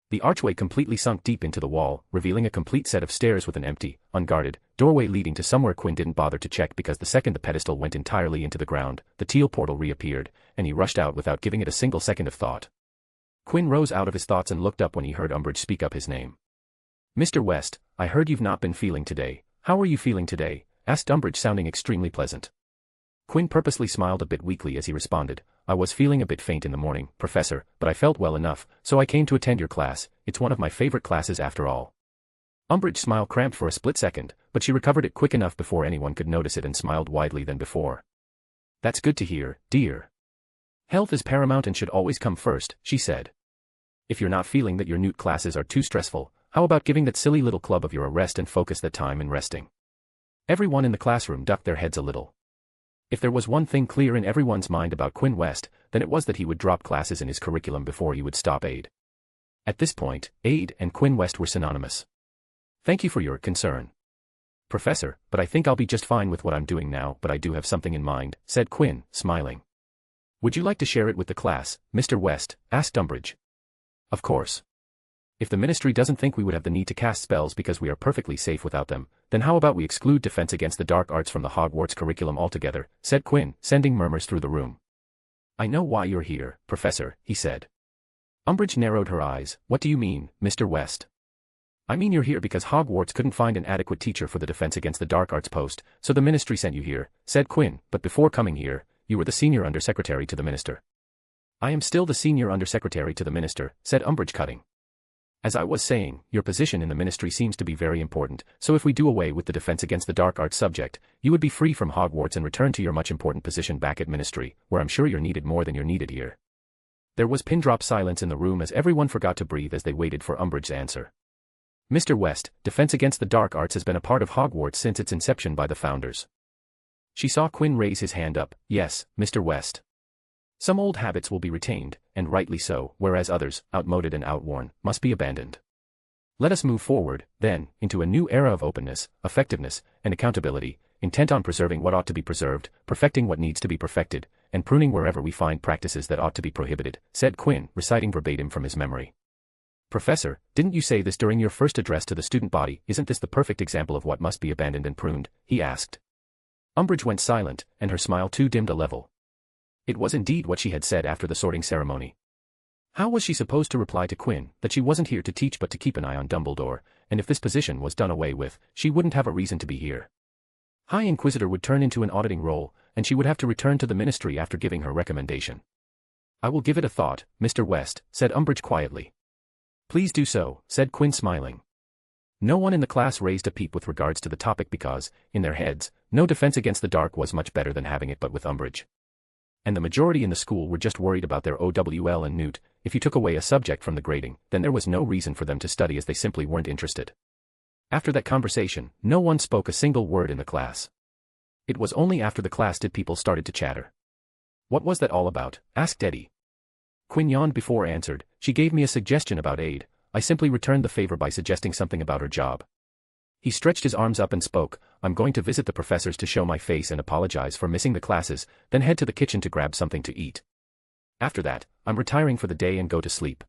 The archway completely sunk deep into the wall, revealing a complete set of stairs with an empty, unguarded, doorway leading to somewhere Quinn didn't bother to check because the second the pedestal went entirely into the ground, the teal portal reappeared, and he rushed out without giving it a single second of thought. Quinn rose out of his thoughts and looked up when he heard Umbridge speak up his name. "Mr. West, I heard you've not been feeling today. How are you feeling today?" asked Umbridge sounding extremely pleasant. Quinn purposely smiled a bit weakly as he responded, "I was feeling a bit faint in the morning, Professor, but I felt well enough, so I came to attend your class. It's one of my favorite classes after all." Umbridge's smile cramped for a split second, but she recovered it quick enough before anyone could notice it and smiled widely than before. "That's good to hear, dear. Health is paramount and should always come first," she said. "If you're not feeling that your newt classes are too stressful, how about giving that silly little club of your a rest and focus that time in resting?" Everyone in the classroom ducked their heads a little. If there was one thing clear in everyone's mind about Quinn West, then it was that he would drop classes in his curriculum before he would stop aid. At this point, aid and Quinn West were synonymous. "Thank you for your concern, Professor, but I think I'll be just fine with what I'm doing now, but I do have something in mind," said Quinn, smiling. "Would you like to share it with the class, Mr. West?" asked Umbridge. "Of course. If the Ministry doesn't think we would have the need to cast spells because we are perfectly safe without them, then how about we exclude defense against the dark arts from the Hogwarts curriculum altogether," said Quinn, sending murmurs through the room. "I know why you're here, Professor," he said. Umbridge narrowed her eyes. "What do you mean, Mr. West?" "I mean you're here because Hogwarts couldn't find an adequate teacher for the defense against the dark arts post, so the Ministry sent you here," said Quinn, "but before coming here, you were the senior undersecretary to the Minister." "I am still the senior undersecretary to the Minister," said Umbridge, cutting. "As I was saying, your position in the Ministry seems to be very important, so if we do away with the defense against the dark arts subject, you would be free from Hogwarts and return to your much important position back at Ministry, where I'm sure you're needed more than you're needed here." There was pin-drop silence in the room as everyone forgot to breathe as they waited for Umbridge's answer. "Mr. West, defense against the dark arts has been a part of Hogwarts since its inception by the founders." She saw Quinn raise his hand up. "Yes, Mr. West. Some old habits will be retained, and rightly so, whereas others, outmoded and outworn, must be abandoned. Let us move forward, then, into a new era of openness, effectiveness, and accountability, intent on preserving what ought to be preserved, perfecting what needs to be perfected, and pruning wherever we find practices that ought to be prohibited, said Quinn, reciting verbatim from his memory. Professor, didn't you say this during your first address to the student body? Isn't this the perfect example of what must be abandoned and pruned? He asked. Umbridge went silent, and her smile too dimmed a level. It was indeed what she had said after the sorting ceremony. How was she supposed to reply to Quinn that she wasn't here to teach but to keep an eye on Dumbledore, and if this position was done away with, she wouldn't have a reason to be here? High Inquisitor would turn into an auditing role, and she would have to return to the ministry after giving her recommendation. I will give it a thought, Mr. West, said Umbridge quietly. Please do so, said Quinn smiling. No one in the class raised a peep with regards to the topic because, in their heads, no defense against the dark was much better than having it but with Umbridge. And the majority in the school were just worried about their OWL and Newt. If you took away a subject from the grading, then there was no reason for them to study as they simply weren't interested. After that conversation, no one spoke a single word in the class. It was only after the class did people started to chatter. What was that all about? Asked Eddie. Quinn yawned before answered. She gave me a suggestion about aid. I simply returned the favor by suggesting something about her job. He stretched his arms up and spoke. I'm going to visit the professors to show my face and apologize for missing the classes, then head to the kitchen to grab something to eat. After that, I'm retiring for the day and go to sleep.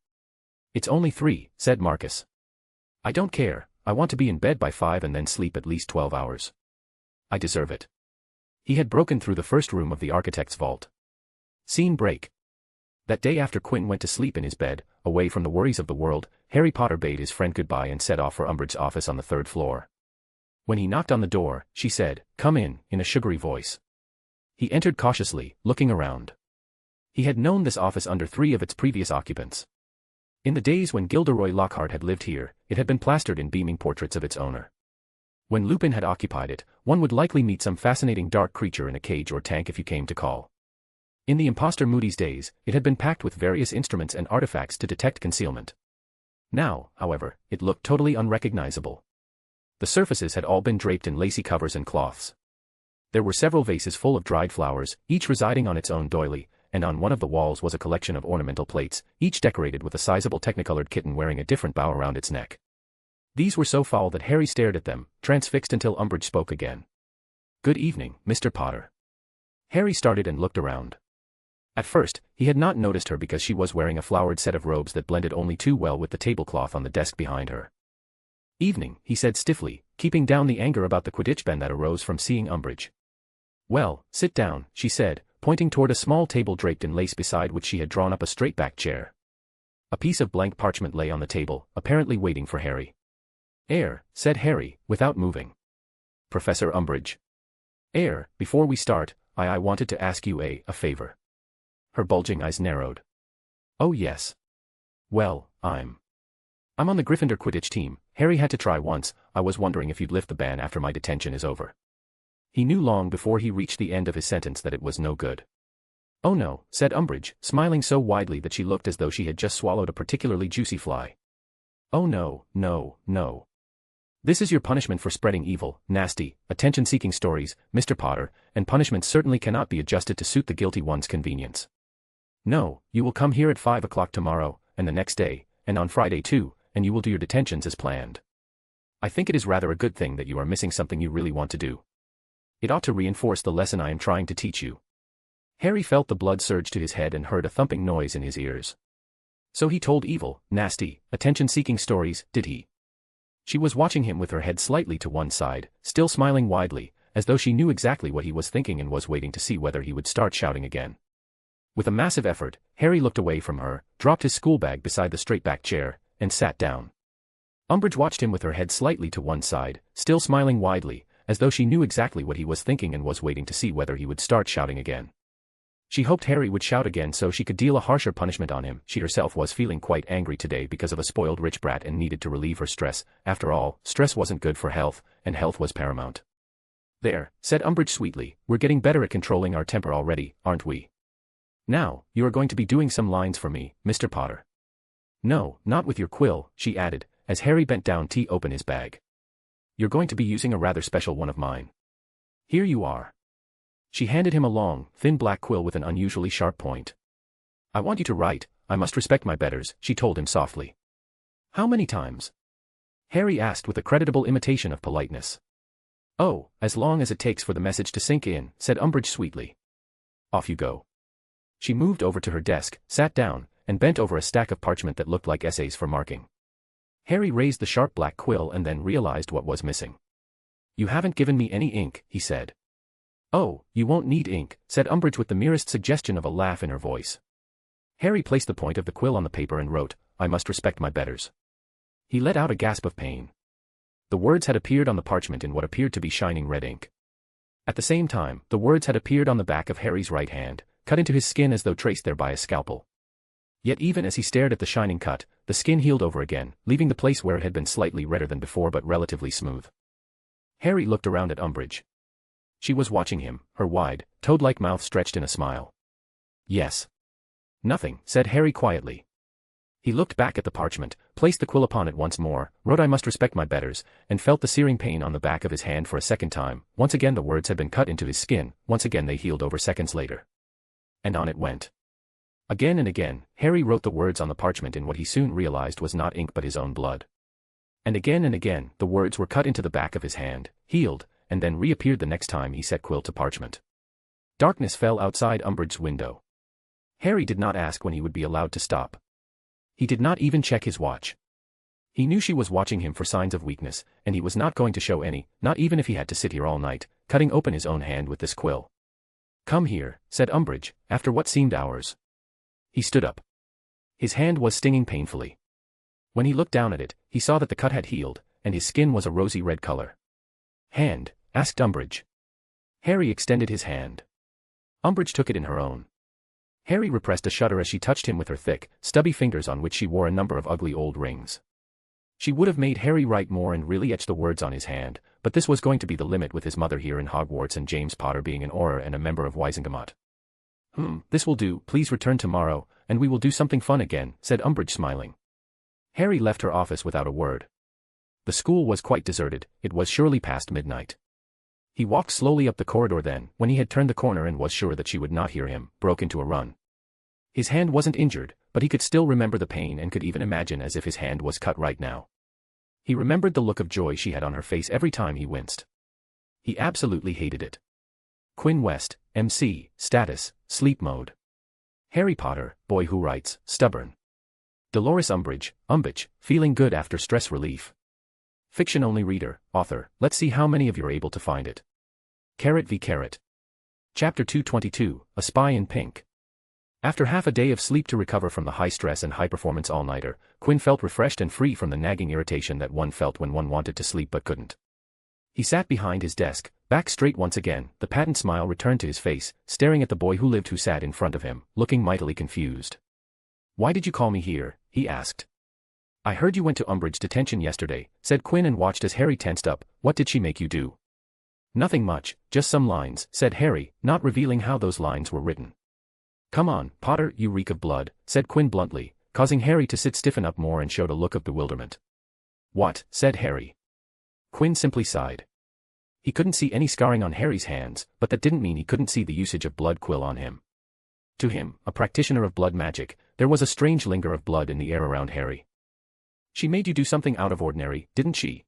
It's only 3, said Marcus. I don't care. I want to be in bed by 5 and then sleep at least 12 hours. I deserve it. He had broken through the first room of the architect's vault. Scene break. That day after Quinn went to sleep in his bed, away from the worries of the world, Harry Potter bade his friend goodbye and set off for Umbridge's office on the 3rd floor. When he knocked on the door, she said, "Come in a sugary voice. He entered cautiously, looking around. He had known this office under 3 of its previous occupants. In the days when Gilderoy Lockhart had lived here, it had been plastered in beaming portraits of its owner. When Lupin had occupied it, one would likely meet some fascinating dark creature in a cage or tank if you came to call. In the imposter Moody's days, it had been packed with various instruments and artifacts to detect concealment. Now, however, it looked totally unrecognizable. The surfaces had all been draped in lacy covers and cloths. There were several vases full of dried flowers, each residing on its own doily, and on one of the walls was a collection of ornamental plates, each decorated with a sizable technicolored kitten wearing a different bow around its neck. These were so foul that Harry stared at them, transfixed until Umbridge spoke again. "Good evening, Mr. Potter." Harry started and looked around. At first, he had not noticed her because she was wearing a flowered set of robes that blended only too well with the tablecloth on the desk behind her. "Evening," he said stiffly, keeping down the anger about the Quidditch ban that arose from seeing Umbridge. "Well, sit down," she said, pointing toward a small table draped in lace beside which she had drawn up a straight-backed chair. A piece of blank parchment lay on the table, apparently waiting for Harry. Said Harry, without moving. "Professor Umbridge. Before we start, I wanted to ask you a favor." Her bulging eyes narrowed. "Oh yes. Well, I'm on the Gryffindor Quidditch team. Harry had to try once. I was wondering if you'd lift the ban after my detention is over." He knew long before he reached the end of his sentence that it was no good. "Oh no," said Umbridge, smiling so widely that she looked as though she had just swallowed a particularly juicy fly. "Oh no, no, no. This is your punishment for spreading evil, nasty, attention-seeking stories, Mr. Potter, and punishments certainly cannot be adjusted to suit the guilty one's convenience. No, you will come here at 5 o'clock tomorrow, and the next day, and on Friday too, and you will do your detentions as planned. I think it is rather a good thing that you are missing something you really want to do. It ought to reinforce the lesson I am trying to teach you." Harry felt the blood surge to his head and heard a thumping noise in his ears. So he told evil, nasty, attention-seeking stories, did he? She was watching him with her head slightly to one side, still smiling widely, as though she knew exactly what he was thinking and was waiting to see whether he would start shouting again. With a massive effort, Harry looked away from her, dropped his school bag beside the straight-back chair, and sat down. Umbridge watched him with her head slightly to one side, still smiling widely, as though she knew exactly what he was thinking and was waiting to see whether he would start shouting again. She hoped Harry would shout again so she could deal a harsher punishment on him. She herself was feeling quite angry today because of a spoiled rich brat and needed to relieve her stress. After all, stress wasn't good for health, and health was paramount. "There," said Umbridge sweetly, "we're getting better at controlling our temper already, aren't we? Now, you are going to be doing some lines for me, Mr. Potter." "No, not with your quill," she added, as Harry bent down to open his bag. "You're going to be using a rather special one of mine. Here you are." She handed him a long, thin black quill with an unusually sharp point. "I want you to write, I must respect my betters," she told him softly. "How many times?" Harry asked with a creditable imitation of politeness. Oh, as long as it takes for the message to sink in, said Umbridge sweetly. Off you go. She moved over to her desk, sat down, and bent over a stack of parchment that looked like essays for marking. Harry raised the sharp black quill and then realized what was missing. You haven't given me any ink, he said. Oh, you won't need ink, said Umbridge with the merest suggestion of a laugh in her voice. Harry placed the point of the quill on the paper and wrote, I must respect my betters. He let out a gasp of pain. The words had appeared on the parchment in what appeared to be shining red ink. At the same time, the words had appeared on the back of Harry's right hand, cut into his skin as though traced there by a scalpel. Yet even as he stared at the shining cut, the skin healed over again, leaving the place where it had been slightly redder than before but relatively smooth. Harry looked around at Umbridge. She was watching him, her wide, toad-like mouth stretched in a smile. Yes. Nothing, said Harry quietly. He looked back at the parchment, placed the quill upon it once more, wrote I must respect my betters, and felt the searing pain on the back of his hand for a second time. Once again the words had been cut into his skin, once again they healed over seconds later. And on it went. Again and again, Harry wrote the words on the parchment in what he soon realized was not ink but his own blood. And again, the words were cut into the back of his hand, healed, and then reappeared the next time he set quill to parchment. Darkness fell outside Umbridge's window. Harry did not ask when he would be allowed to stop. He did not even check his watch. He knew she was watching him for signs of weakness, and he was not going to show any, not even if he had to sit here all night, cutting open his own hand with this quill. Come here, said Umbridge, after what seemed hours. He stood up. His hand was stinging painfully. When he looked down at it, he saw that the cut had healed, and his skin was a rosy red color. Hand? Asked Umbridge. Harry extended his hand. Umbridge took it in her own. Harry repressed a shudder as she touched him with her thick, stubby fingers on which she wore a number of ugly old rings. She would have made Harry write more and really etch the words on his hand, but this was going to be the limit with his mother here in Hogwarts and James Potter being an Auror and a member of Wisengamot. This will do, please return tomorrow, and we will do something fun again, said Umbridge smiling. Harry left her office without a word. The school was quite deserted, it was surely past midnight. He walked slowly up the corridor then, when he had turned the corner and was sure that she would not hear him, broke into a run. His hand wasn't injured, but he could still remember the pain and could even imagine as if his hand was cut right now. He remembered the look of joy she had on her face every time he winced. He absolutely hated it. Quinn West, MC, status, sleep mode. Harry Potter, boy who writes, stubborn. Dolores Umbridge, feeling good after stress relief. Fiction-only reader, author, let's see how many of you're able to find it. Carrot v. Carrot. Chapter 222, A Spy in Pink. After half a day of sleep to recover from the high stress and high performance all-nighter, Quinn felt refreshed and free from the nagging irritation that one felt when one wanted to sleep but couldn't. He sat behind his desk, back straight once again, the patent smile returned to his face, staring at the boy who sat in front of him, looking mightily confused. Why did you call me here? He asked. I heard you went to Umbridge detention yesterday, said Quinn and watched as Harry tensed up. What did she make you do? Nothing much, just some lines, said Harry, not revealing how those lines were written. Come on, Potter, you reek of blood, said Quinn bluntly, causing Harry to stiffen up more and showed a look of bewilderment. What? Said Harry. Quinn simply sighed. He couldn't see any scarring on Harry's hands, but that didn't mean he couldn't see the usage of blood quill on him. To him, a practitioner of blood magic, there was a strange linger of blood in the air around Harry. She made you do something out of ordinary, didn't she?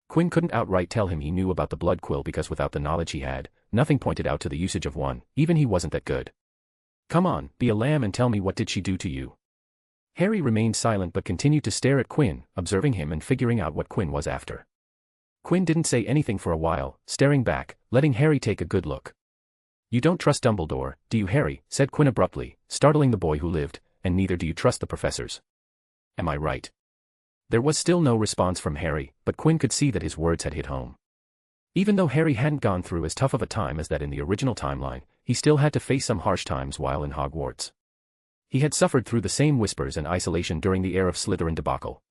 Quinn couldn't outright tell him he knew about the blood quill because without the knowledge he had, nothing pointed out to the usage of one, even he wasn't that good. Come on, be a lamb and tell me what did she do to you? Harry remained silent but continued to stare at Quinn, observing him and figuring out what Quinn was after. Quinn didn't say anything for a while, staring back, letting Harry take a good look. You don't trust Dumbledore, do you, Harry? Said Quinn abruptly, startling the boy who lived, and neither do you trust the professors. Am I right? There was still no response from Harry, but Quinn could see that his words had hit home. Even though Harry hadn't gone through as tough of a time as that in the original timeline, he still had to face some harsh times while in Hogwarts. He had suffered through the same whispers and isolation during the Heir of Slytherin debacle.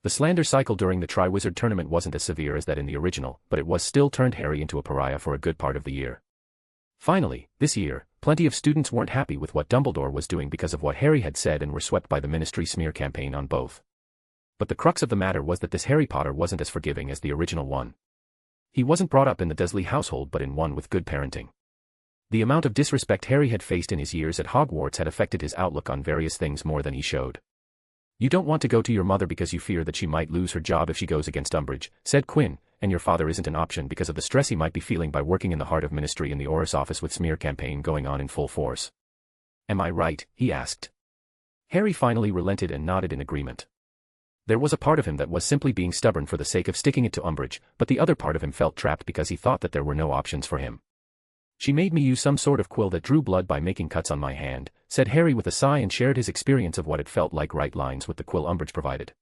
The slander cycle during the Triwizard Tournament wasn't as severe as that in the original, but it was still turned Harry into a pariah for a good part of the year. Finally, this year, plenty of students weren't happy with what Dumbledore was doing because of what Harry had said and were swept by the Ministry smear campaign on both. But the crux of the matter was that this Harry Potter wasn't as forgiving as the original one. He wasn't brought up in the Dursley household but in one with good parenting. The amount of disrespect Harry had faced in his years at Hogwarts had affected his outlook on various things more than he showed. You don't want to go to your mother because you fear that she might lose her job if she goes against Umbridge, said Quinn, and your father isn't an option because of the stress he might be feeling by working in the heart of ministry in the Aurus office with smear campaign going on in full force. Am I right? He asked. Harry finally relented and nodded in agreement. There was a part of him that was simply being stubborn for the sake of sticking it to Umbridge, but the other part of him felt trapped because he thought that there were no options for him. She made me use some sort of quill that drew blood by making cuts on my hand, said Harry with a sigh and shared his experience of what it felt like write lines with the quill Umbridge provided.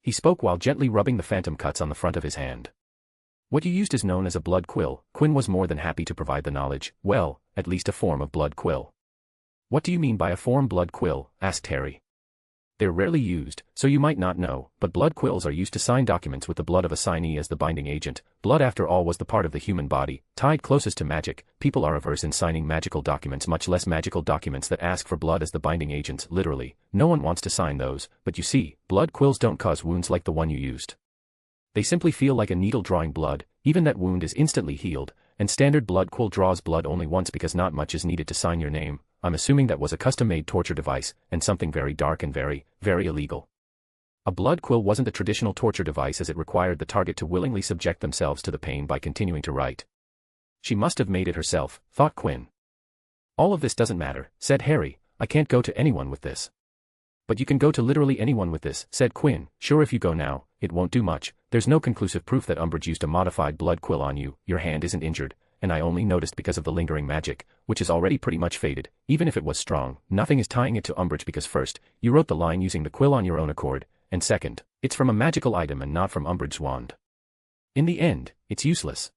He spoke while gently rubbing the phantom cuts on the front of his hand. What you used is known as a blood quill. Quinn was more than happy to provide the knowledge. Well, at least a form of blood quill. What do you mean by a form blood quill? Asked Harry. They're rarely used, so you might not know, but blood quills are used to sign documents with the blood of a signee as the binding agent. Blood after all was the part of the human body, tied closest to magic. People are averse in signing magical documents, much less magical documents that ask for blood as the binding agents, literally. No one wants to sign those, but you see, blood quills don't cause wounds like the one you used. They simply feel like a needle drawing blood, even that wound is instantly healed, and standard blood quill draws blood only once because not much is needed to sign your name. I'm assuming that was a custom-made torture device, and something very dark and very, very illegal. A blood quill wasn't a traditional torture device as it required the target to willingly subject themselves to the pain by continuing to write. She must have made it herself, thought Quinn. All of this doesn't matter, said Harry. I can't go to anyone with this. But you can go to literally anyone with this, said Quinn. Sure, if you go now, it won't do much. There's no conclusive proof that Umbridge used a modified blood quill on you. Your hand isn't injured, and I only noticed because of the lingering magic, which is already pretty much faded. Even if it was strong, nothing is tying it to Umbridge because first, you wrote the line using the quill on your own accord, and second, it's from a magical item and not from Umbridge's wand. In the end, it's useless.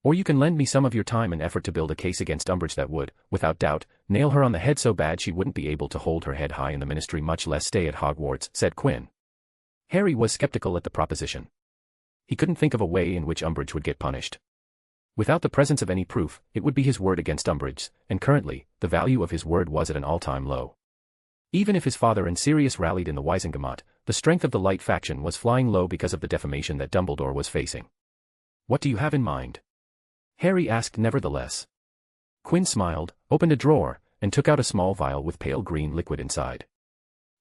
Or you can lend me some of your time and effort to build a case against Umbridge that would, without doubt, nail her on the head so bad she wouldn't be able to hold her head high in the ministry, much less stay at Hogwarts, said Quinn. Harry was skeptical at the proposition. He couldn't think of a way in which Umbridge would get punished. Without the presence of any proof, it would be his word against Umbridge's, and currently, the value of his word was at an all-time low. Even if his father and Sirius rallied in the Wizengamot, the strength of the Light faction was flying low because of the defamation that Dumbledore was facing. What do you have in mind? Harry asked nevertheless. Quinn smiled, opened a drawer, and took out a small vial with pale green liquid inside.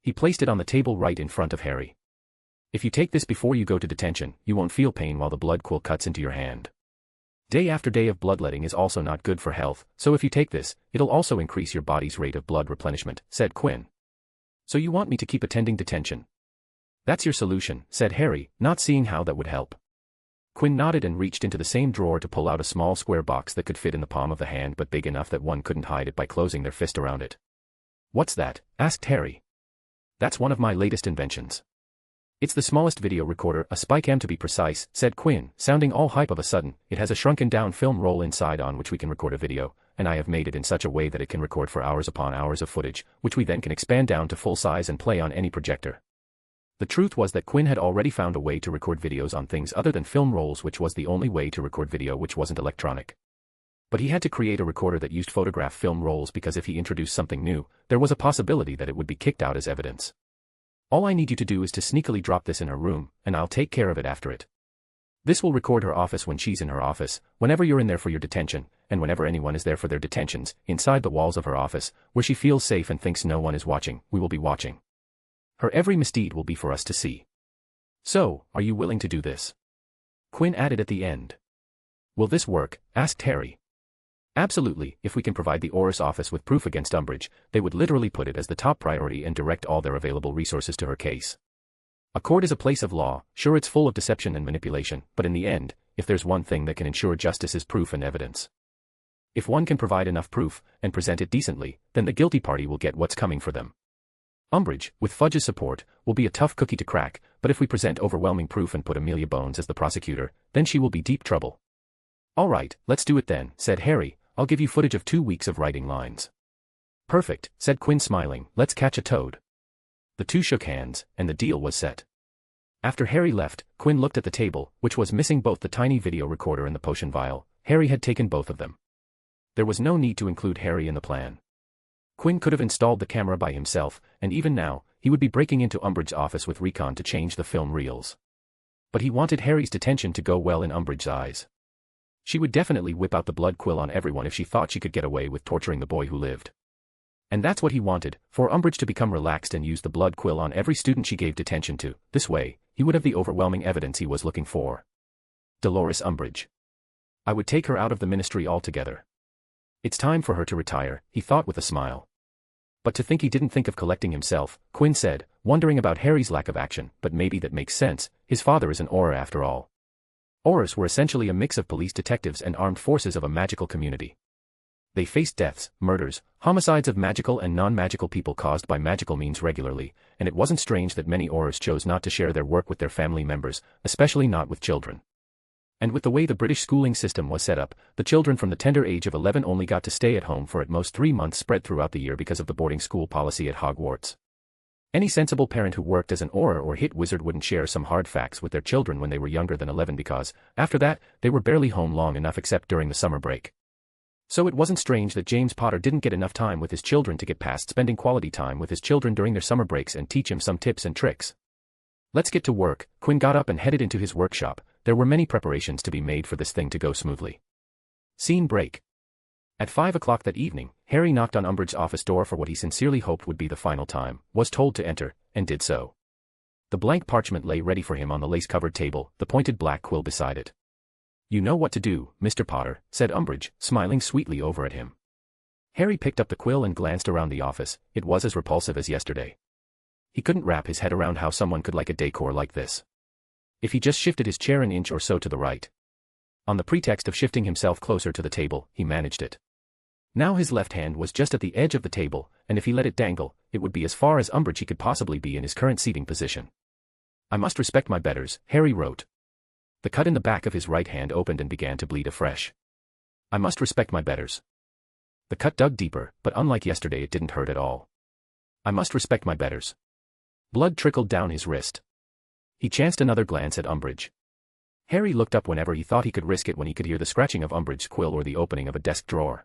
He placed it on the table right in front of Harry. If you take this before you go to detention, you won't feel pain while the blood quill cuts into your hand. Day after day of bloodletting is also not good for health, so if you take this, it'll also increase your body's rate of blood replenishment, said Quinn. So you want me to keep attending detention? That's your solution, said Harry, not seeing how that would help. Quinn nodded and reached into the same drawer to pull out a small square box that could fit in the palm of the hand but big enough that one couldn't hide it by closing their fist around it. What's that? Asked Harry. That's one of my latest inventions. It's the smallest video recorder, a spycam to be precise, said Quinn, sounding all hype of a sudden. It has a shrunken down film roll inside on which we can record a video, and I have made it in such a way that it can record for hours upon hours of footage, which we then can expand down to full size and play on any projector. The truth was that Quinn had already found a way to record videos on things other than film rolls, which was the only way to record video which wasn't electronic. But he had to create a recorder that used photograph film rolls because if he introduced something new, there was a possibility that it would be kicked out as evidence. All I need you to do is to sneakily drop this in her room, and I'll take care of it after it. This will record her office when she's in her office, whenever you're in there for your detention, and whenever anyone is there for their detentions, inside the walls of her office, where she feels safe and thinks no one is watching. We will be watching. Her every misdeed will be for us to see. So, are you willing to do this? Quinn added at the end. Will this work? Asked Harry. Absolutely. If we can provide the Aurus office with proof against Umbridge, they would literally put it as the top priority and direct all their available resources to her case. A court is a place of law. Sure, it's full of deception and manipulation, but in the end, if there's one thing that can ensure justice is proof and evidence. If one can provide enough proof, and present it decently, then the guilty party will get what's coming for them. Umbridge, with Fudge's support, will be a tough cookie to crack, but if we present overwhelming proof and put Amelia Bones as the prosecutor, then she will be deep trouble. All right, let's do it then, said Harry. I'll give you footage of 2 weeks of writing lines. Perfect, said Quinn smiling. Let's catch a toad. The two shook hands, and the deal was set. After Harry left, Quinn looked at the table, which was missing both the tiny video recorder and the potion vial. Harry had taken both of them. There was no need to include Harry in the plan. Quinn could have installed the camera by himself, and even now, he would be breaking into Umbridge's office with recon to change the film reels. But he wanted Harry's detention to go well in Umbridge's eyes. She would definitely whip out the blood quill on everyone if she thought she could get away with torturing the boy who lived. And that's what he wanted, for Umbridge to become relaxed and use the blood quill on every student she gave detention to. This way, he would have the overwhelming evidence he was looking for. Dolores Umbridge. I would take her out of the ministry altogether. It's time for her to retire, he thought with a smile. But to think he didn't think of collecting himself, Quinn said, wondering about Harry's lack of action, but maybe that makes sense, his father is an Auror after all. Aurors were essentially a mix of police detectives and armed forces of a magical community. They faced deaths, murders, homicides of magical and non-magical people caused by magical means regularly, and it wasn't strange that many Aurors chose not to share their work with their family members, especially not with children. And with the way the British schooling system was set up, the children from the tender age of 11 only got to stay at home for at most 3 months spread throughout the year because of the boarding school policy at Hogwarts. Any sensible parent who worked as an Auror or hit wizard wouldn't share some hard facts with their children when they were younger than 11 because, after that, they were barely home long enough except during the summer break. So it wasn't strange that James Potter didn't get enough time with his children to get past spending quality time with his children during their summer breaks and teach him some tips and tricks. Let's get to work. Quinn got up and headed into his workshop. There were many preparations to be made for this thing to go smoothly. Scene break. At 5 o'clock that evening, Harry knocked on Umbridge's office door for what he sincerely hoped would be the final time, was told to enter, and did so. The blank parchment lay ready for him on the lace-covered table, the pointed black quill beside it. You know what to do, Mr. Potter, said Umbridge, smiling sweetly over at him. Harry picked up the quill and glanced around the office. It was as repulsive as yesterday. He couldn't wrap his head around how someone could like a decor like this. If he just shifted his chair an inch or so to the right. On the pretext of shifting himself closer to the table, he managed it. Now his left hand was just at the edge of the table, and if he let it dangle, it would be as far as Umbridge he could possibly be in his current seating position. I must respect my betters, Harry wrote. The cut in the back of his right hand opened and began to bleed afresh. I must respect my betters. The cut dug deeper, but unlike yesterday it didn't hurt at all. I must respect my betters. Blood trickled down his wrist. He chanced another glance at Umbridge. Harry looked up whenever he thought he could risk it when he could hear the scratching of Umbridge's quill or the opening of a desk drawer.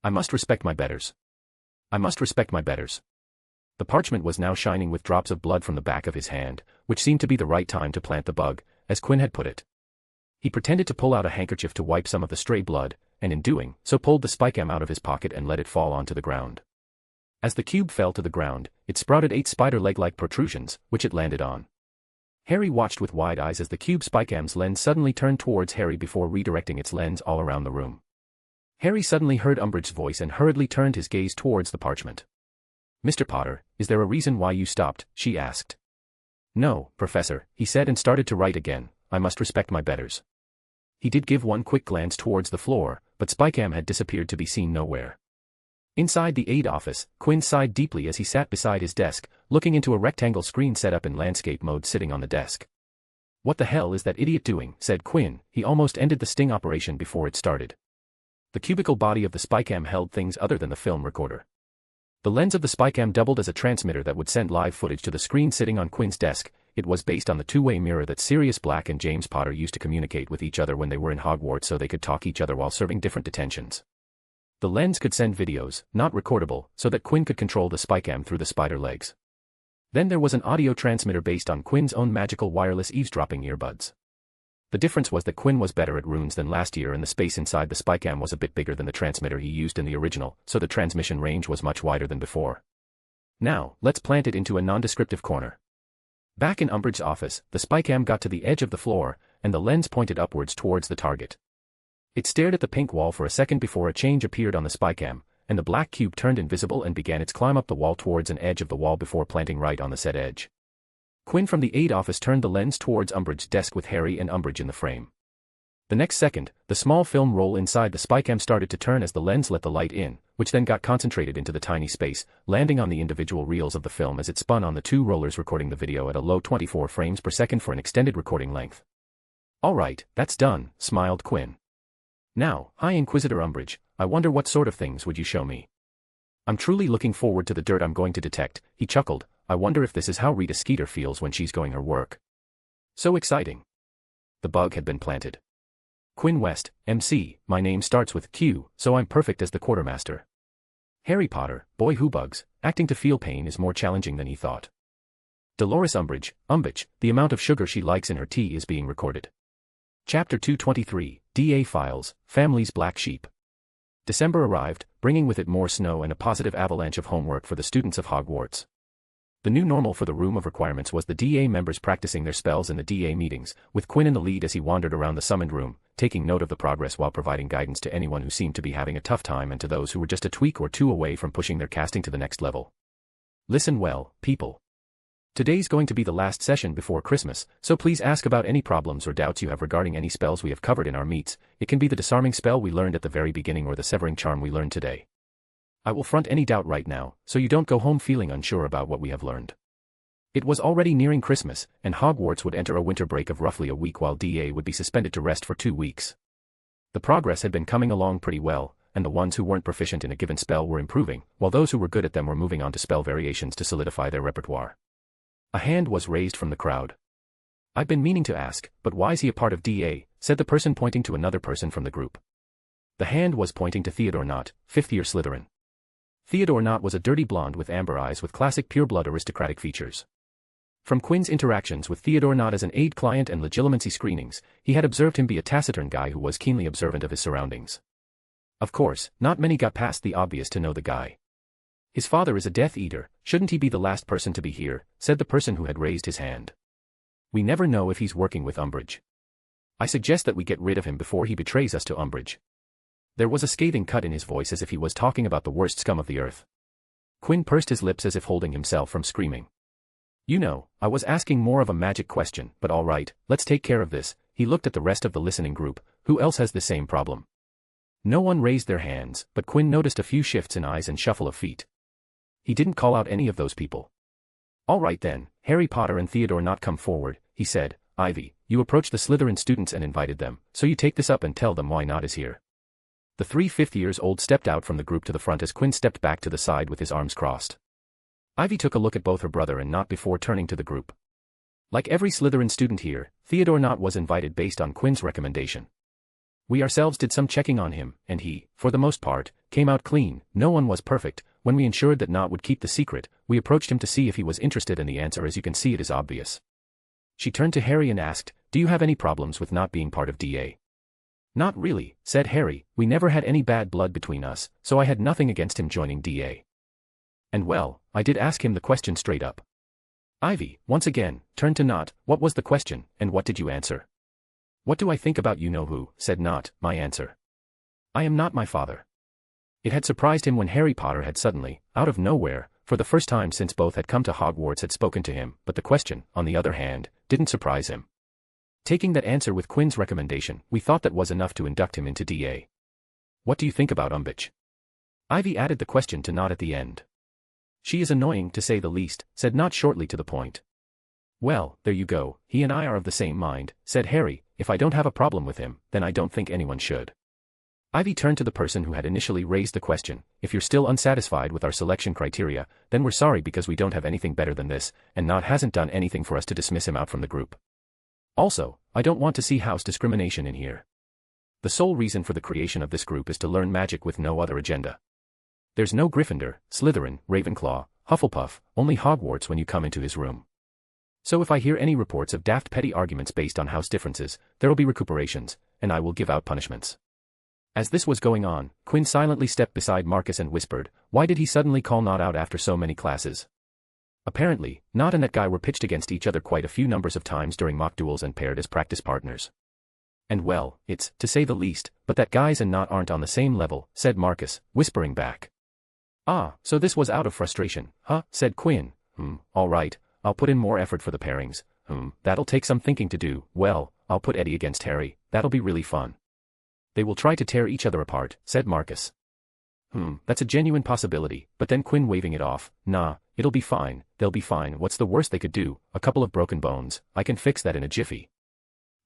I must respect my betters. I must respect my betters. The parchment was now shining with drops of blood from the back of his hand, which seemed to be the right time to plant the bug, as Quinn had put it. He pretended to pull out a handkerchief to wipe some of the stray blood, and in doing so pulled the spikegam out of his pocket and let it fall onto the ground. As the cube fell to the ground, it sprouted 8 spider leg-like protrusions, which it landed on. Harry watched with wide eyes as the cube spikegam's lens suddenly turned towards Harry before redirecting its lens all around the room. Harry suddenly heard Umbridge's voice and hurriedly turned his gaze towards the parchment. Mr. Potter, is there a reason why you stopped? She asked. No, Professor, he said and started to write again. I must respect my betters. He did give one quick glance towards the floor, but Spikegam had disappeared to be seen nowhere. Inside the aide office, Quinn sighed deeply as he sat beside his desk, looking into a rectangle screen set up in landscape mode sitting on the desk. What the hell is that idiot doing? Said Quinn. He almost ended the sting operation before it started. The cubical body of the Spikegam held things other than the film recorder. The lens of the Spikegam doubled as a transmitter that would send live footage to the screen sitting on Quinn's desk. It was based on the two-way mirror that Sirius Black and James Potter used to communicate with each other when they were in Hogwarts so they could talk each other while serving different detentions. The lens could send videos, not recordable, so that Quinn could control the Spikegam through the spider legs. Then there was an audio transmitter based on Quinn's own magical wireless eavesdropping earbuds. The difference was that Quinn was better at runes than last year and the space inside the Spikegam was a bit bigger than the transmitter he used in the original, so the transmission range was much wider than before. Now, let's plant it into a nondescriptive corner. Back in Umbridge's office, the Spikegam got to the edge of the floor, and the lens pointed upwards towards the target. It stared at the pink wall for a second before a change appeared on the Spikegam, and the black cube turned invisible and began its climb up the wall towards an edge of the wall before planting right on the said edge. Quinn from the aide office turned the lens towards Umbridge's desk with Harry and Umbridge in the frame. The next second, the small film roll inside the Spikegam started to turn as the lens let the light in, which then got concentrated into the tiny space, landing on the individual reels of the film as it spun on the two rollers recording the video at a low 24 frames per second for an extended recording length. All right, that's done, smiled Quinn. Now, High Inquisitor Umbridge, I wonder what sort of things would you show me? I'm truly looking forward to the dirt I'm going to detect, he chuckled. I wonder if this is how Rita Skeeter feels when she's going her work. So exciting. The bug had been planted. Quinn West, MC, my name starts with Q, so I'm perfect as the quartermaster. Harry Potter, boy who bugs, acting to feel pain is more challenging than he thought. Dolores Umbridge, the amount of sugar she likes in her tea is being recorded. Chapter 223, DA Files, Family's Black Sheep. December arrived, bringing with it more snow and a positive avalanche of homework for the students of Hogwarts. The new normal for the room of requirements was the DA members practicing their spells in the DA meetings, with Quinn in the lead as he wandered around the summoned room, taking note of the progress while providing guidance to anyone who seemed to be having a tough time and to those who were just a tweak or two away from pushing their casting to the next level. Listen well, people. Today's going to be the last session before Christmas, so please ask about any problems or doubts you have regarding any spells we have covered in our meets. It can be the disarming spell we learned at the very beginning or the severing charm we learned today. I will front any doubt right now, so you don't go home feeling unsure about what we have learned. It was already nearing Christmas, and Hogwarts would enter a winter break of roughly a week while DA would be suspended to rest for 2 weeks. The progress had been coming along pretty well, and the ones who weren't proficient in a given spell were improving, while those who were good at them were moving on to spell variations to solidify their repertoire. A hand was raised from the crowd. "I've been meaning to ask, but why's he a part of DA?" said the person pointing to another person from the group. The hand was pointing to Theodore Nott, 5th-year Slytherin. Theodore Nott was a dirty blonde with amber eyes with classic pureblood aristocratic features. From Quinn's interactions with Theodore Nott as an aide client and legitimacy screenings, he had observed him be a taciturn guy who was keenly observant of his surroundings. Of course, not many got past the obvious to know the guy. "His father is a Death Eater, shouldn't he be the last person to be here?" said the person who had raised his hand. "We never know if he's working with Umbridge. I suggest that we get rid of him before he betrays us to Umbridge." There was a scathing cut in his voice as if he was talking about the worst scum of the earth. Quinn pursed his lips as if holding himself from screaming. "You know, I was asking more of a magic question, but all right, let's take care of this." He looked at the rest of the listening group. Who else has the same problem? No one raised their hands, but Quinn noticed a few shifts in eyes and shuffle of feet. He didn't call out any of those people. "All right then, Harry Potter and Theodore Nott, come forward," he said. "Ivy, you approached the Slytherin students and invited them, so you take this up and tell them why Nott is here." The 3 5th-years-old stepped out from the group to the front as Quinn stepped back to the side with his arms crossed. Ivy took a look at both her brother and Nott before turning to the group. Like every Slytherin student here, Theodore Nott was invited based on Quinn's recommendation. We ourselves did some checking on him, and he, for the most part, came out clean. No one was perfect. When we ensured that Nott would keep the secret, we approached him to see if he was interested, and the answer, as you can see, it is obvious. She turned to Harry and asked, "Do you have any problems with Nott being part of DA?" "Not really," said Harry. "We never had any bad blood between us, so I had nothing against him joining DA. And well, I did ask him the question straight up." Ivy, once again, turned to Nott. "What was the question, and what did you answer?" "What do I think about you-know-who?" said Nott. "My answer. I am not my father." It had surprised him when Harry Potter had suddenly, out of nowhere, for the first time since both had come to Hogwarts, had spoken to him, but the question, on the other hand, didn't surprise him. Taking that answer with Quinn's recommendation, we thought that was enough to induct him into DA. "What do you think about Umbridge?" Ivy added the question to Nott at the end. "She is annoying, to say the least," said Nott shortly to the point. "Well, there you go, he and I are of the same mind," said Harry. "If I don't have a problem with him, then I don't think anyone should." Ivy turned to the person who had initially raised the question. "If you're still unsatisfied with our selection criteria, then we're sorry, because we don't have anything better than this, and Nott hasn't done anything for us to dismiss him out from the group. Also, I don't want to see house discrimination in here. The sole reason for the creation of this group is to learn magic with no other agenda. There's no Gryffindor, Slytherin, Ravenclaw, Hufflepuff, only Hogwarts when you come into his room. So if I hear any reports of daft petty arguments based on house differences, there'll be recuperations, and I will give out punishments." As this was going on, Quinn silently stepped beside Marcus and whispered, "Why did he suddenly call Nott out after so many classes?" Apparently, Nott and that guy were pitched against each other quite a few numbers of times during mock duels and paired as practice partners. "And well, it's, to say the least, but that guys and Nott aren't on the same level," said Marcus, whispering back. "Ah, so this was out of frustration, huh?" said Quinn. All right, I'll put in more effort for the pairings. That'll take some thinking to do. Well, I'll put Eddie against Harry, that'll be really fun." "They will try to tear each other apart," said Marcus. That's a genuine possibility," but then Quinn, waving it off, "Nah, it'll be fine, they'll be fine. What's the worst they could do? A couple of broken bones, I can fix that in a jiffy."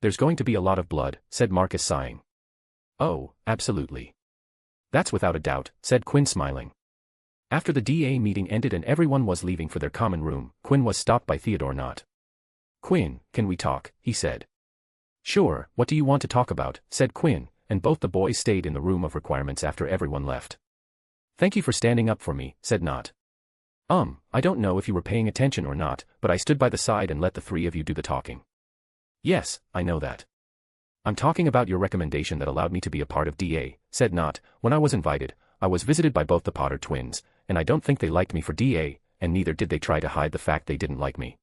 "There's going to be a lot of blood," said Marcus, sighing. "Oh, absolutely. That's without a doubt," said Quinn, smiling. After the DA meeting ended and everyone was leaving for their common room, Quinn was stopped by Theodore Nott. "Quinn, can we talk?" he said. "Sure, what do you want to talk about?" said Quinn, and both the boys stayed in the room of requirements after everyone left. "Thank you for standing up for me," said Nott. I don't know if you were paying attention or not, but I stood by the side and let the 3 of you do the talking." "Yes, I know that." I'm talking about your recommendation that allowed me to be a part of DA, said Not. When I was invited, I was visited by both the Potter twins, and I don't think they liked me for DA, and neither did they try to hide the fact they didn't like me.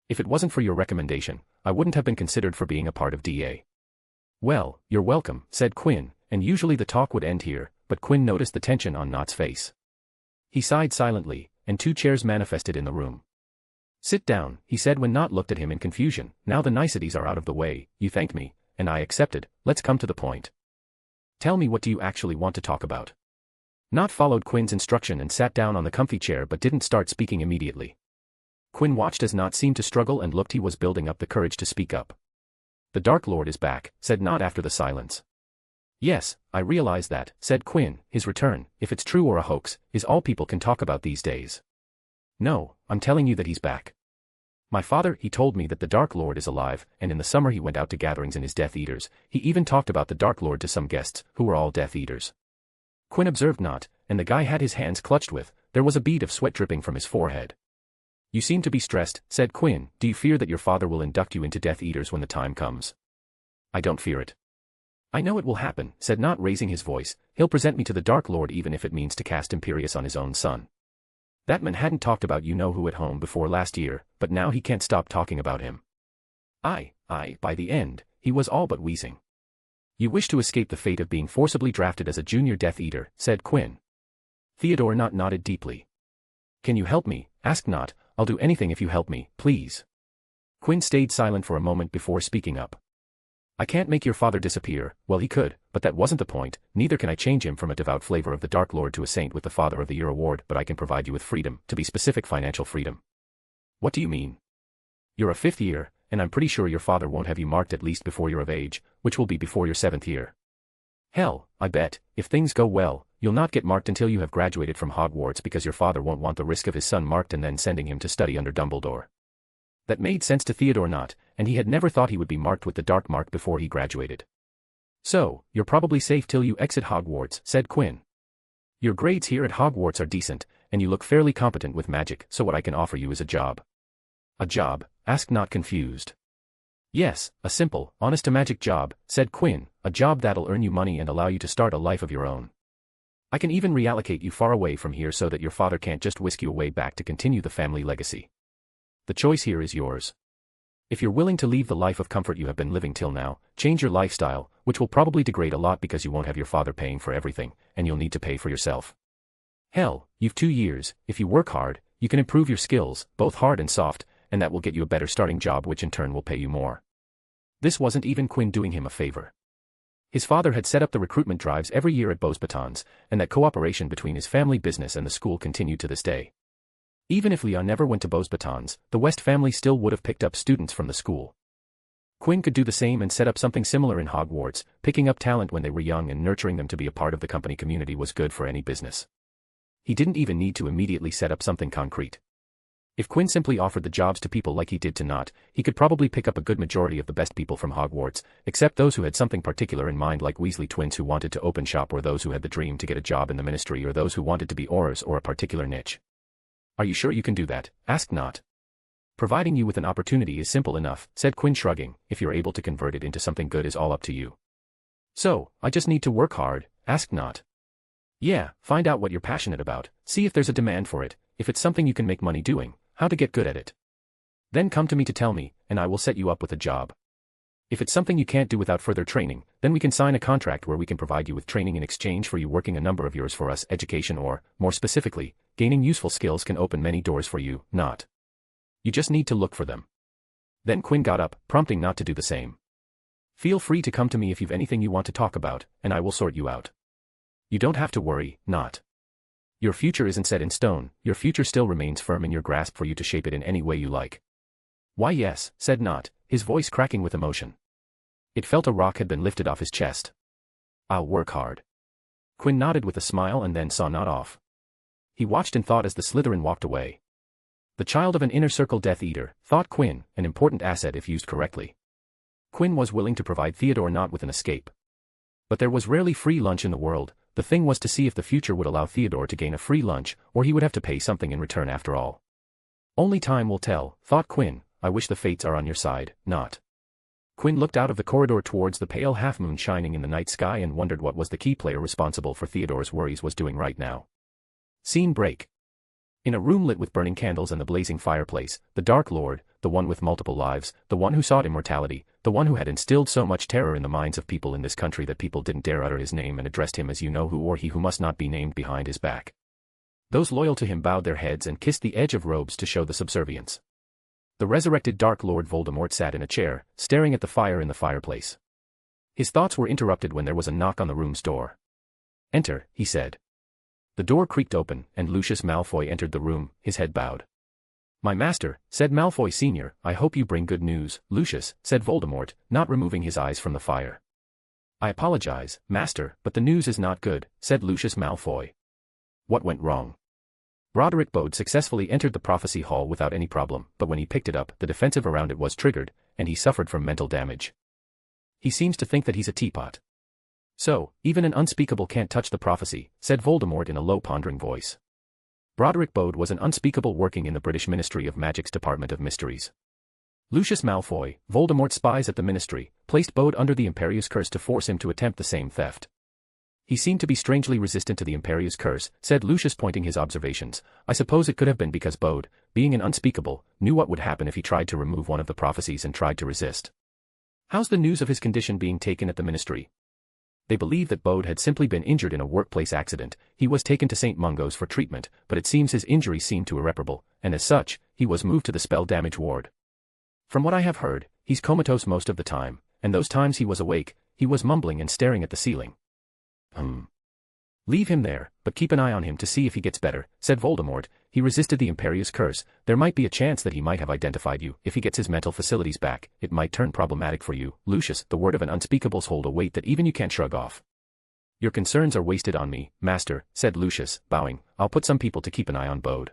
If it wasn't for your recommendation, I wouldn't have been considered for being a part of DA. Well, you're welcome, said Quinn, and usually the talk would end here, but Quinn noticed the tension on Not's face. He sighed silently, and 2 chairs manifested in the room. Sit down, he said when Not looked at him in confusion. Now the niceties are out of the way, you thanked me, and I accepted, let's come to the point. Tell me, what do you actually want to talk about? Not followed Quinn's instruction and sat down on the comfy chair but didn't start speaking immediately. Quinn watched as Not seemed to struggle and looked he was building up the courage to speak up. The Dark Lord is back, said Not after the silence. Yes, I realize that, said Quinn. His return, if it's true or a hoax, is all people can talk about these days. No, I'm telling you that he's back. My father, he told me that the Dark Lord is alive, and in the summer he went out to gatherings in his Death Eaters. He even talked about the Dark Lord to some guests, who were all Death Eaters. Quinn observed Not, and the guy had his hands clutched with, there was a bead of sweat dripping from his forehead. You seem to be stressed, said Quinn. Do you fear that your father will induct you into Death Eaters when the time comes? I don't fear it. I know it will happen, said Not, raising his voice. He'll present me to the Dark Lord even if it means to cast Imperius on his own son. That man hadn't talked about you-know-who at home before last year, but now he can't stop talking about him. By the end, he was all but wheezing. You wish to escape the fate of being forcibly drafted as a junior Death Eater, said Quinn. Theodore Not nodded deeply. Can you help me? Asked Not. I'll do anything if you help me, please. Quinn stayed silent for a moment before speaking up. I can't make your father disappear. Well, he could, but that wasn't the point. Neither can I change him from a devout flavor of the Dark Lord to a saint with the Father of the Year award, but I can provide you with freedom, to be specific, financial freedom. What do you mean? You're a 5th year, and I'm pretty sure your father won't have you marked at least before you're of age, which will be before your 7th year. Hell, I bet, if things go well, you'll not get marked until you have graduated from Hogwarts because your father won't want the risk of his son marked and then sending him to study under Dumbledore. That made sense to Theodore Not, and he had never thought he would be marked with the dark mark before he graduated. So, you're probably safe till you exit Hogwarts, said Quinn. Your grades here at Hogwarts are decent, and you look fairly competent with magic, so what I can offer you is a job. A job? Asked Not, confused. Yes, a simple, honest-to-magic job, said Quinn, a job that'll earn you money and allow you to start a life of your own. I can even reallocate you far away from here so that your father can't just whisk you away back to continue the family legacy. The choice here is yours. If you're willing to leave the life of comfort you have been living till now, change your lifestyle, which will probably degrade a lot because you won't have your father paying for everything, and you'll need to pay for yourself. Hell, you've 2 years, if you work hard, you can improve your skills, both hard and soft, and that will get you a better starting job which in turn will pay you more. This wasn't even Quinn doing him a favor. His father had set up the recruitment drives every year at Beauxbatons, and that cooperation between his family business and the school continued to this day. Even if Leah never went to Beauxbatons, the West family still would have picked up students from the school. Quinn could do the same and set up something similar in Hogwarts. Picking up talent when they were young and nurturing them to be a part of the company community was good for any business. He didn't even need to immediately set up something concrete. If Quinn simply offered the jobs to people like he did to Not, he could probably pick up a good majority of the best people from Hogwarts, except those who had something particular in mind like Weasley twins who wanted to open shop or those who had the dream to get a job in the ministry or those who wanted to be aurors or a particular niche. Are you sure you can do that? Asked Not. Providing you with an opportunity is simple enough, said Quinn shrugging. If you're able to convert it into something good is all up to you. So, I just need to work hard? Asked Not. Yeah, find out what you're passionate about, see if there's a demand for it, if it's something you can make money doing, how to get good at it. Then come to me to tell me, and I will set you up with a job. If it's something you can't do without further training, then we can sign a contract where we can provide you with training in exchange for you working a number of years for us. Education or, more specifically, gaining useful skills can open many doors for you, Not. You just need to look for them. Then Quinn got up, prompting Not to do the same. Feel free to come to me if you've anything you want to talk about, and I will sort you out. You don't have to worry, Not. Your future isn't set in stone, your future still remains firm in your grasp for you to shape it in any way you like. Why yes, said Not, his voice cracking with emotion. It felt a rock had been lifted off his chest. I'll work hard. Quinn nodded with a smile and then saw Not off. He watched in thought as the Slytherin walked away. The child of an inner circle Death Eater, thought Quinn, an important asset if used correctly. Quinn was willing to provide Theodore Not with an escape. But there was rarely free lunch in the world. The thing was to see if the future would allow Theodore to gain a free lunch, or he would have to pay something in return after all. Only time will tell, thought Quinn. I wish the fates are on your side, Not. Quinn looked out of the corridor towards the pale half-moon shining in the night sky and wondered what was the key player responsible for Theodore's worries was doing right now. Scene break. In a room lit with burning candles and the blazing fireplace, the Dark Lord, the one with multiple lives, the one who sought immortality, the one who had instilled so much terror in the minds of people in this country that people didn't dare utter his name and addressed him as you-know-who or he who must not be named behind his back. Those loyal to him bowed their heads and kissed the edge of robes to show the subservience. The resurrected Dark Lord Voldemort sat in a chair, staring at the fire in the fireplace. His thoughts were interrupted when there was a knock on the room's door. "Enter," he said. The door creaked open, and Lucius Malfoy entered the room, his head bowed. "My master," said Malfoy Sr., "I hope you bring good news." "Lucius," said Voldemort, not removing his eyes from the fire. "I apologize, master, but the news is not good," said Lucius Malfoy. "What went wrong?" Broderick Bode successfully entered the prophecy hall without any problem, but when he picked it up, the defensive around it was triggered, and he suffered from mental damage. "He seems to think that he's a teapot." "So, even an unspeakable can't touch the prophecy," said Voldemort in a low pondering voice. Broderick Bode was an unspeakable working in the British Ministry of Magic's Department of Mysteries. Lucius Malfoy, Voldemort's spies at the ministry, placed Bode under the Imperius Curse to force him to attempt the same theft. "He seemed to be strangely resistant to the Imperius Curse," said Lucius, pointing his observations. "I suppose it could have been because Bode, being an unspeakable, knew what would happen if he tried to remove one of the prophecies and tried to resist." "How's the news of his condition being taken at the ministry?" They believe that Bode had simply been injured in a workplace accident. He was taken to St. Mungo's for treatment, but it seems his injuries seemed too irreparable, and as such, he was moved to the spell damage ward. "From what I have heard, he's comatose most of the time, and those times he was awake, he was mumbling and staring at the ceiling." "Leave him there, but keep an eye on him to see if he gets better," said Voldemort. "He resisted the Imperius Curse. There might be a chance that he might have identified you. If he gets his mental facilities back, it might turn problematic for you." "Lucius, the word of an unspeakable's hold a weight that even you can't shrug off." "Your concerns are wasted on me, master," said Lucius, bowing. "I'll put some people to keep an eye on Bode."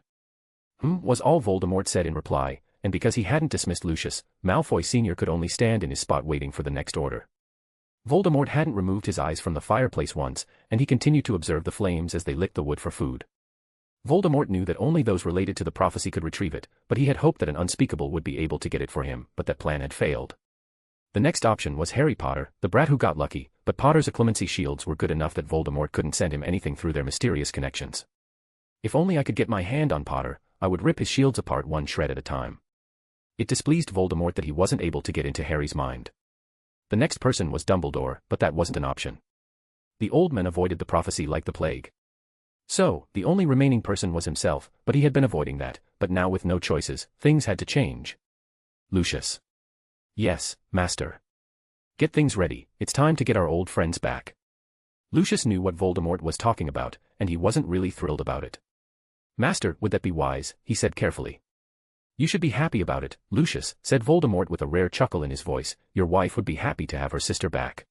Was all Voldemort said in reply, and because he hadn't dismissed Lucius, Malfoy Sr. could only stand in his spot waiting for the next order. Voldemort hadn't removed his eyes from the fireplace once, and he continued to observe the flames as they licked the wood for food. Voldemort knew that only those related to the prophecy could retrieve it, but he had hoped that an unspeakable would be able to get it for him, but that plan had failed. The next option was Harry Potter, the brat who got lucky, but Potter's occlumency shields were good enough that Voldemort couldn't send him anything through their mysterious connections. "If only I could get my hand on Potter, I would rip his shields apart one shred at a time." It displeased Voldemort that he wasn't able to get into Harry's mind. The next person was Dumbledore, but that wasn't an option. The old man avoided the prophecy like the plague. So, the only remaining person was himself, but he had been avoiding that, but now with no choices, things had to change. "Lucius." "Yes, master." "Get things ready, it's time to get our old friends back." Lucius knew what Voldemort was talking about, and he wasn't really thrilled about it. "Master, would that be wise?" he said carefully. "You should be happy about it, Lucius," said Voldemort with a rare chuckle in his voice. "Your wife would be happy to have her sister back."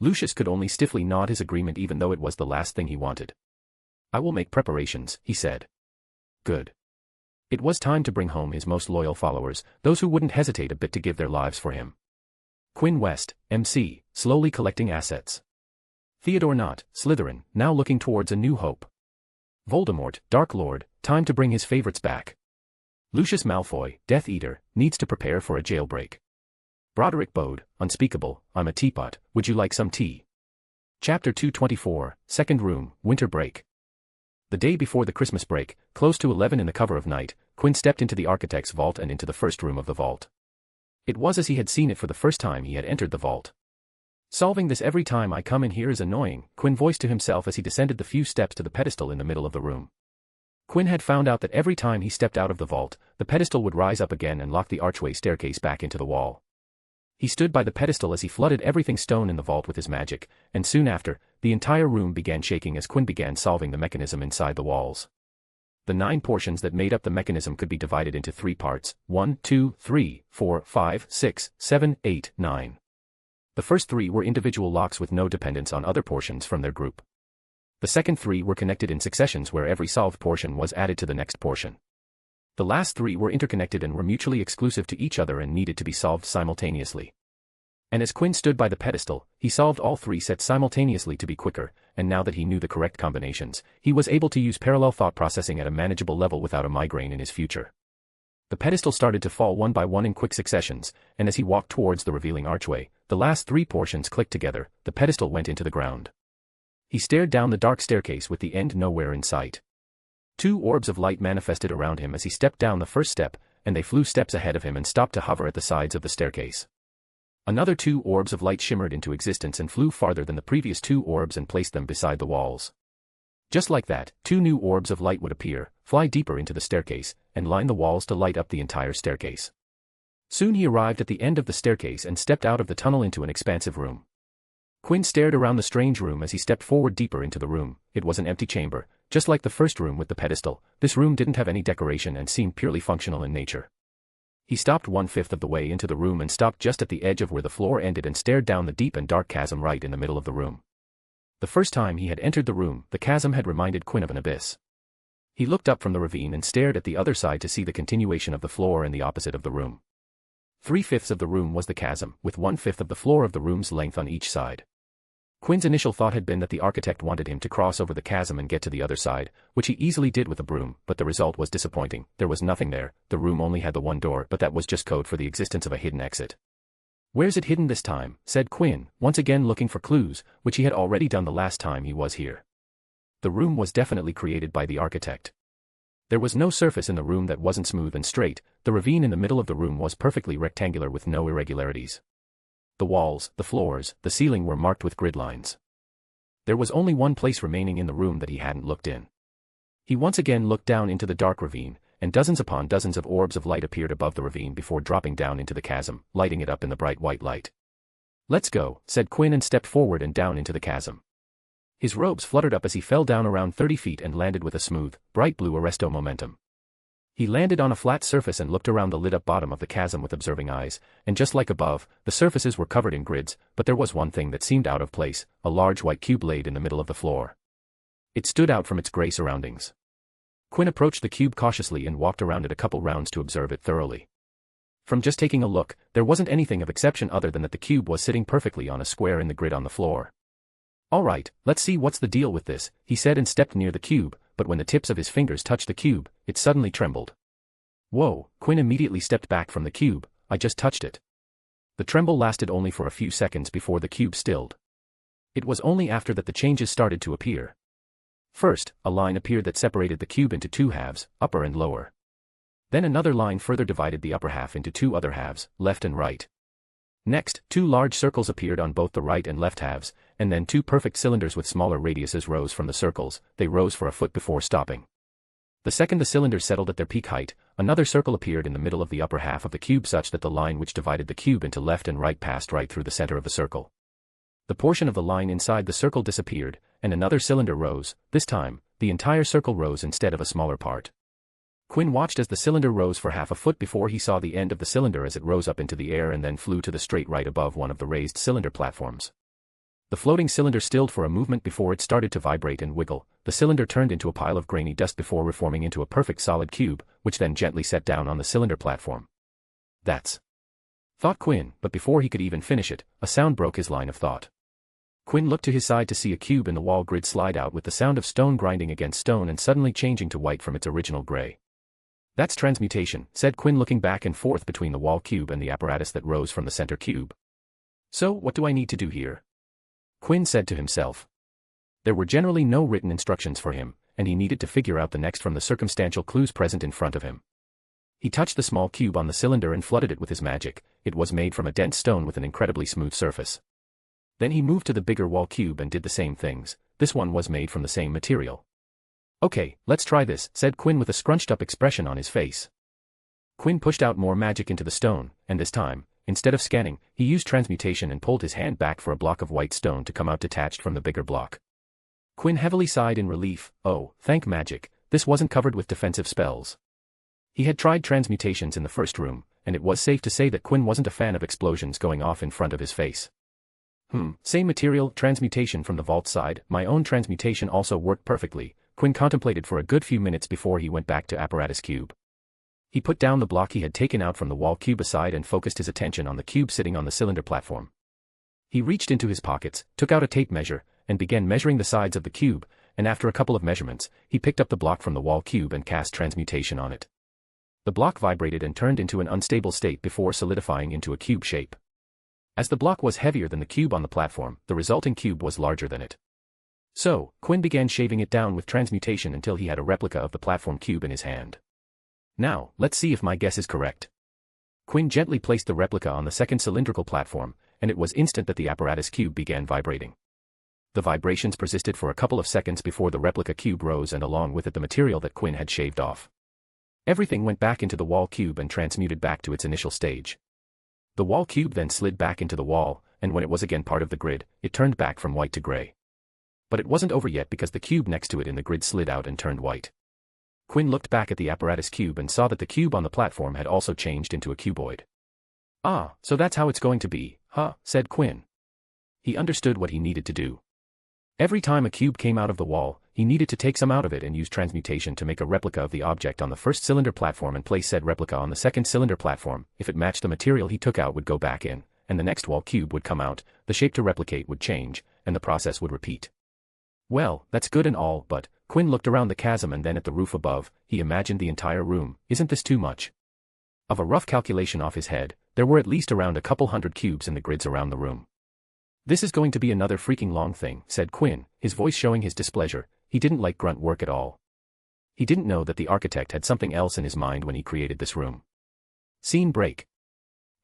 Lucius could only stiffly nod his agreement even though it was the last thing he wanted. "I will make preparations," he said. Good. It was time to bring home his most loyal followers, those who wouldn't hesitate a bit to give their lives for him. Quinn West, MC, slowly collecting assets. Theodore Nott, Slytherin, now looking towards a new hope. Voldemort, Dark Lord, time to bring his favorites back. Lucius Malfoy, Death Eater, needs to prepare for a jailbreak. Broderick Bode, Unspeakable, I'm a teapot, would you like some tea? Chapter 224, Second Room, Winter Break. The day before the Christmas break, close to 11 in the cover of night, Quinn stepped into the architect's vault and into the first room of the vault. It was as he had seen it for the first time he had entered the vault. Solving this every time I come in here is annoying, Quinn voiced to himself as he descended the few steps to the pedestal in the middle of the room. Quinn had found out that every time he stepped out of the vault, the pedestal would rise up again and lock the archway staircase back into the wall. He stood by the pedestal as he flooded everything stone in the vault with his magic, and soon after, the entire room began shaking as Quinn began solving the mechanism inside the walls. The 9 portions that made up the mechanism could be divided into 3 parts, 1, 2, 3, 4, 5, 6, 7, 8, 9. The first 3 were individual locks with no dependence on other portions from their group. The second 3 were connected in successions where every solved portion was added to the next portion. The last 3 were interconnected and were mutually exclusive to each other and needed to be solved simultaneously. And as Quinn stood by the pedestal, he solved all 3 sets simultaneously to be quicker, and now that he knew the correct combinations, he was able to use parallel thought processing at a manageable level without a migraine in his future. The pedestal started to fall one by one in quick successions, and as he walked towards the revealing archway, the last three portions clicked together, the pedestal went into the ground. He stared down the dark staircase with the end nowhere in sight. Two orbs of light manifested around him as he stepped down the first step, and they flew steps ahead of him and stopped to hover at the sides of the staircase. Another two orbs of light shimmered into existence and flew farther than the previous two orbs and placed them beside the walls. Just like that, two new orbs of light would appear, fly deeper into the staircase, and line the walls to light up the entire staircase. Soon he arrived at the end of the staircase and stepped out of the tunnel into an expansive room. Quinn stared around the strange room as he stepped forward deeper into the room. It was an empty chamber, just like the first room with the pedestal. This room didn't have any decoration and seemed purely functional in nature. He stopped 1/5 of the way into the room and stopped just at the edge of where the floor ended and stared down the deep and dark chasm right in the middle of the room. The first time he had entered the room, the chasm had reminded Quinn of an abyss. He looked up from the ravine and stared at the other side to see the continuation of the floor and the opposite of the room. 3/5 of the room was the chasm, with 1/5 of the floor of the room's length on each side. Quinn's initial thought had been that the architect wanted him to cross over the chasm and get to the other side, which he easily did with a broom, but the result was disappointing. There was nothing there. The room only had the one door, but that was just code for the existence of a hidden exit. "Where's it hidden this time?" said Quinn, once again looking for clues, which he had already done the last time he was here. The room was definitely created by the architect. There was no surface in the room that wasn't smooth and straight. The ravine in the middle of the room was perfectly rectangular with no irregularities. The walls, the floors, the ceiling were marked with grid lines. There was only one place remaining in the room that he hadn't looked in. He once again looked down into the dark ravine, and dozens upon dozens of orbs of light appeared above the ravine before dropping down into the chasm, lighting it up in the bright white light. "Let's go," said Quinn and stepped forward and down into the chasm. His robes fluttered up as he fell down around 30 feet and landed with a smooth, bright blue arresto momentum. He landed on a flat surface and looked around the lit-up bottom of the chasm with observing eyes, and just like above, the surfaces were covered in grids, but there was one thing that seemed out of place, a large white cube laid in the middle of the floor. It stood out from its gray surroundings. Quinn approached the cube cautiously and walked around it a couple rounds to observe it thoroughly. From just taking a look, there wasn't anything of exception other than that the cube was sitting perfectly on a square in the grid on the floor. "Alright, let's see what's the deal with this," he said and stepped near the cube, but when the tips of his fingers touched the cube, it suddenly trembled. "Whoa," Quinn immediately stepped back from the cube. "I just touched it." The tremble lasted only for a few seconds before the cube stilled. It was only after that the changes started to appear. First, a line appeared that separated the cube into two halves, upper and lower. Then another line further divided the upper half into two other halves, left and right. Next, two large circles appeared on both the right and left halves, and then two perfect cylinders with smaller radiuses rose from the circles. They rose for a foot before stopping. The second the cylinders settled at their peak height, another circle appeared in the middle of the upper half of the cube such that the line which divided the cube into left and right passed right through the center of the circle. The portion of the line inside the circle disappeared, and another cylinder rose. This time, the entire circle rose instead of a smaller part. Quinn watched as the cylinder rose for half a foot before he saw the end of the cylinder as it rose up into the air and then flew to the straight right above one of the raised cylinder platforms. The floating cylinder stilled for a moment before it started to vibrate and wiggle. The cylinder turned into a pile of grainy dust before reforming into a perfect solid cube, which then gently set down on the cylinder platform. "That's," thought Quinn, but before he could even finish it, a sound broke his line of thought. Quinn looked to his side to see a cube in the wall grid slide out with the sound of stone grinding against stone and suddenly changing to white from its original gray. "That's transmutation," said Quinn looking back and forth between the wall cube and the apparatus that rose from the center cube. "So, what do I need to do here?" Quinn said to himself. There were generally no written instructions for him, and he needed to figure out the next from the circumstantial clues present in front of him. He touched the small cube on the cylinder and flooded it with his magic. It was made from a dense stone with an incredibly smooth surface. Then he moved to the bigger wall cube and did the same things. This one was made from the same material. "Okay, let's try this," said Quinn with a scrunched-up expression on his face. Quinn pushed out more magic into the stone, and this time, instead of scanning, he used transmutation and pulled his hand back for a block of white stone to come out detached from the bigger block. Quinn heavily sighed in relief. Oh, thank magic, this wasn't covered with defensive spells. He had tried transmutations in the first room, and it was safe to say that Quinn wasn't a fan of explosions going off in front of his face. Same material, transmutation from the vault side. My own transmutation also worked perfectly. Quinn contemplated for a good few minutes before he went back to apparatus cube. He put down the block he had taken out from the wall cube aside and focused his attention on the cube sitting on the cylinder platform. He reached into his pockets, took out a tape measure, and began measuring the sides of the cube, and after a couple of measurements, he picked up the block from the wall cube and cast transmutation on it. The block vibrated and turned into an unstable state before solidifying into a cube shape. As the block was heavier than the cube on the platform, the resulting cube was larger than it. So, Quinn began shaving it down with transmutation until he had a replica of the platform cube in his hand. Now, let's see if my guess is correct. Quinn gently placed the replica on the second cylindrical platform, and it was instant that the apparatus cube began vibrating. The vibrations persisted for a couple of seconds before the replica cube rose and along with it the material that Quinn had shaved off. Everything went back into the wall cube and transmuted back to its initial stage. The wall cube then slid back into the wall, and when it was again part of the grid, it turned back from white to gray. But it wasn't over yet because the cube next to it in the grid slid out and turned white. Quinn looked back at the apparatus cube and saw that the cube on the platform had also changed into a cuboid. "Ah, so that's how it's going to be, huh?" said Quinn. He understood what he needed to do. Every time a cube came out of the wall, he needed to take some out of it and use transmutation to make a replica of the object on the first cylinder platform and place said replica on the second cylinder platform. If it matched the material he took out would go back in, and the next wall cube would come out, the shape to replicate would change, and the process would repeat. Well, that's good and all, but Quinn looked around the chasm and then at the roof above. He imagined the entire room. Isn't this too much? Of a rough calculation off his head, there were at least around a couple hundred cubes in the grids around the room. "This is going to be another freaking long thing," said Quinn, his voice showing his displeasure. He didn't like grunt work at all. He didn't know that the architect had something else in his mind when he created this room. Scene break.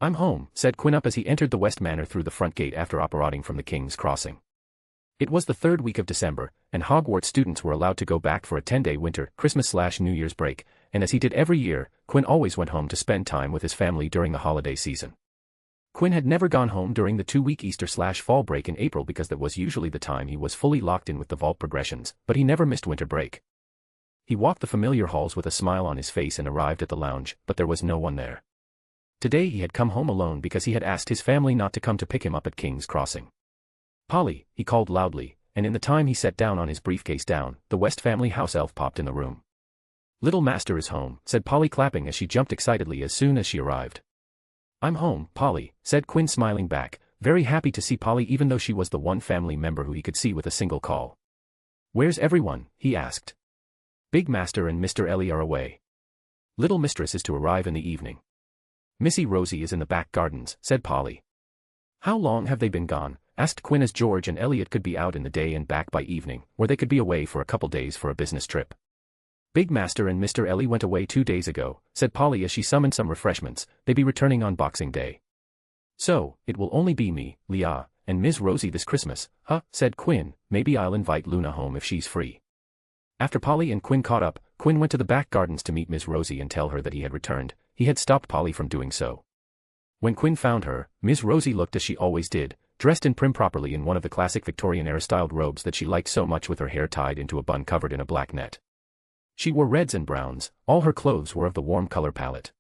"I'm home," said Quinn up as he entered the West Manor through the front gate after operating from the King's Crossing. It was the third week of December, and Hogwarts students were allowed to go back for a 10-day winter, Christmas/New Year's break, and as he did every year, Quinn always went home to spend time with his family during the holiday season. Quinn had never gone home during the 2-week Easter/fall break in April because that was usually the time he was fully locked in with the vault progressions, but he never missed winter break. He walked the familiar halls with a smile on his face and arrived at the lounge, but there was no one there. Today he had come home alone because he had asked his family not to come to pick him up at King's Crossing. "Polly," he called loudly, and in the time he set down on his briefcase down, the West family house elf popped in the room. "Little Master is home," said Polly clapping as she jumped excitedly as soon as she arrived. "I'm home, Polly," said Quinn smiling back, very happy to see Polly even though she was the one family member who he could see with a single call. "Where's everyone?" he asked. "Big Master and Mr. Ellie are away. Little Mistress is to arrive in the evening. Missy Rosie is in the back gardens," said Polly. "How long have they been gone?" asked Quinn as George and Elliot could be out in the day and back by evening, or they could be away for a couple days for a business trip. "Big Master and Mr. Ellie went away 2 days ago," said Polly as she summoned some refreshments. "They be returning on Boxing Day. So, it will only be me, Leah, and Ms. Rosie this Christmas, huh?" said Quinn. "Maybe I'll invite Luna home if she's free." After Polly and Quinn caught up, Quinn went to the back gardens to meet Ms. Rosie and tell her that he had returned. He had stopped Polly from doing so. When Quinn found her, Ms. Rosie looked as she always did, dressed in prim properly in one of the classic Victorian-era styled robes that she liked so much with her hair tied into a bun covered in a black net. She wore reds and browns, all her clothes were of the warm color palette.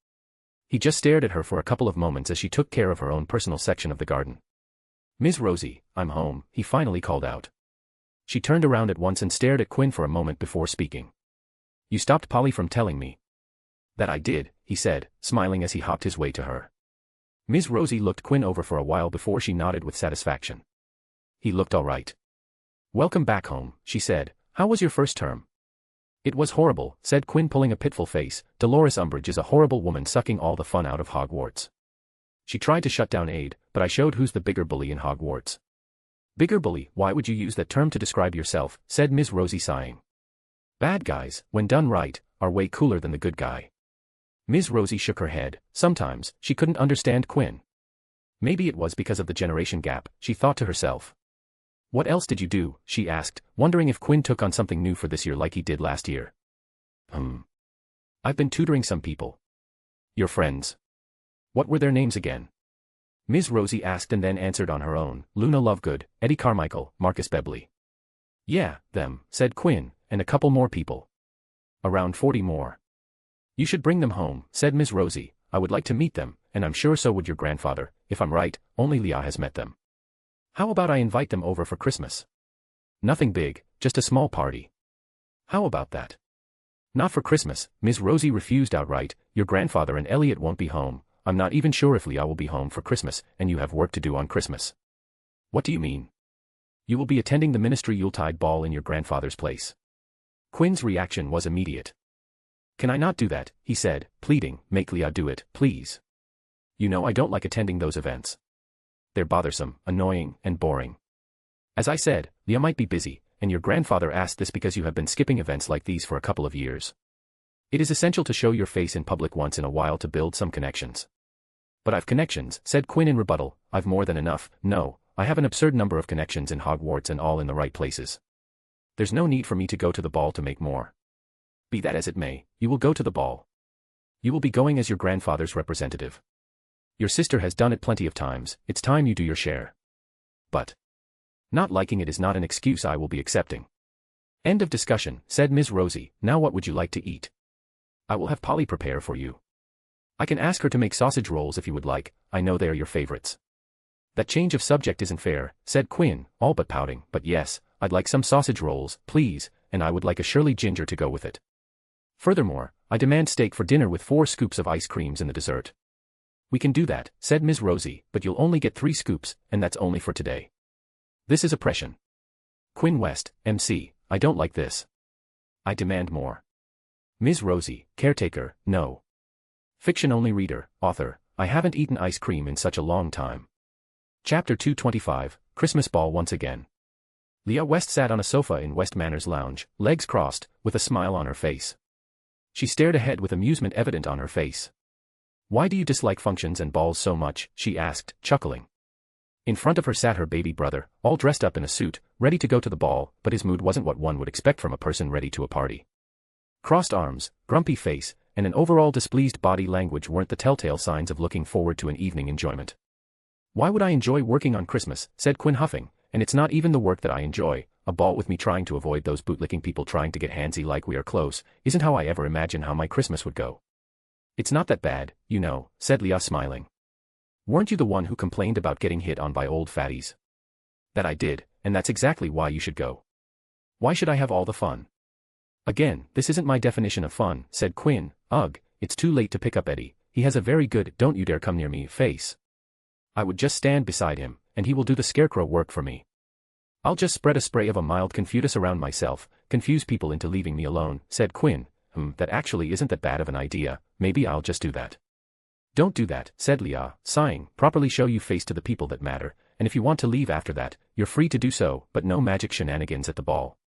He just stared at her for a couple of moments as she took care of her own personal section of the garden. "Ms. Rosie, I'm home," he finally called out. She turned around at once and stared at Quinn for a moment before speaking. "You stopped Polly from telling me." "That I did," he said, smiling as he hopped his way to her. Ms. Rosie looked Quinn over for a while before she nodded with satisfaction. He looked all right. "Welcome back home," she said. "How was your first term?" "It was horrible," said Quinn pulling a pitiful face. "Dolores Umbridge is a horrible woman sucking all the fun out of Hogwarts. She tried to shut down Aid, but I showed who's the bigger bully in Hogwarts." "Bigger bully, why would you use that term to describe yourself?" said Ms. Rosie sighing. "Bad guys, when done right, are way cooler than the good guy." Ms. Rosie shook her head. Sometimes, she couldn't understand Quinn. Maybe it was because of the generation gap, she thought to herself. "What else did you do?" she asked, wondering if Quinn took on something new for this year like he did last year. I've been tutoring some people." "Your friends? What were their names again?" Ms. Rosie asked and then answered on her own. "Luna Lovegood, Eddie Carmichael, Marcus Bebley." "Yeah, them," said Quinn, "and a couple more people. Around 40 more." "You should bring them home," said Ms. Rosie. "I would like to meet them, and I'm sure so would your grandfather. If I'm right, only Leah has met them. How about I invite them over for Christmas? Nothing big, just a small party." "How about that?" "Not for Christmas," Ms. Rosie refused outright. "Your grandfather and Elliot won't be home. I'm not even sure if Leah will be home for Christmas, and you have work to do on Christmas." "What do you mean?" "You will be attending the Ministry Yuletide ball in your grandfather's place." Quinn's reaction was immediate. Can I not do that, he said, pleading, make Leah do it, please. You know I don't like attending those events. They're bothersome, annoying, and boring. As I said, Leah might be busy, and your grandfather asked this because you have been skipping events like these for a couple of years. It is essential to show your face in public once in a while to build some connections. But I've connections, said Quinn in rebuttal. I've more than enough. No, I have an absurd number of connections in Hogwarts and all in the right places. There's no need for me to go to the ball to make more. Be that as it may, you will go to the ball. You will be going as your grandfather's representative. Your sister has done it plenty of times, it's time you do your share. But not liking it is not an excuse I will be accepting. End of discussion, said Ms. Rosie. Now what would you like to eat? I will have Polly prepare for you. I can ask her to make sausage rolls if you would like, I know they are your favorites. That change of subject isn't fair, said Quinn, all but pouting, but yes, I'd like some sausage rolls, please, and I would like a Shirley Ginger to go with it. Furthermore, I demand steak for dinner with 4 scoops of ice creams in the dessert. We can do that, said Ms. Rosie, but you'll only get 3 scoops, and that's only for today. This is oppression. Quinn West, MC, I don't like this. I demand more. Ms. Rosie, caretaker, no. Fiction-only reader, author, I haven't eaten ice cream in such a long time. Chapter 225, Christmas Ball once again. Leah West sat on a sofa in West Manor's lounge, legs crossed, with a smile on her face. She stared ahead with amusement evident on her face. Why do you dislike functions and balls so much? She asked, chuckling. In front of her sat her baby brother, all dressed up in a suit, ready to go to the ball, but his mood wasn't what one would expect from a person ready to a party. Crossed arms, grumpy face, and an overall displeased body language weren't the telltale signs of looking forward to an evening enjoyment. Why would I enjoy working on Christmas, said Quinn huffing, and it's not even the work that I enjoy. A ball with me trying to avoid those bootlicking people trying to get handsy like we are close, isn't how I ever imagine how my Christmas would go. It's not that bad, you know, said Leah smiling. Weren't you the one who complained about getting hit on by old fatties? That I did, and that's exactly why you should go. Why should I have all the fun? Again, this isn't my definition of fun, said Quinn. Ugh, it's too late to pick up Eddie, he has a very good don't you dare come near me face. I would just stand beside him, and he will do the scarecrow work for me. I'll just spread a spray of a mild confutus around myself, confuse people into leaving me alone, said Quinn. That actually isn't that bad of an idea, maybe I'll just do that. Don't do that, said Leah, sighing, properly show you face to the people that matter, and if you want to leave after that, you're free to do so, but no magic shenanigans at the ball.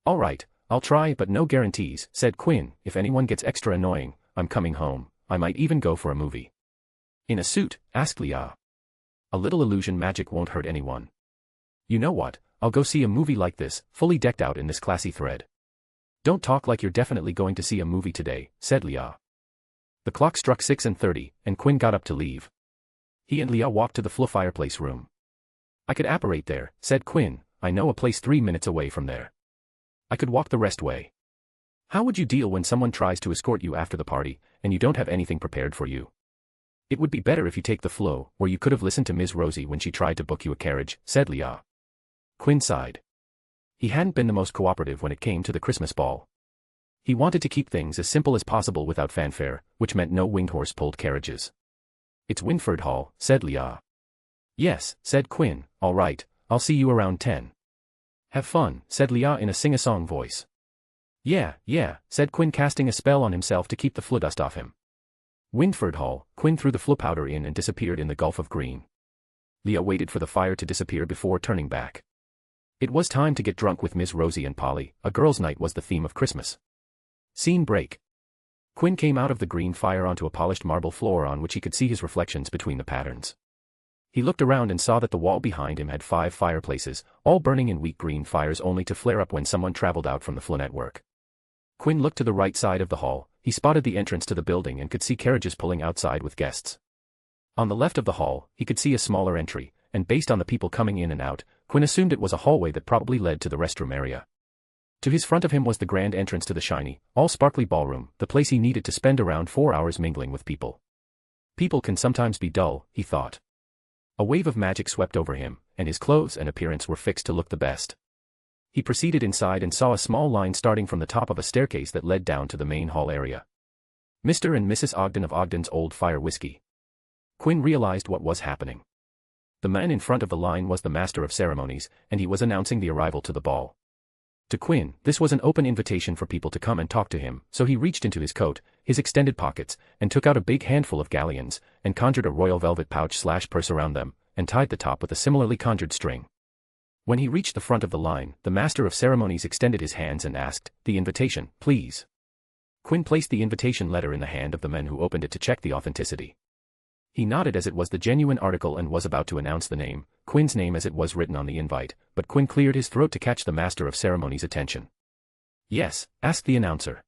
All right, I'll try but no guarantees, said Quinn. If anyone gets extra annoying, I'm coming home. I might even go for a movie. In a suit? Asked Leah. A little illusion magic won't hurt anyone. You know what, I'll go see a movie like this, fully decked out in this classy thread. Don't talk like you're definitely going to see a movie today, said Leah. The clock struck 6:30, and Quinn got up to leave. He and Leah walked to the fireplace room. I could apparate there, said Quinn. I know a place 3 minutes away from there. I could walk the rest way. How would you deal when someone tries to escort you after the party, and you don't have anything prepared for you? It would be better if you take the flow, or you could have listened to Ms. Rosie when she tried to book you a carriage, said Leah. Quinn sighed. He hadn't been the most cooperative when it came to the Christmas ball. He wanted to keep things as simple as possible without fanfare, which meant no winged horse-pulled carriages. It's Winford Hall, said Leah. Yes, said Quinn, all right, I'll see you around 10. Have fun, said Leah in a sing-a-song voice. Yeah, said Quinn casting a spell on himself to keep the flu dust off him. Winford Hall, Quinn threw the flu powder in and disappeared in the gulf of green. Leah waited for the fire to disappear before turning back. It was time to get drunk with Miss Rosie and Polly. A girls' night was the theme of Christmas. Scene break. Quinn came out of the green fire onto a polished marble floor on which he could see his reflections between the patterns. He looked around and saw that the wall behind him had 5 fireplaces, all burning in weak green fires only to flare up when someone traveled out from the flu network. Quinn looked to the right side of the hall. He spotted the entrance to the building and could see carriages pulling outside with guests. On the left of the hall, he could see a smaller entry, and based on the people coming in and out, Quinn assumed it was a hallway that probably led to the restroom area. To his front of him was the grand entrance to the shiny, all-sparkly ballroom, the place he needed to spend around 4 hours mingling with people. People can sometimes be dull, he thought. A wave of magic swept over him, and his clothes and appearance were fixed to look the best. He proceeded inside and saw a small line starting from the top of a staircase that led down to the main hall area. Mr. and Mrs. Ogden of Ogden's Old Fire Whiskey. Quinn realized what was happening. The man in front of the line was the master of ceremonies, and he was announcing the arrival to the ball. To Quinn, this was an open invitation for people to come and talk to him, so he reached into his coat, his extended pockets, and took out a big handful of galleons, and conjured a royal velvet pouch/purse around them, and tied the top with a similarly conjured string. When he reached the front of the line, the master of ceremonies extended his hands and asked, "The invitation, please." Quinn placed the invitation letter in the hand of the man who opened it to check the authenticity. He nodded as it was the genuine article and was about to announce the name, Quinn's name as it was written on the invite, but Quinn cleared his throat to catch the master of ceremonies' attention. "Yes?" asked the announcer.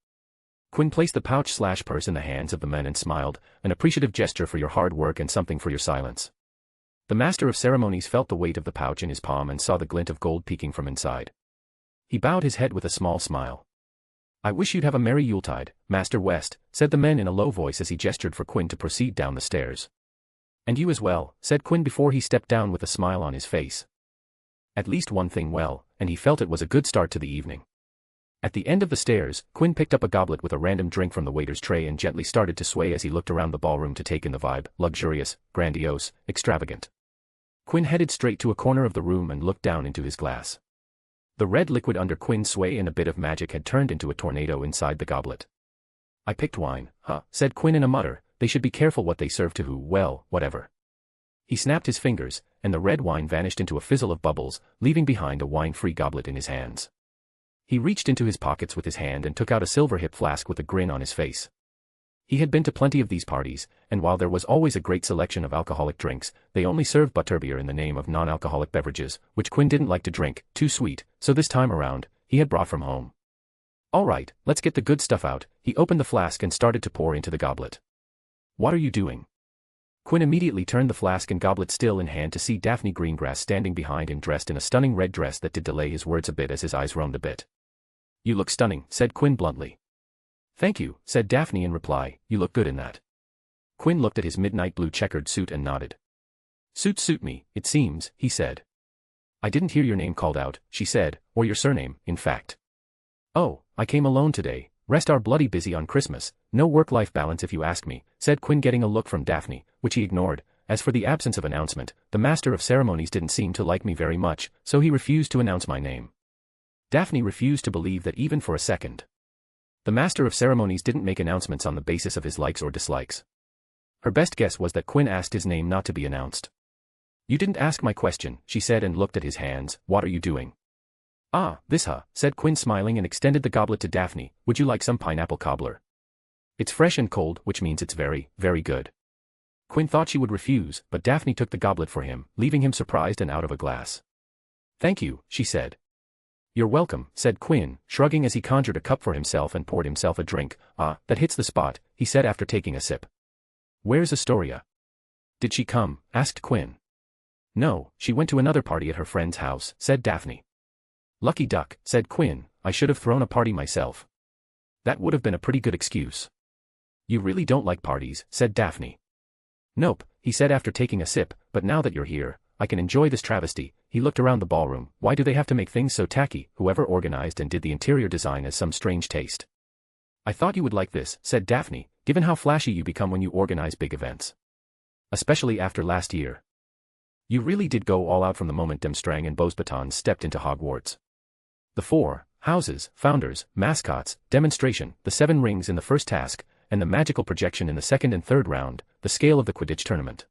Quinn placed the pouch/purse in the hands of the men and smiled, "An appreciative gesture for your hard work and something for your silence." The master of ceremonies felt the weight of the pouch in his palm and saw the glint of gold peeking from inside. He bowed his head with a small smile. "I wish you'd have a merry Yuletide, Master West," said the man in a low voice as he gestured for Quinn to proceed down the stairs. "And you as well," said Quinn before he stepped down with a smile on his face. At least one thing well, and he felt it was a good start to the evening. At the end of the stairs, Quinn picked up a goblet with a random drink from the waiter's tray and gently started to sway as he looked around the ballroom to take in the vibe, luxurious, grandiose, extravagant. Quinn headed straight to a corner of the room and looked down into his glass. The red liquid under Quinn's sway and a bit of magic had turned into a tornado inside the goblet. "I picked wine, huh?" said Quinn in a mutter. "They should be careful what they serve to who, well, whatever." He snapped his fingers, and the red wine vanished into a fizzle of bubbles, leaving behind a wine-free goblet in his hands. He reached into his pockets with his hand and took out a silver-hip flask with a grin on his face. He had been to plenty of these parties, and while there was always a great selection of alcoholic drinks, they only served butterbeer in the name of non-alcoholic beverages, which Quinn didn't like to drink, too sweet, so this time around, he had brought from home. "All right, let's get the good stuff out." He opened the flask and started to pour into the goblet. "What are you doing?" Quinn immediately turned the flask and goblet still in hand to see Daphne Greengrass standing behind him dressed in a stunning red dress that did delay his words a bit as his eyes roamed a bit. "You look stunning," said Quinn bluntly. "Thank you," said Daphne in reply, "you look good in that." Quinn looked at his midnight blue checkered suit and nodded. "Suits suit me, it seems," he said. "I didn't hear your name called out," she said, "or your surname, in fact." "Oh, I came alone today. Rest are bloody busy on Christmas, no work-life balance if you ask me," said Quinn getting a look from Daphne, which he ignored. As for the absence of announcement, the master of ceremonies didn't seem to like me very much, so he refused to announce my name. Daphne refused to believe that even for a second. The master of ceremonies didn't make announcements on the basis of his likes or dislikes. Her best guess was that Quinn asked his name not to be announced. "You didn't ask my question," she said and looked at his hands. "What are you doing?" "Ah, this said Quinn smiling and extended the goblet to Daphne. "Would you like some pineapple cobbler? It's fresh and cold, which means it's very, very good." Quinn thought she would refuse, but Daphne took the goblet for him, leaving him surprised and out of a glass. "Thank you," she said. "You're welcome," said Quinn, shrugging as he conjured a cup for himself and poured himself a drink. "Ah, that hits the spot," he said after taking a sip. "Where's Astoria?" "Did she come?" asked Quinn. "No, she went to another party at her friend's house," said Daphne. "Lucky duck," said Quinn. "I should have thrown a party myself." "That would have been a pretty good excuse." "You really don't like parties," said Daphne. "Nope," he said after taking a sip, "but now that you're here, I can enjoy this travesty." He looked around the ballroom. "Why do they have to make things so tacky?" Whoever organized and did the interior design has some strange taste. "I thought you would like this," said Daphne, "given how flashy you become when you organize big events. Especially after last year. You really did go all out from the moment Demstrang and Beauxbatons stepped into Hogwarts. The 4 houses, founders, mascots, demonstration, the 7 rings in the first task, and the magical projection in the second and third round, the scale of the Quidditch tournament.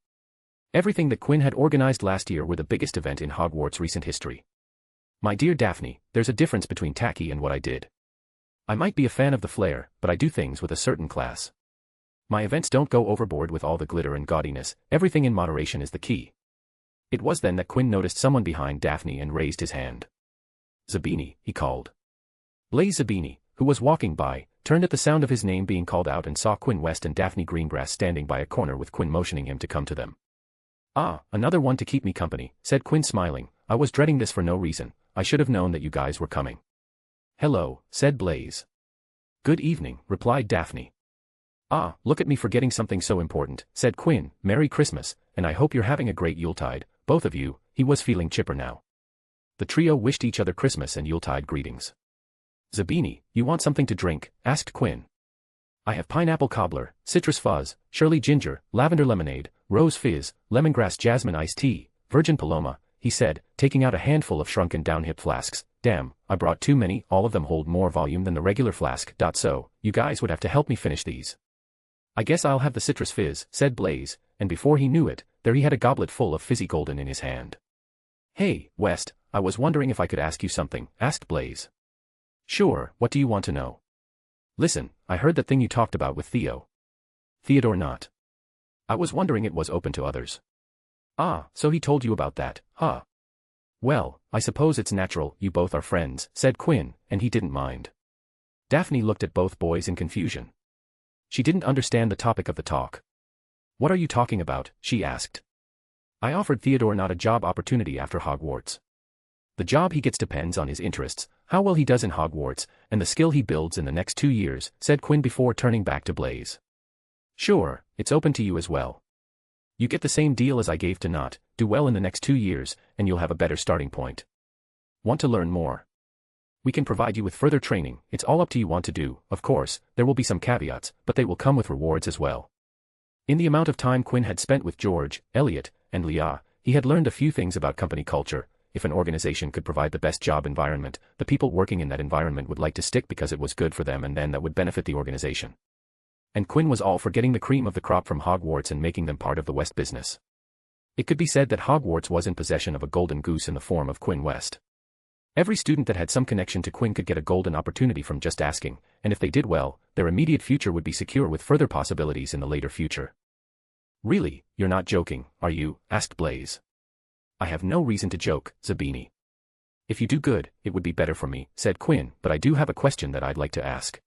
Everything that Quinn had organized last year were the biggest event in Hogwarts' recent history. My dear Daphne, there's a difference between tacky and what I did. I might be a fan of the flair, but I do things with a certain class. My events don't go overboard with all the glitter and gaudiness, everything in moderation is the key." It was then that Quinn noticed someone behind Daphne and raised his hand. "Zabini," he called. Blaise Zabini, who was walking by, turned at the sound of his name being called out and saw Quinn West and Daphne Greengrass standing by a corner with Quinn motioning him to come to them. "Ah, another one to keep me company," said Quinn smiling. "I was dreading this for no reason. I should have known that you guys were coming." "Hello," said Blaise. "Good evening," replied Daphne. "Ah, look at me forgetting something so important," said Quinn. "Merry Christmas, and I hope you're having a great Yuletide, both of you." He was feeling chipper now. The trio wished each other Christmas and Yuletide greetings. "Zabini, you want something to drink?" asked Quinn. "I have pineapple cobbler, citrus fuzz, Shirley ginger, lavender lemonade, rose fizz, lemongrass jasmine iced tea, virgin paloma," he said, taking out a handful of shrunken down hip flasks. damn, I brought too many, all of them hold more volume than the regular flask. So, you guys would have to help me finish these. I guess I'll have the citrus fizz, said Blaze, and before he knew it, there he had a goblet full of fizzy golden in his hand. Hey, West, I was wondering if I could ask you something, asked Blaze. Sure, what do you want to know? Listen, I heard that thing you talked about with Theo. Theodore not. I was wondering it was open to others. Ah, so he told you about that, huh? Well, I suppose it's natural, you both are friends, said Quinn, and he didn't mind. Daphne looked at both boys in confusion. She didn't understand the topic of the talk. What are you talking about, she asked. I offered Theodore not a job opportunity after Hogwarts. The job he gets depends on his interests, how well he does in Hogwarts, and the skill he builds in the next 2 years, said Quinn before turning back to Blaze. Sure, it's open to you as well. You get the same deal as I gave to Not, do well in the next 2 years, and you'll have a better starting point. Want to learn more? We can provide you with further training, it's all up to you want to do, of course, there will be some caveats, but they will come with rewards as well. In the amount of time Quinn had spent with George, Elliot, and Leah, he had learned a few things about company culture. If an organization could provide the best job environment, the people working in that environment would like to stick because it was good for them and then that would benefit the organization. And Quinn was all for getting the cream of the crop from Hogwarts and making them part of the West business. It could be said that Hogwarts was in possession of a golden goose in the form of Quinn West. Every student that had some connection to Quinn could get a golden opportunity from just asking, and if they did well, their immediate future would be secure with further possibilities in the later future. Really, you're not joking, are you? Asked Blaze. I have no reason to joke, Zabini. If you do good, it would be better for me, said Quinn, but I do have a question that I'd like to ask.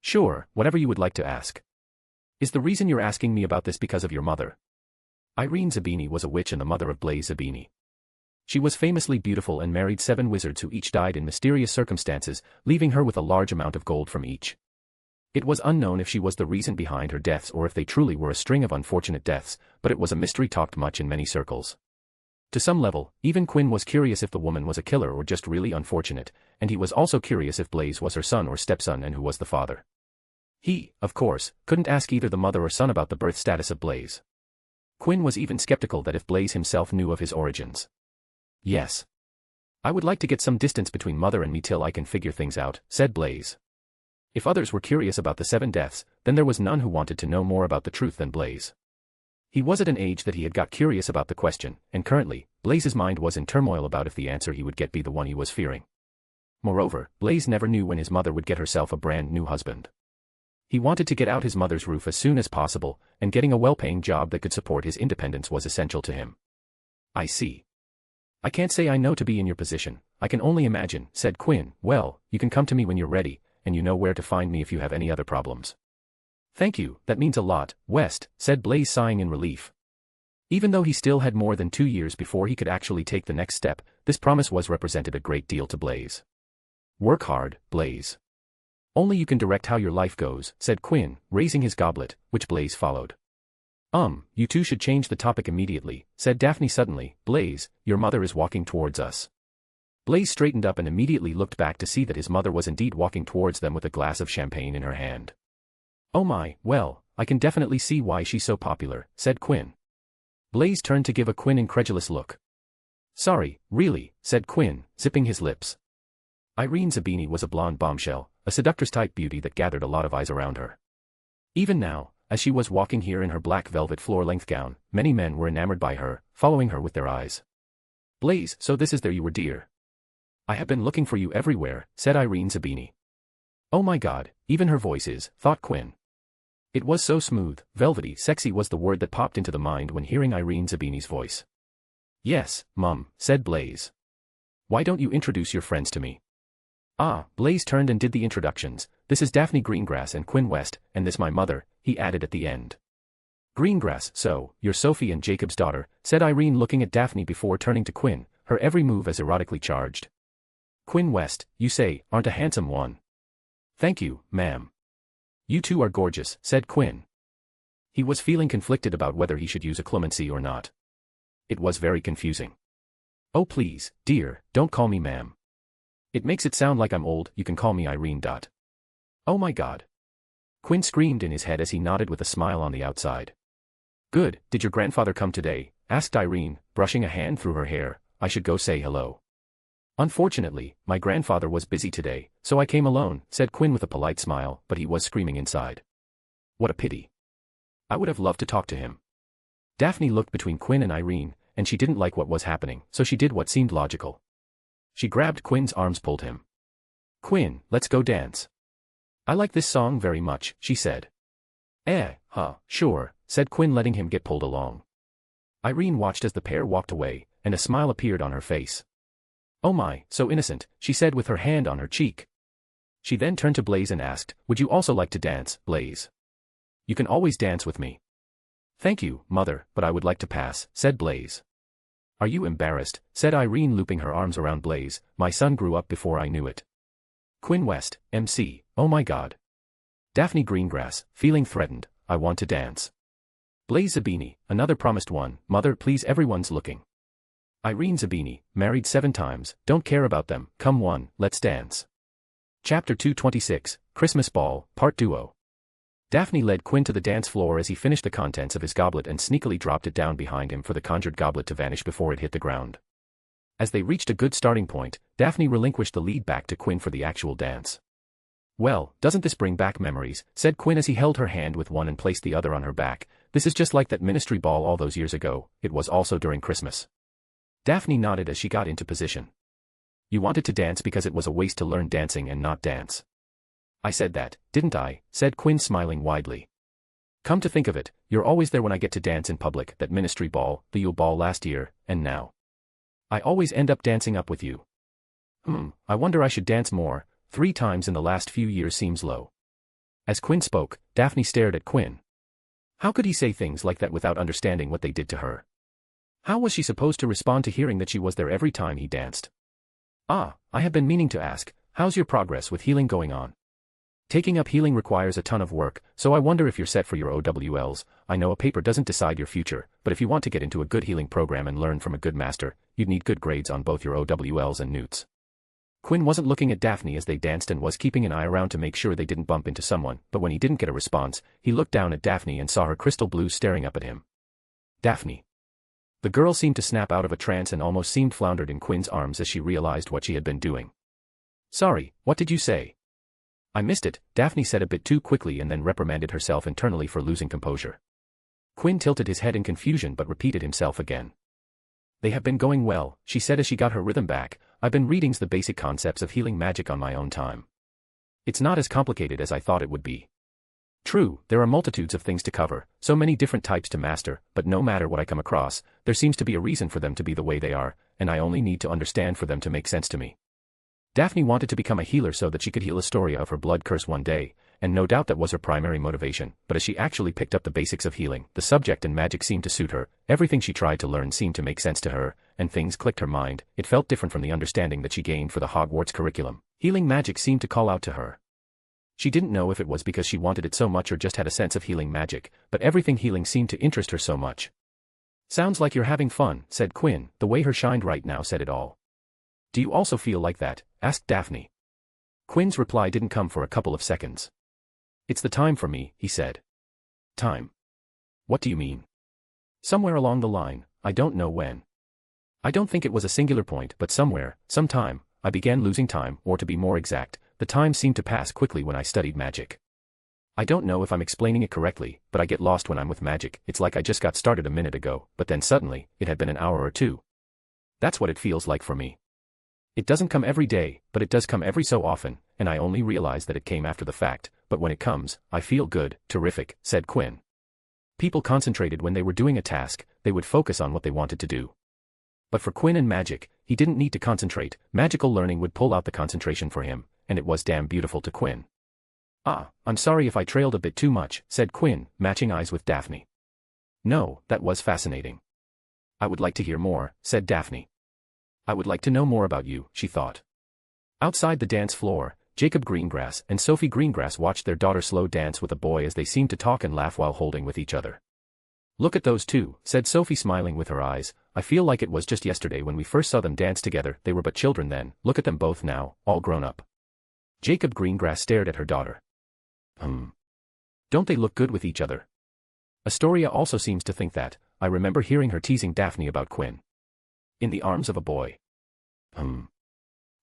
Sure, whatever you would like to ask. Is the reason you're asking me about this because of your mother? Irene Zabini was a witch and the mother of Blaze Zabini. She was famously beautiful and married 7 wizards who each died in mysterious circumstances, leaving her with a large amount of gold from each. It was unknown if she was the reason behind her deaths or if they truly were a string of unfortunate deaths, but it was a mystery talked much in many circles. To some level, even Quinn was curious if the woman was a killer or just really unfortunate, and he was also curious if Blaze was her son or stepson and who was the father. He, of course, couldn't ask either the mother or son about the birth status of Blaze. Quinn was even skeptical that if Blaze himself knew of his origins. Yes. I would like to get some distance between mother and me till I can figure things out, said Blaze. If others were curious about the 7 deaths, then there was none who wanted to know more about the truth than Blaze. He was at an age that he had got curious about the question, and currently, Blaze's mind was in turmoil about if the answer he would get be the one he was fearing. Moreover, Blaze never knew when his mother would get herself a brand new husband. He wanted to get out his mother's roof as soon as possible, and getting a well-paying job that could support his independence was essential to him. I see. I can't say I know to be in your position, I can only imagine, said Quinn. Well, you can come to me when you're ready, and you know where to find me if you have any other problems. Thank you, that means a lot, West, said Blaze sighing in relief. Even though he still had more than 2 years before he could actually take the next step, this promise represented a great deal to Blaze. Work hard, Blaze. Only you can direct how your life goes, said Quinn, raising his goblet, which Blaze followed. You two should change the topic immediately, said Daphne suddenly. Blaze, your mother is walking towards us. Blaze straightened up and immediately looked back to see that his mother was indeed walking towards them with a glass of champagne in her hand. Oh my, well, I can definitely see why she's so popular, said Quinn. Blaze turned to give a Quinn incredulous look. Sorry, really, said Quinn, zipping his lips. Irene Zabini was a blonde bombshell, a seductress-type beauty that gathered a lot of eyes around her. Even now, as she was walking here in her black velvet floor-length gown, many men were enamored by her, following her with their eyes. Blaze, so this is there you were, dear. I have been looking for you everywhere, said Irene Zabini. Oh my god, even her voice is, thought Quinn. It was so smooth, velvety, sexy was the word that popped into the mind when hearing Irene Zabini's voice. Yes, Mum, said Blaze. Why don't you introduce your friends to me? Ah, Blaze turned and did the introductions. This is Daphne Greengrass and Quinn West, and this my mother, he added at the end. Greengrass, so, you're Sophie and Jacob's daughter, said Irene looking at Daphne before turning to Quinn, her every move as erotically charged. Quinn West, you say, aren't a handsome one. Thank you, ma'am. You two are gorgeous, said Quinn. He was feeling conflicted about whether he should use a clemency or not. It was very confusing. Oh please, dear, don't call me ma'am. It makes it sound like I'm old, you can call me Irene. Oh my god. Quinn screamed in his head as he nodded with a smile on the outside. Good, did your grandfather come today? Asked Irene, brushing a hand through her hair. I should go say hello. Unfortunately, my grandfather was busy today, so I came alone, said Quinn with a polite smile, but he was screaming inside. What a pity. I would have loved to talk to him. Daphne looked between Quinn and Irene, and she didn't like what was happening, so she did what seemed logical. She grabbed Quinn's arms, pulled him. Quinn, let's go dance. I like this song very much, she said. Sure, said Quinn, letting him get pulled along. Irene watched as the pair walked away, and a smile appeared on her face. Oh my, so innocent, she said with her hand on her cheek. She then turned to Blaise and asked, would you also like to dance, Blaise? You can always dance with me. Thank you, mother, but I would like to pass, said Blaise. Are you embarrassed, said Irene, looping her arms around Blaise. My son grew up before I knew it. Quinn West, MC, oh my god. Daphne Greengrass, feeling threatened, I want to dance. Blaise Zabini, another promised one, mother please everyone's looking. Irene Zabini, married 7 times, don't care about them, come one, let's dance. Chapter 226, Christmas Ball, Part Duo. Daphne led Quinn to the dance floor as he finished the contents of his goblet and sneakily dropped it down behind him for the conjured goblet to vanish before it hit the ground. As they reached a good starting point, Daphne relinquished the lead back to Quinn for the actual dance. Well, doesn't this bring back memories, said Quinn as he held her hand with one and placed the other on her back. This is just like that ministry ball all those years ago, it was also during Christmas. Daphne nodded as she got into position. You wanted to dance because it was a waste to learn dancing and not dance. I said that, didn't I, said Quinn, smiling widely. Come to think of it, you're always there when I get to dance in public, that ministry ball, the Yule ball last year, and now. I always end up dancing up with you. I wonder I should dance more, 3 times in the last few years seems low. As Quinn spoke, Daphne stared at Quinn. How could he say things like that without understanding what they did to her? How was she supposed to respond to hearing that she was there every time he danced? I have been meaning to ask, how's your progress with healing going on? Taking up healing requires a ton of work, so I wonder if you're set for your OWLs. I know a paper doesn't decide your future, but if you want to get into a good healing program and learn from a good master, you'd need good grades on both your OWLs and NEWTs. Quinn wasn't looking at Daphne as they danced and was keeping an eye around to make sure they didn't bump into someone, but when he didn't get a response, he looked down at Daphne and saw her crystal blue staring up at him. Daphne. The girl seemed to snap out of a trance and almost seemed floundered in Quinn's arms as she realized what she had been doing. Sorry, what did you say? I missed it, Daphne said a bit too quickly and then reprimanded herself internally for losing composure. Quinn tilted his head in confusion but repeated himself again. They have been going well, she said as she got her rhythm back. I've been reading the basic concepts of healing magic on my own time. It's not as complicated as I thought it would be. True, there are multitudes of things to cover, so many different types to master, but no matter what I come across, there seems to be a reason for them to be the way they are, and I only need to understand for them to make sense to me. Daphne wanted to become a healer so that she could heal Astoria of her blood curse one day, and no doubt that was her primary motivation, but as she actually picked up the basics of healing, the subject and magic seemed to suit her, everything she tried to learn seemed to make sense to her, and things clicked her mind. It felt different from the understanding that she gained for the Hogwarts curriculum. Healing magic seemed to call out to her. She didn't know if it was because she wanted it so much or just had a sense of healing magic, but everything healing seemed to interest her so much. Sounds like you're having fun, said Quinn, the way her shined right now said it all. Do you also feel like that? Asked Daphne. Quinn's reply didn't come for a couple of seconds. It's the time for me, he said. Time? What do you mean? Somewhere along the line, I don't know when. I don't think it was a singular point, but somewhere, sometime, I began losing time, or to be more exact, the time seemed to pass quickly when I studied magic. I don't know if I'm explaining it correctly, but I get lost when I'm with magic. It's like I just got started a minute ago, but then suddenly, it had been an hour or two. That's what it feels like for me. It doesn't come every day, but it does come every so often, and I only realize that it came after the fact, but when it comes, I feel good, terrific, said Quinn. People concentrated when they were doing a task, they would focus on what they wanted to do. But for Quinn and magic, he didn't need to concentrate, magical learning would pull out the concentration for him, and it was damn beautiful to Quinn. I'm sorry if I trailed a bit too much, said Quinn, matching eyes with Daphne. No, that was fascinating. I would like to hear more, said Daphne. I would like to know more about you, she thought. Outside the dance floor, Jacob Greengrass and Sophie Greengrass watched their daughter slow dance with a boy as they seemed to talk and laugh while holding with each other. Look at those two, said Sophie smiling with her eyes. I feel like it was just yesterday when we first saw them dance together. They were but children then, look at them both now, all grown up. Jacob Greengrass stared at her daughter. Don't they look good with each other? Astoria also seems to think that. I remember hearing her teasing Daphne about Quinn. In the arms of a boy.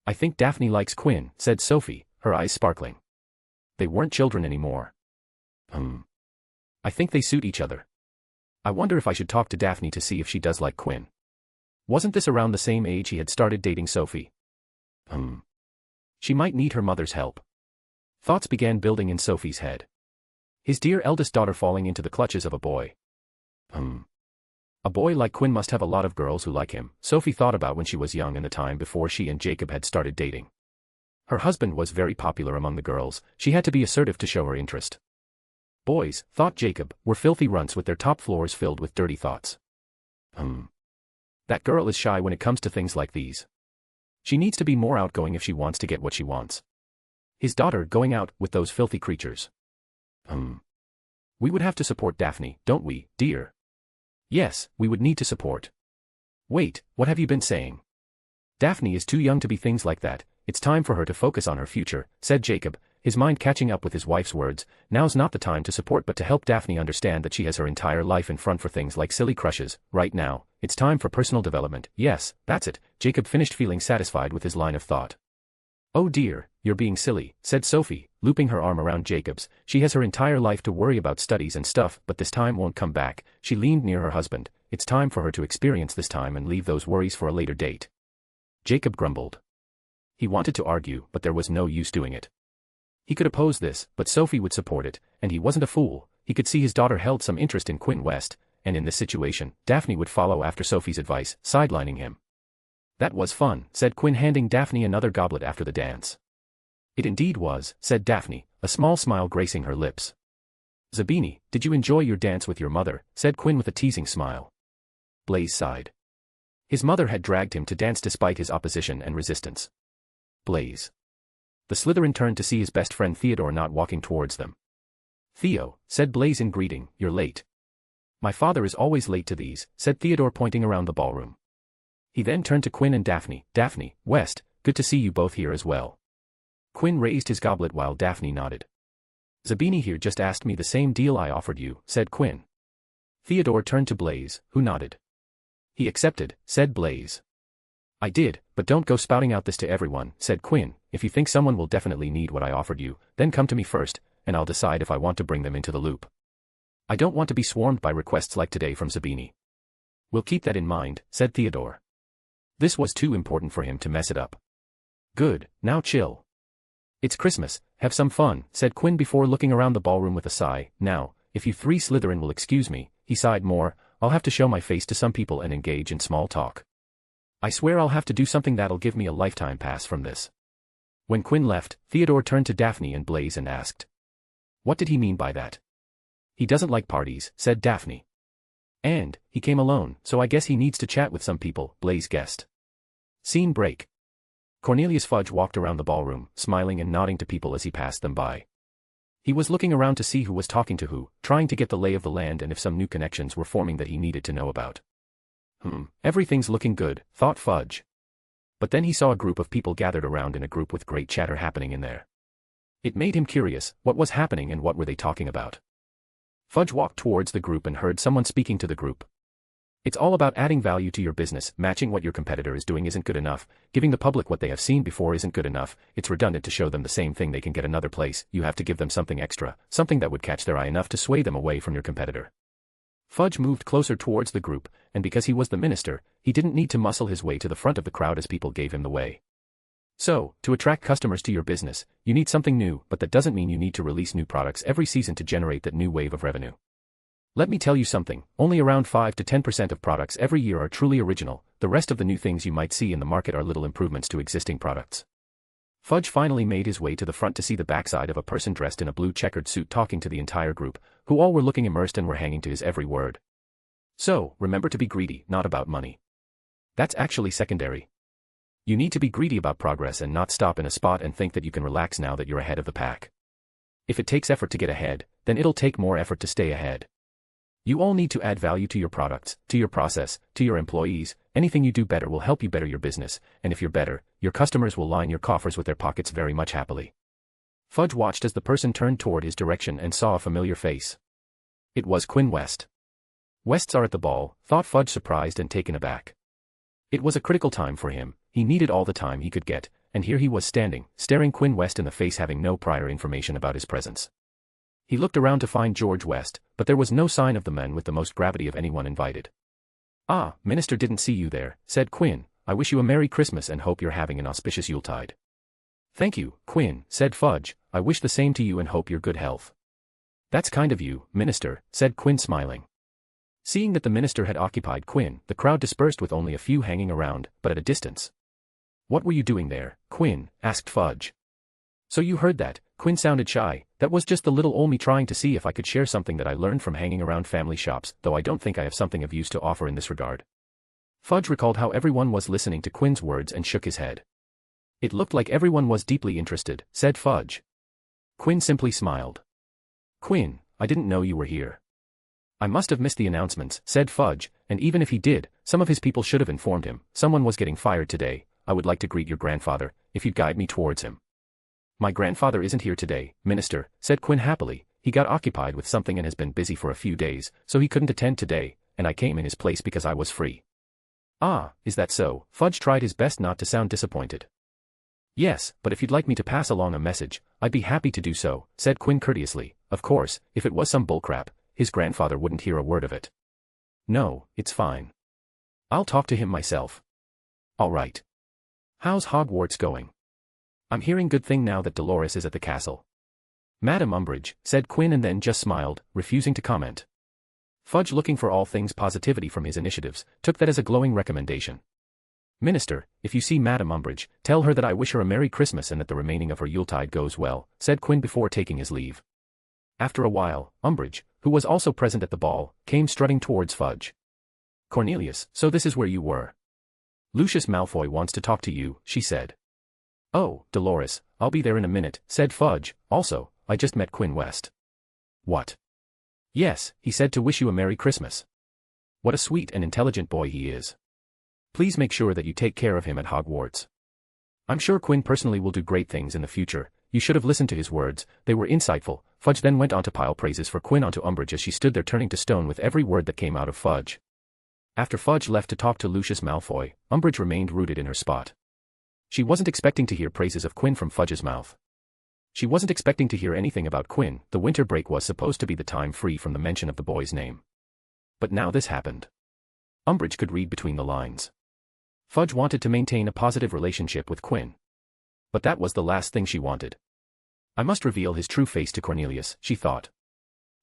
I think Daphne likes Quinn, said Sophie, her eyes sparkling. They weren't children anymore. I think they suit each other. I wonder if I should talk to Daphne to see if she does like Quinn. Wasn't this around the same age he had started dating Sophie? She might need her mother's help. Thoughts began building in Sophie's head. His dear eldest daughter falling into the clutches of a boy. A boy like Quinn must have a lot of girls who like him, Sophie thought about when she was young and the time before she and Jacob had started dating. Her husband was very popular among the girls, she had to be assertive to show her interest. Boys, thought Jacob, were filthy runts with their top floors filled with dirty thoughts. That girl is shy when it comes to things like these. She needs to be more outgoing if she wants to get what she wants. His daughter going out with those filthy creatures. We would have to support Daphne, don't we, dear? Yes, we would need to support. Wait, what have you been saying? Daphne is too young to be things like that, it's time for her to focus on her future, said Jacob, his mind catching up with his wife's words. Now's not the time to support but to help Daphne understand that she has her entire life in front for things like silly crushes. Right now, it's time for personal development. Yes, that's it, Jacob finished feeling satisfied with his line of thought. Oh dear, you're being silly, said Sophie, looping her arm around Jacob's. She has her entire life to worry about studies and stuff, but this time won't come back. She leaned near her husband. It's time for her to experience this time and leave those worries for a later date. Jacob grumbled. He wanted to argue, but there was no use doing it. He could oppose this, but Sophie would support it, and he wasn't a fool. He could see his daughter held some interest in Quinn West, and in this situation, Daphne would follow after Sophie's advice, sidelining him. That was fun, said Quinn, handing Daphne another goblet after the dance. It indeed was, said Daphne, a small smile gracing her lips. Zabini, did you enjoy your dance with your mother? Said Quinn with a teasing smile. Blaise sighed. His mother had dragged him to dance despite his opposition and resistance. Blaise. The Slytherin turned to see his best friend Theodore not walking towards them. Theo, said Blaise in greeting, you're late. My father is always late to these, said Theodore pointing around the ballroom. He then turned to Quinn and Daphne. Daphne, West, good to see you both here as well. Quinn raised his goblet while Daphne nodded. Zabini here just asked me the same deal I offered you, said Quinn. Theodore turned to Blaise, who nodded. He accepted, said Blaise. I did, but don't go spouting out this to everyone, said Quinn. If you think someone will definitely need what I offered you, then come to me first, and I'll decide if I want to bring them into the loop. I don't want to be swarmed by requests like today from Zabini. We'll keep that in mind, said Theodore. This was too important for him to mess it up. Good, now chill. It's Christmas, have some fun, said Quinn before looking around the ballroom with a sigh. Now, if you three Slytherin will excuse me, he sighed more, I'll have to show my face to some people and engage in small talk. I swear I'll have to do something that'll give me a lifetime pass from this. When Quinn left, Theodore turned to Daphne and Blaise and asked. What did he mean by that? He doesn't like parties, said Daphne. And, he came alone, so I guess he needs to chat with some people, Blaise guessed. Scene break. Cornelius Fudge walked around the ballroom, smiling and nodding to people as he passed them by. He was looking around to see who was talking to who, trying to get the lay of the land and if some new connections were forming that he needed to know about. Everything's looking good, thought Fudge. But then he saw a group of people gathered around in a group with great chatter happening in there. It made him curious, what was happening and what were they talking about? Fudge walked towards the group and heard someone speaking to the group. It's all about adding value to your business. Matching what your competitor is doing isn't good enough. Giving the public what they have seen before isn't good enough. It's redundant to show them the same thing they can get another place. You have to give them something extra, something that would catch their eye enough to sway them away from your competitor. Fudge moved closer towards the group, and because he was the minister, he didn't need to muscle his way to the front of the crowd as people gave him the way. So, to attract customers to your business, you need something new, but that doesn't mean you need to release new products every season to generate that new wave of revenue. Let me tell you something, only around 5 to 10% of products every year are truly original, the rest of the new things you might see in the market are little improvements to existing products. Fudge finally made his way to the front to see the backside of a person dressed in a blue checkered suit talking to the entire group, who all were looking immersed and were hanging to his every word. So, remember to be greedy, not about money. That's actually secondary. You need to be greedy about progress and not stop in a spot and think that you can relax now that you're ahead of the pack. If it takes effort to get ahead, then it'll take more effort to stay ahead. You all need to add value to your products, to your process, to your employees. Anything you do better will help you better your business, and if you're better, your customers will line your coffers with their pockets very much happily. Fudge watched as the person turned toward his direction and saw a familiar face. It was Quinn West. Wests are at the ball, thought Fudge, surprised and taken aback. It was a critical time for him, he needed all the time he could get, and here he was standing, staring Quinn West in the face, having no prior information about his presence. He looked around to find George West, but there was no sign of the man with the most gravity of anyone invited. "Ah, Minister, didn't see you there," said Quinn. "I wish you a Merry Christmas and hope you're having an auspicious Yuletide." "Thank you, Quinn," said Fudge. "I wish the same to you and hope you're good health." "That's kind of you, Minister," said Quinn, smiling. Seeing that the minister had occupied Quinn, the crowd dispersed with only a few hanging around, but at a distance. "What were you doing there, Quinn?" asked Fudge. "So you heard that?" Quinn sounded shy. "That was just the little ol' me trying to see if I could share something that I learned from hanging around family shops, though I don't think I have something of use to offer in this regard." Fudge recalled how everyone was listening to Quinn's words and shook his head. "It looked like everyone was deeply interested," said Fudge. Quinn simply smiled. "Quinn, I didn't know you were here." "I must have missed the announcements," said Fudge, "and even if he did, some of his people should have informed him. Someone was getting fired today. I would like to greet your grandfather, if you'd guide me towards him." "My grandfather isn't here today, Minister," said Quinn happily. "He got occupied with something and has been busy for a few days, so he couldn't attend today, and I came in his place because I was free." "Ah, is that so?" Fudge tried his best not to sound disappointed. "Yes, but if you'd like me to pass along a message, I'd be happy to do so," said Quinn courteously. Of course, if it was some bullcrap, his grandfather wouldn't hear a word of it. "No, it's fine. I'll talk to him myself." "All right. How's Hogwarts going?" "I'm hearing good thing now that Dolores is at the castle." "Madam Umbridge," said Quinn and then just smiled, refusing to comment. Fudge, looking for all things positivity from his initiatives, took that as a glowing recommendation. "Minister, if you see Madam Umbridge, tell her that I wish her a Merry Christmas and that the remaining of her Yuletide goes well," said Quinn before taking his leave. After a while, Umbridge, who was also present at the ball, came strutting towards Fudge. "Cornelius, so this is where you were. Lucius Malfoy wants to talk to you," she said. "Oh, Dolores, I'll be there in a minute," said Fudge. "Also, I just met Quinn West." "What?" "Yes, he said to wish you a Merry Christmas. What a sweet and intelligent boy he is. Please make sure that you take care of him at Hogwarts. I'm sure Quinn personally will do great things in the future. You should have listened to his words, they were insightful." Fudge then went on to pile praises for Quinn onto Umbridge as she stood there turning to stone with every word that came out of Fudge. After Fudge left to talk to Lucius Malfoy, Umbridge remained rooted in her spot. She wasn't expecting to hear praises of Quinn from Fudge's mouth. She wasn't expecting to hear anything about Quinn. The winter break was supposed to be the time free from the mention of the boy's name. But now this happened. Umbridge could read between the lines. Fudge wanted to maintain a positive relationship with Quinn. But that was the last thing she wanted. "I must reveal his true face to Cornelius," she thought.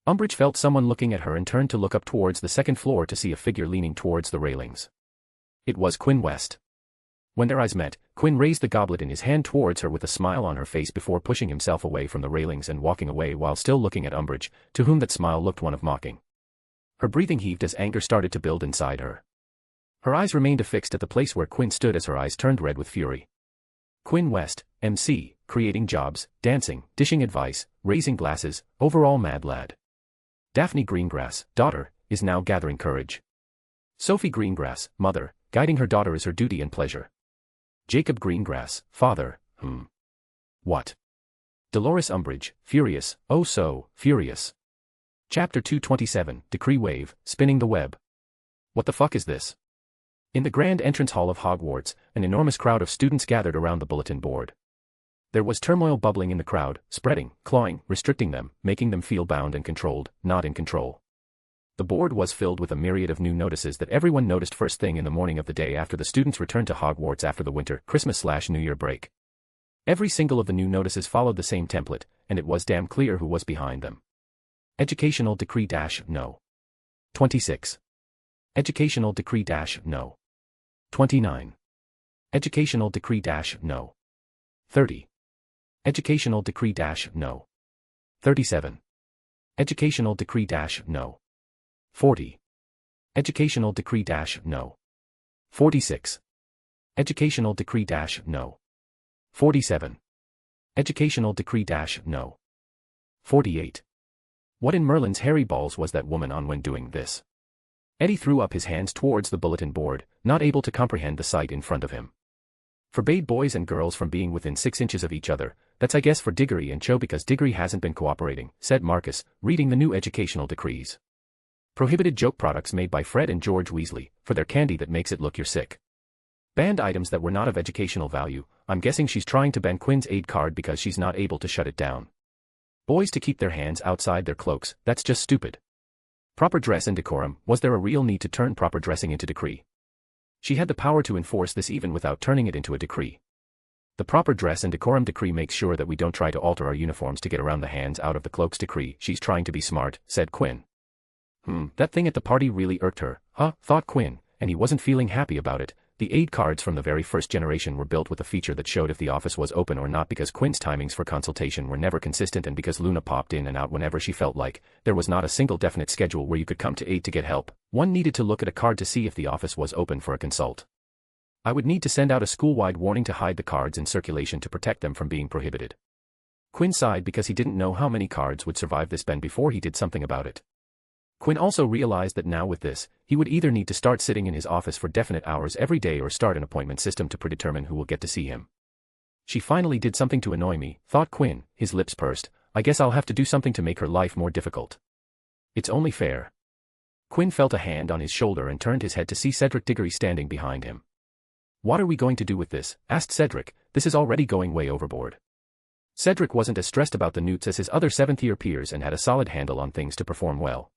Umbridge felt someone looking at her and turned to look up towards the second floor to see a figure leaning towards the railings. It was Quinn West. When their eyes met, Quinn raised the goblet in his hand towards her with a smile on her face before pushing himself away from the railings and walking away while still looking at Umbridge, to whom that smile looked one of mocking. Her breathing heaved as anger started to build inside her. Her eyes remained affixed at the place where Quinn stood as her eyes turned red with fury. Quinn West, MC, creating jobs, dancing, dishing advice, raising glasses, overall mad lad. Daphne Greengrass, daughter, is now gathering courage. Sophie Greengrass, mother, guiding her daughter is her duty and pleasure. Jacob Greengrass, father, What? Dolores Umbridge, furious, oh so, furious. Chapter 227, Decree Wave, Spinning the Web. What the fuck is this? In the grand entrance hall of Hogwarts, an enormous crowd of students gathered around the bulletin board. There was turmoil bubbling in the crowd, spreading, clawing, restricting them, making them feel bound and controlled, not in control. The board was filled with a myriad of new notices that everyone noticed first thing in the morning of the day after the students returned to Hogwarts after the winter, Christmas/New Year break. Every single of the new notices followed the same template, and it was damn clear who was behind them. Educational Decree-No. 26. Educational Decree-No. 29. Educational Decree-No. 30. Educational Decree-No. 37. Educational Decree-No. 40. Educational Decree-No. 46. Educational Decree-No. 47. Educational Decree-No. 48. What in Merlin's hairy balls was that woman on when doing this? Eddie threw up his hands towards the bulletin board, not able to comprehend the sight in front of him. Forbade boys and girls from being within 6 inches of each other. That's I guess for Diggory and Cho because Diggory hasn't been cooperating, said Marcus, reading the new educational decrees. Prohibited joke products made by Fred and George Weasley, for their candy that makes it look you're sick. Banned items that were not of educational value, I'm guessing she's trying to ban Quinn's aid card because she's not able to shut it down. Boys to keep their hands outside their cloaks, that's just stupid. Proper dress and decorum, was there a real need to turn proper dressing into decree? She had the power to enforce this even without turning it into a decree. The proper dress and decorum decree makes sure that we don't try to alter our uniforms to get around the hands out of the cloaks decree. She's trying to be smart, said Quinn. That thing at the party really irked her, thought Quinn, and he wasn't feeling happy about it. The aid cards from the very first generation were built with a feature that showed if the office was open or not because Quinn's timings for consultation were never consistent and because Luna popped in and out whenever she felt like. There was not a single definite schedule where you could come to aid to get help. One needed to look at a card to see if the office was open for a consult. I would need to send out a school-wide warning to hide the cards in circulation to protect them from being prohibited. Quinn sighed because he didn't know how many cards would survive this ban before he did something about it. Quinn also realized that now with this, he would either need to start sitting in his office for definite hours every day or start an appointment system to predetermine who will get to see him. She finally did something to annoy me, thought Quinn, his lips pursed. I guess I'll have to do something to make her life more difficult. It's only fair. Quinn felt a hand on his shoulder and turned his head to see Cedric Diggory standing behind him. What are we going to do with this? Asked Cedric. This is already going way overboard. Cedric wasn't as stressed about the newts as his other seventh-year peers and had a solid handle on things to perform well.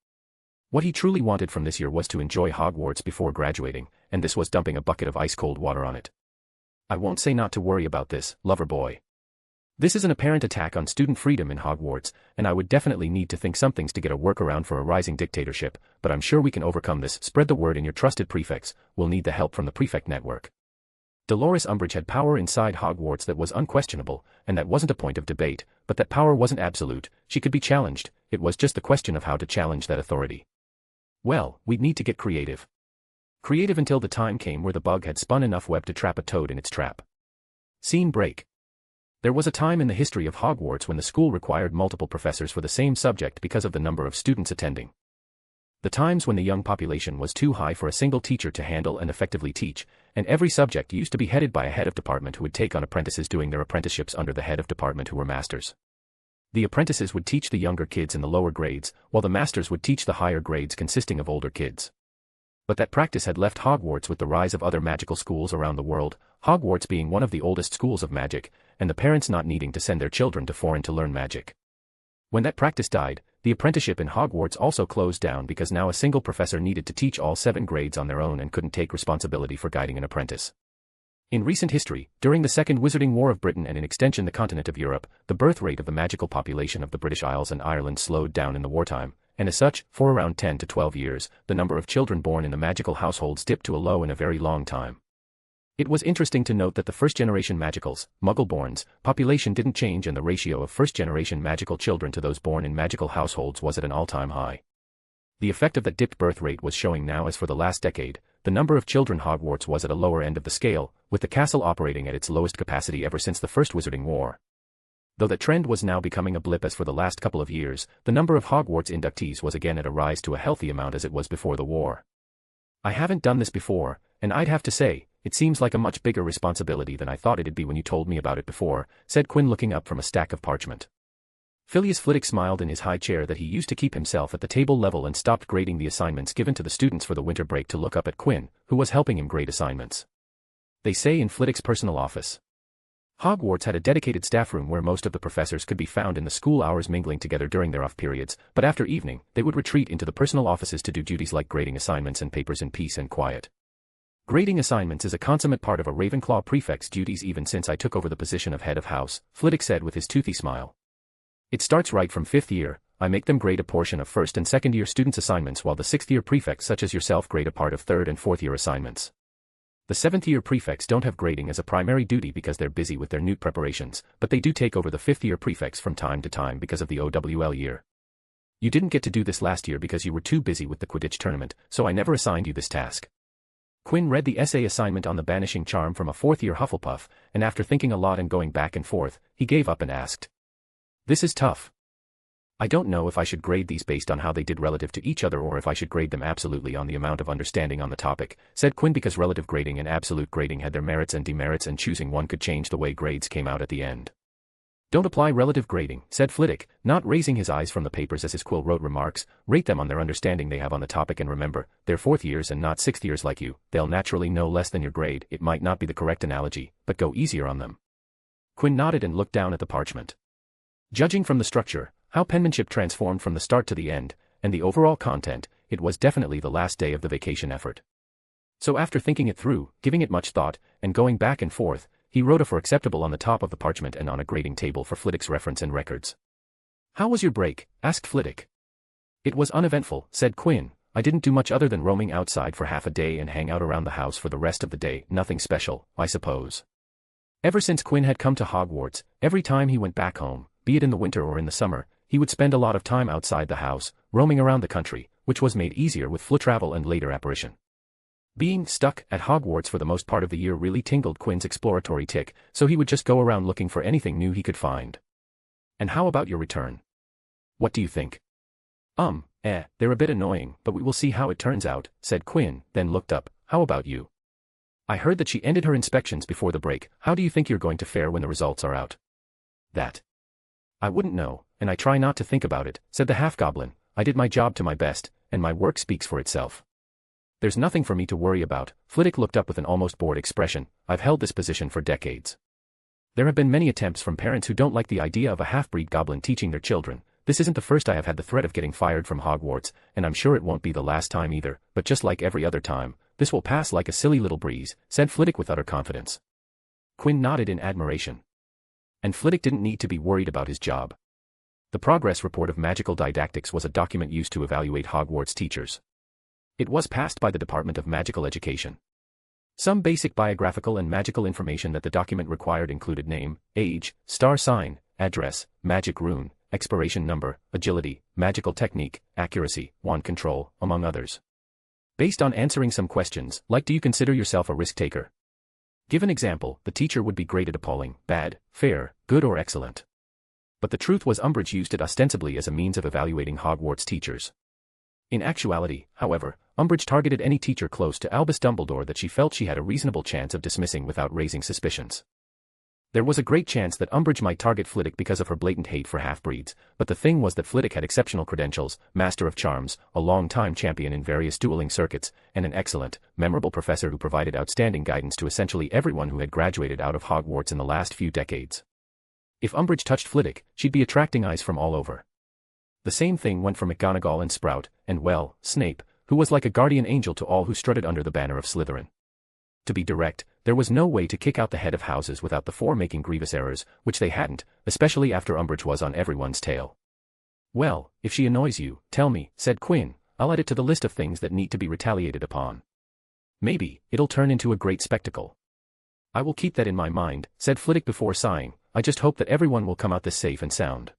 What he truly wanted from this year was to enjoy Hogwarts before graduating, and this was dumping a bucket of ice-cold water on it. I won't say not to worry about this, lover boy. This is an apparent attack on student freedom in Hogwarts, and I would definitely need to think some things to get a workaround for a rising dictatorship, but I'm sure we can overcome this. Spread the word in your trusted prefects. We'll need the help from the prefect network. Dolores Umbridge had power inside Hogwarts that was unquestionable, and that wasn't a point of debate, but that power wasn't absolute. She could be challenged. It was just the question of how to challenge that authority. Well, we'd need to get creative. Creative until the time came where the bug had spun enough web to trap a toad in its trap. Scene break. There was a time in the history of Hogwarts when the school required multiple professors for the same subject because of the number of students attending. The times when the young population was too high for a single teacher to handle and effectively teach, and every subject used to be headed by a head of department who would take on apprentices doing their apprenticeships under the head of department who were masters. The apprentices would teach the younger kids in the lower grades, while the masters would teach the higher grades consisting of older kids. But that practice had left Hogwarts with the rise of other magical schools around the world, Hogwarts being one of the oldest schools of magic, and the parents not needing to send their children to foreign to learn magic. When that practice died, the apprenticeship in Hogwarts also closed down because now a single professor needed to teach all 7 grades on their own and couldn't take responsibility for guiding an apprentice. In recent history, during the Second Wizarding War of Britain and in extension the continent of Europe, the birth rate of the magical population of the British Isles and Ireland slowed down in the wartime, and as such, for around 10 to 12 years, the number of children born in the magical households dipped to a low in a very long time. It was interesting to note that the first-generation magicals, Muggle-borns, population didn't change and the ratio of first-generation magical children to those born in magical households was at an all-time high. The effect of that dipped birth rate was showing now as for the last decade, the number of children Hogwarts was at a lower end of the scale, with the castle operating at its lowest capacity ever since the First Wizarding War. Though that trend was now becoming a blip as for the last couple of years, the number of Hogwarts inductees was again at a rise to a healthy amount as it was before the war. I haven't done this before, and I'd have to say, it seems like a much bigger responsibility than I thought it'd be when you told me about it before, said Quinn looking up from a stack of parchment. Phileas Flitwick smiled in his high chair that he used to keep himself at the table level and stopped grading the assignments given to the students for the winter break to look up at Quinn, who was helping him grade assignments. They say in Flitwick's personal office. Hogwarts had a dedicated staff room where most of the professors could be found in the school hours mingling together during their off periods, but after evening, they would retreat into the personal offices to do duties like grading assignments and papers in peace and quiet. Grading assignments is a consummate part of a Ravenclaw prefect's duties even since I took over the position of head of house, Flitwick said with his toothy smile. It starts right from 5th year. I make them grade a portion of 1st and 2nd year students' assignments while the 6th year prefects such as yourself grade a part of 3rd and 4th year assignments. The 7th year prefects don't have grading as a primary duty because they're busy with their newt preparations, but they do take over the 5th year prefects from time to time because of the OWL year. You didn't get to do this last year because you were too busy with the Quidditch tournament, so I never assigned you this task. Quinn read the essay assignment on the banishing charm from a 4th year Hufflepuff, and after thinking a lot and going back and forth, he gave up and asked. This is tough. I don't know if I should grade these based on how they did relative to each other or if I should grade them absolutely on the amount of understanding on the topic, said Quinn because relative grading and absolute grading had their merits and demerits and choosing one could change the way grades came out at the end. Don't apply relative grading, said Flitwick, not raising his eyes from the papers as his quill wrote remarks, rate them on their understanding they have on the topic and remember, they're 4th years and not 6th years like you, they'll naturally know less than your grade, it might not be the correct analogy, but go easier on them. Quinn nodded and looked down at the parchment. Judging from the structure, how penmanship transformed from the start to the end, and the overall content, it was definitely the last day of the vacation effort. So after thinking it through, giving it much thought, and going back and forth, he wrote a for acceptable on the top of the parchment and on a grading table for Flitwick's reference and records. "How was your break?" asked Flitwick. "It was uneventful," said Quinn. "I didn't do much other than roaming outside for half a day and hang out around the house for the rest of the day. Nothing special, I suppose." Ever since Quinn had come to Hogwarts, every time he went back home, be it in the winter or in the summer, he would spend a lot of time outside the house, roaming around the country, which was made easier with foot travel and later apparition. Being stuck at Hogwarts for the most part of the year really tingled Quinn's exploratory tick, so he would just go around looking for anything new he could find. "And how about your return? What do you think?" They're a bit annoying, but we will see how it turns out," said Quinn, then looked up. "How about you? I heard that she ended her inspections before the break. How do you think you're going to fare when the results are out?" "That I wouldn't know, and I try not to think about it," said the half-goblin. "I did my job to my best, and my work speaks for itself. There's nothing for me to worry about." Flitwick looked up with an almost bored expression. "I've held this position for decades. There have been many attempts from parents who don't like the idea of a half-breed goblin teaching their children. This isn't the first I have had the threat of getting fired from Hogwarts, and I'm sure it won't be the last time either, but just like every other time, this will pass like a silly little breeze," said Flitwick with utter confidence. Quinn nodded in admiration. And Flitwick didn't need to be worried about his job. The progress report of magical didactics was a document used to evaluate Hogwarts teachers. It was passed by the Department of Magical Education. Some basic biographical and magical information that the document required included name, age, star sign, address, magic rune, expiration number, agility, magical technique, accuracy, wand control, among others. Based on answering some questions, like do you consider yourself a risk-taker? Give an example, the teacher would be graded appalling, bad, fair, good or excellent. But the truth was Umbridge used it ostensibly as a means of evaluating Hogwarts teachers. In actuality, however, Umbridge targeted any teacher close to Albus Dumbledore that she felt she had a reasonable chance of dismissing without raising suspicions. There was a great chance that Umbridge might target Flitwick because of her blatant hate for half-breeds, but the thing was that Flitwick had exceptional credentials, Master of Charms, a long-time champion in various dueling circuits, and an excellent, memorable professor who provided outstanding guidance to essentially everyone who had graduated out of Hogwarts in the last few decades. If Umbridge touched Flitwick, she'd be attracting eyes from all over. The same thing went for McGonagall and Sprout, and well, Snape, who was like a guardian angel to all who strutted under the banner of Slytherin. To be direct, there was no way to kick out the head of houses without the four making grievous errors, which they hadn't, especially after Umbridge was on everyone's tail. "Well, if she annoys you, tell me," said Quinn. "I'll add it to the list of things that need to be retaliated upon. Maybe it'll turn into a great spectacle." "I will keep that in my mind," said Flitwick before sighing. "I just hope that everyone will come out this safe and sound."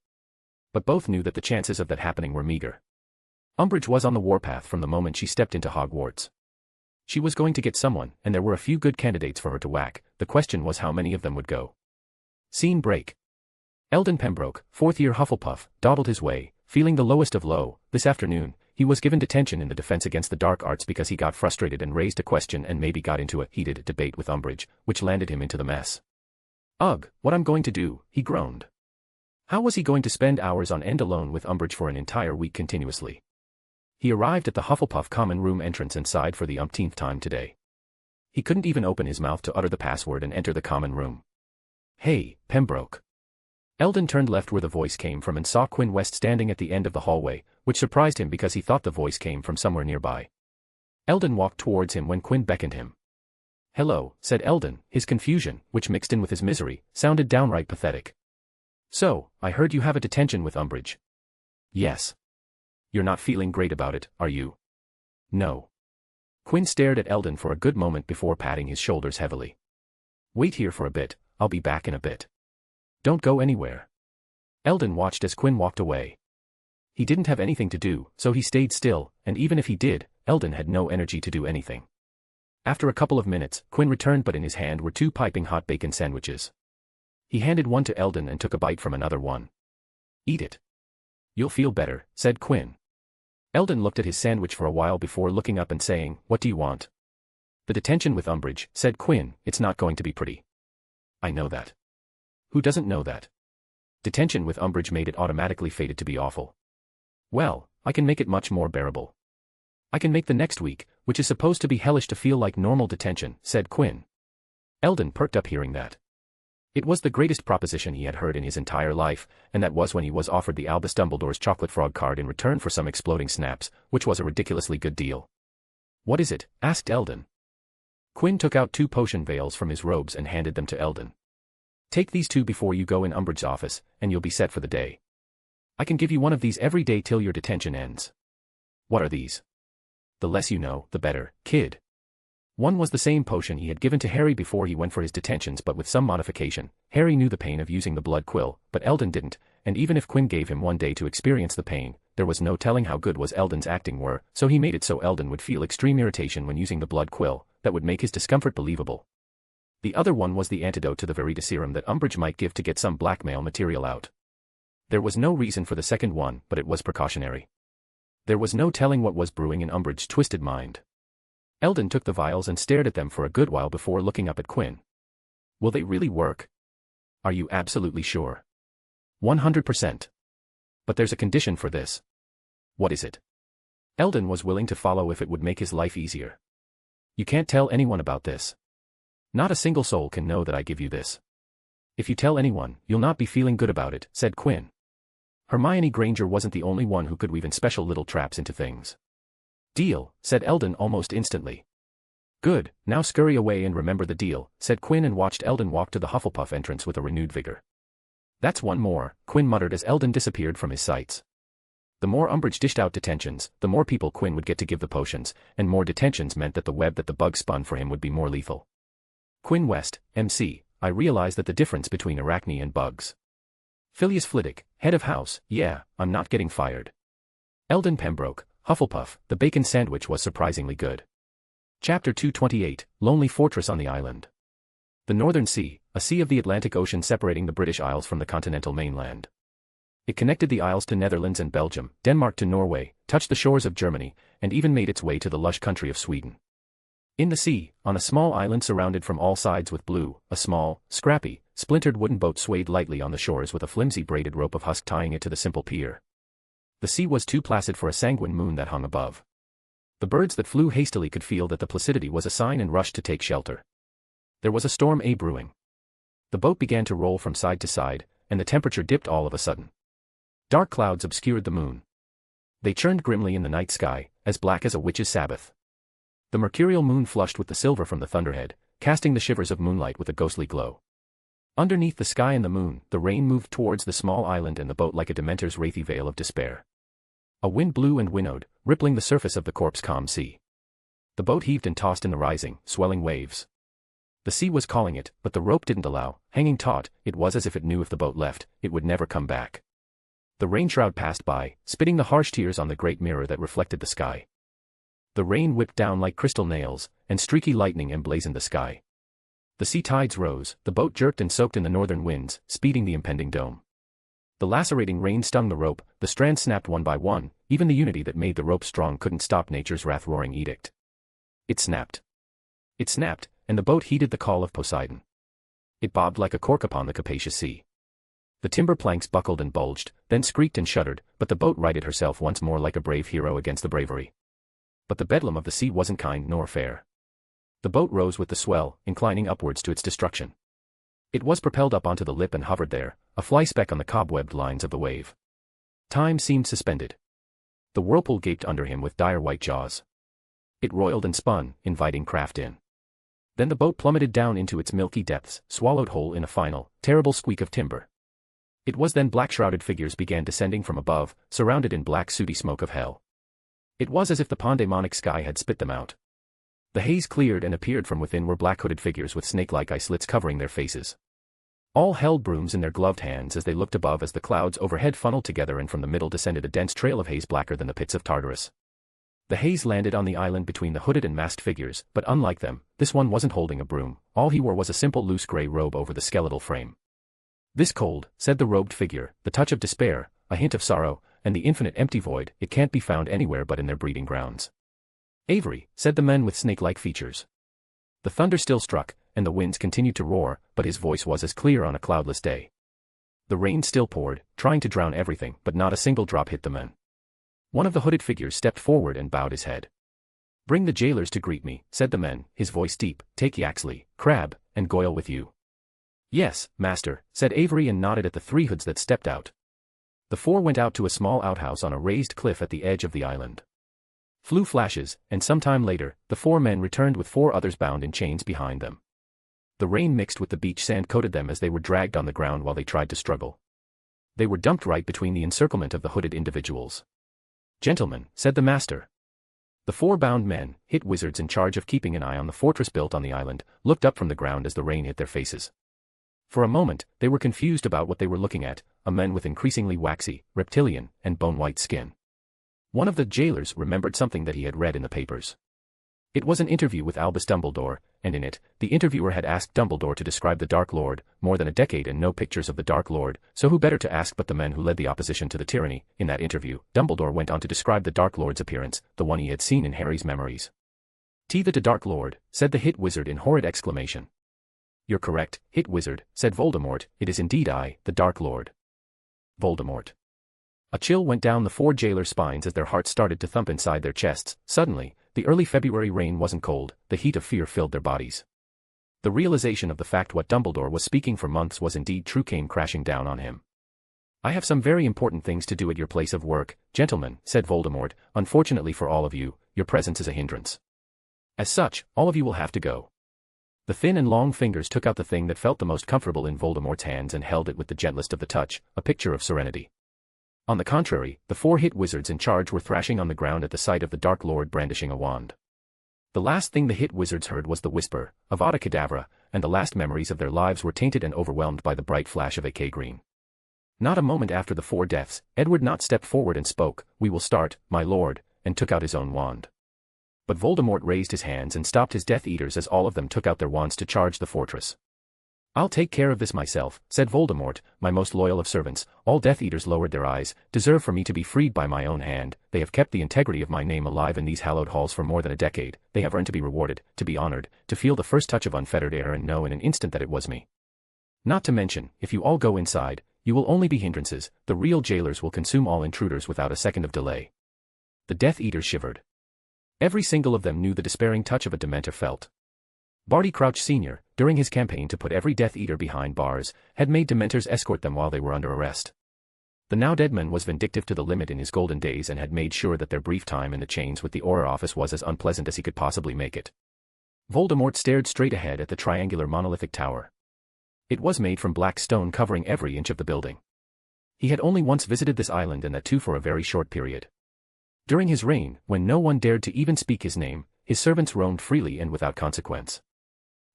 But both knew that the chances of that happening were meager. Umbridge was on the warpath from the moment she stepped into Hogwarts. She was going to get someone, and there were a few good candidates for her to whack. The question was how many of them would go. Scene break. Eldon Pembroke, fourth-year Hufflepuff, dawdled his way, feeling the lowest of low. This afternoon, he was given detention in the defense against the dark arts because he got frustrated and raised a question and maybe got into a heated debate with Umbridge, which landed him into the mess. "Ugh, what I'm going to do," he groaned. How was he going to spend hours on end alone with Umbridge for an entire week continuously? He arrived at the Hufflepuff common room entrance and sighed for the umpteenth time today. He couldn't even open his mouth to utter the password and enter the common room. "Hey, Pembroke." Eldon turned left where the voice came from and saw Quinn West standing at the end of the hallway, which surprised him because he thought the voice came from somewhere nearby. Eldon walked towards him when Quinn beckoned him. "Hello," said Eldon, his confusion, which mixed in with his misery, sounded downright pathetic. "So, I heard you have a detention with Umbridge." "Yes." "You're not feeling great about it, are you?" "No." Quinn stared at Eldon for a good moment before patting his shoulders heavily. "Wait here for a bit, I'll be back in a bit. Don't go anywhere." Eldon watched as Quinn walked away. He didn't have anything to do, so he stayed still, and even if he did, Eldon had no energy to do anything. After a couple of minutes, Quinn returned, but in his hand were 2 piping hot bacon sandwiches. He handed one to Eldon and took a bite from another one. "Eat it. You'll feel better," said Quinn. Eldon looked at his sandwich for a while before looking up and saying, "What do you want?" "The detention with Umbridge," said Quinn. "It's not going to be pretty." "I know that." "Who doesn't know that?" Detention with Umbridge made it automatically fated to be awful. "Well, I can make it much more bearable. I can make the next week, which is supposed to be hellish, to feel like normal detention," said Quinn. Eldon perked up hearing that. It was the greatest proposition he had heard in his entire life, and that was when he was offered the Albus Dumbledore's chocolate frog card in return for some exploding snaps, which was a ridiculously good deal. "What is it?" asked Eldon. Quinn took out 2 potion vials from his robes and handed them to Eldon. "Take these 2 before you go in Umbridge's office, and you'll be set for the day. I can give you one of these every day till your detention ends." "What are these?" "The less you know, the better, kid." One was the same potion he had given to Harry before he went for his detentions, but with some modification. Harry knew the pain of using the blood quill, but Eldon didn't, and even if Quinn gave him one day to experience the pain, there was no telling how good was Eldon's acting were, so he made it so Eldon would feel extreme irritation when using the blood quill, that would make his discomfort believable. The other one was the antidote to the Verita serum that Umbridge might give to get some blackmail material out. There was no reason for the second one, but it was precautionary. There was no telling what was brewing in Umbridge's twisted mind. Eldon took the vials and stared at them for a good while before looking up at Quinn. "Will they really work? Are you absolutely sure?" 100%. "But there's a condition for this." "What is it?" Eldon was willing to follow if it would make his life easier. "You can't tell anyone about this. Not a single soul can know that I give you this. If you tell anyone, you'll not be feeling good about it," said Quinn. Hermione Granger wasn't the only one who could weave in special little traps into things. "Deal," said Eldon almost instantly. "Good, now scurry away and remember the deal," said Quinn, and watched Eldon walk to the Hufflepuff entrance with a renewed vigor. "That's one more," Quinn muttered as Eldon disappeared from his sights. The more Umbridge dished out detentions, the more people Quinn would get to give the potions, and more detentions meant that the web that the bug spun for him would be more lethal. Quinn West, MC, I realize that the difference between Arachne and bugs. Phileas Flitwick, head of house, yeah, I'm not getting fired. Eldon Pembroke, Hufflepuff, the bacon sandwich was surprisingly good. Chapter 228, Lonely Fortress on the Island. The Northern Sea, a sea of the Atlantic Ocean separating the British Isles from the continental mainland. It connected the Isles to Netherlands and Belgium, Denmark to Norway, touched the shores of Germany, and even made its way to the lush country of Sweden. In the sea, on a small island surrounded from all sides with blue, a small, scrappy, splintered wooden boat swayed lightly on the shores with a flimsy braided rope of husk tying it to the simple pier. The sea was too placid for a sanguine moon that hung above. The birds that flew hastily could feel that the placidity was a sign and rushed to take shelter. There was a storm brewing. The boat began to roll from side to side, and the temperature dipped all of a sudden. Dark clouds obscured the moon. They churned grimly in the night sky, as black as a witch's Sabbath. The mercurial moon flushed with the silver from the thunderhead, casting the shivers of moonlight with a ghostly glow. Underneath the sky and the moon, the rain moved towards the small island and the boat like a dementor's wraithy veil of despair. A wind blew and winnowed, rippling the surface of the corpse-calm sea. The boat heaved and tossed in the rising, swelling waves. The sea was calling it, but the rope didn't allow. Hanging taut, it was as if it knew if the boat left, it would never come back. The rain shroud passed by, spitting the harsh tears on the great mirror that reflected the sky. The rain whipped down like crystal nails, and streaky lightning emblazoned the sky. The sea tides rose, the boat jerked and soaked in the northern winds, speeding the impending dome. The lacerating rain stung the rope, the strands snapped one by one, even the unity that made the rope strong couldn't stop nature's wrath-roaring edict. It snapped. It snapped, and the boat heeded the call of Poseidon. It bobbed like a cork upon the capacious sea. The timber planks buckled and bulged, then squeaked and shuddered, but the boat righted herself once more like a brave hero against the bravery. But the bedlam of the sea wasn't kind nor fair. The boat rose with the swell, inclining upwards to its destruction. It was propelled up onto the lip and hovered there, a fly speck on the cobwebbed lines of the wave. Time seemed suspended. The whirlpool gaped under him with dire white jaws. It roiled and spun, inviting craft in. Then the boat plummeted down into its milky depths, swallowed whole in a final, terrible squeak of timber. It was then black-shrouded figures began descending from above, surrounded in black sooty smoke of hell. It was as if the pandemonic sky had spit them out. The haze cleared and appeared from within were black-hooded figures with snake-like eye slits covering their faces. All held brooms in their gloved hands as they looked above as the clouds overhead funneled together and from the middle descended a dense trail of haze blacker than the pits of Tartarus. The haze landed on the island between the hooded and masked figures, but unlike them, this one wasn't holding a broom. All he wore was a simple loose gray robe over the skeletal frame. "This cold," said the robed figure, the touch of despair, a hint of sorrow, and the infinite empty void, it can't be found anywhere but in their breeding grounds. "Avery," said the man with snake-like features. The thunder still struck, and the winds continued to roar, but his voice was as clear on a cloudless day. The rain still poured, trying to drown everything, but not a single drop hit the men. One of the hooded figures stepped forward and bowed his head. "Bring the jailers to greet me," said the man, his voice deep. "Take Yaxley, Crabbe, and Goyle with you." "Yes, master," said Avery and nodded at the three hoods that stepped out. The four went out to a small outhouse on a raised cliff at the edge of the island. Flew flashes, and some time later, the four men returned with four others bound in chains behind them. The rain mixed with the beach sand coated them as they were dragged on the ground while they tried to struggle. They were dumped right between the encirclement of the hooded individuals. "Gentlemen," said the master. The four bound men, hit wizards in charge of keeping an eye on the fortress built on the island, looked up from the ground as the rain hit their faces. For a moment, they were confused about what they were looking at, a man with increasingly waxy, reptilian, and bone-white skin. One of the jailers remembered something that he had read in the papers. It was an interview with Albus Dumbledore, and in it, the interviewer had asked Dumbledore to describe the Dark Lord, more than a decade and no pictures of the Dark Lord, so who better to ask but the men who led the opposition to the tyranny. In that interview, Dumbledore went on to describe the Dark Lord's appearance, the one he had seen in Harry's memories. "The Dark Lord," said the hit wizard in horrid exclamation. "You're correct, hit wizard," said Voldemort, "it is indeed I, the Dark Lord." Voldemort. A chill went down the four jailers' spines as their hearts started to thump inside their chests. Suddenly, the early February rain wasn't cold, the heat of fear filled their bodies. The realization of the fact what Dumbledore was speaking for months was indeed true came crashing down on him. "I have some very important things to do at your place of work, gentlemen," said Voldemort. "Unfortunately for all of you, your presence is a hindrance. As such, all of you will have to go." The thin and long fingers took out the thing that felt the most comfortable in Voldemort's hands and held it with the gentlest of the touch, a picture of serenity. On the contrary, the four hit wizards in charge were thrashing on the ground at the sight of the Dark Lord brandishing a wand. The last thing the hit wizards heard was the whisper, Avada Kedavra, and the last memories of their lives were tainted and overwhelmed by the bright flash of AK green. Not a moment after the four deaths, Edward Nott stepped forward and spoke, "We will start, my lord," and took out his own wand. But Voldemort raised his hands and stopped his Death Eaters as all of them took out their wands to charge the fortress. "I'll take care of this myself," said Voldemort, "my most loyal of servants." All Death Eaters lowered their eyes, "Deserve for me to be freed by my own hand. They have kept the integrity of my name alive in these hallowed halls for more than a decade. They have earned to be rewarded, to be honored, to feel the first touch of unfettered air and know in an instant that it was me. Not to mention, if you all go inside, you will only be hindrances. The real jailers will consume all intruders without a second of delay." The Death Eaters shivered. Every single of them knew the despairing touch of a Dementor felt. Barty Crouch Sr., during his campaign to put every Death Eater behind bars, had made Dementors escort them while they were under arrest. The now dead man was vindictive to the limit in his golden days and had made sure that their brief time in the chains with the Auror office was as unpleasant as he could possibly make it. Voldemort stared straight ahead at the triangular monolithic tower. It was made from black stone covering every inch of the building. He had only once visited this island and that too for a very short period. During his reign, when no one dared to even speak his name, his servants roamed freely and without consequence.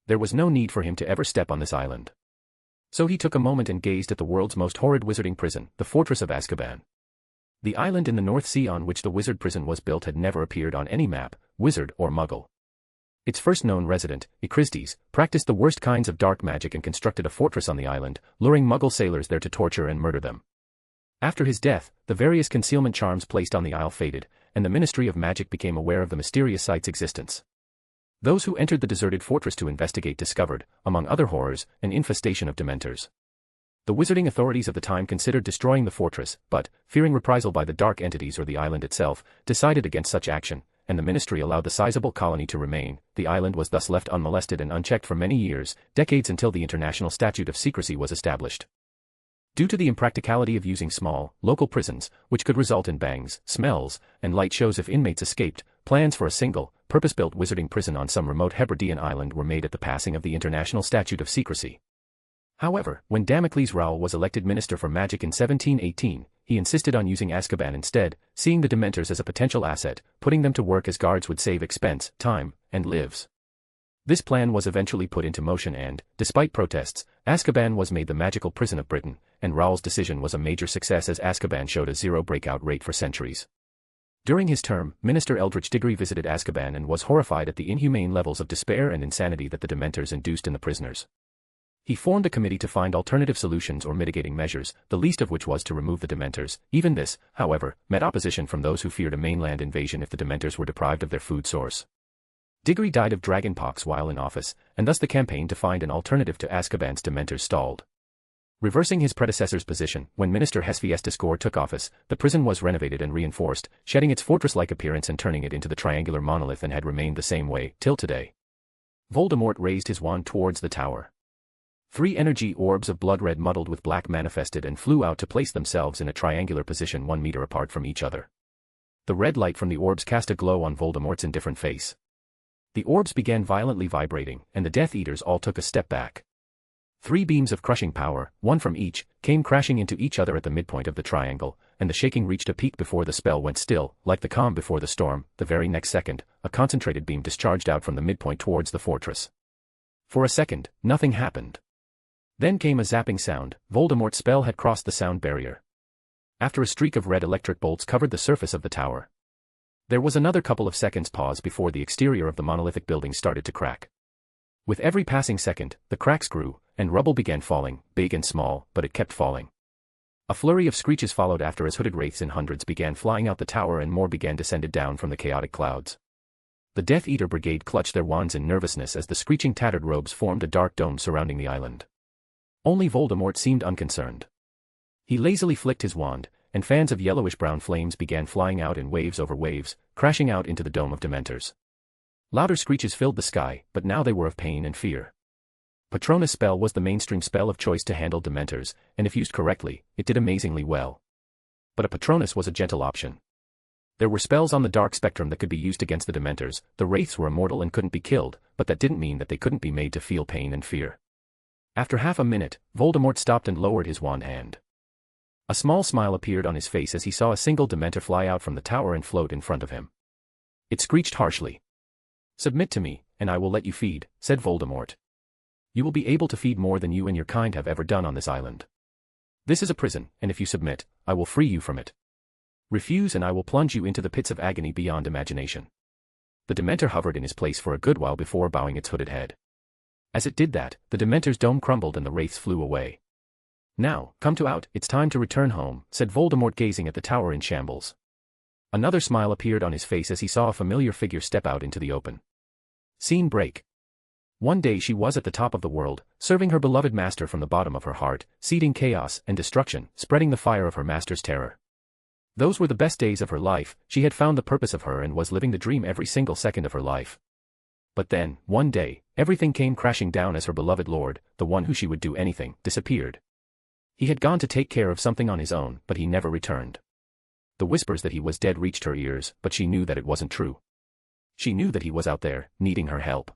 There was no need for him to ever step on this island. So he took a moment and gazed at the world's most horrid wizarding prison, the fortress of Azkaban. The island in the North Sea on which the wizard prison was built had never appeared on any map, wizard or muggle. Its first known resident, Echristes, practiced the worst kinds of dark magic and constructed a fortress on the island, luring muggle sailors there to torture and murder them. After his death, the various concealment charms placed on the isle faded, and the Ministry of Magic became aware of the mysterious site's existence. Those who entered the deserted fortress to investigate discovered, among other horrors, an infestation of Dementors. The wizarding authorities of the time considered destroying the fortress, but, fearing reprisal by the dark entities or the island itself, decided against such action, and the ministry allowed the sizable colony to remain. The island was thus left unmolested and unchecked for many years, decades until the International Statute of Secrecy was established. Due to the impracticality of using small, local prisons, which could result in bangs, smells, and light shows if inmates escaped, plans for a single, purpose-built wizarding prison on some remote Hebridean island were made at the passing of the International Statute of Secrecy. However, when Damocles Rowell was elected Minister for Magic in 1718, he insisted on using Azkaban instead, seeing the Dementors as a potential asset, putting them to work as guards would save expense, time, and lives. This plan was eventually put into motion and, despite protests, Azkaban was made the magical prison of Britain, and Rowell's decision was a major success as Azkaban showed a zero breakout rate for centuries. During his term, Minister Eldridge Diggory visited Azkaban and was horrified at the inhumane levels of despair and insanity that the Dementors induced in the prisoners. He formed a committee to find alternative solutions or mitigating measures, the least of which was to remove the Dementors. Even this, however, met opposition from those who feared a mainland invasion if the Dementors were deprived of their food source. Diggory died of dragonpox while in office, and thus the campaign to find an alternative to Azkaban's Dementors stalled. Reversing his predecessor's position, when Minister Hephaestus Gore took office, the prison was renovated and reinforced, shedding its fortress-like appearance and turning it into the triangular monolith and had remained the same way, till today. Voldemort raised his wand towards the tower. 3 energy orbs of blood red muddled with black manifested and flew out to place themselves in a triangular position 1 meter apart from each other. The red light from the orbs cast a glow on Voldemort's indifferent face. The orbs began violently vibrating, and the Death Eaters all took a step back. 3 beams of crushing power, 1 from each, came crashing into each other at the midpoint of the triangle, and the shaking reached a peak before the spell went still. Like the calm before the storm, the very next second, a concentrated beam discharged out from the midpoint towards the fortress. For a second, nothing happened. Then came a zapping sound. Voldemort's spell had crossed the sound barrier. After a streak of red electric bolts covered the surface of the tower. There was another couple of seconds pause before the exterior of the monolithic building started to crack. With every passing second, the cracks grew, and rubble began falling, big and small, but it kept falling. A flurry of screeches followed after as hooded wraiths in hundreds began flying out the tower and more began descended down from the chaotic clouds. The Death Eater Brigade clutched their wands in nervousness as the screeching tattered robes formed a dark dome surrounding the island. Only Voldemort seemed unconcerned. He lazily flicked his wand, and fans of yellowish-brown flames began flying out in waves over waves, crashing out into the dome of Dementors. Louder screeches filled the sky, but now they were of pain and fear. Patronus spell was the mainstream spell of choice to handle Dementors, and if used correctly, it did amazingly well. But a Patronus was a gentle option. There were spells on the dark spectrum that could be used against the Dementors. The wraiths were immortal and couldn't be killed, but that didn't mean that they couldn't be made to feel pain and fear. After half a minute, Voldemort stopped and lowered his wand hand. A small smile appeared on his face as he saw a single Dementor fly out from the tower and float in front of him. It screeched harshly. "Submit to me, and I will let you feed," said Voldemort. "You will be able to feed more than you and your kind have ever done on this island. This is a prison, and if you submit, I will free you from it. Refuse and I will plunge you into the pits of agony beyond imagination." The Dementor hovered in his place for a good while before bowing its hooded head. As it did that, the Dementor's dome crumbled and the wraiths flew away. "Now, come to out, it's time to return home," said Voldemort gazing at the tower in shambles. Another smile appeared on his face as he saw a familiar figure step out into the open. Scene break. One day she was at the top of the world, serving her beloved master from the bottom of her heart, seeding chaos and destruction, spreading the fire of her master's terror. Those were the best days of her life. She had found the purpose of her and was living the dream every single second of her life. But then, one day, everything came crashing down as her beloved lord, the one who she would do anything, disappeared. He had gone to take care of something on his own, but he never returned. The whispers that he was dead reached her ears, but she knew that it wasn't true. She knew that he was out there, needing her help.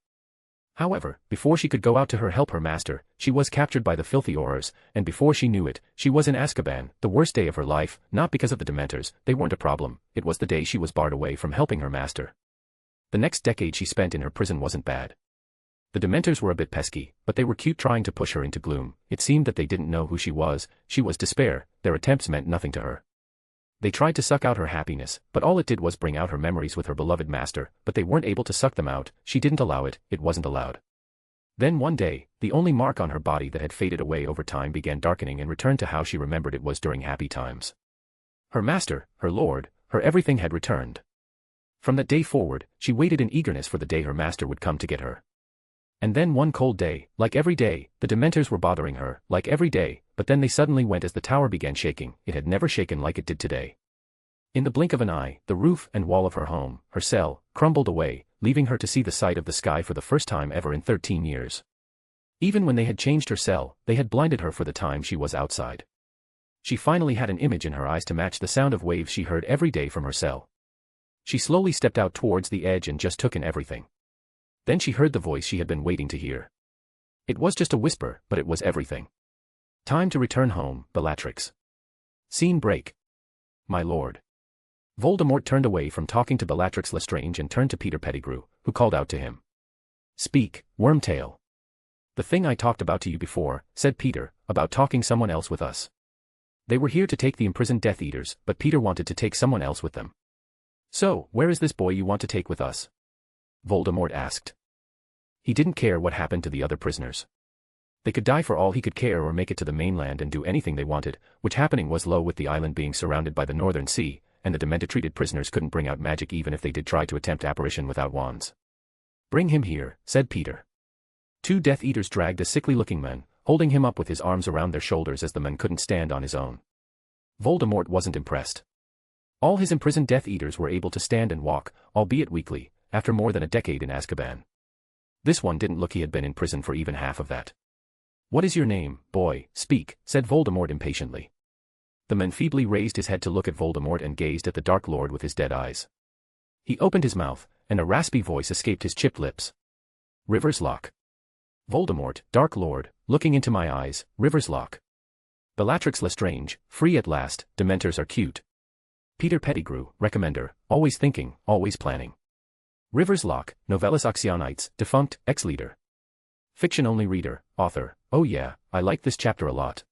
However, before she could go out to help her master, she was captured by the filthy Aurors, and before she knew it, she was in Azkaban, the worst day of her life, not because of the Dementors. They weren't a problem, it was the day she was barred away from helping her master. The next decade she spent in her prison wasn't bad. The Dementors were a bit pesky, but they were cute trying to push her into gloom. It seemed that they didn't know who she was despair, their attempts meant nothing to her. They tried to suck out her happiness, but all it did was bring out her memories with her beloved master, but they weren't able to suck them out. She didn't allow it, it wasn't allowed. Then one day, the only mark on her body that had faded away over time began darkening and returned to how she remembered it was during happy times. Her master, her lord, her everything had returned. From that day forward, she waited in eagerness for the day her master would come to get her. And then one cold day, like every day, the Dementors were bothering her, like every day, but then they suddenly went as the tower began shaking. It had never shaken like it did today. In the blink of an eye, the roof and wall of her home, her cell, crumbled away, leaving her to see the sight of the sky for the first time ever in 13 years. Even when they had changed her cell, they had blinded her for the time she was outside. She finally had an image in her eyes to match the sound of waves she heard every day from her cell. She slowly stepped out towards the edge and just took in everything. Then she heard the voice she had been waiting to hear. It was just a whisper, but it was everything. "Time to return home, Bellatrix." Scene break. "My lord." Voldemort turned away from talking to Bellatrix Lestrange and turned to Peter Pettigrew, who called out to him. "Speak, Wormtail." "The thing I talked about to you before," said Peter, "about talking someone else with us." They were here to take the imprisoned Death Eaters, but Peter wanted to take someone else with them. "So, where is this boy you want to take with us?" Voldemort asked. He didn't care what happened to the other prisoners. They could die for all he could care or make it to the mainland and do anything they wanted, which happening was low with the island being surrounded by the Northern Sea, and the Dementor-treated prisoners couldn't bring out magic even if they did try to attempt apparition without wands. "Bring him here," said Peter. 2 Death Eaters dragged a sickly-looking man, holding him up with his arms around their shoulders as the man couldn't stand on his own. Voldemort wasn't impressed. All his imprisoned Death Eaters were able to stand and walk, albeit weakly, after more than a decade in Azkaban. This one didn't look he had been in prison for even half of that. What is your name, boy? Speak, said Voldemort impatiently. The man feebly raised his head to look at Voldemort and gazed at the Dark Lord with his dead eyes. He opened his mouth, and a raspy voice escaped his chipped lips. River's Lock. Voldemort, Dark Lord, looking into my eyes, River's Lock. Bellatrix Lestrange, free at last, Dementors are cute. Peter Pettigrew, recommender, always thinking, always planning. River's Lock, Novellus Oxyonites, defunct, ex-leader. Fiction-only reader, author, oh yeah, I like this chapter a lot.